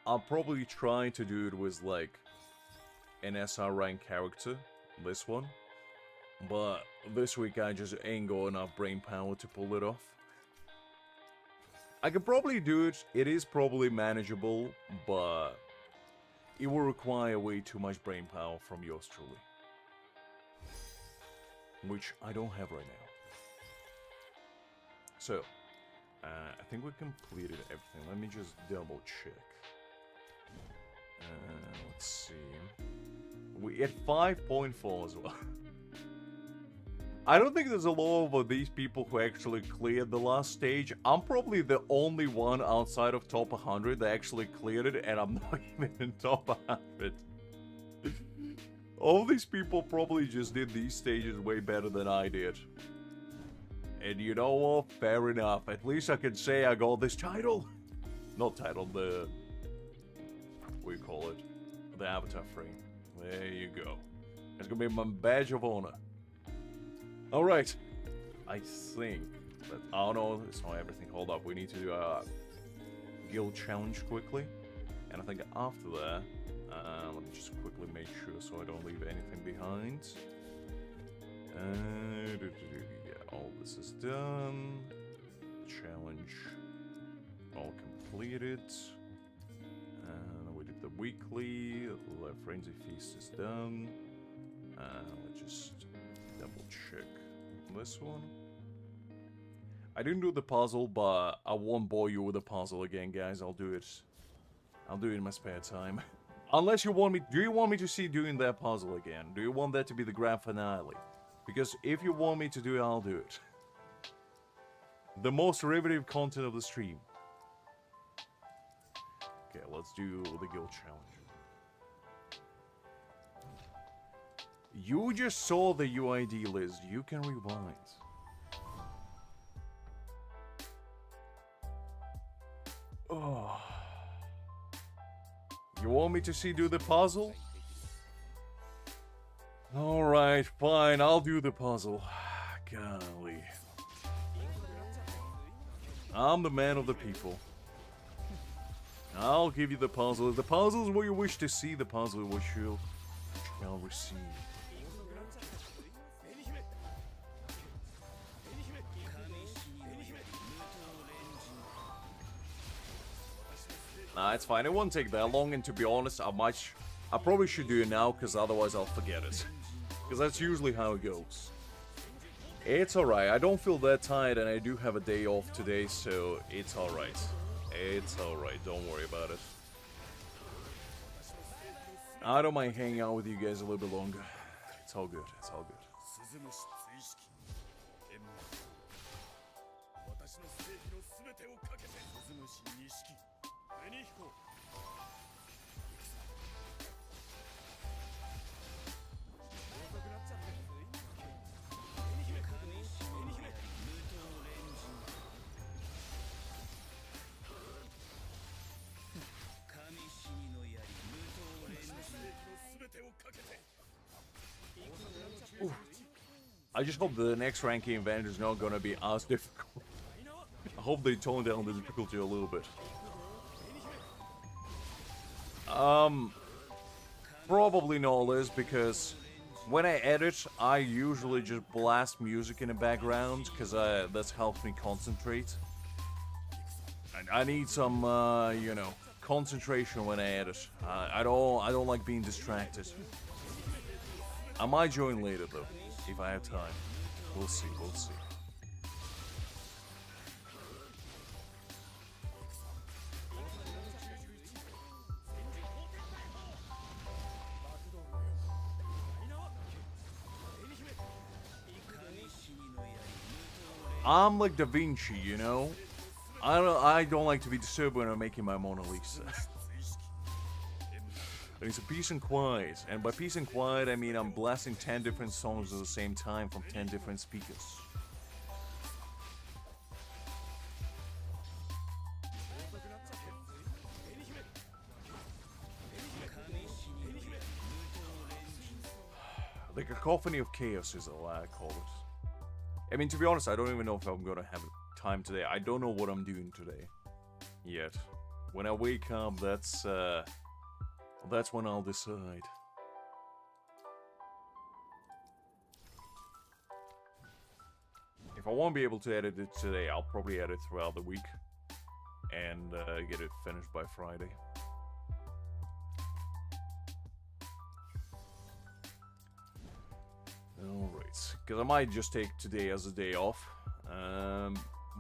I'll probably try to do it with, like, an SR rank character. This one. But this week, I just ain't got enough brain power to pull it off. I could probably do it. It is probably manageable, but it will require way too much brain power from yours truly. Which I don't have right now. So, I think we completed everything. Let me just double check. Let's see. We at 5.4 as well. I don't think there's a lot of these people who actually cleared the last stage. I'm probably the only one outside of top 100 that actually cleared it, and I'm not even in top 100. All these people probably just did these stages way better than I did. And you know what? Fair enough. At least I can say I got this title. Not title, the... what do you call it? The avatar frame. There you go. It's gonna be my badge of honor. Alright. I think that... oh no, it's not everything. Hold up, we need to do a guild challenge quickly. And I think after that... let me just quickly make sure so I don't leave anything behind. Yeah, all this is done. Challenge all completed. We did the weekly. The Frenzy Feast is done. Let's just double check this one. I didn't do the puzzle, but I won't bore you with the puzzle again, guys. I'll do it. I'll do it in my spare time. Unless you want me... do you want me to see doing that puzzle again? Do you want that to be the grand finale? Because if you want me to do it, I'll do it. The most riveting content of the stream. Okay, let's do the guild challenge. You just saw the UID list. You can rewind. Oh... you want me to see do the puzzle? Alright, fine, I'll do the puzzle. Golly. I'm the man of the people. I'll give you the puzzle. If the puzzle is what you wish to see, the puzzle is what you shall receive. Nah, it's fine. It won't take that long, and to be honest, I probably should do it now, because otherwise I'll forget it. Because that's usually how it goes. It's alright. I don't feel that tired, and I do have a day off today, so it's alright. It's alright. Don't worry about it. I don't mind hanging out with you guys a little bit longer. It's all good. It's all good. I just hope the next ranking event is not gonna be as difficult. I hope they tone down the difficulty a little bit. Probably not, Liz, because when I edit, I usually just blast music in the background, because that's helps me concentrate. I need some, you know, concentration when I edit. I don't like being distracted. I might join later though, if I have time. We'll see, we'll see. I'm like Da Vinci, you know? I don't like to be disturbed when I'm making my Mona Lisa. And it's a peace and quiet. And by peace and quiet, I mean I'm blasting 10 different songs at the same time from 10 different speakers. The cacophony of chaos is what I call it. I mean, to be honest, I don't even know if I'm gonna have time today. I don't know what I'm doing today yet. When I wake up, that's when I'll decide. If I won't be able to edit it today, I'll probably edit throughout the week and get it finished by Friday. Alright, because I might just take today as a day off.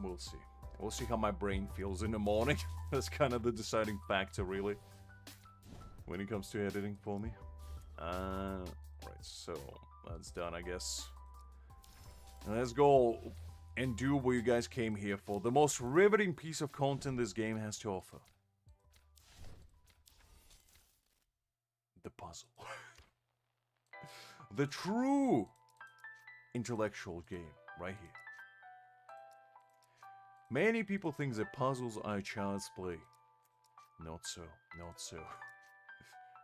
We'll see. We'll see how my brain feels in the morning. That's kind of the deciding factor, really, when it comes to editing for me. Right, so that's done, I guess. Now let's go and do what you guys came here for. The most riveting piece of content this game has to offer. The puzzle. The true intellectual game, right here. Many people think that puzzles are a child's play. Not so, not so.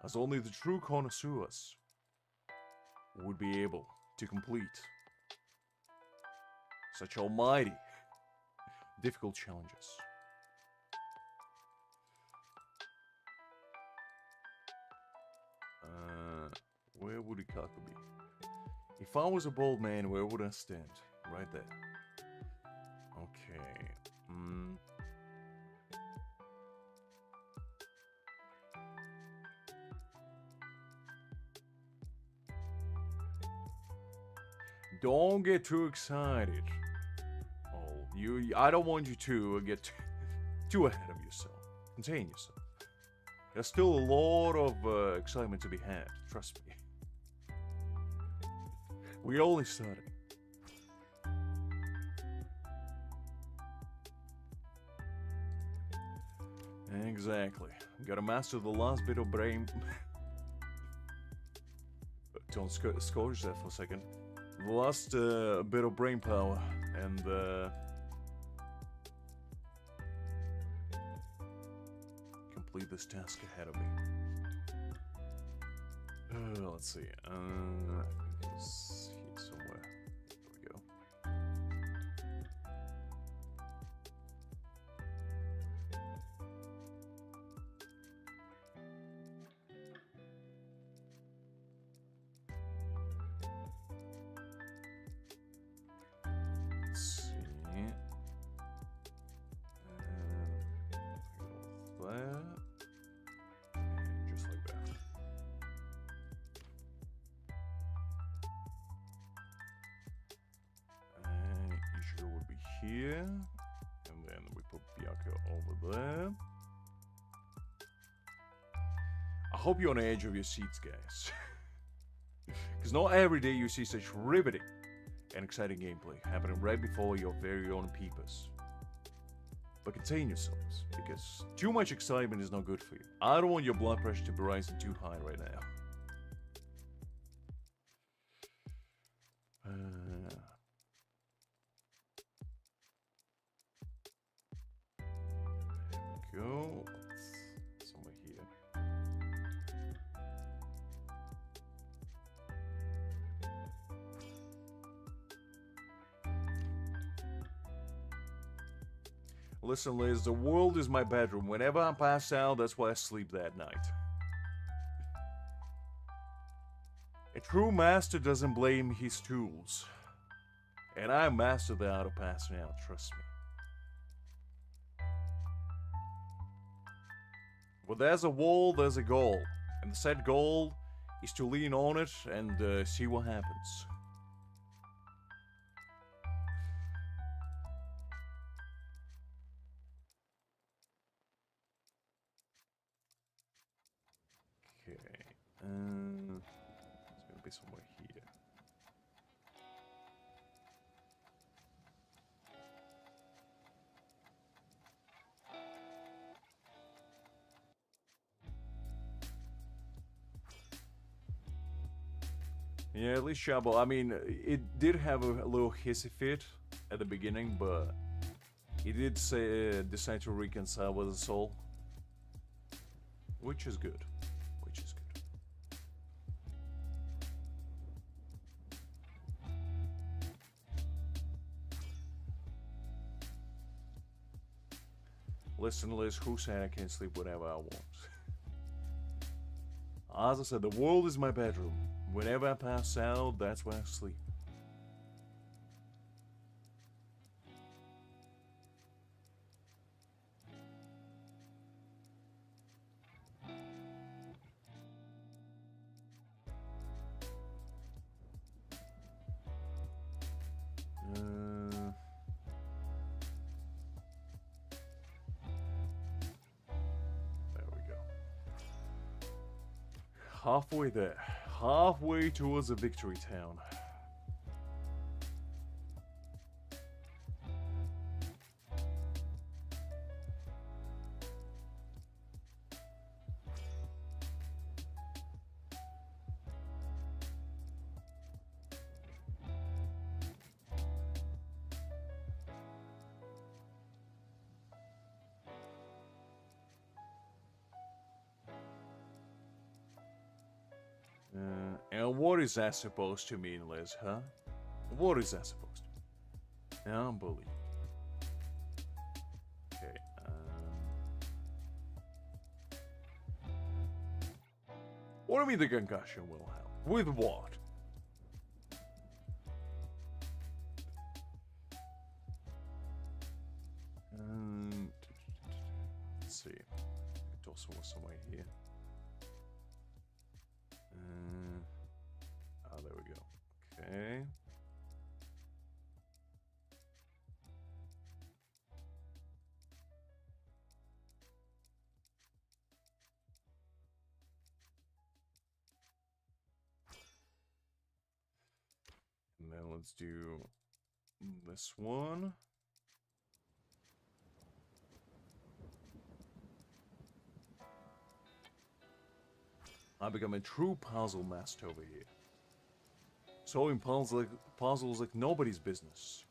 As only the true connoisseurs would be able to complete such almighty, difficult challenges. Where would Ikaku be? If I was a bold man, where would I stand? Right there. Okay. Don't get too excited. Oh, I don't want you to get too ahead of yourself. Contain yourself. There's still a lot of excitement to be had, trust me. We only started. Exactly. Gotta master the last bit of brain. Don't scourge that for a second. The last bit of brain power, and complete this task ahead of me. Let's see. I think it's here somewhere. There we go. Let's see. That. And just like that. Ichigo would be here. And then we put Byakuya over there. I hope you're on the edge of your seats, guys. Because not every day you see such riveting and exciting gameplay happening right before your very own peepers. But contain yourselves, because too much excitement is not good for you. I don't want your blood pressure to be rising too high right now. There we go. Let's somewhere here. Listen, Liz, the world is my bedroom. Whenever I pass out, that's why I sleep that night. A true master doesn't blame his tools. And I mastered the art of passing out, trust me. Where there's a wall, there's a goal. And the said goal is to lean on it and see what happens. Okay, it's gonna be somewhere here. Yeah, at least Shabo. I mean, it did have a little hissy fit at the beginning, but he did say decide to reconcile with his soul, which is good. Which is good. Listen, Liz, who said I can sleep whenever I want? As I said, the world is my bedroom. Whenever I pass out, that's where I sleep. There we go. Halfway there. Halfway towards the victory town. And what is that supposed to mean, Liz, huh? What is that supposed to mean? Unbelievable. Okay, what do you mean the concussion will help? With what? Let's see. It also was somewhere here. There we go. Okay. And then let's do this one. I become a true puzzle master over here. Solving puzzles like nobody's business.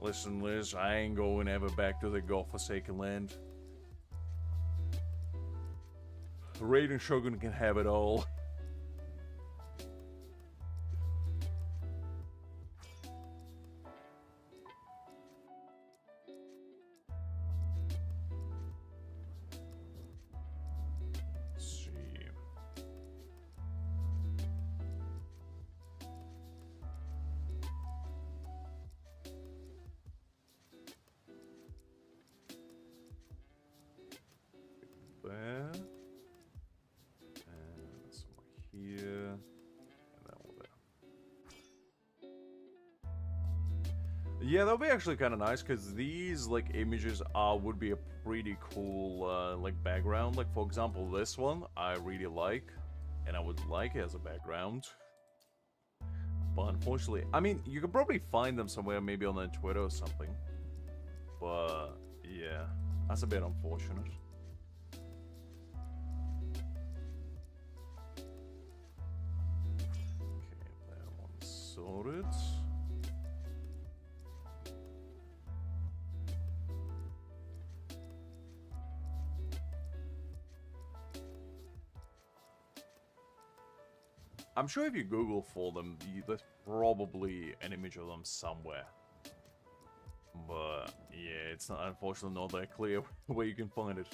Listen, Liz, I ain't going ever back to the God-forsaken land. Raiden Shogun can have it all. Let's see. There. And somewhere here. And then over there. Yeah, that would be actually kind of nice, because these, like, images would be a pretty cool, like, background. Like, for example, this one, I really like, and I would like it as a background. But unfortunately, I mean, you could probably find them somewhere, maybe on their Twitter or something. But, yeah, that's a bit unfortunate. Okay, that one's sorted. I'm sure if you Google for them, there's probably an image of them somewhere. But yeah, it's not, unfortunately not that clear where you can find it.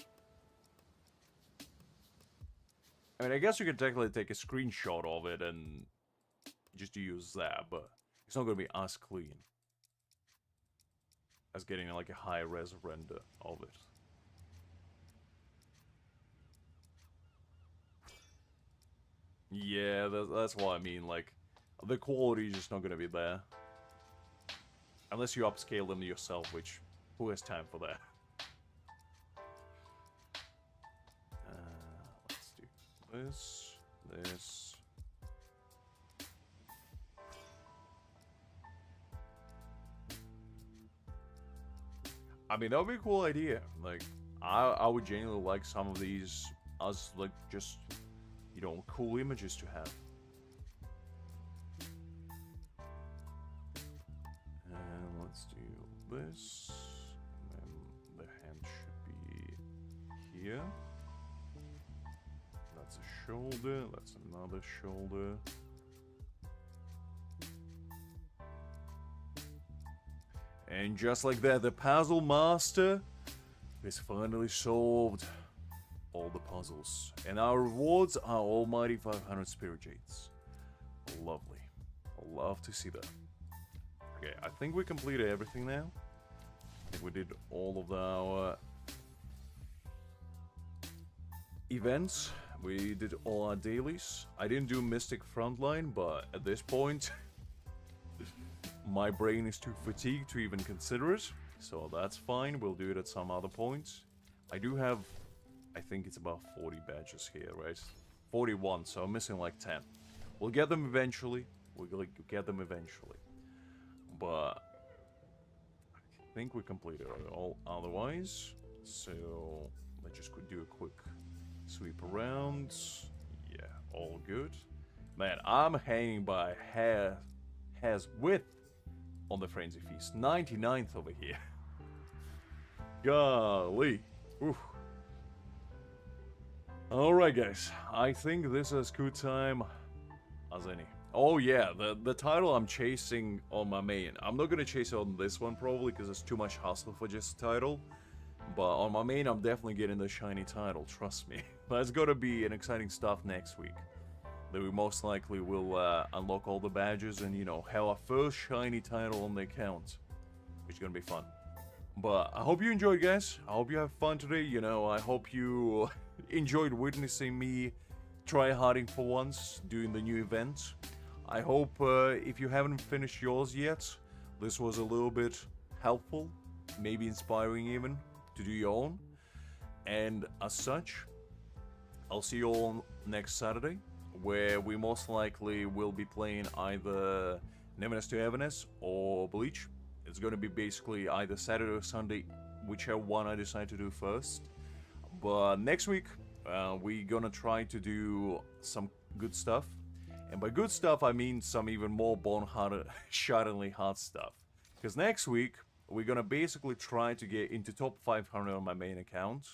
I mean, I guess you could technically take a screenshot of it and just use that, but it's not going to be as clean as getting like a high-res render of it. Yeah, that's what I mean, like, the quality is just not going to be there. Unless you upscale them yourself, which, who has time for that? Let's do this. I mean, that would be a cool idea. Like, I would genuinely like some of these as, like, just, you know, cool images to have. And let's do this. And then the hand should be here. That's a shoulder. That's another shoulder. And just like that, the puzzle master has finally solved all the puzzles. And our rewards are almighty 500 spirit jades. Lovely. I love to see that. Okay, I think we completed everything now. I think we did all of our events. We did all our dailies. I didn't do Mystic Frontline, but at this point, my brain is too fatigued to even consider it. So that's fine, we'll do it at some other point. I do have, I think it's about 40 badges here, right? 41, so I'm missing like 10. We'll get them eventually. We'll get them eventually. But I think we completed it all otherwise. So let's just do a quick sweep around. Yeah, all good. Man, I'm hanging by hair's width on the Frenzy Feast. 99th over here. Golly. Oof. Alright guys, I think this is good time as any. Oh yeah, the title I'm chasing on my main. I'm not gonna chase it on this one probably because it's too much hustle for just a title. But on my main, I'm definitely getting the shiny title, trust me. That's gotta be an exciting stuff next week. That we most likely will unlock all the badges and, you know, have our first shiny title on the account. Which is gonna be fun. But I hope you enjoyed, guys. I hope you have fun today. You know, I hope you enjoyed witnessing me try harding for once, doing the new event. I hope if you haven't finished yours yet, this was a little bit helpful, maybe inspiring even, to do your own. And as such, I'll see you all next Saturday, where we most likely will be playing either Neverness to Everness or Bleach. It's going to be basically either Saturday or Sunday, whichever one I decide to do first. But next week, we're going to try to do some good stuff. And by good stuff, I mean some even more bone-shatteringly hard stuff. Because next week, we're going to basically try to get into top 500 on my main account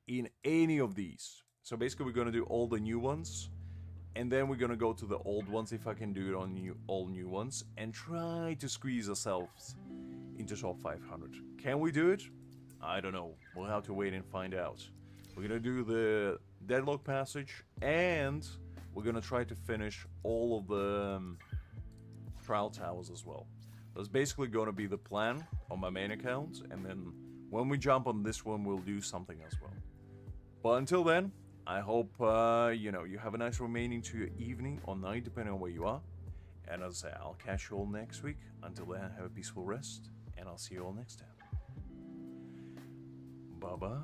in any of these. So basically, we're going to do all the new ones. And then we're going to go to the old ones, if I can do it on all new ones. And try to squeeze ourselves into top 500. Can we do it? I don't know. We'll have to wait and find out. We're going to do the Deadlock Passage. And we're going to try to finish all of the Trial Towers as well. That's basically going to be the plan on my main account. And then when we jump on this one, we'll do something as well. But until then, I hope, you know, you have a nice remaining to your evening or night, depending on where you are. And as I say, I'll catch you all next week. Until then, have a peaceful rest. And I'll see you all next time. Bye-bye.